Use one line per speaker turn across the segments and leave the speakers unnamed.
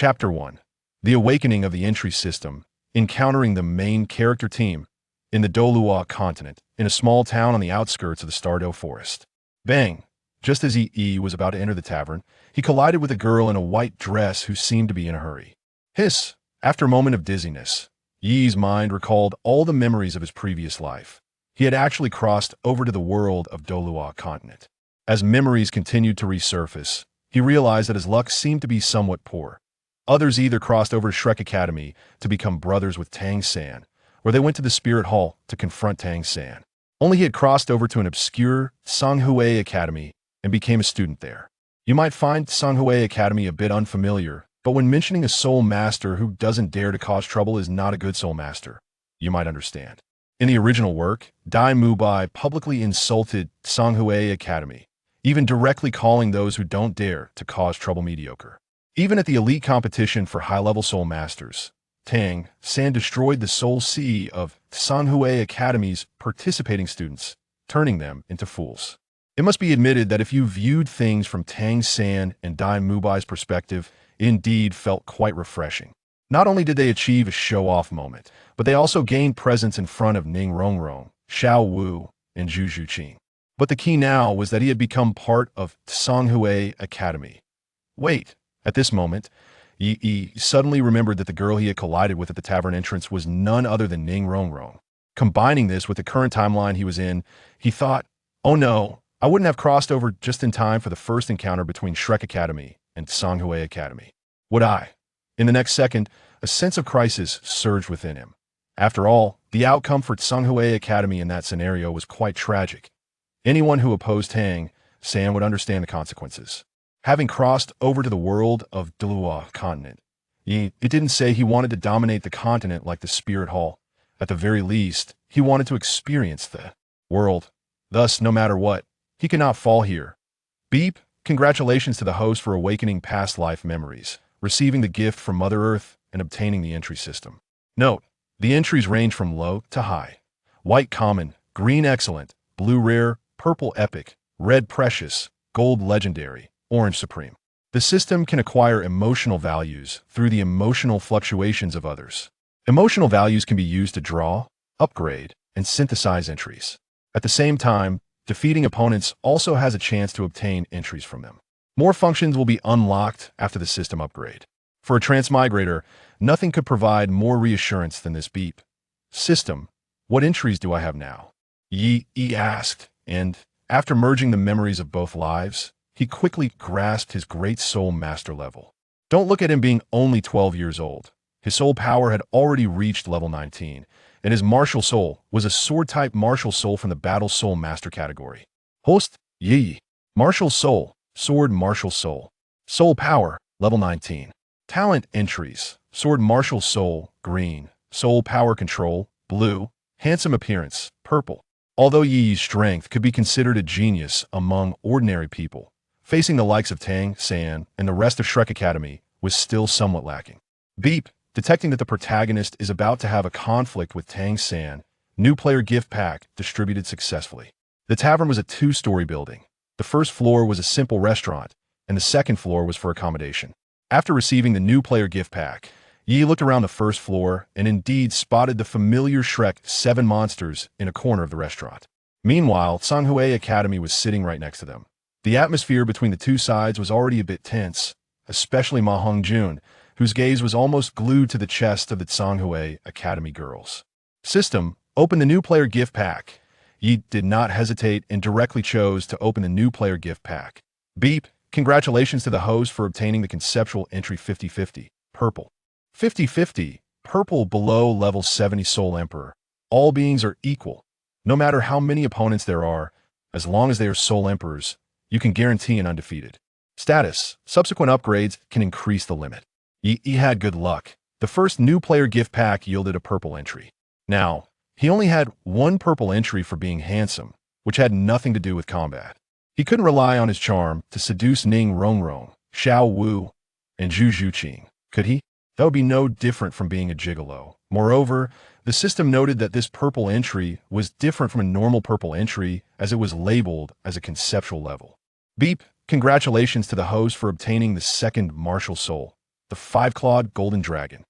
Chapter 1. The Awakening of the Entry System, encountering the main character team in the Douluo continent, in a small town on the outskirts of the Stardew forest. Bang! Just as Yi was about to enter the tavern, he collided with a girl in a white dress who seemed to be in a hurry. Hiss! After a moment of dizziness, Yi's mind recalled all the memories of his previous life. He had actually crossed over to the world of Douluo continent. As memories continued to resurface, he realized that his luck seemed to be somewhat poor. Others either crossed over to Shrek Academy to become brothers with Tang San, or they went to the Spirit Hall to confront Tang San. Only he had crossed over to an obscure Canghui Academy and became a student there. You might find Canghui Academy a bit unfamiliar, but when mentioning a soul master who doesn't dare to cause trouble is not a good soul master, you might understand. In the original work, Dai Mubai publicly insulted Canghui Academy, even directly calling those who don't dare to cause trouble mediocre. Even at the elite competition for high-level soul masters, Tang San destroyed the soul sea of Canghui Academy's participating students, turning them into fools. It must be admitted that if you viewed things from Tang San and Dai Mubai's perspective, it indeed felt quite refreshing. Not only did they achieve a show-off moment, but they also gained presence in front of Ning Rongrong, Xiao Wu, and Zhu Juqing. But the key now was that he had become part of Canghui Academy. Wait! At this moment, Yi suddenly remembered that the girl he had collided with at the tavern entrance was none other than Ning Rongrong. Combining this with the current timeline he was in, he thought, oh no, I wouldn't have crossed over just in time for the first encounter between Shrek Academy and Canghui Academy. Would I? In the next second, a sense of crisis surged within him. After all, the outcome for Canghui Academy in that scenario was quite tragic. Anyone who opposed Tang San would understand the consequences. Having crossed over to the world of Douluo continent, it didn't say he wanted to dominate the continent like the Spirit Hall. At the very least, he wanted to experience the world. Thus, no matter what, he could not fall here. Beep! Congratulations to the host for awakening past life memories, receiving the gift from Mother Earth, and obtaining the entry system. Note, the entries range from low to high. White common, green excellent, blue rare, purple epic, red precious, gold legendary, orange supreme. The system can acquire emotional values through the emotional fluctuations of others. Emotional values can be used to draw, upgrade, and synthesize entries. At the same time, defeating opponents also has a chance to obtain entries from them. More functions will be unlocked after the system upgrade. For a transmigrator, nothing could provide more reassurance than this beep. System, what entries do I have now? Yi asked, and, after merging the memories of both lives, he quickly grasped his great soul master level. Don't look at him being only 12 years old. His soul power had already reached level 19, and his martial soul was a sword-type martial soul from the battle soul master category. Host, Yi. Martial soul, sword martial soul. Soul power, level 19. Talent entries, sword martial soul, green. Soul power control, blue. Handsome appearance, purple. Although Yi's strength could be considered a genius among ordinary people, facing the likes of Tang San and the rest of Shrek Academy was still somewhat lacking. Beep! Detecting that the protagonist is about to have a conflict with Tang San, new player gift pack distributed successfully. The tavern was a two-story building. The first floor was a simple restaurant, and the second floor was for accommodation. After receiving the new player gift pack, Yi looked around the first floor and indeed spotted the familiar Shrek 7 monsters in a corner of the restaurant. Meanwhile, Canghui Academy was sitting right next to them. The atmosphere between the two sides was already a bit tense, especially Ma Hongjun, whose gaze was almost glued to the chest of the Canghui Academy girls. System, open the new player gift pack. Yi did not hesitate and directly chose to open the new player gift pack. Beep! Congratulations to the host for obtaining the conceptual entry 50-50, purple. 50-50, purple below level 70 Soul Emperor. All beings are equal. No matter how many opponents there are, as long as they are Soul Emperors, you can guarantee an undefeated. Status, subsequent upgrades can increase the limit. Yi had good luck. The first new player gift pack yielded a purple entry. Now, he only had one purple entry for being handsome, which had nothing to do with combat. He couldn't rely on his charm to seduce Ning Rongrong, Xiao Wu, and Zhu Juqing, could he? That would be no different from being a gigolo. Moreover, the system noted that this purple entry was different from a normal purple entry as it was labeled as a conceptual level. Beep! Congratulations to the host for obtaining the second martial soul. the five-clawed golden dragon.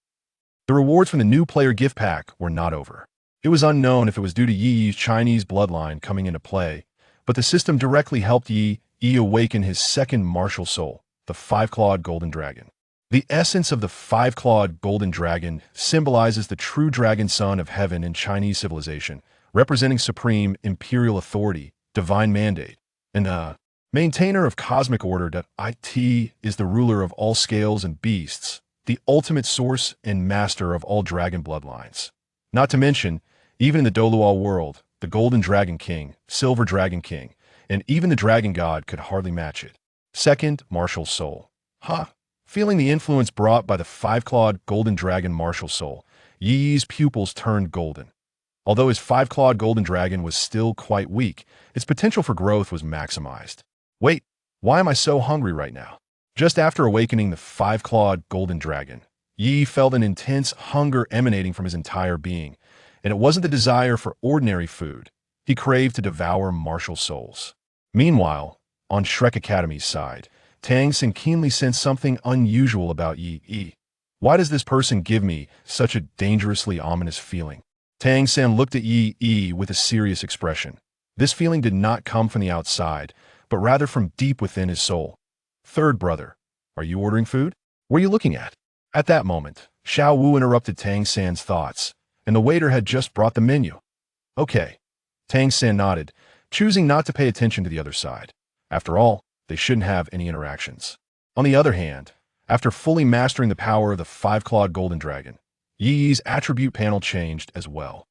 The rewards from the new player gift pack were not over. It was unknown if it was due to Yi's Chinese bloodline coming into play, but the system directly helped Yi awaken his second martial soul, the five-clawed golden dragon. The essence of the five-clawed golden dragon symbolizes the true dragon son of heaven in Chinese civilization, representing supreme imperial authority, divine mandate, and maintainer of cosmic order.It is the ruler of all scales and beasts, the ultimate source and master of all dragon bloodlines. Not to mention, even in the Douluo world, the Golden Dragon King, Silver Dragon King, and even the Dragon God could hardly match it. Second, martial soul. Feeling the influence brought by the five-clawed golden dragon martial soul, Yi's pupils turned golden. Although his five-clawed golden dragon was still quite weak, its potential for growth was maximized. Wait, why am I so hungry right now? Just after awakening the five-clawed golden dragon, Yi felt an intense hunger emanating from his entire being, and it wasn't the desire for ordinary food. He craved to devour martial souls. Meanwhile, on Shrek Academy's side, Tang San keenly sensed something unusual about Yi. Why does this person give me such a dangerously ominous feeling? Tang San looked at Yi with a serious expression. This feeling did not come from the outside, but rather from deep within his soul. Third brother, are you ordering food? What are you looking at? At that moment, Xiao Wu interrupted Tang San's thoughts, and the waiter had just brought the menu. Okay. Tang San nodded, choosing not to pay attention to the other side. After all, they shouldn't have any interactions. On the other hand, after fully mastering the power of the five-clawed golden dragon, Yi's attribute panel changed as well.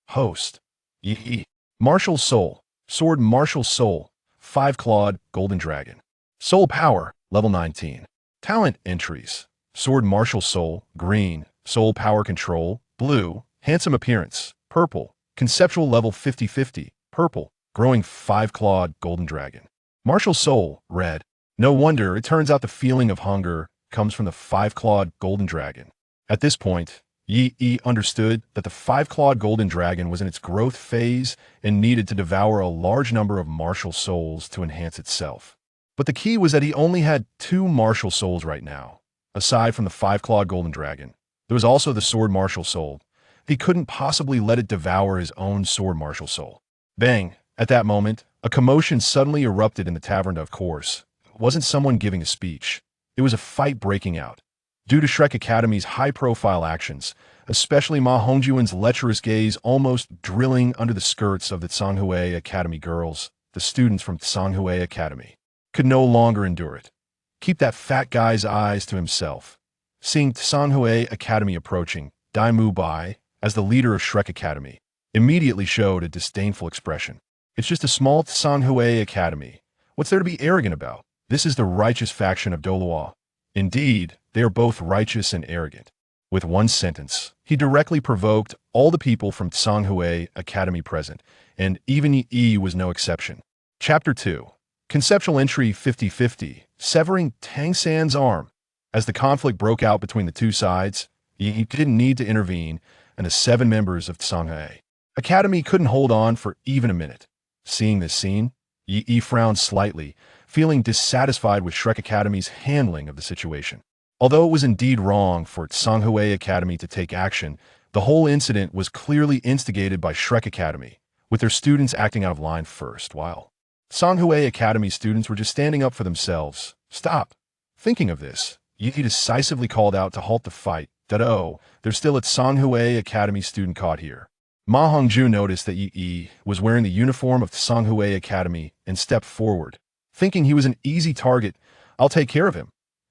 Host. Yi. Martial soul. Sword martial soul. Five-clawed golden dragon. Soul power, level 19. Talent entries. Sword martial soul, green. Soul power control, blue. Handsome appearance, purple. Conceptual level 50-50, purple. Growing five-clawed golden dragon. Martial soul, red. No wonder it turns out the feeling of hunger comes from the five-clawed golden dragon. At this point, Yi understood that the five-clawed golden dragon was in its growth phase and needed to devour a large number of martial souls to enhance itself. But the key was that he only had 2 martial souls right now. Aside from the five-clawed golden dragon, there was also the sword martial soul. He couldn't possibly let it devour his own sword martial soul. Bang! At that moment, a commotion suddenly erupted in the tavern. Of course, it wasn't someone giving a speech. It was a fight breaking out. Due to Shrek Academy's high-profile actions, especially Ma Hongjuan's lecherous gaze almost drilling under the skirts of the Canghui Academy girls, the students from Canghui Academy could no longer endure it. Keep that fat guy's eyes to himself. Seeing Canghui Academy approaching, Dai Mu Bai, as the leader of Shrek Academy, immediately showed a disdainful expression. It's just a small Canghui Academy. What's there to be arrogant about? This is the righteous faction of Douluo. Indeed, they are both righteous and arrogant. With one sentence, he directly provoked all the people from Canghui Academy present, and even Yi was no exception. Chapter 2. Conceptual entry 50-50, severing Tang San's arm. As the conflict broke out between the two sides, Yi didn't need to intervene, and the 7 members of Canghui Academy couldn't hold on for even a minute. Seeing this scene, Yi frowned slightly, feeling dissatisfied with Shrek Academy's handling of the situation. Although it was indeed wrong for Canghui Academy to take action, the whole incident was clearly instigated by Shrek Academy, with their students acting out of line first, while Canghui Academy students were just standing up for themselves. Stop. Thinking of this, Yi decisively called out to halt the fight. Oh, there's still a Canghui Academy student caught here. Ma Hongju noticed that Yi was wearing the uniform of Canghui Academy and stepped forward. Thinking he was an easy target, I'll take care of him.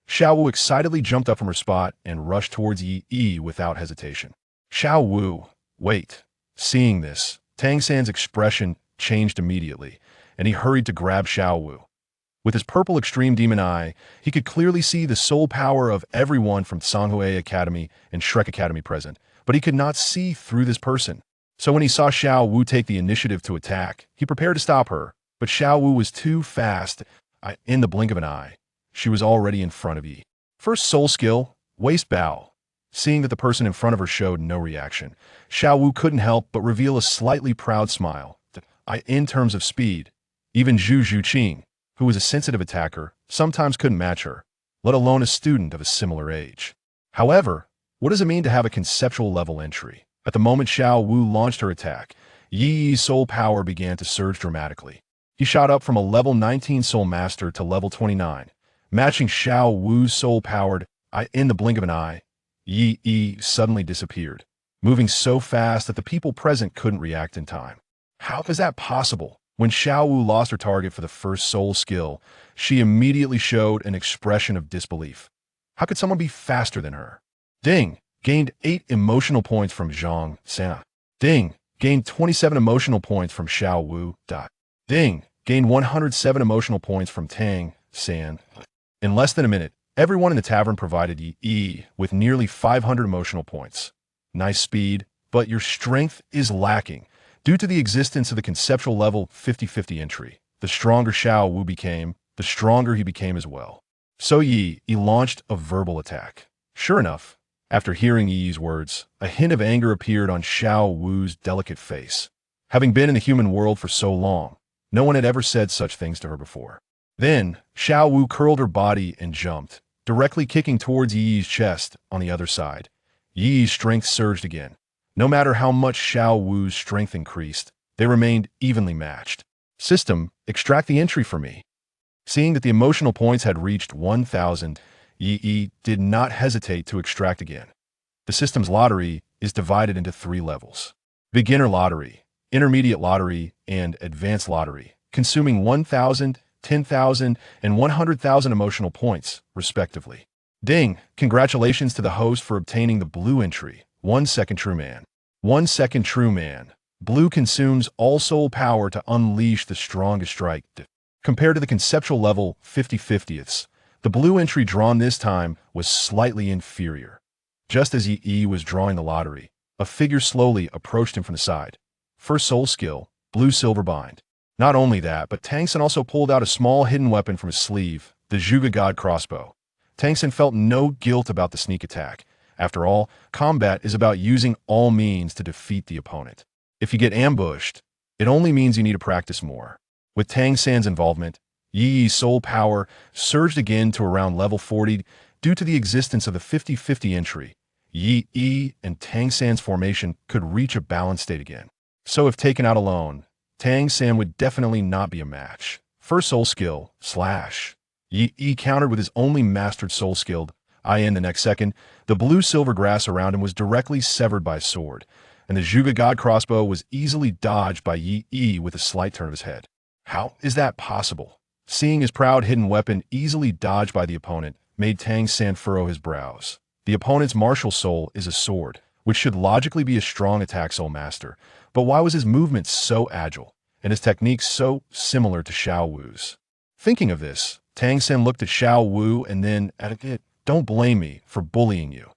Xiao Wu excitedly jumped up from her spot and rushed towards Yi without hesitation. Xiao Wu, wait. Seeing this, Tang San's expression changed immediately, and he hurried to grab Xiao Wu. With his purple extreme demon eye, he could clearly see the soul power of everyone from Canghui Academy and Shrek Academy present, but he could not see through this person. So when he saw Xiao Wu take the initiative to attack, he prepared to stop her, but Xiao Wu was too fast. In the blink of an eye, she was already in front of Yi. First soul skill, waist bow. Seeing that the person in front of her showed no reaction, Xiao Wu couldn't help but reveal a slightly proud smile. In terms of speed, even Zhu Qing, who was a sensitive attacker, sometimes couldn't match her. let alone a student of a similar age. However, what does it mean to have a conceptual level entry? At the moment Xiao Wu launched her attack, Yi's soul power began to surge dramatically. He shot up from a level 19 soul master to level 29, matching Xiao Wu's soul-powered. In the blink of an eye, Yi suddenly disappeared, moving so fast that the people present couldn't react in time. How is that possible? When Xiao Wu lost her target for the first soul skill, she immediately showed an expression of disbelief. How could someone be faster than her? Ding gained 8 emotional points from Tang San. Ding gained 27 emotional points from Xiao Wu. Ding gained 107 emotional points from Tang San. In less than a minute, everyone in the tavern provided Yi with nearly 500 emotional points. Nice speed, but your strength is lacking. Due to the existence of the conceptual level 50-50 entry, the stronger Xiao Wu became, the stronger he became as well. So Yi launched a verbal attack. Sure enough, after hearing Yi's words, a hint of anger appeared on Xiao Wu's delicate face. Having been in the human world for so long, no one had ever said such things to her before. Then, Xiao Wu curled her body and jumped, directly kicking towards Yi's chest on the other side. Yi's strength surged again. No matter how much Xiao Wu's strength increased, they remained evenly matched. System, extract the entry for me. Seeing that the emotional points had reached 1,000, Yi did not hesitate to extract again. The system's lottery is divided into 3 levels: beginner lottery, intermediate lottery, and advanced lottery, consuming 1,000, 10,000, and 100,000 emotional points, respectively. Ding! Congratulations to the host for obtaining the blue entry, 1 second true man. 1 second true man. Blue consumes all soul power to unleash the strongest strike. Compared to the conceptual level 50-50ths, the blue entry drawn this time was slightly inferior. Just as Yi was drawing the lottery, a figure slowly approached him from the side. First soul skill, blue silver bind. Not only that, but Tang San also pulled out a small hidden weapon from his sleeve, the Zhuge God crossbow. Tang San felt no guilt about the sneak attack. After all, combat is about using all means to defeat the opponent. If you get ambushed, it only means you need to practice more. With Tang San's involvement, Yi's soul power surged again to around level 40 due to the existence of the 50-50 entry. Yi and Tang San's formation could reach a balanced state again. So if taken out alone, Tang San would definitely not be a match. First soul skill, slash. Yi countered with his only mastered soul skill. In the next second, the blue-silver grass around him was directly severed by a sword, and the Zhuge God crossbow was easily dodged by Yi with a slight turn of his head. How is that possible? Seeing his proud hidden weapon easily dodged by the opponent made Tang San furrow his brows. The opponent's martial soul is a sword, which should logically be a strong attack soul master, but why was his movement so agile, and his technique so similar to Xiao Wu's? Thinking of this, Tang San looked at Xiao Wu and then at it. Don't blame me for bullying you.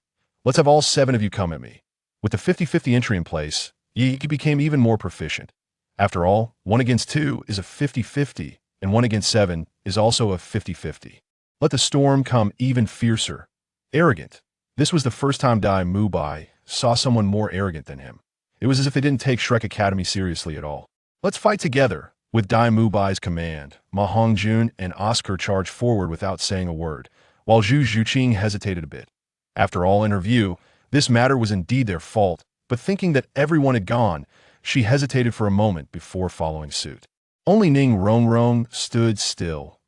Let's have all 7 of you come at me. With the 50-50 entry in place, Yi became even more proficient. After all, 1 against 2 is a 50-50, and 1 against 7 is also a 50-50. Let the storm come even fiercer. Arrogant. This was the first time Dai Mubai saw someone more arrogant than him. It was as if they didn't take Shrek Academy seriously at all. Let's fight together. With Dai Mubai's command, Ma Hongjun and Oscar charged forward without saying a word, while Zhu Zhuqing hesitated a bit. After all, in her view, this matter was indeed their fault, but thinking that everyone had gone, she hesitated for a moment before following suit. Only Ning Rongrong stood still.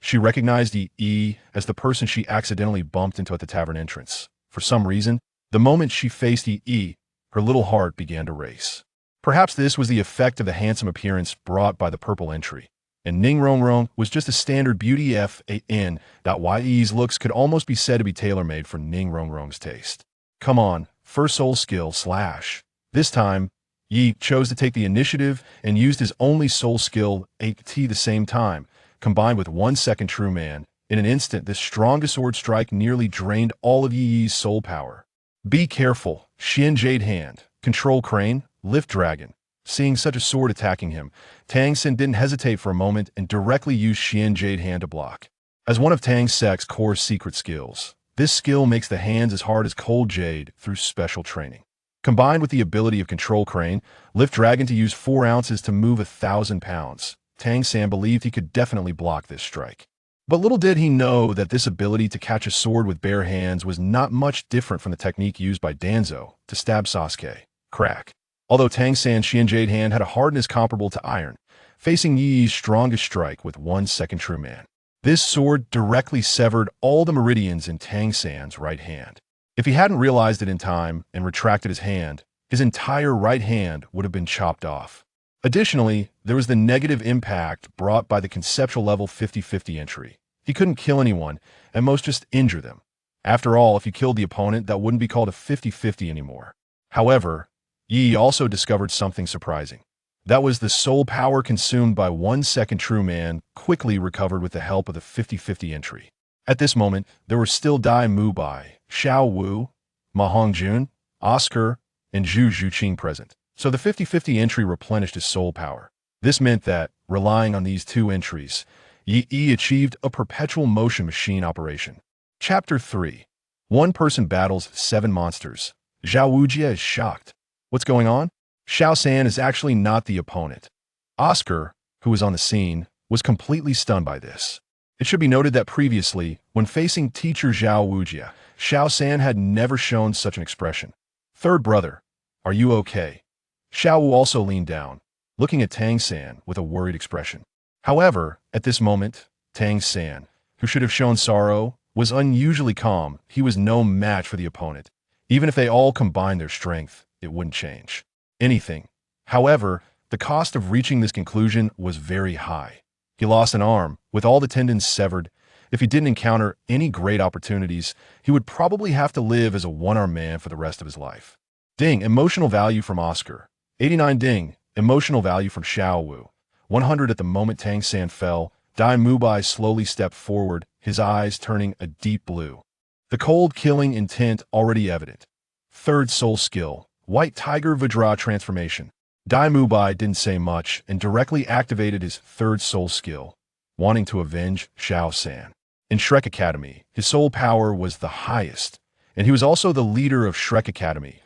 She recognized Yi as the person she accidentally bumped into at the tavern entrance. For some reason, the moment she faced Yi, her little heart began to race. Perhaps this was the effect of the handsome appearance brought by the purple entry. And Ning Rongrong was just a standard beauty F.A.N.Ye's looks could almost be said to be tailor-made for Ning Rongrong's taste. Come on, first soul skill, slash. This time, Yi chose to take the initiative and used his only soul skill, at the same time, combined with 1 second true man. In an instant, this strongest sword strike nearly drained all of Yi's soul power. Be careful, Xian Jade Hand, Control Crane, Lift Dragon. Seeing such a sword attacking him, Tang San didn't hesitate for a moment and directly used Xian Jade Hand to block. As one of Tang Sek's core secret skills, this skill makes the hands as hard as cold jade through special training. Combined with the ability of Control Crane, Lift Dragon to use 4 ounces to move 1,000 pounds, Tang San believed he could definitely block this strike. But little did he know that this ability to catch a sword with bare hands was not much different from the technique used by Danzo to stab Sasuke. Crack. Although Tang San's Xian Jade hand had a hardness comparable to iron, facing Yi's strongest strike with 1 second true man. This sword directly severed all the meridians in Tang San's right hand. If he hadn't realized it in time and retracted his hand, his entire right hand would have been chopped off. Additionally, there was the negative impact brought by the conceptual level 50-50 entry. He couldn't kill anyone, at most just injure them. After all, if he killed the opponent, that wouldn't be called a 50-50 anymore. However, Yi also discovered something surprising. That was the soul power consumed by 1 second true man quickly recovered with the help of the 50-50 entry. At this moment, there were still Dai Mubai, Xiao Wu, Ma Hongjun, Oscar, and Zhu Zhuqing present. So the 50-50 entry replenished his soul power. This meant that, relying on these two entries, Yi achieved a perpetual motion machine operation. Chapter 3. One person battles 7 monsters. Zhao Wujin is shocked. What's going on? Xiao San is actually not the opponent. Oscar, who was on the scene, was completely stunned by this. It should be noted that previously, when facing teacher Zhao Wujin, Xiao San had never shown such an expression. Third brother, are you okay? Xiao Wu also leaned down, looking at Tang San with a worried expression. However, at this moment, Tang San, who should have shown sorrow, was unusually calm. He was no match for the opponent. Even if they all combined their strength, it wouldn't change anything. However, the cost of reaching this conclusion was very high. He lost an arm, with all the tendons severed. If he didn't encounter any great opportunities, he would probably have to live as a one-armed man for the rest of his life. Ding, emotional value from Oscar. 89 ding, emotional value from Xiao Wu. 100 at the moment Tang San fell, Dai Mubai slowly stepped forward, his eyes turning a deep blue. The cold killing intent already evident. Third soul skill, White Tiger Vajra transformation. Dai Mubai didn't say much and directly activated his third soul skill, wanting to avenge Xiao San. In Shrek Academy, his soul power was the highest, and he was also the leader of Shrek Academy.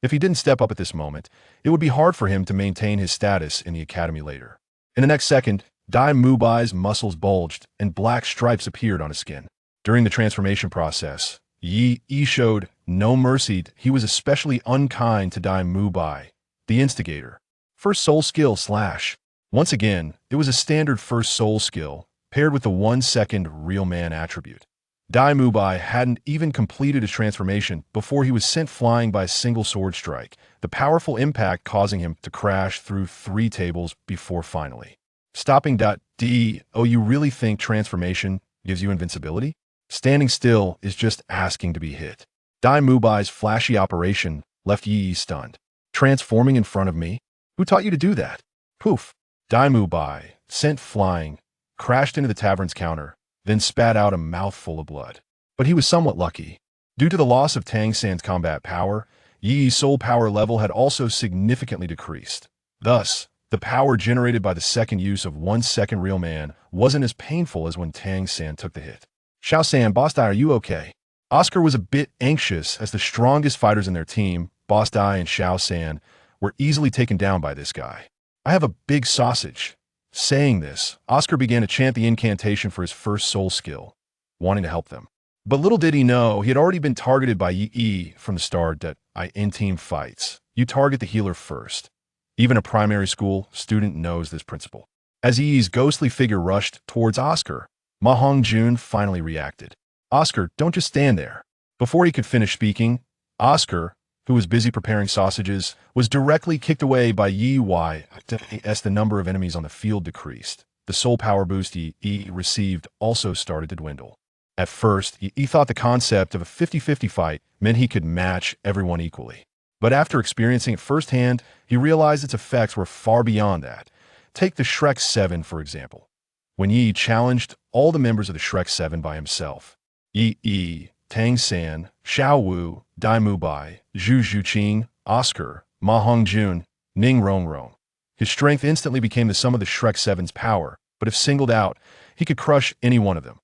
If he didn't step up at this moment, it would be hard for him to maintain his status in the academy later. In the next second, Dai Mubai's muscles bulged and black stripes appeared on his skin. During the transformation process, Yi showed no mercy. He was especially unkind to Dai Mubai, the instigator. First soul skill slash. Once again, it was a standard first soul skill, paired with the 1 second real man attribute. Dai Mubai hadn't even completed his transformation before he was sent flying by a single sword strike, the powerful impact causing him to crash through 3 tables before finally stopping.De. Oh, you really think transformation gives you invincibility? Standing still is just asking to be hit. Dai Mubai's flashy operation left Yi stunned. Transforming in front of me? Who taught you to do that? Poof. Dai Mubai, sent flying, crashed into the tavern's counter, then spat out a mouthful of blood. But he was somewhat lucky. Due to the loss of Tang San's combat power, Yi's soul power level had also significantly decreased. Thus, the power generated by the second use of 1 second real man wasn't as painful as when Tang San took the hit. Xiao San, Boss Dai, are you okay? Oscar was a bit anxious as the strongest fighters in their team, Boss Dai and Xiao San, were easily taken down by this guy. I have a big sausage. Saying this, Oscar began to chant the incantation for his first soul skill, wanting to help them. But little did he know, he had already been targeted by Yi from the start. That in team fights, you target the healer first. Even a primary school student knows this principle. As Yi's ghostly figure rushed towards Oscar, Ma Hongjun finally reacted. Oscar, don't just stand there. Before he could finish speaking, Oscar, who was busy preparing sausages, was directly kicked away by Yi as the number of enemies on the field decreased. The soul power boost Yi received also started to dwindle. At first, Yi thought the concept of a 50-50 fight meant he could match everyone equally. But after experiencing it firsthand, he realized its effects were far beyond that. Take the Shrek 7, for example. When Yi challenged all the members of the Shrek 7 by himself, Yi, Tang San, Xiao Wu, Dai Mubai, Zhu Zhuqing, Oscar, Ma Hongjun, Ning Rongrong. His strength instantly became the sum of the Shrek 7's power, but if singled out, he could crush any one of them.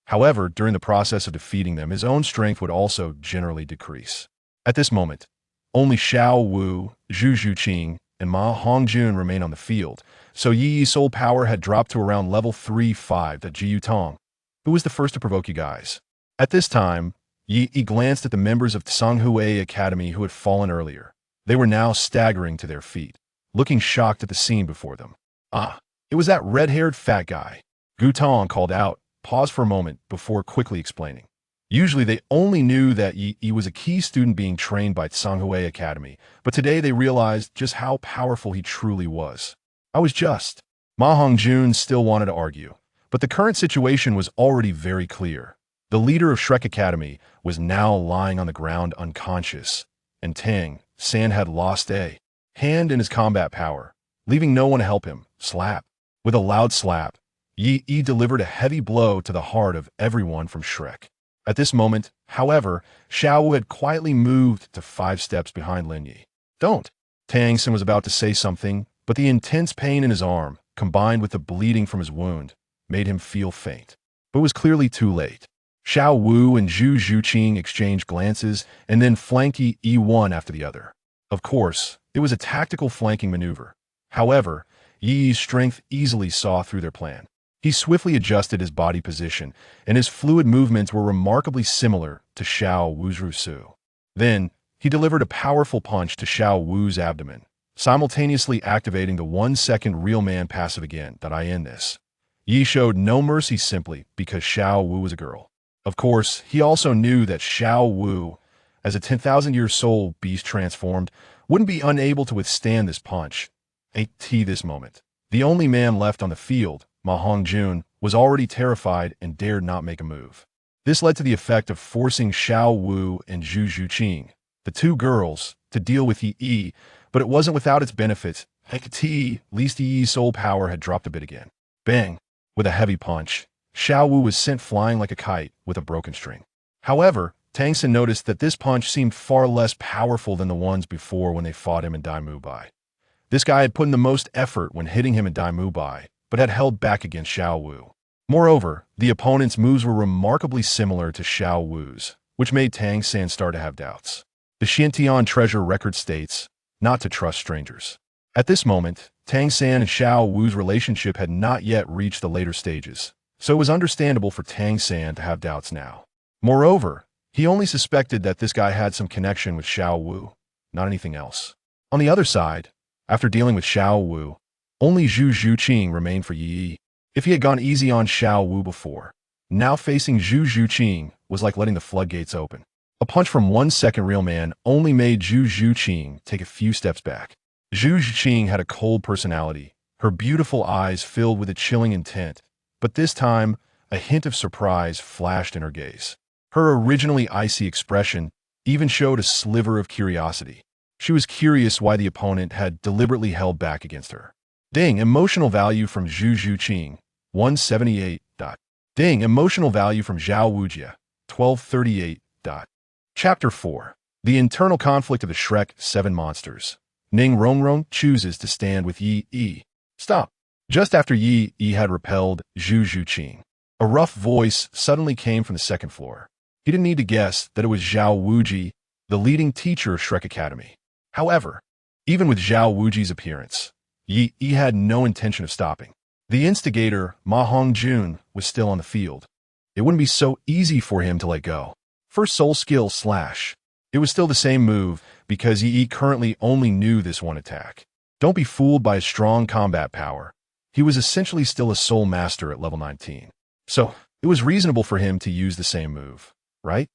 However, during the process of defeating them, his own strength would also generally decrease. At this moment, only Xiao Wu, Zhu Zhuqing, and Ma Hongjun remain on the field, so Yi's soul power had dropped to around level 3-5 at Jiu Tong. Who was the first to provoke you guys? At this time, Yi glanced at the members of Canghui Academy who had fallen earlier. They were now staggering to their feet, looking shocked at the scene before them. Ah, it was that red-haired fat guy. Gu Tong called out, paused for a moment before quickly explaining. Usually they only knew that Yi was a key student being trained by Canghui Academy, but today they realized just how powerful he truly was. I was just. Ma Hongjun still wanted to argue, but the current situation was already very clear. The leader of Shrek Academy was now lying on the ground unconscious, and Tang San had lost a hand in his combat power, leaving no one to help him. Slap. With a loud slap, Yi delivered a heavy blow to the heart of everyone from Shrek. At this moment, however, Xiao Wu had quietly moved to 5 steps behind Lin Yi. Don't. Tang San was about to say something, but the intense pain in his arm, combined with the bleeding from his wound, made him feel faint. But it was clearly too late. Xiao Wu and Zhu Zhuqing exchanged glances and then flanked Yi one after the other. Of course, it was a tactical flanking maneuver. However, Yi's strength easily saw through their plan. He swiftly adjusted his body position, and his fluid movements were remarkably similar to Xiao Wu's Rusu. Then, he delivered a powerful punch to Xiao Wu's abdomen, simultaneously activating the 1-second real man passive again. I end this. Yi showed no mercy simply because Xiao Wu was a girl. Of course, he also knew that Xiao Wu, as a 10,000-year soul beast transformed, wouldn't be unable to withstand this punch. At this moment, the only man left on the field, Ma Hongjun, was already terrified and dared not make a move. This led to the effect of forcing Xiao Wu and Zhu Zhuqing, the 2 girls, to deal with Yi, but it wasn't without its benefits. At least Yi's soul power had dropped a bit again. Bang! With a heavy punch, Xiao Wu was sent flying like a kite with a broken string. However, Tang San noticed that this punch seemed far less powerful than the ones before when they fought him in Dai Mu Bai. This guy had put in the most effort when hitting him in Dai Mu Bai, but had held back against Xiao Wu. Moreover, the opponent's moves were remarkably similar to Xiao Wu's, which made Tang San start to have doubts. The Xiantian treasure record states, not to trust strangers. At this moment, Tang San and Xiao Wu's relationship had not yet reached the later stages, so it was understandable for Tang San to have doubts now. Moreover, he only suspected that this guy had some connection with Xiao Wu, not anything else. On the other side, after dealing with Xiao Wu, only Zhu Zhuqing remained for Yi. If he had gone easy on Xiao Wu before, now facing Zhu Zhuqing was like letting the floodgates open. A punch from 1-second real man only made Zhu Zhuqing take a few steps back. Zhu Zhuqing had a cold personality, her beautiful eyes filled with a chilling intent, but this time, a hint of surprise flashed in her gaze. Her originally icy expression even showed a sliver of curiosity. She was curious why the opponent had deliberately held back against her. Ding, emotional value from Zhu Zhuqing, 178. Ding, emotional value from Zhao Wujin, 1238. Chapter 4. The internal conflict of the Shrek 7 monsters. Ning Rongrong chooses to stand with Yi. Stop. Just after Yi had repelled Zhu Zhuqing, a rough voice suddenly came from the 2nd floor. He didn't need to guess that it was Zhao Wujin, the leading teacher of Shrek Academy. However, even with Zhao Wujin's appearance, Yi had no intention of stopping. The instigator, Ma Hongjun, was still on the field. It wouldn't be so easy for him to let go. First soul skill slash. It was still the same move because Yi currently only knew this one attack. Don't be fooled by his strong combat power. He was essentially still a soul master at level 19. So, it was reasonable for him to use the same move, right?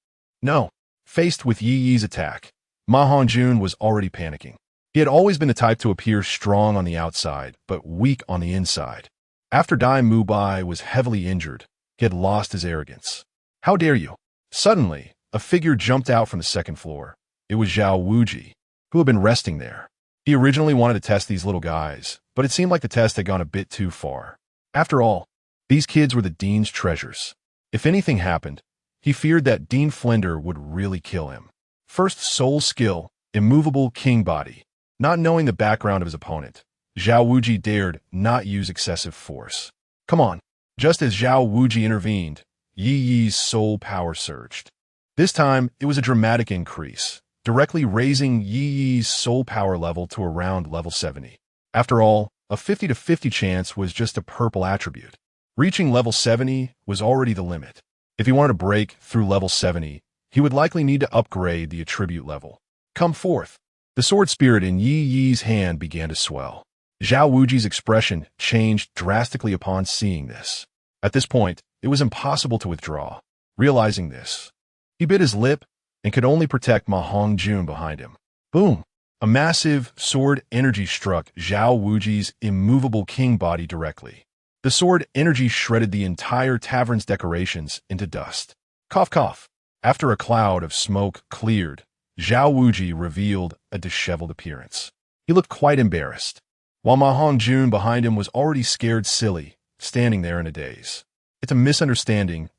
No. Faced with Yi's attack, Ma Hongjun was already panicking. He had always been the type to appear strong on the outside, but weak on the inside. After Dai Mu Bai was heavily injured, he had lost his arrogance. How dare you? Suddenly, a figure jumped out from the 2nd floor. It was Zhao Wujin, who had been resting there. He originally wanted to test these little guys, but it seemed like the test had gone a bit too far. After all, these kids were the Dean's treasures. If anything happened, he feared that Dean Flender would really kill him. First soul skill, immovable king body. Not knowing the background of his opponent, Zhao Wujin dared not use excessive force. Come on. Just as Zhao Wujin intervened, Yi's soul power surged. This time, it was a dramatic increase, directly raising Yi's soul power level to around level 70. After all, a 50-50 chance was just a purple attribute. Reaching level 70 was already the limit. If he wanted to break through level 70, he would likely need to upgrade the attribute level. Come forth. The sword spirit in Yi's hand began to swell. Zhao Wujin's expression changed drastically upon seeing this. At this point, it was impossible to withdraw. Realizing this, he bit his lip and could only protect Ma Hongjun behind him. Boom! A massive sword energy struck Zhao Wujin's immovable king body directly. The sword energy shredded the entire tavern's decorations into dust. Cough cough. After a cloud of smoke cleared, Zhao Wujin revealed a disheveled appearance. He looked quite embarrassed, while Ma Hongjun behind him was already scared silly, standing there in a daze. It's a misunderstanding,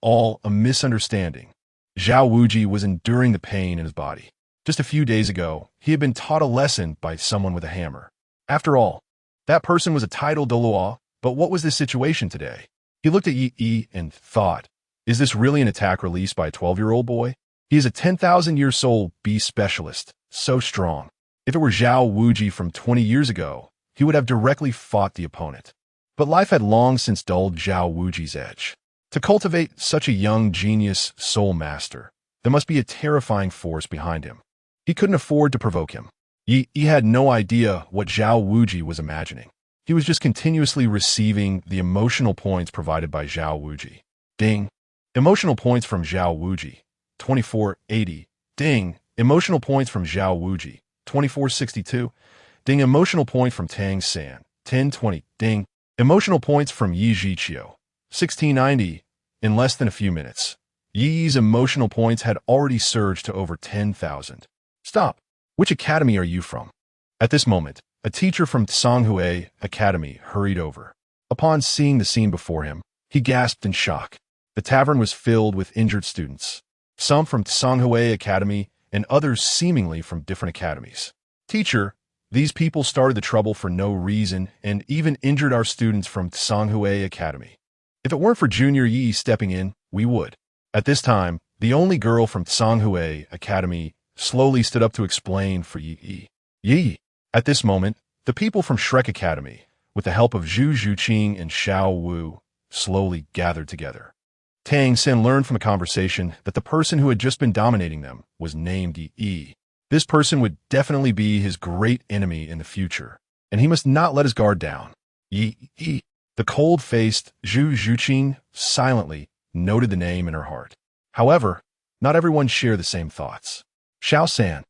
all a misunderstanding. Zhao Wujin was enduring the pain in his body. Just a few days ago, he had been taught a lesson by someone with a hammer. After all, that person was a titled Douluo, but what was this situation today? He looked at Yi and thought, is this really an attack released by a 12-year-old boy? He is a 10,000-year-old beast specialist, so strong. If it were Zhao Wujin from 20 years ago, he would have directly fought the opponent. But life had long since dulled Zhao Wujin's edge. To cultivate such a young genius soul master, there must be a terrifying force behind him. He couldn't afford to provoke him. He had no idea what Zhao Wujin was imagining. He was just continuously receiving the emotional points provided by Zhao Wujin. Ding. Emotional points from Zhao Wujin. 2480. Ding. Emotional points from Zhao Wujin. 2462. Ding. Emotional point from Tang San. 1020. Ding. Emotional points from Yi Zhiqiu. 1690. In less than a few minutes, Yi's emotional points had already surged to over 10,000. Stop. Which academy are you from? At this moment, a teacher from Canghui Academy hurried over. Upon seeing the scene before him, he gasped in shock. The tavern was filled with injured students, some from Canghui Academy and others seemingly from different academies. Teacher, these people started the trouble for no reason and even injured our students from Canghui Academy. If it weren't for Junior Yi stepping in, we would. At this time, the only girl from Canghui Academy slowly stood up to explain for Yi. Yi. At this moment, the people from Shrek Academy, with the help of Zhu Zhuqing and Xiao Wu, slowly gathered together. Tang San learned from a conversation that the person who had just been dominating them was named Yi. This person would definitely be his great enemy in the future, and he must not let his guard down. Yi. The cold-faced Zhu Zhuqing silently noted the name in her heart. However, not everyone shared the same thoughts. Xiao San.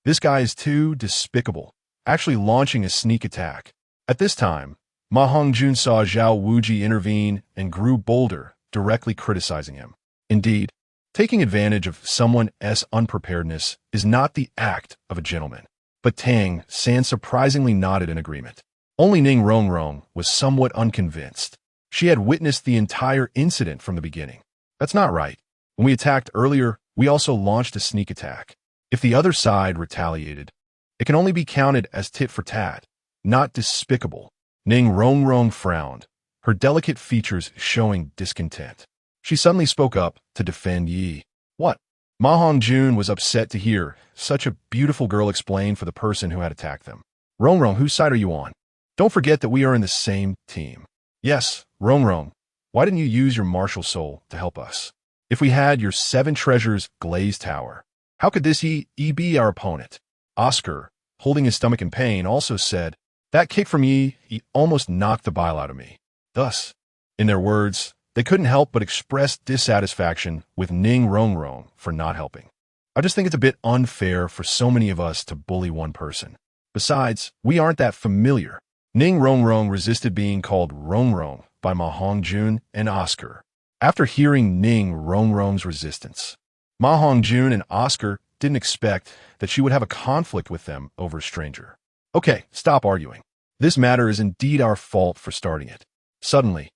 This guy is too despicable, actually launching a sneak attack. At this time, Ma Hongjun saw Zhao Wujin intervene and grew bolder, directly criticizing him. Indeed, taking advantage of someone's unpreparedness is not the act of a gentleman. But Tang San surprisingly nodded in agreement. Only Ning Rongrong was somewhat unconvinced. She had witnessed the entire incident from the beginning. That's not right. When we attacked earlier, we also launched a sneak attack. If the other side retaliated, it can only be counted as tit for tat, not despicable. Ning Rongrong frowned, her delicate features showing discontent. She suddenly spoke up to defend Yi. What? Ma Hongjun was upset to hear such a beautiful girl explain for the person who had attacked them. Rongrong, whose side are you on? Don't forget that we are in the same team. Yes, Rongrong, why didn't you use your martial soul to help us? If we had your 7 treasures glazed tower, how could this Yi be our opponent? Oscar, holding his stomach in pain, also said, that kick from Yi almost knocked the bile out of me. Thus, in their words, they couldn't help but express dissatisfaction with Ning Rongrong for not helping. I just think it's a bit unfair for so many of us to bully one person. Besides, we aren't that familiar. Ning Rongrong resisted being called Rongrong by Ma Hongjun and Oscar. After hearing Ning Rongrong's resistance, Ma Hongjun and Oscar didn't expect that she would have a conflict with them over a stranger. Okay, stop arguing. This matter is indeed our fault for starting it. Suddenly,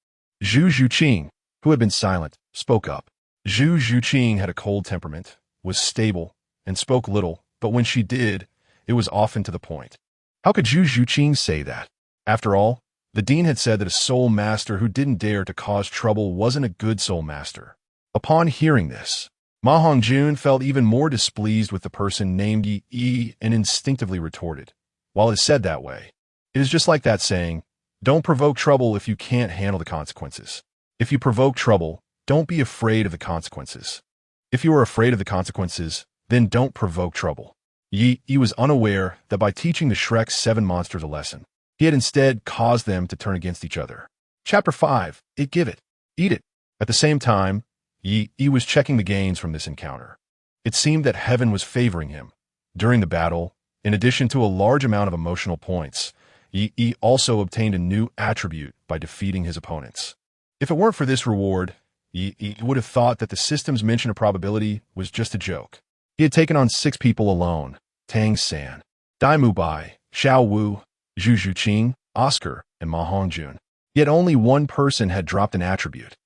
Zhu Zhuqing, who had been silent, spoke up. Zhu Zhuqing had a cold temperament, was stable, and spoke little, but when she did, it was often to the point. How could Zhu Zhuqing say that? After all, the dean had said that a soul master who didn't dare to cause trouble wasn't a good soul master. Upon hearing this, Ma Hongjun felt even more displeased with the person named Yi and instinctively retorted, while it is said that way, it is just like that saying, Don't provoke trouble if you can't handle the consequences. If you provoke trouble, don't be afraid of the consequences. If you are afraid of the consequences, then don't provoke trouble. Ye was unaware that by teaching the Shrek's 7 monsters a lesson, he had instead caused them to turn against each other. Chapter 5. It give it. Eat it. At the same time, Ye was checking the gains from this encounter. It seemed that heaven was favoring him. During the battle, in addition to a large amount of emotional points, Ye also obtained a new attribute by defeating his opponents. If it weren't for this reward, Ye would have thought that the system's mention of probability was just a joke. He had taken on 6 people alone: Tang San, Daimu Bai, Xiao Wu, Zhu Zhuqing, Oscar, and Ma Hongjun. Yet only one person had dropped an attribute.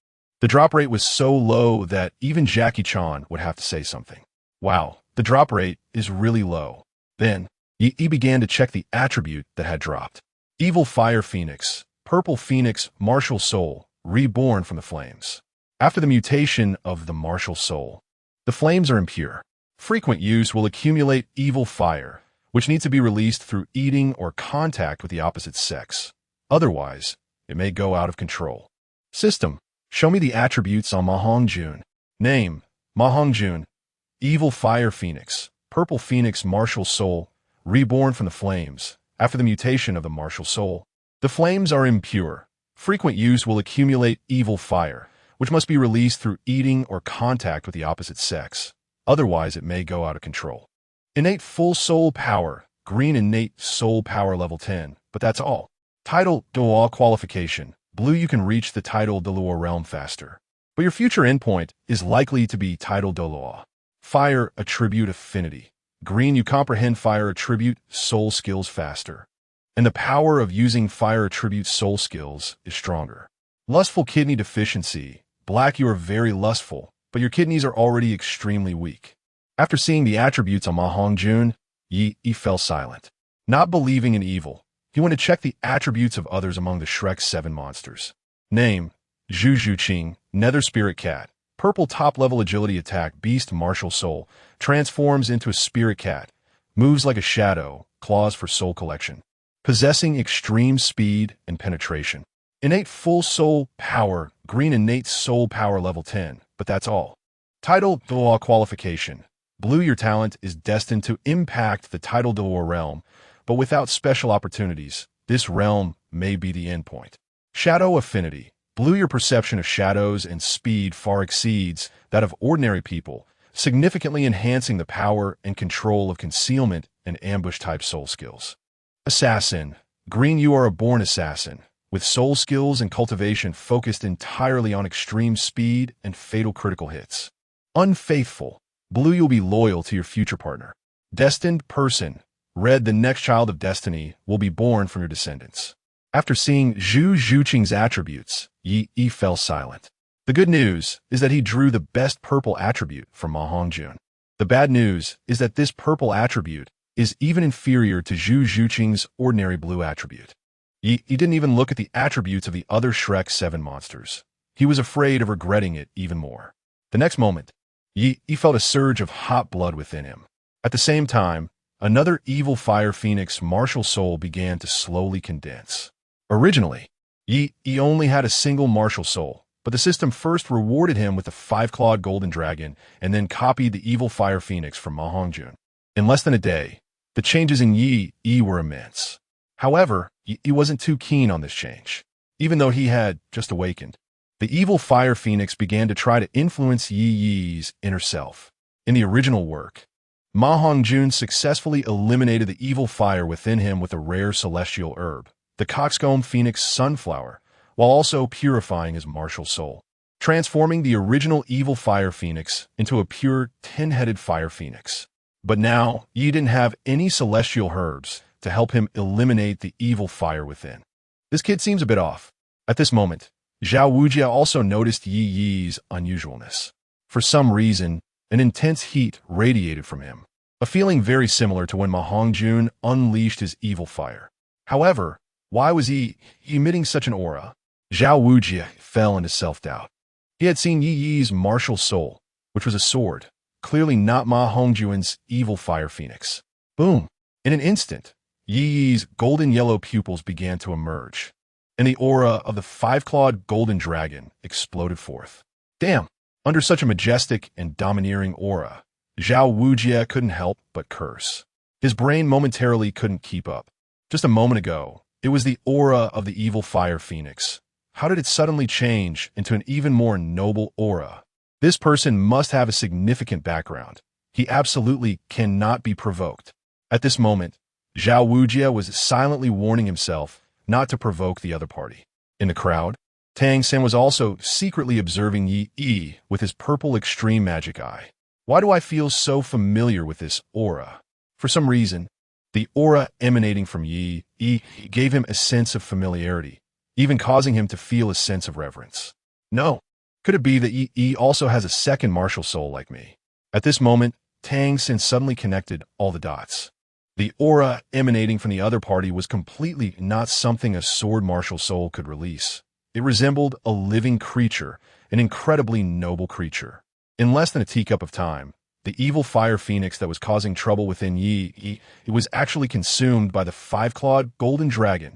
The drop rate was so low that even Jackie Chan would have to say something. Wow, the drop rate is really low. Then, Ye began to check the attribute that had dropped. Evil Fire Phoenix, Purple Phoenix, Martial Soul, reborn from the flames. After the mutation of the Martial Soul, the flames are impure. Frequent use will accumulate evil fire, which needs to be released through eating or contact with the opposite sex. Otherwise, it may go out of control. System. Show me the attributes on Ma Hongjun. Name. Ma Hongjun. Evil Fire Phoenix, Purple Phoenix, Martial Soul, reborn from the flames. After the mutation of the Martial Soul, the flames are impure. Frequent use will accumulate evil fire, which must be released through eating or contact with the opposite sex. Otherwise, it may go out of control. Innate Full Soul Power, Green Innate Soul Power level 10, but that's all. Title Douluo Qualification. Blue, you can reach the title Douluo realm faster, but your future endpoint is likely to be title Douluo. Fire Attribute Affinity. Green, you comprehend Fire Attribute Soul Skills faster, and the power of using Fire Attribute Soul Skills is stronger. Lustful Kidney Deficiency. Black, you are very lustful, but your kidneys are already extremely weak. After seeing the attributes on Ma Hongjun, Ye fell silent. Not believing in evil, he went to check the attributes of others among the Shrek's 7 monsters. Name. Zhu Zhuqing, Nether Spirit Cat. Purple top-level agility attack, Beast Martial Soul. Transforms into a spirit cat. Moves like a shadow, claws for soul collection. Possessing extreme speed and penetration. Innate Full Soul Power, Green Innate Soul Power level 10, but that's all. Title Douluo Qualification. Blue, your talent is destined to impact the title Douluo realm, but without special opportunities, this realm may be the endpoint. Shadow Affinity. Blue, your perception of shadows and speed far exceeds that of ordinary people, significantly enhancing the power and control of concealment and ambush-type soul skills. Assassin. Green, you are a born assassin, with soul skills and cultivation focused entirely on extreme speed and fatal critical hits. Unfaithful. Blue, you'll be loyal to your future partner. Destined Person. Red, the next child of destiny will be born from your descendants. After seeing Zhu Zhuqing's attributes, Ye fell silent. The good news is that he drew the best purple attribute from Ma Hongjun. The bad news is that this purple attribute is even inferior to Zhu Zhuqing's ordinary blue attribute. He didn't even look at the attributes of the other Shrek 7 monsters. He was afraid of regretting it even more. The next moment, Ye felt a surge of hot blood within him. At the same time, another evil Fire Phoenix Martial Soul began to slowly condense. Originally, Ye only had a single Martial Soul, but the system first rewarded him with the 5-clawed Golden Dragon and then copied the evil Fire Phoenix from Ma Hongjun. In less than a day, the changes in Ye were immense. However, he wasn't too keen on this change. Even though he had just awakened, the evil Fire Phoenix began to try to influence Ye's inner self. In the original work, Ma Hongjun successfully eliminated the evil fire within him with a rare celestial herb, the Coxcomb Phoenix Sunflower, while also purifying his martial soul, transforming the original evil Fire Phoenix into a pure 10-headed Fire Phoenix. But now, Ye didn't have any celestial herbs to help him eliminate the evil fire within. This kid seems a bit off. At this moment, Zhao Wujin also noticed Ye's unusualness. For some reason, an intense heat radiated from him, a feeling very similar to when Ma Hongjun unleashed his evil fire. However, why was he emitting such an aura? Zhao Wujin fell into self-doubt. He had seen Ye's martial soul, which was a sword, clearly not Ma Hongjun's evil Fire Phoenix. Boom! In an instant, Ye's golden yellow pupils began to emerge. and the aura of the five-clawed golden dragon exploded forth. Damn! Under such a majestic and domineering aura, Zhao Wujin couldn't help but curse. His brain momentarily couldn't keep up. Just a moment ago, it was the aura of the evil fire phoenix. How did it suddenly change into an even more noble aura? This person must have a significant background. He absolutely cannot be provoked. At this moment, Zhao Wujin was silently warning himself not to provoke the other party. In the crowd, Tang San was also secretly observing Yi with his purple extreme magic eye. Why do I feel so familiar with this aura? For some reason, the aura emanating from Yi gave him a sense of familiarity, even causing him to feel a sense of reverence. No, could it be that Yi also has a second martial soul like me? At this moment, Tang San suddenly connected all the dots. The aura emanating from the other party was completely not something a sword martial soul could release. It resembled a living creature, an incredibly noble creature. In less than a teacup of time, the evil fire phoenix that was causing trouble within Yi, it was actually consumed by the five-clawed golden dragon.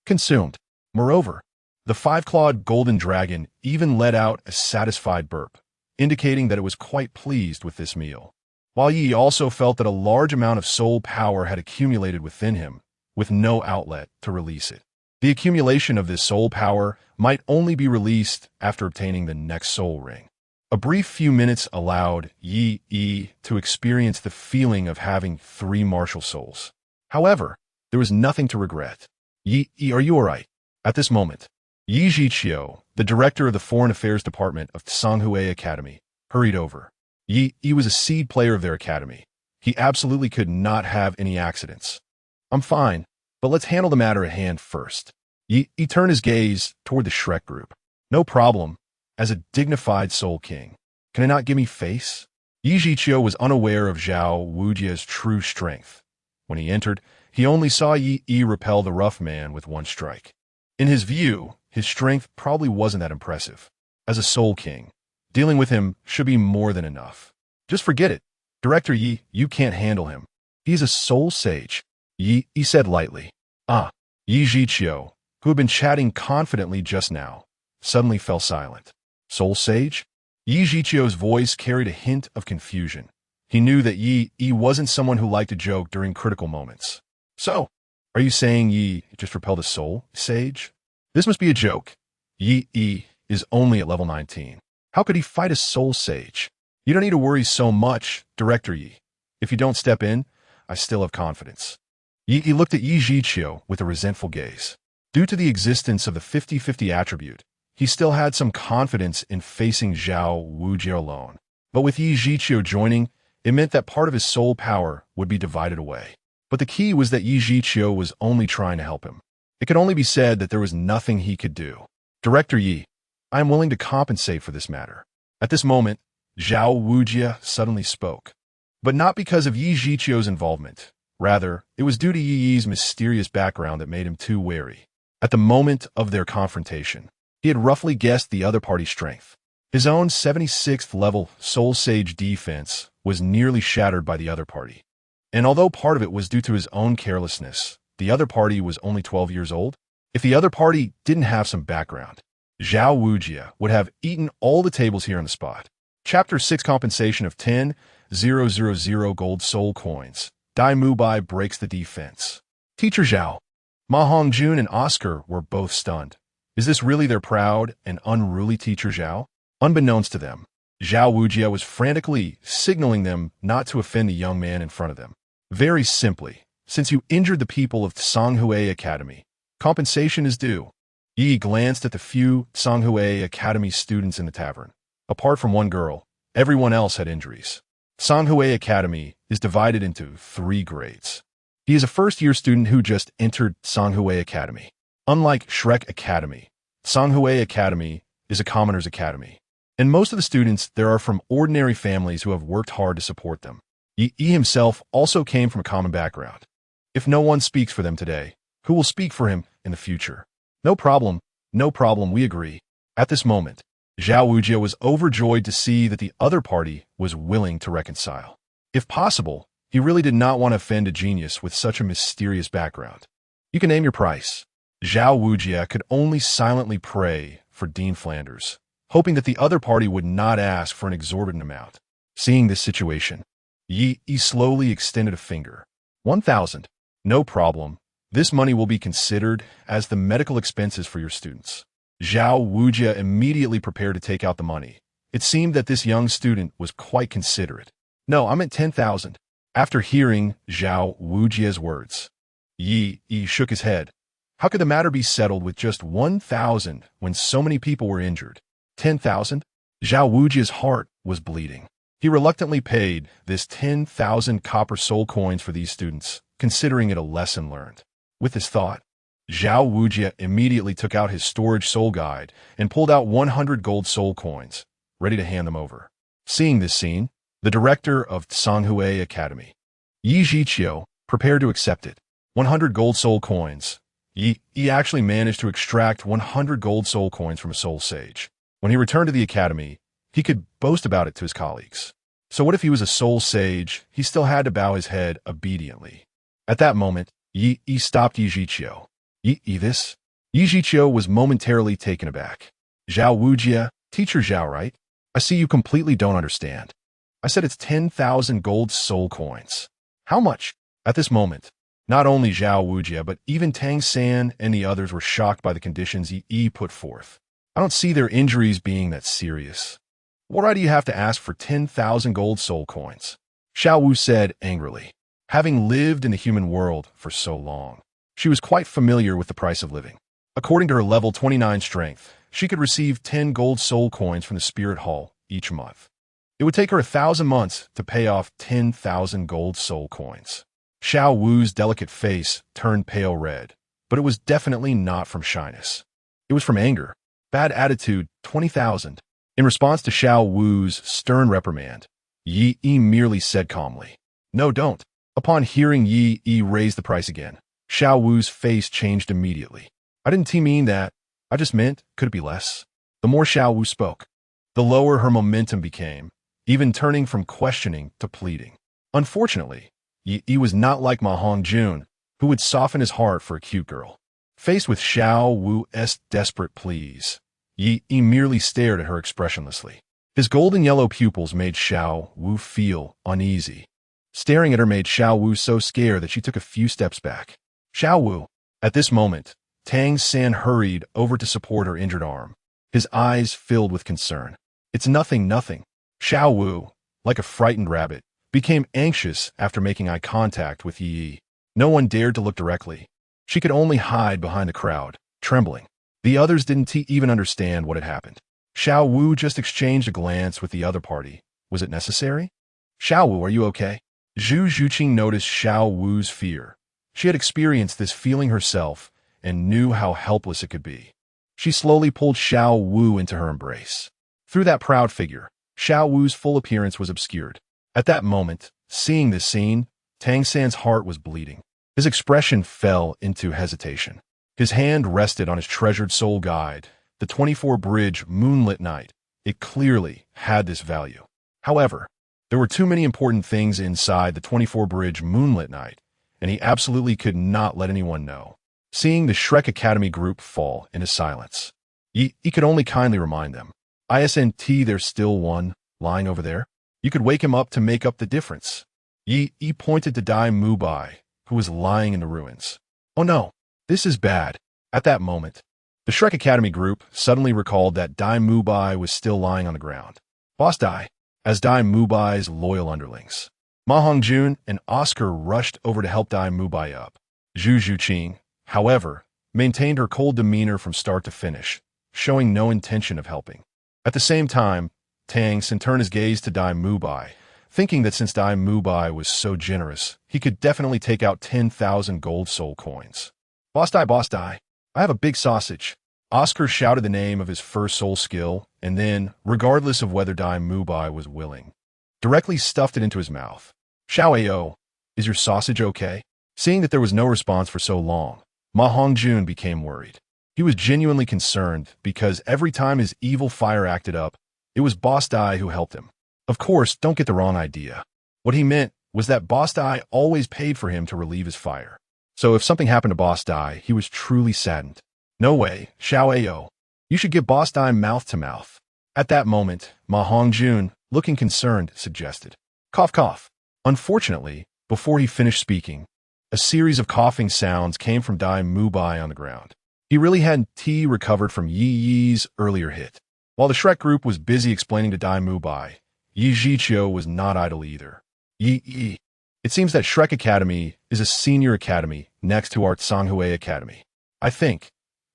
Consumed. Moreover, the five-clawed golden dragon even let out a satisfied burp, indicating that it was quite pleased with this meal. While Yi also felt that a large amount of soul power had accumulated within him, with no outlet to release it. The accumulation of this soul power might only be released after obtaining the next soul ring. A brief few minutes allowed Yi to experience the feeling of having 3 martial souls. However, there was nothing to regret. Yi, are you alright? At this moment, Yi Zhiqiu, the director of the Foreign Affairs Department of Canghui Academy, hurried over. Yi was a seed player of their academy. He absolutely could not have any accidents. I'm fine, but let's handle the matter at hand first. Yi turned his gaze toward the Shrek group. No problem. As a dignified soul king, can I not give me face? Yi Zhiqiu was unaware of Zhao Wujin's true strength. When he entered, he only saw Yi repel the rough man with one strike. In his view, his strength probably wasn't that impressive. As a soul king, dealing with him should be more than enough. Just forget it. Director Yi, you can't handle him. He is a soul sage. Yi said lightly. Yi Zhiqiu, who had been chatting confidently just now, suddenly fell silent. Soul sage? Yi Zhiqiu's voice carried a hint of confusion. He knew that Yi wasn't someone who liked to joke during critical moments. So, are you saying Yi just repelled a soul sage? This must be a joke. Yi is only at level 19. How could he fight a soul sage? You don't need to worry so much, Director Yi. If you don't step in, I still have confidence. Yi looked at Yi Zhiqiu with a resentful gaze. Due to the existence of the 50-50 attribute, he still had some confidence in facing Zhao Wujin alone. But with Yi Zhiqiu joining, it meant that part of his soul power would be divided away. But the key was that Yi Zhiqiu was only trying to help him. It could only be said that there was nothing he could do. Director Yi, I am willing to compensate for this matter. At this moment, Zhao Wujin suddenly spoke. But not because of Yi Zhiqiu's involvement. Rather, it was due to Yi's mysterious background that made him too wary. At the moment of their confrontation, he had roughly guessed the other party's strength. His own 76th level Soul Sage defense was nearly shattered by the other party. And although part of it was due to his own carelessness, the other party was only 12 years old. If the other party didn't have some background, Zhao Wujin would have eaten all the tables here on the spot. Chapter 6 Compensation of 10,000 gold soul coins. Dai Mubai breaks the defense. Teacher Zhao, Ma Hongjun and Oscar were both stunned. Is this really their proud and unruly teacher Zhao? Unbeknownst to them, Zhao Wujin was frantically signaling them not to offend the young man in front of them. Very simply, since you injured the people of Canghui Academy, compensation is due. Yi glanced at the few Canghui Academy students in the tavern. Apart from one girl, everyone else had injuries. Canghui Academy is divided into 3 grades. He is a first-year student who just entered Canghui Academy. Unlike Shrek Academy, Canghui Academy is a commoner's academy. And most of the students there are from ordinary families who have worked hard to support them. Yi himself also came from a common background. If no one speaks for them today, who will speak for him in the future? No problem, we agree. At this moment, Zhao Wujin was overjoyed to see that the other party was willing to reconcile. If possible, he really did not want to offend a genius with such a mysterious background. You can name your price. Zhao Wujin could only silently pray for Dean Flanders, hoping that the other party would not ask for an exorbitant amount. Seeing this situation, Ye slowly extended a finger. 1,000. No problem. This money will be considered as the medical expenses for your students. Zhao Wujin immediately prepared to take out the money. It seemed that this young student was quite considerate. No, I'm at 10,000. After hearing Zhao Wujin's words, Ye shook his head. How could the matter be settled with just 1,000 when so many people were injured? 10,000? Zhao Wujin's heart was bleeding. He reluctantly paid this 10,000 copper soul coins for these students, considering it a lesson learned. With this thought, Zhao Wujin immediately took out his storage soul guide and pulled out 100 gold soul coins, ready to hand them over. Seeing this scene, the director of Canghui Academy, Yi Zhiqiu, prepared to accept it. 100 gold soul coins. He actually managed to extract 100 gold soul coins from a soul sage. When he returned to the academy, he could boast about it to his colleagues. So what if he was a soul sage? He still had to bow his head obediently. At that moment, Yi stopped Yi Zhiqiu. Yi this? Yi Zhiqiu was momentarily taken aback. Zhao Wujin, teacher Zhao, right? I see you completely don't understand. I said it's 10,000 gold soul coins. How much? At this moment, not only Zhao Wujin, but even Tang San and the others were shocked by the conditions Yi put forth. I don't see their injuries being that serious. What right do you have to ask for 10,000 gold soul coins? Xiao Wu said angrily. Having lived in the human world for so long, she was quite familiar with the price of living. According to her level 29 strength, she could receive 10 gold soul coins from the Spirit Hall each month. It would take her 1,000 months to pay off 10,000 gold soul coins. Xiao Wu's delicate face turned pale red, but it was definitely not from shyness. It was from anger. Bad attitude, 20,000. In response to Xiao Wu's stern reprimand, Yi merely said calmly, "No, don't." Upon hearing Yi raise the price again, Xiao Wu's face changed immediately. I didn't mean that. I just meant, could it be less? The more Xiao Wu spoke, the lower her momentum became, even turning from questioning to pleading. Unfortunately, Yi was not like Ma Hongjun, who would soften his heart for a cute girl. Faced with Xiao Wu's desperate pleas, Yi merely stared at her expressionlessly. His golden yellow pupils made Xiao Wu feel uneasy. Staring at her made Xiao Wu so scared that she took a few steps back. Xiao Wu. At this moment, Tang San hurried over to support her injured arm, his eyes filled with concern. It's nothing. Xiao Wu, like a frightened rabbit, became anxious after making eye contact with Yi. No one dared to look directly. She could only hide behind the crowd, trembling. The others didn't even understand what had happened. Xiao Wu just exchanged a glance with the other party. Was it necessary? Xiao Wu, are you okay? Zhu Zhuqing noticed Xiao Wu's fear. She had experienced this feeling herself and knew how helpless it could be. She slowly pulled Xiao Wu into her embrace. Through that proud figure, Xiao Wu's full appearance was obscured. At that moment, seeing this scene, Tang San's heart was bleeding. His expression fell into hesitation. His hand rested on his treasured soul guide, the 24-bridge moonlit night. It clearly had this value. However, there were too many important things inside the 24-bridge moonlit night, and he absolutely could not let anyone know. Seeing the Shrek Academy group fall into silence, he could only kindly remind them. Isn't there's still one lying over there? You could wake him up to make up the difference. He pointed to Dai Mubai, who was lying in the ruins. Oh no, this is bad. At that moment, the Shrek Academy group suddenly recalled that Dai Mubai was still lying on the ground. Boss Dai, as Dai Mubai's loyal underlings. Ma Hongjun and Oscar rushed over to help Dai Mubai up. Zhu Zhuqing, however, maintained her cold demeanor from start to finish, showing no intention of helping. At the same time, Tang San turned his gaze to Dai Mubai, thinking that since Dai Mubai was so generous, he could definitely take out 10,000 gold soul coins. Boss Dai, I have a big sausage. Oscar shouted the name of his first soul skill, and then, regardless of whether Dai Mubai was willing, directly stuffed it into his mouth. Xiao Ao, is your sausage okay? Seeing that there was no response for so long, Ma Hongjun became worried. He was genuinely concerned because every time his evil fire acted up, it was Boss Dai who helped him. Of course, don't get the wrong idea. What he meant was that Boss Dai always paid for him to relieve his fire. So if something happened to Boss Dai, he was truly saddened. No way, Xiao. You should give Boss Dai mouth to mouth. At that moment, Ma Hongjun, looking concerned, suggested. Cough, cough. Unfortunately, before he finished speaking, a series of coughing sounds came from Dai Mubai on the ground. He really hadn't recovered from Yi's earlier hit. While the Shrek group was busy explaining to Dai Mubai, Yi Zhiqiu was not idle either. Yi. It seems that Shrek Academy is a senior academy next to our Canghui Academy. I think.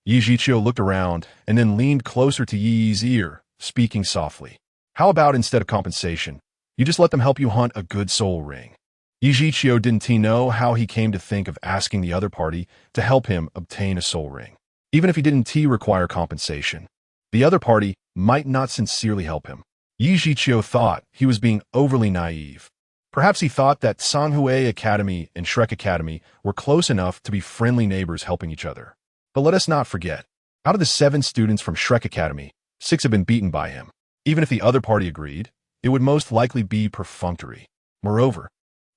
Yi Zhiqiu looked around and then leaned closer to Yi's ear, speaking softly. How about instead of compensation, you just let them help you hunt a good soul ring? Yi Zhiqiu didn't know how he came to think of asking the other party to help him obtain a soul ring. Even if he didn't require compensation, the other party might not sincerely help him. Yi Zhiqiu thought he was being overly naive. Perhaps he thought that Canghui Academy and Shrek Academy were close enough to be friendly neighbors helping each other. But let us not forget, out of the 7 students from Shrek Academy, 6 have been beaten by him. Even if the other party agreed, it would most likely be perfunctory. Moreover,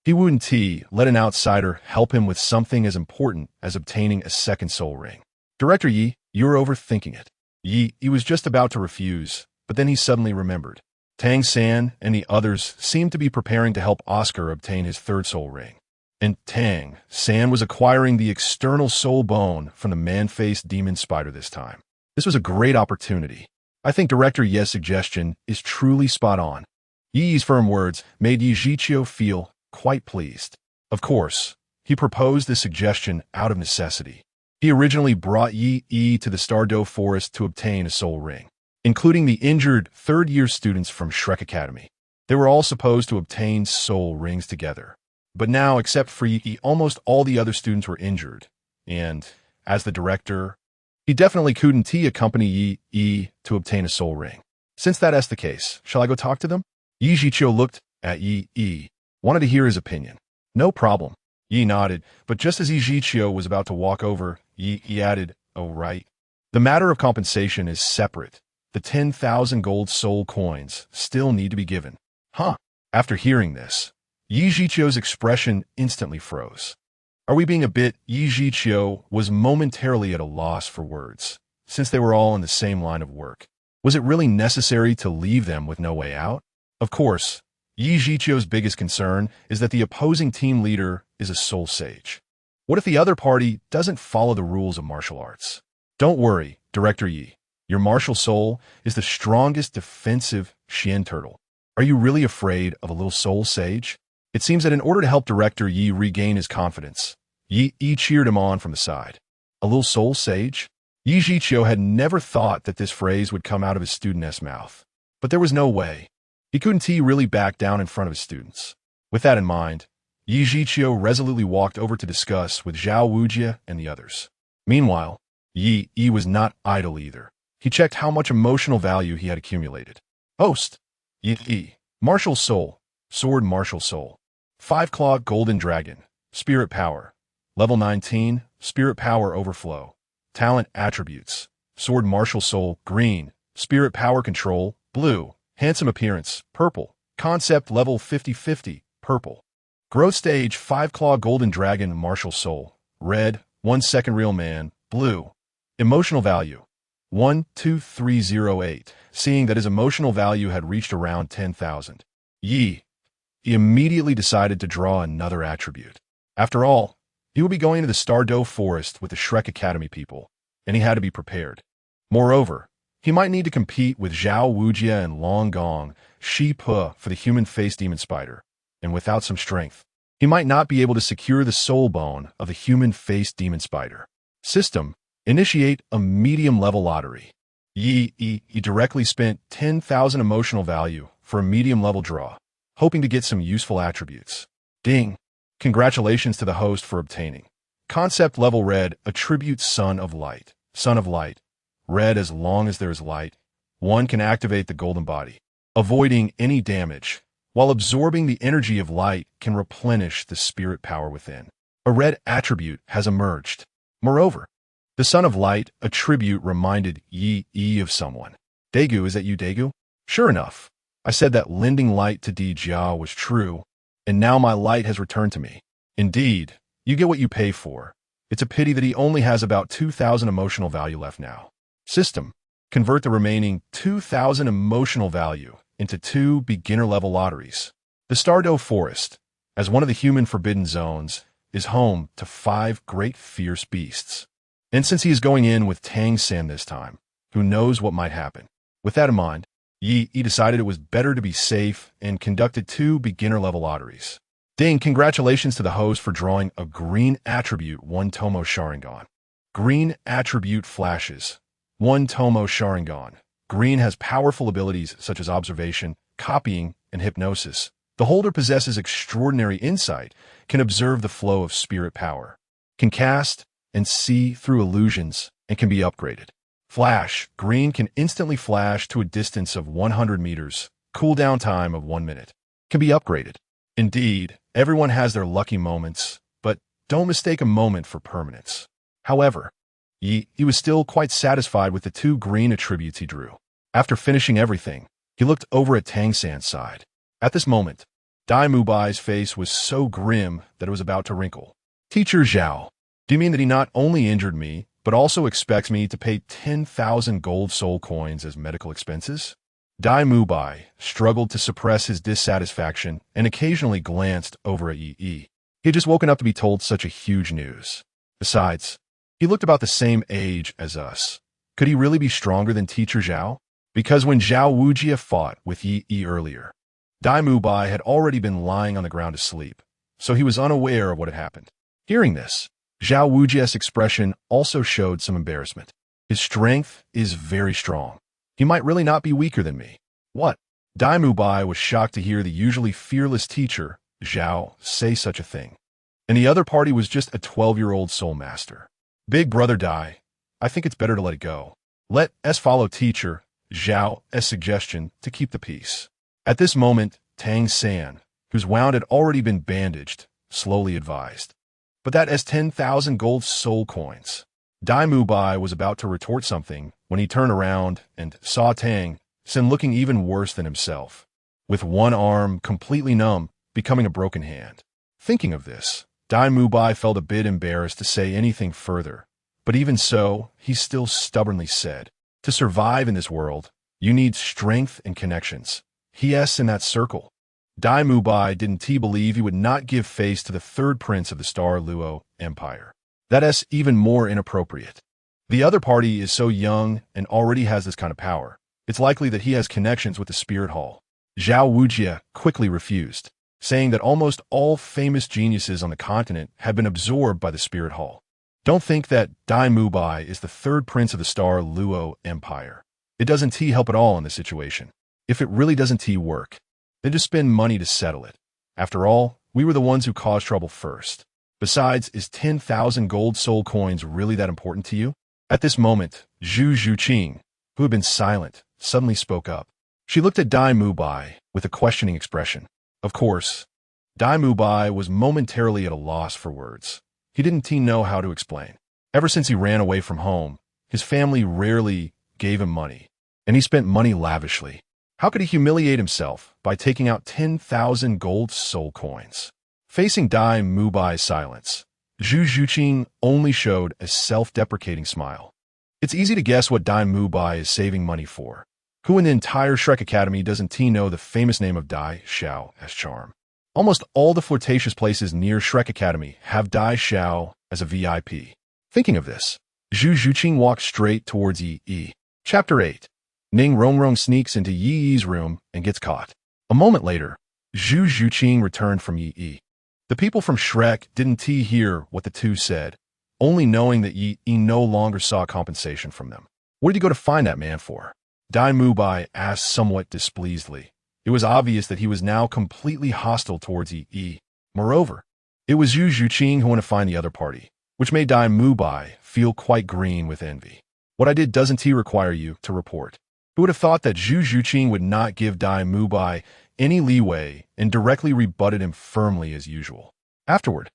he wouldn't let an outsider help him with something as important as obtaining a second soul ring. Director Yi, you're overthinking it. He was just about to refuse, but then he suddenly remembered. Tang San and the others seemed to be preparing to help Oscar obtain his 3rd soul ring. And Tang San was acquiring the external soul bone from the man-faced demon spider this time. This was a great opportunity. I think Director Ye's suggestion is truly spot on. Yi's firm words made Yi Zhiqiu feel quite pleased. Of course, he proposed this suggestion out of necessity. He originally brought Yi to the Stardo Forest to obtain a soul ring, including the injured 3rd-year students from Shrek Academy. They were all supposed to obtain soul rings together. But now, except for Yi, almost all the other students were injured. And, as the director, he definitely couldn't accompany Yi to obtain a soul ring. Since that's the case, shall I go talk to them? Yi Zhiqiu looked at Yi, wanted to hear his opinion. No problem. Yi nodded, but just as Yi Zhiqiu was about to walk over, Yi added, oh right. The matter of compensation is separate. The 10,000 gold soul coins still need to be given. Huh. After hearing this, Yi Zhiqiu's expression instantly froze. Are we being a bit? Yi Zhiqiu was momentarily at a loss for words, since they were all in the same line of work. Was it really necessary to leave them with no way out? Of course, Yi Zhiqiu's biggest concern is that the opposing team leader is a soul sage. What if the other party doesn't follow the rules of martial arts? Don't worry, Director Yi. Your martial soul is the strongest defensive Xian turtle. Are you really afraid of a little soul sage? It seems that in order to help Director Yi regain his confidence, Yi cheered him on from the side. A little soul sage? Yi Zhiqiu had never thought that this phrase would come out of his student's mouth. But there was no way. He couldn't really back down in front of his students. With that in mind, Yi Zhiqiu resolutely walked over to discuss with Zhao Wujin and the others. Meanwhile, Yi was not idle either. He checked how much emotional value he had accumulated. Host. Yi. Martial Soul. Sword Martial Soul. 5-Claw Golden Dragon. Spirit Power. Level 19. Spirit Power Overflow. Talent Attributes. Sword Martial Soul. Green. Spirit Power Control. Blue. Handsome Appearance. Purple. Concept Level 50-50. Purple. Growth Stage 5-Claw Golden Dragon Martial Soul. Red. 1 second Real Man. Blue. Emotional Value. 12308. Seeing that his emotional value had reached around 10,000. He immediately decided to draw another attribute. After all, he would be going to the Stardo Forest with the Shrek Academy people, and he had to be prepared. Moreover, he might need to compete with Zhao Wujin and Long Gong Shi Pe for the human-faced demon spider, and without some strength, he might not be able to secure the soul bone of the human-faced demon spider. System. Initiate a medium-level lottery. He directly spent 10,000 emotional value for a medium-level draw, hoping to get some useful attributes. Ding! Congratulations to the host for obtaining. Concept Level Red, Attribute Son of Light. Son of Light. Red as long as there is light. One can activate the golden body, avoiding any damage, while absorbing the energy of light can replenish the spirit power within. A red attribute has emerged. Moreover, the Son of Light attribute reminded Yi of someone. Daegu, is that you, Daegu? Sure enough, I said that lending light to Di Jia was true, and now my light has returned to me. Indeed, You get what you pay for. It's a pity that he only has about 2,000 emotional value left now. System. Convert the remaining 2,000 emotional value into 2 beginner-level lotteries. The Stardo Forest, as one of the human forbidden zones, is home to 5 great fierce beasts. And since he is going in with Tang San this time, who knows what might happen? With that in mind, Ye decided it was better to be safe and conducted 2 beginner-level lotteries. Ding, congratulations to the host for drawing a green attribute 1 Tomo Sharingan. Green attribute flashes. 1 Tomo Sharingan. Green has powerful abilities such as observation, copying, and hypnosis. The holder possesses extraordinary insight, can observe the flow of spirit power, can cast and see through illusions, and can be upgraded. Flash. Green can instantly flash to a distance of 100 meters, cooldown time of 1 minute. Can be upgraded. Indeed, everyone has their lucky moments, but don't mistake a moment for permanence. However, he was still quite satisfied with the 2 green attributes he drew. After finishing everything, he looked over at Tang San's side. At this moment, Dai Mubai's face was so grim that it was about to wrinkle. Teacher Zhao, do you mean that he not only injured me, but also expects me to pay 10,000 gold soul coins as medical expenses? Dai Mubai struggled to suppress his dissatisfaction and occasionally glanced over at Yi. He had just woken up to be told such a huge news. Besides, he looked about the same age as us. Could he really be stronger than Teacher Zhao? Because when Zhao Wujin fought with Yi earlier, Dai Mubai had already been lying on the ground asleep, so he was unaware of what had happened. Hearing this, Zhao Wujin's expression also showed some embarrassment. His strength is very strong. He might really not be weaker than me. What? Dai Mubai was shocked to hear the usually fearless teacher, Zhao, say such a thing. And the other party was just a 12-year-old soul master. Big brother Dai, I think it's better to let it go. Let us follow teacher Zhao's suggestion to keep the peace. At this moment, Tang San, whose wound had already been bandaged, slowly advised. But that is 10,000 gold soul coins. Dai Mubai was about to retort something when he turned around and saw Tang San looking even worse than himself, with one arm completely numb, becoming a broken hand. Thinking of this, Dai Mubai felt a bit embarrassed to say anything further, but even so, he still stubbornly said, "To survive in this world, you need strength and connections. He in that circle." Dai Mubai didn't believe he would not give face to the 3rd prince of the Douluo Empire. That is even more inappropriate. The other party is so young and already has this kind of power. It's likely that he has connections with the Spirit Hall. Zhao Wujin quickly refused, saying that almost all famous geniuses on the continent had been absorbed by the Spirit Hall. Don't think that Dai Mubai is the 3rd prince of the Douluo Empire. It doesn't help at all in this situation. If it really doesn't work, then just spend money to settle it. After all, we were the ones who caused trouble first. Besides, is 10,000 gold soul coins really that important to you? At this moment, Zhu Zhuqing, who had been silent, suddenly spoke up. She looked at Dai Mubai with a questioning expression. Of course, Dai Mubai was momentarily at a loss for words. He didn't know how to explain. Ever since he ran away from home, his family rarely gave him money, and he spent money lavishly. How could he humiliate himself by taking out 10,000 gold soul coins? Facing Dai Mubai's silence, Zhu Zhuqing only showed a self-deprecating smile. It's easy to guess what Dai Mubai is saving money for. Who in the entire Shrek Academy doesn't know the famous name of Dai Xiao as charm? Almost all the flirtatious places near Shrek Academy have Dai Xiao as a VIP. Thinking of this, Zhu Zhuqing walked straight towards Yi. Chapter 8. Ning Rongrong sneaks into Yi's room and gets caught. A moment later, Zhu Zhuqing returned from Yi. The people from Shrek didn't hear what the two said, only knowing that Yi no longer saw compensation from them. What did you go to find that man for? Dai Mubai asked somewhat displeasedly. It was obvious that he was now completely hostile towards Yi. Moreover, it was Zhu Zhuqing who wanted to find the other party, which made Dai Mubai feel quite green with envy. What I did doesn't require you to report. Who would have thought that Zhu Zhuqing would not give Dai Mubai any leeway and directly rebutted him firmly as usual. Afterward,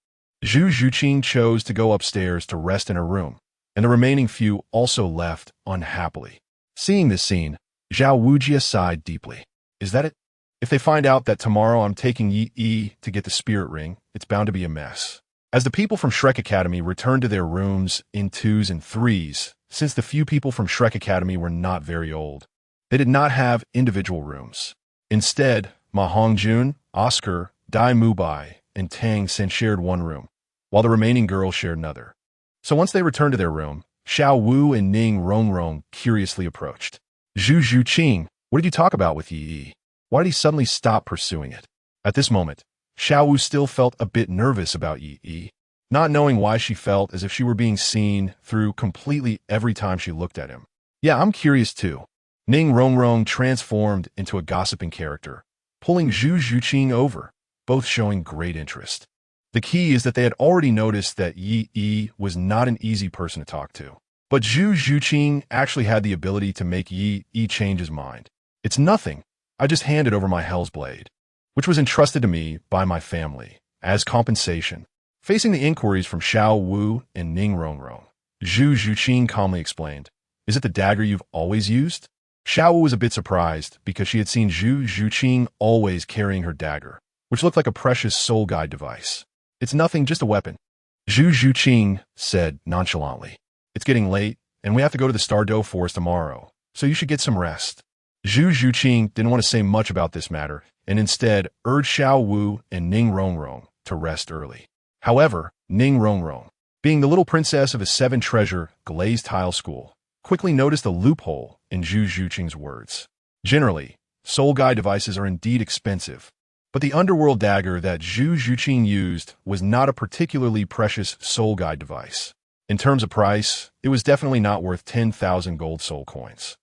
Zhu Zhuqing chose to go upstairs to rest in her room, and the remaining few also left unhappily. Seeing this scene, Zhao Wujin sighed deeply. Is that it? If they find out that tomorrow I'm taking Yi to get the spirit ring, it's bound to be a mess. As the people from Shrek Academy returned to their rooms in twos and threes, since the few people from Shrek Academy were not very old, they did not have individual rooms. Instead, Ma Hongjun, Oscar, Dai Mubai, and Tang San shared one room, while the remaining girls shared another. So once they returned to their room, Xiao Wu and Ning Rongrong curiously approached. Zhu Zhuqing, what did you talk about with Yi? Why did he suddenly stop pursuing it? At this moment, Xiao Wu still felt a bit nervous about Yi, not knowing why she felt as if she were being seen through completely every time she looked at him. Yeah, I'm curious too. Ning Rongrong transformed into a gossiping character, pulling Zhu Zhuqing over, both showing great interest. The key is that they had already noticed that Yi was not an easy person to talk to. But Zhu Zhuqing actually had the ability to make Yi change his mind. It's nothing. I just handed over my Hell's Blade, which was entrusted to me by my family, as compensation. Facing the inquiries from Xiao Wu and Ning Rongrong, Zhu Zhuqing calmly explained, "Is it the dagger you've always used?" Xiao Wu was a bit surprised because she had seen Zhu Zhuqing always carrying her dagger, which looked like a precious soul guide device. "It's nothing, just a weapon," Zhu Zhuqing said nonchalantly. "It's getting late, and we have to go to the Stardo Forest tomorrow, so you should get some rest." Zhu Zhuqing didn't want to say much about this matter, and instead urged Xiao Wu and Ning Rongrong to rest early. However, Ning Rongrong, being the little princess of a seven-treasure glazed tile school, quickly noticed a loophole in Zhu Zhuqing's words. Generally, soul guide devices are indeed expensive, but the underworld dagger that Zhu Zhuqing used was not a particularly precious soul guide device. In terms of price, it was definitely not worth 10,000 gold soul coins.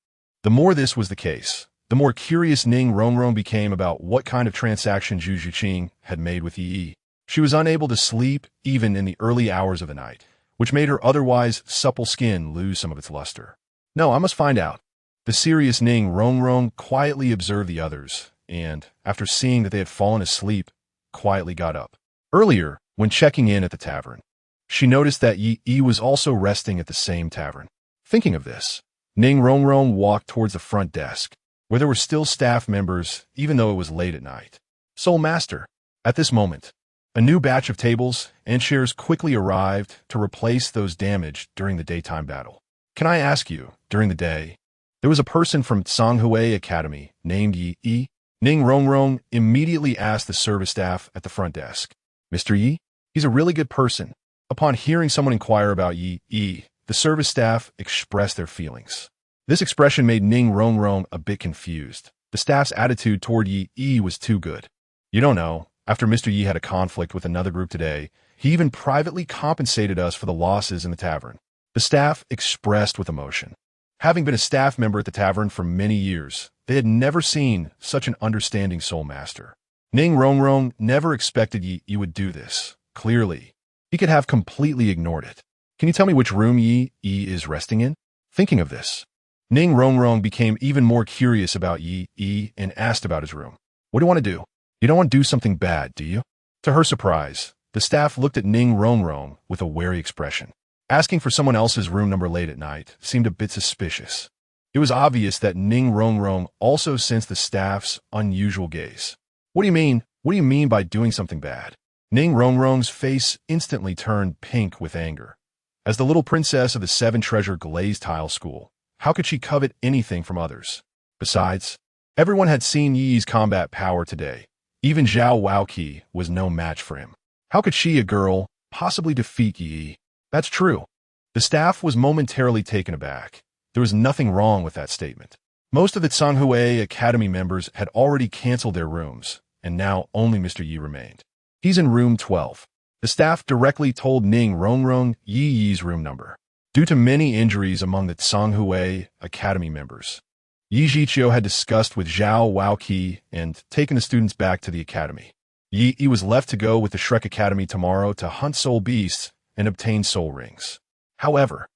The more this was the case, the more curious Ning Rongrong became about what kind of transaction Zhu Zhuqing had made with Yi. She was unable to sleep even in the early hours of the night, which made her otherwise supple skin lose some of its luster. "No, I must find out." The serious Ning Rongrong quietly observed the others, and, after seeing that they had fallen asleep, quietly got up. Earlier, when checking in at the tavern, she noticed that Yi was also resting at the same tavern. Thinking of this, Ning Rongrong walked towards the front desk, where there were still staff members even though it was late at night. "Soul Master." At this moment, a new batch of tables and chairs quickly arrived to replace those damaged during the daytime battle. "Can I ask you, during the day, there was a person from Canghui Academy named Yi?" Ning Rongrong immediately asked the service staff at the front desk. "Mr. Yi? He's a really good person." Upon hearing someone inquire about Yi, the service staff expressed their feelings. This expression made Ning Rongrong a bit confused. The staff's attitude toward Yi was too good. "You don't know. After Mr. Yi had a conflict with another group today, he even privately compensated us for the losses in the tavern." The staff expressed with emotion. Having been a staff member at the tavern for many years, they had never seen such an understanding soul master. Ning Rongrong never expected Yi would do this. Clearly, he could have completely ignored it. "Can you tell me which room Yi is resting in?" Thinking of this, Ning Rongrong became even more curious about Yi and asked about his room. "What do you want to do? You don't want to do something bad, do you?" To her surprise, the staff looked at Ning Rongrong with a wary expression. Asking for someone else's room number late at night seemed a bit suspicious. It was obvious that Ning Rongrong also sensed the staff's unusual gaze. What do you mean? What do you mean by doing something bad?" Ning Rongrong's face instantly turned pink with anger. As the little princess of the seven-treasure glazed tile school, how could she covet anything from others? Besides, everyone had seen Yi's combat power today. Even Zhao Wujin was no match for him. How could she, a girl, possibly defeat Yi? That's true. The staff was momentarily taken aback. There was nothing wrong with that statement. Most of the Canghui Academy members had already canceled their rooms, and now only Mr. Yi remained. "He's in room 12. The staff directly told Ning Rongrong Yi's room number. Due to many injuries among the Canghui Academy members, Yi Zhiqiu had discussed with Zhao Wujin and taken the students back to the academy. Yi was left to go with the Shrek Academy tomorrow to hunt soul beasts and obtain soul rings. However,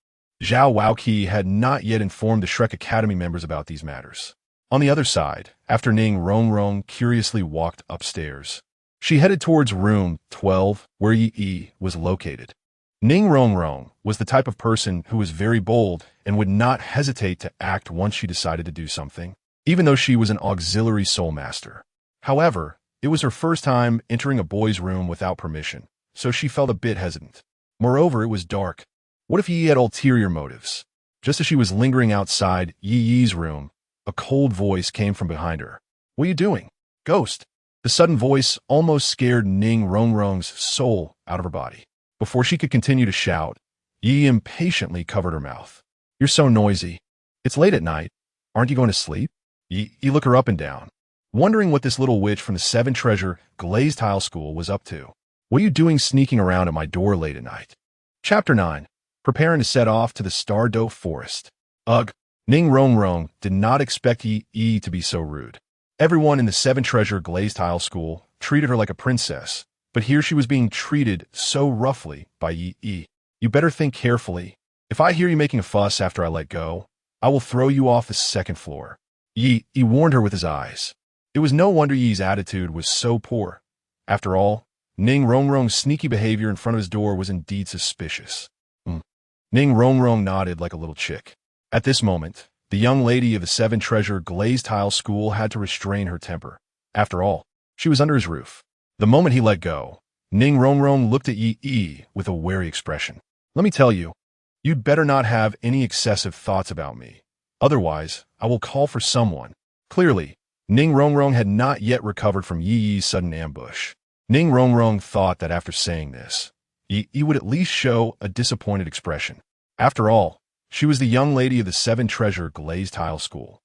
Zhao Wujin had not yet informed the Shrek Academy members about these matters. On the other side, after Ning Rongrong curiously walked upstairs, she headed towards room 12, where Yi was located. Ning Rongrong was the type of person who was very bold and would not hesitate to act once she decided to do something, even though she was an auxiliary soul master. However, it was her first time entering a boy's room without permission, so she felt a bit hesitant. Moreover, it was dark. What if Yi had ulterior motives? Just as she was lingering outside Yi's room, a cold voice came from behind her. "What are you doing? Ghost!" The sudden voice almost scared Ning Rongrong's soul out of her body. Before she could continue to shout, Yi impatiently covered her mouth. "You're so noisy. It's late at night. Aren't you going to sleep?" Yi looked her up and down, wondering what this little witch from the Seven Treasure Glazed Tile School was up to. "What are you doing sneaking around at my door late at night?" Chapter 9. Preparing to set off to the Stardo Forest. Ugh. Ning Rongrong did not expect Yi to be so rude. Everyone in the Seven Treasure Glazed Tile School treated her like a princess, but here she was being treated so roughly by Yi. "You better think carefully. If I hear you making a fuss after I let go, I will throw you off the second floor." Yi warned her with his eyes. It was no wonder Yi's attitude was so poor. After all, Ning Rongrong's sneaky behavior in front of his door was indeed suspicious. Ning Rongrong nodded like a little chick. At this moment, the young lady of the Seven Treasure Glazed Tile School had to restrain her temper. After all, she was under his roof. The moment he let go, Ning Rongrong looked at Yi with a wary expression. "Let me tell you, you'd better not have any excessive thoughts about me. Otherwise, I will call for someone." Clearly, Ning Rongrong had not yet recovered from Yi's sudden ambush. Ning Rongrong thought that after saying this, Yi would at least show a disappointed expression. After all, she was the young lady of the Seven Treasure Glazed Tile School.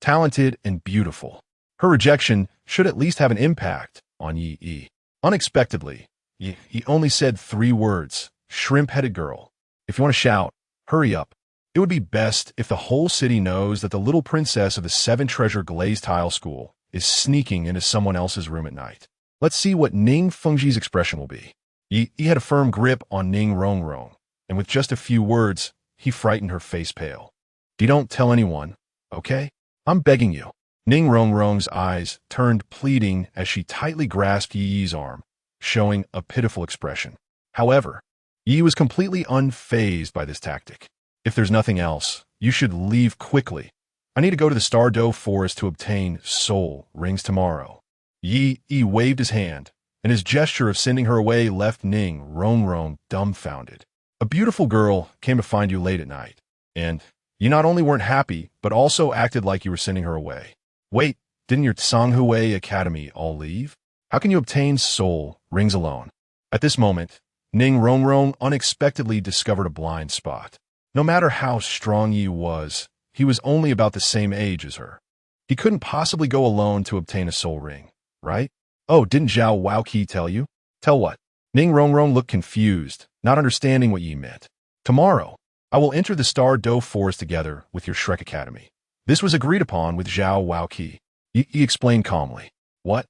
Talented and beautiful. Her rejection should at least have an impact on Yi. Unexpectedly, Yi only said 3 words, "Shrimp-headed girl. If you want to shout, hurry up. It would be best if the whole city knows that the little princess of the Seven Treasure Glazed Tile School is sneaking into someone else's room at night." Let's see what Ning Fengji's expression will be. Yi had a firm grip on Ning Rongrong, and with just a few words, he frightened her face pale. "You don't tell anyone, okay? I'm begging you." Ning Rongrong's eyes turned pleading as she tightly grasped Yi's arm, showing a pitiful expression. However, Yi was completely unfazed by this tactic. "If there's nothing else, you should leave quickly. I need to go to the Stardo Forest to obtain soul rings tomorrow." Yi waved his hand, and his gesture of sending her away left Ning Rongrong dumbfounded. A beautiful girl came to find you late at night, and you not only weren't happy, but also acted like you were sending her away. Wait, didn't your Canghui Academy all leave? How can you obtain soul rings alone? At this moment, Ning Rongrong unexpectedly discovered a blind spot. No matter how strong Yi was, he was only about the same age as her. He couldn't possibly go alone to obtain a soul ring, right? "Oh, didn't Zhao Wujin tell you?" "Tell what?" Ning Rongrong looked confused, not understanding what Yi meant. "Tomorrow, I will enter the Stardo Forest together with your Shrek Academy. This was agreed upon with Zhao Wujin." Yi explained calmly. "What?"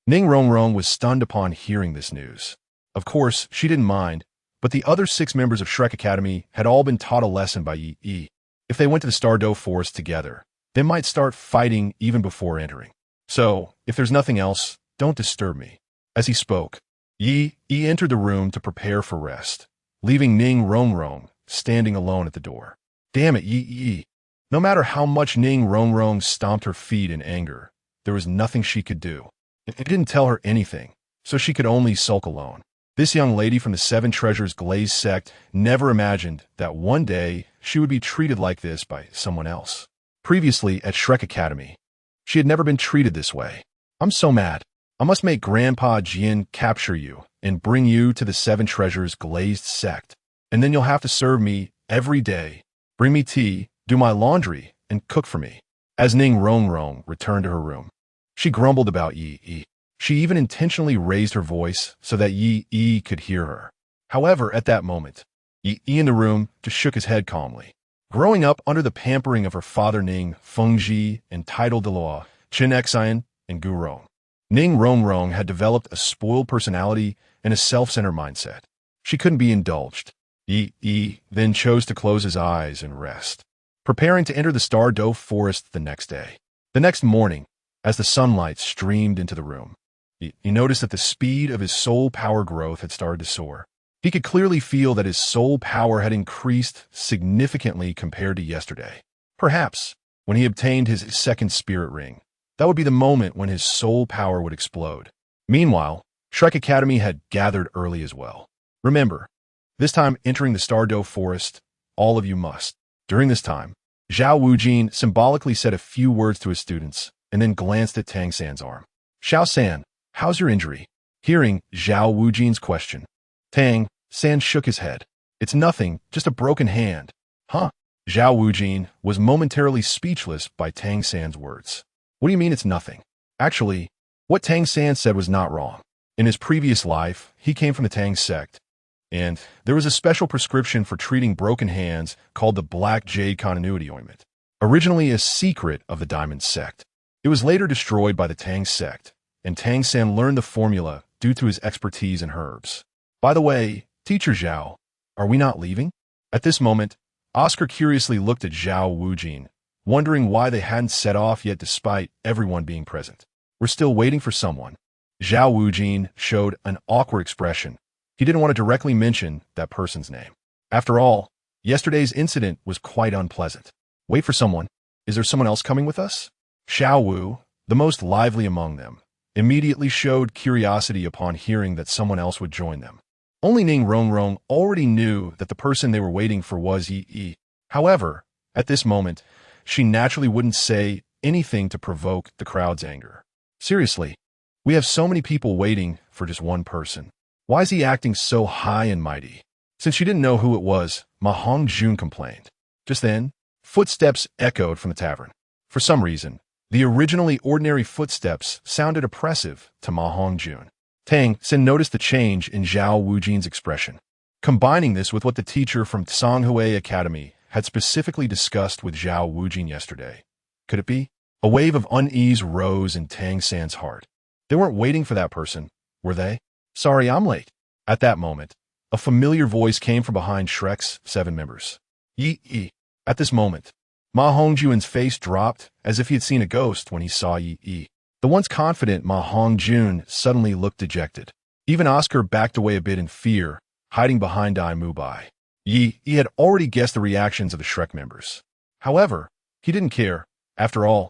Ning Rongrong was stunned upon hearing this news. Of course, she didn't mind, but the other 6 members of Shrek Academy had all been taught a lesson by Yi. If they went to the Stardo Forest together, they might start fighting even before entering. "So, if there's nothing else, don't disturb me." As he spoke, Yi entered the room to prepare for rest, leaving Ning Rongrong standing alone at the door. Damn it, Yi. No matter how much Ning Rongrong stomped her feet in anger, there was nothing she could do. It didn't tell her anything, so she could only sulk alone. This young lady from the Seven Treasures Glazed sect never imagined that one day she would be treated like this by someone else. Previously at Shrek Academy, she had never been treated this way. "I'm so mad. I must make Grandpa Jian capture you and bring you to the Seven Treasures Glazed sect. And then you'll have to serve me every day, bring me tea, do my laundry, and cook for me." As Ning Rongrong returned to her room, she grumbled about Yi. She even intentionally raised her voice so that Yi could hear her. However, at that moment, Yi in the room just shook his head calmly. Growing up under the pampering of her father Ning Fengji and titled Douluo, Chen Xian, and Gurong, Ning Rongrong had developed a spoiled personality and a self-centered mindset. She couldn't be indulged. Yi then chose to close his eyes and rest, preparing to enter the Stardo Forest the next day. The next morning, as the sunlight streamed into the room, he noticed that the speed of his soul power growth had started to soar. He could clearly feel that his soul power had increased significantly compared to yesterday. Perhaps, when he obtained his second spirit ring, that would be the moment when his soul power would explode. Meanwhile, Shrek Academy had gathered early as well. Remember, this time entering the Stardo Forest, all of you must. During this time, Zhao Wujin symbolically said a few words to his students and then glanced at Tang San's arm. Xiao San, how's your injury? Hearing Zhao Wujin's question, Tang San shook his head. It's nothing, just a broken hand. Huh? Zhao Wujin was momentarily speechless by Tang San's words. What do you mean it's nothing? Actually, what Tang San said was not wrong. In his previous life, he came from the Tang sect, and there was a special prescription for treating broken hands called the Black Jade Continuity Ointment, originally a secret of the Diamond sect. It was later destroyed by the Tang sect, and Tang San learned the formula due to his expertise in herbs. By the way, Teacher Zhao, are we not leaving? At this moment, Oscar curiously looked at Zhao Wujin, wondering why they hadn't set off yet despite everyone being present. We're still waiting for someone. Zhao Wujin showed an awkward expression. He didn't want to directly mention that person's name. After all, yesterday's incident was quite unpleasant. Wait for someone. Is there someone else coming with us? Xiao Wu, the most lively among them, immediately showed curiosity upon hearing that someone else would join them. Only Ning Rongrong already knew that the person they were waiting for was Yi. However, at this moment, she naturally wouldn't say anything to provoke the crowd's anger. Seriously, we have so many people waiting for just one person. Why is he acting so high and mighty? Since she didn't know who it was, Ma Hongjun complained. Just then, footsteps echoed from the tavern. For some reason, the originally ordinary footsteps sounded oppressive to Ma Hongjun. Tang San noticed the change in Zhao Wujin's expression. Combining this with what the teacher from Canghui Academy had specifically discussed with Zhao Wujin yesterday. Could it be? A wave of unease rose in Tang San's heart. They weren't waiting for that person, were they? Sorry, I'm late. At that moment, a familiar voice came from behind Shrek's 7 members. Yi. At this moment, Ma Hongjun's face dropped as if he had seen a ghost when he saw Yi. The once confident Ma Hongjun suddenly looked dejected. Even Oscar backed away a bit in fear, hiding behind Dai Mubai. Yi had already guessed the reactions of the Shrek members. However, he didn't care. After all,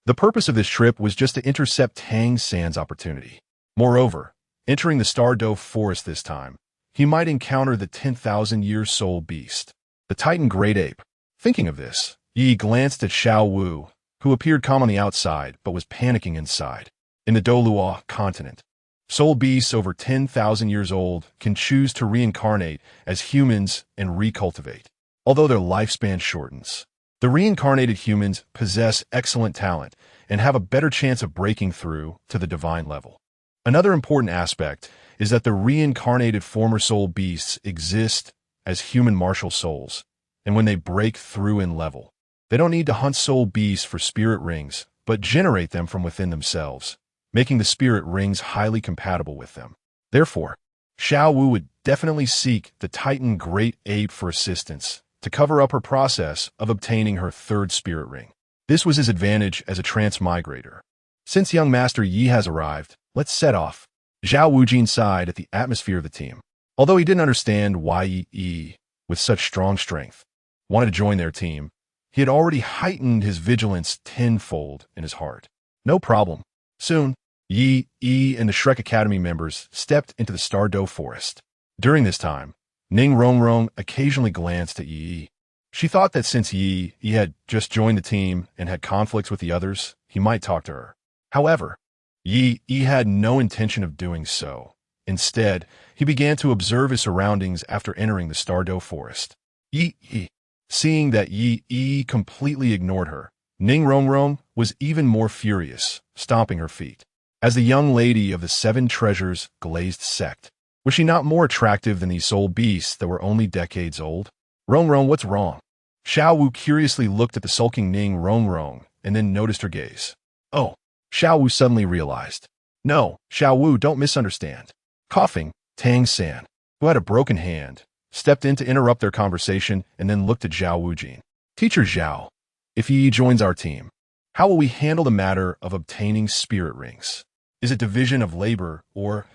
the purpose of this trip was just to intercept Tang San's opportunity. Moreover, entering the Stardo Forest this time, he might encounter the 10,000-year soul beast, the Titan Great Ape. Thinking of this, Yi glanced at Xiao Wu, who appeared calm on the outside but was panicking inside. In the Douluo continent, soul beasts over 10,000 years old can choose to reincarnate as humans and recultivate. Although their lifespan shortens, the reincarnated humans possess excellent talent and have a better chance of breaking through to the divine level. Another important aspect is that the reincarnated former soul beasts exist as human martial souls, and when they break through in level, they don't need to hunt soul beasts for spirit rings, but generate them from within themselves, making the spirit rings highly compatible with them. Therefore, Xiao Wu would definitely seek the Titan Great Ape for assistance to cover up her process of obtaining her 3rd spirit ring. This was his advantage as a transmigrator. Since young master.Ye has arrived, let's set off. Zhao Wujin sighed at the atmosphere of the team. Although he didn't understand why Yi, with such strong strength, wanted to join their team, he had already heightened his vigilance tenfold in his heart. No problem. Soon, Yi and the Shrek Academy members stepped into the Stardo Forest. During this time, Ning Rongrong occasionally glanced at Yi. She thought that since Yi had just joined the team and had conflicts with the others, he might talk to her. However, Yi had no intention of doing so. Instead, he began to observe his surroundings after entering the Stardo Forest. Yi. Seeing that Yi completely ignored her, Ning Rongrong was even more furious, stomping her feet. As the young lady of the 7 treasures glazed sect, was she not more attractive than these soul beasts that were only decades old? Rongrong, what's wrong? Xiao Wu curiously looked at the sulking Ning Rongrong and then noticed her gaze. Oh, Xiao Wu suddenly realized. No, Xiao Wu, don't misunderstand. Coughing, Tang San, who had a broken hand, stepped in to interrupt their conversation and then looked at Zhao Wujin. Teacher Zhao, if Yi joins our team, how will we handle the matter of obtaining spirit rings? Is it division of labor or...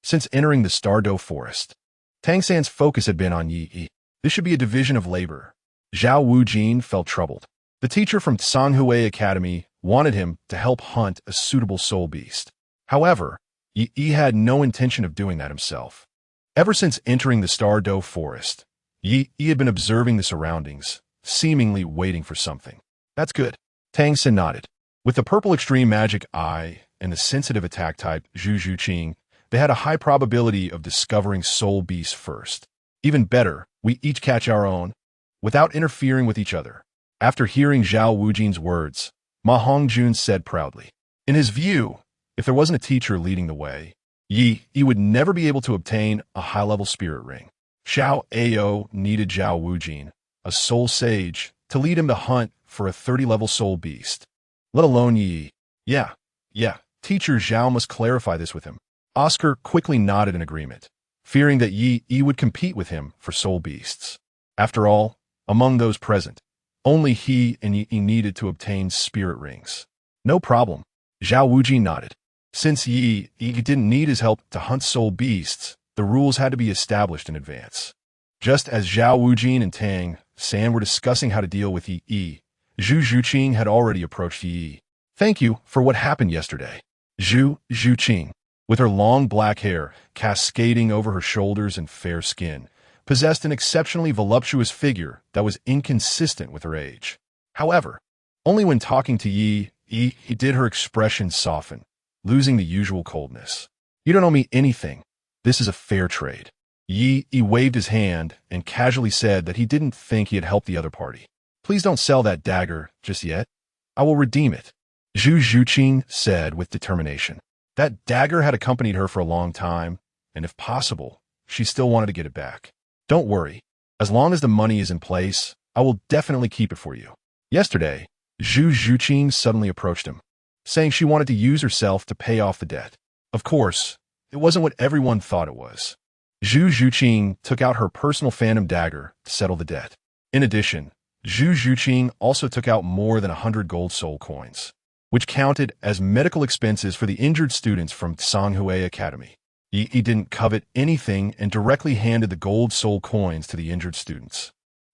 Since entering the Stardo Forest, Tang San's focus had been on Yi. This should be a division of labor. Zhao Wujin felt troubled. The teacher from Canghui Academy wanted him to help hunt a suitable soul beast. However, Yi had no intention of doing that himself. Ever since entering the Stardo forest, Ye had been observing the surroundings, seemingly waiting for something. That's good. Tang San nodded. With the purple extreme magic eye and the sensitive attack type Zhu Zhuqing, they had a high probability of discovering soul beasts first. Even better, we each catch our own, without interfering with each other. After hearing Zhao Wujin's words, Ma Hongjun said proudly. In his view, if there wasn't a teacher leading the way, Ye would never be able to obtain a high-level spirit ring. Xiao Ao needed Zhao Wujin, a soul sage, to lead him to hunt for a 30-level soul beast. Let alone Ye. Yeah, Teacher Zhao must clarify this with him. Oscar quickly nodded in agreement, fearing that Ye would compete with him for soul beasts. After all, among those present, only he and Ye needed to obtain spirit rings. No problem. Zhao Wujin nodded. Since Ye didn't need his help to hunt soul beasts, the rules had to be established in advance. Just as Zhao Wujin and Tang San were discussing how to deal with Ye, Zhu Zhuqing had already approached Ye. Thank you for what happened yesterday. Zhu Zhuqing, with her long black hair cascading over her shoulders and fair skin, possessed an exceptionally voluptuous figure that was inconsistent with her age. However, only when talking to Ye did her expression soften, losing the usual coldness. You don't owe me anything. This is a fair trade. Ye waved his hand and casually said that he didn't think he had helped the other party. Please don't sell that dagger just yet. I will redeem it. Zhu Zhuqing said with determination. That dagger had accompanied her for a long time, and if possible, she still wanted to get it back. Don't worry. As long as the money is in place, I will definitely keep it for you. Yesterday, Zhu Zhuqing suddenly approached him, saying she wanted to use herself to pay off the debt. Of course, it wasn't what everyone thought it was. Zhu Zhuqing took out her personal phantom dagger to settle the debt. In addition, Zhu Zhuqing also took out more than 100 gold soul coins, which counted as medical expenses for the injured students from Canghui Academy. He didn't covet anything and directly handed the gold soul coins to the injured students.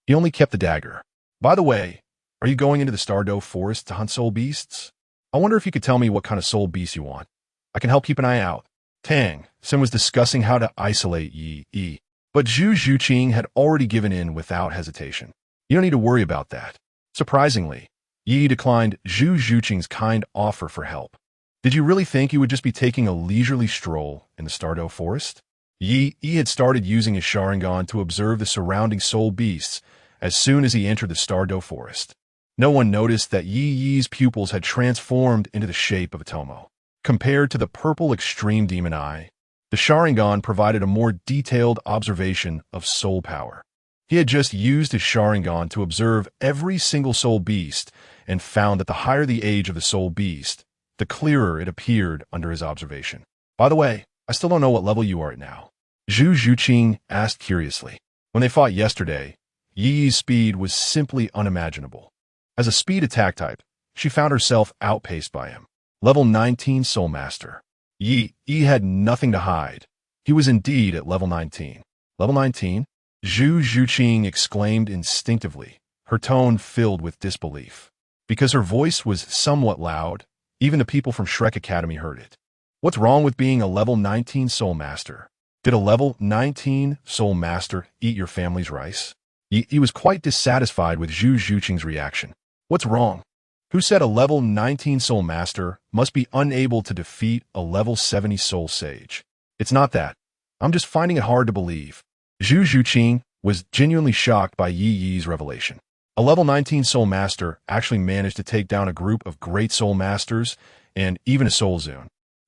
He only kept the dagger. By the way, are you going into the Stardo forest to hunt soul beasts? I wonder if you could tell me what kind of soul beast you want. I can help keep an eye out. Tang San was discussing how to isolate Ye, but Zhu Zhuqing had already given in without hesitation. You don't need to worry about that. Surprisingly, Ye declined Zhu Zhuqing's kind offer for help. Did you really think you would just be taking a leisurely stroll in the Stardo forest? Ye had started using his Sharingan to observe the surrounding soul beasts as soon as he entered the Stardo forest. No one noticed that Ye's pupils had transformed into the shape of a Tomo. Compared to the purple extreme demon eye, the Sharingan provided a more detailed observation of soul power. He had just used his Sharingan to observe every single soul beast and found that the higher the age of the soul beast, the clearer it appeared under his observation. By the way, I still don't know what level you are at now. Zhu Zhuqing asked curiously. When they fought yesterday, Ye's speed was simply unimaginable. As a speed attack type, she found herself outpaced by him. Level 19 Soul Master. Ye had nothing to hide. He was indeed at level 19. Level 19? Zhu Zhuqing exclaimed instinctively, her tone filled with disbelief. Because her voice was somewhat loud, even the people from Shrek Academy heard it. What's wrong with being a level 19 Soul Master? Did a level 19 Soul Master eat your family's rice? He was quite dissatisfied with Zhu Zhuqing's reaction. What's wrong? Who said a level 19 Soul Master must be unable to defeat a level 70 Soul Sage? It's not that. I'm just finding it hard to believe. Zhu Zhuqing was genuinely shocked by Ye's revelation. A level 19 Soul Master actually managed to take down a group of great Soul Masters and even a Soul Zune.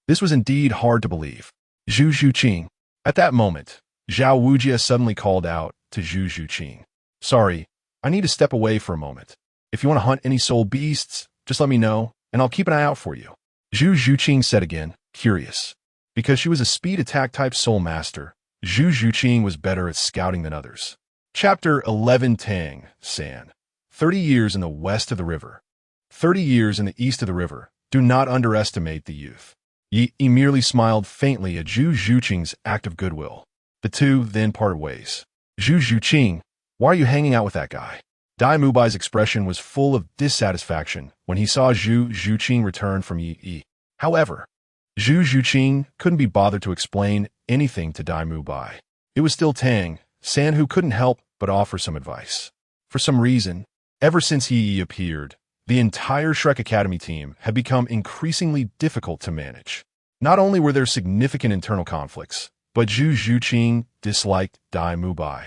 This was indeed hard to believe. Zhu Zhuqing. At that moment, Zhao Wujin suddenly called out to Zhu Zhuqing. Sorry, I need to step away for a moment. If you want to hunt any soul beasts, just let me know, and I'll keep an eye out for you. Zhu Zhuqing said again, curious. Because she was a speed attack type Soul Master, Zhu Zhuqing was better at scouting than others. Chapter 11 Tang San. 30 years in the west of the river. 30 years in the east of the river. Do not underestimate the youth. He merely smiled faintly at Zhu Zhuqing's act of goodwill. The two then parted ways. Zhu Zhuqing, why are you hanging out with that guy? Dai Mubai's expression was full of dissatisfaction when he saw Zhu Zhuqing return from Yi. However, Zhu Zhuqing couldn't be bothered to explain anything to Dai Mubai. It was still Tang San who couldn't help but offer some advice. For some reason, ever since Ye appeared, the entire Shrek Academy team had become increasingly difficult to manage. Not only were there significant internal conflicts, but Zhu Zhuqing disliked Dai Mubai.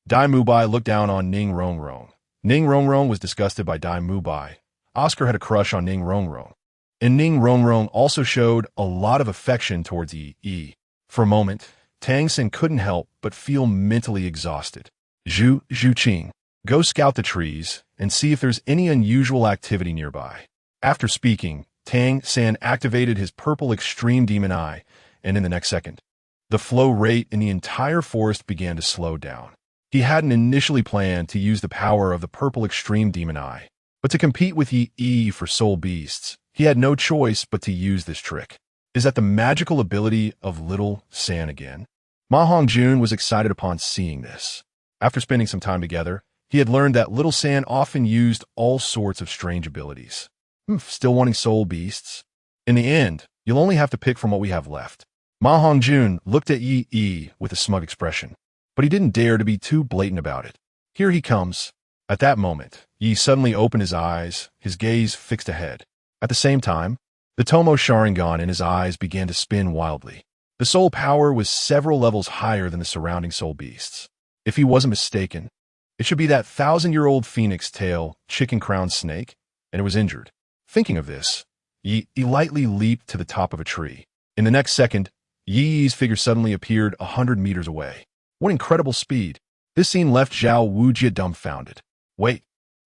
Dai Mubai looked down on Ning Rongrong. Ning Rongrong was disgusted by Dai Mubai. Oscar had a crush on Ning Rongrong. And Ning Rongrong also showed a lot of affection towards Yi. For a moment, Tang San couldn't help but feel mentally exhausted. Zhu Zhuqing, go scout the trees and see if there's any unusual activity nearby. After speaking, Tang San activated his purple extreme demon eye, and in the next second, the flow rate in the entire forest began to slow down. He hadn't initially planned to use the power of the purple extreme demon eye, but to compete with Yi for soul beasts, he had no choice but to use this trick. Is that the magical ability of Little San again? Ma Hongjun was excited upon seeing this. After spending some time together, he had learned that Little San often used all sorts of strange abilities. Still wanting soul beasts? In the end, you'll only have to pick from what we have left. Ma Hongjun looked at Yi with a smug expression, but he didn't dare to be too blatant about it. Here he comes. At that moment, Yi suddenly opened his eyes, his gaze fixed ahead. At the same time, the Tomo Sharingan in his eyes began to spin wildly. The soul power was several levels higher than the surrounding soul beasts. If he wasn't mistaken, it should be that 1,000-year-old phoenix tail, chicken-crowned snake, and it was injured. Thinking of this, Yi lightly leaped to the top of a tree. In the next second, Yi's figure suddenly appeared 100 meters away. What incredible speed! This scene left Zhao Wujin dumbfounded. Wait,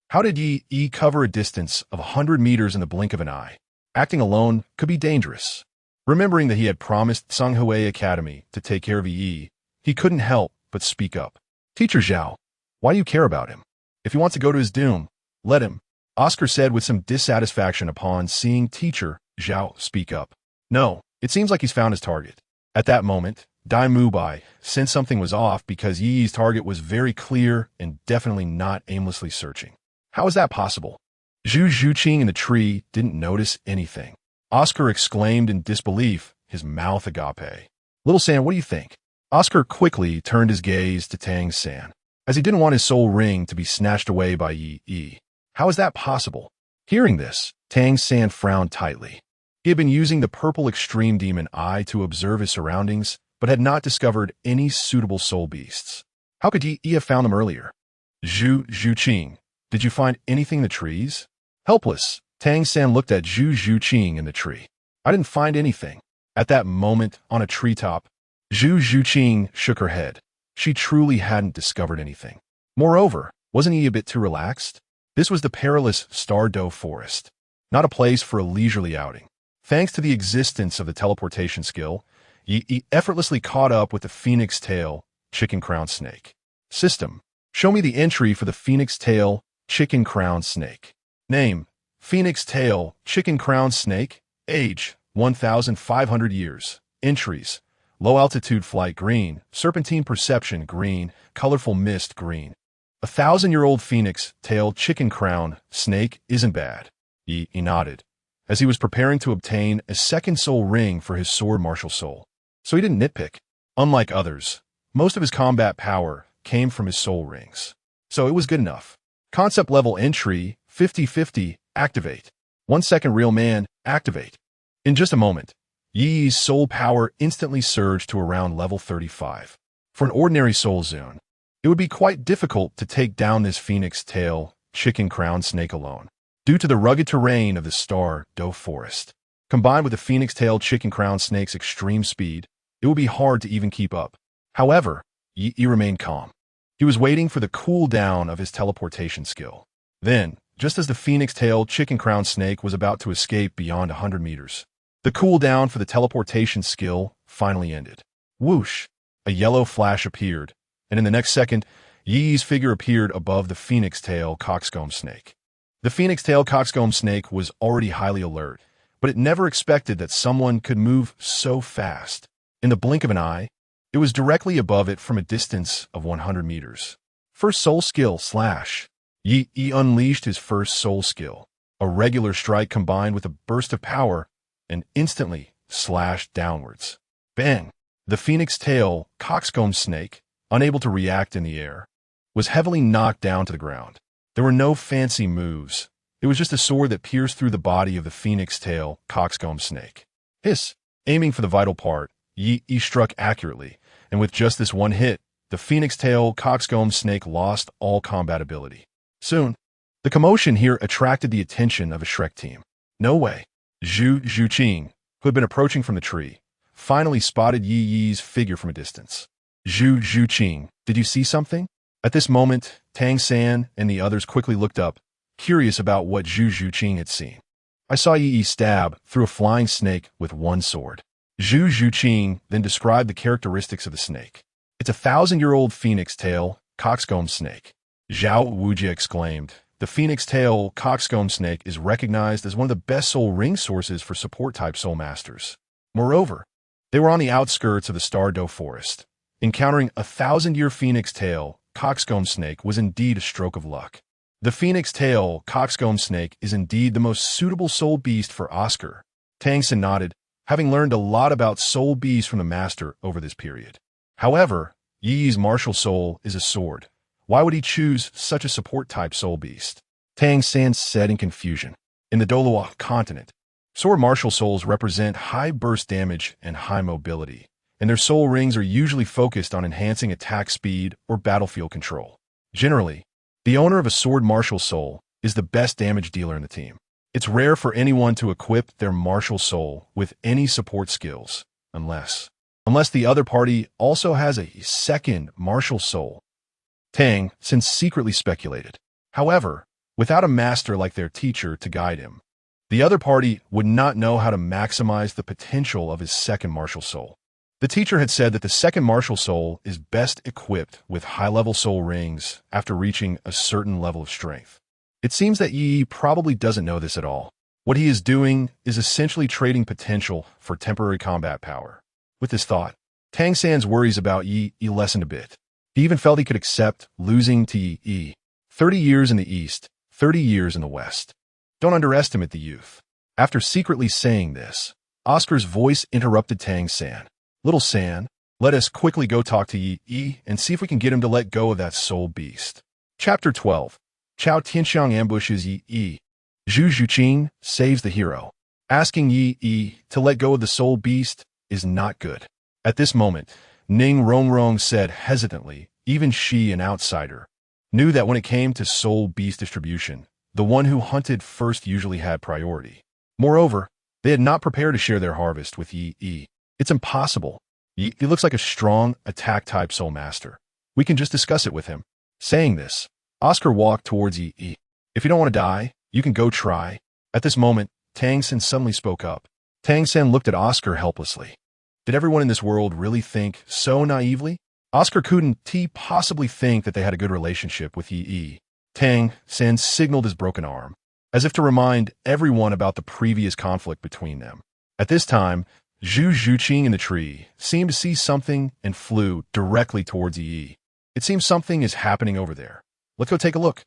how did Yi cover a distance of 100 meters in the blink of an eye? Acting alone could be dangerous. Remembering that he had promised Canghui Academy to take care of Yi, he couldn't help but speak up. Teacher Zhao, why do you care about him? If he wants to go to his doom, let him, Oscar said with some dissatisfaction upon seeing Teacher Zhao speak up. No, it seems like he's found his target. At that moment, Dai Mubai sensed something was off because Yi's target was very clear and definitely not aimlessly searching. How is that possible? Zhu Zhuqing in the tree didn't notice anything. Oscar exclaimed in disbelief, his mouth agape. Little San, what do you think? Oscar quickly turned his gaze to Tang San, as he didn't want his soul ring to be snatched away by Yi. How is that possible? Hearing this, Tang San frowned tightly. He had been using the purple extreme demon eye to observe his surroundings, but had not discovered any suitable soul beasts. How could Yi have found them earlier? Zhu Zhuqing, did you find anything in the trees? Helpless, Tang San looked at Zhu Zhuqing in the tree. I didn't find anything. At that moment, on a treetop, Zhu Zhuqing shook her head. She truly hadn't discovered anything. Moreover, wasn't he a bit too relaxed? This was the perilous Star-Do forest, not a place for a leisurely outing. Thanks to the existence of the teleportation skill, Yi effortlessly caught up with the phoenix tail, chicken-crowned snake. System. Show me the entry for the phoenix tail, chicken-crowned snake. Name. Phoenix tail, chicken-crowned snake. Age. 1,500 years. Entries. Low-altitude flight green, serpentine perception green, colorful mist green. 1,000-year-old phoenix tail chicken-crowned snake isn't bad. He nodded, as he was preparing to obtain a second soul ring for his sword martial soul. So he didn't nitpick. Unlike others, most of his combat power came from his soul rings. So it was good enough. Concept level entry, 50-50, activate. 1 second real man, activate. In just a moment, Yi's soul power instantly surged to around level 35. For an ordinary soul zone, it would be quite difficult to take down this phoenix tail, chicken-crowned snake alone, due to the rugged terrain of the Star-Do forest. Combined with the phoenix tail chicken-crowned snake's extreme speed, it would be hard to even keep up. However, Yi remained calm. He was waiting for the cooldown of his teleportation skill. Then, just as the phoenix tail chicken-crowned snake was about to escape beyond 100 meters, the cooldown for the teleportation skill finally ended. Whoosh! A yellow flash appeared, and in the next second, Yi's figure appeared above the phoenix tail coxcomb snake. The phoenix tail coxcomb snake was already highly alert, but it never expected that someone could move so fast. In the blink of an eye, it was directly above it from a distance of 100 meters. First soul skill slash. Yi unleashed his first soul skill, a regular strike combined with a burst of power, and instantly slashed downwards. Bang! The phoenix tail coxcomb snake unable to react in the air, was heavily knocked down to the ground. There were no fancy moves. It was just a sword that pierced through the body of the phoenix tail coxcomb snake. Hiss! Aiming for the vital part, Ye struck accurately, and with just this one hit, the phoenix tail coxcomb snake lost all combat ability. Soon, the commotion here attracted the attention of a Shrek team. No way. Zhao Wujin, who had been approaching from the tree, finally spotted Ye's figure from a distance. Zhao Wujin, did you see something? At this moment, Tang San and the others quickly looked up, curious about what Zhao Wujin had seen. I saw Ye stab through a flying snake with one sword. Zhao Wujin then described the characteristics of the snake. It's a 1,000-year-old phoenix tail coxcomb snake. Zhao Wujin exclaimed, the phoenix tail coxcomb snake is recognized as one of the best soul ring sources for support-type soul masters. Moreover, they were on the outskirts of the Douluo forest. Encountering a 1,000-year phoenix tail coxcomb snake was indeed a stroke of luck. The phoenix tail coxcomb snake is indeed the most suitable soul beast for Oscar. Tang San nodded, having learned a lot about soul beasts from the master over this period. However, Ye's martial soul is a sword. Why would he choose such a support-type soul beast? Tang San said in confusion. In the Douluo continent, sword martial souls represent high burst damage and high mobility, and their soul rings are usually focused on enhancing attack speed or battlefield control. Generally, the owner of a sword martial soul is the best damage dealer in the team. It's rare for anyone to equip their martial soul with any support skills, unless the other party also has a second martial soul. Tang San secretly speculated. However, without a master like their teacher to guide him, the other party would not know how to maximize the potential of his second martial soul. The teacher had said that the second martial soul is best equipped with high-level soul rings after reaching a certain level of strength. It seems that Ye probably doesn't know this at all. What he is doing is essentially trading potential for temporary combat power. With this thought, Tang San's worries about Ye lessened a bit. He even felt he could accept losing to Ye. 30 years in the east, 30 years in the west. Don't underestimate the youth. After secretly saying this, Oscar's voice interrupted Tang San. Little San, let us quickly go talk to Ye and see if we can get him to let go of that soul beast. Chapter 12. Chao Tianxiang ambushes Ye. Zhao Wujin saves the hero. Asking Ye to let go of the soul beast is not good. At this moment, Ning Rongrong said hesitantly, even she, an outsider, knew that when it came to soul beast distribution, the one who hunted first usually had priority. Moreover, they had not prepared to share their harvest with Ye. It's impossible. He looks like a strong, attack-type soul master. We can just discuss it with him. Saying this, Oscar walked towards Ye. If you don't want to die, you can go try. At this moment, Tang San suddenly spoke up. Tang San looked at Oscar helplessly. Did everyone in this world really think so naively? Oscar couldn't possibly think that they had a good relationship with Ye. Tang San signaled his broken arm, as if to remind everyone about the previous conflict between them. At this time, Zhao Wujin in the tree seemed to see something and flew directly towards Ye. It seems something is happening over there. Let's go take a look.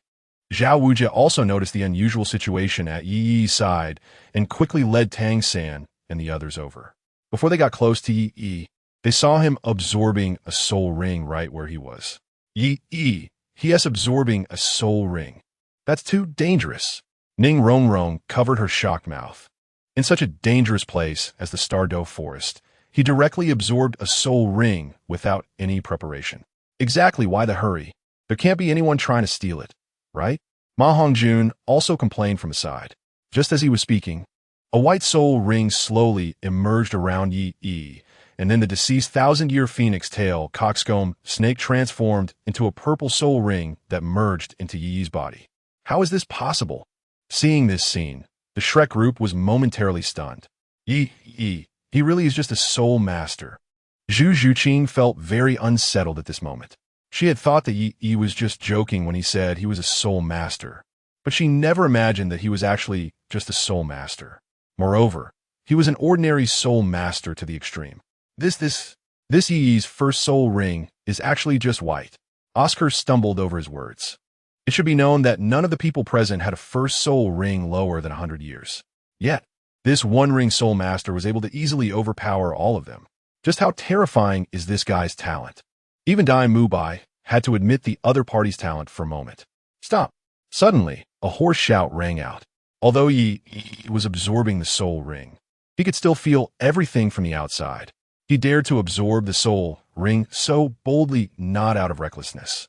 Zhao Wujin also noticed the unusual situation at Ye's side and quickly led Tang San and the others over. Before they got close to Ye, they saw him absorbing a soul ring right where he was. He is absorbing a soul ring. That's too dangerous. Ning Rongrong covered her shocked mouth. In such a dangerous place as the Douluo forest, he directly absorbed a soul ring without any preparation. Exactly why the hurry? There can't be anyone trying to steal it, right? Ma Hongjun also complained from aside. Just as he was speaking, a white soul ring slowly emerged around Ye, and then the deceased 1,000-year phoenix tail coxcomb snake transformed into a purple soul ring that merged into Ye's body. How is this possible? Seeing this scene, the Shrek group was momentarily stunned. He really is just a soul master. Zhao Wujin felt very unsettled at this moment. She had thought that Ye was just joking when he said he was a soul master, but she never imagined that he was actually just a soul master. Moreover, he was an ordinary soul master to the extreme. This Ye's first soul ring is actually just white. Oscar stumbled over his words. It should be known that none of the people present had a first soul ring lower than 100 years. Yet, this one-ring soul master was able to easily overpower all of them. Just how terrifying is this guy's talent? Even Dai Mubai had to admit the other party's talent for a moment. Stop. Suddenly, a hoarse shout rang out. Although Ye was absorbing the soul ring, he could still feel everything from the outside. He dared to absorb the soul ring so boldly, not out of recklessness,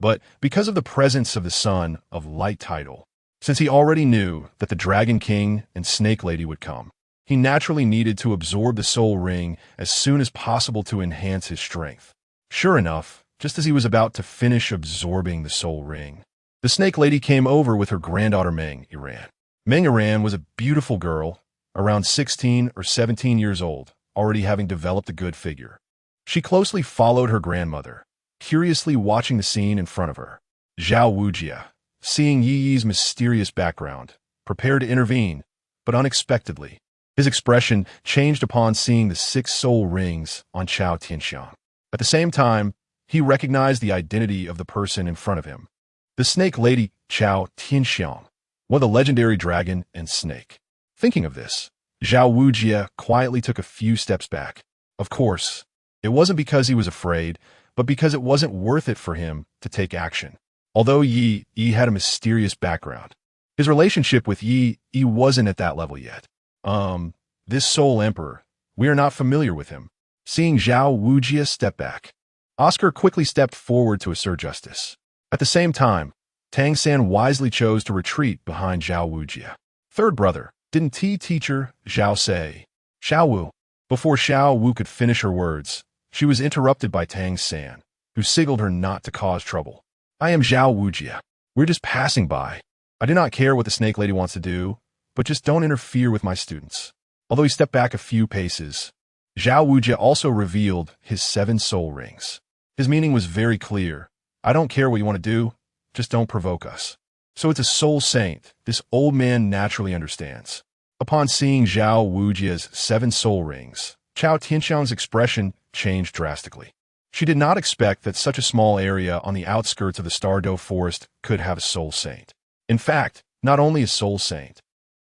but because of the presence of the son of light title. Since he already knew that the Dragon King and Snake Lady would come, he naturally needed to absorb the soul ring as soon as possible to enhance his strength. Sure enough, just as he was about to finish absorbing the soul ring, the Snake Lady came over with her granddaughter Meng Iran. Meng Iran was a beautiful girl, around 16 or 17 years old, already having developed a good figure. She closely followed her grandmother, curiously watching the scene in front of her. Zhao Wujin, seeing Yi's mysterious background, prepared to intervene, but unexpectedly, his expression changed upon seeing the 6 soul rings on Chao Tianxiang. At the same time, he recognized the identity of the person in front of him. The Snake Lady Chao Tianxiang, one of the legendary dragon and snake. Thinking of this, Zhao Wujin quietly took a few steps back. Of course, it wasn't because he was afraid, but because it wasn't worth it for him to take action. Although Yi had a mysterious background, his relationship with Yi wasn't at that level yet. This Soul Emperor, we are not familiar with him. Seeing Zhao Wujin step back, Oscar quickly stepped forward to assert justice. At the same time, Tang San wisely chose to retreat behind Zhao Wujin. Third brother, didn't teacher Zhao say? Xiao Wu. Before Xiao Wu could finish her words, she was interrupted by Tang San, who signaled her not to cause trouble. I am Zhao Wujin. We're just passing by. I do not care what the Snake Lady wants to do, but just don't interfere with my students. Although he stepped back a few paces, Zhao Wujin also revealed his 7 soul rings. His meaning was very clear. I don't care what you want to do, just don't provoke us. So it's a soul saint, this old man naturally understands. Upon seeing Zhao Wujin's 7 soul rings, Chao Tianxiang's expression changed drastically. She did not expect that such a small area on the outskirts of the Stardo Forest could have a soul saint. In fact, not only a soul saint,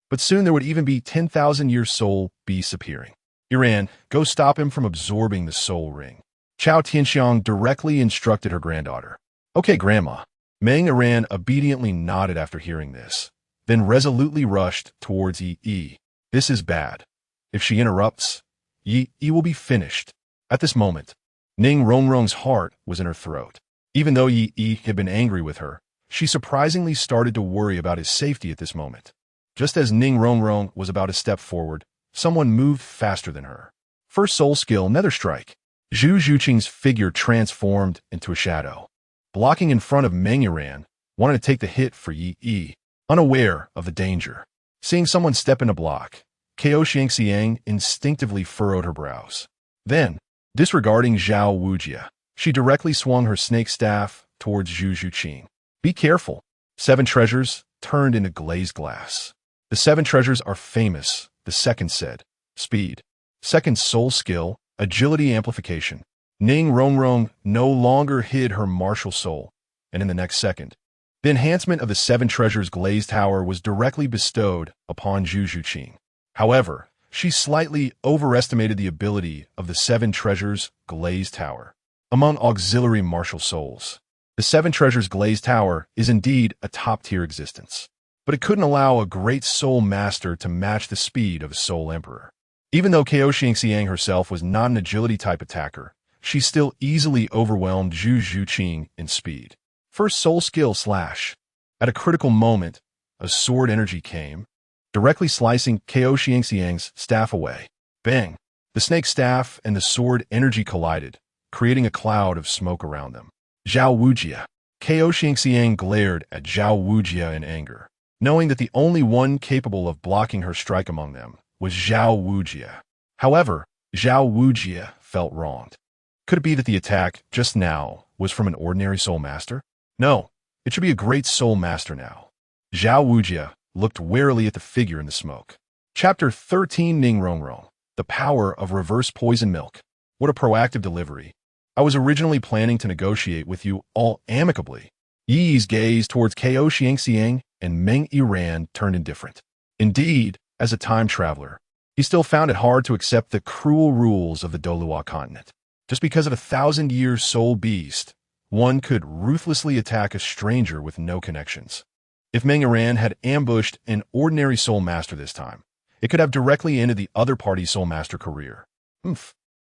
but soon there would even be 10,000-year soul beasts appearing. Iran, go stop him from absorbing the soul ring. Chao Tianxiang directly instructed her granddaughter. Okay, Grandma. Meng Iran obediently nodded after hearing this, then resolutely rushed towards Yi. This is bad. If she interrupts, Yi will be finished. At this moment, Ning Rongrong's heart was in her throat. Even though Yi had been angry with her, she surprisingly started to worry about his safety at this moment. Just as Ning Rongrong was about to step forward, someone moved faster than her. First soul skill, Nether Strike. Zhu Zhuqing's figure transformed into a shadow, blocking in front of Meng Iran, wanted to take the hit for Yi, unaware of the danger. Seeing someone step in a block, Ko Xiangxiang instinctively furrowed her brows. Then, disregarding Zhao Wujin, she directly swung her snake staff towards Zhu Zhuqing. Be careful. 7 treasures turned into glazed glass. The 7 treasures are famous, the second said. Speed. Second soul skill, agility amplification. Ning Rongrong no longer hid her martial soul, and in the next second, the enhancement of the 7 treasures glazed tower was directly bestowed upon Zhu Zhuqing. However, she slightly overestimated the ability of the 7 treasures glazed tower. Among auxiliary martial souls, the 7 treasures glazed tower is indeed a top-tier existence, but it couldn't allow a great soul master to match the speed of a soul emperor. Even though Ko Xiangxiang herself was not an agility-type attacker, she still easily overwhelmed Zhu Zhuqing in speed. First soul skill slash. At a critical moment, a sword energy came, directly slicing Ko Xiangxiang's staff away. Bang! The snake staff and the sword energy collided, creating a cloud of smoke around them. Zhao Wujin. Ko Xiangxiang glared at Zhao Wujin in anger, knowing that the only one capable of blocking her strike among them was Zhao Wujin. However, Zhao Wujin felt wronged. Could it be that the attack just now was from an ordinary soul master? No, it should be a great soul master now. Zhao Wujin looked warily at the figure in the smoke. Chapter 13 Ning Rongrong. The power of reverse poison milk. What a proactive delivery. I was originally planning to negotiate with you all amicably. Yi's gaze towards Ko Xiangxiang and Meng Iran turned indifferent. Indeed, as a time traveler, he still found it hard to accept the cruel rules of the Douluo continent. Just because of a 1,000-year soul beast, one could ruthlessly attack a stranger with no connections. If Meng Iran had ambushed an ordinary soul master this time, it could have directly ended the other party's soul master career.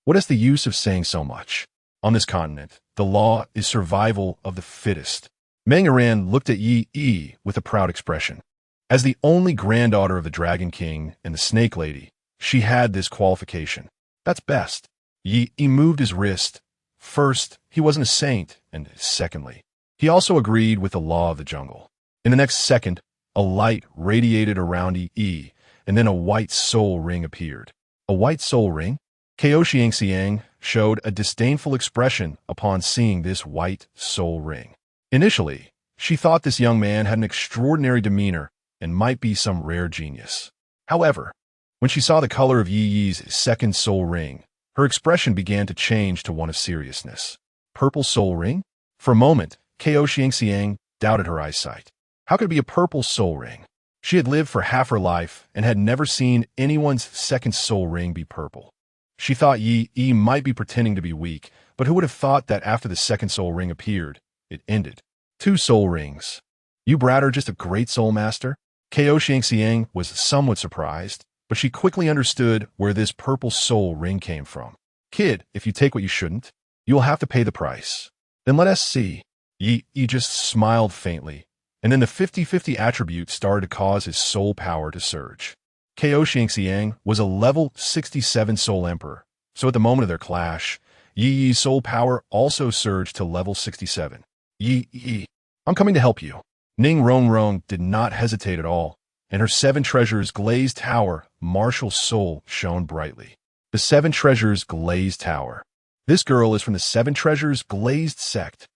What is the use of saying so much? On this continent, the law is survival of the fittest. Meng Iran looked at Yi with a proud expression. As the only granddaughter of the Dragon King and the Snake Lady, she had this qualification. That's best. Yi moved his wrist. First, he wasn't a saint, and secondly, he also agreed with the law of the jungle. In the next second, a light radiated around Yi, and then a white soul ring appeared. A white soul ring? Xiaogang showed a disdainful expression upon seeing this white soul ring. Initially, she thought this young man had an extraordinary demeanor and might be some rare genius. However, when she saw the color of Yi's second soul ring, her expression began to change to one of seriousness. Purple soul ring? For a moment, Xiaogang doubted her eyesight. How could it be a purple soul ring? She had lived for half her life and had never seen anyone's second soul ring be purple. She thought Yi might be pretending to be weak, but who would have thought that after the second soul ring appeared, it ended? 2 soul rings. You brat are just a great soul master? Xiaogang was somewhat surprised, but she quickly understood where this purple soul ring came from. Kid, if you take what you shouldn't, you will have to pay the price. Then let us see. Yi just smiled faintly, and then the 50-50 attribute started to cause his soul power to surge. Xiaogang was a level 67 soul emperor, so at the moment of their clash, Yi's soul power also surged to level 67. Yi, I'm coming to help you. Ning Rongrong did not hesitate at all, and her 7 treasures glazed tower, martial soul, shone brightly. The 7 treasures glazed tower. This girl is from the 7 treasures glazed sect.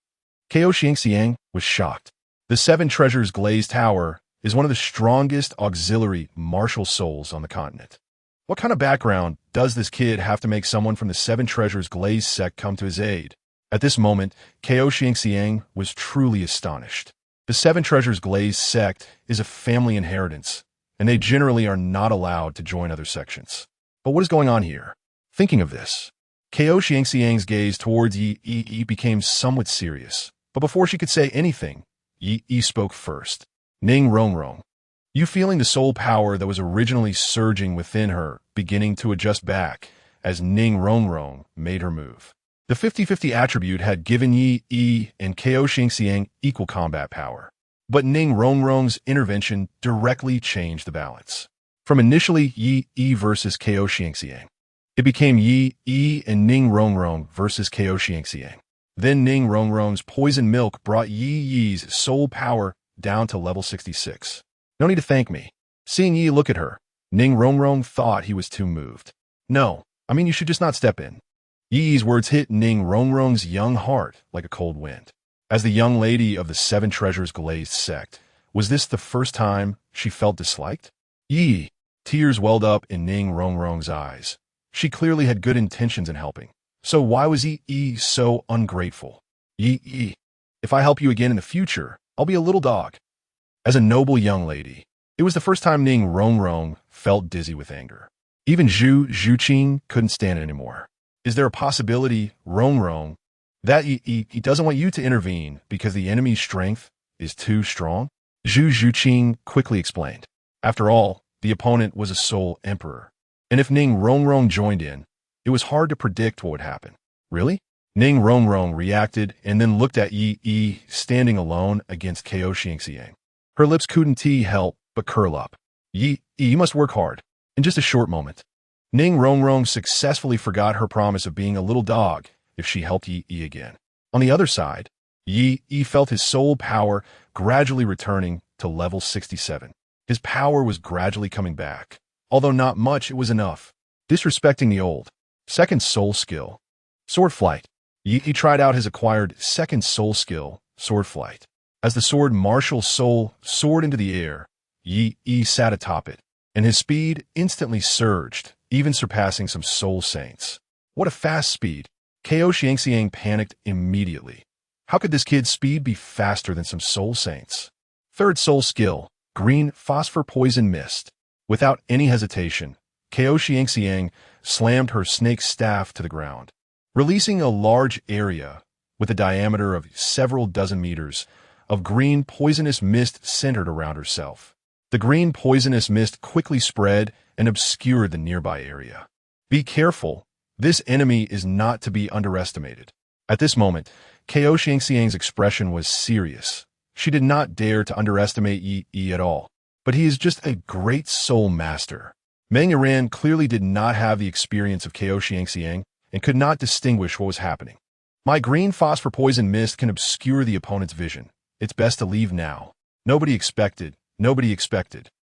Xiaogang was shocked. The 7 treasures glazed tower is one of the strongest auxiliary martial souls on the continent. What kind of background does this kid have to make someone from the 7 treasures glazed sect come to his aid? At this moment, Xiaogang was truly astonished. The 7 treasures glazed sect is a family inheritance, and they generally are not allowed to join other sections. But what is going on here? Thinking of this, Xiaogan's gaze towards Yi became somewhat serious, but before she could say anything, Yi spoke first. Ning Rongrong, you feeling the soul power that was originally surging within her beginning to adjust back as Ning Rongrong made her move. The 50-50 attribute had given Yi and Xiaogang equal combat power, but Ning Rongrong's intervention directly changed the balance. From initially Yi versus Xiaogang, it became Yi and Ning Rongrong versus Xiaogang. Then Ning Rongrong's poison milk brought Yi's soul power down to level 66. No need to thank me. Seeing Yi look at her, Ning Rongrong thought he was too moved. No, I mean you should just not step in. Yi's words hit Ning Rongrong's young heart like a cold wind. As the young lady of the 7 treasures glazed sect, was this the first time she felt disliked? Yi, tears welled up in Ning Rongrong's eyes. She clearly had good intentions in helping. So why was Yi so ungrateful? Yi, if I help you again in the future, I'll be a little dog. As a noble young lady, it was the first time Ning Rongrong felt dizzy with anger. Even Zhu Juqing couldn't stand it anymore. Is there a possibility, Rongrong, that he doesn't want you to intervene because the enemy's strength is too strong? Zhu Juqing quickly explained. After all, the opponent was a soul emperor. And if Ning Rongrong joined in, it was hard to predict what would happen. Really? Ning Rongrong reacted and then looked at Yi standing alone against Xiaogang. Her lips couldn't help but curl up. Yi, you must work hard. In just a short moment, Ning Rongrong successfully forgot her promise of being a little dog if she helped Yi again. On the other side, Yi felt his soul power gradually returning to level 67. His power was gradually coming back. Although not much, it was enough. Disrespecting the old. Second soul skill. Sword flight. Yi tried out his acquired second soul skill, sword flight. As the sword martial soul soared into the air, Yi sat atop it, and his speed instantly surged, even surpassing some soul saints. What a fast speed! Xiaogang panicked immediately. How could this kid's speed be faster than some soul saints? Third soul skill, green phosphor poison mist. Without any hesitation, Xiaogang slammed her snake staff to the ground. releasing a large area with a diameter of several dozen meters of green poisonous mist centered around herself. The green poisonous mist quickly spread and obscured the nearby area. Be careful. This enemy is not to be underestimated. At this moment, Ko Xiangxiang's expression was serious. She did not dare to underestimate Yi at all. But he is just a great soul master. Meng Yiran clearly did not have the experience of Ko Xiangxiang and could not distinguish what was happening. My green phosphor poison mist can obscure the opponent's vision. It's best to leave now. Nobody expected.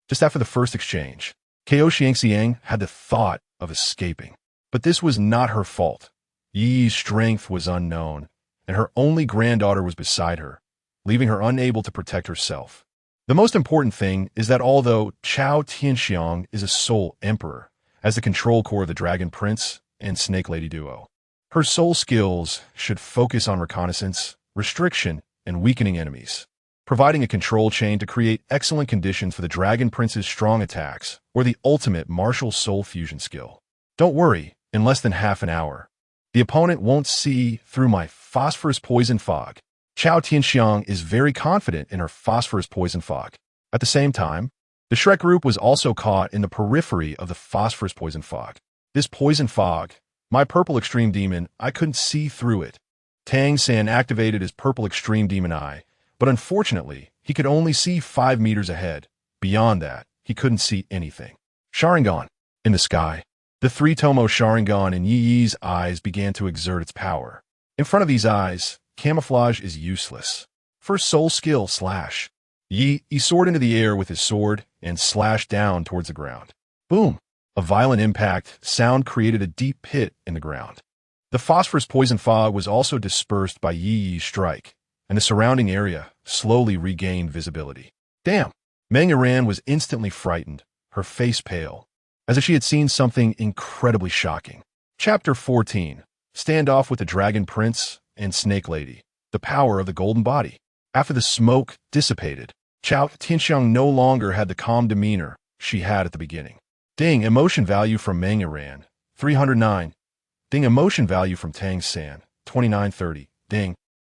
Just after the first exchange, Ko Xiangxiang had the thought of escaping. But this was not her fault. Yi's strength was unknown, and her only granddaughter was beside her, leaving her unable to protect herself. The most important thing is that although Chao Tianxiang is a soul emperor, as the control core of the Dragon Prince and Snake Lady duo, her soul skills should focus on reconnaissance, restriction, and weakening enemies, providing a control chain to create excellent conditions for the Dragon Prince's strong attacks or the ultimate martial soul fusion skill. Don't worry, in less than half an hour, the opponent won't see through my phosphorus poison fog. Chao Tianxiang is very confident in her phosphorus poison fog. At the same time, the Shrek group was also caught in the periphery of the phosphorus poison fog. This poison fog, my purple extreme demon, I couldn't see through it. Tang San activated his purple extreme demon eye, but unfortunately, he could only see 5 meters ahead. Beyond that, he couldn't see anything. Sharingan. In the sky, the three-tomo Sharingan in Yi's eyes began to exert its power. In front of these eyes, camouflage is useless. First soul skill, slash. Yi soared into the air with his sword and slashed down towards the ground. Boom! A violent impact sound created a deep pit in the ground. The phosphorus poison fog was also dispersed by Yi's strike, and the surrounding area slowly regained visibility. Damn! Meng Yiran was instantly frightened, her face pale, as if she had seen something incredibly shocking. Chapter 14. Standoff with the Dragon Prince and Snake Lady. The power of the golden body. After the smoke dissipated, Chao Tianxiang no longer had the calm demeanor she had at the beginning. Ding, emotion value from Meng Yiran, 309. Ding, emotion value from Tang San, 2930. Ding,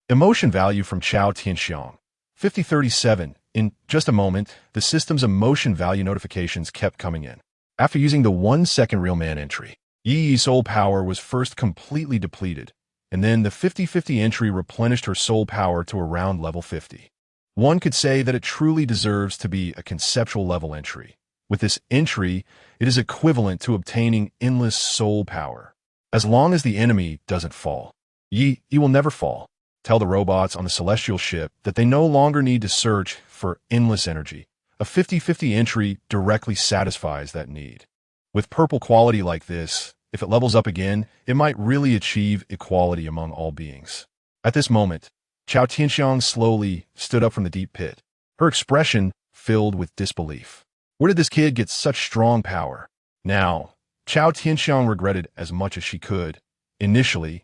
emotion value from Chao Tianxiang, 5037. In just a moment, the system's emotion value notifications kept coming in. After using the 1-second real man entry, Yi's soul power was first completely depleted, and then the 50-50 entry replenished her soul power to around level 50. One could say that it truly deserves to be a conceptual level entry. With this entry, it is equivalent to obtaining endless soul power. As long as the enemy doesn't fall, Yi will never fall. Tell the robots on the celestial ship that they no longer need to search for endless energy. A 50-50 entry directly satisfies that need. With purple quality like this, if it levels up again, it might really achieve equality among all beings. At this moment, Chao Tianxiang slowly stood up from the deep pit, her expression filled with disbelief. Where did this kid get such strong power? Now, Chao Tianxiang regretted as much as she could. Initially,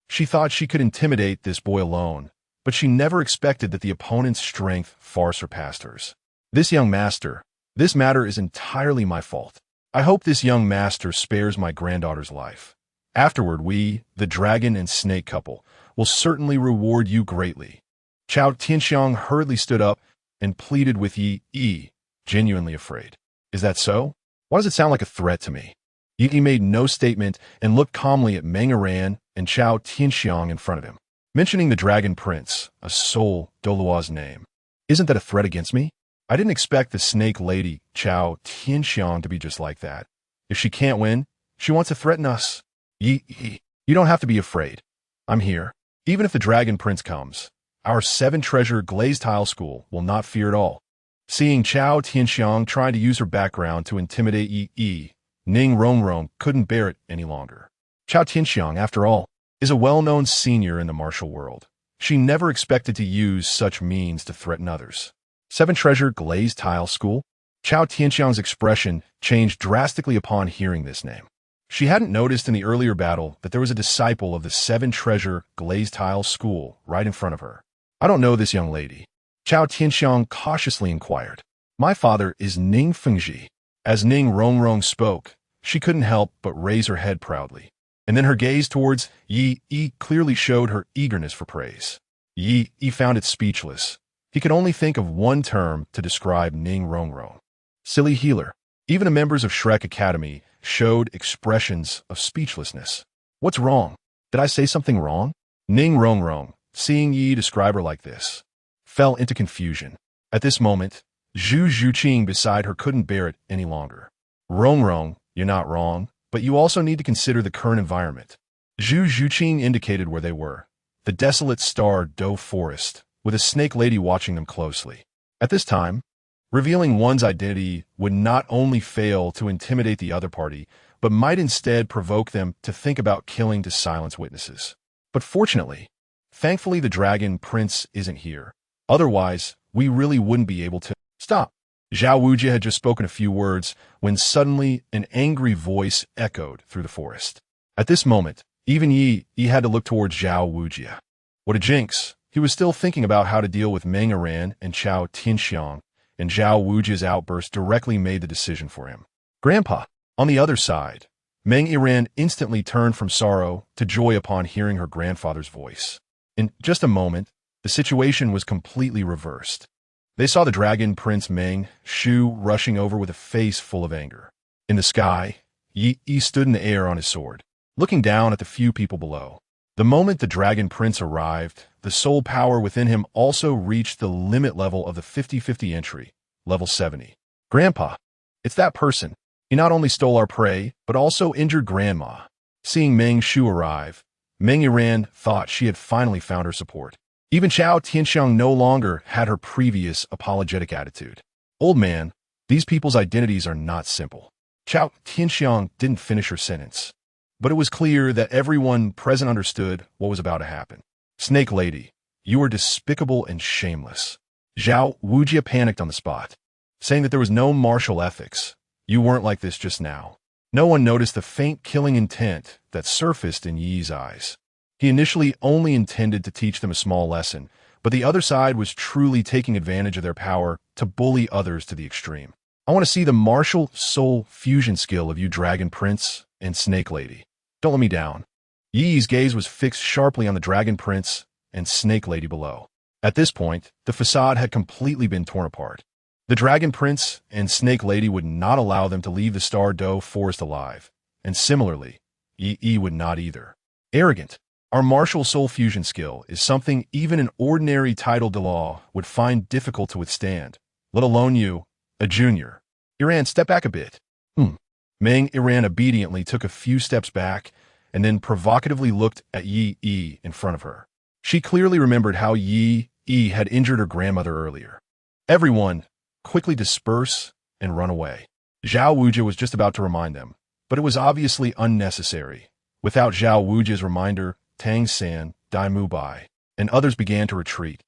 she thought she could intimidate this boy alone, but she never expected that the opponent's strength far surpassed hers. This young master, this matter is entirely my fault. I hope this young master spares my granddaughter's life. Afterward, we, the dragon and snake couple, will certainly reward you greatly. Chao Tianxiang hurriedly stood up and pleaded with Yi, genuinely afraid. Is that so? Why does it sound like a threat to me? Yi made no statement and looked calmly at Meng Yiran and Chao Tianxiang in front of him. Mentioning the Dragon Prince, a soul, Douluo's name. Isn't that a threat against me? I didn't expect the Snake Lady, Chao Tianxiang, to be just like that. If she can't win, she wants to threaten us. Yi, you don't have to be afraid. I'm here. Even if the Dragon Prince comes, our 7-treasure glazed tile school will not fear at all. Seeing Chao Tianxiang trying to use her background to intimidate Yi, Ning Rongrong couldn't bear it any longer. Chao Tianxiang, after all, is a well-known senior in the martial world. She never expected to use such means to threaten others. 7-treasure glazed tile school? Chao Tianxiang's expression changed drastically upon hearing this name. She hadn't noticed in the earlier battle that there was a disciple of the 7-treasure glazed tile school right in front of her. I don't know this young lady. Chao Tianxiang cautiously inquired. My father is Ning Fengji. As Ning Rongrong spoke, she couldn't help but raise her head proudly. and then her gaze towards Yi clearly showed her eagerness for praise. Yi found it speechless. He could only think of one term to describe Ning Rongrong. Silly healer. Even the members of Shrek Academy showed expressions of speechlessness. What's wrong? Did I say something wrong? Ning Rongrong, seeing Yi describe her like this, fell into confusion. At this moment, Zhu Zhuqing beside her couldn't bear it any longer. Rongrong, you're not wrong, but you also need to consider the current environment. Zhu Zhuqing indicated where they were, the desolate star-Do forest, with a snake lady watching them closely. At this time, revealing one's identity would not only fail to intimidate the other party, but might instead provoke them to think about killing to silence witnesses. But thankfully the dragon prince isn't here. Otherwise, we really wouldn't be able to stop. Zhao Wujin had just spoken a few words when suddenly an angry voice echoed through the forest. At this moment, even Yi had to look towards Zhao Wujin. What a jinx! He was still thinking about how to deal with Meng Iran and Chao Tianxiang, and Zhao Wujin's outburst directly made the decision for him. Grandpa! On the other side, Meng Iran instantly turned from sorrow to joy upon hearing her grandfather's voice. In just a moment, the situation was completely reversed. They saw the dragon prince Meng Shu rushing over with a face full of anger. In the sky, Yi stood in the air on his sword, looking down at the few people below. The moment the dragon prince arrived, the soul power within him also reached the limit level of the 50-50 entry, level 70. Grandpa, it's that person. He not only stole our prey, but also injured Grandma. Seeing Meng Shu arrive, Meng Iran thought she had finally found her support. Even Chao Tianxiang no longer had her previous apologetic attitude. Old man, these people's identities are not simple. Chao Tianxiang didn't finish her sentence, but it was clear that everyone present understood what was about to happen. Snake Lady, you are despicable and shameless. Zhao Wujin panicked on the spot, saying that there was no martial ethics. You weren't like this just now. No one noticed the faint killing intent that surfaced in Yi's eyes. He initially only intended to teach them a small lesson, but the other side was truly taking advantage of their power to bully others to the extreme. I want to see the martial soul fusion skill of you Dragon Prince and Snake Lady. Don't let me down. Yi's gaze was fixed sharply on the Dragon Prince and Snake Lady below. At this point, the facade had completely been torn apart. The Dragon Prince and Snake Lady would not allow them to leave the Star-Do forest alive, and similarly, Yi would not either. Arrogant. Our martial soul fusion skill is something even an ordinary title de law would find difficult to withstand, let alone you, a junior. Iran, step back a bit. Meng Iran obediently took a few steps back and then provocatively looked at Yi in front of her. She clearly remembered how Yi had injured her grandmother earlier. Everyone, quickly disperse and run away. Zhao Wujin was just about to remind them, but it was obviously unnecessary. Without Zhao Wujin's reminder, Tang San, Dai Bai, and others began to retreat.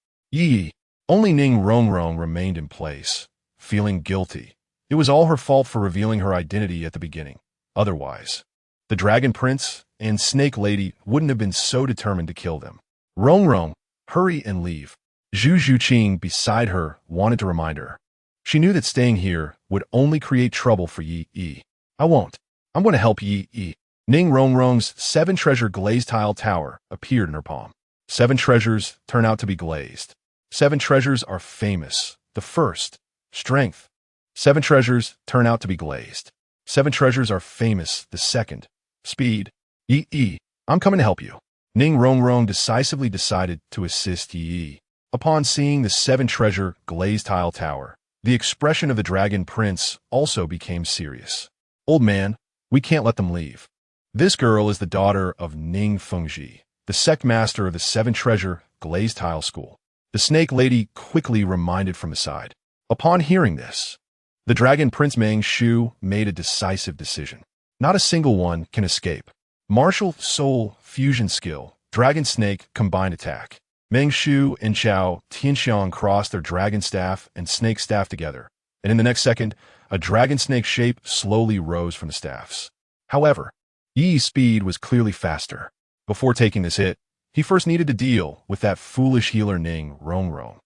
Only Ning Rongrong remained in place, feeling guilty. It was all her fault for revealing her identity at the beginning. Otherwise, the Dragon Prince and Snake Lady wouldn't have been so determined to kill them. Rongrong, hurry and leave. Zhu Zhuqing beside her wanted to remind her. She knew that staying here would only create trouble for Yi. I won't. I'm going to help Yi. Ning Rongrong's 7-treasure glazed tile tower appeared in her palm. 7 treasures turn out to be glazed. 7 treasures are famous. The first, strength. 7 treasures turn out to be glazed. 7 treasures are famous. The second, speed. Yi, I'm coming to help you. Ning Rongrong decisively decided to assist Yi. Upon seeing the 7-treasure glazed tile tower, the expression of the Dragon Prince also became serious. Old man, we can't let them leave. This girl is the daughter of Ning Fengji, the sect master of the 7-treasure glazed tile school. The Snake Lady quickly reminded from the side. Upon hearing this, the Dragon Prince Meng Shu made a decisive decision. Not a single one can escape. Martial Soul Fusion Skill, Dragon Snake Combined Attack. Meng Shu and Chao Tianxiang crossed their dragon staff and snake staff together, and in the next second, a dragon snake shape slowly rose from the staffs. However, Yi's speed was clearly faster. Before taking this hit, he first needed to deal with that foolish healer Ning Rongrong.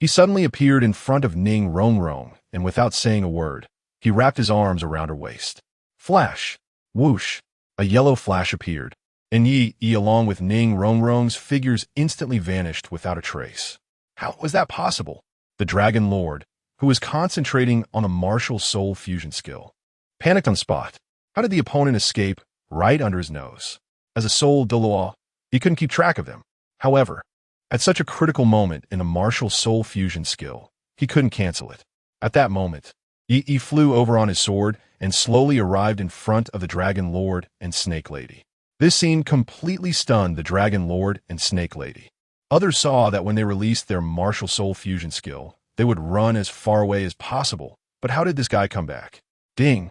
He suddenly appeared in front of Ning Rongrong, and without saying a word, he wrapped his arms around her waist. Flash! Whoosh! A yellow flash appeared. and Yi, along with Ning Rongrong's figures, instantly vanished without a trace. How was that possible? The Dragon Lord, who was concentrating on a martial soul fusion skill, panicked on spot. How did the opponent escape right under his nose? As a soul Douluo, he couldn't keep track of them. However, at such a critical moment in a martial soul fusion skill, he couldn't cancel it. At that moment, Yi flew over on his sword and slowly arrived in front of the Dragon Lord and Snake Lady. This scene completely stunned the Dragon Lord and Snake Lady. Others saw that when they released their martial soul fusion skill, they would run as far away as possible. But how did this guy come back? Ding.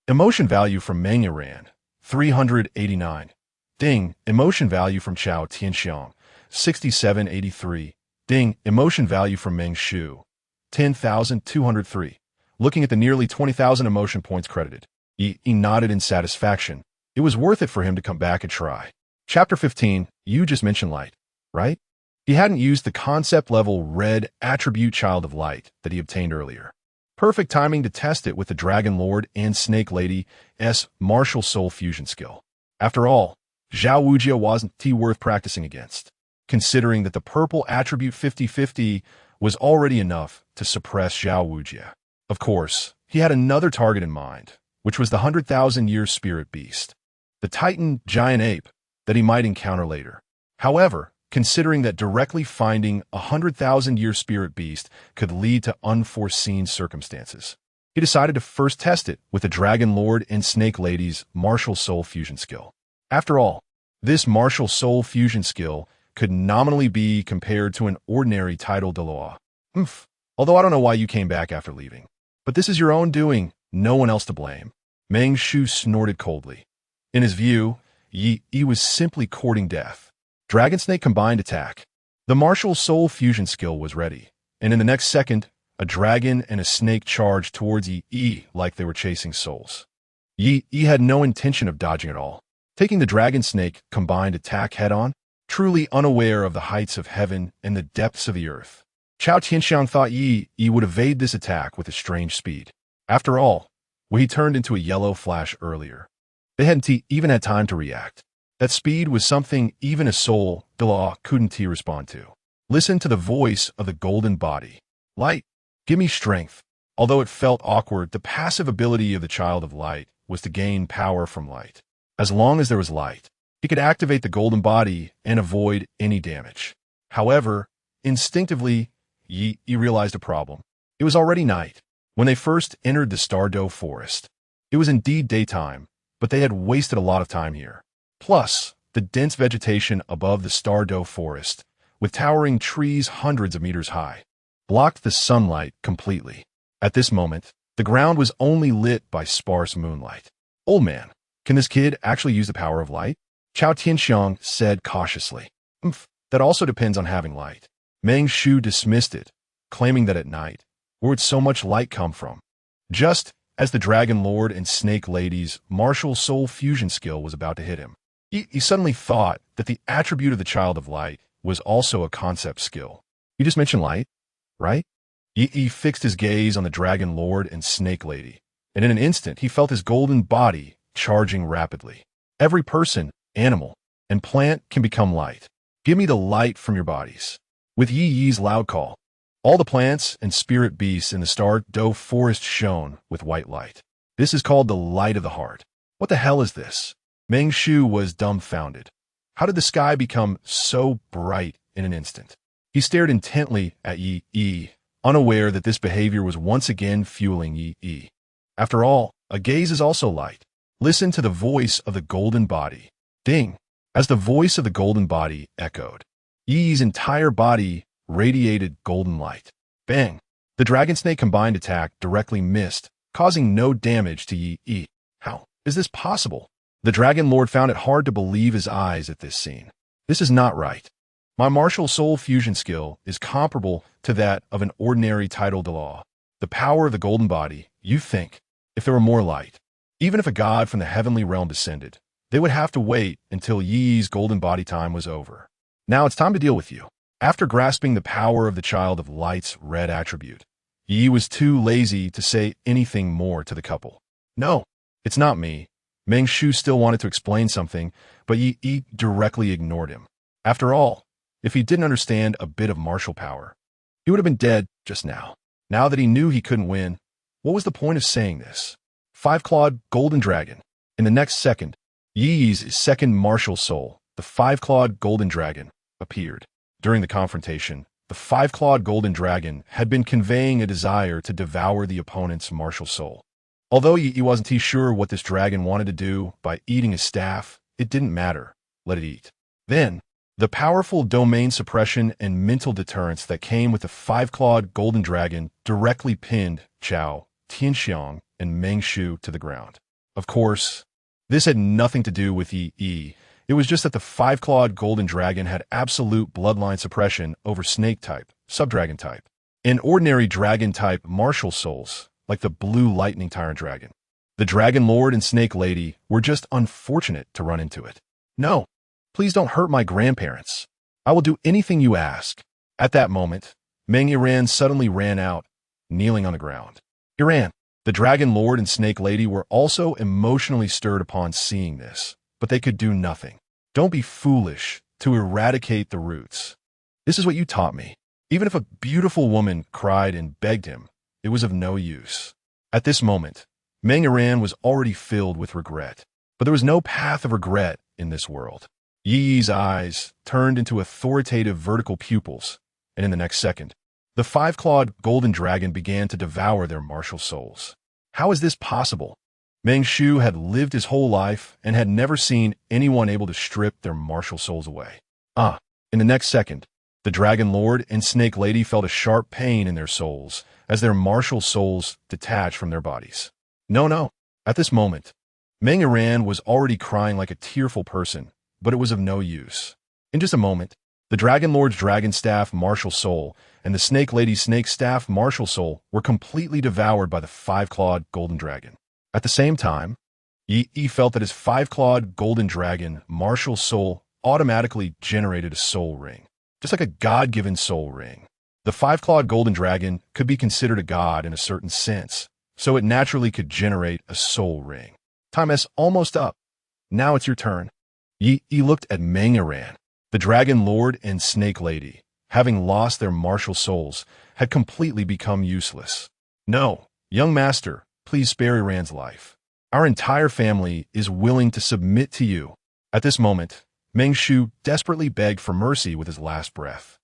Emotion value from Meng ran 389. Ding. Emotion value from Chao Tianxiang 6783. Ding. Emotion value from Meng Shu 10,203. Looking at the nearly 20,000 emotion points credited, he nodded in satisfaction. It was worth it for him to come back and try. Chapter 15. You just mentioned light, right? He hadn't used the concept-level red attribute Child of Light that he obtained earlier. Perfect timing to test it with the Dragon Lord and Snake Lady's martial soul fusion skill. After all, Zhao Wujin wasn't worth practicing against, considering that the purple attribute 50-50 was already enough to suppress Zhao Wujin. Of course, he had another target in mind, which was the 100,000-year spirit beast, the Titan giant ape that he might encounter later. However, considering that directly finding a 100,000-year spirit beast could lead to unforeseen circumstances, he decided to first test it with the Dragon Lord and Snake Lady's martial soul fusion skill. After all, this martial soul fusion skill could nominally be compared to an ordinary title Douluo. Although I don't know why you came back after leaving. But this is your own doing, no one else to blame. Meng Shu snorted coldly. In his view, Yi was simply courting death. Dragon Snake combined attack. The martial soul fusion skill was ready, and in the next second, a dragon and a snake charged towards Yi like they were chasing souls. Yi had no intention of dodging at all, taking the Dragon Snake combined attack head-on, truly unaware of the heights of heaven and the depths of the earth. Chao Tianxiang thought Yi would evade this attack with a strange speed. After all, he turned into a yellow flash earlier. They hadn't even had time to react. That speed was something even a soul Douluo couldn't respond to. Listen to the voice of the golden body. Light, give me strength. Although it felt awkward, the passive ability of the Child of Light was to gain power from light. As long as there was light, he could activate the golden body and avoid any damage. However, instinctively, Yi realized a problem. It was already night when they first entered the Star-Do forest. It was indeed daytime, but they had wasted a lot of time here. Plus, the dense vegetation above the Star-Do forest, with towering trees hundreds of meters high, blocked the sunlight completely. At this moment, the ground was only lit by sparse moonlight. Old man, can this kid actually use the power of light? Chao Tianxiang said cautiously. That also depends on having light. Meng Shu dismissed it, claiming that at night, where would so much light come from? Just as the Dragon Lord and Snake Lady's martial soul fusion skill was about to hit him, he suddenly thought that the attribute of the Child of Light was also a concept skill. You just mentioned light, right? He fixed his gaze on the Dragon Lord and Snake Lady, and in an instant he felt his golden body charging rapidly. Every person, animal, and plant can become light. Give me the light from your bodies. With Yi's loud call, all the plants and spirit beasts in the Star-Do forest shone with white light. This is called the light of the heart. What the hell is this? Meng Shu was dumbfounded. How did the sky become so bright in an instant? He stared intently at Yi, unaware that this behavior was once again fueling Yi. After all, a gaze is also light. Listen to the voice of the golden body. Ding! As the voice of the golden body echoed, Yi's entire body radiated golden light. Bang! The Dragon Snake combined attack directly missed, causing no damage to Yi. How is this possible? The Dragon Lord found it hard to believe his eyes at this scene. This is not right. My martial soul fusion skill is comparable to that of an ordinary title Douluo. The power of the golden body, you think, if there were more light, even if a god from the heavenly realm descended, they would have to wait until Yi's golden body time was over. Now it's time to deal with you. After grasping the power of the Child of Light's red attribute, Yi was too lazy to say anything more to the couple. No, it's not me. Meng Shu still wanted to explain something, but Yi directly ignored him. After all, if he didn't understand a bit of martial power, he would have been dead just now. Now that he knew he couldn't win, what was the point of saying this? Five-clawed golden dragon. In the next second, Yi's second martial soul, the five-clawed golden dragon, appeared. During the confrontation, the five-clawed golden dragon had been conveying a desire to devour the opponent's martial soul. Although Yi wasn't too sure what this dragon wanted to do by eating his staff, it didn't matter. Let it eat. Then, the powerful domain suppression and mental deterrence that came with the five-clawed golden dragon directly pinned Zhao, Tianxiang, and Meng Shu to the ground. Of course, this had nothing to do with Yi. It was just that the five-clawed golden dragon had absolute bloodline suppression over snake-type, subdragon type, and ordinary dragon-type martial souls, like the blue lightning tyrant dragon. The Dragon Lord and Snake Lady were just unfortunate to run into it. No, please don't hurt my grandparents. I will do anything you ask. At that moment, Meng Yiran suddenly ran out, kneeling on the ground. Yiran, the Dragon Lord and Snake Lady were also emotionally stirred upon seeing this, but they could do nothing. Don't be foolish to eradicate the roots. This is what you taught me. Even if a beautiful woman cried and begged him, it was of no use. At this moment, Meng Yiran was already filled with regret, but there was no path of regret in this world. Yi's eyes turned into authoritative vertical pupils, and in the next second, the five-clawed golden dragon began to devour their martial souls. How is this possible? Meng Shu had lived his whole life and had never seen anyone able to strip their martial souls away. In the next second, the Dragon Lord and Snake Lady felt a sharp pain in their souls as their martial souls detached from their bodies. No. At this moment, Meng Yiran was already crying like a tearful person, but it was of no use. In just a moment, the Dragon Lord's Dragon Staff martial soul and the Snake Lady's Snake Staff martial soul were completely devoured by the five-clawed golden dragon. At the same time, Yi felt that his five-clawed golden dragon martial soul automatically generated a soul ring, just like a god-given soul ring. The five-clawed golden dragon could be considered a god in a certain sense, so it naturally could generate a soul ring. Time is almost up. Now it's your turn. Yi looked at Meng Yiran. The Dragon Lord and Snake Lady, having lost their martial souls, had completely become useless. No, young master, please spare Yiran's life. Our entire family is willing to submit to you. At this moment, Meng Shu desperately begged for mercy with his last breath.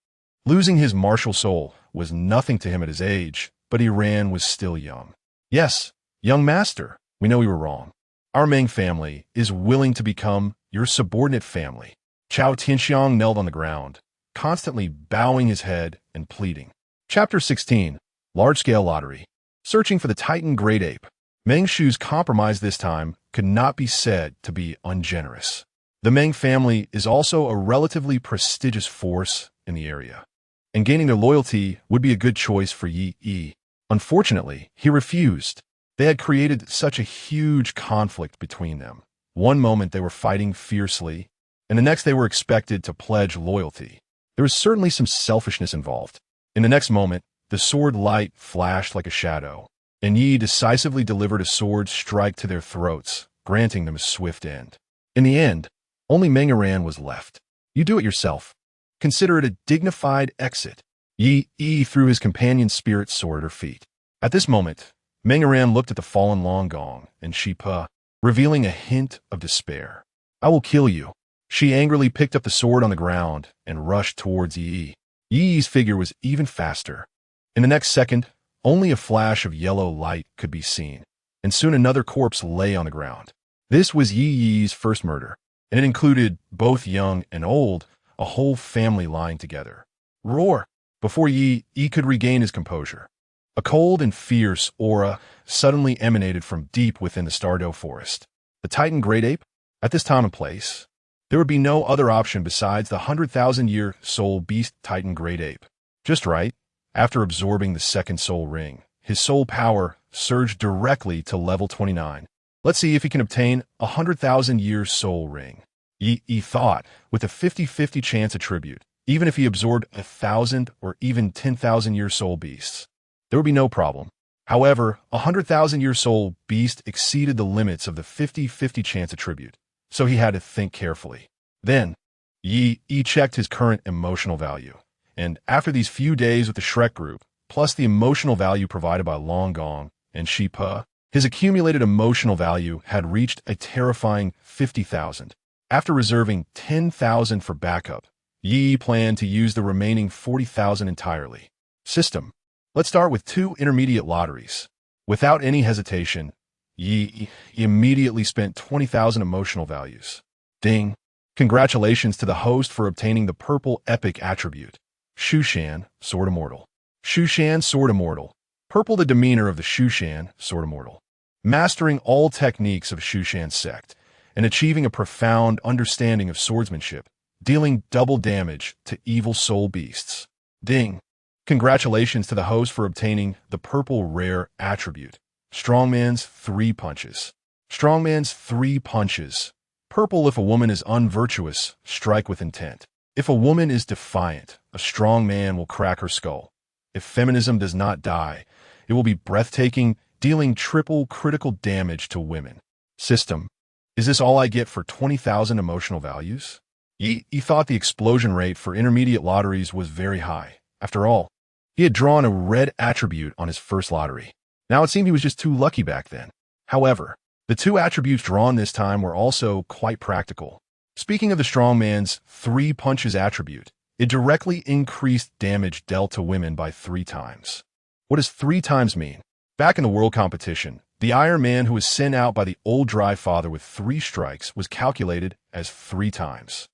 Losing his martial soul was nothing to him at his age, but Yiran was still young. Yes, young master, we know we were wrong. Our Meng family is willing to become your subordinate family. Chao Tianxiang knelt on the ground, constantly bowing his head and pleading. Chapter 16, Large-Scale Lottery. Searching for the Titan Great Ape. Meng Shu's compromise this time could not be said to be ungenerous. The Meng family is also a relatively prestigious force in the area, and gaining their loyalty would be a good choice for Yi. Unfortunately, he refused. They had created such a huge conflict between them. One moment they were fighting fiercely, and the next they were expected to pledge loyalty. There was certainly some selfishness involved. In the next moment, the sword light flashed like a shadow, and Yi decisively delivered a sword strike to their throats, granting them a swift end. In the end, only Meng Yiran was left. You do it yourself. Consider it a dignified exit. Yi threw his companion's spirit sword at her feet. At this moment, Meng Yiran looked at the fallen Long Gong and Shipa, revealing a hint of despair. I will kill you. She angrily picked up the sword on the ground and rushed towards Yi. Yi's figure was even faster. In the next second, only a flash of yellow light could be seen, and soon another corpse lay on the ground. This was Yi's first murder, and it included both young and old, a whole family lying together. Roar! Before Yi could regain his composure, a cold and fierce aura suddenly emanated from deep within the Douluo forest. The Titan Great Ape? At this time and place, there would be no other option besides the 100,000-year soul beast Titan Great Ape. Just right. After absorbing the second soul ring, his soul power surged directly to level 29. Let's see if he can obtain a 100,000-year soul ring. Yi thought, with a 50-50 chance attribute, even if he absorbed 1,000 or even 10,000-year soul beasts, there would be no problem. However, a 100,000-year soul beast exceeded the limits of the 50-50 chance attribute, so he had to think carefully. Then, Ye checked his current emotional value, and after these few days with the Shrek group, plus the emotional value provided by Long Gong and Shipa, his accumulated emotional value had reached a terrifying 50,000. After reserving 10,000 for backup, Yi planned to use the remaining 40,000 entirely. System. Let's start with 2 intermediate lotteries. Without any hesitation, Yi immediately spent 20,000 emotional values. Ding. Congratulations to the host for obtaining the purple epic attribute. Shushan, Sword Immortal. Shushan, Sword Immortal. Purple, the demeanor of the Shushan, Sword Immortal. Mastering all techniques of Shushan sect and achieving a profound understanding of swordsmanship, dealing double damage to evil soul beasts. Ding. Congratulations to the host for obtaining the purple rare attribute. Strongman's 3 punches. Strongman's 3 punches. Purple, if a woman is unvirtuous, strike with intent. If a woman is defiant, a strong man will crack her skull. If feminism does not die, it will be breathtaking, dealing triple critical damage to women. System. Is this all I get for 20,000 emotional values? He thought the explosion rate for intermediate lotteries was very high. After all, he had drawn a red attribute on his first lottery. Now it seemed he was just too lucky back then. However, the 2 attributes drawn this time were also quite practical. Speaking of the strongman's 3 punches attribute, it directly increased damage dealt to women by 3 times. What does 3 times mean? Back in the world competition, the Iron Man who was sent out by the old Dry Father with 3 strikes was calculated as 3 times.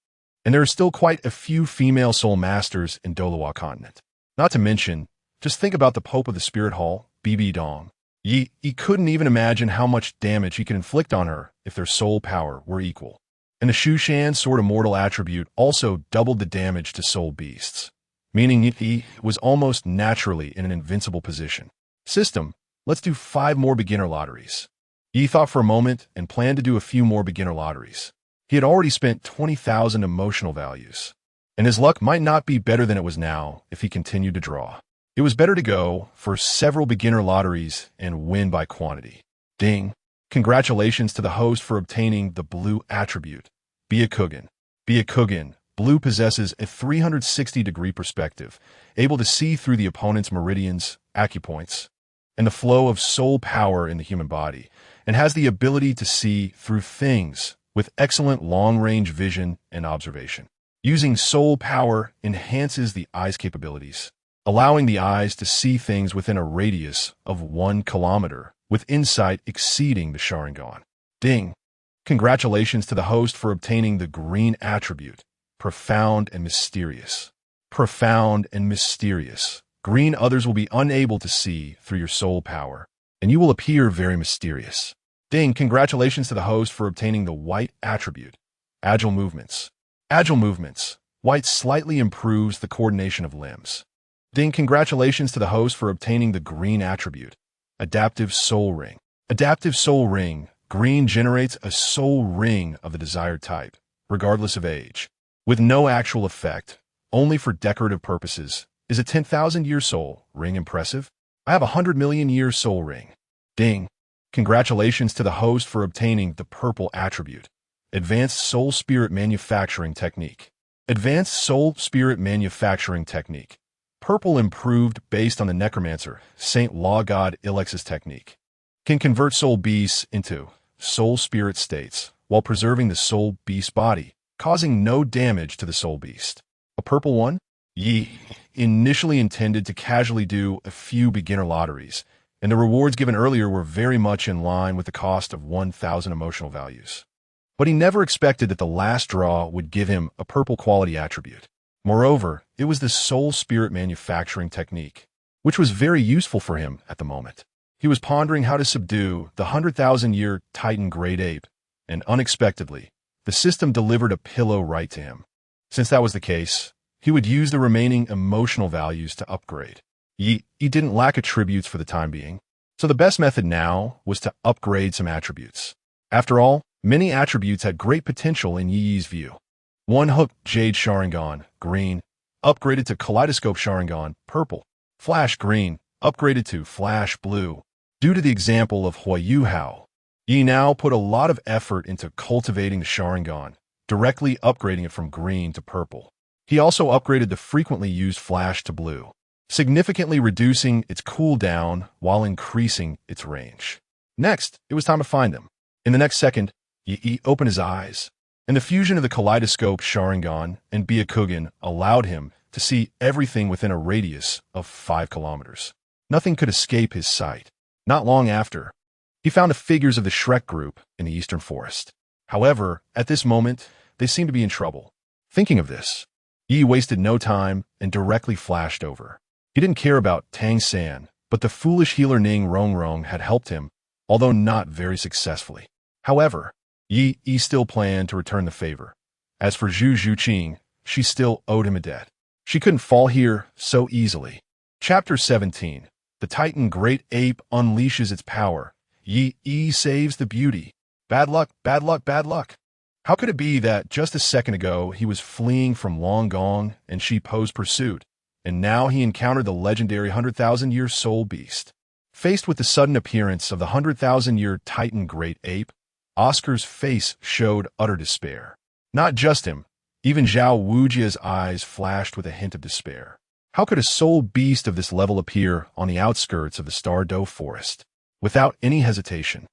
And there are still quite a few female soul masters in Douluo continent. Not to mention, just think about the Pope of the Spirit Hall, BB Dong. He couldn't even imagine how much damage he could inflict on her if their soul power were equal. And the Shushan Sword Immortal attribute also doubled the damage to soul beasts, meaning he was almost naturally in an invincible position. System. Let's do 5 more beginner lotteries. He thought for a moment and planned to do a few more beginner lotteries. He had already spent 20,000 emotional values, and his luck might not be better than it was now if he continued to draw. It was better to go for several beginner lotteries and win by quantity. Ding. Congratulations to the host for obtaining the blue attribute. Byakugan. Byakugan. Blue possesses a 360-degree perspective, able to see through the opponent's meridians, acupoints, and the flow of soul power in the human body, and has the ability to see through things with excellent long-range vision and observation. Using soul power enhances the eye's capabilities, allowing the eyes to see things within a radius of 1 kilometer, with insight exceeding the Sharingan. Ding. Congratulations to the host for obtaining the green attribute. Profound and mysterious. Profound and mysterious. Green, others will be unable to see through your soul power, and you will appear very mysterious. Ding. Congratulations to the host for obtaining the white attribute. Agile movements. Agile movements. White slightly improves the coordination of limbs. Ding. Congratulations to the host for obtaining the green attribute. Adaptive Soul Ring. Adaptive Soul Ring. Green generates a soul ring of the desired type, regardless of age. With no actual effect, only for decorative purposes. Is a 10,000-year soul ring impressive? I have a 100,000,000-year soul ring. Ding. Congratulations to the host for obtaining the purple attribute. Advanced Soul Spirit Manufacturing Technique. Advanced Soul Spirit Manufacturing Technique. Purple improved based on the necromancer, Saint Law God Ilex's technique. Can convert soul beasts into soul spirit states while preserving the soul beast body, causing no damage to the soul beast. A purple one? Ye initially intended to casually do a few beginner lotteries, and the rewards given earlier were very much in line with the cost of 1,000 emotional values. But he never expected that the last draw would give him a purple quality attribute. Moreover, it was the soul spirit manufacturing technique, which was very useful for him at the moment. He was pondering how to subdue the 100,000-year Titan Great Ape, and unexpectedly, the system delivered a pillow right to him. Since that was the case, he would use the remaining emotional values to upgrade. He didn't lack attributes for the time being, so the best method now was to upgrade some attributes. After all, many attributes had great potential in Yi's view. One Hook Jade Sharingan, green, upgraded to Kaleidoscope Sharingan, purple. Flash, green, upgraded to Flash Blue. Due to the example of Huayu Hao, Yi now put a lot of effort into cultivating the Sharingan, directly upgrading it from green to purple. He also upgraded the frequently used Flash to Blue, significantly reducing its cooldown while increasing its range. Next, it was time to find them. In the next second, Yi opened his eyes, and the fusion of the Kaleidoscope Sharingan and Byakugan allowed him to see everything within a radius of 5 kilometers. Nothing could escape his sight. Not long after, he found the figures of the Shrek group in the eastern forest. However, at this moment, they seemed to be in trouble. Thinking of this, Yi wasted no time and directly flashed over. He didn't care about Tang San, but the foolish healer Ning Rongrong had helped him, although not very successfully. However, Yi still planned to return the favor. As for Zhu Zhuqing, she still owed him a debt. She couldn't fall here so easily. Chapter 17. The Titan Great Ape unleashes its power. Yi saves the beauty. Bad luck, bad luck, bad luck. How could it be that just a second ago he was fleeing from Long Gong and she posed pursuit, and now he encountered the legendary 100,000-year soul beast? Faced with the sudden appearance of the 100,000-year Titan Great Ape, Oscar's face showed utter despair. Not just him, even Zhao Wujia's eyes flashed with a hint of despair. How could a soul beast of this level appear on the outskirts of the Stardo forest? Without any hesitation,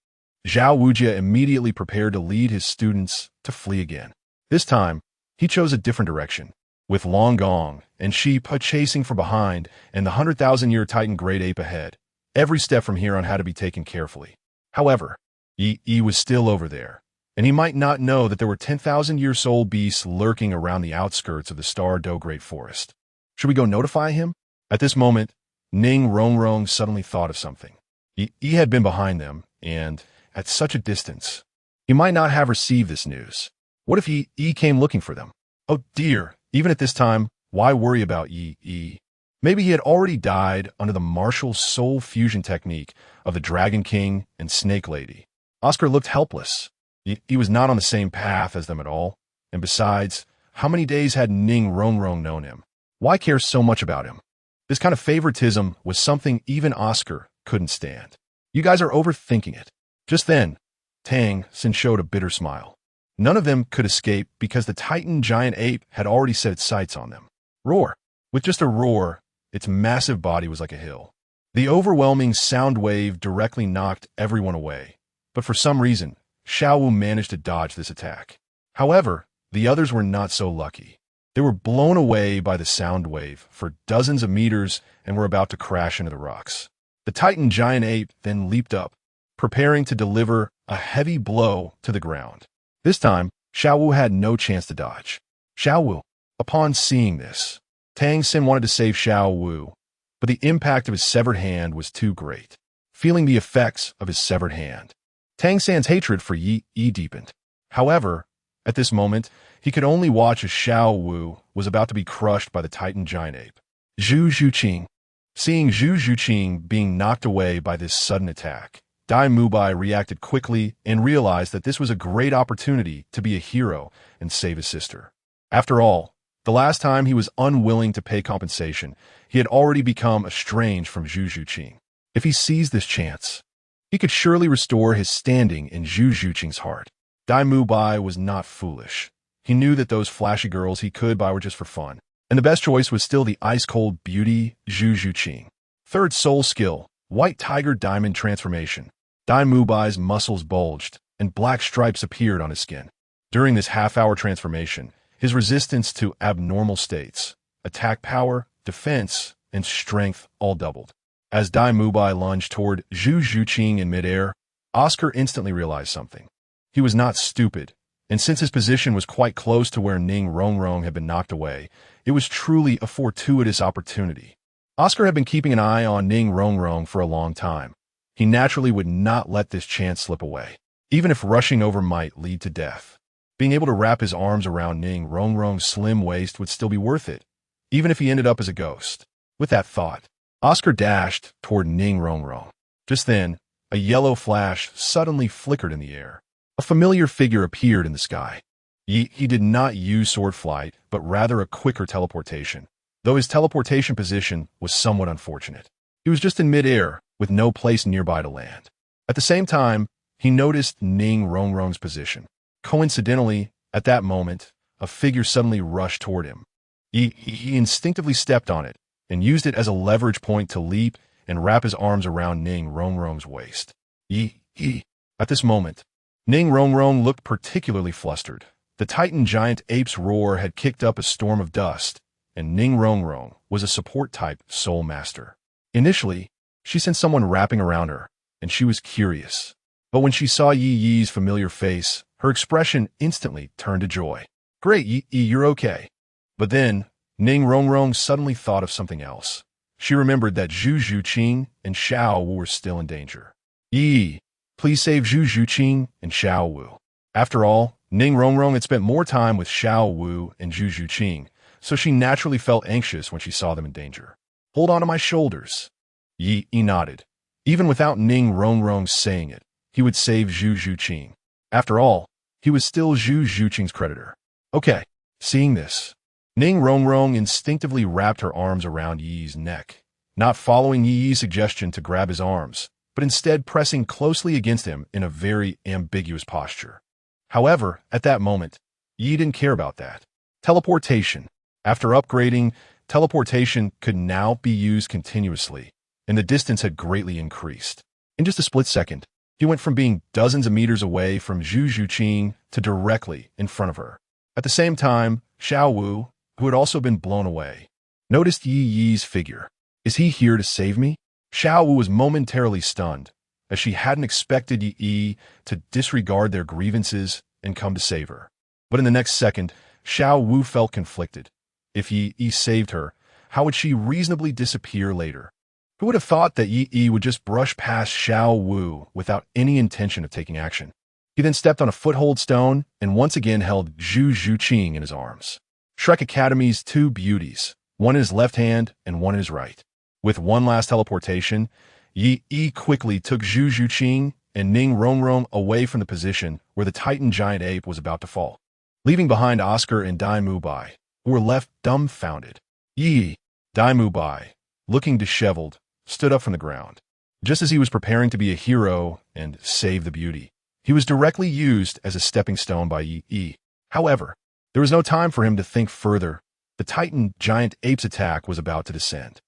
Zhao Wujia immediately prepared to lead his students to flee again. This time, he chose a different direction, with Long Gong and Sheep chasing from behind and the 100,000-year Titan Great Ape ahead. Every step from here on had to be taken carefully. However, Yi was still over there, and he might not know that there were 10,000-year soul beasts lurking around the outskirts of the Stardo Great Forest. Should we go notify him? At this moment, Ning Rongrong suddenly thought of something. Yi had been behind them, and at such a distance, he might not have received this news. What if Yi came looking for them? Oh dear, even at this time, why worry about Yi? Maybe he had already died under the martial soul fusion technique of the Dragon King and Snake Lady. Oscar looked helpless. He was not on the same path as them at all, and besides, how many days had Ning Rongrong known him? Why care so much about him? This kind of favoritism was something even Oscar couldn't stand. You guys are overthinking it. Just then, Tang San showed a bitter smile. None of them could escape because the Titan giant ape had already set its sights on them. Roar! With just a roar, its massive body was like a hill. The overwhelming sound wave directly knocked everyone away, but for some reason, Xiaowu managed to dodge this attack. However, the others were not so lucky. They were blown away by the sound wave for dozens of meters and were about to crash into the rocks. The Titan giant ape then leaped up, preparing to deliver a heavy blow to the ground. This time, Xiaowu had no chance to dodge. Xiaowu, upon seeing this, Tang San wanted to save Xiaowu, but the impact of his severed hand was too great. Feeling the effects of his severed hand, Tang San's hatred for Yi deepened. However, at this moment, he could only watch as Xiaowu was about to be crushed by the Titan giant ape. Zhu Zhuqing. Seeing Zhu Zhuqing being knocked away by this sudden attack, Dai Mubai reacted quickly and realized that this was a great opportunity to be a hero and save his sister. After all, the last time he was unwilling to pay compensation, he had already become estranged from Zhu Zhuqing. If he seized this chance, he could surely restore his standing in Zhu Zhuqing's heart. Dai Mubai was not foolish. He knew that those flashy girls he could buy were just for fun, and the best choice was still the ice-cold beauty Zhu Zhuqing. Third soul skill, White Tiger Diamond Transformation. Dai Mubai's muscles bulged, and black stripes appeared on his skin. During this half-hour transformation, his resistance to abnormal states, attack power, defense, and strength all doubled. As Dai Mubai lunged toward Zhu Zhuqing in midair, Oscar instantly realized something. He was not stupid, and since his position was quite close to where Ning Rongrong had been knocked away, it was truly a fortuitous opportunity. Oscar had been keeping an eye on Ning Rongrong for a long time. He naturally would not let this chance slip away, even if rushing over might lead to death. Being able to wrap his arms around Ning Rongrong's slim waist would still be worth it, even if he ended up as a ghost. With that thought, Oscar dashed toward Ning Rongrong. Just then, a yellow flash suddenly flickered in the air. A familiar figure appeared in the sky. He did not use sword flight, but rather a quicker teleportation, though his teleportation position was somewhat unfortunate. He was just in midair, with no place nearby to land. At the same time, he noticed Ning Rongrong's position. Coincidentally, at that moment, a figure suddenly rushed toward him. He instinctively stepped on it and used it as a leverage point to leap and wrap his arms around Ning Rongrong's waist. At this moment, Ning Rongrong looked particularly flustered. The Titan giant ape's roar had kicked up a storm of dust, and Ning Rongrong was a support-type soul master. Initially, she sensed someone wrapping around her, and she was curious. But when she saw Yi's familiar face, her expression instantly turned to joy. "Great, Yi, you're okay." But then, Ning Rongrong suddenly thought of something else. She remembered that Zhu Zhuqing and Xiao Wu were still in danger. "Yi, please save Zhu Zhuqing and Xiao Wu." After all, Ning Rongrong had spent more time with Xiao Wu and Zhu Zhuqing, so she naturally felt anxious when she saw them in danger. "Hold on to my shoulders." Yi nodded. Even without Ning Rongrong saying it, he would save Zhu Zhuqing. After all, he was still Zhu Zhuqing's creditor. Okay, seeing this, Ning Rongrong instinctively wrapped her arms around Yi's neck, not following Yi's suggestion to grab his arms, but instead pressing closely against him in a very ambiguous posture. However, at that moment, Yi didn't care about that. Teleportation. After upgrading, teleportation could now be used continuously, and the distance had greatly increased. In just a split second, he went from being dozens of meters away from Zhu Zhuqing to directly in front of her. At the same time, Xiao Wu, who had also been blown away, noticed Yi's figure. "Is he here to save me?" Xiao Wu was momentarily stunned, as she hadn't expected Yi to disregard their grievances and come to save her. But in the next second, Xiao Wu felt conflicted. If Yi saved her, how would she reasonably disappear later? Who would have thought that Yi would just brush past Xiao Wu without any intention of taking action? He then stepped on a foothold stone and once again held Zhu Zhuqing in his arms. Shrek Academy's two beauties, one in his left hand and one in his right. With one last teleportation, Yi quickly took Zhu Zhuqing and Ning Rongrong away from the position where the Titan giant ape was about to fall, leaving behind Oscar and Dai Mubai, who were left dumbfounded. Dai Mubai, looking disheveled, stood up from the ground. Just as he was preparing to be a hero and save the beauty, he was directly used as a stepping stone by Yi. However, there was no time for him to think further. The Titan giant ape's attack was about to descend.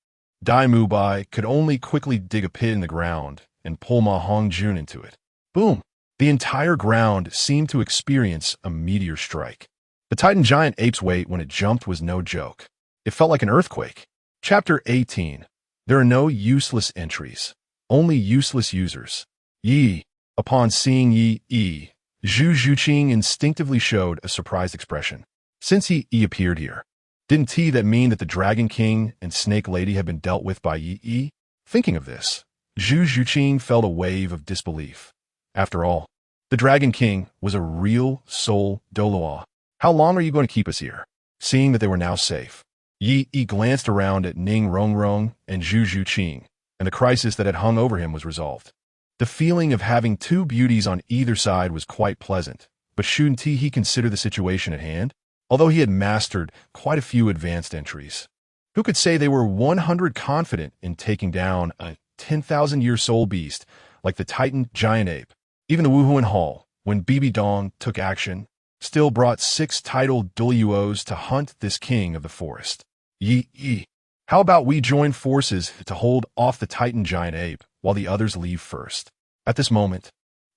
Dai Mubai could only quickly dig a pit in the ground and pull Ma Hongjun into it. Boom! The entire ground seemed to experience a meteor strike. The Titan giant ape's weight when it jumped was no joke. It felt like an earthquake. Chapter 18. There are no useless entries, only useless users. Yi. Upon seeing Yi, Zhu Zhuqing instinctively showed a surprised expression. Since Yi appeared here, didn't that mean that the Dragon King and Snake Lady had been dealt with by Yi? Thinking of this, Zhu Zhuqing felt a wave of disbelief. After all, the Dragon King was a real soul Douluo. How long are you going to keep us here? Seeing that they were now safe, Yi glanced around at Ning Rongrong and Zhu Zhuqing, and the crisis that had hung over him was resolved. The feeling of having two beauties on either side was quite pleasant, but shouldn't he consider the situation at hand? Although he had mastered quite a few advanced entries, who could say they were 100% confident in taking down a 10,000-year soul beast like the Titan giant ape? Even the Wuhuan Hall, when Bibi Dong took action, still brought 6 titled Douluos to hunt this king of the forest. Yi. How about we join forces to hold off the Titan giant ape while the others leave first? At this moment,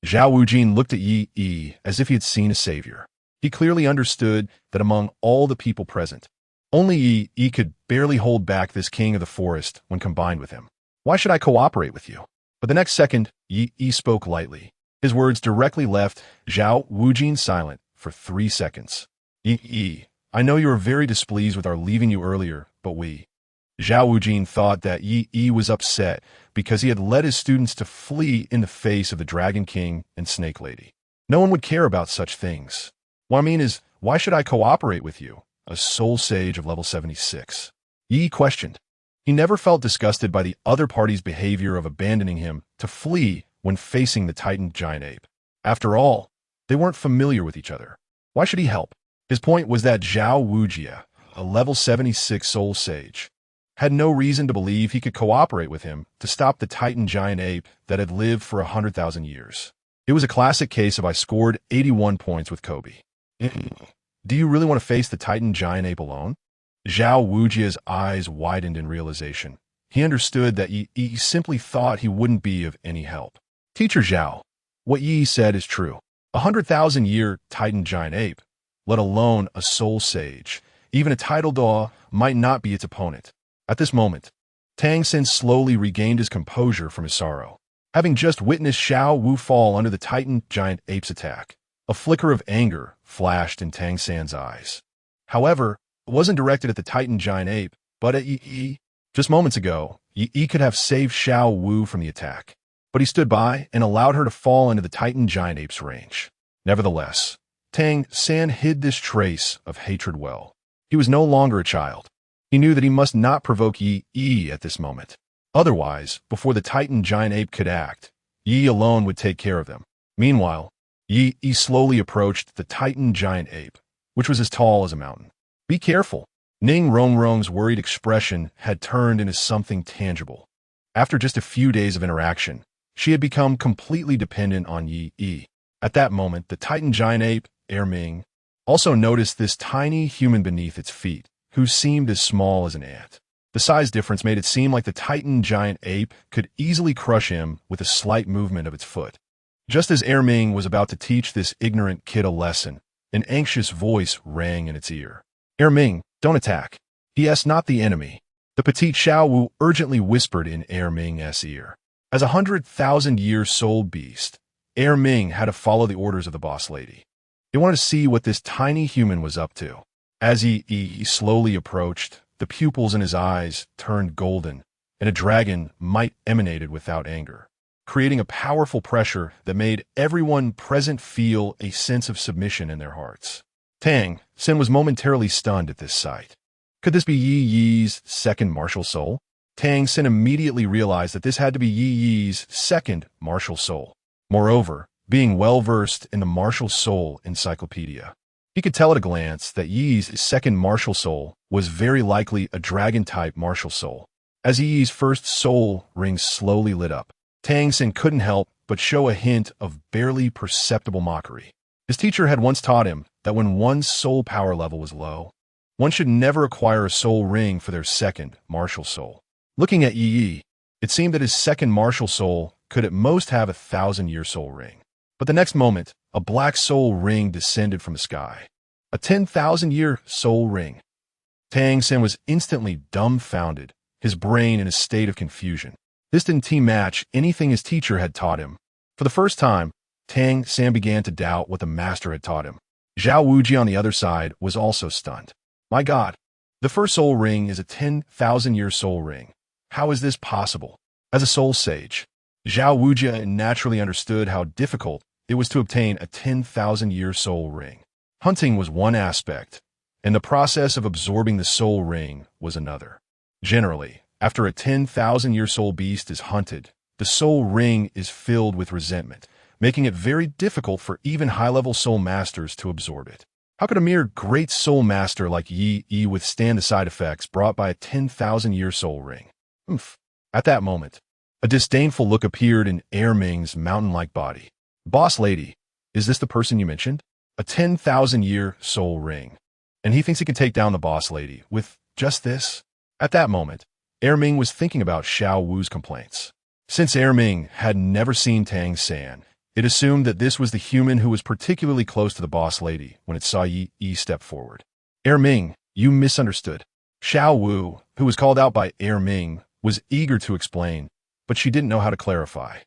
Zhao Wujin looked at Yi as if he had seen a savior. He clearly understood that among all the people present, only Yi could barely hold back this king of the forest when combined with him. "Why should I cooperate with you?" But the next second, Yi spoke lightly. His words directly left Zhao Wujin silent for 3 seconds. "Yi, I know you are very displeased with our leaving you earlier, but Zhao Wujin thought that Yi was upset because he had led his students to flee in the face of the Dragon King and Snake Lady. No one would care about such things. What I mean is, why should I cooperate with you, a soul sage of level 76? Yi questioned. He never felt disgusted by the other party's behavior of abandoning him to flee when facing the Titan giant ape. After all, they weren't familiar with each other. Why should he help? His point was that Zhao Wujia, a level 76 soul sage, had no reason to believe he could cooperate with him to stop the Titan giant ape that had lived for 100,000 years. It was a classic case of I scored 81 points with Kobe. Do you really want to face the Titan giant ape alone? Zhao Wujin's eyes widened in realization. He understood that Ye simply thought he wouldn't be of any help. Teacher Zhao, what Ye said is true. 100,000-year Titan giant ape, let alone a soul sage, even a title Daw, might not be its opponent. At this moment, Tang San slowly regained his composure from his sorrow. Having just witnessed Xiao Wu fall under the Titan giant ape's attack, a flicker of anger flashed in Tang San's eyes. However, it wasn't directed at the Titan giant ape, but at Yi. Just moments ago, Yi could have saved Xiao Wu from the attack, but he stood by and allowed her to fall into the Titan giant ape's range. Nevertheless, Tang San hid this trace of hatred well. He was no longer a child. He knew that he must not provoke Yi at this moment. Otherwise, before the Titan giant ape could act, Yi alone would take care of them. Meanwhile, Yi slowly approached the Titan giant ape, which was as tall as a mountain. Be careful. Ning Rongrong's worried expression had turned into something tangible. After just a few days of interaction, she had become completely dependent on Yi. At that moment, the Titan giant ape, Ming, also noticed this tiny human beneath its feet, who seemed as small as an ant. The size difference made it seem like the Titan giant ape could easily crush him with a slight movement of its foot. Just as Ming was about to teach this ignorant kid a lesson, an anxious voice rang in its ear. Ming, don't attack. He is not the enemy. The petite Xiao Wu urgently whispered in Ming's ear. As a 100,000-year soul beast, Ming had to follow the orders of the boss lady. He wanted to see what this tiny human was up to. As he slowly approached, the pupils in his eyes turned golden, and a dragon might emanated without anger, creating a powerful pressure that made everyone present feel a sense of submission in their hearts. Tang San was momentarily stunned at this sight. Could this be Yi's second martial soul? Tang San immediately realized that this had to be Yi's second martial soul. Moreover, being well-versed in the martial soul encyclopedia, he could tell at a glance that Yi's second martial soul was very likely a dragon-type martial soul. As Yi's first soul ring slowly lit up, Tang San couldn't help but show a hint of barely perceptible mockery. His teacher had once taught him that when one's soul power level was low, one should never acquire a soul ring for their second martial soul. Looking at Yi, it seemed that his second martial soul could at most have a 1,000-year soul ring. But the next moment, a black soul ring descended from the sky. A 10,000-year soul ring. Tang San was instantly dumbfounded, his brain in a state of confusion. This didn't match anything his teacher had taught him. For the first time, Tang San began to doubt what the master had taught him. Zhao Wujin on the other side was also stunned. My God, the first soul ring is a 10,000-year soul ring. How is this possible? As a soul sage, Zhao Wujin naturally understood how difficult it was to obtain a 10,000-year soul ring. Hunting was one aspect, and the process of absorbing the soul ring was another. Generally, after a 10,000-year soul beast is hunted, the soul ring is filled with resentment, making it very difficult for even high-level soul masters to absorb it. How could a mere great soul master like Yi withstand the side effects brought by a 10,000-year soul ring? At that moment, a disdainful look appeared in Ming's mountain-like body. Boss lady, is this the person you mentioned? A 10,000-year soul ring. And he thinks he can take down the boss lady with just this? At that moment, Ming was thinking about Xiao Wu's complaints. Since Ming had never seen Tang San, it assumed that this was the human who was particularly close to the boss lady when it saw Yi step forward. Ming, you misunderstood. Xiao Wu, who was called out by Ming, was eager to explain, but she didn't know how to clarify.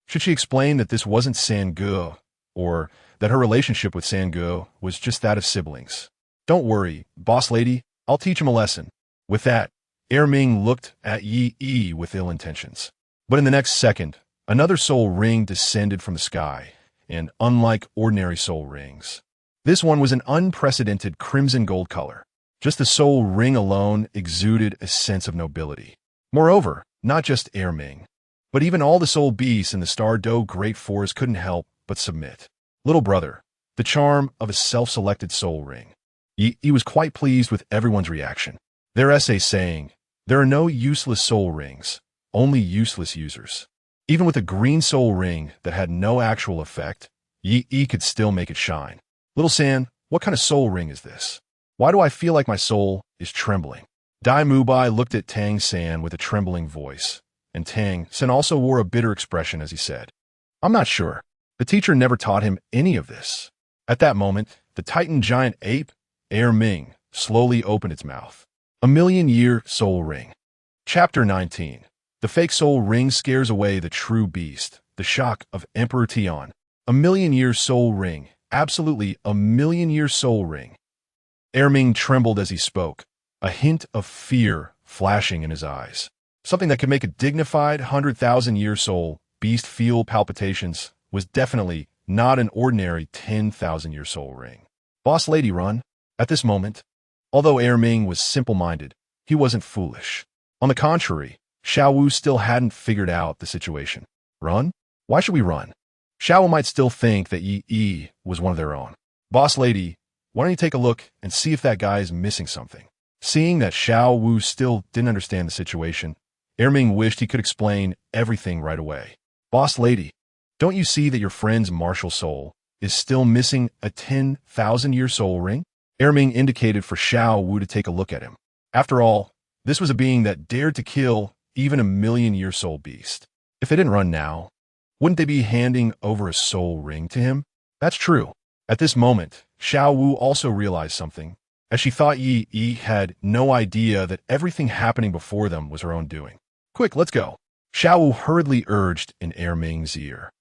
Should she explain that this wasn't Sangu, or that her relationship with Sangu was just that of siblings? Don't worry, boss lady, I'll teach him a lesson. With that, Ming looked at Yi with ill intentions. But in the next second, another soul ring descended from the sky, and unlike ordinary soul rings, this one was an unprecedented crimson gold color. Just the soul ring alone exuded a sense of nobility. Moreover, not just Ming, but even all the soul beasts in the Star-Do Great Forest couldn't help but submit. Little brother, the charm of a self-selected soul ring. He was quite pleased with everyone's reaction. Their essay saying, There are no useless soul rings, only useless users. Even with a green soul ring that had no actual effect, Yi could still make it shine. Little San, what kind of soul ring is this? Why do I feel like my soul is trembling? Dai Mubai looked at Tang San with a trembling voice, and Tang San also wore a bitter expression as he said, I'm not sure. The teacher never taught him any of this. At that moment, the Titan giant ape, Ming, slowly opened its mouth. A million-year soul ring. Chapter 19. The fake soul ring scares away the true beast, the shock of Emperor Tian. A million-year soul ring, absolutely a million-year soul ring. Ming trembled as he spoke, a hint of fear flashing in his eyes. Something that could make a dignified 100,000-year soul beast feel palpitations was definitely not an ordinary 10,000-year soul ring. Boss lady, run. At this moment, although Ming was simple-minded, he wasn't foolish. On the contrary, Xiao Wu still hadn't figured out the situation. Run? Why should we run? Xiao Wu might still think that Yi was one of their own. Boss lady, why don't you take a look and see if that guy is missing something? Seeing that Xiao Wu still didn't understand the situation, Ming wished he could explain everything right away. Boss lady, don't you see that your friend's martial soul is still missing a 10,000-year soul ring? Ming indicated for Xiao Wu to take a look at him. After all, this was a being that dared to kill even a million-year soul beast. If they didn't run now, wouldn't they be handing over a soul ring to him? That's true. At this moment, Xiao Wu also realized something, as she thought Yi had no idea that everything happening before them was her own doing. Quick, let's go. Xiao Wu hurriedly urged in Ming's ear.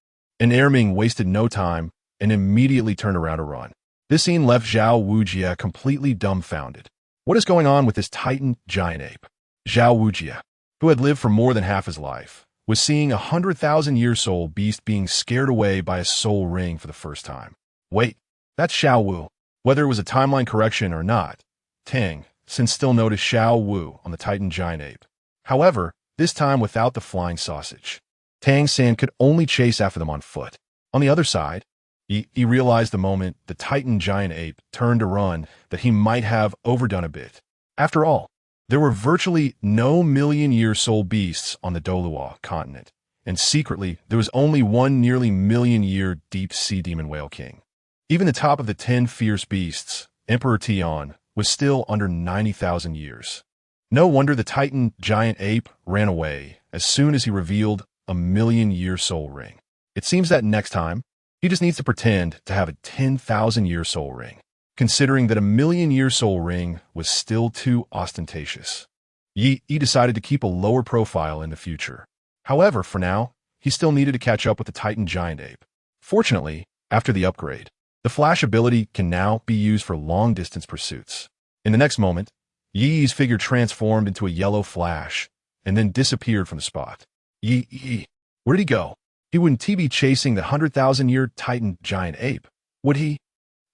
And Ming wasted no time and immediately turned around to run. This scene left Zhao Wujin completely dumbfounded. What is going on with this Titan giant ape? Zhao Wujin, who had lived for more than half his life, was seeing a 100,000-year soul beast being scared away by a soul ring for the first time. Wait, that's Xiao Wu. Whether it was a timeline correction or not, Tang San still noticed Xiao Wu on the Titan giant ape. However, this time without the flying sausage. Tang San could only chase after them on foot. On the other side, he realized the moment the Titan giant ape turned to run that he might have overdone a bit. After all, there were virtually no million-year soul beasts on the Douluo continent, and secretly there was only one nearly million-year deep-sea demon whale king. Even the top of the 10 fierce beasts, Emperor Tian, was still under 90,000 years. No wonder the Titan giant ape ran away as soon as he revealed a million-year soul ring. It seems that next time, he just needs to pretend to have a 10,000-year soul ring, considering that a million-year soul ring was still too ostentatious. Yi decided to keep a lower profile in the future. However, for now, he still needed to catch up with the Titan giant ape. Fortunately, after the upgrade, the flash ability can now be used for long-distance pursuits. In the next moment, Yi's figure transformed into a yellow flash and then disappeared from the spot. Yi, where did he go? He wouldn't be chasing the 100,000-year Titan giant ape, would he?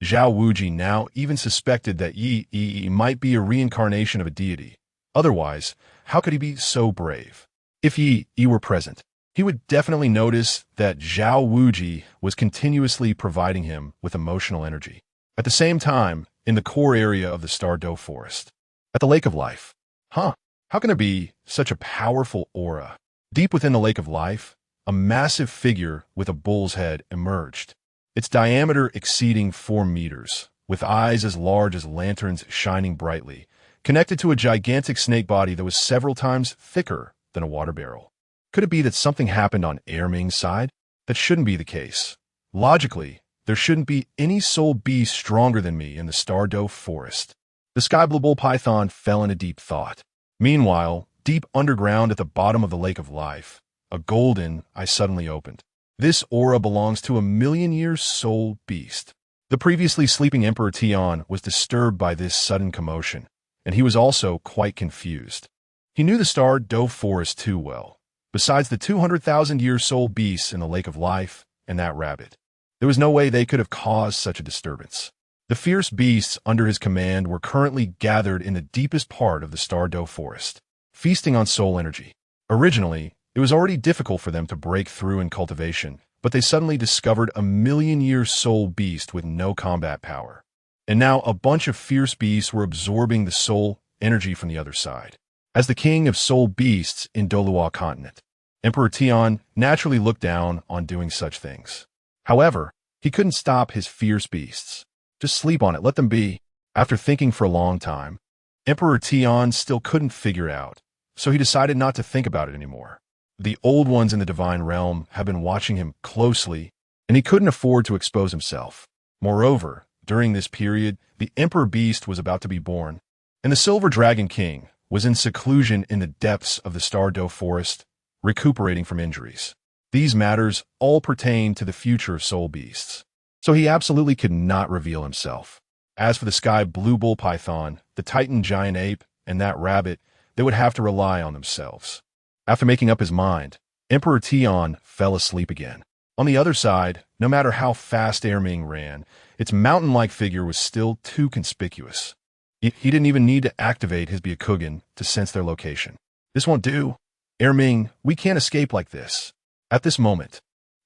Zhao Wujin now even suspected that Yi might be a reincarnation of a deity. Otherwise, how could he be so brave? If Yi were present, he would definitely notice that Zhao Wujin was continuously providing him with emotional energy. At the same time, in the core area of the Star-Do forest, at the Lake of Life. How can there be such a powerful aura? Deep within the Lake of Life, a massive figure with a bull's head emerged, its diameter exceeding 4 meters, with eyes as large as lanterns shining brightly, connected to a gigantic snake body that was several times thicker than a water barrel. Could it be that something happened on Ming's side? That shouldn't be the case. Logically, there shouldn't be any soul beast stronger than me in the Star-Do forest. The sky blue bull python fell into deep thought. Meanwhile, deep underground at the bottom of the Lake of Life, a golden eye suddenly opened. This aura belongs to a million-year soul beast. The previously sleeping Emperor Tian was disturbed by this sudden commotion, and he was also quite confused. He knew the Star-Do forest too well. Besides the 200,000-year soul beasts in the Lake of Life and that rabbit, there was no way they could have caused such a disturbance. The fierce beasts under his command were currently gathered in the deepest part of the Star-Do forest, feasting on soul energy. Originally, it was already difficult for them to break through in cultivation, but they suddenly discovered a million-year soul beast with no combat power. And now a bunch of fierce beasts were absorbing the soul energy from the other side. As the king of soul beasts in Douluo continent, Emperor Tian naturally looked down on doing such things. However, he couldn't stop his fierce beasts. Just sleep on it, let them be. After thinking for a long time, Emperor Tian still couldn't figure it out, so he decided not to think about it anymore. The old ones in the divine realm have been watching him closely, and he couldn't afford to expose himself. Moreover, during this period, the Emperor Beast was about to be born, and the Silver Dragon King was in seclusion in the depths of the Star-Do forest, recuperating from injuries. These matters all pertain to the future of soul beasts, so he absolutely could not reveal himself. As for the sky blue bull python, the Titan giant ape, and that rabbit, they would have to rely on themselves. After making up his mind, Emperor Tian fell asleep again. On the other side, no matter how fast Erming ran, its mountain-like figure was still too conspicuous. He didn't even need to activate his Byakugan to sense their location. This won't do. Erming, we can't escape like this. At this moment,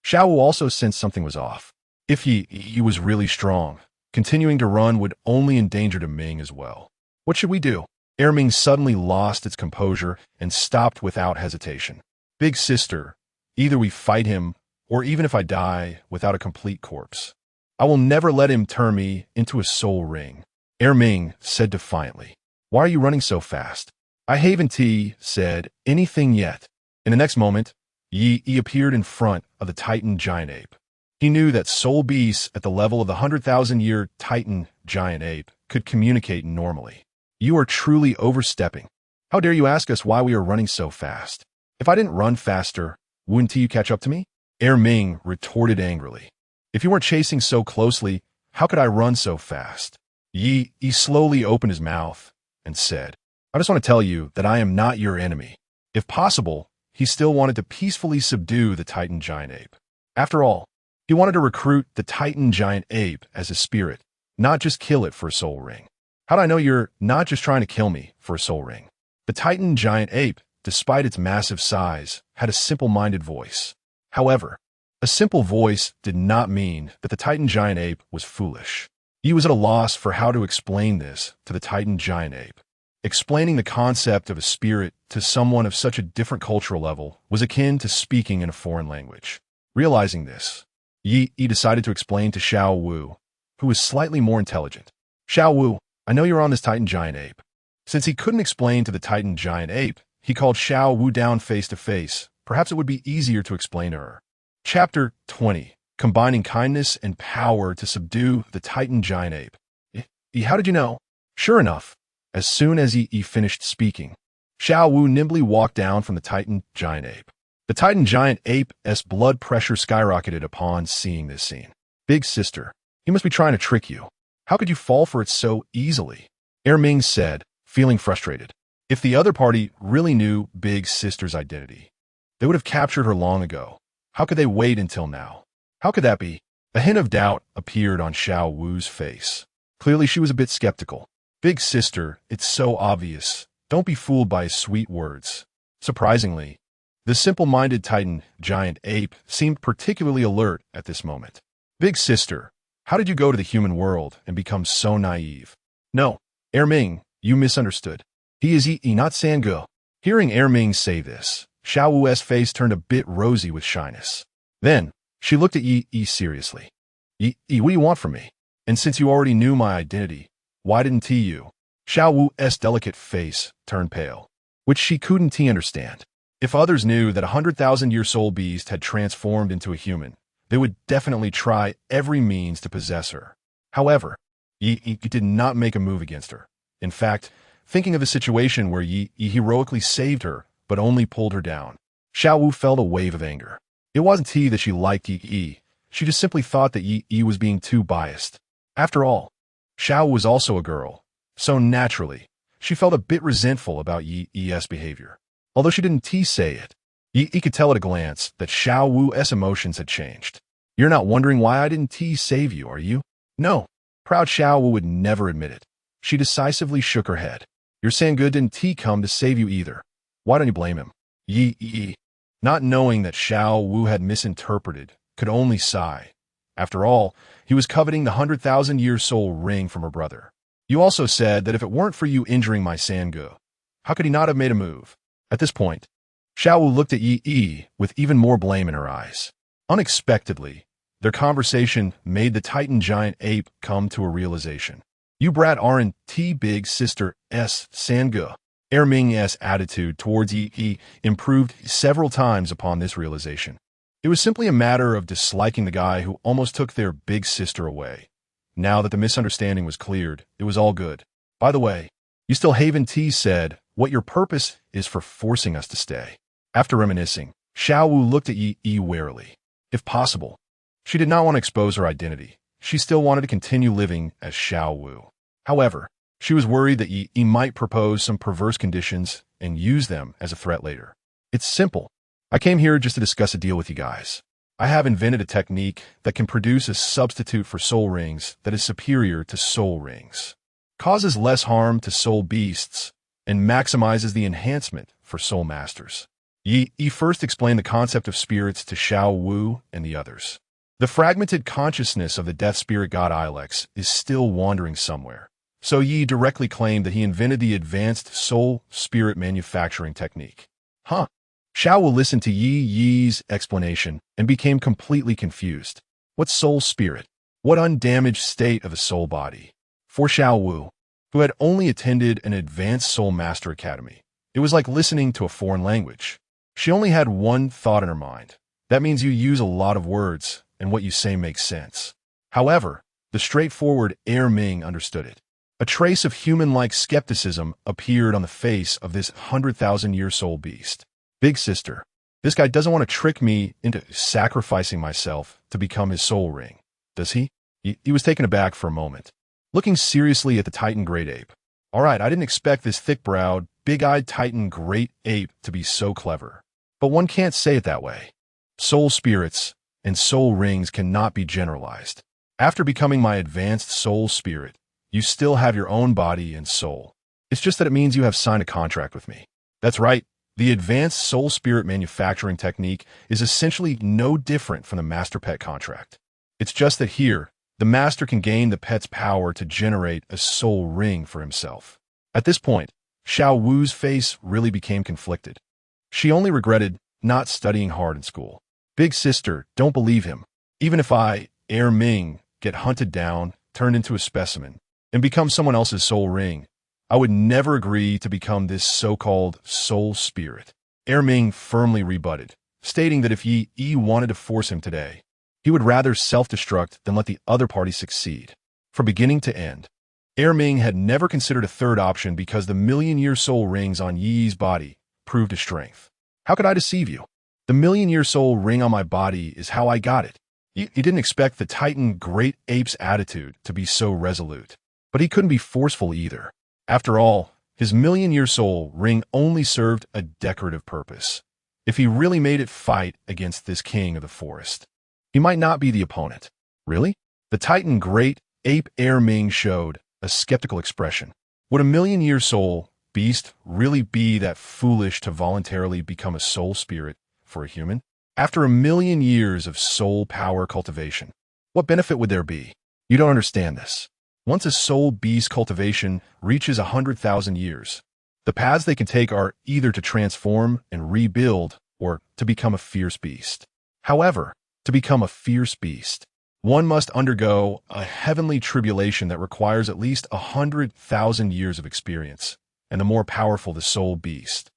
Xiao Wu also sensed something was off. If he was really strong, continuing to run would only endanger Ming as well. What should we do? Erming suddenly lost its composure and stopped without hesitation. Big sister, either we fight him, or even if I die without a complete corpse, I will never let him turn me into a soul ring. Erming said defiantly. Why are you running so fast? I haven't said anything yet. In the next moment, Ye appeared in front of the Titan giant ape. He knew that soul beasts at the level of the 100,000-year Titan giant ape could communicate normally. You are truly overstepping. How dare you ask us why we are running so fast? If I didn't run faster, wouldn't you catch up to me? Erming retorted angrily. If you weren't chasing so closely, how could I run so fast? Ye slowly opened his mouth and said, I just want to tell you that I am not your enemy. If possible, he still wanted to peacefully subdue the Titan giant ape. After all, he wanted to recruit the Titan giant ape as a spirit, not just kill it for a soul ring. How'd I know you're not just trying to kill me for a soul ring? The Titan giant ape, despite its massive size, had a simple-minded voice. However, a simple voice did not mean that the Titan giant ape was foolish. He was at a loss for how to explain this to the Titan giant ape. Explaining the concept of a spirit to someone of such a different cultural level was akin to speaking in a foreign language. Realizing this, He decided to explain to Xiao Wu, who was slightly more intelligent. Xiao Wu, I know you're on this Titan giant ape. Since he couldn't explain to the Titan giant ape, he called Xiao Wu down face to face. Perhaps it would be easier to explain to her. Chapter 20. Combining kindness and power to subdue the Titan giant ape. How did you know? Sure enough, as soon as he finished speaking, Xiao Wu nimbly walked down from the Titan giant ape. The Titan giant ape's blood pressure skyrocketed upon seeing this scene. Big sister, he must be trying to trick you. How could you fall for it so easily? Erming said, feeling frustrated. If the other party really knew Big Sister's identity, they would have captured her long ago. How could they wait until now? How could that be? A hint of doubt appeared on Xiao Wu's face. Clearly she was a bit skeptical. Big sister, it's so obvious. Don't be fooled by his sweet words. Surprisingly, the simple-minded Titan giant ape seemed particularly alert at this moment. Big sister, how did you go to the human world and become so naive? No, Erming, you misunderstood. He is not Sangu. Hearing Erming say this, Xiao Wu's face turned a bit rosy with shyness. Then, she looked at Yi seriously. Yi, what do you want from me? And since you already knew my identity, why didn't you? Xiao Wu's delicate face turned pale, which she couldn't understand. If others knew that a 100,000-year soul beast had transformed into a human, they would definitely try every means to possess her. However, Yi did not make a move against her. In fact, thinking of the situation where Yi heroically saved her, but only pulled her down, Xiao Wu felt a wave of anger. It wasn't that she liked Yi, she just simply thought that Yi was being too biased. After all, Xiao was also a girl, so naturally, she felt a bit resentful about Yi's behavior. Although she didn't say it, Yi could tell at a glance that Xiao Wu's emotions had changed. You're not wondering why I didn't save you, are you? No. Proud Xiao Wu would never admit it. She decisively shook her head. Your Sangu didn't come to save you either. Why don't you blame him? Yi, not knowing that Xiao Wu had misinterpreted, could only sigh. After all, he was coveting the 100,000-year soul ring from her brother. You also said that if it weren't for you injuring my Sangu, How could he not have made a move? At this point, Xiao Wu looked at Yi with even more blame in her eyes. Unexpectedly, their conversation made the Titan giant ape come to a realization. You brat aren't big sister.S Sangge. Ming's attitude towards Yi improved several times upon this realization. It was simply a matter of disliking the guy who almost took their big sister away. Now that the misunderstanding was cleared, it was all good. By the way, you still Haven T said what your purpose is for forcing us to stay. After reminiscing, Xiao Wu looked at Yi warily. If possible, she did not want to expose her identity. She still wanted to continue living as Xiao Wu. However, she was worried that Yi might propose some perverse conditions and use them as a threat later. It's simple. I came here just to discuss a deal with you guys. I have invented a technique that can produce a substitute for soul rings that is superior to soul rings, causes less harm to soul beasts, and maximizes the enhancement for soul masters. Yi first explained the concept of spirits to Xiao Wu and the others. The fragmented consciousness of the death spirit god Ilex is still wandering somewhere, so Yi directly claimed that he invented the advanced soul spirit manufacturing technique. Huh? Xiao Wu listened to Yi's explanation and became completely confused. What soul spirit? What undamaged state of a soul body? For Xiao Wu, who had only attended an advanced soul master academy, it was like listening to a foreign language. She only had one thought in her mind. That means you use a lot of words, and what you say makes sense. However, the straightforward Ming understood it. A trace of human-like skepticism appeared on the face of this 100,000-year soul beast. Big sister, this guy doesn't want to trick me into sacrificing myself to become his soul ring, does he? He was taken aback for a moment, looking seriously at the Titan Great Ape. All right, I didn't expect this thick-browed, big-eyed Titan Great Ape to be so clever. But one can't say it that way. Soul spirits and soul rings cannot be generalized. After becoming my advanced soul spirit, you still have your own body and soul. It's just that it means you have signed a contract with me. That's right. The advanced soul spirit manufacturing technique is essentially no different from the master pet contract. It's just that here, the master can gain the pet's power to generate a soul ring for himself. At this point, Xiao Wu's face really became conflicted. She only regretted not studying hard in school. Big sister, don't believe him. Even if I, Ming, get hunted down, turned into a specimen, and become someone else's soul ring, I would never agree to become this so-called soul spirit. Ming firmly rebutted, stating that if Yi wanted to force him today, he would rather self-destruct than let the other party succeed. From beginning to end, Ming had never considered a third option because the million-year soul rings on Yi's body proved his strength. How could I deceive you? The million-year soul ring on my body is how I got it. He didn't expect the Titan Great Ape's attitude to be so resolute, but he couldn't be forceful either. After all, his million-year soul ring only served a decorative purpose. If he really made it fight against this king of the forest, he might not be the opponent. Really? The Titan Great Ape Ming showed a skeptical expression. Would a million-year soul beast really be that foolish to voluntarily become a soul spirit for a human? After 1,000,000 years of soul power cultivation, what benefit would there be? You don't understand this. Once a soul beast cultivation reaches 100,000 years, the paths they can take are either to transform and rebuild or to become a fierce beast. However, to become a fierce beast, one must undergo a heavenly tribulation that requires at least 100,000 years of experience. And the more powerful the soul beast,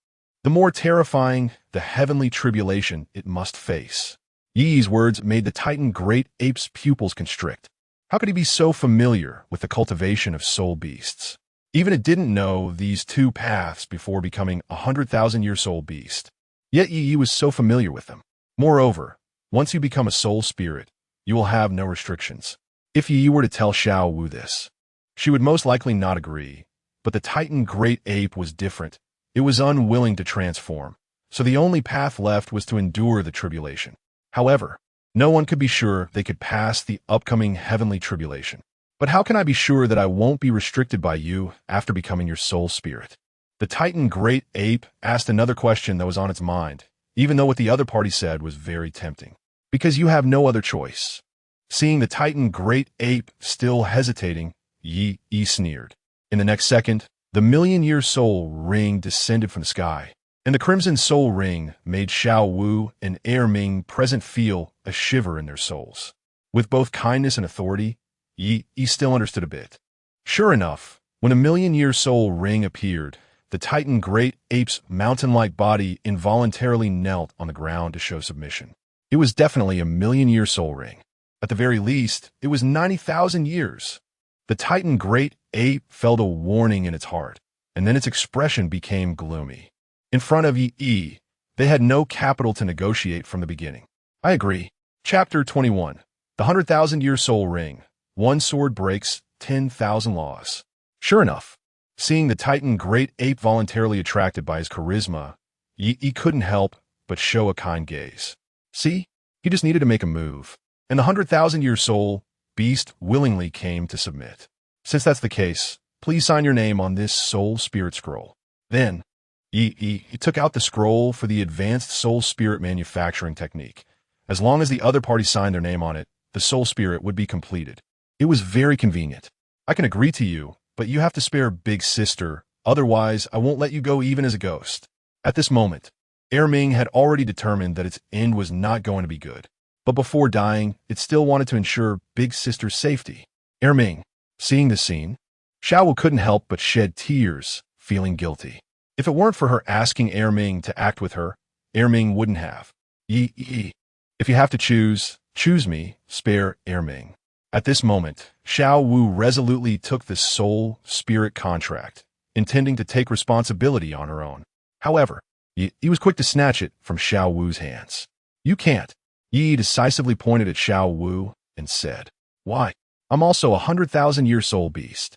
the more terrifying the heavenly tribulation it must face. Yi's words made the Titan Great Ape's pupils constrict. How could he be so familiar with the cultivation of soul beasts? Even it didn't know these two paths before becoming a 100,000-year soul beast. Yet Yi was so familiar with them. Moreover, once you become a soul spirit, you will have no restrictions. If Yi were to tell Xiao Wu this, she would most likely not agree. But the Titan Great Ape was different. It was unwilling to transform, so the only path left was to endure the tribulation. However, no one could be sure they could pass the upcoming heavenly tribulation. But how can I be sure that I won't be restricted by you after becoming your soul spirit? The Titan Great Ape asked another question that was on its mind, even though what the other party said was very tempting. Because you have no other choice. Seeing the Titan Great Ape still hesitating, Yi sneered. In the next second, the million-year soul ring descended from the sky, and the crimson soul ring made Xiao Wu and Ming present feel a shiver in their souls. With both kindness and authority, Ye still understood a bit. Sure enough, when a million-year soul ring appeared, the Titan Great Ape's mountain-like body involuntarily knelt on the ground to show submission. It was definitely a million-year soul ring. At the very least, it was 90,000 years. The Titan Great Ape felt a warning in its heart, and then its expression became gloomy. In front of Yi, they had no capital to negotiate from the beginning. I agree. Chapter 21. The 100,000-year soul ring. One sword breaks 10,000 laws. Sure enough, seeing the Titan Great Ape voluntarily attracted by his charisma, Yi couldn't help but show a kind gaze. See? He just needed to make a move, and the 100,000-year soul beast willingly came to submit. Since that's the case, please sign your name on this soul spirit scroll. Then, Yi took out the scroll for the advanced soul spirit manufacturing technique. As long as the other party signed their name on it, the soul spirit would be completed. It was very convenient. I can agree to you, but you have to spare Big Sister, otherwise I won't let you go even as a ghost. At this moment, Ming had already determined that its end was not going to be good. But before dying, it still wanted to ensure Big Sister's safety. Ming, seeing the scene, Xiao Wu couldn't help but shed tears, feeling guilty. If it weren't for her asking Ming to act with her, Ming wouldn't have. Yi, if you have to choose me, spare Ming. At this moment, Xiao Wu resolutely took the soul spirit contract, intending to take responsibility on her own. However, he was quick to snatch it from Xiao Wu's hands. You can't. Yi decisively pointed at Xiao Wu and said, Why? I'm also a 100,000-year soul beast.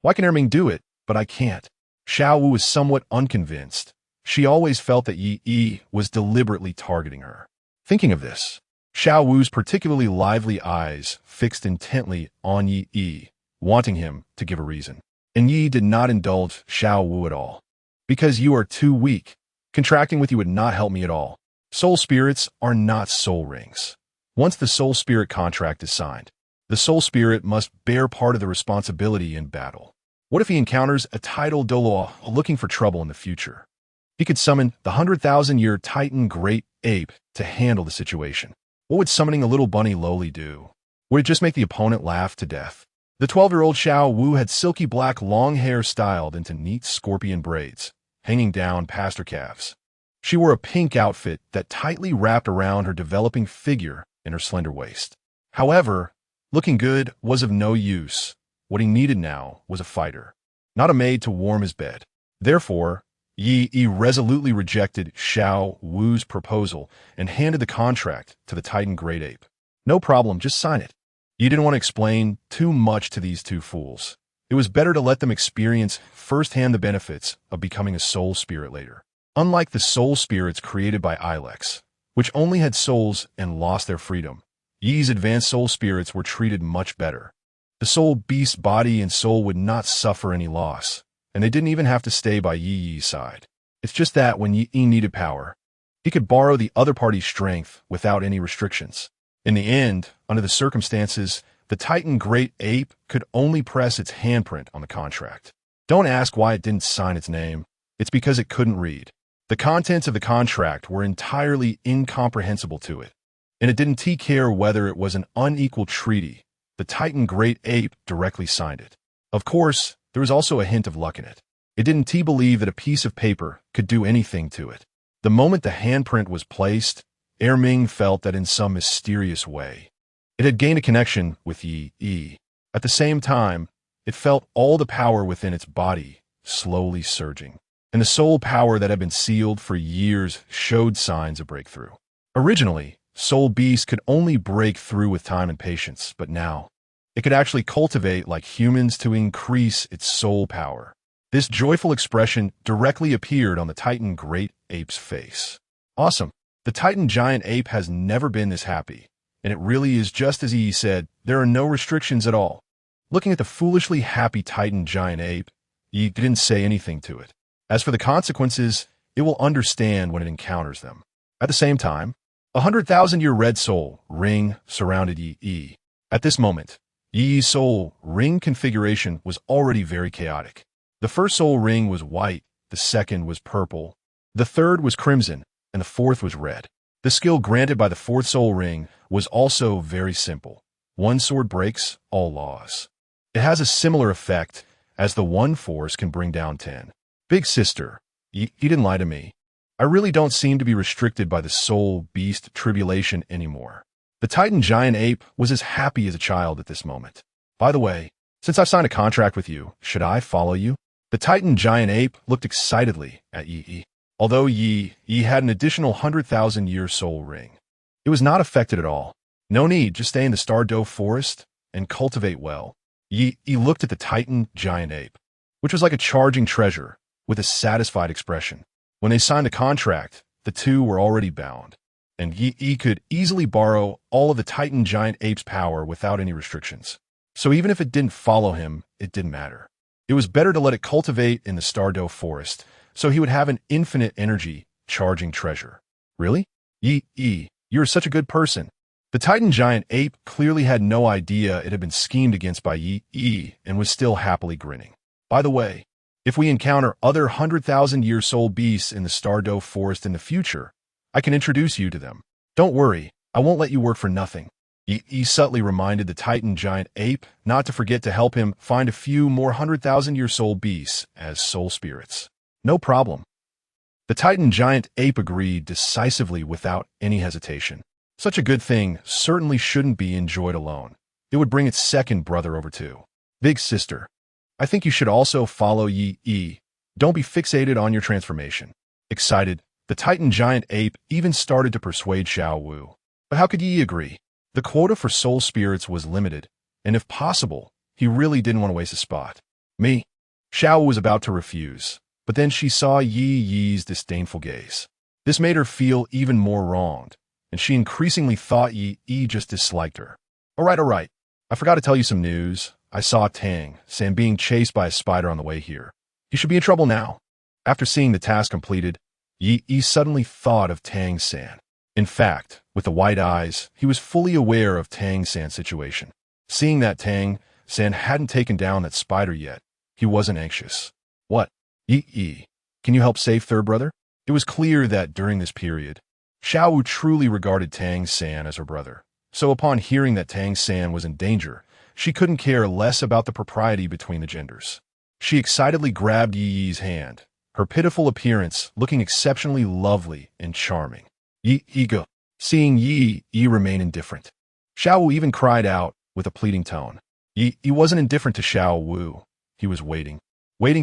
Why can Ming do it, but I can't? Xiao Wu was somewhat unconvinced. She always felt that Yi was deliberately targeting her. Thinking of this, Xiao Wu's particularly lively eyes fixed intently on Yi, wanting him to give a reason. And Yi did not indulge Xiao Wu at all. Because you are too weak. Contracting with you would not help me at all. Soul spirits are not soul rings. Once the soul spirit contract is signed, the soul spirit must bear part of the responsibility in battle. What if he encounters a tidal Douluo looking for trouble in the future? He could summon the 100,000-year Titan Great Ape to handle the situation. What would summoning a little bunny lowly do? Would it just make the opponent laugh to death? The 12-year-old Xiao Wu had silky black long hair styled into neat scorpion braids, hanging down past her calves. She wore a pink outfit that tightly wrapped around her developing figure and her slender waist. However, looking good was of no use. What he needed now was a fighter, not a maid to warm his bed. Therefore, Yi resolutely rejected Xiao Wu's proposal and handed the contract to the Titan Great Ape. No problem, just sign it. Yi didn't want to explain too much to these two fools. It was better to let them experience firsthand the benefits of becoming a soul spirit later. Unlike the soul spirits created by Ilex, which only had souls and lost their freedom, Yi's advanced soul spirits were treated much better. The soul beast's body and soul would not suffer any loss, and they didn't even have to stay by Yi's side. It's just that when Yi needed power, he could borrow the other party's strength without any restrictions. In the end, under the circumstances, the Titan Great Ape could only press its handprint on the contract. Don't ask why it didn't sign its name. It's because it couldn't read. The contents of the contract were entirely incomprehensible to it, and it didn't care whether it was an unequal treaty. The Titan Great Ape directly signed it. Of course, there was also a hint of luck in it. It didn't believe that a piece of paper could do anything to it. The moment the handprint was placed, Ming felt that in some mysterious way, it had gained a connection with Yi. At the same time, it felt all the power within its body slowly surging, and the soul power that had been sealed for years showed signs of breakthrough. Originally, soul beasts could only break through with time and patience, but now, it could actually cultivate like humans to increase its soul power. This joyful expression directly appeared on the Titan Great Ape's face. Awesome. The Titan Giant Ape has never been this happy, and it really is just as Yi said, there are no restrictions at all. Looking at the foolishly happy Titan Giant Ape, Yi didn't say anything to it. As for the consequences, it will understand when it encounters them. At the same time, a 100,000-year red soul ring surrounded Yi. At this moment, Yi's soul ring configuration was already very chaotic. The first soul ring was white, the second was purple, the third was crimson, and the fourth was red. The skill granted by the fourth soul ring was also very simple. One sword breaks all laws. It has a similar effect as the one force can bring down 10. Big sister, you didn't lie to me. I really don't seem to be restricted by the soul beast tribulation anymore. The Titan giant ape was as happy as a child at this moment. By the way, since I've signed a contract with you, should I follow you? The Titan giant ape looked excitedly at Yi. Although Yi had an additional 100,000-year soul ring, it was not affected at all. No need, just stay in the Star-Do forest and cultivate well. Yi looked at the Titan giant ape, which was like a charging treasure, with a satisfied expression. When they signed the contract, the two were already bound, and Yi could easily borrow all of the Titan giant ape's power without any restrictions. So even if it didn't follow him, it didn't matter. It was better to let it cultivate in the Star-Do forest, so he would have an infinite energy charging treasure. Really? Yi, you're such a good person. The Titan giant ape clearly had no idea it had been schemed against by Yi and was still happily grinning. By the way, if we encounter other 100,000-year soul beasts in the Star-Do forest in the future, I can introduce you to them. Don't worry, I won't let you work for nothing. Yi subtly reminded the Titan giant ape not to forget to help him find a few more 100,000-year soul beasts as soul spirits. No problem. The Titan giant ape agreed decisively without any hesitation. Such a good thing certainly shouldn't be enjoyed alone. It would bring its second brother over too. Big sister, I think you should also follow Yi. Don't be fixated on your transformation. Excited, the Titan giant ape even started to persuade Xiao Wu. But how could Yi agree? The quota for soul spirits was limited, and if possible, he really didn't want to waste a spot. Me? Xiao Wu was about to refuse, but then she saw Yi's disdainful gaze. This made her feel even more wronged, and she increasingly thought Yi just disliked her. All right. I forgot to tell you some news. I saw Tang San being chased by a spider on the way here. He should be in trouble now. After seeing the task completed, Yi suddenly thought of Tang San. In fact, with the white eyes, he was fully aware of Tang San's situation. Seeing that Tang San hadn't taken down that spider yet, he wasn't anxious. What? Yi, can you help save third brother? It was clear that during this period, Xiao Wu truly regarded Tang San as her brother. So upon hearing that Tang San was in danger, she couldn't care less about the propriety between the genders. She excitedly grabbed Yi's hand, her pitiful appearance looking exceptionally lovely and charming. Yi go. Seeing Yi remain indifferent. Xiao Wu even cried out with a pleading tone. Yi wasn't indifferent to Xiao Wu. He was waiting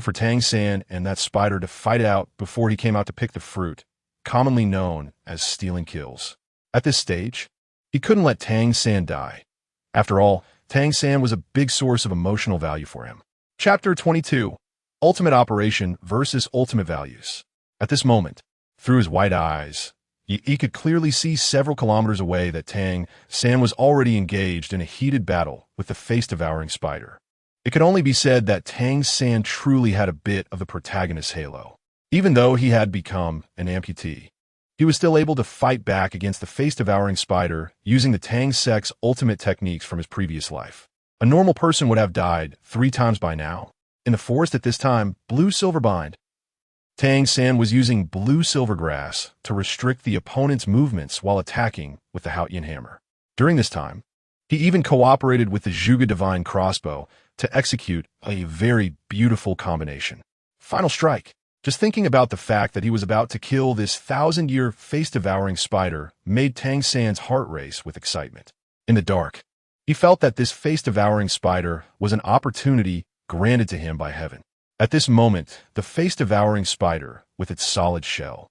for Tang San and that spider to fight out before he came out to pick the fruit, commonly known as stealing kills. At this stage, he couldn't let Tang San die. After all, Tang San was a big source of emotional value for him. Chapter 22. Ultimate Operation versus Ultimate Values. At this moment, through his white eyes, he could clearly see several kilometers away that Tang San was already engaged in a heated battle with the face-devouring spider. It could only be said that Tang San truly had a bit of the protagonist's halo. Even though he had become an amputee, he was still able to fight back against the face-devouring spider using the Tang Sek's ultimate techniques from his previous life. A normal person would have died 3 times by now. In the forest at this time, blue silverbind. Tang San was using blue silvergrass to restrict the opponent's movements while attacking with the Haotian hammer. During this time, he even cooperated with the Zhuge divine crossbow to execute a very beautiful combination. Final strike. Just thinking about the fact that he was about to kill this 1,000-year face-devouring spider made Tang San's heart race with excitement. In the dark, he felt that this face-devouring spider was an opportunity granted to him by heaven. At this moment, the face-devouring spider, with its solid shell,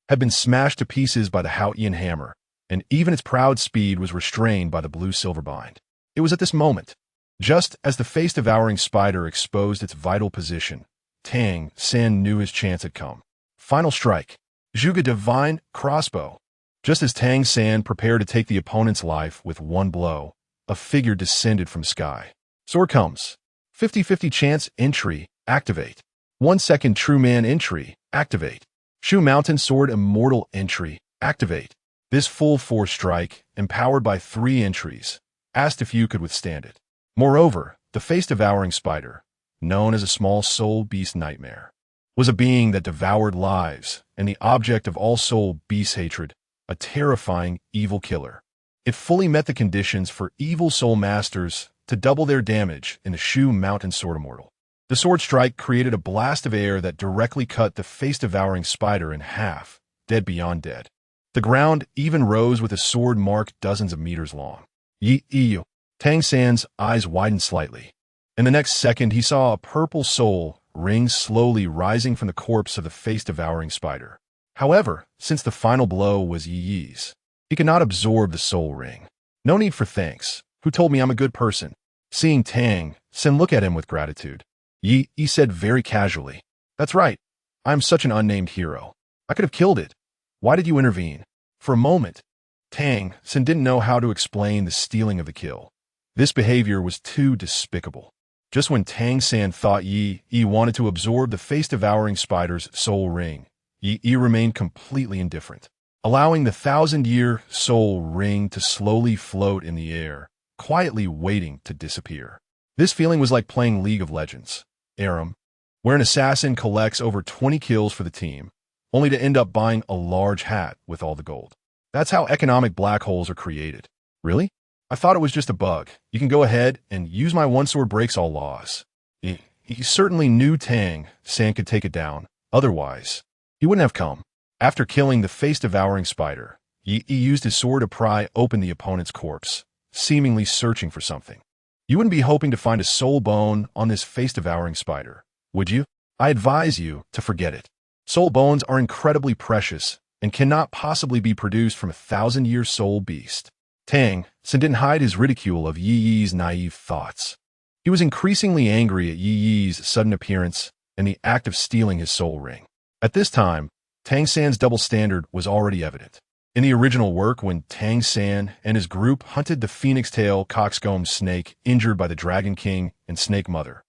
had been smashed to pieces by the Haotian hammer, and even its proud speed was restrained by the blue silverbind. It was at this moment, just as the face-devouring spider exposed its vital position, Tang San knew his chance had come. Final strike. Zhuge divine crossbow. Just as Tang San prepared to take the opponent's life with one blow, a figure descended from sky. Sword comes. 50-50 chance entry. Activate. 1 second true man entry. Activate. Shu mountain sword immortal entry. Activate. This full force strike, empowered by 3 entries, asked if you could withstand it. Moreover, the face-devouring spider, known as a small soul beast nightmare, was a being that devoured lives and the object of all soul beast hatred, a terrifying evil killer. It fully met the conditions for evil soul masters to double their damage in the Shu Mountain Sword Immortal. The sword strike created a blast of air that directly cut the face-devouring spider in half, dead beyond dead. The ground even rose with a sword mark dozens of meters long. Yi. Tang San's eyes widened slightly. In the next second, he saw a purple soul ring slowly rising from the corpse of the face-devouring spider. However, since the final blow was Yi's, he could not absorb the soul ring. No need for thanks. Who told me I'm a good person? Seeing Tang San look at him with gratitude, Yi said very casually, "That's right. I'm such an unnamed hero. I could have killed it. Why did you intervene?" For a moment, Tang San didn't know how to explain the stealing of the kill. This behavior was too despicable. Just when Tang San thought Yi wanted to absorb the face-devouring spider's soul ring, Yi remained completely indifferent, allowing the 1,000-year soul ring to slowly float in the air, quietly waiting to disappear. This feeling was like playing League of Legends, Aram, where an assassin collects over 20 kills for the team, only to end up buying a large hat with all the gold. That's how economic black holes are created. Really? I thought it was just a bug. You can go ahead and use my one sword breaks all laws. He certainly knew Tang San could take it down. Otherwise, he wouldn't have come. After killing the face-devouring spider, he used his sword to pry open the opponent's corpse, seemingly searching for something. You wouldn't be hoping to find a soul bone on this face-devouring spider, would you? I advise you to forget it. Soul bones are incredibly precious and cannot possibly be produced from a 1,000-year soul beast. Tang San didn't hide his ridicule of Yi's naive thoughts. He was increasingly angry at Yi's sudden appearance and the act of stealing his soul ring. At this time, Tang San's double standard was already evident. In the original work, when Tang San and his group hunted the phoenix-tail coxcomb snake injured by the Dragon King and Snake Mother,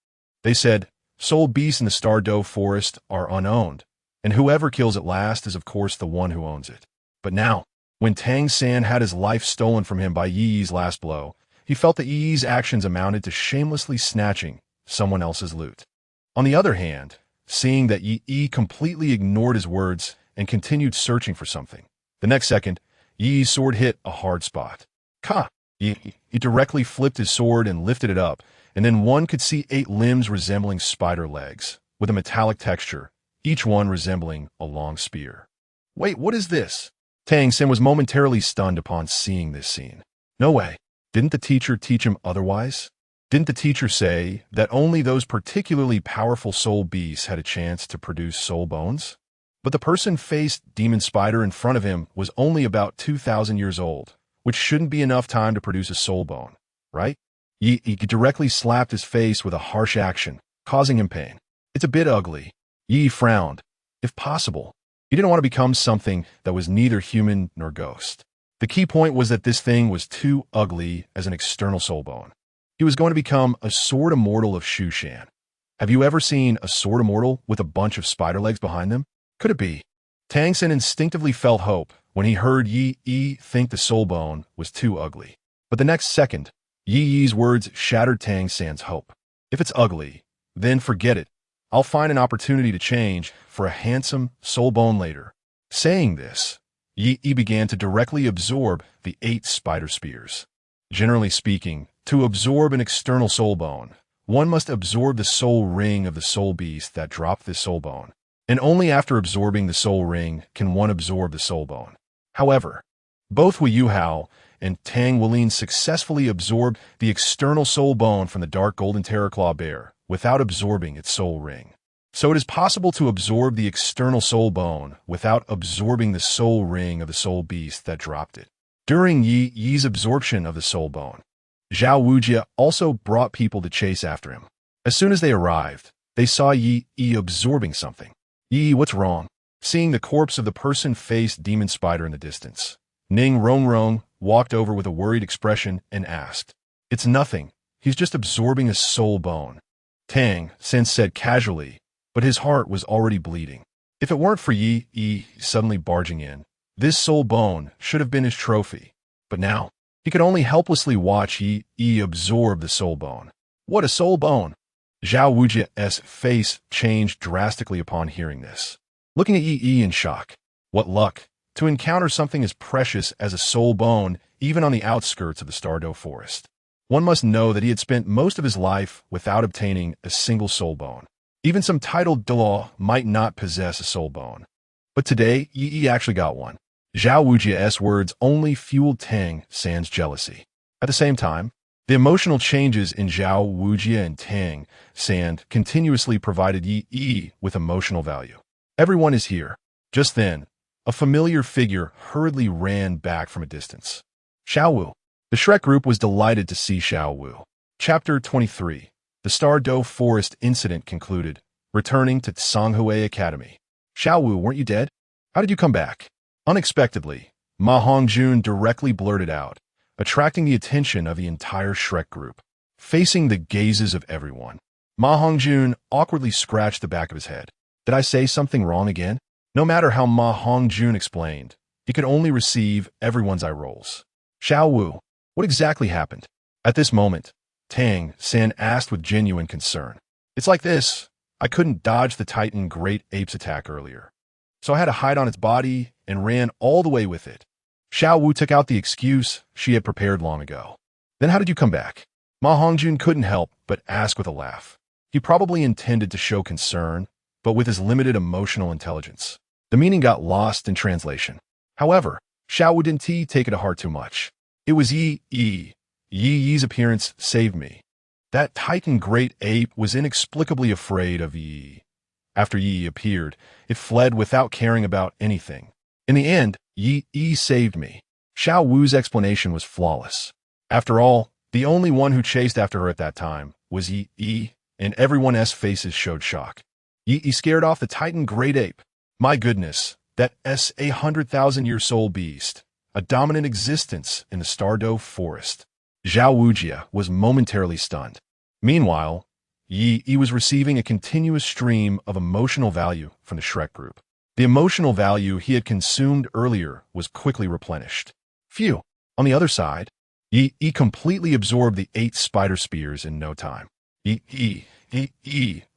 they said, "Soul beasts in the Star-Do forest are unowned, and whoever kills it last is of course the one who owns it." But now, when Tang San had his life stolen from him by Yi's last blow, he felt that Yi's actions amounted to shamelessly snatching someone else's loot. On the other hand, seeing that Yi completely ignored his words and continued searching for something, the next second, Yi's sword hit a hard spot. Ka! He directly flipped his sword and lifted it up, and then one could see 8 limbs resembling spider legs, with a metallic texture, each one resembling a long spear. Wait, what is this? Tang San was momentarily stunned upon seeing this scene. No way. Didn't the teacher teach him otherwise? Didn't the teacher say that only those particularly powerful soul beasts had a chance to produce soul bones? But the person-faced demon spider in front of him was only about 2,000 years old, which shouldn't be enough time to produce a soul bone, right? He directly slapped his face with a harsh action, causing him pain. It's a bit ugly. Yi frowned. If possible, he didn't want to become something that was neither human nor ghost. The key point was that this thing was too ugly as an external soul bone. He was going to become a sword immortal of Shushan. Have you ever seen a sword immortal with a bunch of spider legs behind them? Could it be? Tang San instinctively felt hope when he heard Yi think the soul bone was too ugly. But the next second, Yi's words shattered Tang San's hope. If it's ugly, then forget it. I'll find an opportunity to change for a handsome soul bone later. Saying this, Yi began to directly absorb the 8 spider spears. Generally speaking, to absorb an external soul bone, one must absorb the soul ring of the soul beast that dropped this soul bone. And only after absorbing the soul ring can one absorb the soul bone. However, both Wu Yuhao and Tang Wulin successfully absorbed the external soul bone from the dark golden terraclaw bear without absorbing its soul ring. So it is possible to absorb the external soul bone without absorbing the soul ring of the soul beast that dropped it. During Yi's absorption of the soul bone, Zhao Wujin also brought people to chase after him. As soon as they arrived, they saw Yi absorbing something. Yi, what's wrong? Seeing the corpse of the person-faced demon spider in the distance, Ning Rongrong walked over with a worried expression and asked, "It's nothing. He's just absorbing a soul bone." Tang San said casually, but his heart was already bleeding. If it weren't for Yi suddenly barging in, this soul bone should have been his trophy. But now, he could only helplessly watch Yi absorb the soul bone. What a soul bone! Zhao Wujin's face changed drastically upon hearing this, looking at Yi in shock. What luck, to encounter something as precious as a soul bone even on the outskirts of the Stardo forest. One must know that he had spent most of his life without obtaining a single soul bone. Even some titled Douluo might not possess a soul bone. But today, Yi actually got one. Zhao Wujin's words only fueled Tang San's jealousy. At the same time, the emotional changes in Zhao Wujin and Tang San continuously provided Yi with emotional value. Everyone is here. Just then, a familiar figure hurriedly ran back from a distance. Xiao Wu. The Shrek group was delighted to see Xiao Wu. Chapter 23. The Stardo Forest incident concluded, returning to Canghui Academy. Xiao Wu, weren't you dead? How did you come back? Unexpectedly, Ma Hongjun directly blurted out, attracting the attention of the entire Shrek group. Facing the gazes of everyone, Ma Hongjun awkwardly scratched the back of his head. Did I say something wrong again? No matter how Ma Hongjun explained, he could only receive everyone's eye rolls. Xiao Wu, what exactly happened? At this moment, Tang San asked with genuine concern. It's like this. I couldn't dodge the Titan Great Ape's attack earlier, so I had to hide on its body and ran all the way with it. Xiao Wu took out the excuse she had prepared long ago. Then how did you come back? Ma Hongjun couldn't help but ask with a laugh. He probably intended to show concern, but with his limited emotional intelligence, the meaning got lost in translation. However, Xiao Wu didn't take it to heart too much. It was Yi's appearance saved me. That Titan Great Ape was inexplicably afraid of Yi. After Yi appeared, it fled without caring about anything. In the end, Yi saved me. Xiao Wu's explanation was flawless. After all, the only one who chased after her at that time was Yi, and everyone's faces showed shock. Yi scared off the Titan Great Ape. My goodness, that 100,000-year soul beast, a dominant existence in the Stardo forest. Zhao Wujin was momentarily stunned. Meanwhile, Yi was receiving a continuous stream of emotional value from the Shrek group. The emotional value he had consumed earlier was quickly replenished. Phew. On the other side, Yi completely absorbed the 8 spider spears in no time.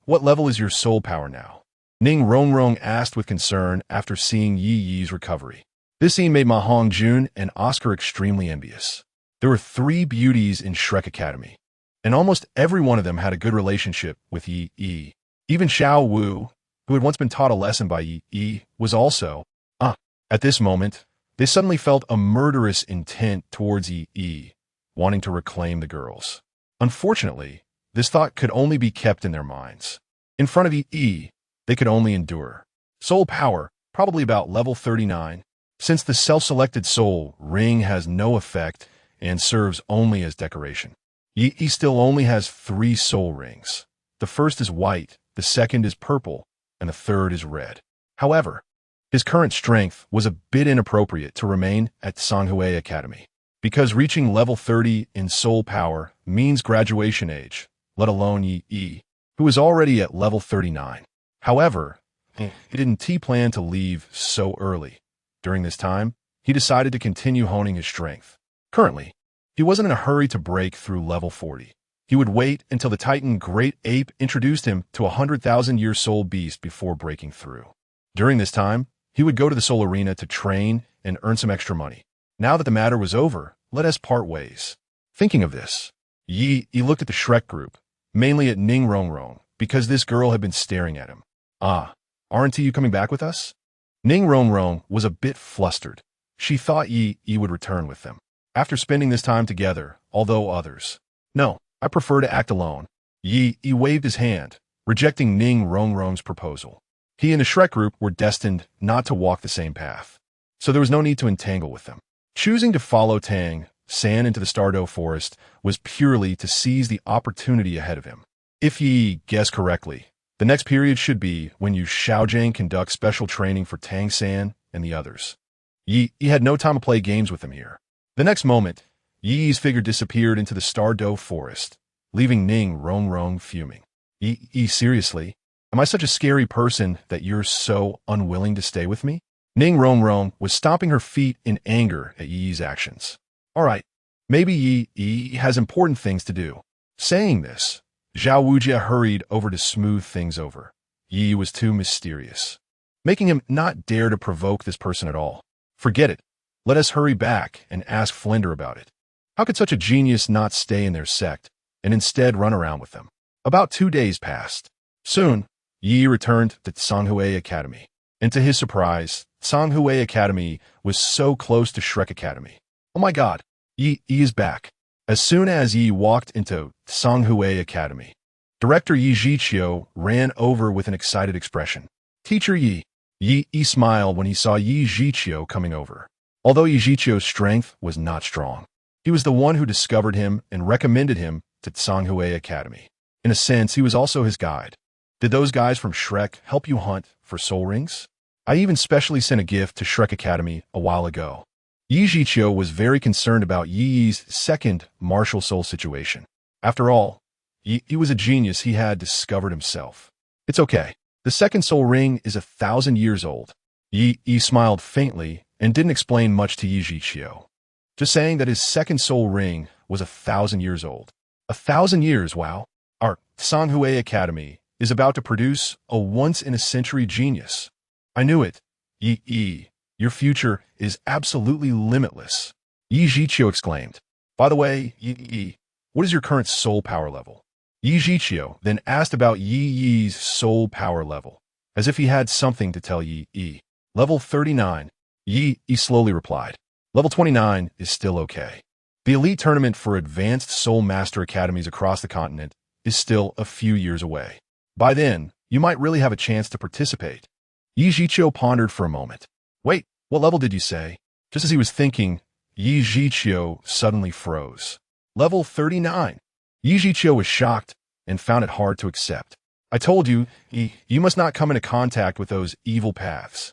What level is your soul power now? Ning Rongrong asked with concern after seeing Yi's recovery. This scene made Ma Hongjun and Oscar extremely envious. There were 3 beauties in Shrek Academy, and almost every one of them had a good relationship with Yi. Even Xiao Wu, who had once been taught a lesson by Yi, was also. At this moment, they suddenly felt a murderous intent towards Yi, wanting to reclaim the girls. Unfortunately, this thought could only be kept in their minds. In front of Yi, they could only endure. Soul power, probably about level 39, since the self-selected soul ring has no effect and serves only as decoration. Yi still only has 3 soul rings. The first is white, the second is purple, and the third is red. However, his current strength was a bit inappropriate to remain at Canghui Academy, because reaching level 30 in soul power means graduation age, let alone Yi, who is already at level 39. However, he didn't plan to leave so early. During this time, he decided to continue honing his strength. Currently, he wasn't in a hurry to break through level 40. He would wait until the Titan Great Ape introduced him to a 100,000-year soul beast before breaking through. During this time, he would go to the soul arena to train and earn some extra money. Now that the matter was over, let us part ways. Thinking of this, Yi looked at the Shrek group, mainly at Ning Rongrong, because this girl had been staring at him. Aren't you coming back with us? Ning Rongrong was a bit flustered. She thought Yi would return with them after spending this time together, although others. No, I prefer to act alone. Yi waved his hand, rejecting Ning Rongrong's proposal. He and the Shrek group were destined not to walk the same path, so there was no need to entangle with them. Choosing to follow Tang San into the Stardo forest was purely to seize the opportunity ahead of him. If Yi guessed correctly, the next period should be when Xiaogang conducts special training for Tang San and the others. Yi had no time to play games with him here. The next moment, Yi's figure disappeared into the Stardo forest, leaving Ning Rongrong fuming. Yi, seriously? Am I such a scary person that you're so unwilling to stay with me? Ning Rongrong was stomping her feet in anger at Yi's actions. All right, maybe Yi has important things to do. Saying this, Zhao Wujin hurried over to smooth things over. Yi was too mysterious, making him not dare to provoke this person at all. Forget it. Let us hurry back and ask Flinder about it. How could such a genius not stay in their sect and instead run around with them? About 2 days passed. Soon, Yi returned to Canghui Academy. And to his surprise, Canghui Academy was so close to Shrek Academy. Oh my god, Yi is back. As soon as Yi walked into Canghui Academy, Director Yi Zhiqiu ran over with an excited expression. Teacher Yi. Yi smiled when he saw Yi Zhiqiu coming over. Although Yi Zhiqiu's strength was not strong, he was the one who discovered him and recommended him to Canghui Academy. In a sense, he was also his guide. Did those guys from Shrek help you hunt for soul rings? I even specially sent a gift to Shrek Academy a while ago. Yi Zhiqiu was very concerned about Yi's second martial soul situation. After all, Yi was a genius he had discovered himself. It's okay. The second soul ring is 1,000 years old. Yi smiled faintly and didn't explain much to Yi Zhiqiu. Just saying that his second soul ring was 1,000 years old. 1,000 years, wow. Our Canghui Academy is about to produce a once-in-a-century genius. I knew it. Yi, your future is absolutely limitless. Yi Zhiqiu exclaimed. By the way, Yi, what is your current soul power level? Yi Zhiqiu then asked about Yi's soul power level, as if he had something to tell Yi. Level 39. Yi slowly replied. Level 29 is still okay. The elite tournament for advanced soul master academies across the continent is still a few years away. By then, you might really have a chance to participate. Yi Zhiqiu pondered for a moment. Wait, what level did you say? Just as he was thinking, Yi Zhiqiu suddenly froze. Level 39. Yi Zhiqiu was shocked and found it hard to accept. I told you, you must not come into contact with those evil paths.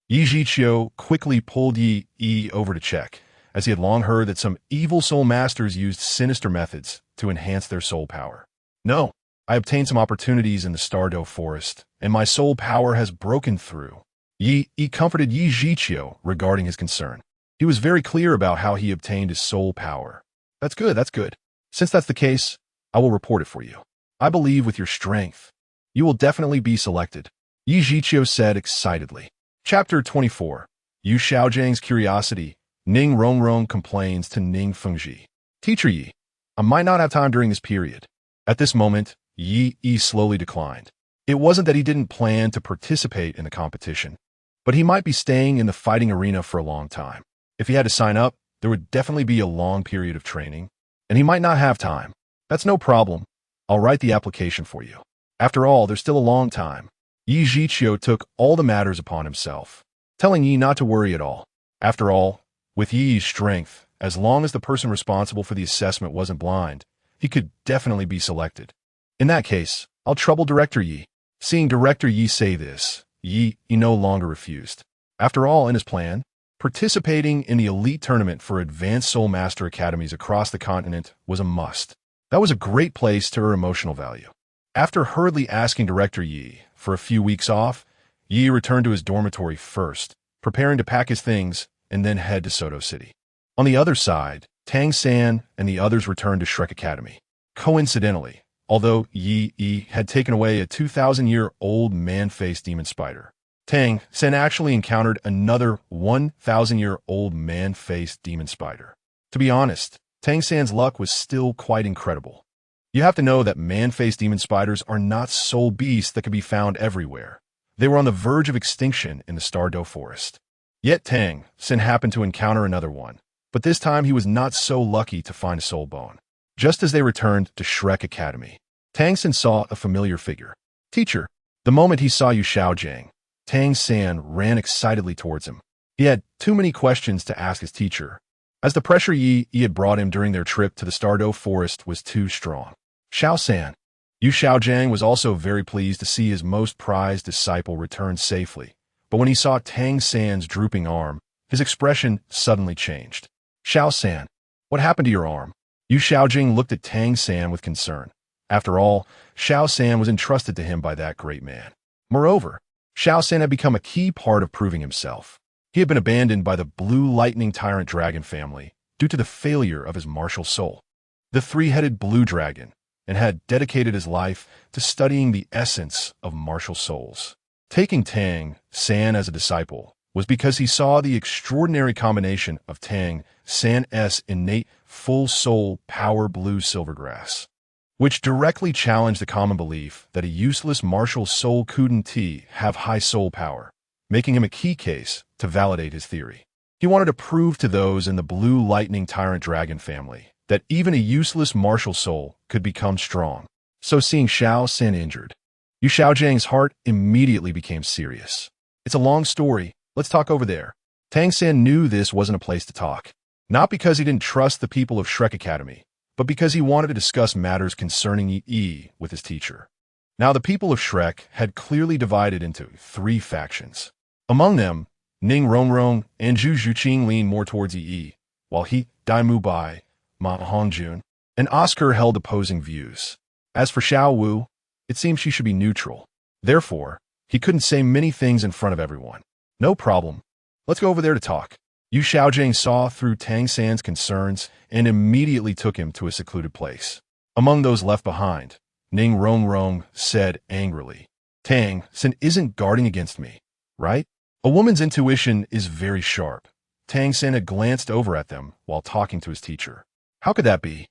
Yi Zhiqiu quickly pulled Yi over to check, as he had long heard that some evil soul masters used sinister methods to enhance their soul power. No, I obtained some opportunities in the Stardo Forest, and my soul power has broken through. Yi comforted Yi Zhiqiu regarding his concern. He was very clear about how he obtained his soul power. That's good. Since that's the case, I will report it for you. I believe with your strength, you will definitely be selected, Yi Zhiqiu said excitedly. Chapter 24. Yu Xiaogang's Curiosity. Ning Rongrong complains to Ning Fengji. Teacher Yi, I might not have time during this period. At this moment, Yi slowly declined. It wasn't that he didn't plan to participate in the competition, but he might be staying in the fighting arena for a long time. If he had to sign up, there would definitely be a long period of training, and he might not have time. That's no problem. I'll write the application for you. After all, there's still a long time. Yi Zhiqiu took all the matters upon himself, telling Yi not to worry at all. After all, with Yi's strength, as long as the person responsible for the assessment wasn't blind, he could definitely be selected. In that case, I'll trouble Director Yi. Seeing Director Yi say this, Yi no longer refused. After all, in his plan, participating in the elite tournament for advanced soul master academies across the continent was a must. That was a great place to earn emotional value. After hurriedly asking Director Yi for a few weeks off, Yi returned to his dormitory first, preparing to pack his things and then head to Soto City. On the other side, Tang San and the others returned to Shrek Academy. Coincidentally, although Yi had taken away a 2,000-year-old man-faced demon spider, Tang San actually encountered another 1,000-year-old man-faced demon spider. To be honest, Tang San's luck was still quite incredible. You have to know that man-faced demon spiders are not soul beasts that can be found everywhere. They were on the verge of extinction in the Stardo Forest. Yet Tang San happened to encounter another one, but this time he was not so lucky to find a soul bone. Just as they returned to Shrek Academy, Tang San saw a familiar figure. Teacher. The moment he saw Yu Xiaogang, Tang San ran excitedly towards him. He had too many questions to ask his teacher, as the pressure Yi had brought him during their trip to the Stardo Forest was too strong. Xiao San. Yu Xiaogang was also very pleased to see his most prized disciple return safely, but when he saw Tang San's drooping arm, his expression suddenly changed. Xiao San, what happened to your arm? Yu Xiaogang looked at Tang San with concern. After all, Xiao San was entrusted to him by that great man. Moreover, Xiao San had become a key part of proving himself. He had been abandoned by the Blue Lightning Tyrant Dragon family due to the failure of his martial soul. The three-headed blue dragon, and had dedicated his life to studying the essence of martial souls. Taking Tang San as a disciple was because he saw the extraordinary combination of Tang San's innate full-soul power blue silvergrass, which directly challenged the common belief that a useless martial soul couldn't have high soul power, making him a key case to validate his theory. He wanted to prove to those in the Blue Lightning Tyrant Dragon family that even a useless martial soul could become strong. So seeing Xiao San injured, Yu Xiaozhang's heart immediately became serious. It's a long story. Let's talk over there. Tang San knew this wasn't a place to talk. Not because he didn't trust the people of Shrek Academy, but because he wanted to discuss matters concerning Yi with his teacher. Now the people of Shrek had clearly divided into 3 factions. Among them, Ning Rongrong and Zhu Zhuqing leaned more towards Yi, while he, Dai Mubai, Ma Hongjun, and Oscar held opposing views. As for Xiao Wu, it seemed she should be neutral. Therefore, he couldn't say many things in front of everyone. No problem. Let's go over there to talk. Yu Xiaozhang saw through Tang San's concerns and immediately took him to a secluded place. Among those left behind, Ning Rongrong said angrily, Tang San isn't guarding against me, right? A woman's intuition is very sharp. Tang San had glanced over at them while talking to his teacher. How could that be?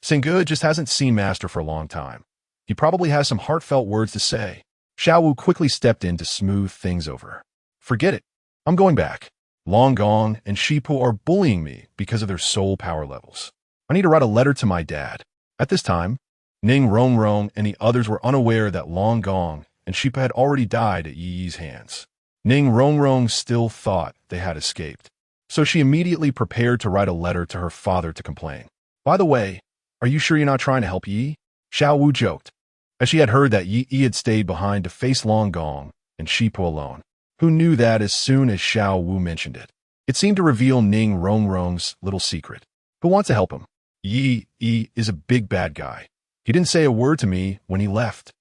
Sengu just hasn't seen Master for a long time. He probably has some heartfelt words to say. Xiao Wu quickly stepped in to smooth things over. Forget it. I'm going back. Long Gong and Shipu are bullying me because of their soul power levels. I need to write a letter to my dad. At this time, Ning Rongrong and the others were unaware that Long Gong and Shipu had already died at Yi's hands. Ning Rongrong still thought they had escaped, so she immediately prepared to write a letter to her father to complain. By the way, are you sure you're not trying to help Yi? Xiao Wu joked, as she had heard that Yi had stayed behind to face Long Gong and Shipu alone, who knew that as soon as Xiao Wu mentioned it. It seemed to reveal Ning Rongrong's little secret. Who wants to help him? Yi is a big bad guy. He didn't say a word to me when he left.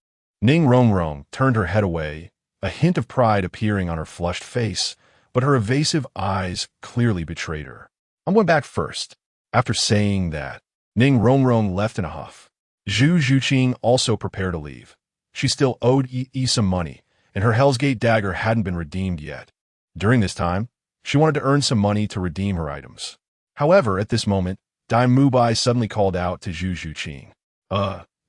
Ning Rongrong turned her head away, a hint of pride appearing on her flushed face, but her evasive eyes clearly betrayed her. I went back first. After saying that, Ning Rongrong left in a huff. Zhu Zhuqing also prepared to leave. She still owed Yi some money, and her Hell's Gate dagger hadn't been redeemed yet. During this time, she wanted to earn some money to redeem her items. However, at this moment, Dai Mubai suddenly called out to Zhu Zhuqing.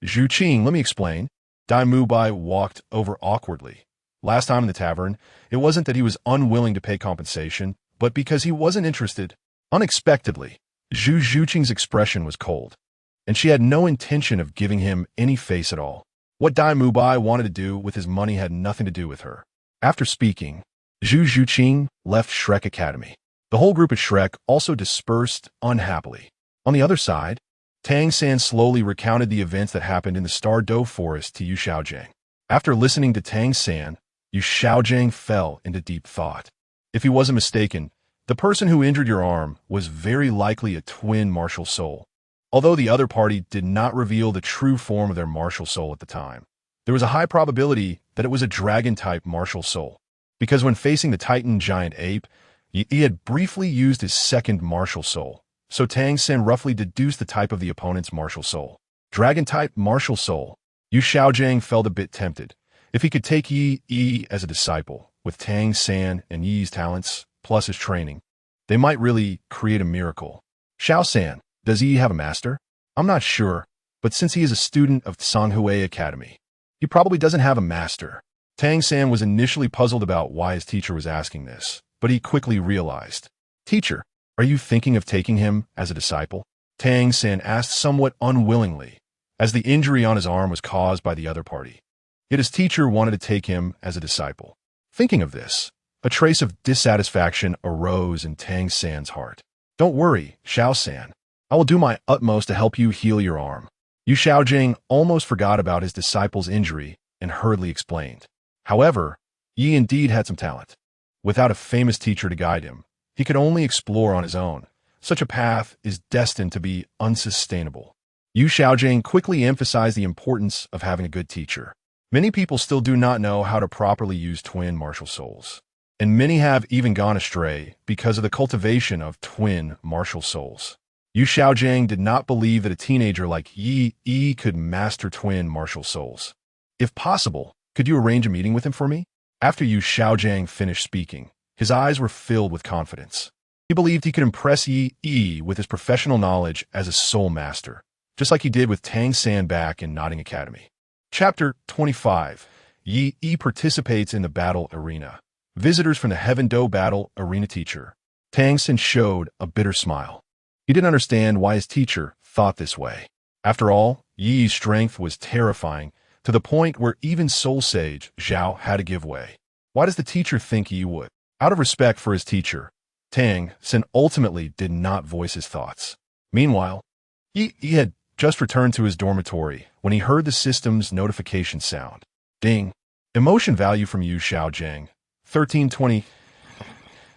Zhuqing, let me explain. Dai Mubai walked over awkwardly. Last time in the tavern, it wasn't that he was unwilling to pay compensation, but because he wasn't interested. Unexpectedly, Zhu Zhuqing's expression was cold, and she had no intention of giving him any face at all. What Dai Mubai wanted to do with his money had nothing to do with her. After speaking, Zhu Zhuqing left Shrek Academy. The whole group at Shrek also dispersed unhappily. On the other side, Tang San slowly recounted the events that happened in the Star-Do Forest to Yu Xiaozhang. After listening to Tang San, Yu Xiaozhang fell into deep thought. If he wasn't mistaken, the person who injured your arm was very likely a twin martial soul. Although the other party did not reveal the true form of their martial soul at the time, there was a high probability that it was a dragon-type martial soul, because when facing the Titan giant ape, he had briefly used his second martial soul, so Tang San roughly deduced the type of the opponent's martial soul. Dragon-type martial soul. Yu Xiaozhang felt a bit tempted. If he could take Yi as a disciple, with Tang San and Yi's talents, plus his training, they might really create a miracle. Xiao San, does Yi have a master? I'm not sure, but since he is a student of Canghui Academy, he probably doesn't have a master. Tang San was initially puzzled about why his teacher was asking this, but he quickly realized. Teacher, are you thinking of taking him as a disciple? Tang San asked somewhat unwillingly, as the injury on his arm was caused by the other party. Yet his teacher wanted to take him as a disciple. Thinking of this, a trace of dissatisfaction arose in Tang San's heart. Don't worry, Xiao San. I will do my utmost to help you heal your arm. Yu Xiaozhang almost forgot about his disciple's injury and hurriedly explained. However, Yi indeed had some talent. Without a famous teacher to guide him, he could only explore on his own. Such a path is destined to be unsustainable. Yu Xiaozhang quickly emphasized the importance of having a good teacher. Many people still do not know how to properly use twin martial souls, and many have even gone astray because of the cultivation of twin martial souls. Yu Xiaogang did not believe that a teenager like Yi could master twin martial souls. If possible, could you arrange a meeting with him for me? After Yu Xiaogang finished speaking, his eyes were filled with confidence. He believed he could impress Yi with his professional knowledge as a soul master, just like he did with Tang San back in Canghui Academy. Chapter 25. Yi participates in the battle arena. Visitors from the Heaven Do battle arena teacher. Tang San showed a bitter smile. He didn't understand why his teacher thought this way. After all, Yi's strength was terrifying, to the point where even Soul Sage Zhao had to give way. Why does the teacher think Yi would? Out of respect for his teacher, Tang San ultimately did not voice his thoughts. Meanwhile, Yi had just returned to his dormitory when he heard the system's notification sound. Ding. Emotion value from Yu Xiaogang. 1320.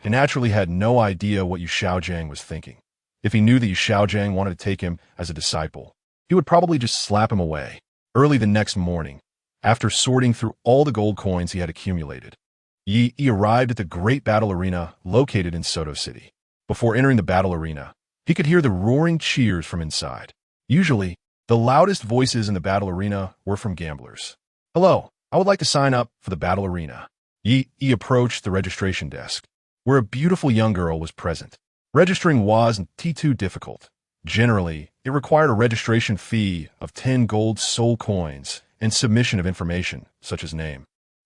He naturally had no idea what Yu Xiaogang was thinking. If he knew that Yu Xiaogang wanted to take him as a disciple, he would probably just slap him away. Early the next morning, after sorting through all the gold coins he had accumulated, Yi arrived at the great battle arena located in Soto City. Before entering the battle arena, he could hear the roaring cheers from inside. Usually, the loudest voices in the battle arena were from gamblers. Hello, I would like to sign up for the battle arena. Yi approached the registration desk, where a beautiful young girl was present. Registering wasn't too difficult. Generally, it required a registration fee of 10 gold soul coins and submission of information, such as name,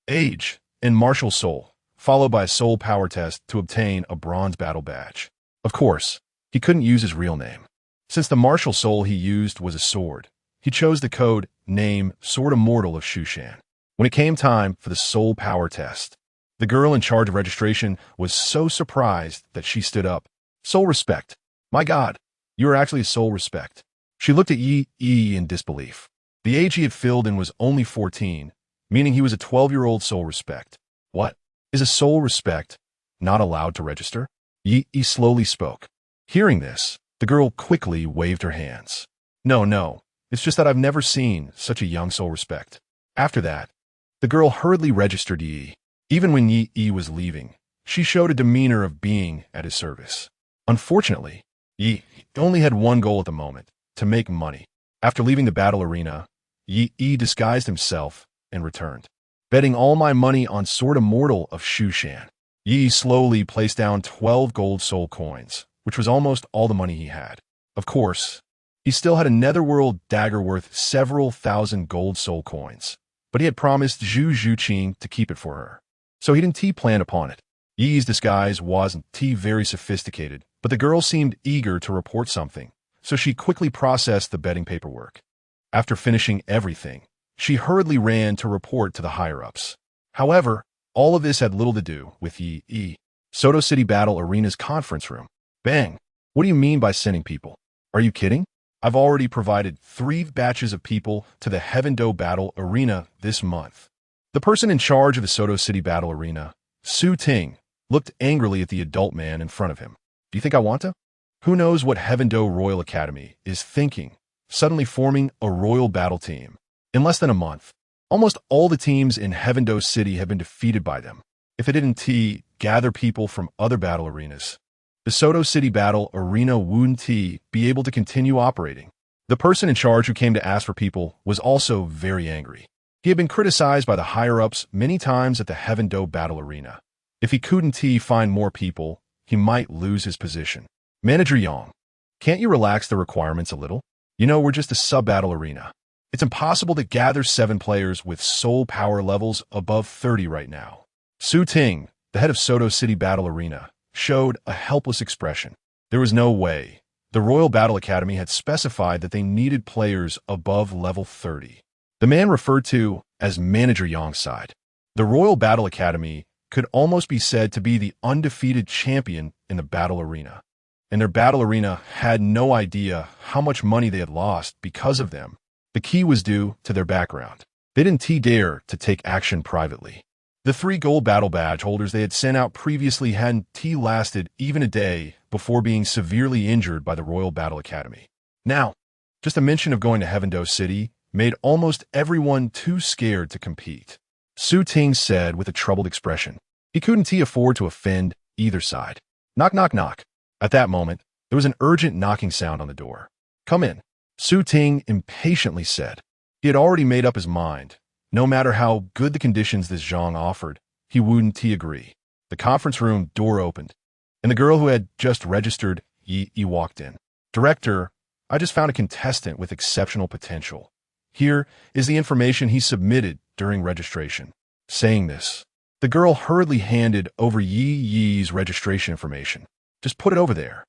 age, and martial soul, followed by a soul power test to obtain a bronze battle badge. Of course, he couldn't use his real name. Since the martial soul he used was a sword, he chose the code name Sword Immortal of Shushan. When it came time for the soul power test, the girl in charge of registration was so surprised that she stood up. Soul Respect. My God, you are actually a Soul Respect. She looked at Yi in disbelief. The age he had filled in was only 14, meaning he was a 12-year-old Soul Respect. What? Is a Soul Respect not allowed to register? Yi slowly spoke. Hearing this, the girl quickly waved her hands. No, it's just that I've never seen such a young Soul Respect. After that, the girl hurriedly registered Yi. Even when Yi was leaving, she showed a demeanor of being at his service. Unfortunately, Yi only had one goal at the moment, to make money. After leaving the battle arena, Yi disguised himself and returned. Betting all my money on Sword Immortal of Shushan. Yi slowly placed down 12 gold soul coins, which was almost all the money he had. Of course, he still had a netherworld dagger worth several thousand gold soul coins, but he had promised Zhu Zhuqing to keep it for her. So he didn't plan upon it. Yi's disguise wasn't very sophisticated, but the girl seemed eager to report something, so she quickly processed the betting paperwork. After finishing everything, she hurriedly ran to report to the higher-ups. However, all of this had little to do with Yi. Soto City Battle Arena's conference room. Bang! What do you mean by sending people? Are you kidding? I've already provided 3 batches of people to the Heaven Do Battle Arena this month. The person in charge of the Soto City Battle Arena, Su Ting, looked angrily at the adult man in front of him. Do you think I want to? Who knows what Heaven Do Royal Academy is thinking, suddenly forming a royal battle team. In less than a month, almost all the teams in Heaven Do City have been defeated by them. If it didn't gather people from other battle arenas, the Soto City Battle Arena wouldn't be able to continue operating. The person in charge who came to ask for people was also very angry. He had been criticized by the higher-ups many times at the Heaven Do Battle Arena. If he couldn't find more people, he might lose his position. Manager Yang, can't you relax the requirements a little? You know, we're just a sub-battle arena. It's impossible to gather 7 players with soul power levels above 30 right now. Su Ting, the head of Soto City Battle Arena, showed a helpless expression. There was no way. The Royal Battle Academy had specified that they needed players above level 30. The man referred to as Manager Yang's side. The Royal Battle Academy could almost be said to be the undefeated champion in the battle arena. And their battle arena had no idea how much money they had lost because of them. The key was due to their background. They didn't dare to take action privately. The 3 gold battle badge holders they had sent out previously hadn't lasted even a day before being severely injured by the Royal Battle Academy. Now, just a mention of going to Heaven Do City made almost everyone too scared to compete. Su Ting said with a troubled expression. He couldn't afford to offend either side. Knock, knock, knock. At that moment, There was an urgent knocking sound on the door. "Come in," Su Ting impatiently said. He had already made up his mind. No matter how good the conditions this Zhang offered, he wouldn't agree. The conference room door opened, and the girl who had just registered Ye walked in. "Director, I just found a contestant with exceptional potential. Here is the information he submitted during registration." Saying this, the girl hurriedly handed over Ye's registration information. "Just put it over there.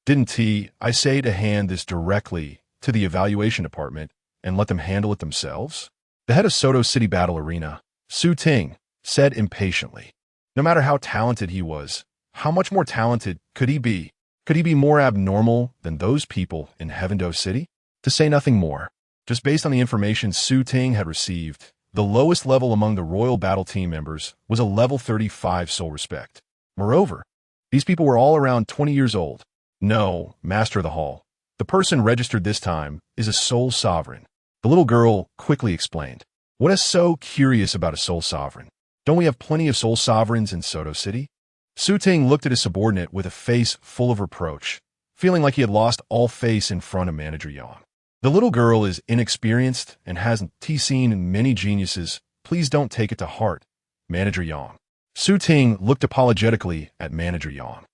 Didn't I say to hand this directly to the evaluation department and let them handle it themselves?" The head of Soto City Battle Arena, Su Ting, said impatiently. No matter how talented he was, how much more talented could he be? Could he be more abnormal than those people in Heavendo City? To say nothing more, just based on the information Su Ting had received, the lowest level among the Royal Battle Team members was a level 35 soul respect. Moreover, these people were all around 20 years old. "No, Master of the Hall. The person registered this time is a soul sovereign," the little girl quickly explained. "What is so curious about a soul sovereign? Don't we have plenty of soul sovereigns in Soto City?" Su Ting looked at his subordinate with a face full of reproach, feeling like he had lost all face in front of Manager Yang. "The little girl is inexperienced and hasn't seen many geniuses. Please don't take it to heart, Manager Yang." Su Ting looked apologetically at Manager Yang.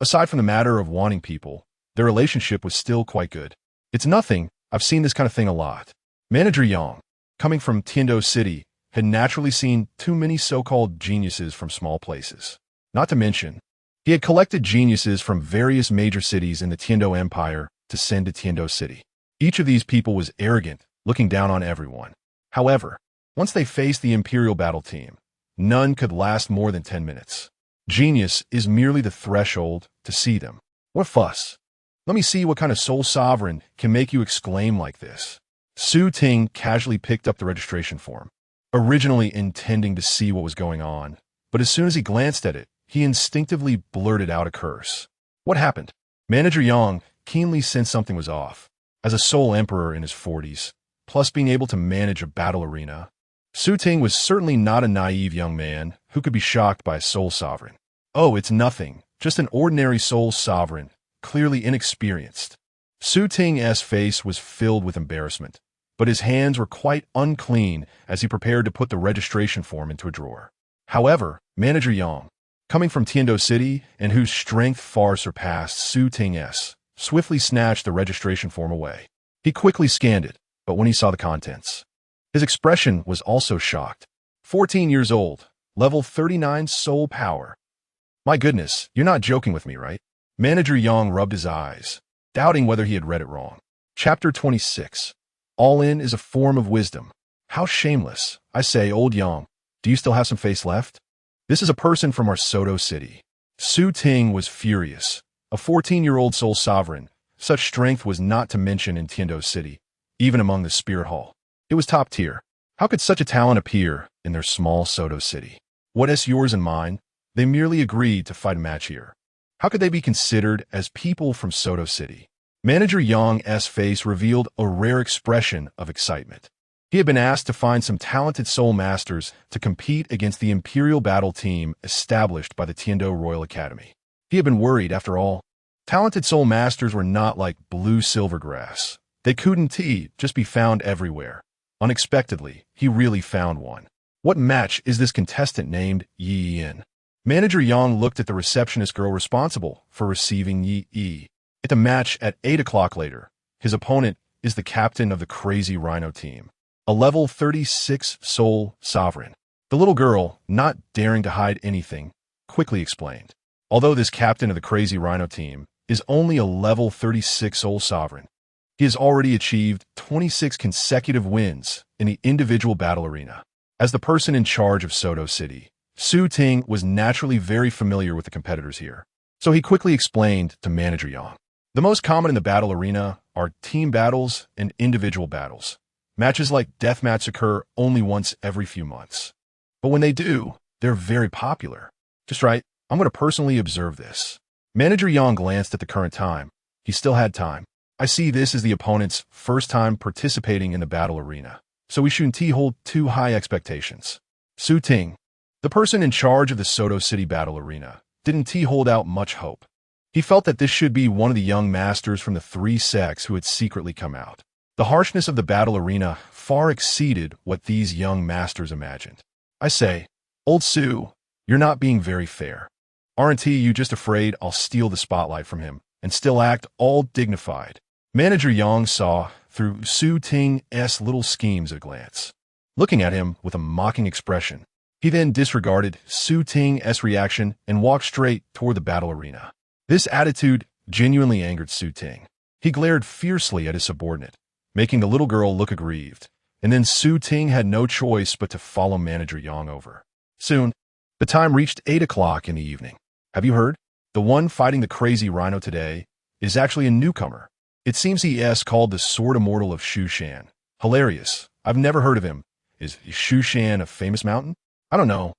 Aside from the matter of wanting people, their relationship was still quite good. "It's nothing. I've seen this kind of thing a lot." Manager Yang, coming from Tiando City, had naturally seen too many so-called geniuses from small places. Not to mention, he had collected geniuses from various major cities in the Tiando Empire to send to Tiando City. Each of these people was arrogant, looking down on everyone. However, once they faced the Imperial Battle Team, none could last more than 10 minutes. Genius is merely the threshold to see them. What fuss? Let me see what kind of soul sovereign can make you exclaim like this. Su Ting casually picked up the registration form, originally intending to see what was going on, but as soon as he glanced at it, he instinctively blurted out a curse. What happened? Manager Yang keenly sensed something was off. As a soul emperor in his 40s, plus being able to manage a battle arena, Su Ting was certainly not a naive young man who could be shocked by a soul sovereign. "Oh, it's nothing, just an ordinary soul sovereign, clearly inexperienced." Su Ting's face was filled with embarrassment, but his hands were quite unclean as he prepared to put the registration form into a drawer. However, Manager Yang, coming from Tiando City and whose strength far surpassed Su Ting's, swiftly snatched the registration form away. He quickly scanned it, but when he saw the contents, his expression was also shocked. 14 years old, level 39 soul power. My goodness, you're not joking with me, right? Manager Yang rubbed his eyes, doubting whether he had read it wrong. Chapter 26. All in is a form of wisdom. How shameless. I say, old Yang, do you still have some face left? This is a person from our Soto City. Su Ting was furious. A 14-year-old soul sovereign. Such strength was not to mention in Tiando City, even among the Spirit Hall. It was top tier. How could such a talent appear in their small Soto City? What is yours and mine? They merely agreed to fight a match here. How could they be considered as people from Soto City? Manager Yang's face revealed a rare expression of excitement. He had been asked to find some talented soul masters to compete against the Imperial Battle Team established by the Tiando Royal Academy. He had been worried, after all. Talented soul masters were not like blue silvergrass. They couldn't just be found everywhere. Unexpectedly, he really found one. What match is this contestant named Yi in? Manager Yang looked at the receptionist girl responsible for receiving Yi. At the match at 8 o'clock later, his opponent is the captain of the Crazy Rhino team, a level 36 soul sovereign. The little girl, not daring to hide anything, quickly explained. Although this captain of the Crazy Rhino team is only a level 36 soul sovereign, he has already achieved 26 consecutive wins in the individual battle arena. As the person in charge of Soto City, Su Ting was naturally very familiar with the competitors here, so he quickly explained to Manager Yang. The most common in the battle arena are team battles and individual battles. Matches like deathmatch occur only once every few months. But when they do, they're very popular. Just right, I'm going to personally observe this. Manager Yang glanced at the current time. He still had time. I see this as the opponent's first time participating in the battle arena, so we shouldn't hold too high expectations. Su Ting, the person in charge of the Soto City battle arena, didn't hold out much hope. He felt that this should be one of the young masters from the three sects who had secretly come out. The harshness of the battle arena far exceeded what these young masters imagined. I say, Old Su, you're not being very fair. Aren't you just afraid I'll steal the spotlight from him and still act all dignified? Manager Yang saw through Su Ting's little schemes at a glance. Looking at him with a mocking expression, he then disregarded Su Ting's reaction and walked straight toward the battle arena. This attitude genuinely angered Su Ting. He glared fiercely at his subordinate, making the little girl look aggrieved, and then Su Ting had no choice but to follow Manager Yang over. Soon, the time reached 8 o'clock in the evening. Have you heard? The one fighting the crazy rhino today is actually a newcomer. It seems he is called the Sword Immortal of Shushan. Hilarious. I've never heard of him. Is Shushan a famous mountain? I don't know.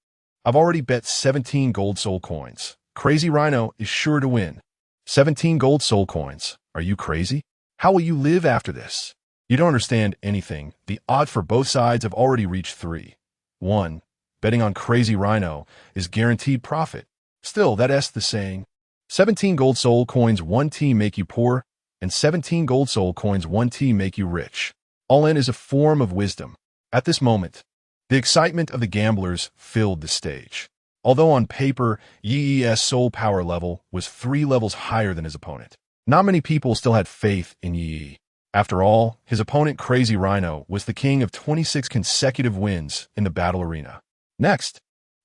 I've already bet 17 gold soul coins. Crazy Rhino is sure to win. 17 gold soul coins. Are you crazy? How will you live after this? You don't understand anything. The odds for both sides have already reached 3-1. Betting on Crazy Rhino is guaranteed profit. Still, that's the saying. 17 gold soul coins 1T make you poor, and 17 gold soul coins 1T make you rich. All in is a form of wisdom. At this moment, the excitement of the gamblers filled the stage. Although on paper, Ye's soul power level was 3 levels higher than his opponent, not many people still had faith in Ye. After all, his opponent Crazy Rhino was the king of 26 consecutive wins in the battle arena. Next,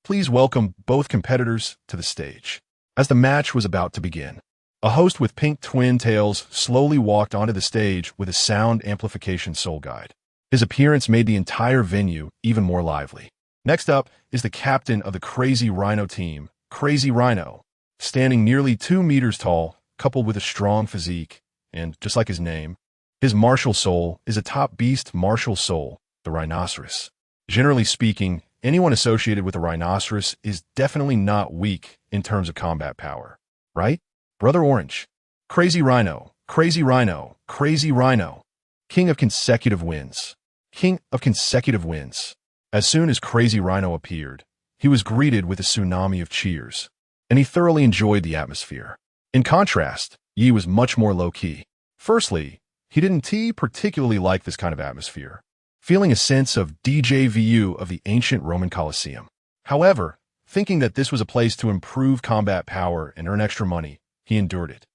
please welcome both competitors to the stage. As the match was about to begin, a host with pink twin tails slowly walked onto the stage with a sound amplification soul guide. His appearance made the entire venue even more lively. Next up is the captain of the Crazy Rhino team, Crazy Rhino, standing nearly 2 meters tall, coupled with a strong physique, and, just like his name, his martial soul is a top beast martial soul, the rhinoceros. Generally speaking, anyone associated with a rhinoceros is definitely not weak in terms of combat power, right? Brother Orange, Crazy Rhino, Crazy Rhino, Crazy Rhino, king of consecutive wins. King of consecutive wins. As soon as Crazy Rhino appeared, he was greeted with a tsunami of cheers, and he thoroughly enjoyed the atmosphere. In contrast, Ye was much more low-key. Firstly, he didn't particularly like this kind of atmosphere, feeling a sense of déjà vu of the ancient Roman Colosseum. However, thinking that this was a place to improve combat power and earn extra money, he endured it.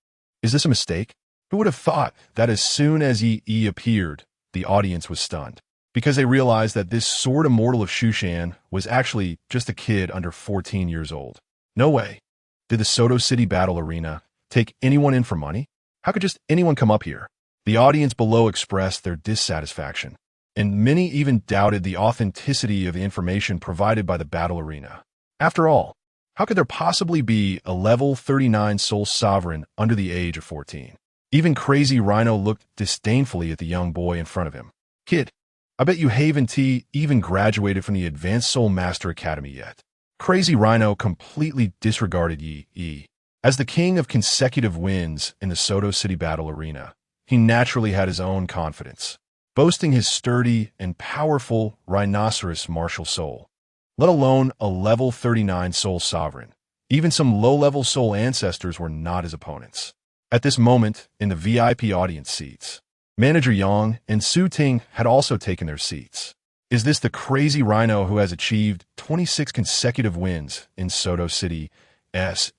Is this a mistake? Who would have thought that as soon as Ye appeared, the audience was stunned, because they realized that this Sword Immortal of Shushan was actually just a kid under 14 years old. No way. Did the Soto City Battle Arena take anyone in for money? How could just anyone come up here? The audience below expressed their dissatisfaction, and many even doubted the authenticity of the information provided by the battle arena. After all, how could there possibly be a level 39 soul sovereign under the age of 14? Even Crazy Rhino looked disdainfully at the young boy in front of him. Kid, I bet you haven't even graduated from the Advanced Soul Master Academy yet. Crazy Rhino completely disregarded Ye. As the king of consecutive wins in the Soto City Battle Arena, he naturally had his own confidence, boasting his sturdy and powerful rhinoceros martial soul, let alone a level 39 soul sovereign. Even some low-level soul ancestors were not his opponents. At this moment, in the VIP audience seats, Manager Yang and Su Ting had also taken their seats. Is this the Crazy Rhino who has achieved 26 consecutive wins in Soto City's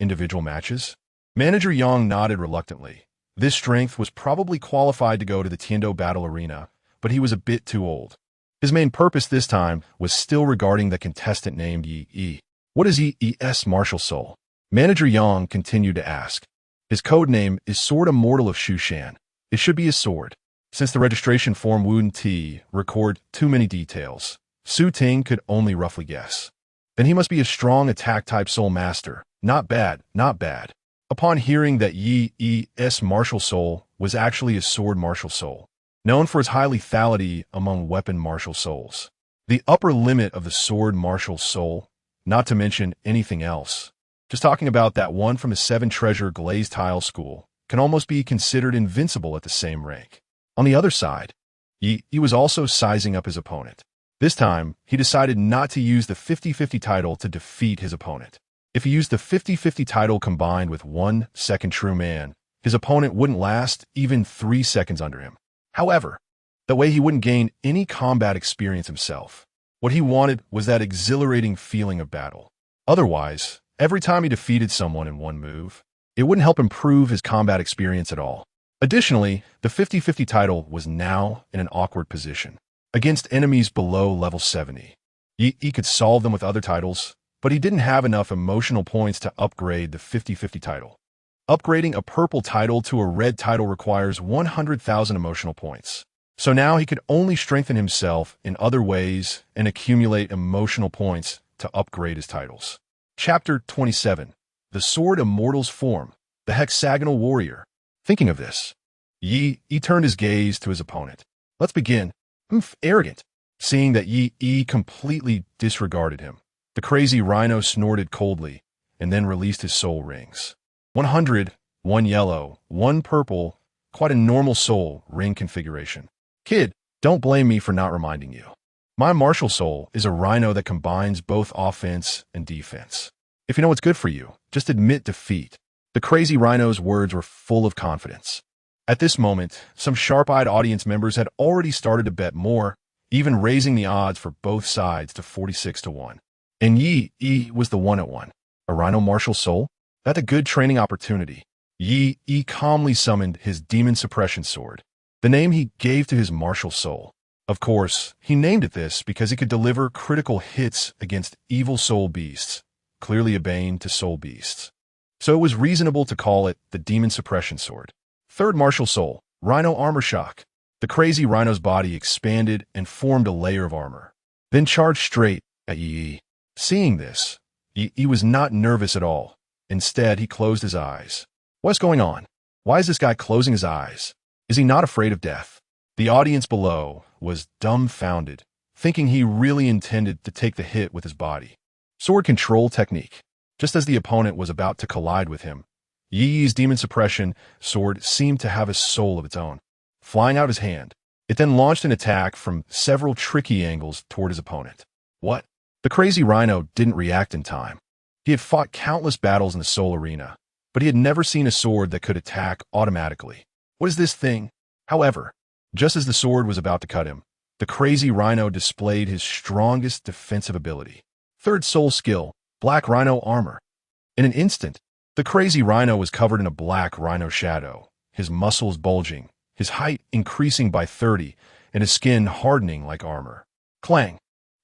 individual matches? Manager Yang nodded reluctantly. This strength was probably qualified to go to the Tiendo Battle Arena, but he was a bit too old. His main purpose this time was still regarding the contestant named Ye. What is Ye's martial soul? Manager Yang continued to ask. His code name is Sword Immortal of Shushan. It should be a sword. Since the registration form wouldn't record too many details, Su Ting could only roughly guess. Then he must be a strong attack-type soul master. Not bad, not bad. Upon hearing that Ye's martial soul was actually a sword martial soul, known for its high lethality among weapon martial souls, the upper limit of the sword martial soul, not to mention anything else, just talking about that one from the 7 treasure glazed tile school, can almost be considered invincible at the same rank. On the other side, Ye was also sizing up his opponent. This time, he decided not to use the 50-50 title to defeat his opponent. If he used the 50-50 title combined with 1 second true man, his opponent wouldn't last even 3 seconds under him. However, that way he wouldn't gain any combat experience himself. What he wanted was that exhilarating feeling of battle. Otherwise, every time he defeated someone in one move, it wouldn't help improve his combat experience at all. Additionally, the 50-50 title was now in an awkward position. Against enemies below level 70. He could solve them with other titles, but he didn't have enough emotional points to upgrade the 50-50 title. Upgrading a purple title to a red title requires 100,000 emotional points. So now he could only strengthen himself in other ways and accumulate emotional points to upgrade his titles. Chapter 27. The Sword Immortal's Form, the Hexagonal Warrior. Thinking of this, Ye turned his gaze to his opponent. Let's begin. Arrogant. Seeing that Ye completely disregarded him, the crazy rhino snorted coldly and then released his soul rings. 100, 1 yellow, 1 purple, quite a normal soul ring configuration. Kid, don't blame me for not reminding you. My martial soul is a rhino that combines both offense and defense. If you know what's good for you, just admit defeat. The crazy rhino's words were full of confidence. At this moment, some sharp-eyed audience members had already started to bet more, even raising the odds for both sides to 46-1. And Ye was the 1-1. A rhino martial soul? That's a good training opportunity. Ye calmly summoned his demon suppression sword, the name he gave to his martial soul. Of course, he named it this because he could deliver critical hits against evil soul beasts, clearly a bane to soul beasts. So it was reasonable to call it the demon suppression sword. Third martial soul, Rhino Armor Shock. The crazy rhino's body expanded and formed a layer of armor, then charged straight at Ye. Seeing this, Ye was not nervous at all. Instead, he closed his eyes. What's going on? Why is this guy closing his eyes? Is he not afraid of death? The audience below was dumbfounded, thinking he really intended to take the hit with his body. Sword control technique. Just as the opponent was about to collide with him, Ye's demon suppression sword seemed to have a soul of its own. Flying out his hand, it then launched an attack from several tricky angles toward his opponent. What? The crazy rhino didn't react in time. He had fought countless battles in the soul arena, but he had never seen a sword that could attack automatically. What is this thing? However, just as the sword was about to cut him, the crazy rhino displayed his strongest defensive ability. Third soul skill, Black Rhino Armor. In an instant, the crazy rhino was covered in a black rhino shadow, his muscles bulging, his height increasing by 30, and his skin hardening like armor. Clang!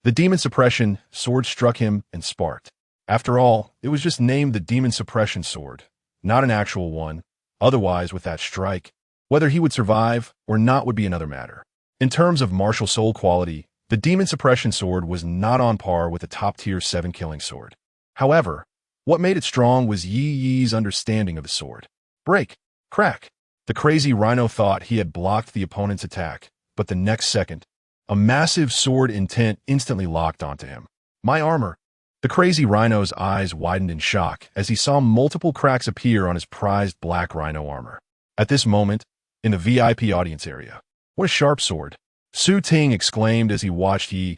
The demon suppression sword struck him and sparked. After all, it was just named the demon suppression sword, not an actual one. Otherwise, with that strike, whether he would survive or not would be another matter. In terms of martial soul quality, the demon suppression sword was not on par with the top-tier 7 killing sword. However, what made it strong was Ye's understanding of the sword. Break! Crack! The crazy rhino thought he had blocked the opponent's attack, but the next second, a massive sword intent instantly locked onto him. My armor! The crazy rhino's eyes widened in shock as he saw multiple cracks appear on his prized black rhino armor. At this moment, in the VIP audience area, what a sharp sword! Su Ting exclaimed as he watched Ye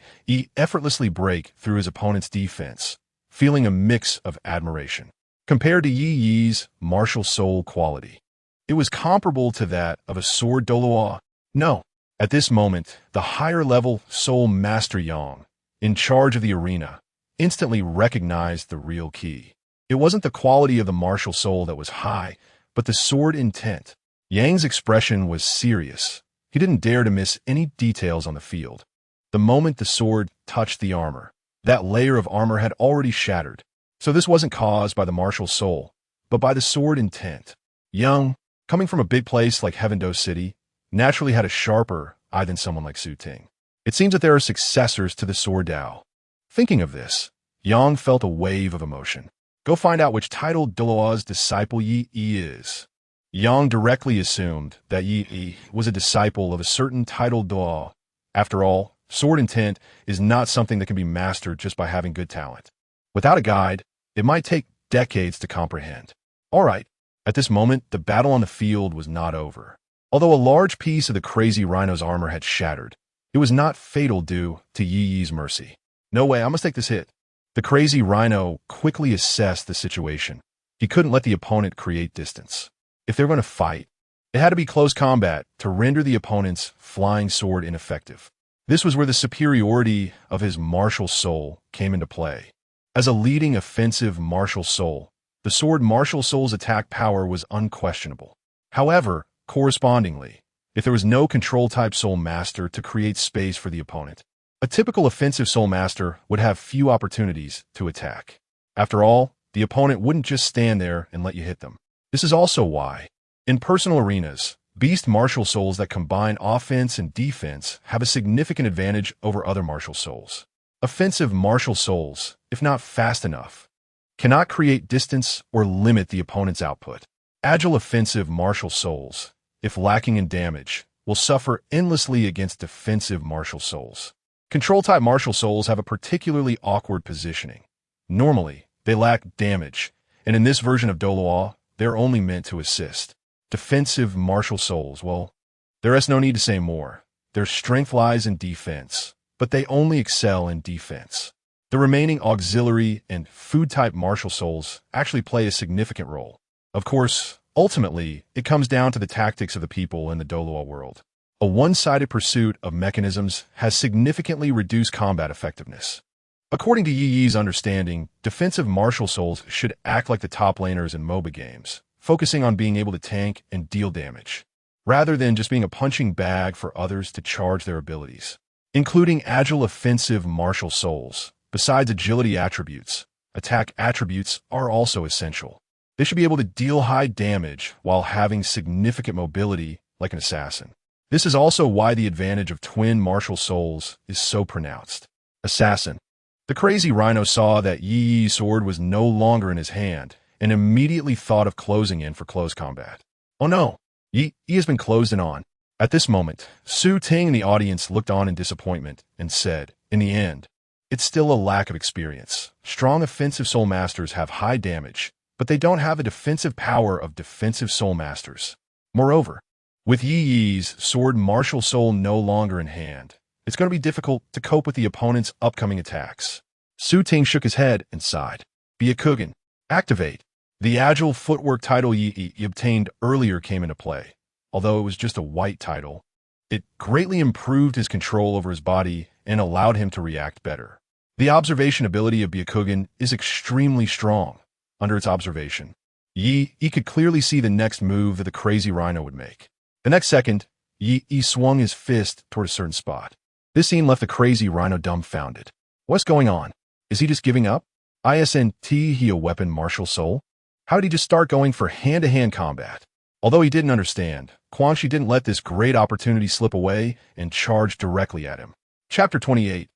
effortlessly break through his opponent's defense, feeling a mix of admiration. Compared to Ye's martial soul quality, it was comparable to that of a sword Douluo. No. At this moment, the higher-level soul master Yang, in charge of the arena, instantly recognized the real key. It wasn't the quality of the martial soul that was high, but the sword intent. Yang's expression was serious. He didn't dare to miss any details on the field. The moment the sword touched the armor, that layer of armor had already shattered. So this wasn't caused by the martial soul, but by the sword intent. Yang, coming from a big place like Heaven-Do City, naturally had a sharper eye than someone like Su Ting. It seems that there are successors to the sword Dao. Thinking of this, Yang felt a wave of emotion. Go find out which titled Douluo's disciple Ye is. Yang directly assumed that Ye was a disciple of a certain titled Douluo. After all, sword intent is not something that can be mastered just by having good talent. Without a guide, it might take decades to comprehend. All right, at this moment, the battle on the field was not over. Although a large piece of the crazy rhino's armor had shattered, it was not fatal due to Ye's mercy. No way, I must take this hit. The crazy rhino quickly assessed the situation. He couldn't let the opponent create distance. If they were going to fight, it had to be close combat to render the opponent's flying sword ineffective. This was where the superiority of his martial soul came into play. As a leading offensive martial soul, the sword martial soul's attack power was unquestionable. However, correspondingly, if there was no control-type soul master to create space for the opponent, a typical offensive soul master would have few opportunities to attack. After all, the opponent wouldn't just stand there and let you hit them. This is also why, in personal arenas, beast martial souls that combine offense and defense have a significant advantage over other martial souls. Offensive martial souls, if not fast enough, cannot create distance or limit the opponent's output. Agile offensive martial souls, if lacking in damage, will suffer endlessly against defensive martial souls. Control-type martial souls have a particularly awkward positioning. Normally, they lack damage, and in this version of Douluo, they're only meant to assist. Defensive martial souls, well, there is no need to say more. Their strength lies in defense, but they only excel in defense. The remaining auxiliary and food-type martial souls actually play a significant role. Of course, ultimately, it comes down to the tactics of the people in the Douluo world. A one-sided pursuit of mechanisms has significantly reduced combat effectiveness. According to Ye's understanding, defensive martial souls should act like the top laners in MOBA games, focusing on being able to tank and deal damage, rather than just being a punching bag for others to charge their abilities. Including agile offensive martial souls, besides agility attributes, attack attributes are also essential. They should be able to deal high damage while having significant mobility like an assassin. This is also why the advantage of twin martial souls is so pronounced. Assassin. The crazy rhino saw that Yi's sword was no longer in his hand and immediately thought of closing in for close combat. Oh no, Yi has been closed in on. At this moment, Su Ting and the audience looked on in disappointment and said, in the end, it's still a lack of experience. Strong offensive soul masters have high damage, but they don't have a defensive power of defensive soul masters. Moreover, with Yi's sword martial soul no longer in hand, it's going to be difficult to cope with the opponent's upcoming attacks. Su Ting shook his head and sighed. Byakugan. Activate. The agile footwork title Yi obtained earlier came into play. Although it was just a white title, it greatly improved his control over his body and allowed him to react better. The observation ability of Byakugan is extremely strong. Under its observation, Yi could clearly see the next move that the crazy rhino would make. The next second, Yi swung his fist toward a certain spot. This scene left the crazy rhino dumbfounded. What's going on? Is he just giving up? Isn't he a weapon martial soul? How did he just start going for hand-to-hand combat? Although he didn't understand, Quangxi didn't let this great opportunity slip away and charged directly at him. Chapter 28.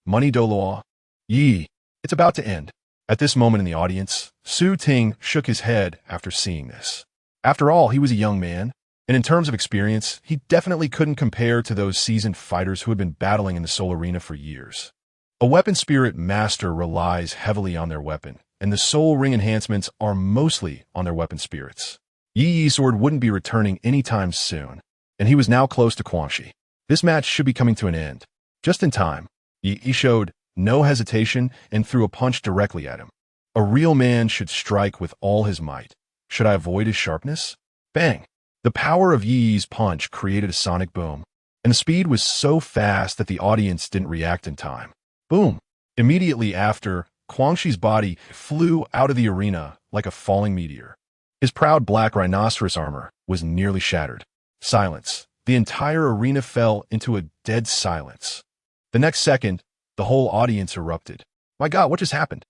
Money Douluo. Yi. It's about to end. At this moment in the audience, Su Ting shook his head after seeing this. After all, he was a young man, and in terms of experience, he definitely couldn't compare to those seasoned fighters who had been battling in the soul arena for years. A weapon spirit master relies heavily on their weapon, and the soul ring enhancements are mostly on their weapon spirits. Yi's sword wouldn't be returning anytime soon, and he was now close to Quangxi. This match should be coming to an end. Just in time, Yi showed no hesitation and threw a punch directly at him. A real man should strike with all his might. Should I avoid his sharpness? Bang! The power of Yi's punch created a sonic boom, and the speed was so fast that the audience didn't react in time. Boom! Immediately after, Quangxi's body flew out of the arena like a falling meteor. His proud black rhinoceros armor was nearly shattered. Silence. The entire arena fell into a dead silence. The next second, the whole audience erupted. My God, what just happened?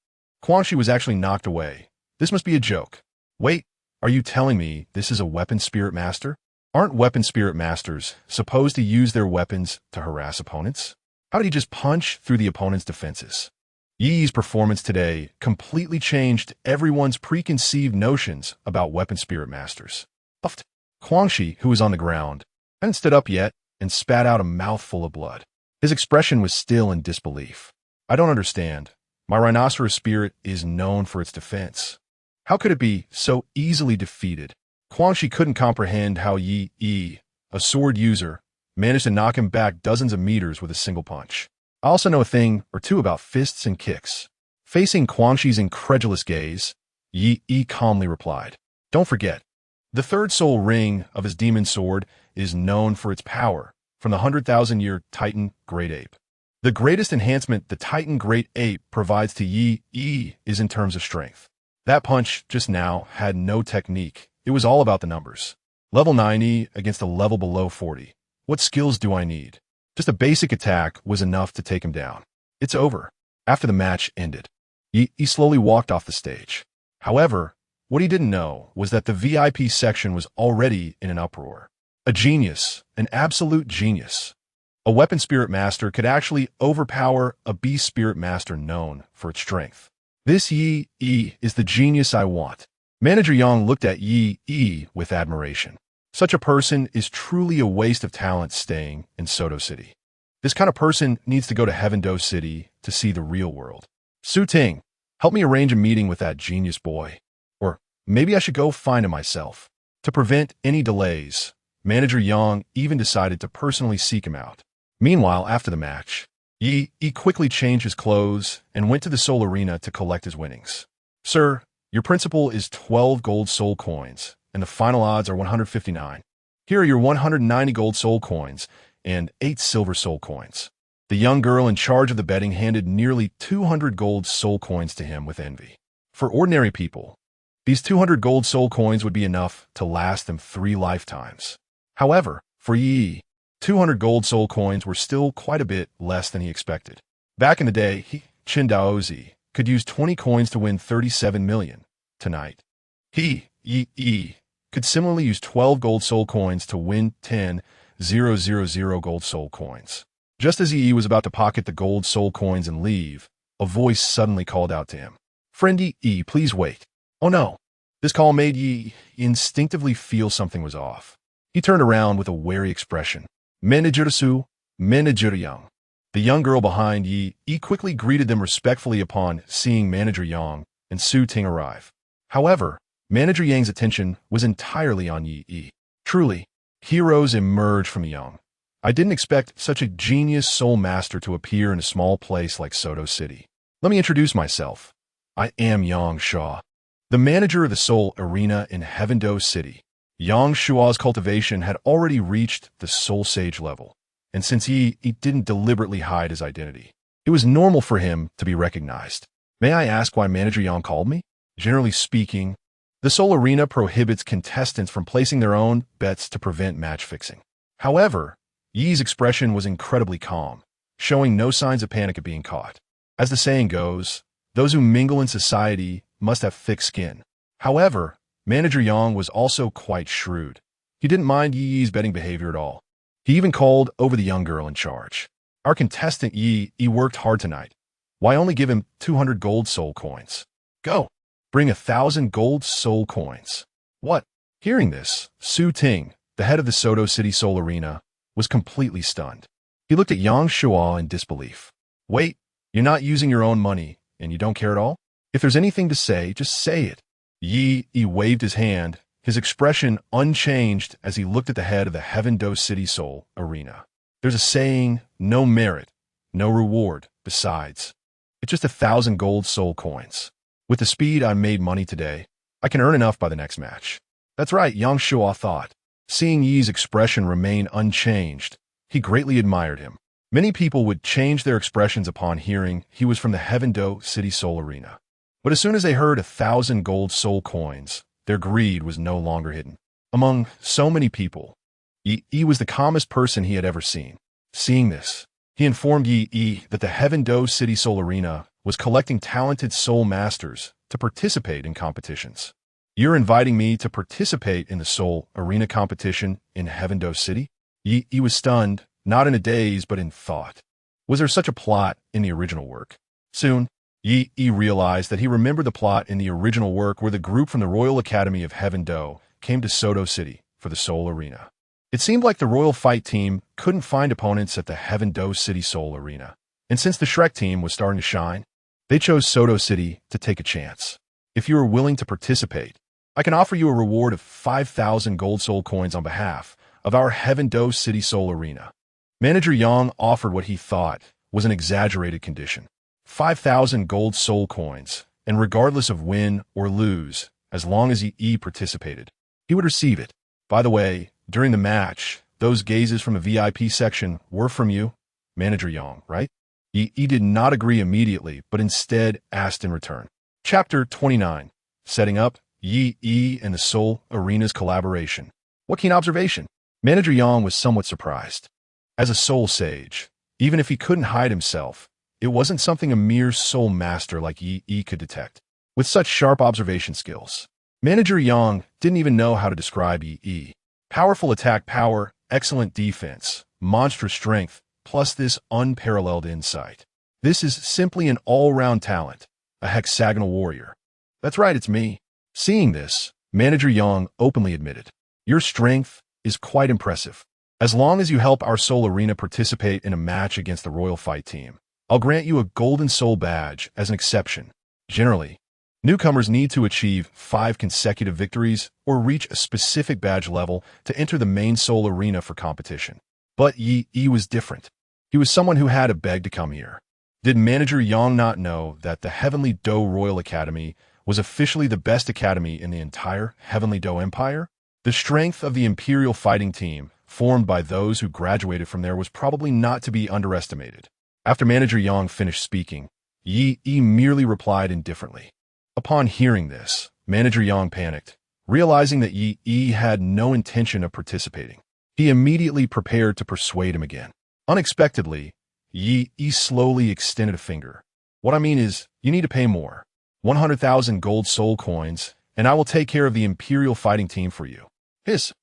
Quangxi was actually knocked away. This must be a joke. Wait, are you telling me this is a weapon spirit master? Aren't weapon spirit masters supposed to use their weapons to harass opponents? How did he just punch through the opponent's defenses? Yi's performance today completely changed everyone's preconceived notions about weapon spirit masters. Puffed. Quangxi, who was on the ground, hadn't stood up yet and spat out a mouthful of blood. His expression was still in disbelief. I don't understand. My rhinoceros spirit is known for its defense. How could it be so easily defeated? Quangxi couldn't comprehend how Yi, a sword user, managed to knock him back dozens of meters with a single punch. I also know a thing or two about fists and kicks. Facing Quangxi's incredulous gaze, Yi calmly replied, "Don't forget, the third soul ring of his demon sword is known for its power from the 100,000-year Titan Great Ape. The greatest enhancement the Titan Great Ape provides to Yi is in terms of strength. That punch just now had no technique. It was all about the numbers. Level 90 against a level below 40. What skills do I need? Just a basic attack was enough to take him down. It's over." After the match ended, Yi slowly walked off the stage. However, what he didn't know was that the VIP section was already in an uproar. A genius, an absolute genius. A weapon spirit master could actually overpower a beast spirit master known for its strength. This Yi is the genius I want. Manager Yang looked at Yi with admiration. Such a person is truly a waste of talent staying in Soto City. This kind of person needs to go to Heaven-Do City to see the real world. Su Ting, help me arrange a meeting with that genius boy. Or maybe I should go find him myself. To prevent any delays, Manager Yang even decided to personally seek him out. Meanwhile, after the match, Yi quickly changed his clothes and went to the Soul Arena to collect his winnings. "Sir, your principal is 12 gold soul coins, and the final odds are 159. Here are your 190 gold soul coins and 8 silver soul coins." The young girl in charge of the betting handed nearly 200 gold soul coins to him with envy. For ordinary people, these 200 gold soul coins would be enough to last them 3 lifetimes. However, for Yi, 200 gold soul coins were still quite a bit less than he expected. Back in the day, Chen Daozi could use 20 coins to win 37 million. Tonight, Yi could similarly use 12 gold soul coins to win 10,000 gold soul coins. Just as Yi was about to pocket the gold soul coins and leave, a voice suddenly called out to him. "Friend Yi, please wait." Oh no. This call made Yi instinctively feel something was off. He turned around with a wary expression. "Manager Su, Manager Yang." The young girl behind Yi quickly greeted them respectfully upon seeing Manager Yang and Su Ting arrive. However, Manager Yang's attention was entirely on Yi. Truly, heroes emerge from Yang. I didn't expect such a genius soul master to appear in a small place like Soto City. Let me introduce myself. I am Yang Shuo, the manager of the Soul Arena in Heaven-Do City. Yang Shuo's cultivation had already reached the Soul Sage level, and since he didn't deliberately hide his identity, it was normal for him to be recognized. May I ask why Manager Yang called me? Generally speaking, the Soul Arena prohibits contestants from placing their own bets to prevent match fixing. However, Yi's expression was incredibly calm, showing no signs of panic at being caught. As the saying goes, those who mingle in society must have thick skin. However, Manager Yang was also quite shrewd. He didn't mind Yi's betting behavior at all. He even called over the young girl in charge. Our contestant Yi worked hard tonight. Why only give him 200 gold soul coins? Go! Bring 1,000 gold soul coins. What? Hearing this, Su Ting, the head of the Soto City Soul Arena, was completely stunned. He looked at Yang Shuo in disbelief. Wait, you're not using your own money, and you don't care at all? If there's anything to say, just say it. Yi waved his hand, his expression unchanged as he looked at the head of the Heaven-Do City Soul Arena. There's a saying, no merit, no reward. Besides, it's just 1,000 gold soul coins. With the speed I made money today, I can earn enough by the next match. That's right, Yang Shuo thought. Seeing Yi's expression remain unchanged, he greatly admired him. Many people would change their expressions upon hearing he was from the Heaven-Do City Soul Arena. But as soon as they heard 1,000 gold soul coins, their greed was no longer hidden. Among so many people, Yi was the calmest person he had ever seen. Seeing this, he informed Yi that the Heaven-Do City Soul Arena was collecting talented soul masters to participate in competitions. You're inviting me to participate in the Soul Arena competition in Heaven-Do City? Yi was stunned, not in a daze, but in thought. Was there such a plot in the original work? Soon, Yi realized that he remembered the plot in the original work where the group from the Royal Academy of Heaven-Do came to Soto City for the Soul Arena. It seemed like the Royal Fight team couldn't find opponents at the Heaven-Do City Soul Arena, and since the Shrek team was starting to shine, they chose Soto City to take a chance. If you are willing to participate, I can offer you a reward of 5,000 gold soul coins on behalf of our Heaven-Do City Soul Arena. Manager Yang offered what he thought was an exaggerated condition. 5,000 gold soul coins, and regardless of win or lose, as long as Yi participated, he would receive it. By the way, during the match, those gazes from the VIP section were from you, Manager Yang, right? Yi did not agree immediately, but instead asked in return. Chapter 29. Setting up Yi and the Soul Arena's collaboration. What keen observation! Manager Yang was somewhat surprised. As a soul sage, even if he couldn't hide himself, it wasn't something a mere soul master like Yi could detect. With such sharp observation skills, Manager Yang didn't even know how to describe Yi. Powerful attack power, excellent defense, monstrous strength, plus this unparalleled insight. This is simply an all-round talent, a hexagonal warrior. That's right, it's me. Seeing this, Manager Yang openly admitted, your strength is quite impressive. As long as you help our Soul Arena participate in a match against the Royal Fight team, I'll grant you a Golden Soul badge as an exception. Generally, newcomers need to achieve 5 consecutive victories or reach a specific badge level to enter the main Soul Arena for competition. But Yi was different. He was someone who had to beg to come here. Did Manager Yang not know that the Heavenly Do Royal Academy was officially the best academy in the entire Heavenly Do Empire? The strength of the Imperial Fighting Team, formed by those who graduated from there, was probably not to be underestimated. After Manager Yang finished speaking, Yi merely replied indifferently. Upon hearing this, Manager Yang panicked, realizing that Yi had no intention of participating. He immediately prepared to persuade him again. Unexpectedly, Yi slowly extended a finger. What I mean is, you need to pay more. 100,000 gold soul coins, and I will take care of the Imperial Fighting Team for you. This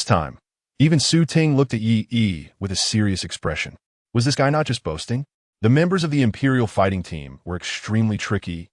time, even Su Ting looked at Yi with a serious expression. Was this guy not just boasting? The members of the Imperial Fighting Team were extremely tricky,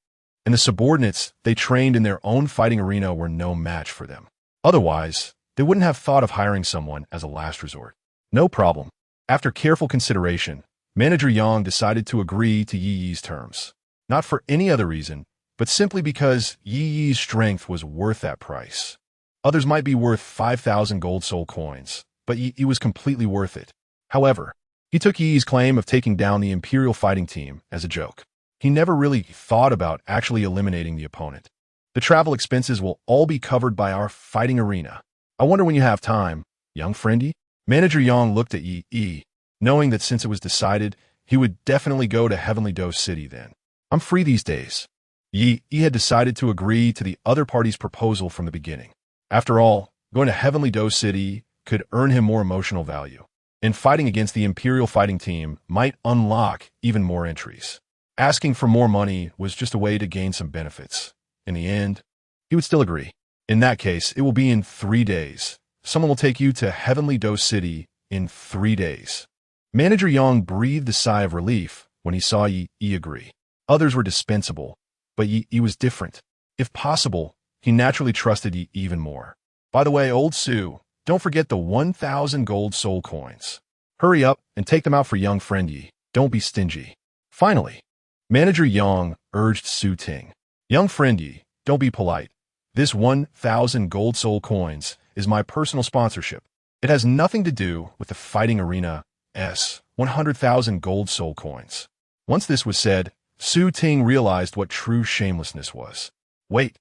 and the subordinates they trained in their own fighting arena were no match for them. Otherwise, they wouldn't have thought of hiring someone as a last resort. No problem. After careful consideration, Manager Yang decided to agree to Yi's terms. Not for any other reason, but simply because Yi's strength was worth that price. Others might be worth 5,000 gold soul coins, but Yi was completely worth it. However, he took Yi's claim of taking down the Imperial Fighting Team as a joke. He never really thought about actually eliminating the opponent. The travel expenses will all be covered by our fighting arena. I wonder when you have time, young friendy? Manager Yang looked at Yi, knowing that since it was decided, he would definitely go to Heavenly Do City then. I'm free these days. Yi had decided to agree to the other party's proposal from the beginning. After all, going to Heavenly Do City could earn him more emotional value, and fighting against the Imperial Fighting Team might unlock even more entries. Asking for more money was just a way to gain some benefits. In the end, he would still agree. In that case, it will be in 3 days. Someone will take you to Heavenly Do City in 3 days. Manager Yang breathed a sigh of relief when he saw Yi agree. Others were dispensable, but Yi was different. If possible, he naturally trusted Yi even more. By the way, old Su, don't forget the 1,000 gold soul coins. Hurry up and take them out for young friend Yi. Don't be stingy. Finally, Manager Yang urged Su Ting. Young friend Yi, don't be polite. This 1,000 gold soul coins is my personal sponsorship. It has nothing to do with the fighting arena's 100,000 gold soul coins. Once this was said, Su Ting realized what true shamelessness was. Wait,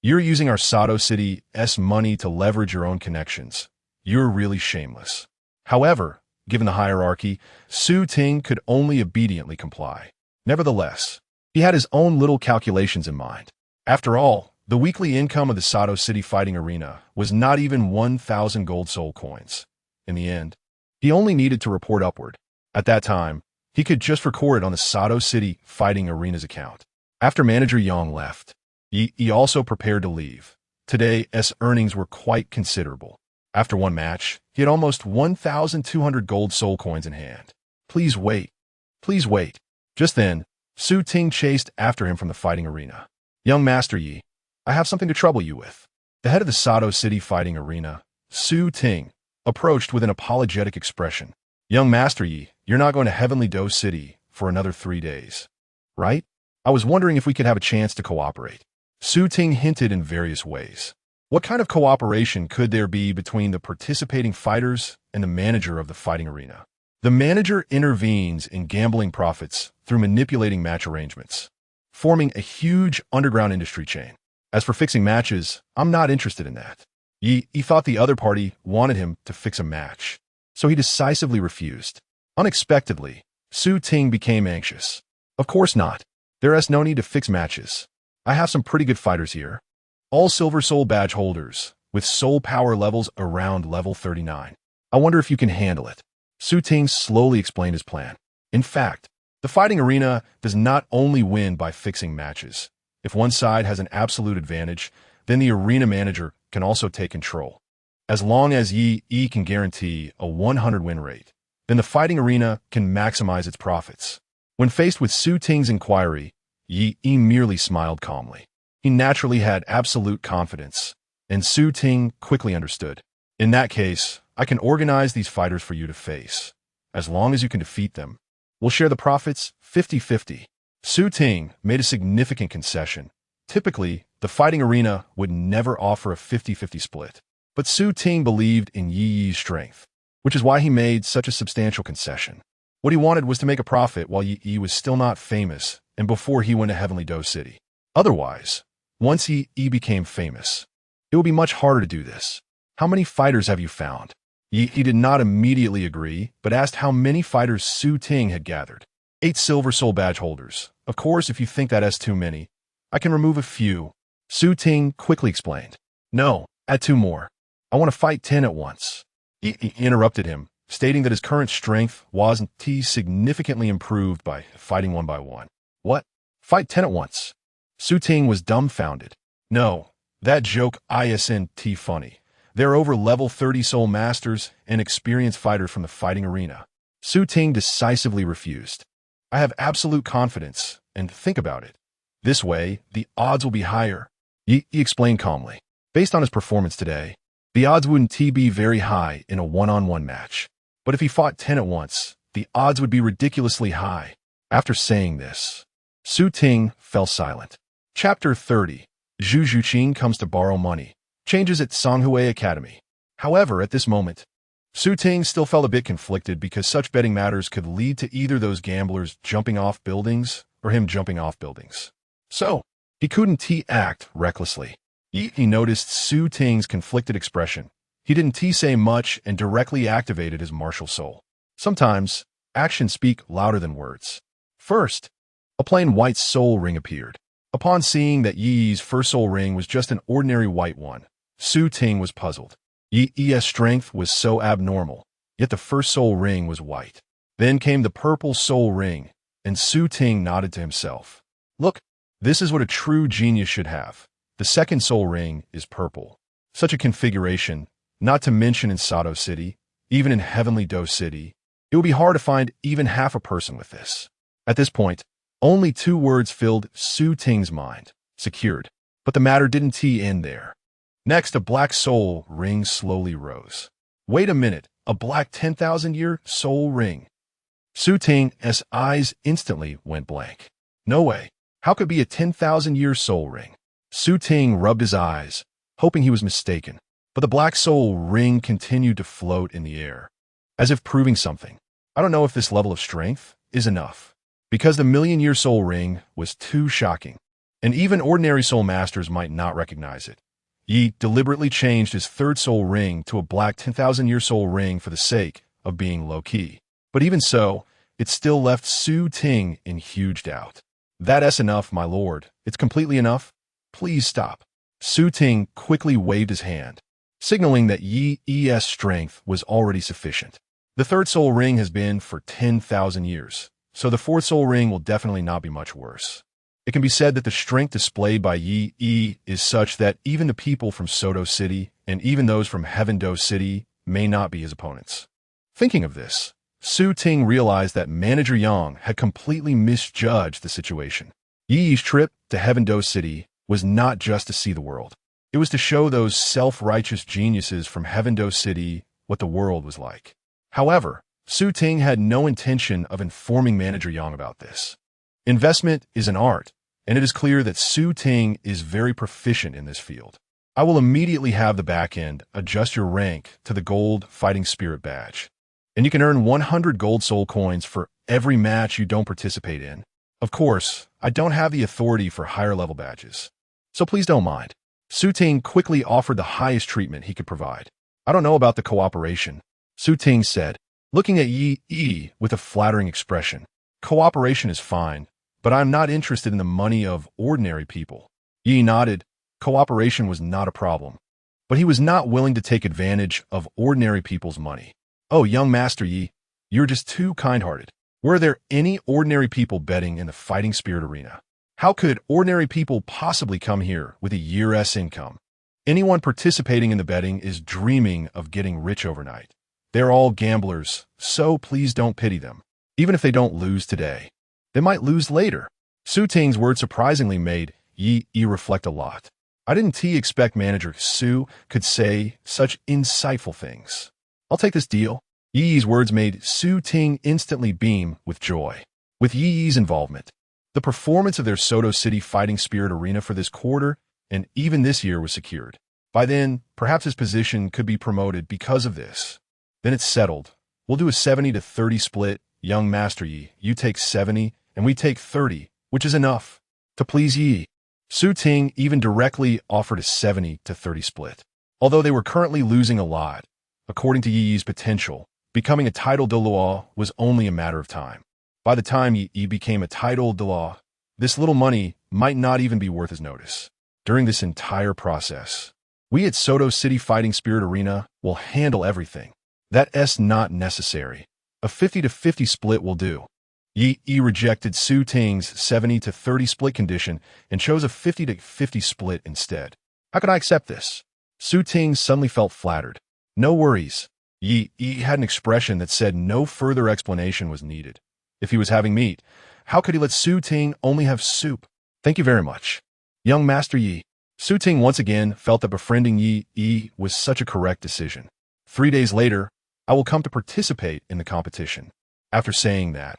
you're using our Sato City's money to leverage your own connections. You're really shameless. However, given the hierarchy, Su Ting could only obediently comply. Nevertheless, he had his own little calculations in mind. After all, the weekly income of the Sato City fighting arena was not even 1,000 gold soul coins. In the end, he only needed to report upward. At that time, he could just record it on the Sato City fighting arena's account. After Manager Yang left, he also prepared to leave. Today's earnings were quite considerable. After one match, he had almost 1,200 gold soul coins in hand. Please wait. Please wait. Just then, Su Ting chased after him from the fighting arena. Young Master Ye, I have something to trouble you with. The head of the Sato City fighting arena, Su Ting, approached with an apologetic expression. Young Master Ye, you're not going to Heavenly Do City for another 3 days, right? I was wondering if we could have a chance to cooperate. Su Ting hinted in various ways. What kind of cooperation could there be between the participating fighters and the manager of the fighting arena? The manager intervenes in gambling profits through manipulating match arrangements, forming a huge underground industry chain. As for fixing matches, I'm not interested in that. He thought the other party wanted him to fix a match, so he decisively refused. Unexpectedly, Su Ting became anxious. Of course not. There is no need to fix matches. I have some pretty good fighters here. All Silver Soul badge holders, with soul power levels around level 39. I wonder if you can handle it. Su Ting slowly explained his plan. In fact, the fighting arena does not only win by fixing matches. If one side has an absolute advantage, then the arena manager can also take control. As long as Ye can guarantee a 100 win rate, then the fighting arena can maximize its profits. When faced with Su Ting's inquiry, Ye merely smiled calmly. He naturally had absolute confidence, and Su Ting quickly understood. In that case, I can organize these fighters for you to face. As long as you can defeat them, we'll share the profits 50-50. Su Ting made a significant concession. Typically, the fighting arena would never offer a 50-50 split. But Su Ting believed in Yi's strength, which is why he made such a substantial concession. What he wanted was to make a profit while Yi was still not famous and before he went to Heavenly Do City. Otherwise, once Yi became famous, it would be much harder to do this. How many fighters have you found? Yi did not immediately agree, but asked how many fighters Su Ting had gathered. 8 Silver Soul badge holders. Of course, if you think that is too many, I can remove a few. Su Ting quickly explained. No, add 2 more. I want to fight 10 at once. He interrupted him, stating that his current strength wasn't significantly improved by fighting one by one. What? Fight 10 at once? Su Ting was dumbfounded. No, that joke isn't funny. They're over level 30 soul masters and experienced fighters from the fighting arena. Su Ting decisively refused. I have absolute confidence, and think about it. This way, the odds will be higher. He explained calmly. Based on his performance today, the odds wouldn't be very high in a one-on-one match. But if he fought 10 at once, the odds would be ridiculously high. After saying this, Su Ting fell silent. Chapter 30. Zhao Wujin comes to borrow money. Changes at Canghui Academy. However, at this moment, Su Ting still felt a bit conflicted because such betting matters could lead to either those gamblers jumping off buildings or him jumping off buildings. So, he couldn't act recklessly. He noticed Su Ting's conflicted expression. He didn't say much and directly activated his martial soul. Sometimes, actions speak louder than words. First, a plain white soul ring appeared. Upon seeing that Yi's first soul ring was just an ordinary white one, Su Ting was puzzled. Yi's strength was so abnormal, yet the first soul ring was white. Then came the purple soul ring, and Su Ting nodded to himself. Look, this is what a true genius should have. The second soul ring is purple. Such a configuration, not to mention in Sato City, even in Heavenly Do City, it would be hard to find even half a person with this. At this point, only 2 words filled Su Ting's mind, secured. But the matter didn't end there. Next, a black soul ring slowly rose. Wait a minute, a black 10,000-year soul ring. Su Ting's eyes instantly went blank. No way. How could it be a 10,000-year soul ring? Su Ting rubbed his eyes, hoping he was mistaken. But the black soul ring continued to float in the air, as if proving something. I don't know if this level of strength is enough, because the million-year soul ring was too shocking, and even ordinary soul masters might not recognize it. Yi deliberately changed his third soul ring to a black 10,000-year soul ring for the sake of being low-key. But even so, it still left Su Ting in huge doubt. That's enough, my lord. It's completely enough. Please stop. Su Ting quickly waved his hand, signaling that Yi's strength was already sufficient. The third soul ring has been for 10,000 years, so the fourth soul ring will definitely not be much worse. It can be said that the strength displayed by Yi is such that even the people from Soto City and even those from Heaven Do City may not be his opponents. Thinking of this, Su Ting realized that Manager Yang had completely misjudged the situation. Yi's trip to Heaven Do City was not just to see the world. It was to show those self-righteous geniuses from Heaven Do City what the world was like. However, Su Ting had no intention of informing Manager Yang about this. Investment is an art, and it is clear that Su Ting is very proficient in this field. I will immediately have the back end adjust your rank to the Gold Fighting Spirit badge. and you can earn 100 gold soul coins for every match you don't participate in. Of course, I don't have the authority for higher level badges, so please don't mind. Su Ting quickly offered the highest treatment he could provide. I don't know about the cooperation, Su Ting said, looking at Yi with a flattering expression. Cooperation is fine, but I'm not interested in the money of ordinary people. Yi nodded. Cooperation was not a problem, but he was not willing to take advantage of ordinary people's money. Oh, young Master Yi, you're just too kind-hearted. Were there any ordinary people betting in the fighting spirit arena? How could ordinary people possibly come here with a year's income? Anyone participating in the betting is dreaming of getting rich overnight. They're all gamblers, so please don't pity them. Even if they don't lose today, they might lose later. Su Ting's words surprisingly made Yi reflect a lot. I didn't expect Manager Su could say such insightful things. I'll take this deal. Yi's words made Su Ting instantly beam with joy. With Yi's involvement, the performance of their Soto City Fighting Spirit Arena for this quarter and even this year was secured. By then, perhaps his position could be promoted because of this. Then it's settled. We'll do a 70-30 split. Young Master Yi, you take 70 and we take 30, which is enough. To please Yi, Su Ting even directly offered a 70-30 split. Although they were currently losing a lot, according to Yi's potential, becoming a title Douluo was only a matter of time. By the time Yi became a title Douluo, this little money might not even be worth his notice. During this entire process, we at Soto City Fighting Spirit Arena will handle everything. That's not necessary. A 50-50 split will do. Yi rejected Su Ting's 70-30 split condition and chose a 50-50 split instead. How could I accept this? Su Ting suddenly felt flattered. No worries. Yi had an expression that said no further explanation was needed. If he was having meat, how could he let Su Ting only have soup? Thank you very much. Young Master Yi. Su Ting once again felt that befriending Yi was such a correct decision. 3 days later, I will come to participate in the competition. After saying that,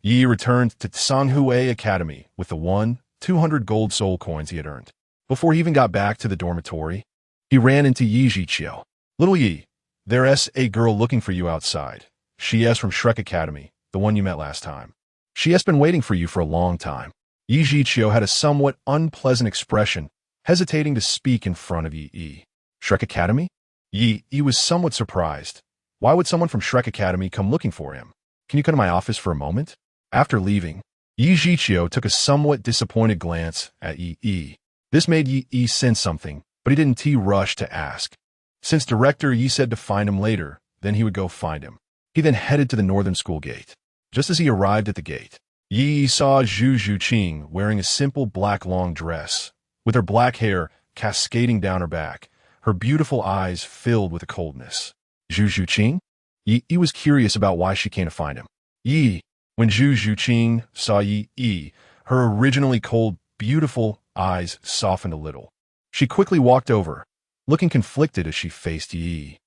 Yi returned to Canghui Academy with the 200 gold soul coins he had earned. Before he even got back to the dormitory, he ran into Yi Zhiqiu. Little Yi, there's a girl looking for you outside. She's from Shrek Academy, the one you met last time. She has been waiting for you for a long time. Yi Zhiqiu had a somewhat unpleasant expression, hesitating to speak in front of Yi. Shrek Academy? Yi was somewhat surprised. Why would someone from Shrek Academy come looking for him? Can you come to my office for a moment? After leaving, Yi Zhiqiu took a somewhat disappointed glance at Yi. This made Yi sense something, but he didn't rush to ask. Since Director Yi said to find him later, then he would go find him. He then headed to the northern school gate. Just as he arrived at the gate, Yi saw Zhu Zhuqing wearing a simple black long dress, with her black hair cascading down her back, her beautiful eyes filled with a coldness. Zhu Zhuqing? Yi was curious about why she came to find him. When Zhu Zhuqing saw Yi, her originally cold, beautiful eyes softened a little. She quickly walked over, looking conflicted as she faced Yi.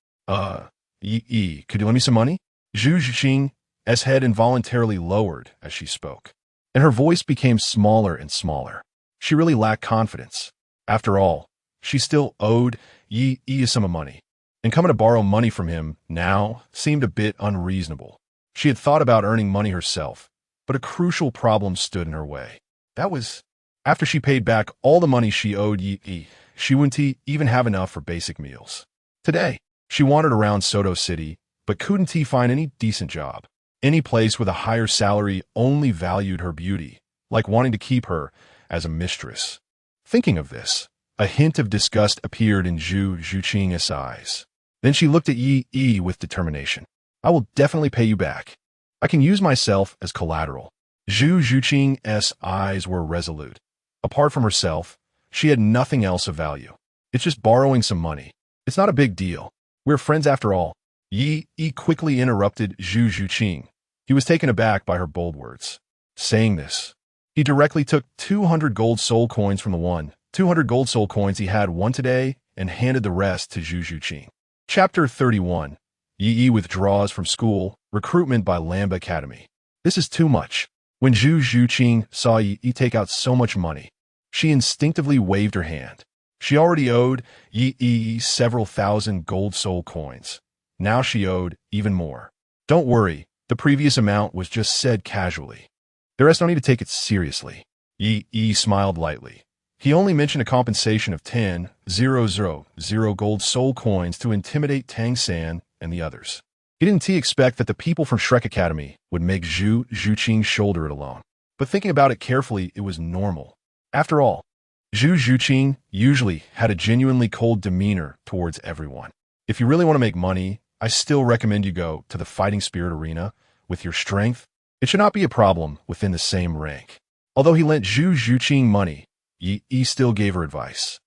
Yi, could you lend me some money? Zhu Zhuqing's head involuntarily lowered as she spoke, and her voice became smaller and smaller. She really lacked confidence. After all, she still owed Yi some money, and coming to borrow money from him now seemed a bit unreasonable. She had thought about earning money herself, but a crucial problem stood in her way. That was, after she paid back all the money she owed Yi, she wouldn't even have enough for basic meals. Today, she wandered around Soto City, but couldn't find any decent job. Any place with a higher salary only valued her beauty, like wanting to keep her as a mistress. Thinking of this, a hint of disgust appeared in Zhu Zhuqing's eyes. Then she looked at Yi with determination. I will definitely pay you back. I can use myself as collateral. Zhu Zhuqing's eyes were resolute. Apart from herself, she had nothing else of value. It's just borrowing some money. It's not a big deal. We're friends after all. Yi quickly interrupted Zhu Zhuqing. He was taken aback by her bold words. Saying this, he directly took 200 gold soul coins from the 200 gold soul coins he had won today and handed the rest to Zhu Zhuqing. Chapter 31. Yi withdraws from school, recruitment by Lamba Academy. This is too much. When Zhu Zhuqing saw Yi take out so much money, she instinctively waved her hand. She already owed Yi several thousand gold soul coins. Now she owed even more. Don't worry, the previous amount was just said casually. The rest don't need to take it seriously. Yi smiled lightly. He only mentioned a compensation of 10,000 gold soul coins to intimidate Tang San and the others. He didn't expect that the people from Shrek Academy would make Zhao Wujin shoulder it alone. But thinking about it carefully, it was normal. After all, Zhao Wujin usually had a genuinely cold demeanor towards everyone. If you really want to make money, I still recommend you go to the fighting spirit arena. With your strength, it should not be a problem within the same rank. Although he lent Zhao Wujin money, Yi still gave her advice.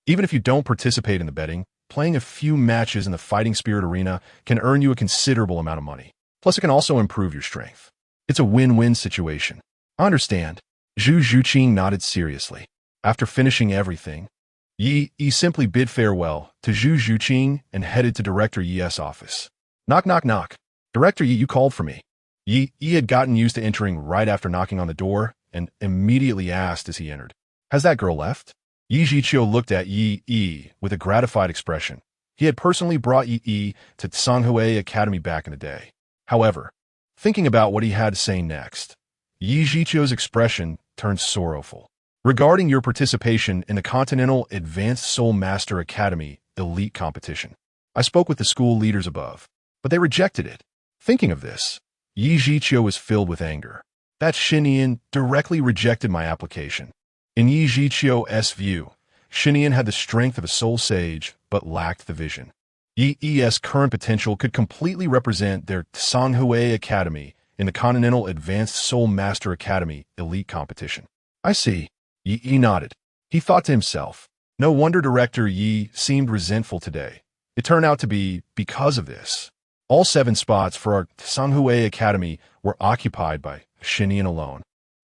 Even if you don't participate in the betting, playing a few matches in the fighting spirit arena can earn you a considerable amount of money. Plus, it can also improve your strength. It's a win-win situation. I understand. Zhao Wujin nodded seriously. After finishing everything, Yi simply bid farewell to Zhao Wujin and headed to Director Ye's office. Knock, knock, knock. Director Ye, you called for me. Yi had gotten used to entering right after knocking on the door and immediately asked as he entered, "Has that girl left?" Yi Zhiqiu looked at Yi with a gratified expression. He had personally brought Yi to Canghui Academy back in the day. However, thinking about what he had to say next, Yi Zhiqiu's expression turned sorrowful. Regarding your participation in the Continental Advanced Soul Master Academy Elite Competition, I spoke with the school leaders above, but they rejected it. Thinking of this, Yi Zhiqiu was filled with anger. That Xinyan directly rejected my application. In Yi Zhiqiu's view, Xinyan had the strength of a soul sage, but lacked the vision. Yi's current potential could completely represent their Canghui Academy in the Continental Advanced Soul Master Academy Elite Competition. I see. Yi nodded. He thought to himself, no wonder Director Yi seemed resentful today. It turned out to be because of this. All 7 spots for our Canghui Academy were occupied by Xinyan alone,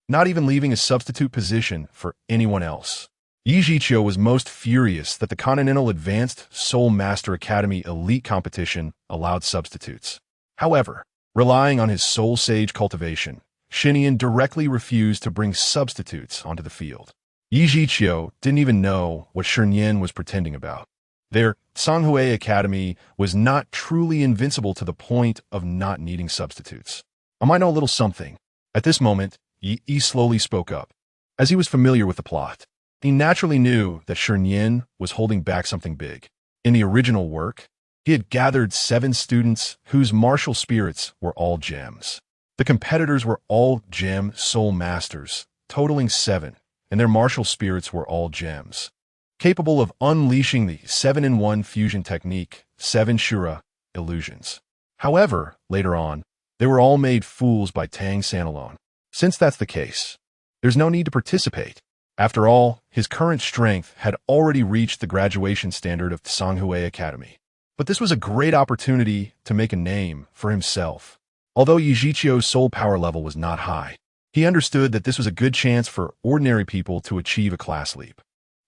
not even leaving a substitute position for anyone else. Yi Zhiqiu was most furious that the Continental Advanced Soul Master Academy Elite Competition allowed substitutes. However, relying on his soul sage cultivation, Xinyan directly refused to bring substitutes onto the field. Yi Zhiqiu didn't even know what Xinyan was pretending about. Their Canghui Academy was not truly invincible to the point of not needing substitutes. I might know a little something. At this moment, Yi slowly spoke up. As he was familiar with the plot, he naturally knew that Xinyan was holding back something big. In the original work, he had gathered 7 students whose martial spirits were all gems. The competitors were all gem soul masters, totaling 7, and their martial spirits were all gems, capable of unleashing the 7-in-1 fusion technique, 7 Shura illusions. However, later on, they were all made fools by Tang San alone. Since that's the case, there's no need to participate. After all, his current strength had already reached the graduation standard of Canghui Academy. But this was a great opportunity to make a name for himself. Although Yi Zhiqiu's soul power level was not high, he understood that this was a good chance for ordinary people to achieve a class leap.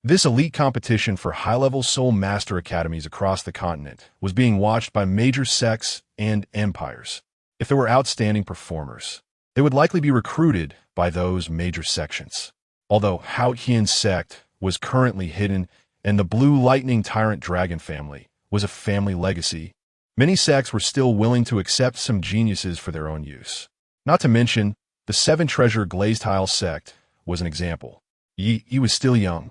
This elite competition for high-level soul master academies across the continent was being watched by major sects and empires. If there were outstanding performers, they would likely be recruited by those major sections. Although Hao Qian's sect was currently hidden and the Blue Lightning Tyrant Dragon family was a family legacy, many sects were still willing to accept some geniuses for their own use. Not to mention, the 7 Treasure Glazed Tile sect was an example. Yi was still young,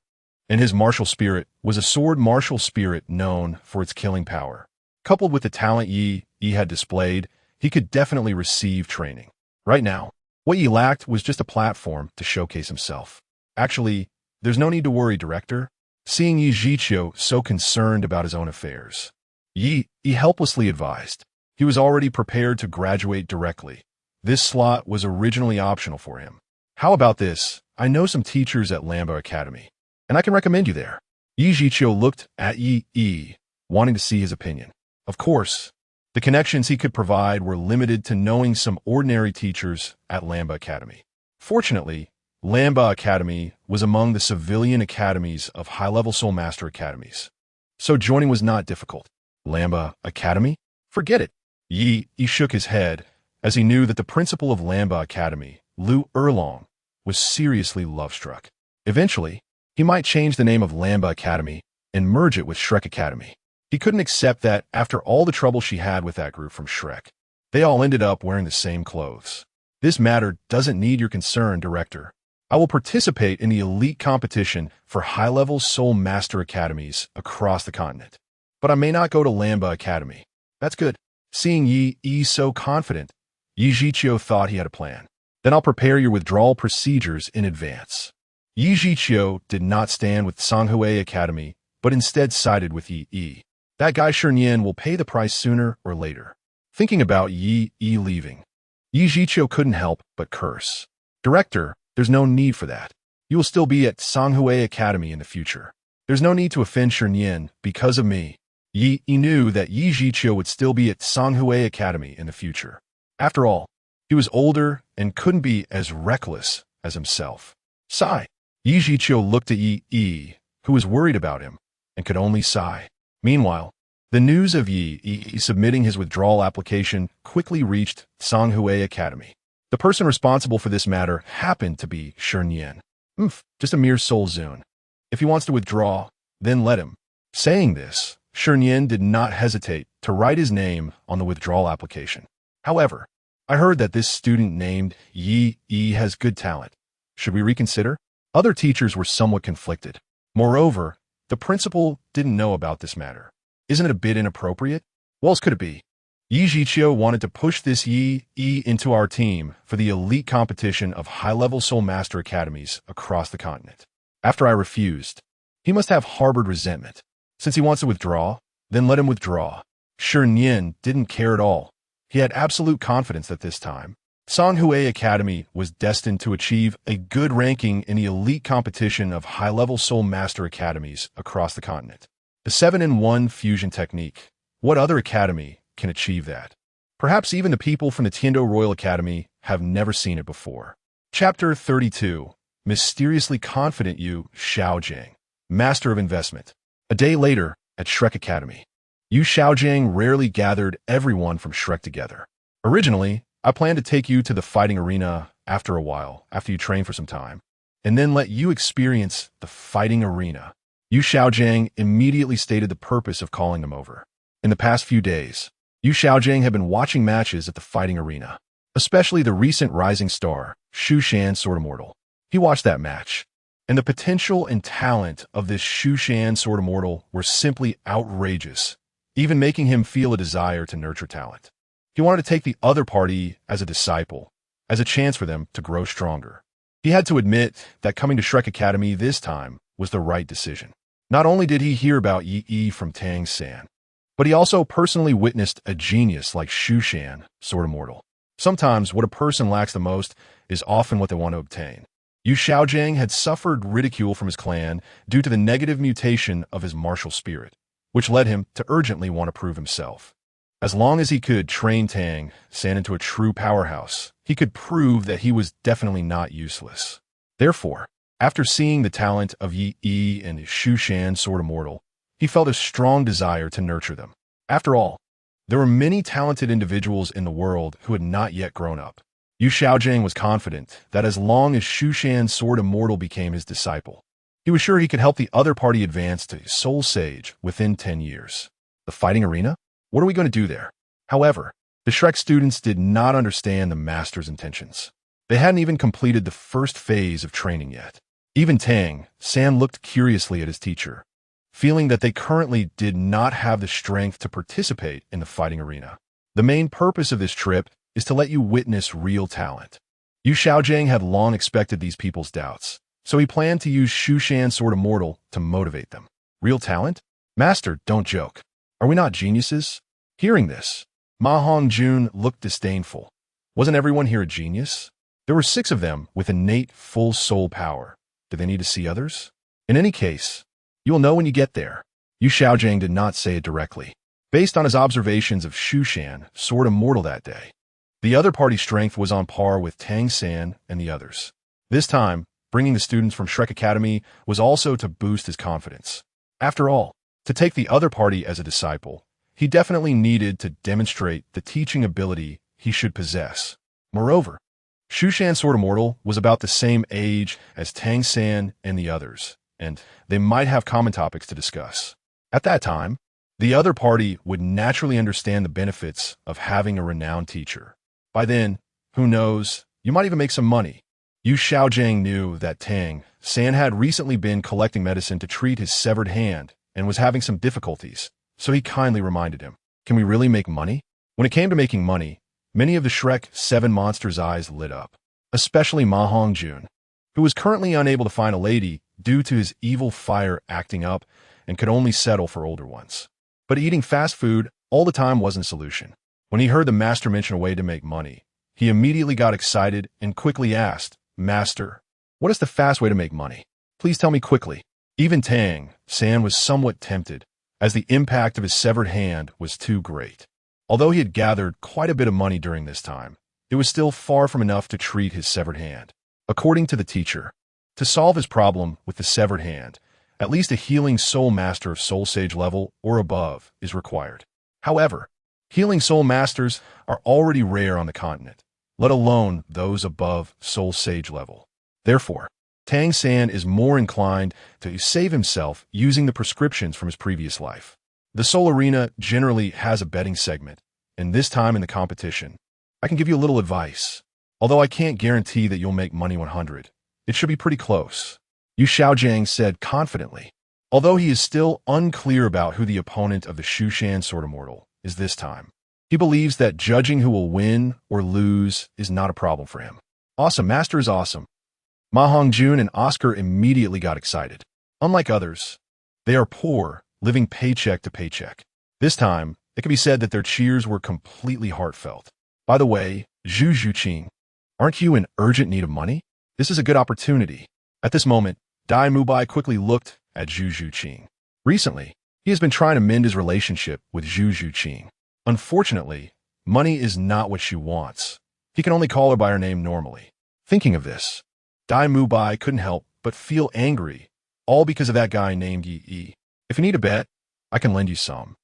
and his martial spirit was a sword martial spirit known for its killing power. Coupled with the talent Yi had displayed, he could definitely receive training. Right now, what Yi lacked was just a platform to showcase himself. Actually, there's no need to worry, Director. Seeing Yi Zhiqiu so concerned about his own affairs, Yi helplessly advised. He was already prepared to graduate directly. This slot was originally optional for him. How about this? I know some teachers at Lamba Academy, and I can recommend you there. Yi Zhiqiu looked at Yi, wanting to see his opinion. Of course, the connections he could provide were limited to knowing some ordinary teachers at Lamba Academy. Fortunately, Lamba Academy was among the civilian academies of high-level Soul Master academies, so joining was not difficult. Lamba Academy? Forget it. Yi shook his head as he knew that the principal of Lamba Academy, Lu Erlong, was seriously love-struck. Eventually, he might change the name of Lamba Academy and merge it with Shrek Academy. He couldn't accept that after all the trouble she had with that group from Shrek. They all ended up wearing the same clothes. This matter doesn't need your concern, Director. I will participate in the elite competition for high-level Soul Master Academies across the continent. But I may not go to Lamba Academy. That's good. Seeing Yi so confident, Yi Zhiqiu thought he had a plan. Then I'll prepare your withdrawal procedures in advance. Yi Zhiqiu did not stand with Canghui Academy, but instead sided with Yi. That guy Shernyan will pay the price sooner or later. Thinking about Yi leaving, Yi Zhiqiu couldn't help but curse. Director, there's no need for that. You will still be at Canghui Academy in the future. There's no need to offend Shernyan because of me. Yi knew that Yi Zhiqiu would still be at Canghui Academy in the future. After all, he was older and couldn't be as reckless as himself. Sigh. Yi Zhiqiu looked at Yi, who was worried about him, and could only sigh. Meanwhile, the news of Yi submitting his withdrawal application quickly reached Canghui Academy. The person responsible for this matter happened to be Shernyan. Just a mere soul zune. If he wants to withdraw, then let him. Saying this, Shernyan did not hesitate to write his name on the withdrawal application. However, I heard that this student named Yi has good talent. Should we reconsider? Other teachers were somewhat conflicted. Moreover, the principal didn't know about this matter. Isn't it a bit inappropriate? What else could it be? Yi Zhiqiu wanted to push this Yi into our team for the elite competition of high-level Soul Master Academies across the continent. After I refused, he must have harbored resentment. Since he wants to withdraw, then let him withdraw. Shernyan didn't care at all. He had absolute confidence that this time, Canghui Academy was destined to achieve a good ranking in the elite competition of high-level Soul Master Academies across the continent. The 7-in-1 fusion technique. What other academy can achieve that? Perhaps even the people from the Tiando Royal Academy have never seen it before. Chapter 32. Mysteriously Confident Yu Xiaogang, Master of Investment. A day later, at Shrek Academy, Yu Xiaogang rarely gathered everyone from Shrek together. Originally, I planned to take you to the fighting arena after a while, after you train for some time, and then let you experience the fighting arena. Yu Xiaogang immediately stated the purpose of calling them over. In the past few days, Yu Xiaogang had been watching matches at the fighting arena, especially the recent rising star, Xu Shan Sword Immortal. He watched that match, and the potential and talent of this Xu Shan Sword Immortal were simply outrageous, even making him feel a desire to nurture talent. He wanted to take the other party as a disciple, as a chance for them to grow stronger. He had to admit that coming to Shrek Academy this time was the right decision. Not only did he hear about Yi from Tang San, but he also personally witnessed a genius like Xu Shan, Sword Immortal. Sometimes what a person lacks the most is often what they want to obtain. Yu Xiaogang had suffered ridicule from his clan due to the negative mutation of his martial spirit, which led him to urgently want to prove himself. As long as he could train Tang San into a true powerhouse, he could prove that he was definitely not useless. Therefore, after seeing the talent of Yi and Xu Shan Sword Immortal, he felt a strong desire to nurture them. After all, there were many talented individuals in the world who had not yet grown up. Yu Xiaogang was confident that as long as Xu Shan Sword Immortal became his disciple, he was sure he could help the other party advance to Soul Sage within 10 years. The fighting arena? What are we going to do there? However, the Shrek students did not understand the master's intentions. They hadn't even completed the first phase of training yet. Even Tang San looked curiously at his teacher, feeling that they currently did not have the strength to participate in the fighting arena. The main purpose of this trip is to let you witness real talent. Yu Xiaogang had long expected these people's doubts, so he planned to use Xu Shan Sword Immortal to motivate them. Real talent? Master, don't joke. Are we not geniuses? Hearing this, Ma Hongjun looked disdainful. Wasn't everyone here a genius? There were 6 of them with innate full soul power. Did they need to see others? In any case, you will know when you get there. Yu Xiaogang did not say it directly, based on his observations of Xu Shan Sword Immortal that day. The other party's strength was on par with Tang San and the others. This time, bringing the students from Shrek Academy was also to boost his confidence. After all, to take the other party as a disciple, he definitely needed to demonstrate the teaching ability he should possess. Moreover, Xu Shan Sword Immortal was about the same age as Tang San and the others, and they might have common topics to discuss. At that time, The other party would naturally understand the benefits of having a renowned teacher. By then, who knows, you might even make some money. Xiaogang knew that Tang San had recently been collecting medicine to treat his severed hand and was having some difficulties, so he kindly reminded him, "Can we really make money?" When it came to making money, many of the Shrek 7 monsters' eyes lit up, especially Ma Hongjun, who was currently unable to find a lady due to his evil fire acting up and could only settle for older ones. But eating fast food all the time wasn't a solution. When he heard the master mention a way to make money, he immediately got excited and quickly asked, "Master, what is the fast way to make money? Please tell me quickly." Even Tang San was somewhat tempted, as the impact of his severed hand was too great. Although he had gathered quite a bit of money during this time, it was still far from enough to treat his severed hand. According to the teacher, to solve his problem with the severed hand, at least a healing soul master of soul sage level or above is required. However, healing soul masters are already rare on the continent, let alone those above soul sage level. Therefore, Tang San is more inclined to save himself using the prescriptions from his previous life. The Soul Arena generally has a betting segment, and this time in the competition, I can give you a little advice. Although I can't guarantee that you'll make money 100, it should be pretty close. Xiaogang said confidently, although he is still unclear about who the opponent of the Shushan Sword Immortal is this time. He believes that judging who will win or lose is not a problem for him. Awesome, Master is awesome. Ma Hongjun and Oscar immediately got excited. Unlike others, they are poor, living paycheck to paycheck. This time, it can be said that their cheers were completely heartfelt. By the way, Zhu Zhuqing, aren't you in urgent need of money? This is a good opportunity. At this moment, Dai Mubai quickly looked at Zhu Zhuqing. Recently, he has been trying to mend his relationship with Zhu Zhuqing. Unfortunately, money is not what she wants. He can only call her by her name normally. Thinking of this, Dai Mubai couldn't help but feel angry, all because of that guy named Yi. If you need a bet, I can lend you some.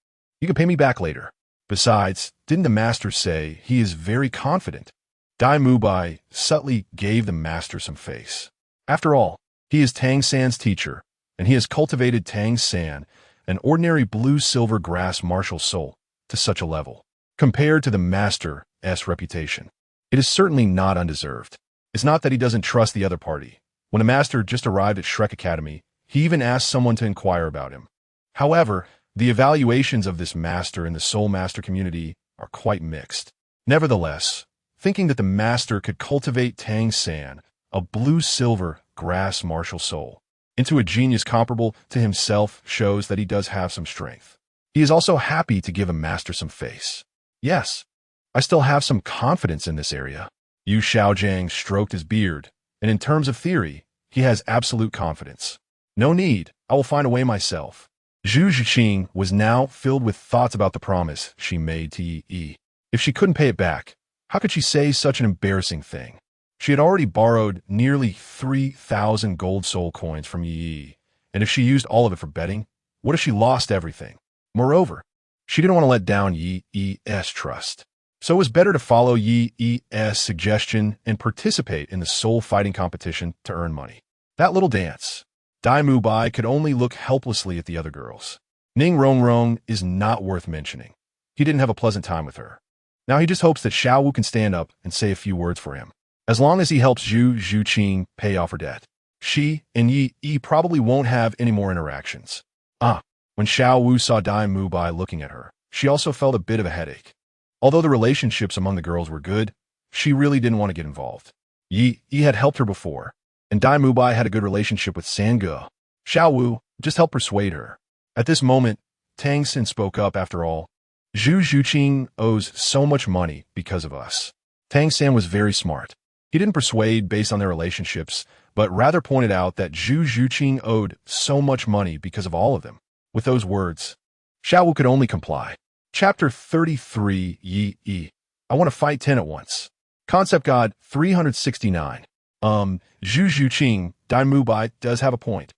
You can pay me back later. Besides, didn't the master say he is very confident? Dai Mubai subtly gave the master some face. After all, he is Tang San's teacher, and he has cultivated Tang San, an ordinary blue-silver grass martial soul, to such a level. Compared to the master's reputation, it is certainly not undeserved. It's not that he doesn't trust the other party. When a master just arrived at Shrek Academy, he even asked someone to inquire about him. However, the evaluations of this master in the Soul Master community are quite mixed. Nevertheless, thinking that the master could cultivate Tang San, a blue-silver grass martial soul, into a genius comparable to himself shows that he does have some strength. He is also happy to give a master some face. Yes, I still have some confidence in this area. Xiaogang stroked his beard, and in terms of theory, he has absolute confidence. No need, I will find a way myself. Zhu Zhuqing was now filled with thoughts about the promise she made to Yi. If she couldn't pay it back, how could she say such an embarrassing thing? She had already borrowed nearly 3,000 gold soul coins from Yi, and if she used all of it for betting, what if she lost everything? Moreover, she didn't want to let down Yi's trust. So it was better to follow Yi's suggestion and participate in the soul fighting competition to earn money. That little dance, Dai Mubai could only look helplessly at the other girls. Ning Rongrong is not worth mentioning. He didn't have a pleasant time with her. Now he just hopes that Xiao Wu can stand up and say a few words for him. As long as he helps Zhu Zhuqing pay off her debt, she and Yi probably won't have any more interactions. When Xiao Wu saw Dai Mubai looking at her, she also felt a bit of a headache. Although the relationships among the girls were good, she really didn't want to get involved. Yi had helped her before, and Dai Mubai had a good relationship with Sangge. Xiao Wu just helped persuade her. At this moment, Tang San spoke up. After all, Zhu Zhuqing owes so much money because of us. Tang San was very smart. He didn't persuade based on their relationships, but rather pointed out that Zhu Zhuqing owed so much money because of all of them. With those words, Xiao Wu could only comply. Chapter 33 Yi. I want to fight 10 at once. Concept God 369. Zhu Zhuqing, Dai Mubai does have a point.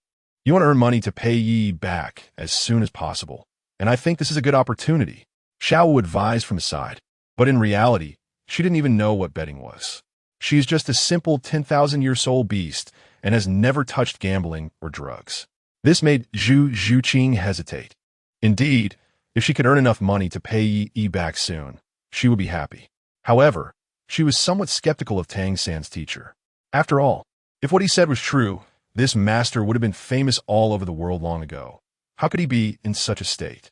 You want to earn money to pay Yi back as soon as possible, and I think this is a good opportunity. Xiao Wu advised from his side, but in reality, she didn't even know what betting was. She is just a simple 10,000-year-old beast and has never touched gambling or drugs. This made Zhu Zhuqing hesitate. Indeed, If she could earn enough money to pay Ye back soon, she would be happy. However, she was somewhat skeptical of Tang San's teacher. After all, if what he said was true, this master would have been famous all over the world long ago. How could he be in such a state?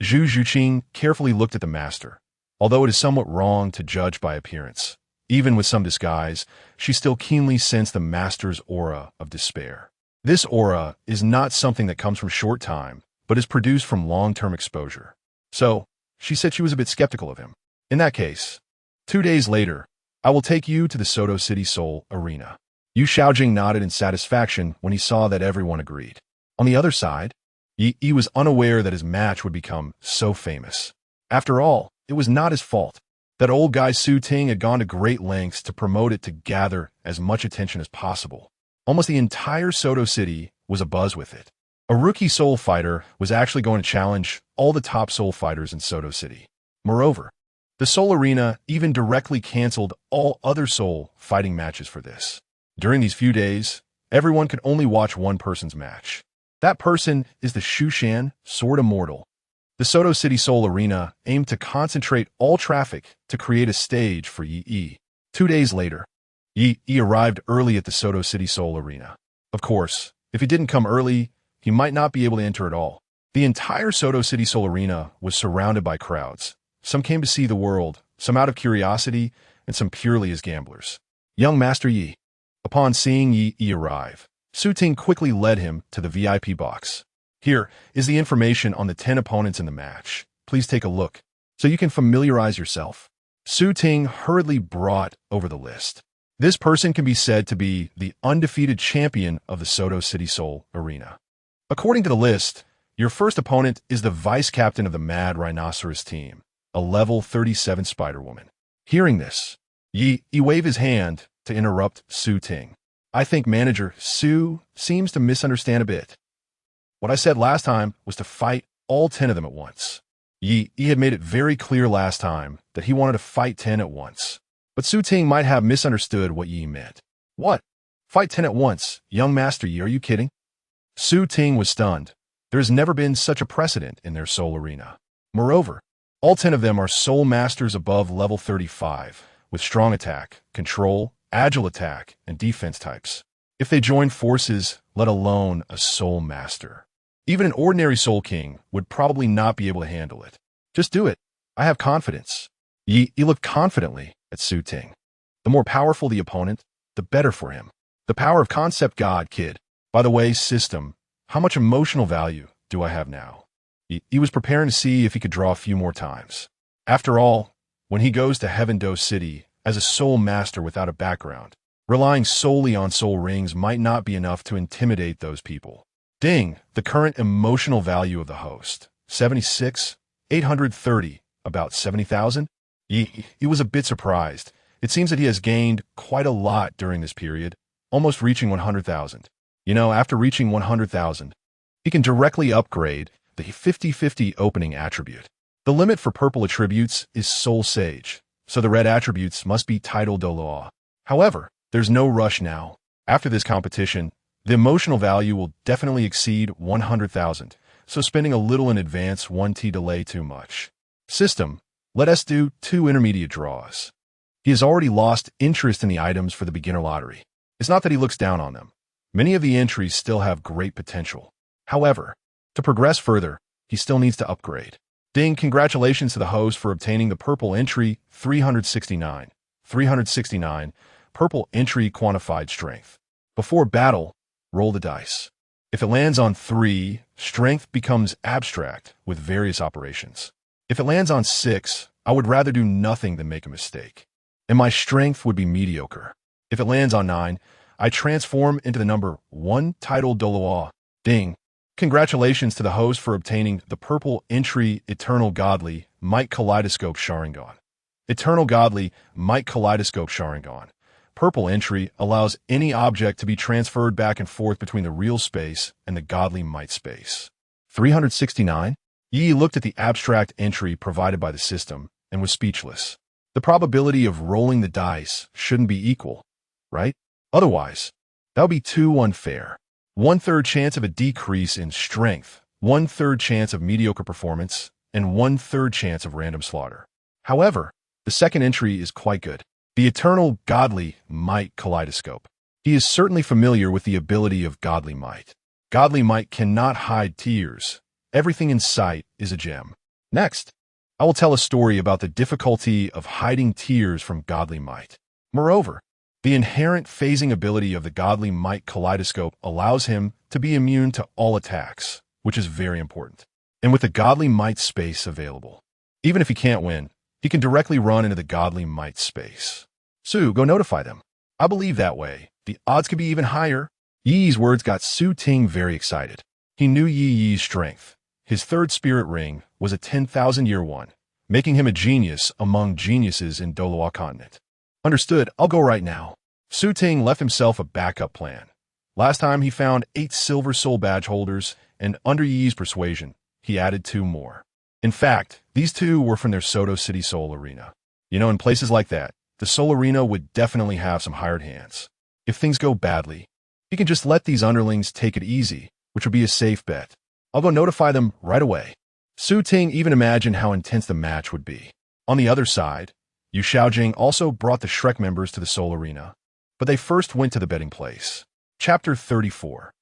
Zhu Zhuqing carefully looked at the master. Although it is somewhat wrong to judge by appearance, even with some disguise, she still keenly sensed the master's aura of despair. This aura is not something that comes from short time, but is produced from long-term exposure. So, she said she was a bit skeptical of him. In that case, 2 days later, I will take you to the Soto City Soul Arena. Xiaogang nodded in satisfaction when he saw that everyone agreed. On the other side, Ye was unaware that his match would become so famous. After all, it was not his fault. That old guy Su Ting had gone to great lengths to promote it to gather as much attention as possible. Almost the entire Soto City was abuzz with it. A rookie soul fighter was actually going to challenge all the top soul fighters in Soto City. Moreover, the Soul Arena even directly canceled all other soul fighting matches for this. During these few days, everyone could only watch one person's match. That person is the Shushan Sword Immortal. The Soto City Soul Arena aimed to concentrate all traffic to create a stage for Yi. 2 days later, Yi arrived early at the Soto City Soul Arena. Of course, if he didn't come early, he might not be able to enter at all. The entire Soto City Soul Arena was surrounded by crowds. Some came to see the world, some out of curiosity, and some purely as gamblers. Young Master Ye. Upon seeing Yi arrive, Su Ting quickly led him to the VIP box. Here is the information on the 10 opponents in the match. Please take a look, so you can familiarize yourself. Su Ting hurriedly brought over the list. This person can be said to be the undefeated champion of the Soto City Soul Arena. According to the list, your first opponent is the vice captain of the Mad Rhinoceros team, a level 37 Spider-Woman. Hearing this, Yi waved his hand to interrupt Su Ting. I think manager Su seems to misunderstand a bit. What I said last time was to fight all 10 of them at once. Yi had made it very clear last time that he wanted to fight 10 at once. But Su Ting might have misunderstood what Yi meant. What? Fight 10 at once? Young Master Yi, are you kidding? Su Ting was stunned. There has never been such a precedent in their soul arena. Moreover, all 10 of them are soul masters above level 35, with strong attack, control, agile attack, and defense types. If they join forces, let alone a soul master, even an ordinary soul king would probably not be able to handle it. Just do it. I have confidence. Yi looked confidently at Su Ting. The more powerful the opponent, the better for him. The power of concept God, kid. By the way, system, how much emotional value do I have now? He was preparing to see if he could draw a few more times. After all, when he goes to Heaven Do City as a soul master without a background, relying solely on soul rings might not be enough to intimidate those people. Ding, the current emotional value of the host. 76, 830, about 70,000? He was a bit surprised. It seems that he has gained quite a lot during this period, almost reaching 100,000. You know, after reaching 100,000, he can directly upgrade the 50-50 opening attribute. The limit for purple attributes is Soul Sage, so the red attributes must be titled Douluo. However, there's no rush now. After this competition, the emotional value will definitely exceed 100,000, so spending a little in advance won't delay too much. System, let us do 2 intermediate draws. He has already lost interest in the items for the beginner lottery. It's not that he looks down on them. Many of the entries still have great potential. However, to progress further, he still needs to upgrade. Ding, congratulations to the host for obtaining the purple entry 369. 369, purple entry quantified strength. Before battle, roll the dice. If it lands on 3, strength becomes abstract with various operations. If it lands on 6, I would rather do nothing than make a mistake, and my strength would be mediocre. If it lands on 9, I transform into the number 1 titled Douluo. Ding. Congratulations to the host for obtaining the purple entry Eternal Godly Might Kaleidoscope Sharingan. Eternal Godly Might Kaleidoscope Sharingan. Purple entry allows any object to be transferred back and forth between the real space and the godly might space. 369? Yi looked at the abstract entry provided by the system and was speechless. The probability of rolling the dice shouldn't be equal, right? Otherwise, that would be too unfair. 1/3 chance of a decrease in strength, 1/3 chance of mediocre performance, and 1/3 chance of random slaughter. However, the second entry is quite good. The eternal godly might kaleidoscope. He is certainly familiar with the ability of godly might. Godly might cannot hide tears. Everything in sight is a gem. Next, I will tell a story about the difficulty of hiding tears from godly might. Moreover, the inherent phasing ability of the godly might kaleidoscope allows him to be immune to all attacks, which is very important. And with the godly might space available, even if he can't win, he can directly run into the godly might space. Su, go notify them. I believe that way the odds could be even higher. Yi's words got Su Ting very excited. He knew Yi's strength. His third spirit ring was a 10,000-year one, making him a genius among geniuses in Douluo continent. Understood, I'll go right now. Su Ting left himself a backup plan. Last time he found 8 silver soul badge holders, and under Yi's persuasion, he added 2 more. In fact, these 2 were from their Soto City Soul Arena. In places like that, the Soul Arena would definitely have some hired hands. If things go badly, he can just let these underlings take it easy, which would be a safe bet. I'll go notify them right away. Su Ting even imagined how intense the match would be. On the other side, Xiaogang also brought the Shrek members to the Soul Arena, but they first went to the betting place. Chapter 34.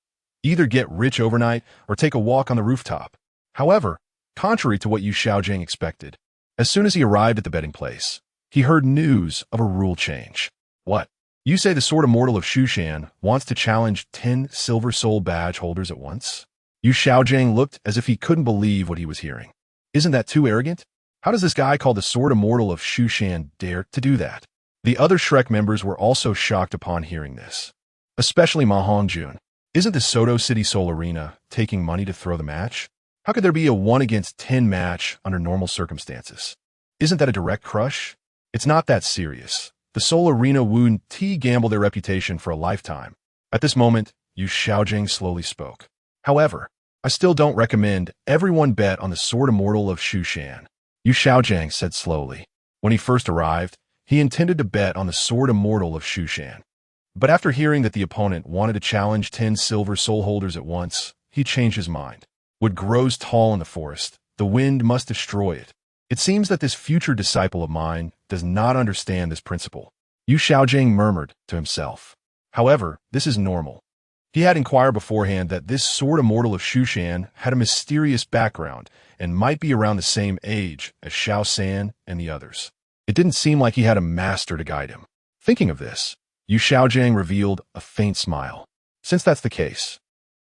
Either get rich overnight or take a walk on the rooftop. However, contrary to what Xiaogang expected, as soon as he arrived at the betting place, he heard news of a rule change. What? You say the Sword Immortal of Shushan wants to challenge 10 Silver Soul badge holders at once? Xiaogang looked as if he couldn't believe what he was hearing. Isn't that too arrogant? How does this guy called the Sword Immortal of Shushan dare to do that? The other Shrek members were also shocked upon hearing this. Especially Ma Hongjun. Isn't the Soto City Soul Arena taking money to throw the match? How could there be a 1-against-10 match under normal circumstances? Isn't that a direct crush? It's not that serious. The Soul Arena wouldn't gamble their reputation for a lifetime. At this moment, Xiaogang slowly spoke. However, I still don't recommend everyone bet on the Sword Immortal of Shushan. Xiaogang said slowly. When he first arrived, he intended to bet on the Sword Immortal of Shushan. But after hearing that the opponent wanted to challenge 10 silver soul holders at once, he changed his mind. Wood grows tall in the forest. The wind must destroy it. It seems that this future disciple of mine does not understand this principle. Xiaogang murmured to himself. However, this is normal. He had inquired beforehand that this Sword Immortal of Shushan had a mysterious background and might be around the same age as Xiao San and the others. It didn't seem like he had a master to guide him. Thinking of this, Xiaogang revealed a faint smile. Since that's the case,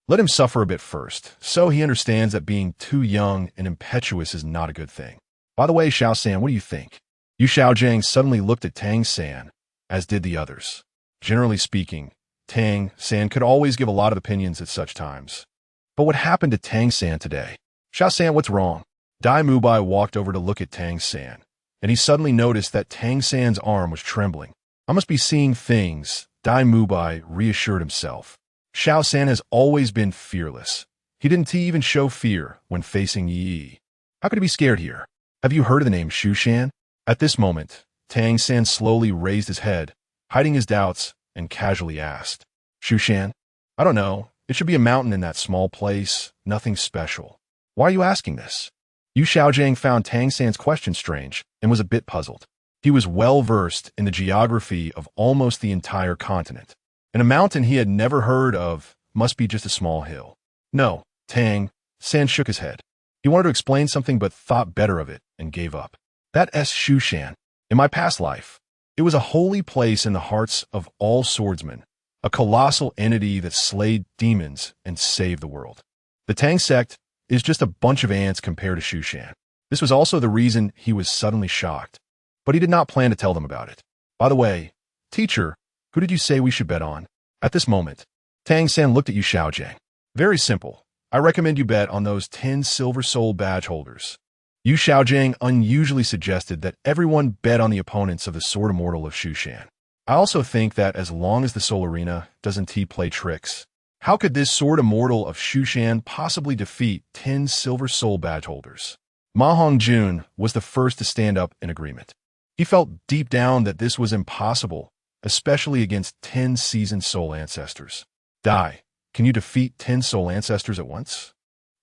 let him suffer a bit first, so he understands that being too young and impetuous is not a good thing. By the way, Xiao San, what do you think? Xiaogang suddenly looked at Tang San, as did the others. Generally speaking, Tang San could always give a lot of opinions at such times. But what happened to Tang San today? Xiao San, what's wrong? Dai Mubai walked over to look at Tang San, and he suddenly noticed that Tang San's arm was trembling. I must be seeing things, Dai Mubai reassured himself. Xiao San has always been fearless. He didn't even show fear when facing Yi. How could he be scared here? Have you heard of the name Shushan? At this moment, Tang San slowly raised his head, hiding his doubts, and casually asked, Shushan? I don't know. It should be a mountain in that small place, nothing special. Why are you asking this? Xiaogang found Tang San's question strange and was a bit puzzled. He was well versed in the geography of almost the entire continent, and a mountain he had never heard of must be just a small hill. No, Tang San shook his head. He wanted to explain something but thought better of it and gave up. That's Shushan. In my past life, it was a holy place in the hearts of all swordsmen, a colossal entity that slayed demons and saved the world. The Tang sect is just a bunch of ants compared to Shushan. This was also the reason he was suddenly shocked, but he did not plan to tell them about it. By the way, teacher, who did you say we should bet on? At this moment, Tang San looked at Xiaogang. Very simple. I recommend you bet on those 10 silver soul badge holders. Xiaogang unusually suggested that everyone bet on the opponents of the Sword Immortal of Shushan. I also think that as long as the Soul Arena doesn't play tricks, how could this Sword Immortal of Shushan possibly defeat 10 silver soul badge holders? Ma Hongjun was the first to stand up in agreement. He felt deep down that this was impossible, especially against 10 seasoned soul ancestors. Dai, can you defeat 10 soul ancestors at once?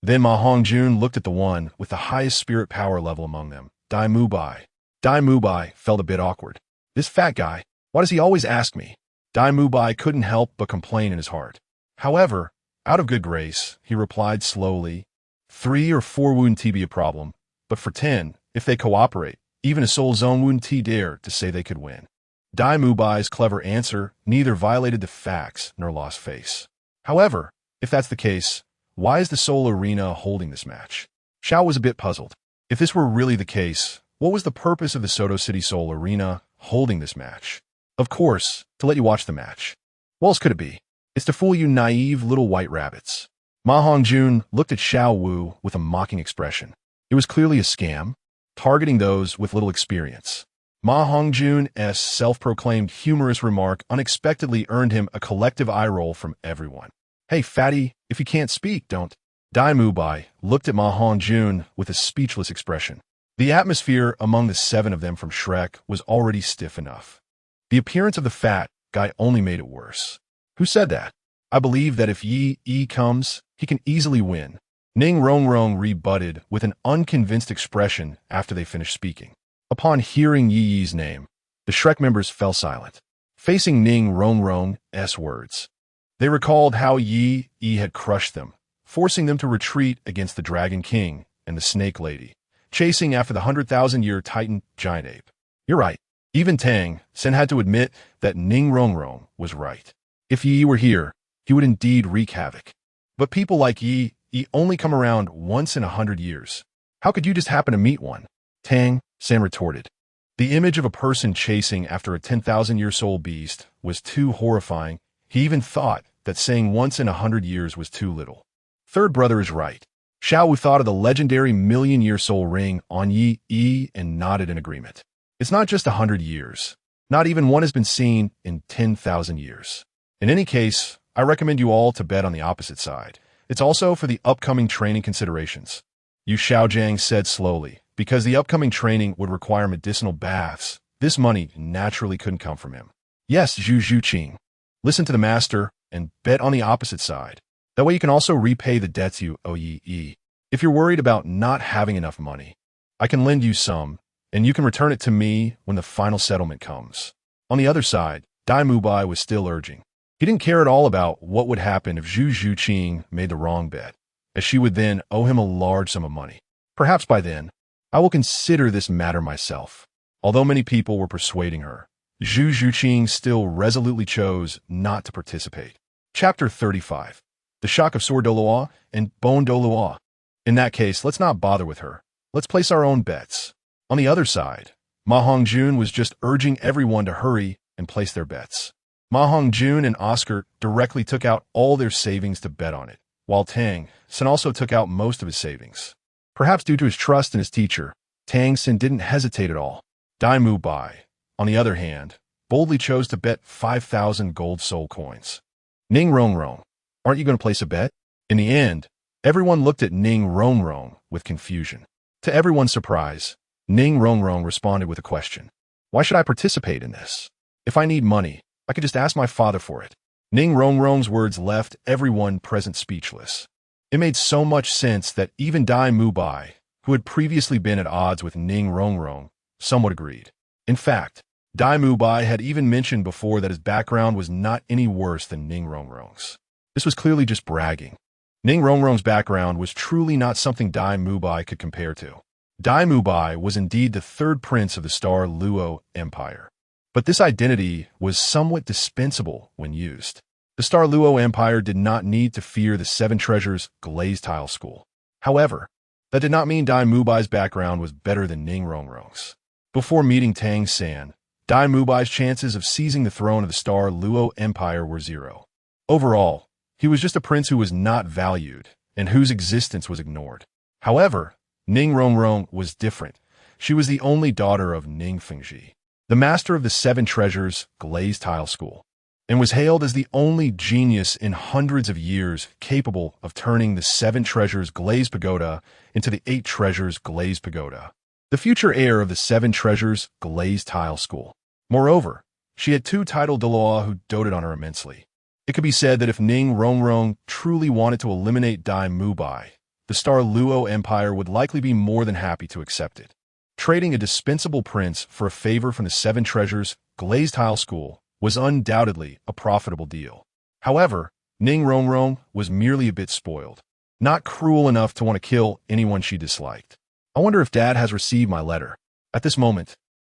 Then Ma Hongjun looked at the one with the highest spirit power level among them, Dai Mubai. Dai Mubai felt a bit awkward. This fat guy, why does he always ask me? Dai Mubai couldn't help but complain in his heart. However, out of good grace, he replied slowly, 3 or 4 wouldn't be a problem, but for 10, if they cooperate, even a soul zone wouldn't dare to say they could win. Dai Mubai's clever answer neither violated the facts nor lost face. However, if that's the case, why is the Soul Arena holding this match? Xiao was a bit puzzled. If this were really the case, what was the purpose of the Soto City Soul Arena holding this match? Of course, to let you watch the match. What else could it be? It's to fool you naive little white rabbits. Ma Hongjun looked at Xiao Wu with a mocking expression. It was clearly a scam, targeting those with little experience. Ma Hongjun's self-proclaimed humorous remark unexpectedly earned him a collective eye roll from everyone. Hey, fatty, if you can't speak, don't. Dai Mubai looked at Ma Hongjun with a speechless expression. The atmosphere among the 7 of them from Shrek was already stiff enough. The appearance of the fat guy only made it worse. Who said that? I believe that if Yi comes, he can easily win. Ning Rongrong rebutted with an unconvinced expression after they finished speaking. Upon hearing Yi's name, the Shrek members fell silent, facing Ning Rongrong's words. They recalled how Yi had crushed them, forcing them to retreat against the Dragon King and the Snake Lady, chasing after the 100,000-year Titan giant ape. You're right. Even Tang San had to admit that Ning Rongrong was right. If Yi were here, he would indeed wreak havoc. But people like Yi only come around once in 100 years. How could you just happen to meet one? Tang San retorted. The image of a person chasing after a 10,000-year soul beast was too horrifying. He even thought that saying once in 100 years was too little. Third brother is right. Xiao Wu thought of the legendary million-year soul ring on Yi and nodded in agreement. It's not just 100 years. Not even one has been seen in 10,000 years. In any case, I recommend you all to bet on the opposite side. It's also for the upcoming training considerations. Xiaogang said slowly, because the upcoming training would require medicinal baths. This money naturally couldn't come from him. Yes, Zhu Zhuqing. Listen to the master and bet on the opposite side. That way you can also repay the debts you owe Yi. If you're worried about not having enough money, I can lend you some, and you can return it to me when the final settlement comes. On the other side, Dai Mubai was still urging. He didn't care at all about what would happen if Zhu Zhuqing made the wrong bet, as she would then owe him a large sum of money. Perhaps by then, I will consider this matter myself. Although many people were persuading her, Zhu Zhuqing still resolutely chose not to participate. Chapter 35. The Shock of Sword Douluo and Bone Douluo. In that case, let's not bother with her. Let's place our own bets. On the other side, Ma Hongjun was just urging everyone to hurry and place their bets. Ma Hongjun and Oscar directly took out all their savings to bet on it, while Tang San also took out most of his savings. Perhaps due to his trust in his teacher, Tang San didn't hesitate at all. Dai Mubai, on the other hand, boldly chose to bet 5,000 gold soul coins. Ning Rongrong, aren't you going to place a bet? In the end, everyone looked at Ning Rongrong with confusion. To everyone's surprise, Ning Rongrong responded with a question. Why should I participate in this? If I need money, I could just ask my father for it. Ning Rongrong's words left everyone present speechless. It made so much sense that even Dai Mubai, who had previously been at odds with Ning Rongrong, somewhat agreed. In fact, Dai Mubai had even mentioned before that his background was not any worse than Ning Rongrong's. This was clearly just bragging. Ning Rongrong's background was truly not something Dai Mubai could compare to. Dai Mubai was indeed the 3rd prince of the Star Luo Empire. But this identity was somewhat dispensable when used. The Star Luo Empire did not need to fear the 7 Treasures Glazed Tile School. However, that did not mean Dai Mubai's background was better than Ning Rongrong's. Before meeting Tang San, Dai Mubai's chances of seizing the throne of the Star Luo Empire were 0. Overall, he was just a prince who was not valued and whose existence was ignored. However, Ning Rongrong was different. She was the only daughter of Ning Fengji, the master of the 7 Treasures Glazed Tile School, and was hailed as the only genius in hundreds of years capable of turning the 7 Treasures Glazed Pagoda into the 8 Treasures Glazed Pagoda, the future heir of the 7 Treasures Glazed Tile School. Moreover, she had 2 titled Douluo who doted on her immensely. It could be said that if Ning Rongrong truly wanted to eliminate Dai Mubai, the Star Luo Empire would likely be more than happy to accept it. Trading a dispensable prince for a favor from the Seven Treasures Glazed Tile School was undoubtedly a profitable deal. However, Ning Rongrong was merely a bit spoiled, not cruel enough to want to kill anyone she disliked. I wonder if Dad has received my letter. At this moment,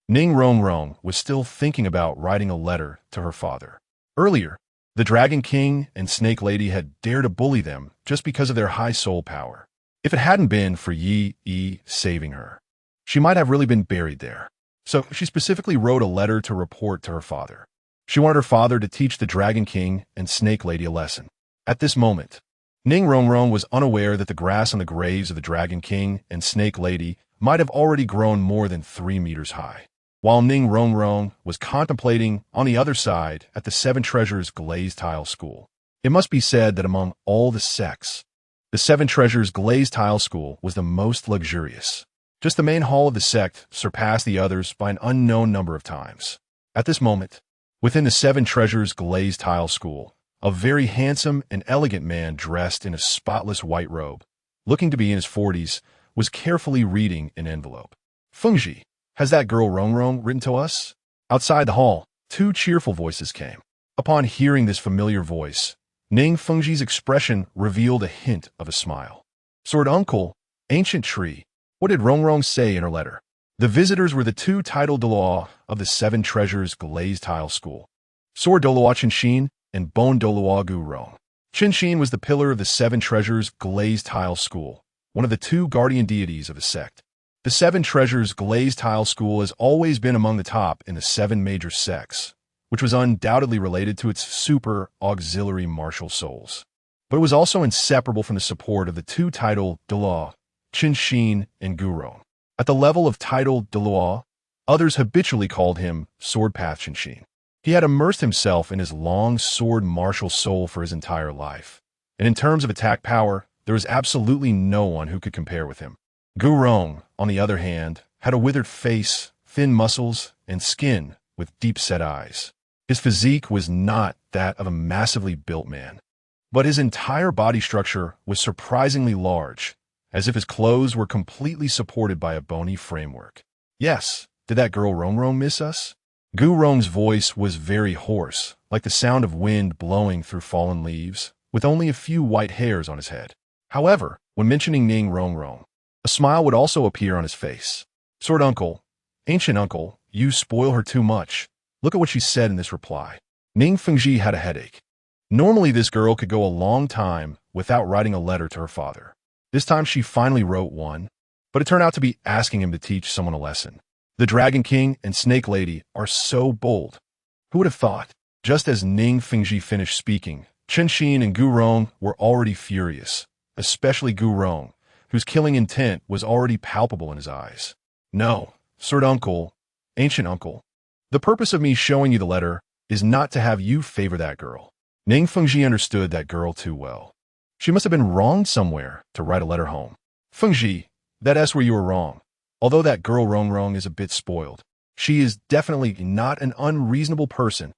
Ning Rongrong was still thinking about writing a letter to her father. Earlier, the Dragon King and Snake Lady had dared to bully them just because of their high soul power. If it hadn't been for Yi saving her, she might have really been buried there. So she specifically wrote a letter to report to her father. She wanted her father to teach the Dragon King and Snake Lady a lesson. At this moment, Ning Rongrong was unaware that the grass on the graves of the Dragon King and Snake Lady might have already grown more than 3 meters high. While Ning Rongrong was contemplating on the other side at the Seven Treasures Glazed Tile School. It must be said that among all the sects, the Seven Treasures Glazed Tile School was the most luxurious. Just the main hall of the sect surpassed the others by an unknown number of times. At this moment, within the Seven Treasures Glazed Tile School, a very handsome and elegant man dressed in a spotless white robe, looking to be in his 40s, was carefully reading an envelope. Fengji, has that girl Rongrong written to us? Outside the hall, 2 cheerful voices came. Upon hearing this familiar voice, Ning Fengji's expression revealed a hint of a smile. Sword Uncle, Ancient Tree, what did Rongrong say in her letter? The visitors were the 2 titled Douluo of the Seven Treasures Glazed Tile School. Sword Douluo Qinshin and Bone Douluo Gurong. Qinshin was the pillar of the Seven Treasures Glazed Tile School, one of the 2 guardian deities of the sect. The Seven Treasures Glazed Tile School has always been among the top in the 7 major sects, which was undoubtedly related to its super auxiliary martial souls. But it was also inseparable from the support of the 2 titled Douluo, Qinshin and Gurong. At the level of titled Douluo, others habitually called him Sword Path Qinshin. He had immersed himself in his long sword martial soul for his entire life, and in terms of attack power, there was absolutely no one who could compare with him. Gurong, on the other hand, had a withered face, thin muscles, and skin with deep-set eyes. His physique was not that of a massively built man, but his entire body structure was surprisingly large, as if his clothes were completely supported by a bony framework. Yes, did that girl Rongrong miss us? Gurong's voice was very hoarse, like the sound of wind blowing through fallen leaves, with only a few white hairs on his head. However, when mentioning Ning Rongrong, a smile would also appear on his face. Sword Uncle, Ancient Uncle, you spoil her too much. Look at what she said in this reply. Ning Fengji had a headache. Normally this girl could go a long time without writing a letter to her father. This time she finally wrote one, but it turned out to be asking him to teach someone a lesson. The Dragon King and Snake Lady are so bold. Who would have thought? Just as Ning Fengji finished speaking, Qinshin and Gurong were already furious, especially Gurong, whose killing intent was already palpable in his eyes. No, Sword Uncle, Ancient Uncle, the purpose of me showing you the letter is not to have you favor that girl. Ning Fengji understood that girl too well. She must have been wrong somewhere to write a letter home. Fengji, that's where you were wrong. Although that girl Rongrong is a bit spoiled, she is definitely not an unreasonable person.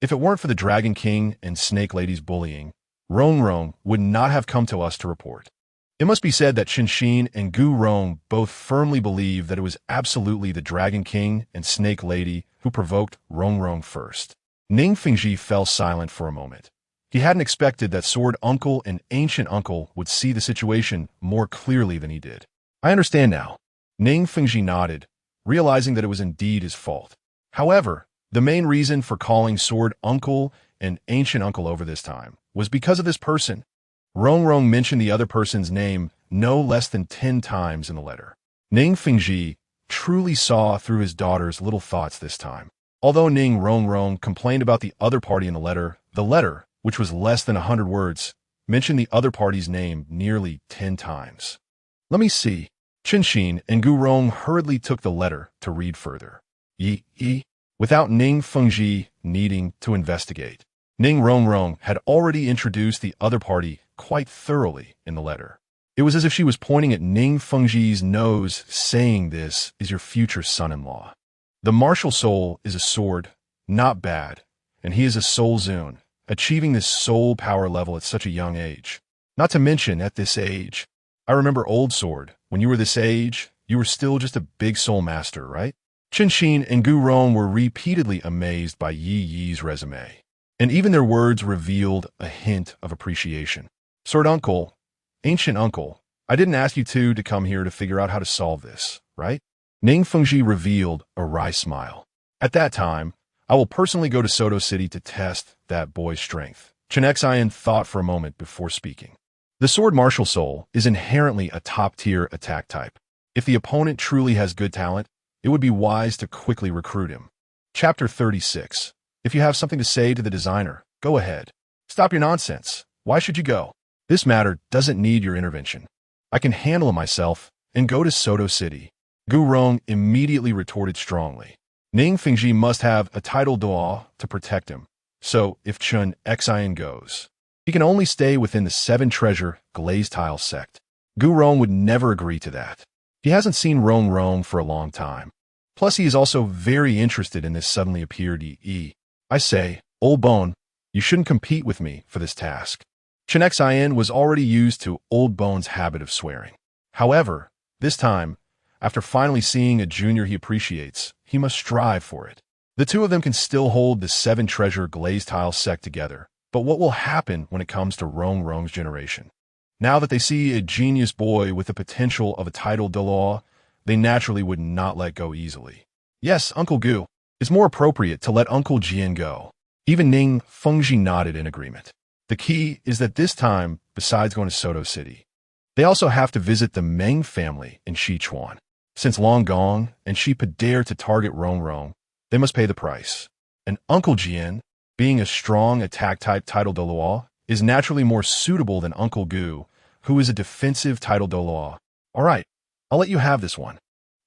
If it weren't for the Dragon King and Snake Lady's bullying, Rongrong would not have come to us to report. It must be said that Qinshin and Gurong both firmly believe that it was absolutely the Dragon King and Snake Lady who provoked Rongrong first. Ning Fengji fell silent for a moment. He hadn't expected that Sword Uncle and Ancient Uncle would see the situation more clearly than he did. I understand now. Ning Fengji nodded, realizing that it was indeed his fault. However, the main reason for calling Sword Uncle and Ancient Uncle over this time was because of this person. Rongrong mentioned the other person's name no less than 10 times in the letter. Ning Fengji truly saw through his daughter's little thoughts this time. Although Ning Rongrong complained about the other party in the letter, which was less than 100 words, mentioned the other party's name nearly 10 times. Let me see. Qinshin and Gurong hurriedly took the letter to read further. Yi, without Ning Fengji needing to investigate. Ning Rongrong had already introduced the other party quite thoroughly in the letter. It was as if she was pointing at Ning Fengji's nose, saying, "This is your future son-in-law." The martial soul is a sword, not bad, and he is a soul Zun, achieving this soul power level at such a young age. Not to mention, at this age, I remember old sword. When you were this age, you were still just a big soul master, right? Chen Xin and Gu Rong were repeatedly amazed by Yi Yi's resume, and even their words revealed a hint of appreciation. Sword uncle, ancient uncle, I didn't ask you two to come here to figure out how to solve this, right? Ning Fengji revealed a wry smile. At that time, I will personally go to Soto City to test that boy's strength. Chen Xian thought for a moment before speaking. The sword martial soul is inherently a top-tier attack type. If the opponent truly has good talent, it would be wise to quickly recruit him. Chapter 36. If you have something to say to the designer, go ahead. Stop your nonsense. Why should you go? This matter doesn't need your intervention. I can handle it myself and go to Soto City. Gu Rong immediately retorted strongly. Ning Fengji must have a title Douluo to protect him. So if Chen Xian goes, he can only stay within the 7-treasure glazed tile sect. Gu Rong would never agree to that. He hasn't seen Rong for a long time. Plus, he is also very interested in this suddenly appeared Yi. I say, Old Bone, you shouldn't compete with me for this task. Chen Xian was already used to Old Bone's habit of swearing. However, this time, after finally seeing a junior he appreciates, he must strive for it. The two of them can still hold the 7-treasure glazed tile sect together, but what will happen when it comes to Rong's generation? Now that they see a genius boy with the potential of a title Douluo, they naturally would not let go easily. Yes, Uncle Gu, it's more appropriate to let Uncle Jian go. Even Ning Fengji nodded in agreement. The key is that this time, besides going to Soto City, they also have to visit the Meng family in Sichuan. Since Long Gong and Xipa dare to target Rong, they must pay the price. And Uncle Jian, being a strong attack-type title Douluo, is naturally more suitable than Uncle Gu, who is a defensive title Douluo. All right, I'll let you have this one.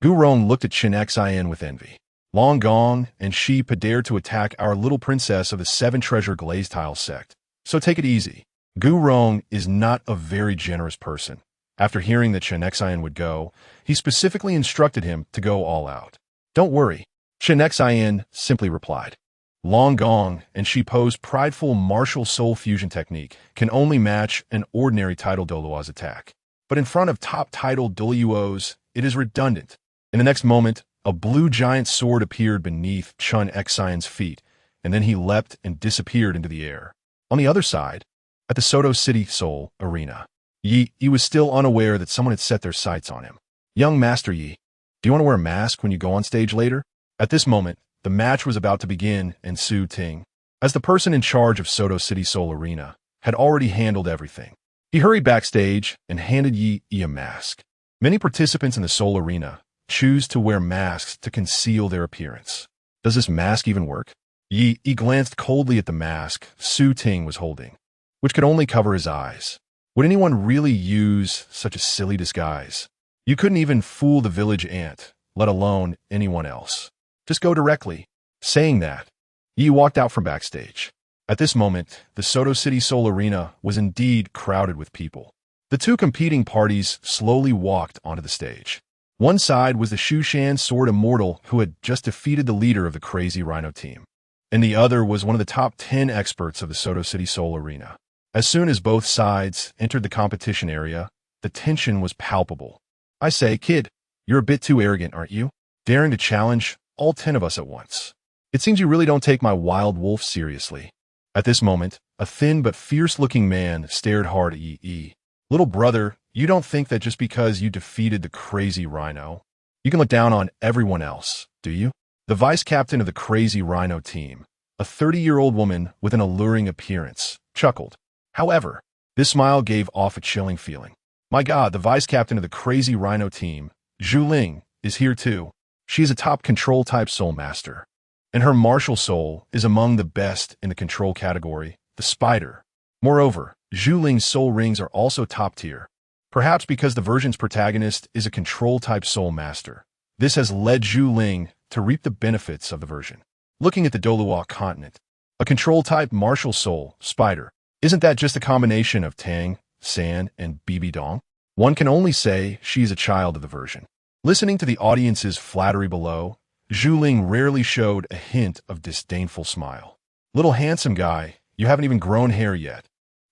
Gu Rong looked at Chen Xian with envy. Long Gong and Xipa dare to attack our little princess of the 7-treasure glazed tile sect. So take it easy. Gu Rong is not a very generous person. After hearing that Chen Xian would go, he specifically instructed him to go all out. Don't worry, Chen Xian simply replied. Long Gong and Xipa's prideful martial soul fusion technique can only match an ordinary title Douluo's attack. But in front of top title Douluo's, it is redundant. In the next moment, a blue giant sword appeared beneath Chen Xian's feet, and then he leapt and disappeared into the air. On the other side, at the Soto City Soul Arena, Yi was still unaware that someone had set their sights on him. Young master.Ye, do you want to wear a mask when you go on stage later? At this moment, the match was about to begin, and Su Ting, as the person in charge of Soto City Soul Arena, had already handled everything. He hurried backstage and handed Yi a mask. Many participants in the Soul Arena choose to wear masks to conceal their appearance. Does this mask even work? Yi glanced coldly at the mask Su Ting was holding, which could only cover his eyes. Would anyone really use such a silly disguise? You couldn't even fool the village ant, let alone anyone else. Just go directly. Saying that, Yi walked out from backstage. At this moment, the Soto City Soul Arena was indeed crowded with people. The two competing parties slowly walked onto the stage. One side was the Shushan Sword Immortal who had just defeated the leader of the Crazy Rhino team, and the other was one of the top 10 experts of the Soto City Soul Arena. As soon as both sides entered the competition area, the tension was palpable. I say, kid, you're a bit too arrogant, aren't you? Daring to challenge all 10 of us at once. It seems you really don't take my wild wolf seriously. At this moment, a thin but fierce-looking man stared hard at Yi. Little brother, you don't think that just because you defeated the Crazy Rhino, you can look down on everyone else, do you? The vice captain of the Crazy Rhino team, a 30-year-old woman with an alluring appearance, chuckled. However, this smile gave off a chilling feeling. My God, the vice captain of the Crazy Rhino team, Zhu Ling, is here too. She is a top control-type soul master, and her martial soul is among the best in the control category, the spider. Moreover, Zhu Ling's soul rings are also top tier, perhaps because the version's protagonist is a control-type soul master. This has led Zhu Ling to reap the benefits of the version. Looking at the Douluo continent, a control-type martial soul, spider, isn't that just a combination of Tang, San, and Bibi Dong? One can only say she is a child of the version. Listening to the audience's flattery below, Zhu Ling rarely showed a hint of disdainful smile. Little handsome guy, you haven't even grown hair yet,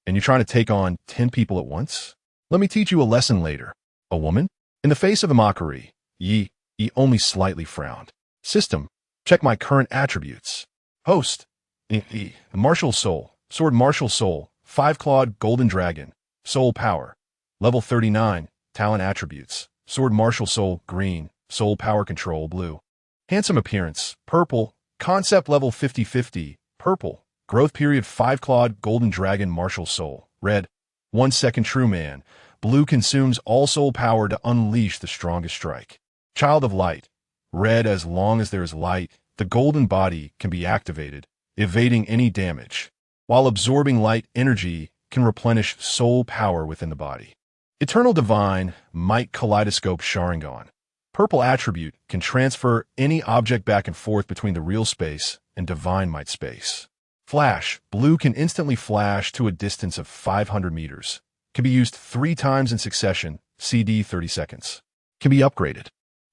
and you're trying to take on 10 people at once? Let me teach you a lesson later. A woman? In the face of the mockery, Ye only slightly frowned. System. Check my current attributes. Host. Martial soul. Sword martial soul. 5-clawed golden dragon. Soul power. Level 39. Talent attributes. Sword martial soul green. Soul power control blue. Handsome appearance purple. Concept level 50-50 purple. Growth period 5-clawed golden dragon martial soul red. 1 second true man. Blue consumes all soul power to unleash the strongest strike. Child of light. Red. As long as there is light, the golden body can be activated, evading any damage, while absorbing light energy can replenish soul power within the body. Eternal divine might kaleidoscope Sharingan. Purple attribute can transfer any object back and forth between the real space and divine might space. Flash. Blue can instantly flash to a distance of 500 meters. Can be used 3 times in succession, CD 30 seconds. Can be upgraded.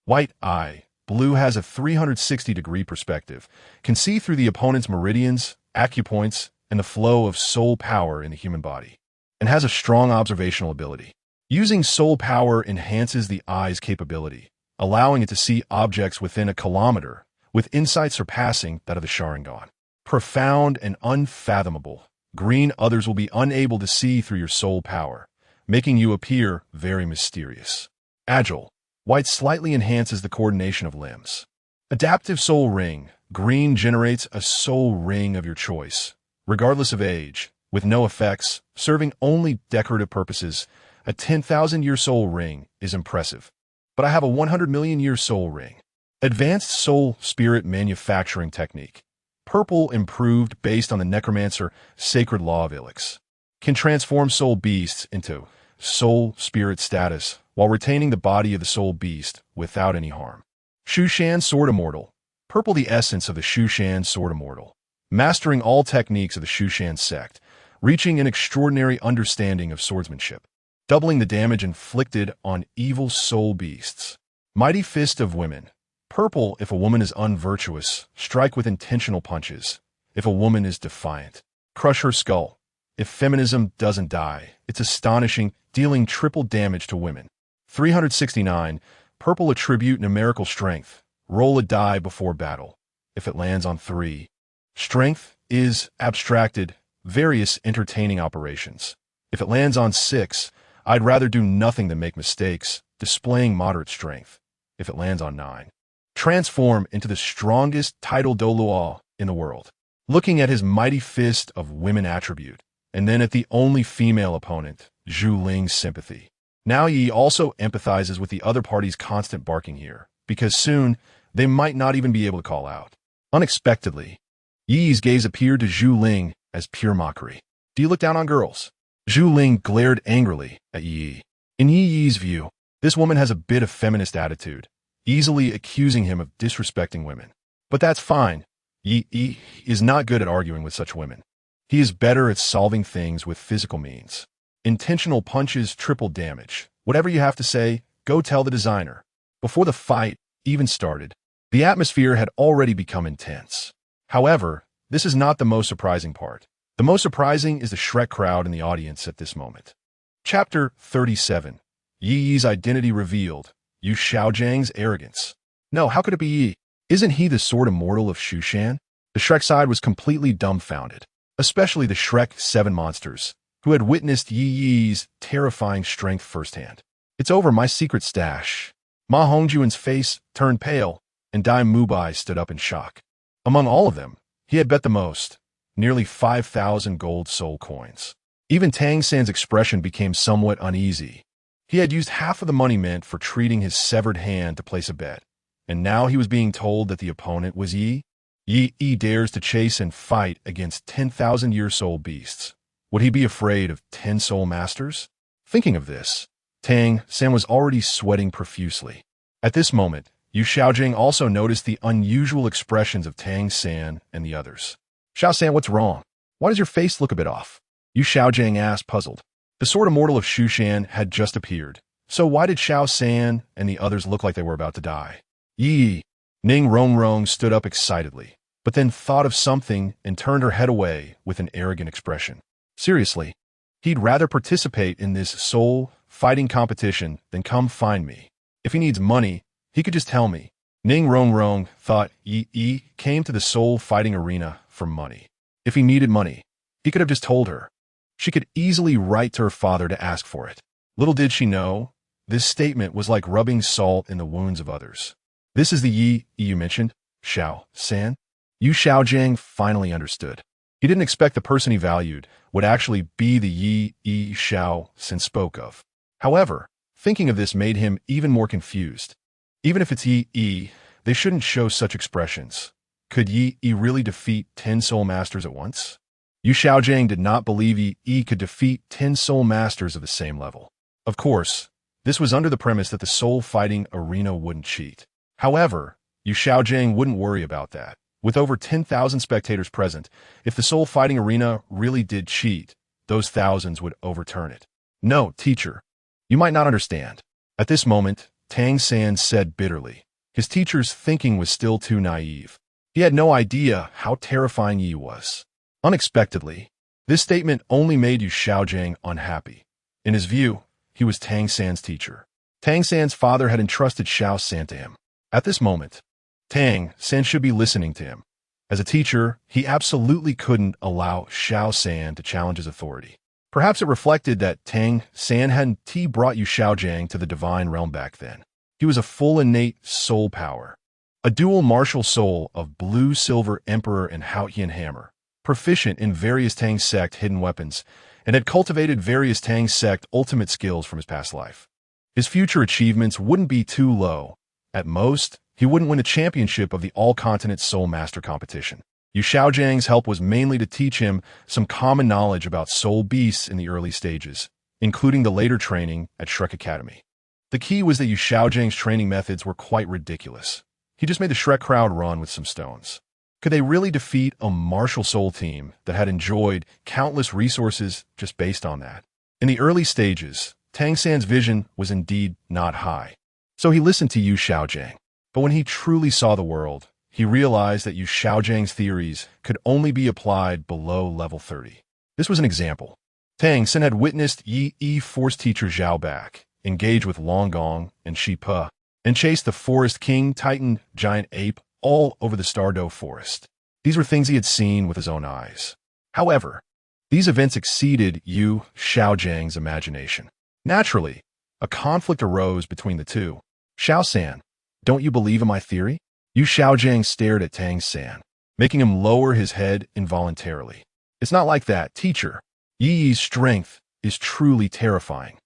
White eye. Blue has a 360-degree perspective, can see through the opponent's meridians, acupoints, and the flow of soul power in the human body, and has a strong observational ability. Using soul power enhances the eye's capability, allowing it to see objects within a kilometer, with insight surpassing that of the Sharingan. Profound and unfathomable. Green. Others will be unable to see through your soul power, making you appear very mysterious. Agile. White slightly enhances the coordination of limbs. Adaptive soul ring. Green generates a soul ring of your choice, regardless of age, with no effects, serving only decorative purposes. A 10,000-year soul ring is impressive, but I have a 100-million-year soul ring. Advanced soul spirit manufacturing technique. Purple improved based on the necromancer sacred law of Ilix. Can transform soul beasts into soul spirit status while retaining the body of the soul beast without any harm. Shushan sword immortal. Purple. The essence of the Shushan sword immortal. Mastering all techniques of the Shushan sect, reaching an extraordinary understanding of swordsmanship. Doubling the damage inflicted on evil soul beasts. Mighty fist of women. Purple. If a woman is unvirtuous, strike with intentional punches. If a woman is defiant, crush her skull. If feminism doesn't die, it's astonishing, dealing triple damage to women. 369. Purple. Attribute numerical strength. Roll a die before battle. If it lands on 3. Strength is abstracted, various entertaining operations. If it lands on 6, I'd rather do nothing than make mistakes, displaying moderate strength. If it lands on 9. Transform into the strongest title Douluo in the world. Looking at his mighty fist of women attribute, and then at the only female opponent, Zhu Ling's sympathy. Now Ye also empathizes with the other party's constant barking here, because soon they might not even be able to call out. Unexpectedly, Yi's gaze appeared to Zhu Ling as pure mockery. Do you look down on girls? Zhu Ling glared angrily at Yi. In Yi's view, this woman has a bit of feminist attitude, easily accusing him of disrespecting women. But that's fine. Yi is not good at arguing with such women. He is better at solving things with physical means. Intentional punches triple damage. Whatever you have to say, go tell the designer. Before the fight even started, the atmosphere had already become intense. However, this is not the most surprising part. The most surprising is the Shrek crowd in the audience at this moment. Chapter 37. Yi's identity revealed. Yu Xiaogang's arrogance. No, how could it be Yi? Isn't he the sword immortal of Shushan? The Shrek side was completely dumbfounded, especially the Shrek 7 monsters, who had witnessed Yi's terrifying strength firsthand. It's over, my secret stash. Ma Hongjuan's face turned pale, and Dai Mubai stood up in shock. Among all of them, he had bet the most, nearly 5,000 gold soul coins. Even Tang San's expression became somewhat uneasy. He had used half of the money meant for treating his severed hand to place a bet, and now he was being told that the opponent was Yi. Yi dares to chase and fight against 10,000-year soul beasts. Would he be afraid of 10 soul masters? Thinking of this, Tang San was already sweating profusely. At this moment, Yu Xiaojang also noticed the unusual expressions of Tang San and the others. Xiao San, what's wrong? Why does your face look a bit off? Yu Xiaojang asked, puzzled. The sword immortal of Shushan had just appeared, so why did Xiao San and the others look like they were about to die? Yi. Ning Rongrong stood up excitedly, but then thought of something and turned her head away with an arrogant expression. Seriously, he'd rather participate in this soul fighting competition, then come find me. If he needs money, he could just tell me. Ning Rongrong thought Yi came to the soul fighting arena for money. If he needed money, he could have just told her. She could easily write to her father to ask for it. Little did she know, this statement was like rubbing salt in the wounds of others. This is the Yi you mentioned, Xiao San? Xiaogang finally understood. He didn't expect the person he valued would actually be the Yi Xiao San spoke of. However, thinking of this made him even more confused. Even if it's Yi, they shouldn't show such expressions. Could Yi really defeat 10 soul masters at once? Xiaogang did not believe Yi could defeat 10 soul masters of the same level. Of course, this was under the premise that the soul fighting arena wouldn't cheat. However, Xiaogang wouldn't worry about that. With over 10,000 spectators present, if the soul fighting arena really did cheat, those thousands would overturn it. No, teacher. You might not understand. At this moment, Tang San said bitterly. His teacher's thinking was still too naive. He had no idea how terrifying Yi was. Unexpectedly, this statement only made Xiaogang unhappy. In his view, he was Tang San's teacher. Tang San's father had entrusted Xiao San to him. At this moment, Tang San should be listening to him. As a teacher, he absolutely couldn't allow Xiao San to challenge his authority. Perhaps it reflected that Tang San hadn't brought Xiaogang to the divine realm back then. He was a full innate soul power. A dual martial soul of Blue Silver Emperor and Haotian Hammer, proficient in various Tang sect hidden weapons, and had cultivated various Tang sect ultimate skills from his past life. His future achievements wouldn't be too low. At most, he wouldn't win a championship of the all-continent Soul Master competition. Xiaogangs help was mainly to teach him some common knowledge about soul beasts in the early stages, including the later training at Shrek Academy. The key was that Xiaogang's training methods were quite ridiculous. He just made the Shrek crowd run with some stones. Could they really defeat a martial soul team that had enjoyed countless resources just based on that? In the early stages, Tang San's vision was indeed not high. So he listened to Xiaogang. But when he truly saw the world, he realized that Xiaogang's theories could only be applied below level 30. This was an example. Tang San had witnessed Yi force teacher Zhao back, engage with Long Gong and Shi Pe, and chase the forest king, titan, giant ape all over the Stardo forest. These were things he had seen with his own eyes. However, these events exceeded Xiaogang's imagination. Naturally, a conflict arose between the two. Xiao San, don't you believe in my theory? Xiaogang stared at Tang San, making him lower his head involuntarily. It's not like that, teacher. Yi's strength is truly terrifying.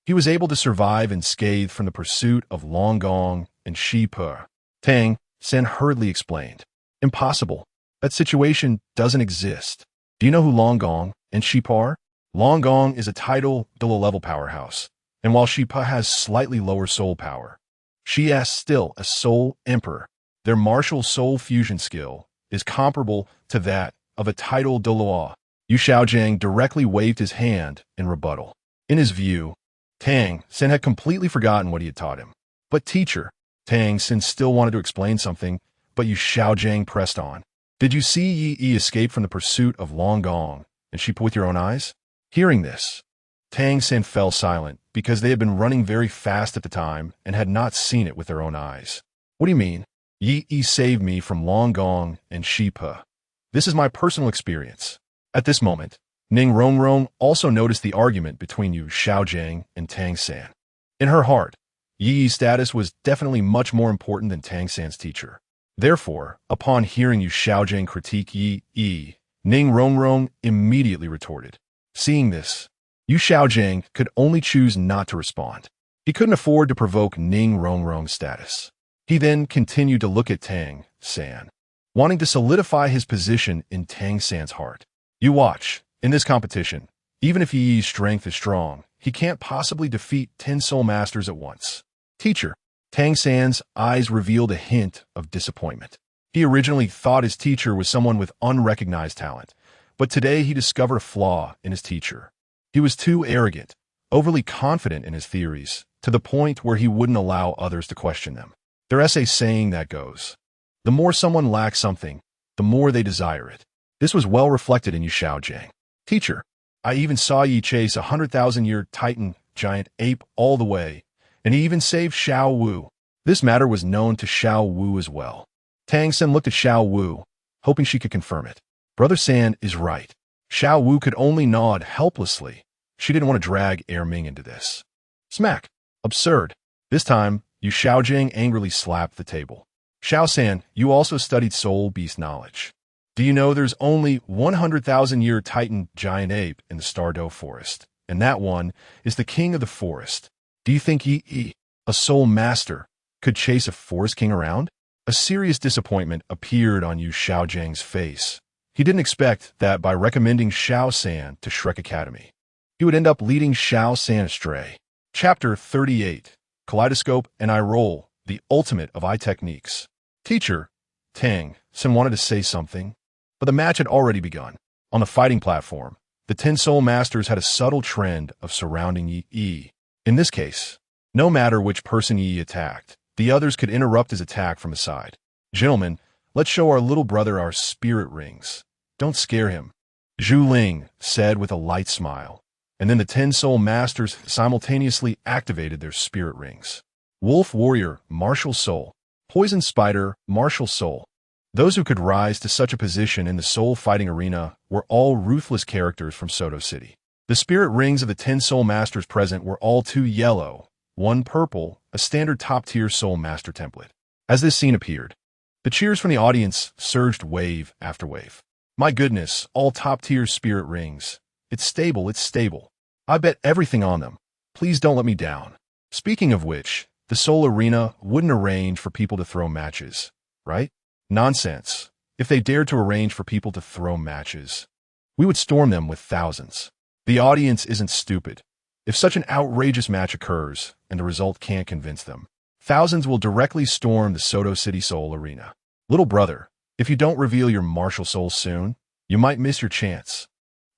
He was able to survive unscathed from the pursuit of Long Gong and Shi Pe. Tang San hurriedly explained. Impossible. That situation doesn't exist. Do you know who Long Gong and Shi Pe are? Long Gong is a title Douluo-level powerhouse, and while Shi Pe has slightly lower soul power, she is still a soul emperor. Their martial soul fusion skill is comparable to that of a title Douluo. Xiaogang directly waved his hand in rebuttal. In his view, Tang San had completely forgotten what he had taught him. But teacher, Tang San still wanted to explain something, but Xiaogang pressed on. Did you see Yi escape from the pursuit of Long Gong and Shi Pe with your own eyes? Hearing this, Tang San fell silent because they had been running very fast at the time and had not seen it with their own eyes. What do you mean? Yi saved me from Long Gong and Shi Pe. This is my personal experience. At this moment, Ning Rongrong also noticed the argument between Xiaogang and Tang San. In her heart, Yi's status was definitely much more important than Tang San's teacher. Therefore, upon hearing Xiaogang critique Yi, Ning Rongrong immediately retorted. Seeing this, Xiaogang could only choose not to respond. He couldn't afford to provoke Ning Rongrong's status. He then continued to look at Tang San, wanting to solidify his position in Tang San's heart. You watch, in this competition, even if Yi's strength is strong, he can't possibly defeat 10 soul masters at once. Teacher, Tang San's eyes revealed a hint of disappointment. He originally thought his teacher was someone with unrecognized talent, but today he discovered a flaw in his teacher. He was too arrogant, overly confident in his theories, to the point where he wouldn't allow others to question them. There's a saying that goes, the more someone lacks something, the more they desire it. This was well reflected in Xiaogang. Teacher, I even saw Yi chase a 100,000-year titan giant ape all the way, and he even saved Xiao Wu. This matter was known to Xiao Wu as well. Tang San looked at Xiao Wu, hoping she could confirm it. Brother San is right. Xiao Wu could only nod helplessly. She didn't want to drag Ming into this. Smack. Absurd. This time, Xiaogang angrily slapped the table. Xiao San, you also studied soul beast knowledge. Do you know there's only 100,000-year Titan giant ape in the Stardo forest, and that one is the king of the forest? Do you think Ye, a soul master, could chase a forest king around? A serious disappointment appeared on Xiaojang's face. He didn't expect that by recommending Xiao San to Shrek Academy, he would end up leading Xiao San astray. Chapter 38. Kaleidoscope and Eye Roll, the ultimate of eye techniques. Teacher, Tang San wanted to say something, but the match had already begun. On the fighting platform, the 10 soul masters had a subtle trend of surrounding Yi. In this case, no matter which person Yi attacked, the others could interrupt his attack from the side. Gentlemen, let's show our little brother our spirit rings. Don't scare him, Zhu Ling said with a light smile. And then the 10 soul masters simultaneously activated their spirit rings. Wolf Warrior, Martial Soul. Poison Spider, Martial Soul. Those who could rise to such a position in the soul fighting arena were all ruthless characters from Soto City. The spirit rings of the 10 soul masters present were all 2 yellow, 1 purple, a standard top-tier soul master template. As this scene appeared, the cheers from the audience surged wave after wave. My goodness, all top-tier spirit rings. It's stable, it's stable. I bet everything on them. Please don't let me down. Speaking of which, the Soul Arena wouldn't arrange for people to throw matches, right? Nonsense. If they dared to arrange for people to throw matches, we would storm them with thousands. The audience isn't stupid. If such an outrageous match occurs and the result can't convince them, thousands will directly storm the Soto City Soul Arena. Little brother, if you don't reveal your martial soul soon, you might miss your chance.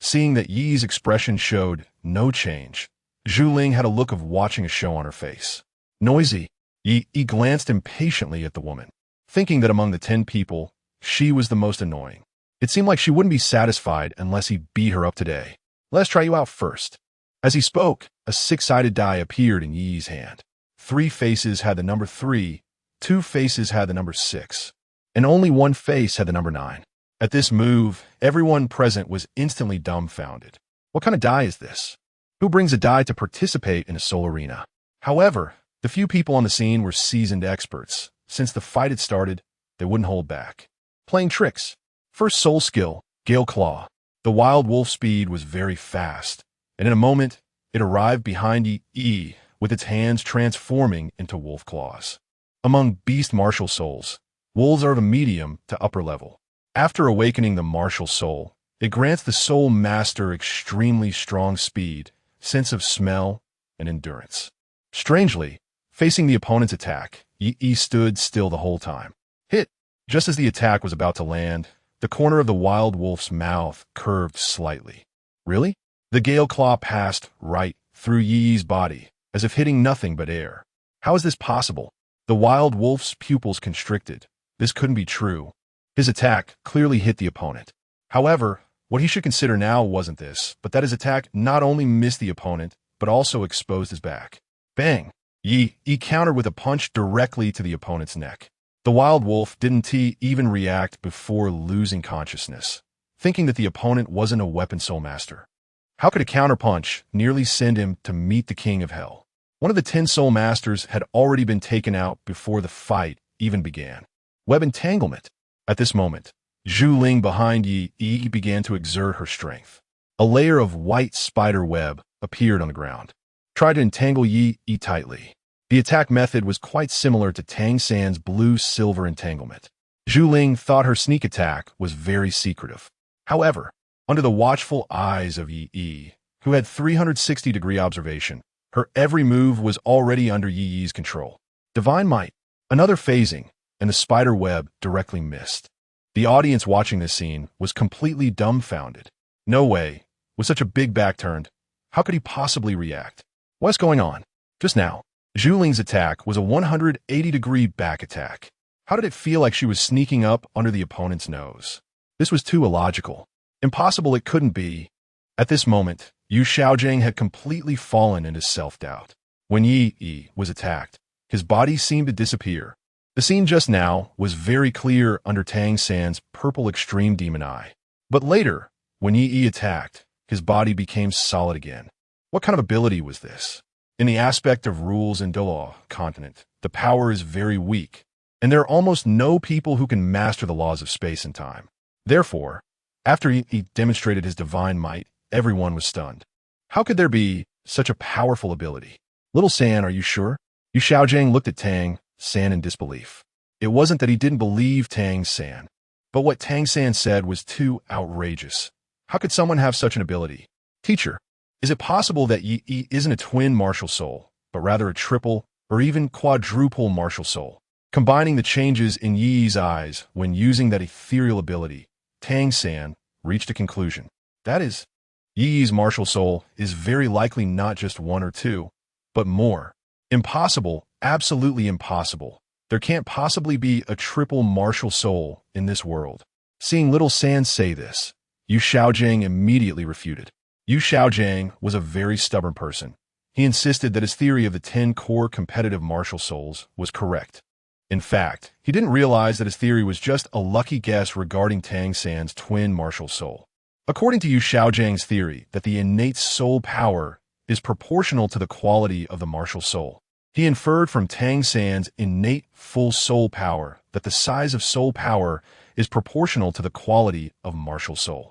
Seeing that Yi's expression showed no change, Zhu Ling had a look of watching a show on her face. Noisy, Yi glanced impatiently at the woman, thinking that among the 10 people, she was the most annoying. It seemed like she wouldn't be satisfied unless he beat her up today. Let's try you out first. As he spoke, a 6-sided die appeared in Yi's hand. 3 faces had the number 3, 2 faces had the number 6, and only 1 face had the number 9. At this move, everyone present was instantly dumbfounded. What kind of die is this? Who brings a die to participate in a soul arena? However, the few people on the scene were seasoned experts. Since the fight had started, they wouldn't hold back. Playing tricks. First soul skill, Gale Claw. The wild wolf speed was very fast, and in a moment, it arrived behind Yi, with its hands transforming into wolf claws. Among beast martial souls, wolves are of a medium to upper level. After awakening the martial soul, it grants the soul master extremely strong speed, sense of smell, and endurance. Strangely, facing the opponent's attack, Yi stood still the whole time. Hit! Just as the attack was about to land, the corner of the wild wolf's mouth curved slightly. Really? The Gale Claw passed right through Yi's body, as if hitting nothing but air. How is this possible? The wild wolf's pupils constricted. This couldn't be true. His attack clearly hit the opponent. However, what he should consider now wasn't this, but that his attack not only missed the opponent, but also exposed his back. Bang! Yi countered with a punch directly to the opponent's neck. The wild wolf didn't even react before losing consciousness, thinking that the opponent wasn't a weapon soul master. How could a counterpunch nearly send him to meet the king of hell? One of the 10 soul masters had already been taken out before the fight even began. Web entanglement. At this moment, Zhu Ling behind Yi began to exert her strength. A layer of white spider web appeared on the ground. Tried to entangle Yi tightly. The attack method was quite similar to Tang San's blue-silver entanglement. Zhu Ling thought her sneak attack was very secretive. However, under the watchful eyes of Yi, who had 360-degree observation, her every move was already under Yi's control. Divine Might. Another phasing, and the spider web directly missed. The audience watching this scene was completely dumbfounded. No way. With such a big back turned, how could he possibly react? What's going on? Just now, Zhu Ling's attack was a 180-degree back attack. How did it feel like she was sneaking up under the opponent's nose? This was too illogical. Impossible it couldn't be. At this moment, Yu Xiaogang had completely fallen into self-doubt. When Yi was attacked, his body seemed to disappear. The scene just now was very clear under Tang San's purple extreme demon eye. But later, when Yi attacked, his body became solid again. What kind of ability was this? In the aspect of rules in Douluo continent, the power is very weak, and there are almost no people who can master the laws of space and time. Therefore, after he demonstrated his divine might, everyone was stunned. How could there be such a powerful ability? Little San, are you sure? Yu Xiaogang looked at Tang San in disbelief. It wasn't that he didn't believe Tang San, but what Tang San said was too outrageous. How could someone have such an ability? Teacher, is it possible that Yi isn't a twin martial soul, but rather a triple or even quadruple martial soul? Combining the changes in Yi's eyes when using that ethereal ability, Tang San reached a conclusion. That is, Yi's martial soul is very likely not just one or two, but more. Impossible, absolutely impossible. There can't possibly be a triple martial soul in this world. Seeing Little San say this, Yu Xiaogang immediately refuted. Yu Xiaogang was a very stubborn person. He insisted that his theory of the 10 core competitive martial souls was correct. In fact, he didn't realize that his theory was just a lucky guess regarding Tang San's twin martial soul. According to Yu Xiaogang's theory that the innate soul power is proportional to the quality of the martial soul, he inferred from Tang San's innate full soul power that the size of soul power is proportional to the quality of martial soul.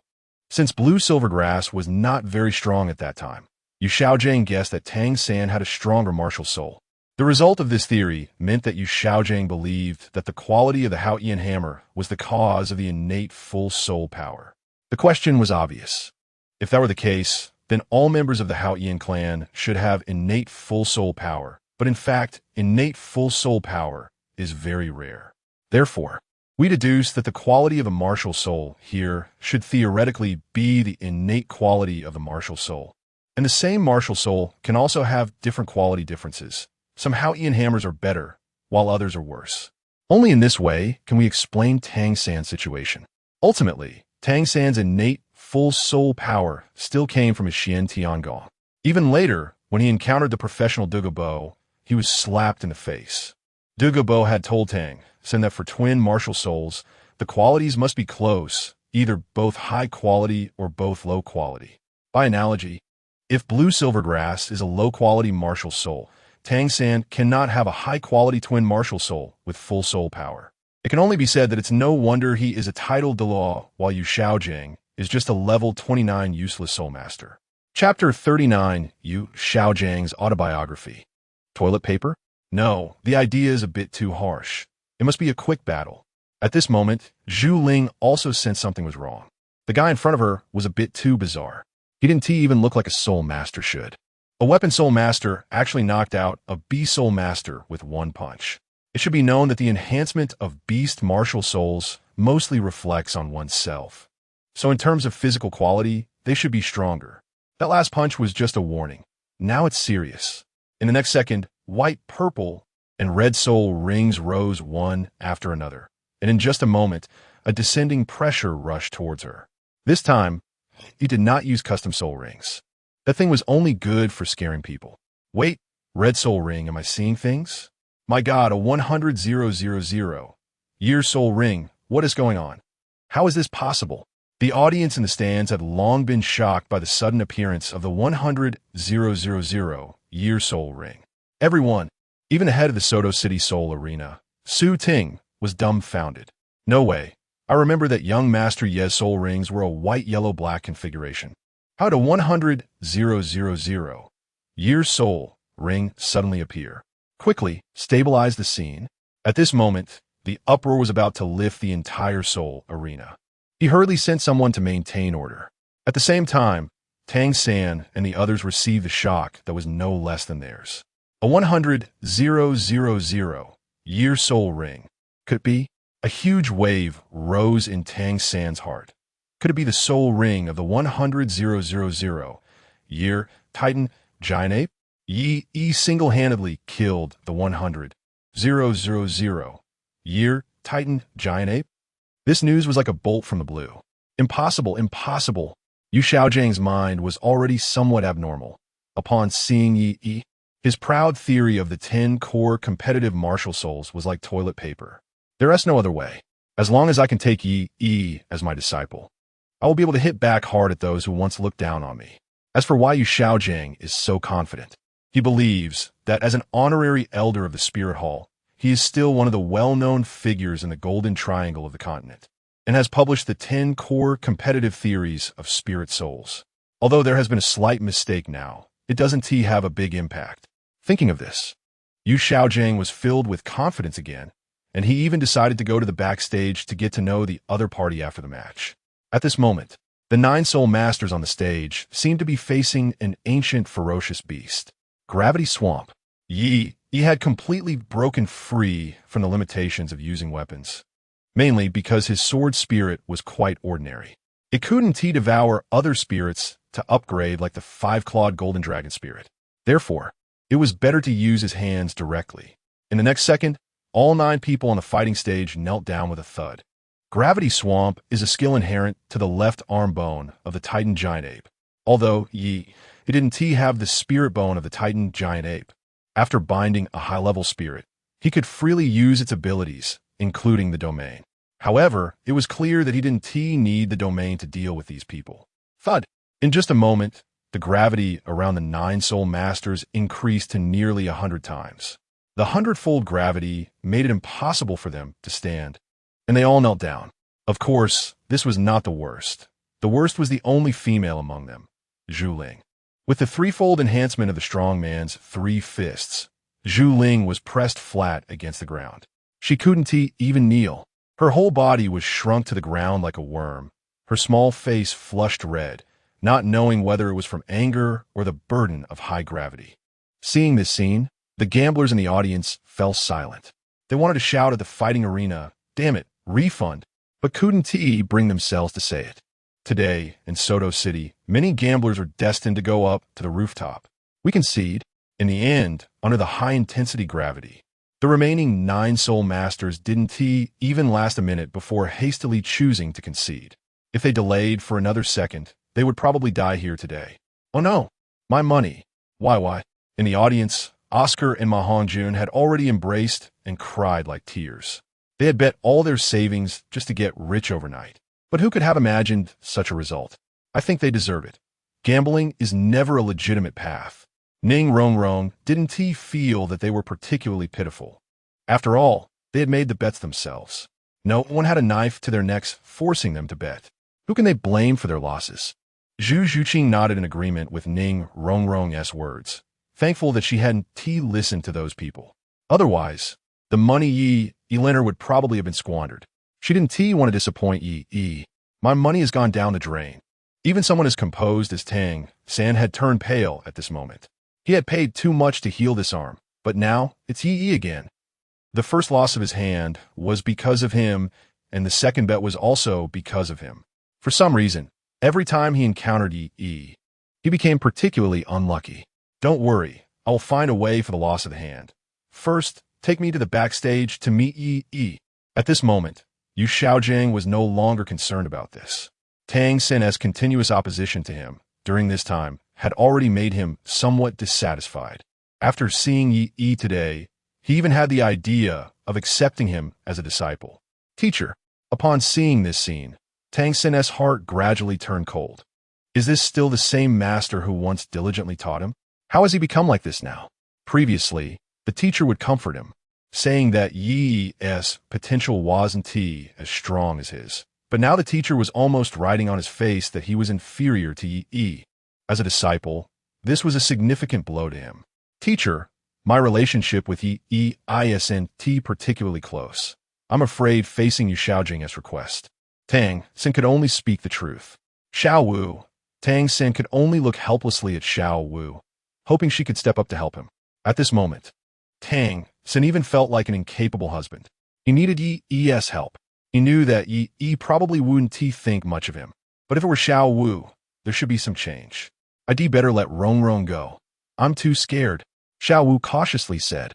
Since blue silvergrass was not very strong at that time, Yu Xiaogang guessed that Tang San had a stronger martial soul. The result of this theory meant that Yu Xiaogang believed that the quality of the Haotian hammer was the cause of the innate full soul power. The question was obvious. If that were the case, then all members of the Haotian clan should have innate full soul power. But in fact, innate full soul power is very rare. Therefore, we deduce that the quality of a martial soul here should theoretically be the innate quality of the martial soul. And the same martial soul can also have different quality differences. Some Haotian hammers are better, while others are worse. Only in this way can we explain Tang San's situation. Ultimately, Tang San's innate full soul power still came from his Xian Tiangong. Even later, when he encountered the professional Douluo, he was slapped in the face. Douluo had told Tang San that for twin martial souls, the qualities must be close, either both high quality or both low quality. By analogy, if blue silvergrass is a low-quality martial soul, Tang San cannot have a high-quality twin martial soul with full soul power. It can only be said that it's no wonder he is a titled Douluo, while Yu Xiaogang is just a level 29 useless soul master. Chapter 39, Yu Xiaogang's autobiography. Toilet paper? No, the idea is a bit too harsh. It must be a quick battle. At this moment, Zhu Ling also sensed something was wrong. The guy in front of her was a bit too bizarre. He didn't even look like a soul master should. A weapon soul master actually knocked out a beast soul master with one punch. It should be known that the enhancement of beast martial souls mostly reflects on oneself. So in terms of physical quality, they should be stronger. That last punch was just a warning. Now it's serious. In the next second, white, purple, and red soul rings rose one after another. And in just a moment, a descending pressure rushed towards her. This time, he did not use custom soul rings. That thing was only good for scaring people. Wait, red soul ring, am I seeing things? My God, a 100,000 year soul ring, what is going on? How is this possible? The audience in the stands had long been shocked by the sudden appearance of the 100,000 year soul ring. Everyone, even the head of the Soto City Soul Arena, Su Ting, was dumbfounded. No way. I remember that young master.Ye's soul rings were a white-yellow-black configuration. How did a 100,000 year soul ring suddenly appear? Quickly, stabilize the scene. At this moment, the uproar was about to lift the entire soul arena. He hurriedly sent someone to maintain order. At the same time, Tang San and the others received the shock that was no less than theirs. A 100,000 year soul ring. Could it be? A huge wave rose in Tang San's heart. Could it be the soul ring of the 100,000 year Titan giant ape? Yi single-handedly killed the 100,000 year Titan giant ape? This news was like a bolt from the blue. Impossible, impossible. Yu Xiaozhang's mind was already somewhat abnormal. Upon seeing Yi, his proud theory of the 10 core competitive martial souls was like toilet paper. There is no other way. As long as I can take Yi as my disciple, I will be able to hit back hard at those who once looked down on me. As for why Yu Xiaozhang is so confident, he believes that as an honorary elder of the Spirit Hall, he is still one of the well-known figures in the Golden Triangle of the continent, and has published the 10 core competitive theories of spirit souls. Although there has been a slight mistake now, it doesn't have a big impact. Thinking of this, Yu Xiaozhang was filled with confidence again, and he even decided to go to the backstage to get to know the other party after the match. At this moment, the 9 soul masters on the stage seemed to be facing an ancient ferocious beast. Gravity Swamp. Yi had completely broken free from the limitations of using weapons, mainly because his sword spirit was quite ordinary. It couldn't devour other spirits to upgrade like the 5-clawed golden dragon spirit. Therefore, it was better to use his hands directly. In the next second, all 9 people on the fighting stage knelt down with a thud. Gravity Swamp is a skill inherent to the left arm bone of the Titan giant ape. Although Yi didn't have the spirit bone of the Titan giant ape, after binding a high-level spirit, he could freely use its abilities, including the domain. However, it was clear that he didn't need the domain to deal with these people. Thud! In just a moment, the gravity around the 9 soul masters increased to nearly 100 times. The 100-fold gravity made it impossible for them to stand, and they all knelt down. Of course, this was not the worst. The worst was the only female among them, Zhu Ling. With the 3-fold enhancement of the strong man's 3 fists, Zhu Ling was pressed flat against the ground. She couldn't even kneel. Her whole body was shrunk to the ground like a worm, her small face flushed red, not knowing whether it was from anger or the burden of high gravity. Seeing this scene, the gamblers in the audience fell silent. They wanted to shout at the fighting arena, "Damn it, refund," but couldn't bring themselves to say it. Today, in Soto City, many gamblers are destined to go up to the rooftop. We concede, in the end, under the high-intensity gravity. The remaining 9 soul masters didn't even last a minute before hastily choosing to concede. If they delayed for another second, they would probably die here today. Oh no, my money. Why? In the audience, Oscar and Ma Hongjun had already embraced and cried like tears. They had bet all their savings just to get rich overnight. But who could have imagined such a result? I think they deserve it. Gambling is never a legitimate path. Ning Rongrong didn't feel that they were particularly pitiful. After all, they had made the bets themselves. No one had a knife to their necks forcing them to bet. Who can they blame for their losses? Zhu Zhuqing nodded in agreement with Ning Rongrong's words, thankful that she hadn't listened to those people. Otherwise, the money Yi lent her would probably have been squandered. She didn't want to disappoint Yi. My money has gone down the drain. Even someone as composed as Tang San had turned pale at this moment. He had paid too much to heal this arm, but now it's Yi again. The first loss of his hand was because of him, and the second bet was also because of him. For some reason, every time he encountered Yi, he became particularly unlucky. Don't worry, I will find a way for the loss of the hand. First, take me to the backstage to meet Yi. At this moment, Yu Xiaozhang was no longer concerned about this. Tang San's continuous opposition to him, during this time, had already made him somewhat dissatisfied. After seeing Yi today, he even had the idea of accepting him as a disciple. Teacher, upon seeing this scene, Tang San's heart gradually turned cold. Is this still the same master who once diligently taught him? How has he become like this now? Previously, the teacher would comfort him, saying that Yi's potential wasn't as strong as his. But now the teacher was almost writing on his face that he was inferior to Yi. As a disciple, this was a significant blow to him. Teacher, my relationship with Yi isn't particularly close. I'm afraid facing Yu Xiaozhang's request. Tang San could only speak the truth. Xiao Wu. Tang San could only look helplessly at Xiao Wu, hoping she could step up to help him. At this moment, Tang San even felt like an incapable husband. He needed Yi's help. He knew that Yi probably wouldn't think much of him. But if it were Xiao Wu, there should be some change. I'd better let Rongrong go. I'm too scared, Xiao Wu cautiously said.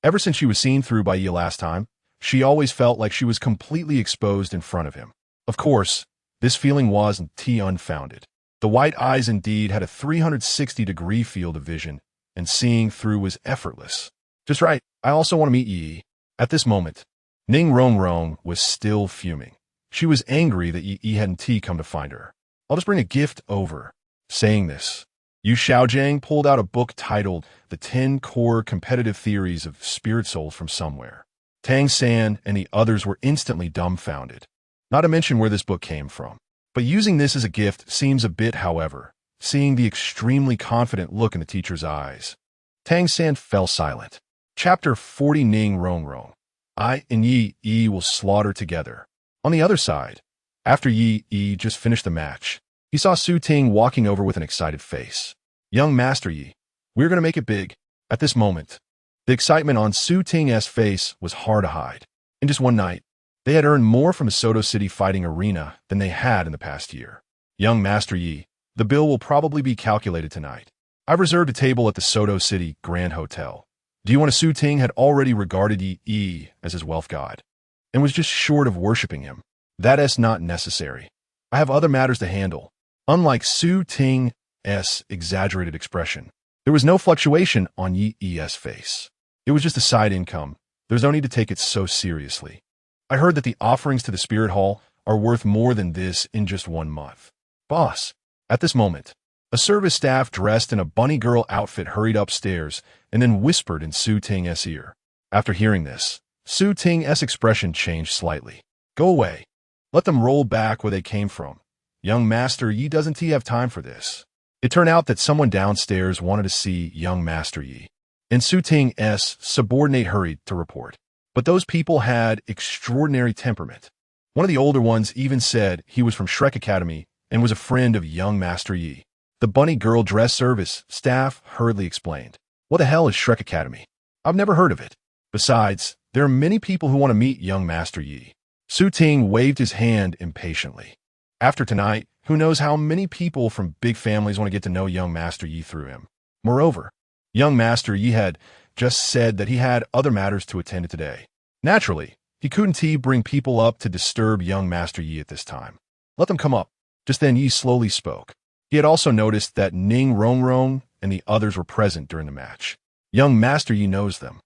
Ever since she was seen through by Yi last time, she always felt like she was completely exposed in front of him. Of course, this feeling wasn't unfounded. The white eyes indeed had a 360-degree field of vision, and seeing through was effortless. Just right, I also want to meet Yi. At this moment, Ning Rongrong was still fuming. She was angry that Yi hadn't come to find her. I'll just bring a gift over. Saying this, Xiaogang pulled out a book titled The 10 Core Competitive Theories of Spirit Souls from somewhere. Tang San and the others were instantly dumbfounded. Not to mention where this book came from. But using this as a gift seems a bit, however, seeing the extremely confident look in the teacher's eyes. Tang San fell silent. Chapter 40 Ning Rongrong. I and Yi will slaughter together. On the other side, after Yi just finished the match, he saw Su Ting walking over with an excited face. Young Master Yi, we're going to make it big. At this moment, the excitement on Su Ting's face was hard to hide. In just one night, they had earned more from the Soto City fighting arena than they had in the past year. Young Master Yi, the bill will probably be calculated tonight. I've reserved a table at the Soto City Grand Hotel. Do you want to? Su Ting had already regarded Yi as his wealth god, and was just short of worshipping him. That's not necessary. I have other matters to handle. Unlike Su Ting's exaggerated expression, there was no fluctuation on Yi's face. It was just a side income. There's no need to take it so seriously. I heard that the offerings to the Spirit Hall are worth more than this in just 1 month. Boss, at this moment, a service staff dressed in a bunny girl outfit hurried upstairs and then whispered in Su Ting's ear. After hearing this, Su Ting's expression changed slightly. Go away. Let them roll back where they came from. Young Master Yi doesn't have time for this. It turned out that someone downstairs wanted to see young Master Yi, and Su Ting's subordinate hurried to report. But those people had extraordinary temperament. One of the older ones even said he was from Shrek Academy and was a friend of young Master Yi. The bunny girl dress service staff hurriedly explained. What the hell is Shrek Academy? I've never heard of it. Besides, there are many people who want to meet young Master Yi. Su Ting waved his hand impatiently. After tonight, who knows how many people from big families want to get to know young Master Yi through him. Moreover, young Master Yi had just said that he had other matters to attend to today. Naturally, he couldn't bring people up to disturb young Master Yi at this time. Let them come up. Just then Yi slowly spoke. He had also noticed that Ning Rongrong and the others were present during the match. Young Master Yi knows them.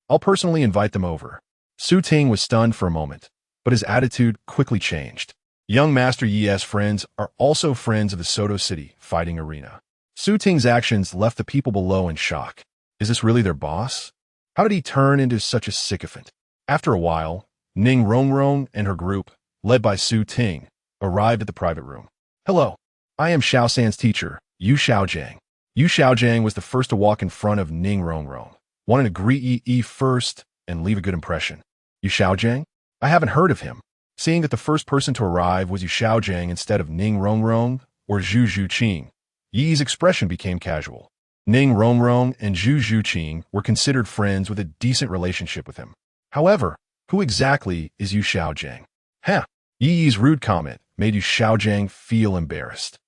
I'll personally invite them over. Su Ting was stunned for a moment, but his attitude quickly changed. Young Master Yi's friends are also friends of the Soto City fighting arena. Su Ting's actions left the people below in shock. Is this really their boss? How did he turn into such a sycophant? After a while, Ning Rongrong and her group, led by Su Ting, arrived at the private room. Hello, I am Xiao San's teacher, Xiaogang. Xiaogang was the first to walk in front of Ning Rongrong, wanting to greet Yi first and leave a good impression. Xiaogang? I haven't heard of him. Seeing that the first person to arrive was Xiaogang instead of Ning Rongrong or Zhu Zhuqing, Yi's expression became casual. Ning Rongrong and Zhu Zhuqing were considered friends with a decent relationship with him. However, who exactly is Xiaogang? Yi's rude comment made Xiaogang feel embarrassed,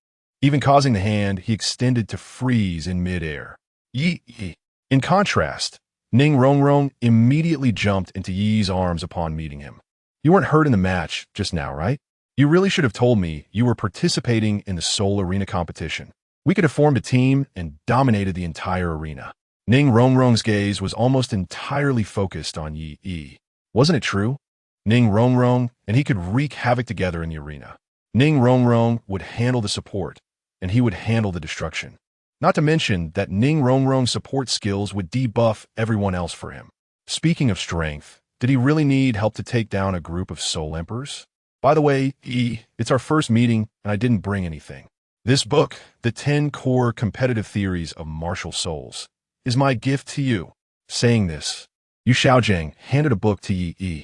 even causing the hand he extended to freeze in midair. Yi. In contrast, Ning Rongrong immediately jumped into Yi's arms upon meeting him. You weren't hurt in the match just now, right? You really should have told me you were participating in the Seoul Arena competition. We could have formed a team and dominated the entire arena. Ning Rongrong's gaze was almost entirely focused on Yi. Wasn't it true? Ning Rongrong and he could wreak havoc together in the arena. Ning Rongrong would handle the support, and he would handle the destruction. Not to mention that Ning Rongrong's support skills would debuff everyone else for him. Speaking of strength, did he really need help to take down a group of Soul Emperors? By the way, it's our first meeting, and I didn't bring anything. This book, The 10 Core Competitive Theories of Martial Souls, is my gift to you. Saying this, Xiaogang handed a book to Yi.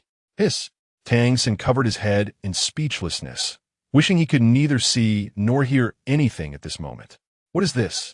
Tang San covered his head in speechlessness, wishing he could neither see nor hear anything at this moment. What is this?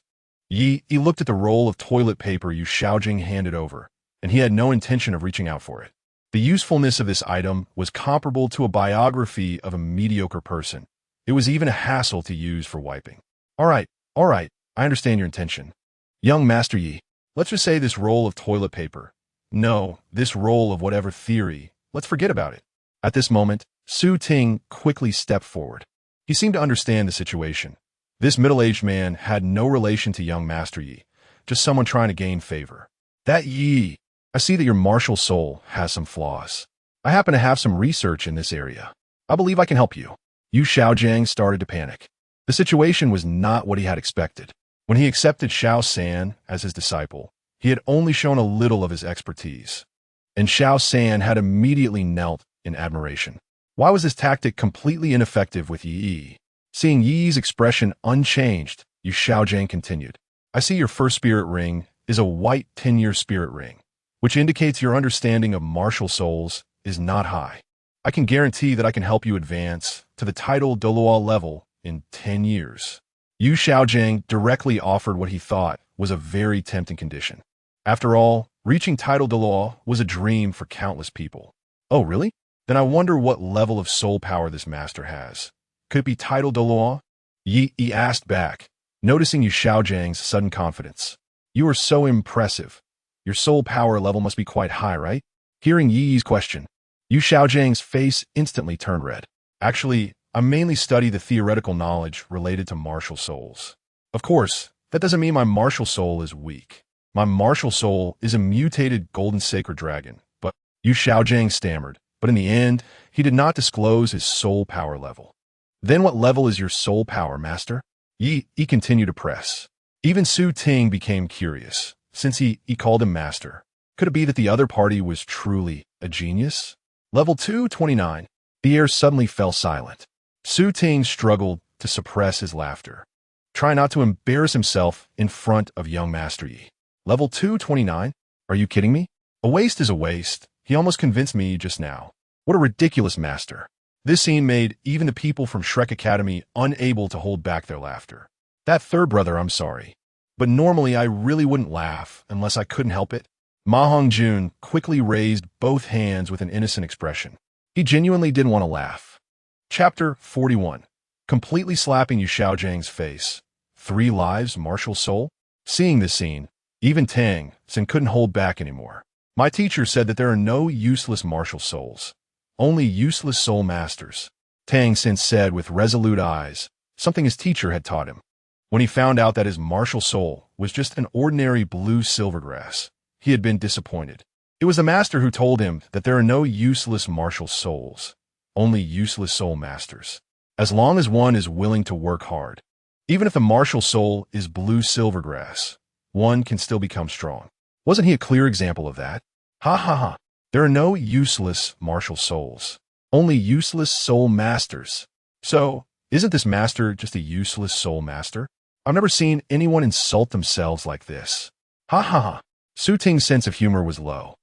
Yi looked at the roll of toilet paper Xiaogang handed over, and he had no intention of reaching out for it. The usefulness of this item was comparable to a biography of a mediocre person. It was even a hassle to use for wiping. All right, I understand your intention. Young Master Yi, let's just say this roll of toilet paper. No, this roll of whatever theory. Let's forget about it. At this moment, Su Ting quickly stepped forward. He seemed to understand the situation. This middle-aged man had no relation to young master.Ye, just someone trying to gain favor. That Ye, I see that your martial soul has some flaws. I happen to have some research in this area. I believe I can help you. Xiaogang started to panic. The situation was not what he had expected. When he accepted Tang San as his disciple, he had only shown a little of his expertise. And Tang San had immediately knelt in admiration. Why was this tactic completely ineffective with Ye? Seeing Ye's expression unchanged, Xiaogang continued. I see your first spirit ring is a white 10-year spirit ring, which indicates your understanding of martial souls is not high. I can guarantee that I can help you advance to the title Douluo level in 10 years. Xiaogang directly offered what he thought was a very tempting condition. After all, reaching title Douluo was a dream for countless people. Oh, really? Then I wonder what level of soul power this master has. Could it be title Douluo? Ye asked back, noticing Xiaogang's sudden confidence. You are so impressive. Your soul power level must be quite high, right? Hearing Yi's question, Xiaogang's face instantly turned red. Actually, I mainly study the theoretical knowledge related to martial souls. Of course, that doesn't mean my martial soul is weak. My martial soul is a mutated golden sacred dragon, but Xiaogang stammered. But in the end, he did not disclose his soul power level. Then what level is your soul power, master? Ye continued to press. Even Su Ting became curious, since he called him master. Could it be that the other party was truly a genius? Level 229. The air suddenly fell silent. Su Ting struggled to suppress his laughter. Try not to embarrass himself in front of young master.Ye. Level 229? Are you kidding me? A waste is a waste. He almost convinced me just now. What a ridiculous master. This scene made even the people from Shrek Academy unable to hold back their laughter. That third brother, I'm sorry. But normally I really wouldn't laugh unless I couldn't help it. Ma Hongjun quickly raised both hands with an innocent expression. He genuinely didn't want to laugh. Chapter 41. Completely slapping Xiaogang's face. 3 lives, martial soul? Seeing this scene, even Tang San couldn't hold back anymore. My teacher said that there are no useless martial souls. Only useless soul masters. Tang San said with resolute eyes, something his teacher had taught him. When he found out that his martial soul was just an ordinary blue silvergrass, he had been disappointed. It was the master who told him that there are no useless martial souls, only useless soul masters. As long as one is willing to work hard, even if the martial soul is blue silvergrass, one can still become strong. Wasn't he a clear example of that? Ha ha ha. There are no useless martial souls, only useless soul masters. So, isn't this master just a useless soul master? I've never seen anyone insult themselves like this. Ha ha ha. Su Ting's sense of humor was low.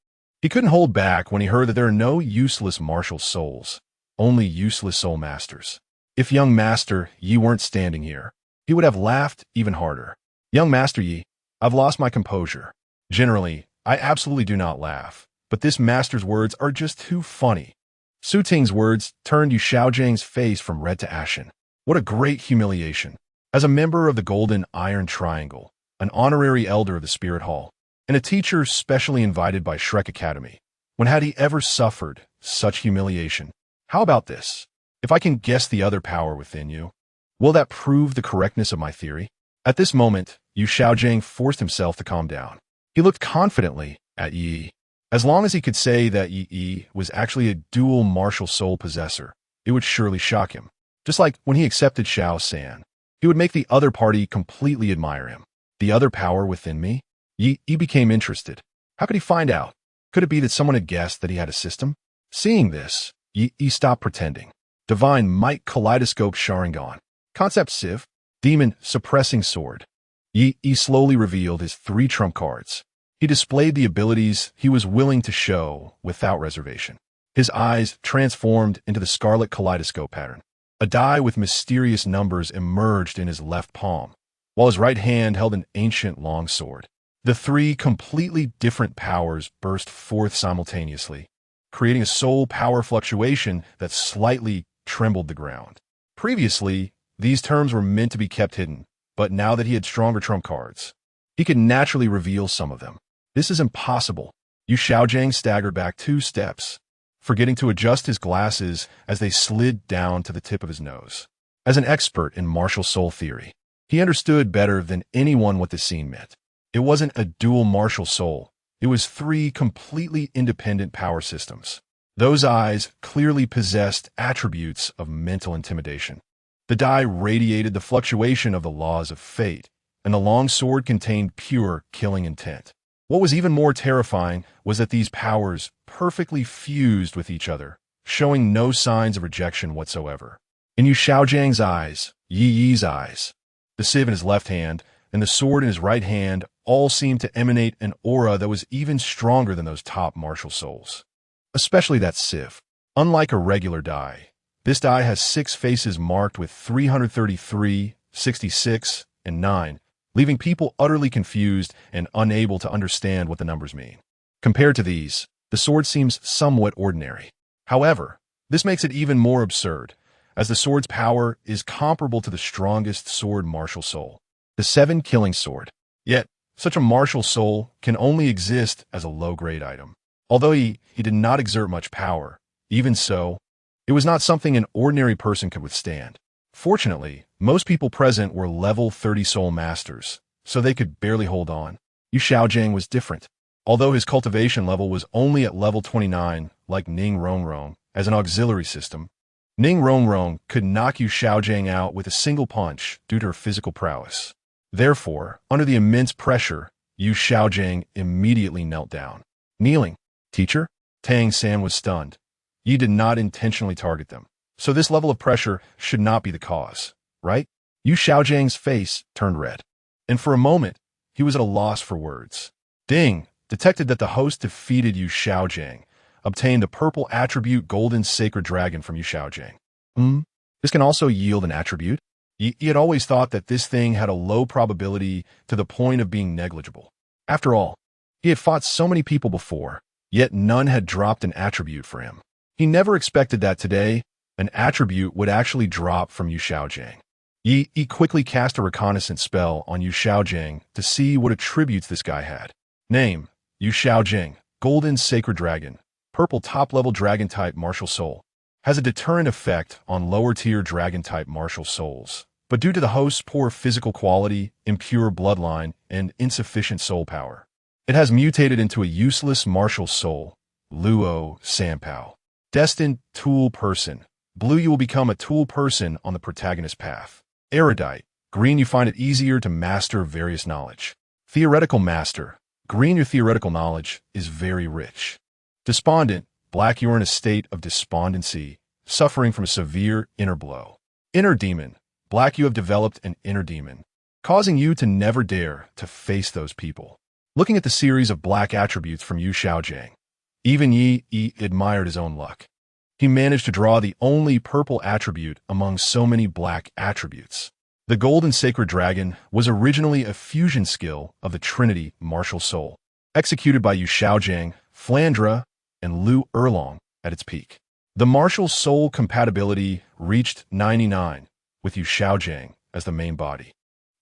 He couldn't hold back when he heard that there are no useless martial souls, only useless soul masters. If young master.Ye weren't standing here, he would have laughed even harder. Young master.Ye, I've lost my composure. Generally, I absolutely do not laugh, but this master's words are just too funny. Su Ting's words turned Xiaogang's face from red to ashen. What a great humiliation. As a member of the Golden Iron Triangle, an honorary elder of the Spirit Hall, and a teacher specially invited by Shrek Academy, when had he ever suffered such humiliation? How about this? If I can guess the other power within you, will that prove the correctness of my theory? At this moment, Xiaogang forced himself to calm down. He looked confidently at Ye. As long as he could say that Ye was actually a dual martial soul possessor, it would surely shock him. Just like when he accepted Tang San, he would make the other party completely admire him. The other power within me? Ye became interested. How could he find out? Could it be that someone had guessed that he had a system? Seeing this, Ye stopped pretending. Divine Might Kaleidoscope Sharingan. Concept Civ. Demon Suppressing Sword. Ye slowly revealed his 3 trump cards. He displayed the abilities he was willing to show without reservation. His eyes transformed into the scarlet kaleidoscope pattern. A die with mysterious numbers emerged in his left palm, while his right hand held an ancient long sword. The 3 completely different powers burst forth simultaneously, creating a soul power fluctuation that slightly trembled the ground. Previously, these terms were meant to be kept hidden, but now that he had stronger trump cards, he could naturally reveal some of them. This is impossible. Xiaogang staggered back 2 steps, forgetting to adjust his glasses as they slid down to the tip of his nose. As an expert in martial soul theory, He understood better than anyone what the scene meant. It wasn't a dual martial soul. It was three completely independent power systems. Those eyes clearly possessed attributes of mental intimidation. The die radiated the fluctuation of the laws of fate, and the long sword contained pure killing intent. What was even more terrifying was that these powers perfectly fused with each other, showing no signs of rejection whatsoever. In Yu Xiaojiang's eyes, Yi's eyes, the sieve in his left hand, and the sword in his right hand all seemed to emanate an aura that was even stronger than those top martial souls. Especially that sieve. Unlike a regular die, this die has 6 faces marked with 333, 66, and 9, leaving people utterly confused and unable to understand what the numbers mean. Compared to these, the sword seems somewhat ordinary. However, this makes it even more absurd, as the sword's power is comparable to the strongest sword martial soul, the 7 killing sword. Yet, such a martial soul can only exist as a low-grade item. Although he did not exert much power, even so, it was not something an ordinary person could withstand. Fortunately, most people present were level 30 soul masters, so they could barely hold on. Yu Xiaojiang was different. Although his cultivation level was only at level 29, like Ning Rongrong, as an auxiliary system, Ning Rongrong could knock Yu Xiaojiang out with a single punch due to her physical prowess. Therefore, under the immense pressure, Yu Xiaojiang immediately knelt down. Kneeling. Teacher? Tang San was stunned. Yi did not intentionally target them, so this level of pressure should not be the cause, right? Yu Xiaojiang's face turned red, and for a moment, he was at a loss for words. Ding detected that the host defeated Yu Xiaojiang, obtained the purple attribute Golden Sacred Dragon from Yu Xiaojiang. This can also yield an attribute? He had always thought that this thing had a low probability to the point of being negligible. After all, he had fought so many people before, yet none had dropped an attribute for him. He never expected that today, an attribute would actually drop from Yu Xiaojiang. He quickly cast a reconnaissance spell on Yu Xiaojiang to see what attributes this guy had. Name, Yu Xiaojiang, Golden Sacred Dragon, Purple Top-Level Dragon-Type Martial Soul. Has a deterrent effect on lower-tier Dragon-Type Martial Souls, but due to the host's poor physical quality, impure bloodline, and insufficient soul power, it has mutated into a useless martial soul, Luo Sanpao. Destined Tool Person. Blue, you will become a tool person on the protagonist path. Erudite. Green, you find it easier to master various knowledge. Theoretical Master. Green, your theoretical knowledge is very rich. Despondent. Black, you are in a state of despondency, suffering from a severe inner blow. Inner Demon. Black, you have developed an inner demon, causing you to never dare to face those people. Looking at the series of black attributes from Yu Xiaojiang, even Yi admired his own luck. He managed to draw the only purple attribute among so many black attributes. The Golden Sacred Dragon was originally a fusion skill of the Trinity Martial Soul, executed by Yu Xiaojiang, Flandra, and Lu Erlong at its peak. The martial soul compatibility reached 99, with Yu Xiaojiang as the main body.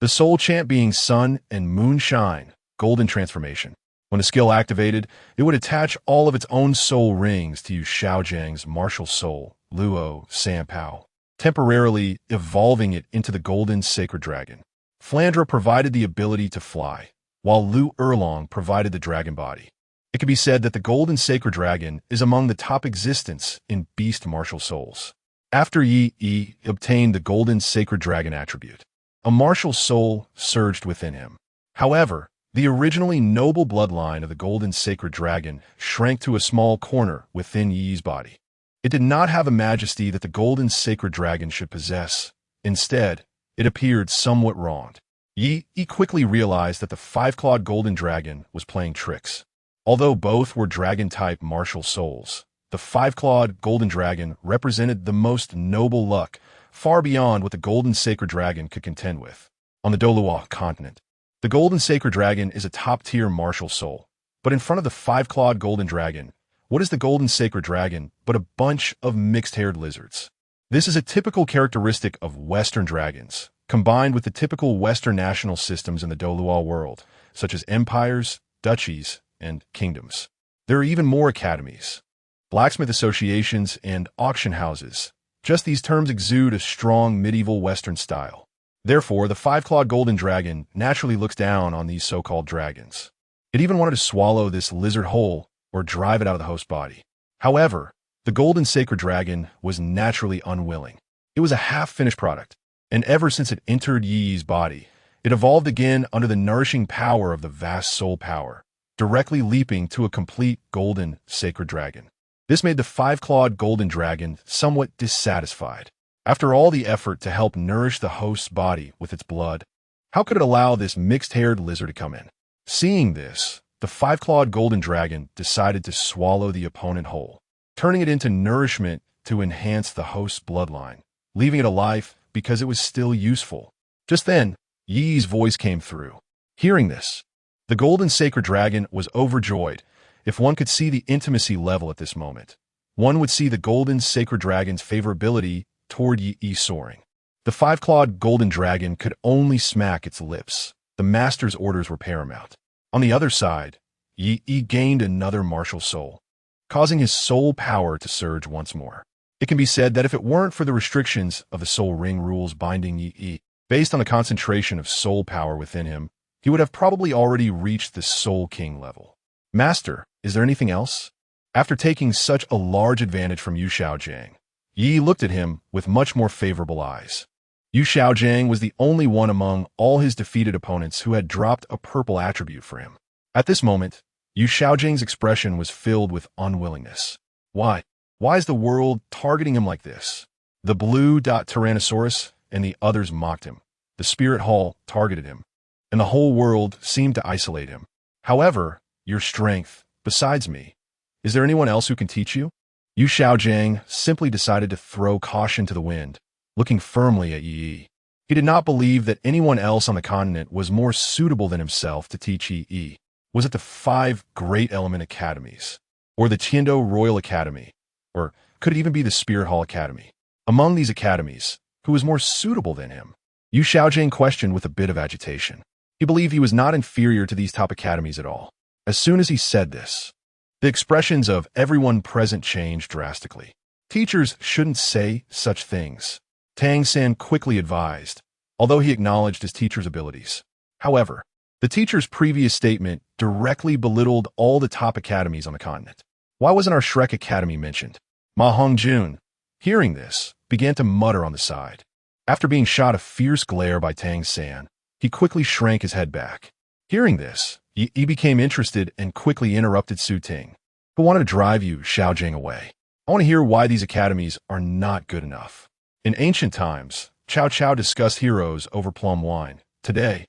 The soul chant being Sun and Moonshine, Golden Transformation. When the skill activated, it would attach all of its own soul rings to Yu Xiaojiang's martial soul, Luo Sanpao, temporarily evolving it into the Golden Sacred Dragon. Flandra provided the ability to fly, while Lu Erlong provided the dragon body. It can be said that the Golden Sacred Dragon is among the top existence in beast martial souls. After Yi obtained the Golden Sacred Dragon attribute, a martial soul surged within him. However, the originally noble bloodline of the Golden Sacred Dragon shrank to a small corner within Yi's body. It did not have a majesty that the Golden Sacred Dragon should possess. Instead, it appeared somewhat wronged. Yi quickly realized that the 5-clawed Golden Dragon was playing tricks. Although both were dragon-type martial souls, the 5-clawed Golden Dragon represented the most noble luck, far beyond what the Golden Sacred Dragon could contend with. On the Douluo continent, the Golden Sacred Dragon is a top-tier martial soul, but in front of the 5-clawed Golden Dragon, what is the Golden Sacred Dragon but a bunch of mixed-haired lizards? This is a typical characteristic of Western dragons, combined with the typical Western national systems in the Douluo world, such as empires, duchies, and kingdoms. There are even more academies, blacksmith associations, and auction houses. Just these terms exude a strong medieval Western style. Therefore, the five-clawed golden dragon naturally looks down on these so-called dragons. It even wanted to swallow this lizard whole or drive it out of the host body. However, the golden sacred dragon was naturally unwilling. It was a half-finished product, and ever since it entered Yi's body, it evolved again under the nourishing power of the vast soul power, directly leaping to a complete golden sacred dragon. This made the five-clawed golden dragon somewhat dissatisfied. After all the effort to help nourish the host's body with its blood, how could it allow this mixed-haired lizard to come in? Seeing this, the five-clawed golden dragon decided to swallow the opponent whole, turning it into nourishment to enhance the host's bloodline, leaving it alive because it was still useful. Just then, Yi's voice came through. Hearing this, the golden sacred dragon was overjoyed. If one could see the intimacy level at this moment, one would see the golden sacred dragon's favorability toward Yi soaring. The five-clawed golden dragon could only smack its lips. The master's orders were paramount. On the other side, Yi gained another martial soul, causing his soul power to surge once more. It can be said that if it weren't for the restrictions of the soul ring rules binding Yi, based on the concentration of soul power within him, he would have probably already reached the Soul King level. Master, is there anything else? After taking such a large advantage from Xiaogang, Yi looked at him with much more favorable eyes. Xiaogang was the only one among all his defeated opponents who had dropped a purple attribute for him. At this moment, Xiaogang's expression was filled with unwillingness. Why? Why is the world targeting him like this? The blue Tyrannosaurus and the others mocked him. The Spirit Hall targeted him, and the whole world seemed to isolate him. However, your strength, besides me, is there anyone else who can teach you? Xiaogang simply decided to throw caution to the wind, looking firmly at Yi. He did not believe that anyone else on the continent was more suitable than himself to teach Yi. Was it the 5 Great Element Academies, or the Tiando Royal Academy, or could it even be the Spirit Hall Academy? Among these academies, who was more suitable than him? Xiaogang questioned with a bit of agitation. He believed he was not inferior to these top academies at all. As soon as he said this, the expressions of everyone present changed drastically. Teachers shouldn't say such things, Tang San quickly advised, although he acknowledged his teacher's abilities. However, the teacher's previous statement directly belittled all the top academies on the continent. Why wasn't our Shrek Academy mentioned? Ma Hongjun, hearing this, began to mutter on the side. After being shot a fierce glare by Tang San, he quickly shrank his head back. Hearing this, Yi became interested and quickly interrupted Su Ting, who wanted to drive Xiaogang away. I want to hear why these academies are not good enough. In ancient times, Cao Cao discussed heroes over plum wine. Today,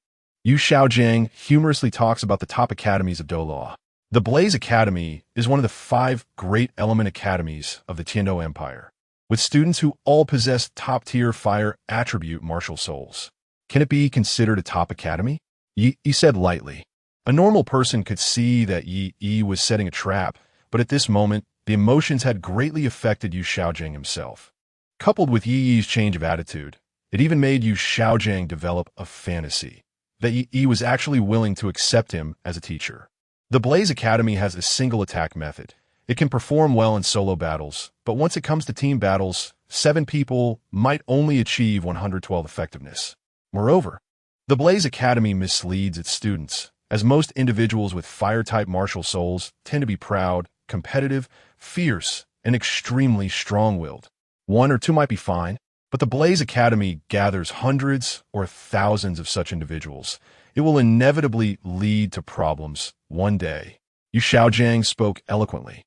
Xiaogang humorously talks about the top academies of Douluo. The Blaze Academy is one of the 5 Great Element Academies of the Tiando Empire, with students who all possess top-tier fire attribute martial souls. Can it be considered a top academy? Yi said lightly. A normal person could see that Yi was setting a trap, but at this moment, the emotions had greatly affected Xiaogang himself. Coupled with Yi's change of attitude, it even made Xiaogang develop a fantasy that Yi was actually willing to accept him as a teacher. The Blaze Academy has a single attack method. It can perform well in solo battles, but once it comes to team battles, 7 people might only achieve 112 effectiveness. Moreover, the Blaze Academy misleads its students, as most individuals with fire-type martial souls tend to be proud, competitive, fierce, and extremely strong-willed. 1 or 2 might be fine, but the Blaze Academy gathers hundreds or thousands of such individuals. It will inevitably lead to problems one day. Xiaogang spoke eloquently,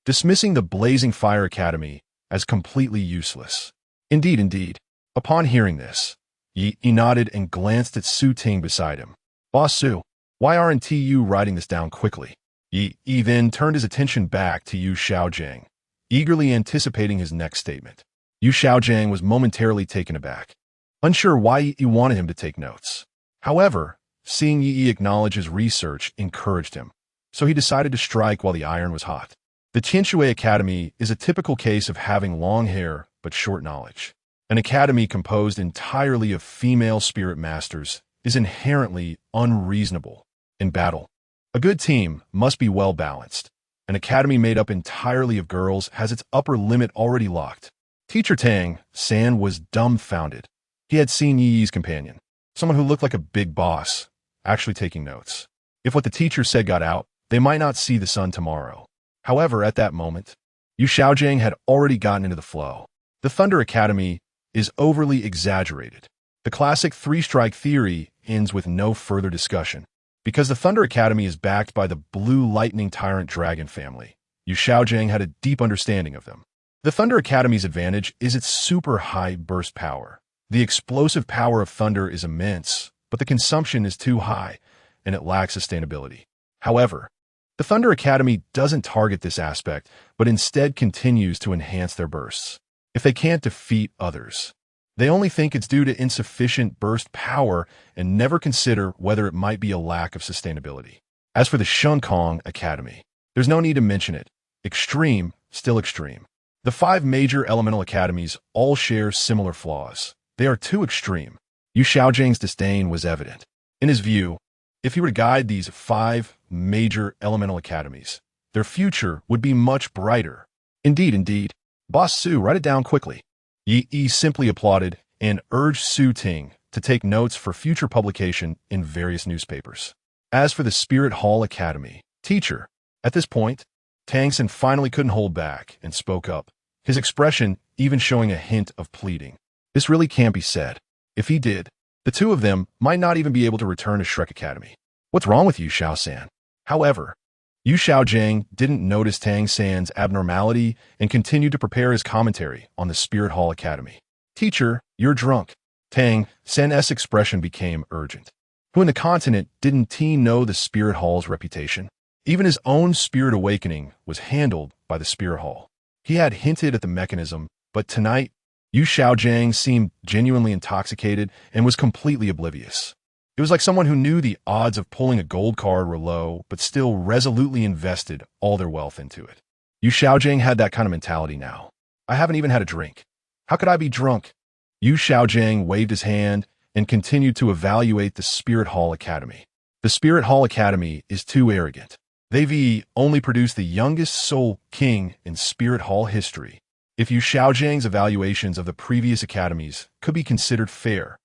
dismissing the Blazing Fire Academy as completely useless. Indeed. Upon hearing this, Yi nodded and glanced at Su Ting beside him. Boss Su, why aren't you writing this down quickly? Yi then turned his attention back to Xiaogang, eagerly anticipating his next statement. Xiaogang was momentarily taken aback, unsure why Yi wanted him to take notes. However, seeing Yi acknowledge his research encouraged him, so he decided to strike while the iron was hot. The Canghui Academy is a typical case of having long hair but short knowledge. An academy composed entirely of female spirit masters is inherently unreasonable. In battle, a good team must be well balanced. An academy made up entirely of girls has its upper limit already locked. Teacher Tang San was dumbfounded. He had seen Yi's companion, Someone who looked like a big boss, actually taking notes. If what the teacher said got out, they might not see the sun tomorrow. However, at that moment, Xiaogang had already gotten into the flow. The Thunder Academy is overly exaggerated. The classic three-strike theory ends with no further discussion. Because the Thunder Academy is backed by the Blue Lightning Tyrant Dragon family, Xiaogang had a deep understanding of them. The Thunder Academy's advantage is its super high burst power. The explosive power of thunder is immense, but the consumption is too high, and it lacks sustainability. However, the Thunder Academy doesn't target this aspect, but instead continues to enhance their bursts. If they can't defeat others, they only think it's due to insufficient burst power and never consider whether it might be a lack of sustainability. As for the Xiaogang Academy, there's no need to mention it. Extreme, still extreme. The 5 major elemental academies all share similar flaws. They are too extreme. Xiaogang's disdain was evident. In his view, if he were to guide these 5 major elemental academies, their future would be much brighter. Indeed. Boss Su, write it down quickly. Yi simply applauded and urged Su Ting to take notes for future publication in various newspapers. As for the Spirit Hall Academy, teacher, at this point, Tang San finally couldn't hold back and spoke up, his expression even showing a hint of pleading. This really can't be said. If he did, the two of them might not even be able to return to Shrek Academy. What's wrong with you, Xiao San? However, Xiaogang didn't notice Tang San's abnormality and continued to prepare his commentary on the Spirit Hall Academy. Teacher, you're drunk. Tang San's expression became urgent. Who in the continent didn't he know the Spirit Hall's reputation? Even his own spirit awakening was handled by the Spirit Hall. He had hinted at the mechanism, but tonight, Xiaogang seemed genuinely intoxicated and was completely oblivious. It was like someone who knew the odds of pulling a gold card were low, but still resolutely invested all their wealth into it. Xiaogang had that kind of mentality now. I haven't even had a drink. How could I be drunk? Xiaogang waved his hand and continued to evaluate the Spirit Hall Academy. The Spirit Hall Academy is too arrogant. They've only produced the youngest soul king in Spirit Hall history. If Xiaogang's evaluations of the previous academies could be considered fair,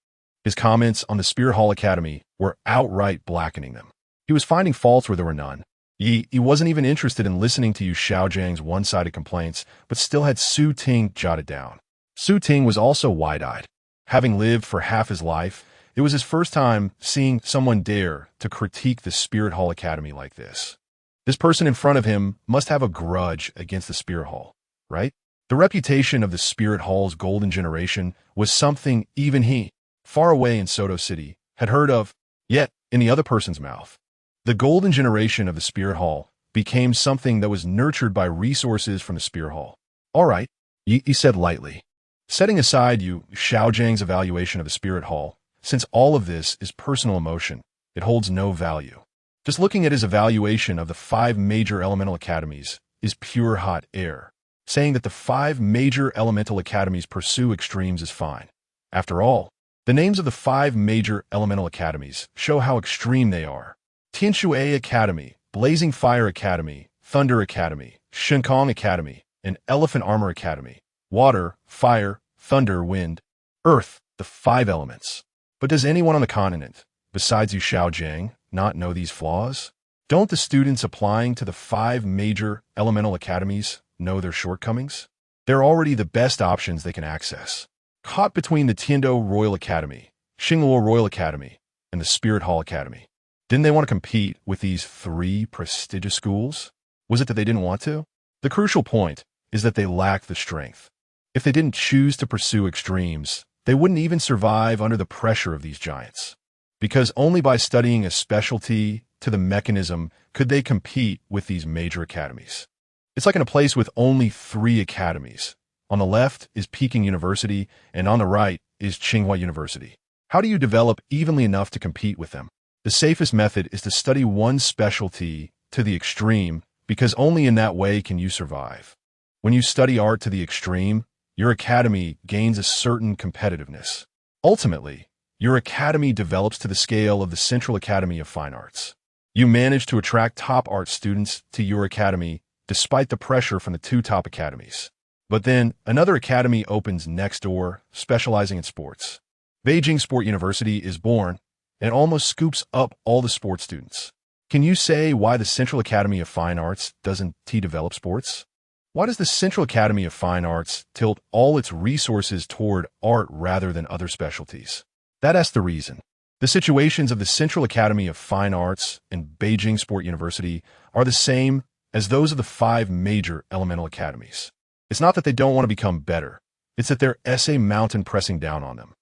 his comments on the Spirit Hall Academy were outright blackening them. He was finding faults where there were none. He wasn't even interested in listening to Xiaogang's one-sided complaints, but still had Su Ting jotted down. Su Ting was also wide-eyed. Having lived for half his life, it was his first time seeing someone dare to critique the Spirit Hall Academy like this. This person in front of him must have a grudge against the Spirit Hall, right? The reputation of the Spirit Hall's golden generation was something even he, far away in Soto City, had heard of, yet in the other person's mouth. The golden generation of the Spirit Hall became something that was nurtured by resources from the Spirit Hall. All right, he said lightly. Setting aside Xiaogang's evaluation of the Spirit Hall, since all of this is personal emotion, it holds no value. Just looking at his evaluation of the 5 major elemental academies is pure hot air. Saying that the 5 major elemental academies pursue extremes is fine. After all, the names of the 5 major elemental academies show how extreme they are. Canghui Academy, Blazing Fire Academy, Thunder Academy, Xiaogang Academy, and Elephant Armor Academy. Water, fire, thunder, wind, earth, the 5 elements. But does anyone on the continent, besides Xiaogang, not know these flaws? Don't the students applying to the 5 major elemental academies know their shortcomings? They're already the best options they can access. Caught between the Tiando Royal Academy, Xingluo Royal Academy, and the Spirit Hall Academy. Didn't they want to compete with these 3 prestigious schools? Was it that they didn't want to? The crucial point is that they lacked the strength. If they didn't choose to pursue extremes, they wouldn't even survive under the pressure of these giants. Because only by studying a specialty to the mechanism could they compete with these major academies. It's like in a place with only 3 academies. On the left is Peking University, and on the right is Tsinghua University. How do you develop evenly enough to compete with them? The safest method is to study one specialty to the extreme, because only in that way can you survive. When you study art to the extreme, your academy gains a certain competitiveness. Ultimately, your academy develops to the scale of the Central Academy of Fine Arts. You manage to attract top art students to your academy despite the pressure from the 2 top academies. But then, another academy opens next door, specializing in sports. Beijing Sport University is born, and it almost scoops up all the sports students. Can you say why the Central Academy of Fine Arts doesn't develop sports? Why does the Central Academy of Fine Arts tilt all its resources toward art rather than other specialties? That's the reason. The situations of the Central Academy of Fine Arts and Beijing Sport University are the same as those of the 5 major elemental academies. It's not that they don't want to become better, it's that there's a mountain pressing down on them.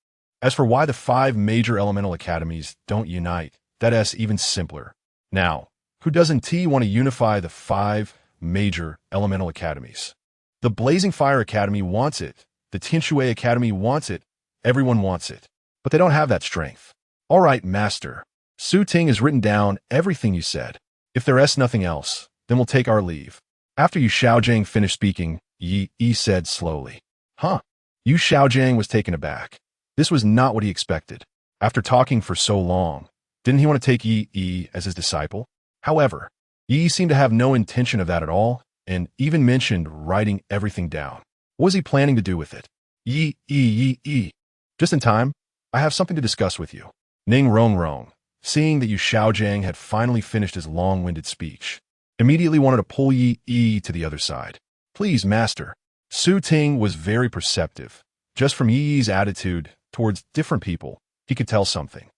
As for why the 5 major elemental academies don't unite, that's even simpler. Now, who doesn't want to unify the 5 major elemental academies? The Blazing Fire Academy wants it, the Tianshui Academy wants it, everyone wants it. But they don't have that strength. All right, Master. Su Ting has written down everything you said. If there's nothing else, then we'll take our leave. After Yu Xiaogang finished speaking, Yi said slowly. Huh? Yu Xiaogang was taken aback. This was not what he expected. After talking for so long, didn't he want to take Yi as his disciple? However, Yi seemed to have no intention of that at all, and even mentioned writing everything down. What was he planning to do with it? Yi. Just in time, I have something to discuss with you. Ning Rongrong, seeing that Yu Xiaogang had finally finished his long-winded speech, immediately wanted to pull Yi to the other side. Please, Master. Su Ting was very perceptive. Just from Yi's attitude towards different people, he could tell something.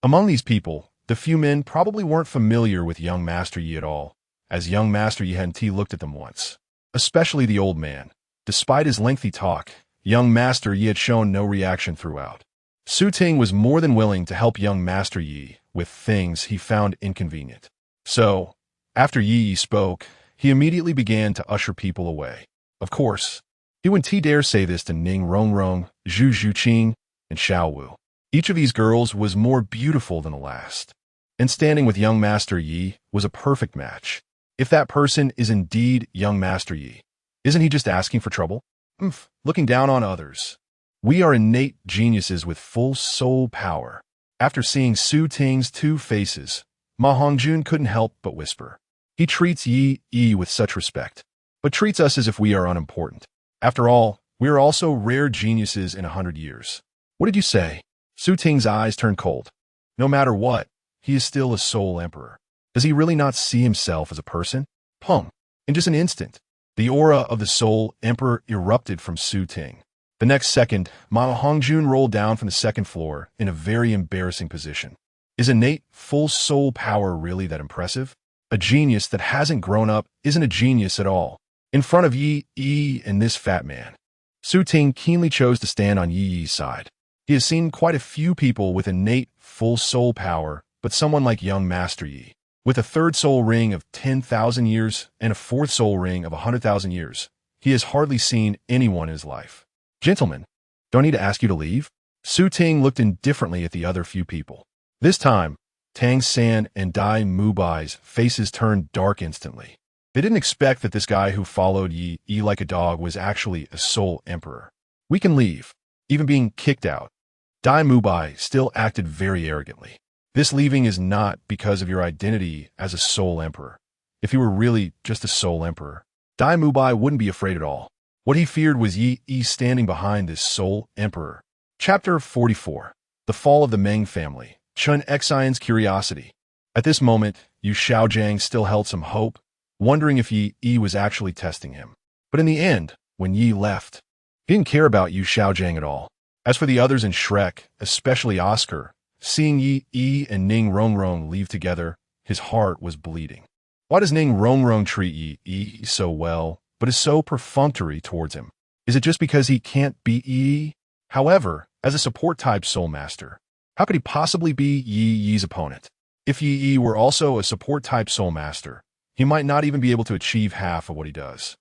Among these people, the few men probably weren't familiar with young master.Ye at all, as young master.Ye hadn't looked at them once. Especially the old man. Despite his lengthy talk, young master.Ye had shown no reaction throughout. Su Ting was more than willing to help young master.Ye with things he found inconvenient. So, after Yi spoke, he immediately began to usher people away. Of course, he wouldn't dare say this to Ning Rongrong, Zhu Zhuqing, and Xiao Wu. Each of these girls was more beautiful than the last. And standing with young master.Ye was a perfect match. If that person is indeed young master.Ye, isn't he just asking for trouble? Looking down on others. We are innate geniuses with full soul power. After seeing Su Ting's 2 faces, Ma Hongjun couldn't help but whisper. He treats Yi with such respect, but treats us as if we are unimportant. After all, we are also rare geniuses in 100 years. What did you say? Su Ting's eyes turned cold. No matter what, he is still a soul emperor. Does he really not see himself as a person? In just an instant, the aura of the soul emperor erupted from Su Ting. The next second, Ma Hongjun rolled down from the 2nd floor in a very embarrassing position. Is innate full soul power really that impressive? A genius that hasn't grown up isn't a genius at all. In front of Yi and this fat man. Su Ting keenly chose to stand on Yi's side. He has seen quite a few people with innate full soul power, but someone like young master.Ye, with a 3rd soul ring of 10,000 years and a 4th soul ring of 100,000 years, he has hardly seen anyone in his life. Gentlemen, do I need to ask you to leave? Su Ting looked indifferently at the other few people. This time, Tang San and Dai Mubai's faces turned dark instantly. They didn't expect that this guy who followed Yi like a dog was actually a soul emperor. We can leave, even being kicked out. Dai Mubai still acted very arrogantly. This leaving is not because of your identity as a soul emperor. If you were really just a soul emperor, Dai Mubai wouldn't be afraid at all. What he feared was Yi standing behind this soul emperor. Chapter 44. The Fall of the Meng Family. Chun Xian's Curiosity. At this moment, Yu Xiaogang still held some hope, wondering if Yi was actually testing him. But in the end, when Yi left, he didn't care about Yu Xiaogang at all. As for the others in Shrek, especially Oscar, seeing Yi and Ning Rongrong leave together, his heart was bleeding. Why does Ning Rongrong treat Yi so well, but is so perfunctory towards him? Is it just because he can't beat Yi? However, as a support-type soul master, how could he possibly be Yi's opponent? If Yi were also a support-type soul master, he might not even be able to achieve half of what he does.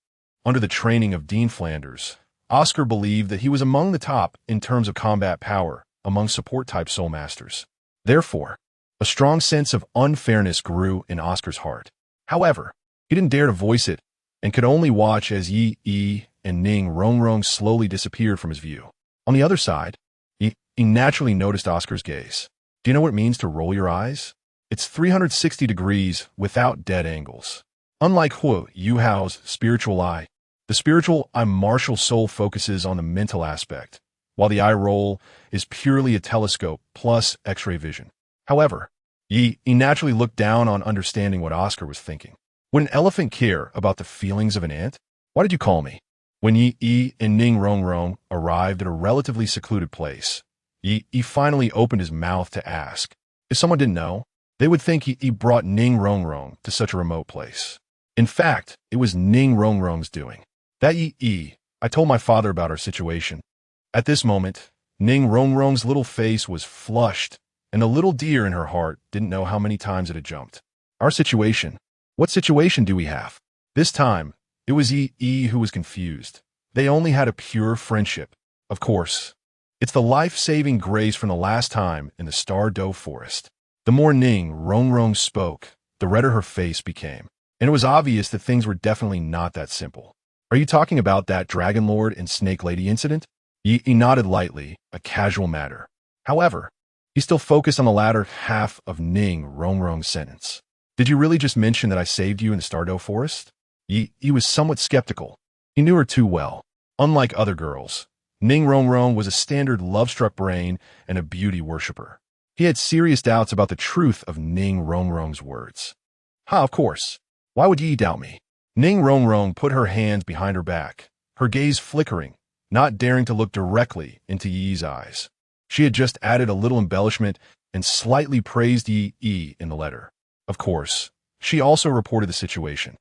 Under the training of Dean Flanders, Oscar believed that he was among the top in terms of combat power among support-type soul masters. Therefore, a strong sense of unfairness grew in Oscar's heart. However, he didn't dare to voice it and could only watch as Yi and Ning Rongrong slowly disappeared from his view. On the other side, he naturally noticed Oscar's gaze. Do you know what it means to roll your eyes? It's 360 degrees without dead angles. Unlike Yu Hao's spiritual eye, the spiritual eye martial soul focuses on the mental aspect, while the eye roll is purely a telescope plus X-ray vision. However, Ye naturally looked down on understanding what Oscar was thinking. Would an elephant care about the feelings of an ant? Why did you call me? When Yi and Ning Rongrong arrived at a relatively secluded place, Yi finally opened his mouth to ask. If someone didn't know, they would think he brought Ning Rongrong to such a remote place. In fact, it was Ning Rongrong's doing. That I told my father about our situation. At this moment, Ning Rongrong's little face was flushed, and the little deer in her heart didn't know how many times it had jumped. Our situation? What situation do we have? This time, it was Yi who was confused. They only had a pure friendship. Of course. It's the life-saving grace from the last time in the Star-Do forest. The more Ning Rongrong spoke, the redder her face became. And it was obvious that things were definitely not that simple. Are you talking about that Dragon Lord and Snake Lady incident? Yi nodded lightly, a casual matter. However, he still focused on the latter half of Ning Rongrong's sentence. Did you really just mention that I saved you in the Star-Do forest? Yi was somewhat skeptical. He knew her too well. Unlike other girls, Ning Rongrong was a standard love-struck brain and a beauty worshipper. He had serious doubts about the truth of Ning Rongrong's words. Of course. Why would Yi doubt me? Ning Rongrong put her hands behind her back, her gaze flickering, not daring to look directly into Yi's eyes. She had just added a little embellishment and slightly praised Yi in the letter. Of course, she also reported the situation.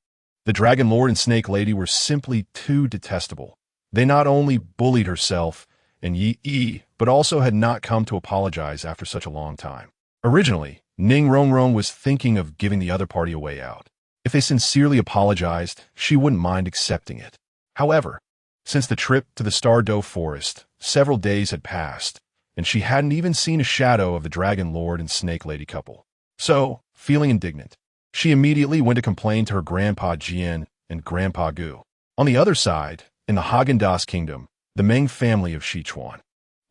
The Dragon Lord and Snake Lady were simply too detestable. They not only bullied herself and Yi, but also had not come to apologize after such a long time. Originally, Ning Rongrong was thinking of giving the other party a way out. If they sincerely apologized, she wouldn't mind accepting it. However, since the trip to the Star-Do forest, several days had passed, and she hadn't even seen a shadow of the Dragon Lord and Snake Lady couple. So, feeling indignant, she immediately went to complain to her Grandpa Jian and Grandpa Gu. On the other side, in the Haagen-Dazs Kingdom, the Meng family of Sichuan.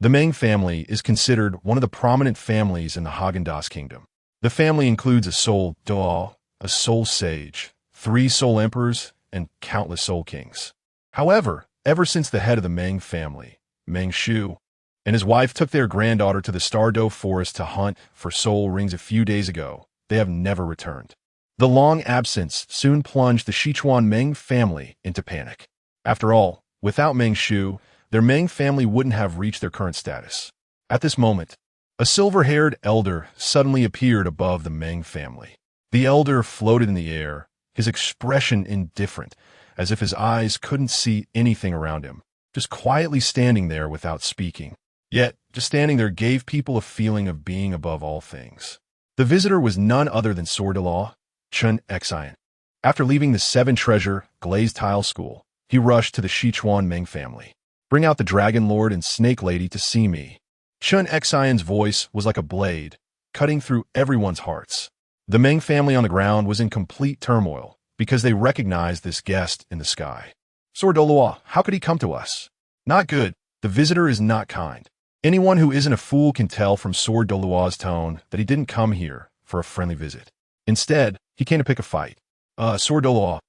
The Meng family is considered one of the prominent families in the Haagen-Dazs Kingdom. The family includes a soul Duo, a soul sage, 3 soul emperors, and countless soul kings. However, ever since the head of the Meng family, Meng Shu, and his wife took their granddaughter to the Star-Do forest to hunt for soul rings a few days ago, they have never returned. The long absence soon plunged the Sichuan Meng family into panic. After all, without Meng Shu, their Meng family wouldn't have reached their current status. At this moment, a silver-haired elder suddenly appeared above the Meng family. The elder floated in the air, his expression indifferent, as if his eyes couldn't see anything around him, just quietly standing there without speaking. Yet, just standing there gave people a feeling of being above all things. The visitor was none other than Douluo, Chun Xian. After leaving the 7-treasure glazed tile school, he rushed to the Sichuan Meng family. Bring out the Dragon Lord and Snake Lady to see me. Chun Xian's voice was like a blade, cutting through everyone's hearts. The Meng family on the ground was in complete turmoil because they recognized this guest in the sky. Douluo, how could he come to us? Not good. The visitor is not kind. Anyone who isn't a fool can tell from Douluo's tone that he didn't come here for a friendly visit. Instead, he came to pick a fight. Douluo,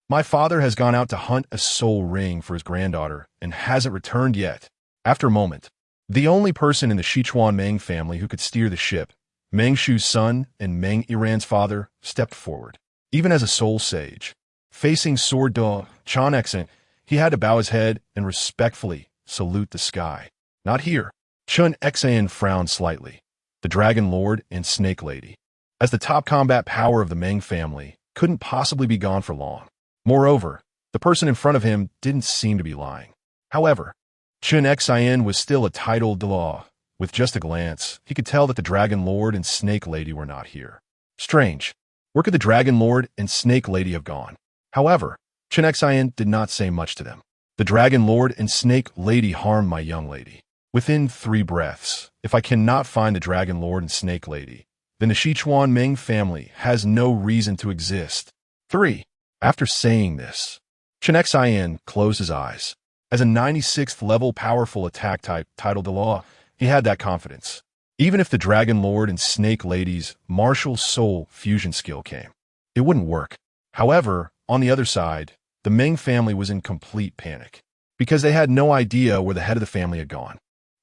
my father has gone out to hunt a soul ring for his granddaughter and hasn't returned yet. After a moment, the only person in the Sichuan Meng family who could steer the ship, Meng Shu's son and Meng Iran's father, stepped forward. Even as a soul sage, facing Douluo, Chun Xian, he had to bow his head and respectfully salute the sky. Not here. Chun Xian frowned slightly. The Dragon Lord and Snake Lady, as the top combat power of the Meng family, couldn't possibly be gone for long. Moreover, the person in front of him didn't seem to be lying. However, Chun Xian was still a titled Douluo. With just a glance, he could tell that the Dragon Lord and Snake Lady were not here. Strange. Where could the Dragon Lord and Snake Lady have gone? However, Chun Xian did not say much to them. The Dragon Lord and Snake Lady harmed my young lady. Within 3 breaths, if I cannot find the Dragon Lord and Snake Lady, then the Sichuan Meng family has no reason to exist. 3. After saying this, Chun Xian closed his eyes. As a 96th level powerful attack type titled Douluo, he had that confidence. Even if the Dragon Lord and Snake Lady's martial soul fusion skill came, it wouldn't work. However, on the other side, the Meng family was in complete panic, because they had no idea where the head of the family had gone.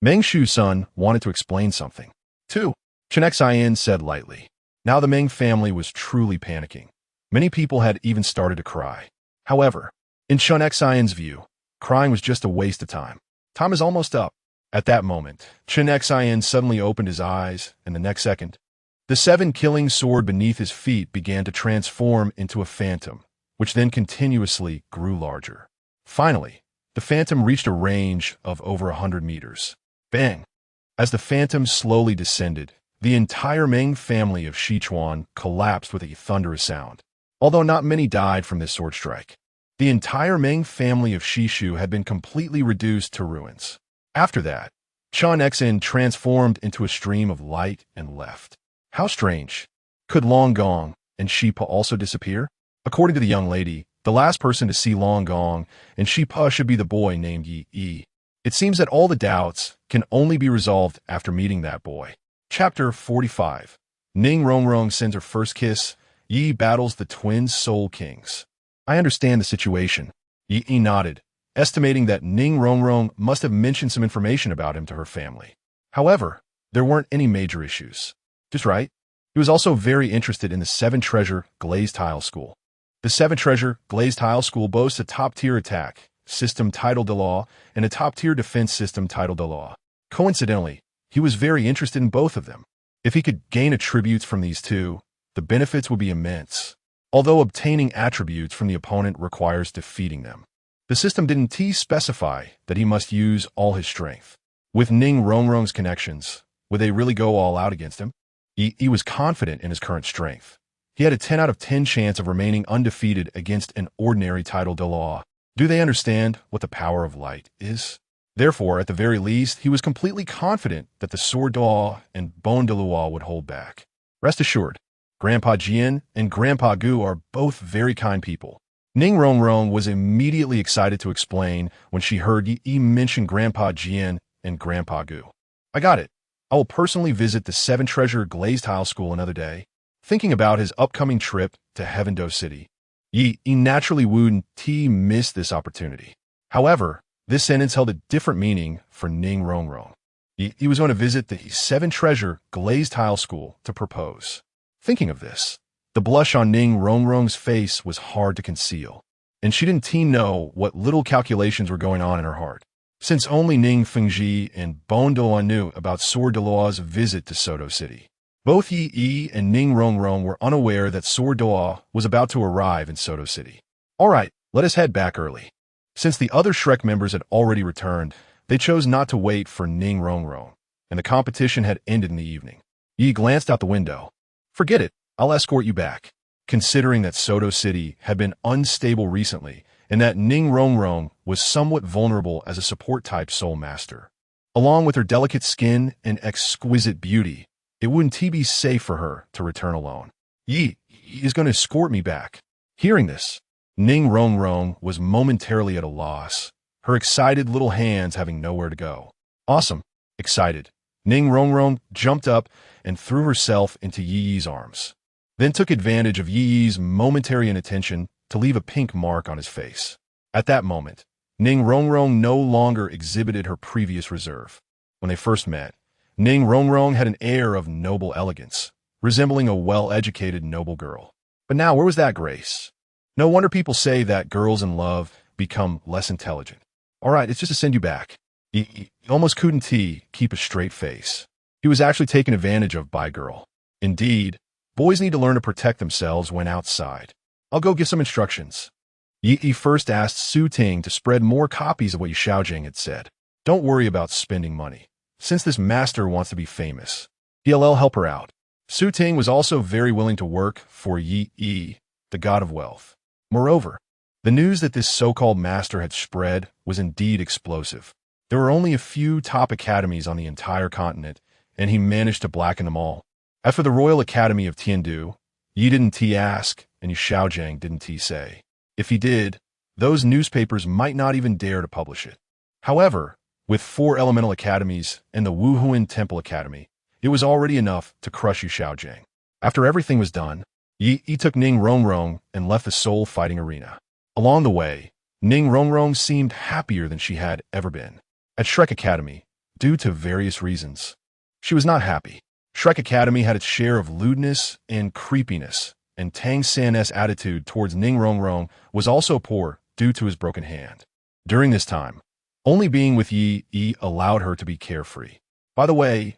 Meng Shu's son wanted to explain something. 2. Chen Xian said lightly. Now the Meng family was truly panicking. Many people had even started to cry. However, in Chen Xian's view, crying was just a waste of time. Time is almost up. At that moment, Chen Xian suddenly opened his eyes, and the next second, the 7-killing sword beneath his feet began to transform into a phantom, which then continuously grew larger. Finally, the phantom reached a range of over 100 meters. Bang! As the phantom slowly descended, the entire Meng family of Sichuan collapsed with a thunderous sound. Although not many died from this sword strike, the entire Meng family of Shishu had been completely reduced to ruins. After that, Chen Xin transformed into a stream of light and left. How strange. Could Long Gong and Shipa also disappear? According to the young lady, the last person to see Long Gong and Shipa should be the boy named Yi. It seems that all the doubts can only be resolved after meeting that boy. Chapter 45. Ning Rongrong sends her first kiss. Yi battles the twin Soul Kings. I understand the situation. Yi nodded, estimating that Ning Rongrong must have mentioned some information about him to her family. However, there weren't any major issues. Just right. He was also very interested in the 7-treasure glazed tile school. The 7-treasure glazed tile school boasts a top-tier attack system.As and a top-tier defense system.As. Coincidentally, he was very interested in both of them. If he could gain attributes from these two, the benefits would be immense. Although obtaining attributes from the opponent requires defeating them, the system didn't specify that he must use all his strength. With Ning Rongrong's connections, would they really go all out against him? He was confident in his current strength. He had a 10 out of 10 chance of remaining undefeated against an ordinary title Douluo. Do they understand what the power of light is? Therefore, at the very least, he was completely confident that the sword Douluo and bone Douluo would hold back. Rest assured, Grandpa Jian and Grandpa Gu are both very kind people. Ning Rongrong was immediately excited to explain when she heard Yi mention Grandpa Jian and Grandpa Gu. I got it. I will personally visit the 7-treasure glazed tile school another day. Thinking about his upcoming trip to Heavendo City, Yi naturally wouldn't miss this opportunity. However, this sentence held a different meaning for Ning Rongrong. He was going to visit the 7-treasure glazed tile school to propose. Thinking of this, the blush on Ning Rongrong's face was hard to conceal, and she didn't know what little calculations were going on in her heart. Since only Ning Fengji and Bone Douluo knew about Sword Douluo's visit to Soto City, both Yi and Ning Rongrong were unaware that Sword Douluo was about to arrive in Soto City. All right, let us head back early. Since the other Shrek members had already returned, they chose not to wait for Ning Rongrong, and the competition had ended in the evening. Yi glanced out the window. Forget it, I'll escort you back. Considering that Soto City had been unstable recently, and that Ning Rongrong was somewhat vulnerable as a support-type soul master. Along with her delicate skin and exquisite beauty, it wouldn't be safe for her to return alone. Yi is going to escort me back. Hearing this, Ning Rongrong was momentarily at a loss, her excited little hands having nowhere to go. Awesome. Excited, Ning Rongrong jumped up and threw herself into Yi's arms, then took advantage of Yi's momentary inattention to leave a pink mark on his face. At that moment, Ning Rongrong no longer exhibited her previous reserve. When they first met, Ning Rongrong had an air of noble elegance, resembling a well-educated noble girl. But now, where was that grace? No wonder people say that girls in love become less intelligent. All right, it's just to send you back. He almost couldn't keep a straight face. He was actually taken advantage of by a girl. Indeed, boys need to learn to protect themselves when outside. I'll go give some instructions. Yi first asked Su Ting to spread more copies of what Xiaogang had said. Don't worry about spending money, since this master wants to be famous. He'll help her out. Su Ting was also very willing to work for Yi, the god of wealth. Moreover, the news that this so-called master had spread was indeed explosive. There were only a few top academies on the entire continent, and he managed to blacken them all. As for the Royal Academy of Tiandu, Yi didn't ask, and Xiaogang didn't say. If he did, those newspapers might not even dare to publish it. However, with 4 elemental academies and the Wuhuan Temple Academy, it was already enough to crush Xiaogang. After everything was done, Yi took Ning Rongrong and left the soul fighting arena. Along the way, Ning Rongrong seemed happier than she had ever been. At Shrek Academy, due to various reasons. She was not happy. Shrek Academy had its share of lewdness and creepiness, and Tang San's attitude towards Ning Rongrong was also poor due to his broken hand. During this time, only being with Yi allowed her to be carefree. By the way,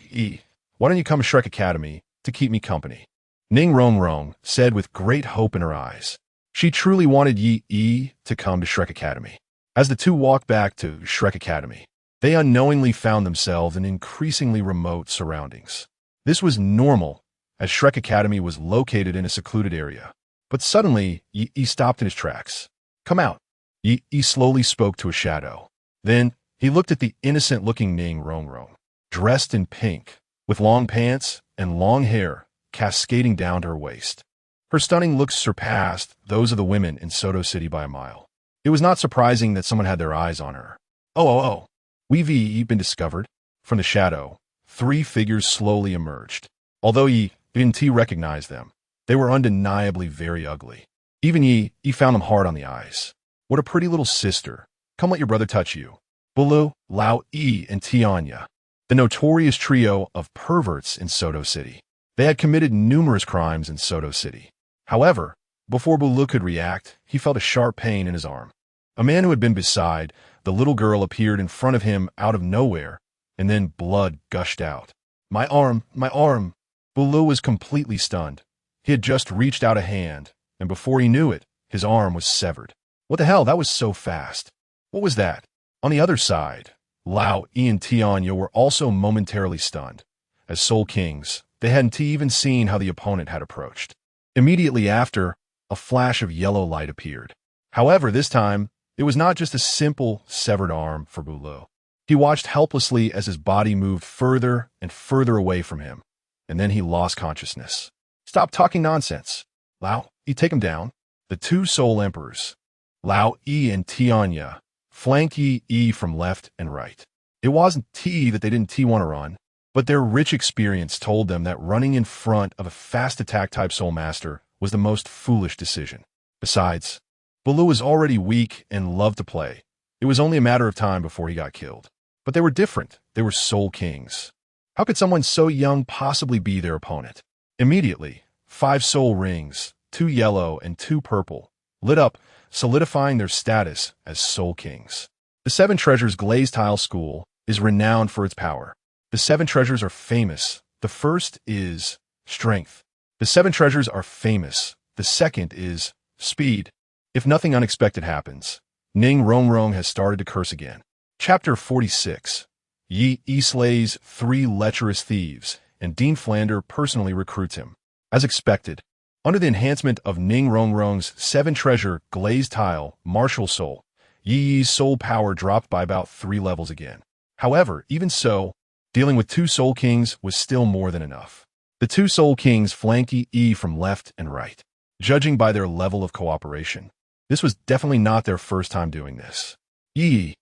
Yi, why don't you come to Shrek Academy to keep me company? Ning Rongrong said with great hope in her eyes. She truly wanted Yi to come to Shrek Academy. As the two walked back to Shrek Academy, they unknowingly found themselves in increasingly remote surroundings. This was normal, as Shrek Academy was located in a secluded area. But suddenly, Yi stopped in his tracks. Come out. Yi slowly spoke to a shadow. Then, he looked at the innocent-looking Ning Rongrong, dressed in pink, with long pants and long hair cascading down to her waist. Her stunning looks surpassed those of the women in Soto City by a mile. It was not surprising that someone had their eyes on her. Oh. We've been discovered. From the shadow, 3 figures slowly emerged. Although Yi didn't recognize them, they were undeniably very ugly. Even Yi found them hard on the eyes. What a pretty little sister. Come let your brother touch you. Douluo, Lao Yi, and Tianya, the notorious trio of perverts in Soto City. They had committed numerous crimes in Soto City. However, before Douluo could react, he felt a sharp pain in his arm. A man who had been beside the little girl appeared in front of him out of nowhere, and then blood gushed out. My arm! Douluo was completely stunned. He had just reached out a hand, and before he knew it, his arm was severed. What the hell? That was so fast. What was that? On the other side, Lao Yi and Tianya were also momentarily stunned. As Soul Kings, they hadn't even seen how the opponent had approached. Immediately after, a flash of yellow light appeared. However, this time, it was not just a simple severed arm for Douluo. He watched helplessly as his body moved further and further away from him, and then he lost consciousness. Stop talking nonsense. Lao Yi, take him down. The 2 Soul Emperors, Lao Yi and Tianya, flanked Yi from left and right. It wasn't that they didn't want to run, but their rich experience told them that running in front of a fast attack type Soul Master was the most foolish decision. Besides, Douluo was already weak and loved to play. It was only a matter of time before he got killed. But they were different. They were Soul Kings. How could someone so young possibly be their opponent? Immediately, 5 soul rings, 2 yellow and 2 purple, lit up, solidifying their status as Soul Kings. The 7 Treasures Glazed Tile School is renowned for its power. The 7 treasures are famous. The first is strength. The 7 treasures are famous. The second is speed. If nothing unexpected happens, Ning Rongrong has started to curse again. Chapter 46. Yi slays 3 lecherous thieves, and Dean Flander personally recruits him. As expected, under the enhancement of Ning Rongrong's 7 treasure glazed tile, martial soul, Yi's soul power dropped by about 3 levels again. However, even so, dealing with 2 Soul Kings was still more than enough. The 2 Soul Kings flanked Yi from left and right. Judging by their level of cooperation, this was definitely not their first time doing this. Ning